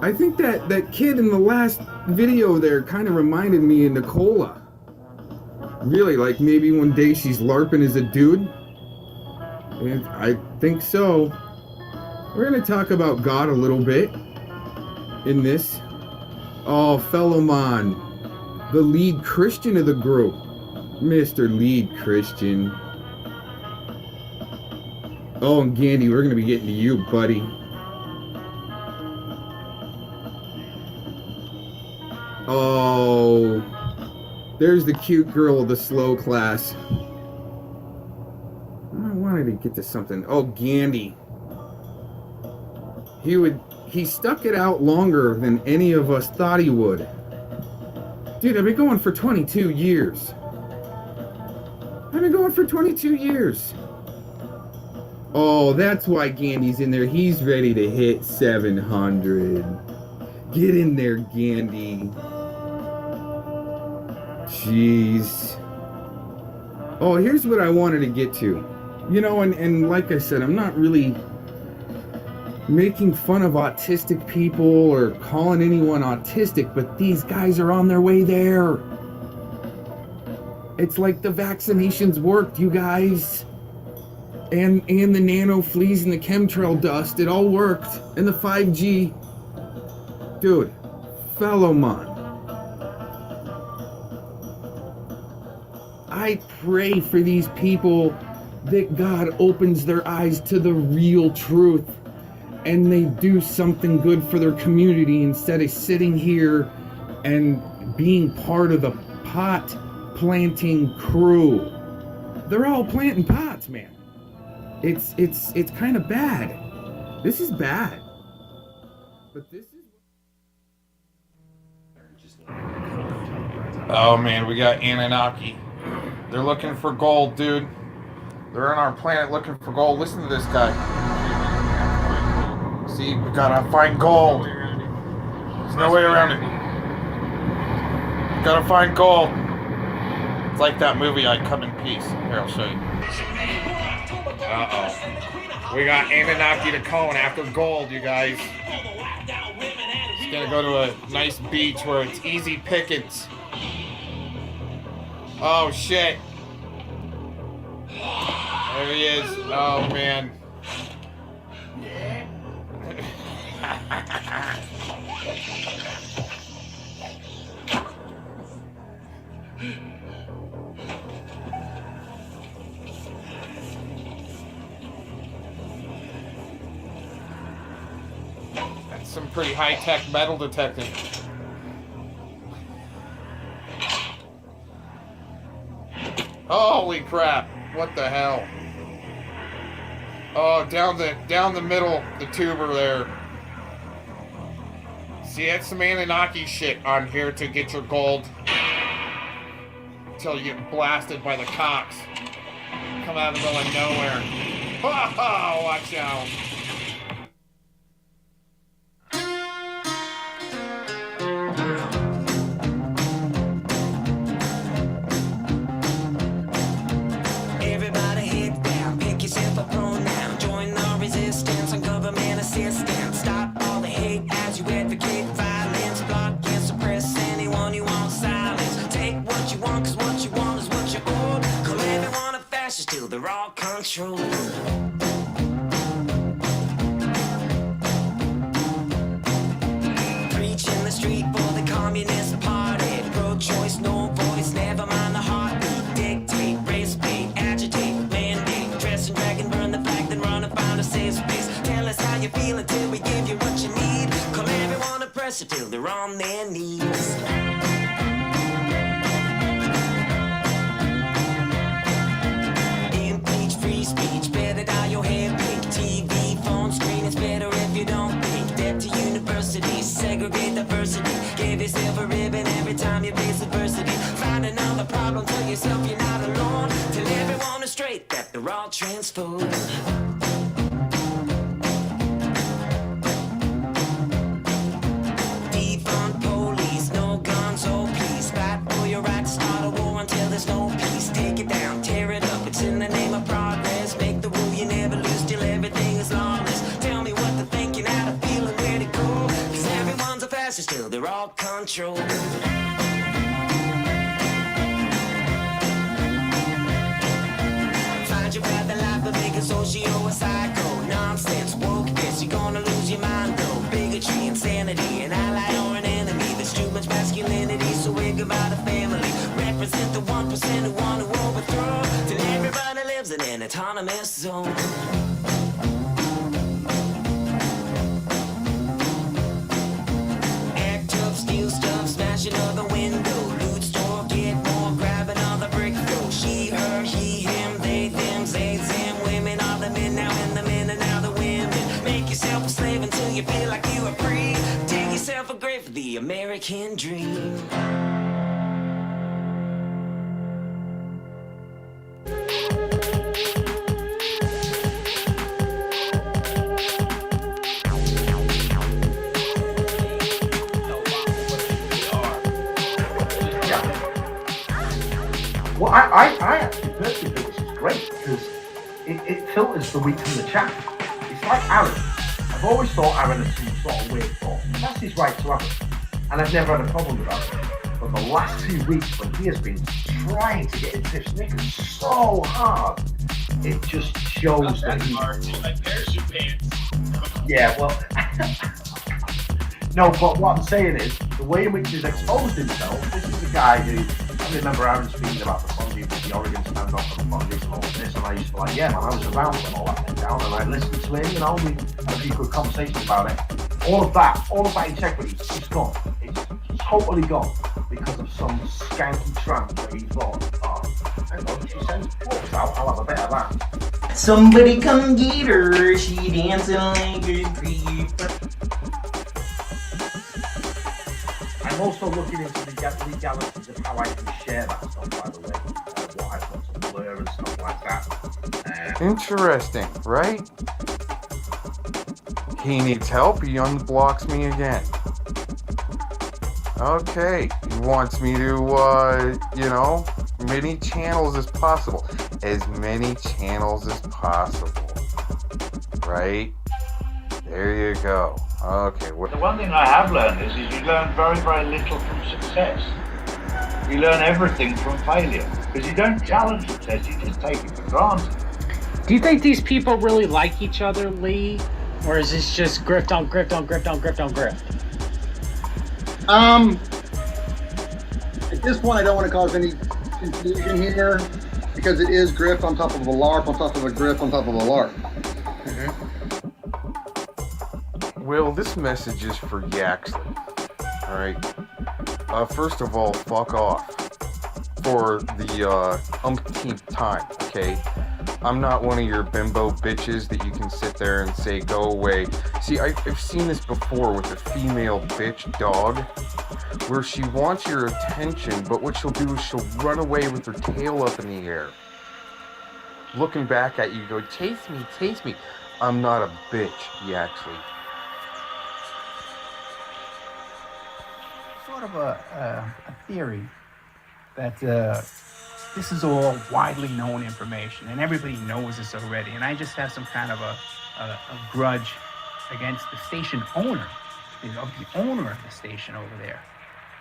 I think that kid in the last video there kind of reminded me of Nicola. Really, like maybe one day she's LARPing as a dude. And I think so. We're going to talk about God a little bit in this. Oh, fellow man, the lead Christian of the group, Mr. Lead Christian. Oh, and Gandhi, we're going to be getting to you, buddy. Oh, there's the cute girl of the slow class. I wanted to get to something. Oh, Gandhi. He stuck it out longer than any of us thought he would. Dude, I've been going for 22 years. Oh, that's why Gandhi's in there. He's ready to hit 700. Get in there, Gandhi. Jeez. Oh, here's what I wanted to get to. You know, and like I said, I'm not really making fun of autistic people or calling anyone autistic, but these guys are on their way there. It's like the vaccinations worked, you guys. And the nano fleas and the chemtrail dust, it all worked. And the 5G. Dude, fellow man. I pray for these people that God opens their eyes to the real truth and they do something good for their community instead of sitting here and being part of the pot planting crew. They're all planting pots, man. It's kind of bad. This is bad. But this is... Oh man, we got Anunnaki. They're looking for gold, dude. They're on our planet looking for gold. Listen to this guy. See, we gotta find gold. There's no way around it. We gotta find gold. It's like that movie, I Come in Peace. Here, I'll show you. Uh-oh. We got Anunnaki to Cone after gold, you guys. Just gonna go to a nice beach where it's easy pickings. Oh, shit. There he is. Oh, man. That's some pretty high-tech metal detecting. Holy crap! What the hell? Oh, down the middle, the tuber there. See, that's some Anunnaki shit on here to get your gold. Until you get blasted by the cops. Come out of the middle of nowhere. Oh, watch out. Everybody head down, pick yourself a pronoun. Join the resistance on government assistance. Stop all the hate as you advocate violence. Block and suppress anyone you want silence. Take what you want, cause what you want is what you own. Call everyone a fascist till they're all controlled. Preaching the street for the Communist Party. Pro-choice, no voice, never mind the heartbeat. Dictate, race bait, agitate, mandate. Dress and drag and burn the flag, then run and find a safe space. Tell us how you feel until we give you what you need. Call everyone oppressor till they're on their knees. Impeach free speech, better dye your hair pink. TV, phone screen, it's better if you don't think. Debt to universities, segregate diversity. Give yourself a ribbon every time you face adversity. Find another problem, tell yourself you're not alone. Tell everyone is straight that they're all transphobes. Defund police, no guns, oh please. Fight for your right to start a war until there's no peace. Take it down, tear it up, it's in the name of progress. Make the rule you never lose till everything is lawless. Tell me what they're thinking, how to feel and where to go. Cause everyone's a fascist till they're all controlled. Find your path in life but make a socio a psycho. Nonsense, woke this, you're gonna lose your mind though. Bigotry, insanity, an ally or an enemy. There's too much masculinity, so we're goodbye to family. Represent the 1% who want to overthrow. Till everybody lives in an autonomous zone. Act tough, steal stuff, smash another window. Loot store, get more, grab another brick, go. She, her, he, him, they, them, they, them. Women are the men now, and the men are now the women. Make yourself a slave until you feel like you are free. Dig yourself a grave for the American dream. Well, I actually personally think this is great because it filters the weak from the chaff. It's like Aaron. I've always thought Aaron had some sort of weird thoughts. That's his right to have it. And I've never had a problem with that. But the last 2 weeks when he has been trying to get into Tiff's knickers so hard, it just shows that he's... like parachute pants. Yeah, well... No, but what I'm saying is, the way in which he's exposed himself, this is the guy who... I remember Aaron speaking about the Fonzie, the Oregon standoff and the Fonzie and all this, and I used to be like, yeah, man, I was around when all that went down, and I listened to him, you know, we had a few good conversations about it. All of that integrity, it's gone. It's totally gone because of some skanky tramp that he thought, oh, hang on, she sends books out, I'll have a bit of that. Somebody come get her, she dancing like a creeper. I'm also looking into the legalities of how I can share that stuff, by the way. What I've got to blur and stuff like that. Interesting, right? He needs help. He unblocks me again. Okay. He wants me to, many channels as possible. As many channels as possible. Right? There you go. Okay. The one thing I have learned is you learn very, very little from success. You learn everything from failure. Because you don't challenge success, you just take it for granted. Do you think these people really like each other, Lee? Or is this just grift on grift on grift on grift on grift? At this point, I don't want to cause any confusion here because it is grift on top of a LARP on top of a grift on top of a LARP. Well, this message is for Yaxley. Alright? First of all, fuck off. For the umpteenth time, okay? I'm not one of your bimbo bitches that you can sit there and say, go away. See, I've seen this before with a female bitch dog, where she wants your attention, but what she'll do is she'll run away with her tail up in the air. Looking back at you, go, chase me, chase me. I'm not a bitch, Yaxley. Sort of a theory that this is all widely known information and everybody knows this already, and I just have some kind of a grudge against the station owner, the owner of the station over there.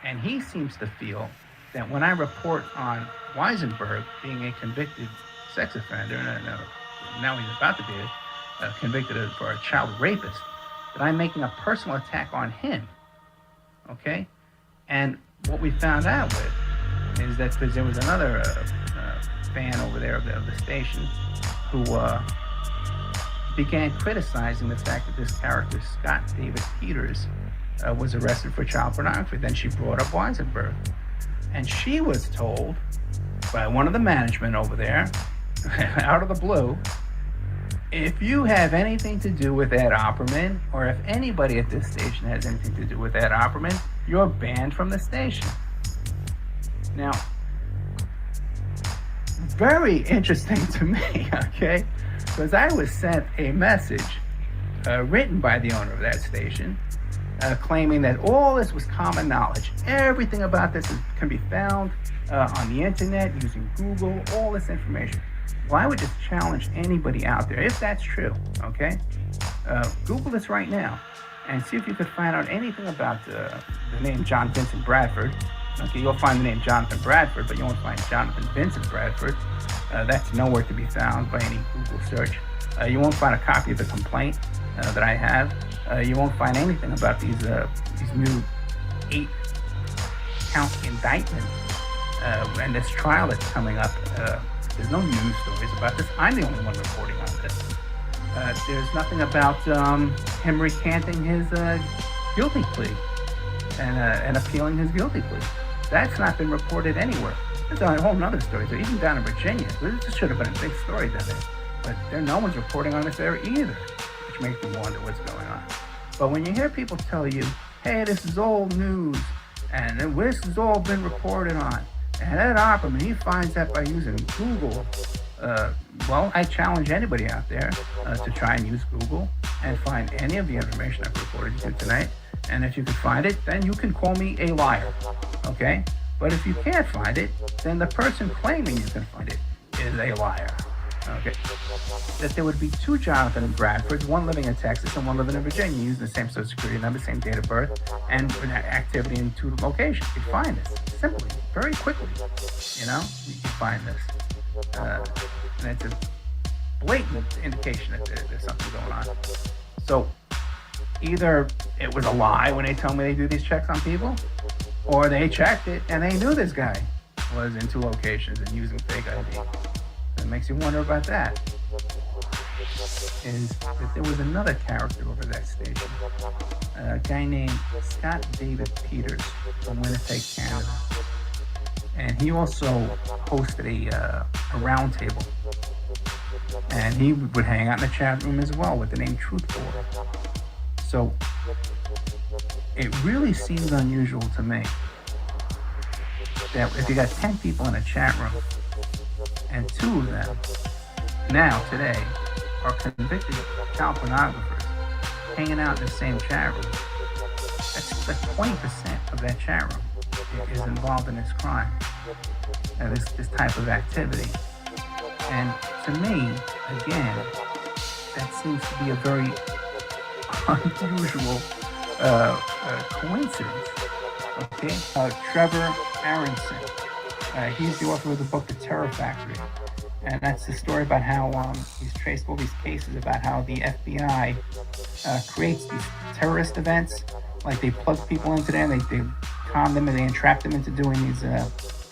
And he seems to feel that when I report on Weisenberg being a convicted sex offender, and now he's about to be convicted for a child rapist, that I'm making a personal attack on him. Okay? And what we found out with is that because there was another fan over there of the station who began criticizing the fact that this character, Scott David Peters, was arrested for child pornography. Then she brought up Weisenberg. And she was told by one of the management over there, out of the blue, if you have anything to do with Ed Opperman, or if anybody at this station has anything to do with Ed Opperman, you're banned from the station. Now, very interesting to me, okay? Because I was sent a message written by the owner of that station claiming that all this was common knowledge. Everything about this can be found on the internet, using Google, all this information. Well, I would just challenge anybody out there, if that's true, okay? Google this right now and see if you could find out anything about the name John Vincent Bradford. Okay, you'll find the name Jonathan Bradford, but you won't find Jonathan Vincent Bradford. That's nowhere to be found by any Google search. You won't find a copy of the complaint that I have. You won't find anything about these new 8-count indictments and this trial that's coming up. There's no news stories about this. I'm the only one reporting on this. There's nothing about him recanting his guilty plea and appealing his guilty plea. That's not been reported anywhere. It's a whole nother story. So even down in Virginia, this should have been a big story down there. But no one's reporting on this there either, which makes me wonder what's going on. But when you hear people tell you, hey, this is old news, and this has all been reported on, and Ed Opperman, he finds that by using Google, well, I challenge anybody out there to try and use Google and find any of the information I've reported to tonight. And if you can find it, then you can call me a liar, okay? But if you can't find it, then the person claiming you can find it is a liar, okay? That there would be 2 Jonathan Bradfords, one living in Texas and one living in Virginia, using the same social security number, same date of birth, and activity in 2 locations. You can find this simply, very quickly, you know? You can find this. And it's a blatant indication that there's something going on. So either it was a lie when they tell me they do these checks on people, or they checked it and they knew this guy was in 2 locations and using fake ID. So it makes you wonder about that. Is that there was another character over that station, a guy named Scott David Peters from Winnipeg, Canada. And he also hosted a round table. And he would hang out in the chat room as well with the name Truthful. So it really seems unusual to me that if you got 10 people in a chat room and 2 of them now today are convicted child pornographers, hanging out in the same chat room. That's like 20% of that chat room is involved in this crime, this type of activity. And to me, again, that seems to be a very unusual coincidence. Okay, Trevor Aronson. He's the author of the book The Terror Factory, and that's the story about how he's traced all these cases about how the FBI creates these terrorist events. Like they plug people into there, and they con them and they entrap them into doing these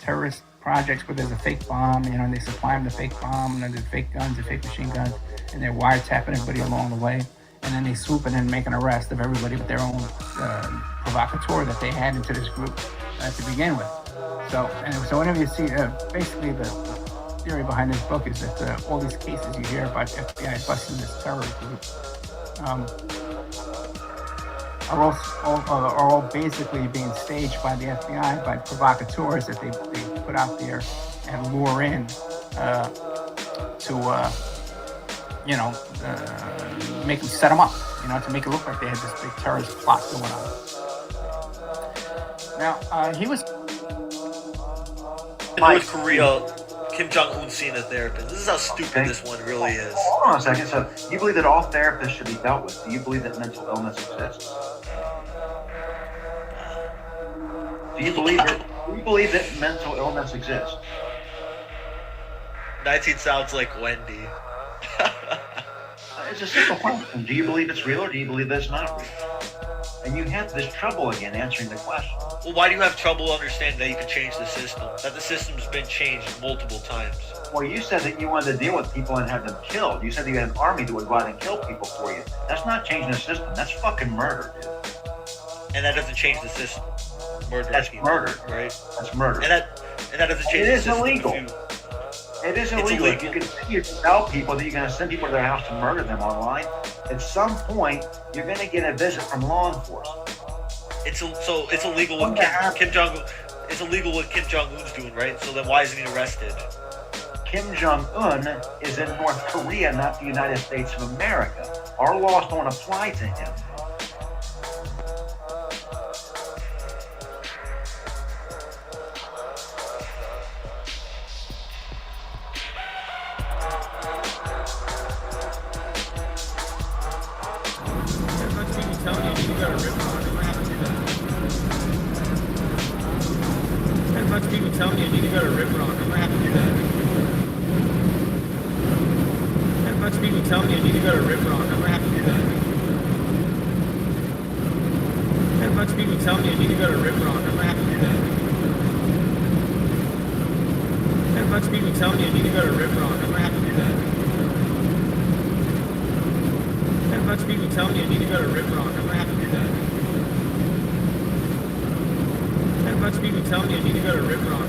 terrorist projects where there's a fake bomb, you know, and they supply them the fake bomb and there's fake guns and fake machine guns, and they're wiretapping everybody along the way, and then they swoop in and make an arrest of everybody with their own provocateur that they had into this group to begin with. So whenever you see, basically the theory behind this book is that all these cases you hear about FBI busting this terror group are all basically being staged by the FBI, by provocateurs that they put out there and lure in to make them set them up, to make it look like they had this big terrorist plot going on. Now, he was... In North Korea, Kim Jong-un seen a therapist. This is how stupid this one really is. Hold on a second. So, you believe that all therapists should be dealt with? Do you believe that mental illness exists? Do you believe that mental illness exists? 19 sounds like Wendy. It's a simple question. Do you believe it's real or do you believe that it's not real? And you have this trouble again answering the question. Well, why do you have trouble understanding that you can change the system? That the system's been changed multiple times. Well, you said that you wanted to deal with people and have them killed. You said that you had an army that would go out and kill people for you. That's not changing the system. That's fucking murder, dude. And that doesn't change the system. That's murder, right? That's murder. And that doesn't change the system. It is illegal. It is illegal. If you continue to tell people that you're going to send people to their house to murder them online, at some point you're going to get a visit from law enforcement. It's illegal with Kim Jong-un. It's illegal what Kim Jong-un's doing, right? So then why isn't he arrested? Kim Jong-un is in North Korea, not the United States of America. Our laws don't apply to him. People tell me I need to go to Rip Rock. I'm gonna have to do that. And a bunch of people tell me I need to go to Rip Rock. I'm gonna have to do that. And a bunch of people tell me I need to go to Rip Rock. I'm gonna have to do that. And a bunch of people tell me I need to go to Rip Rock. I'm gonna have to do that. And a bunch of people tell me I need to go to Rip Rock. I'm gonna have to do that. A bunch of people tell me I need to go to Rip Rock.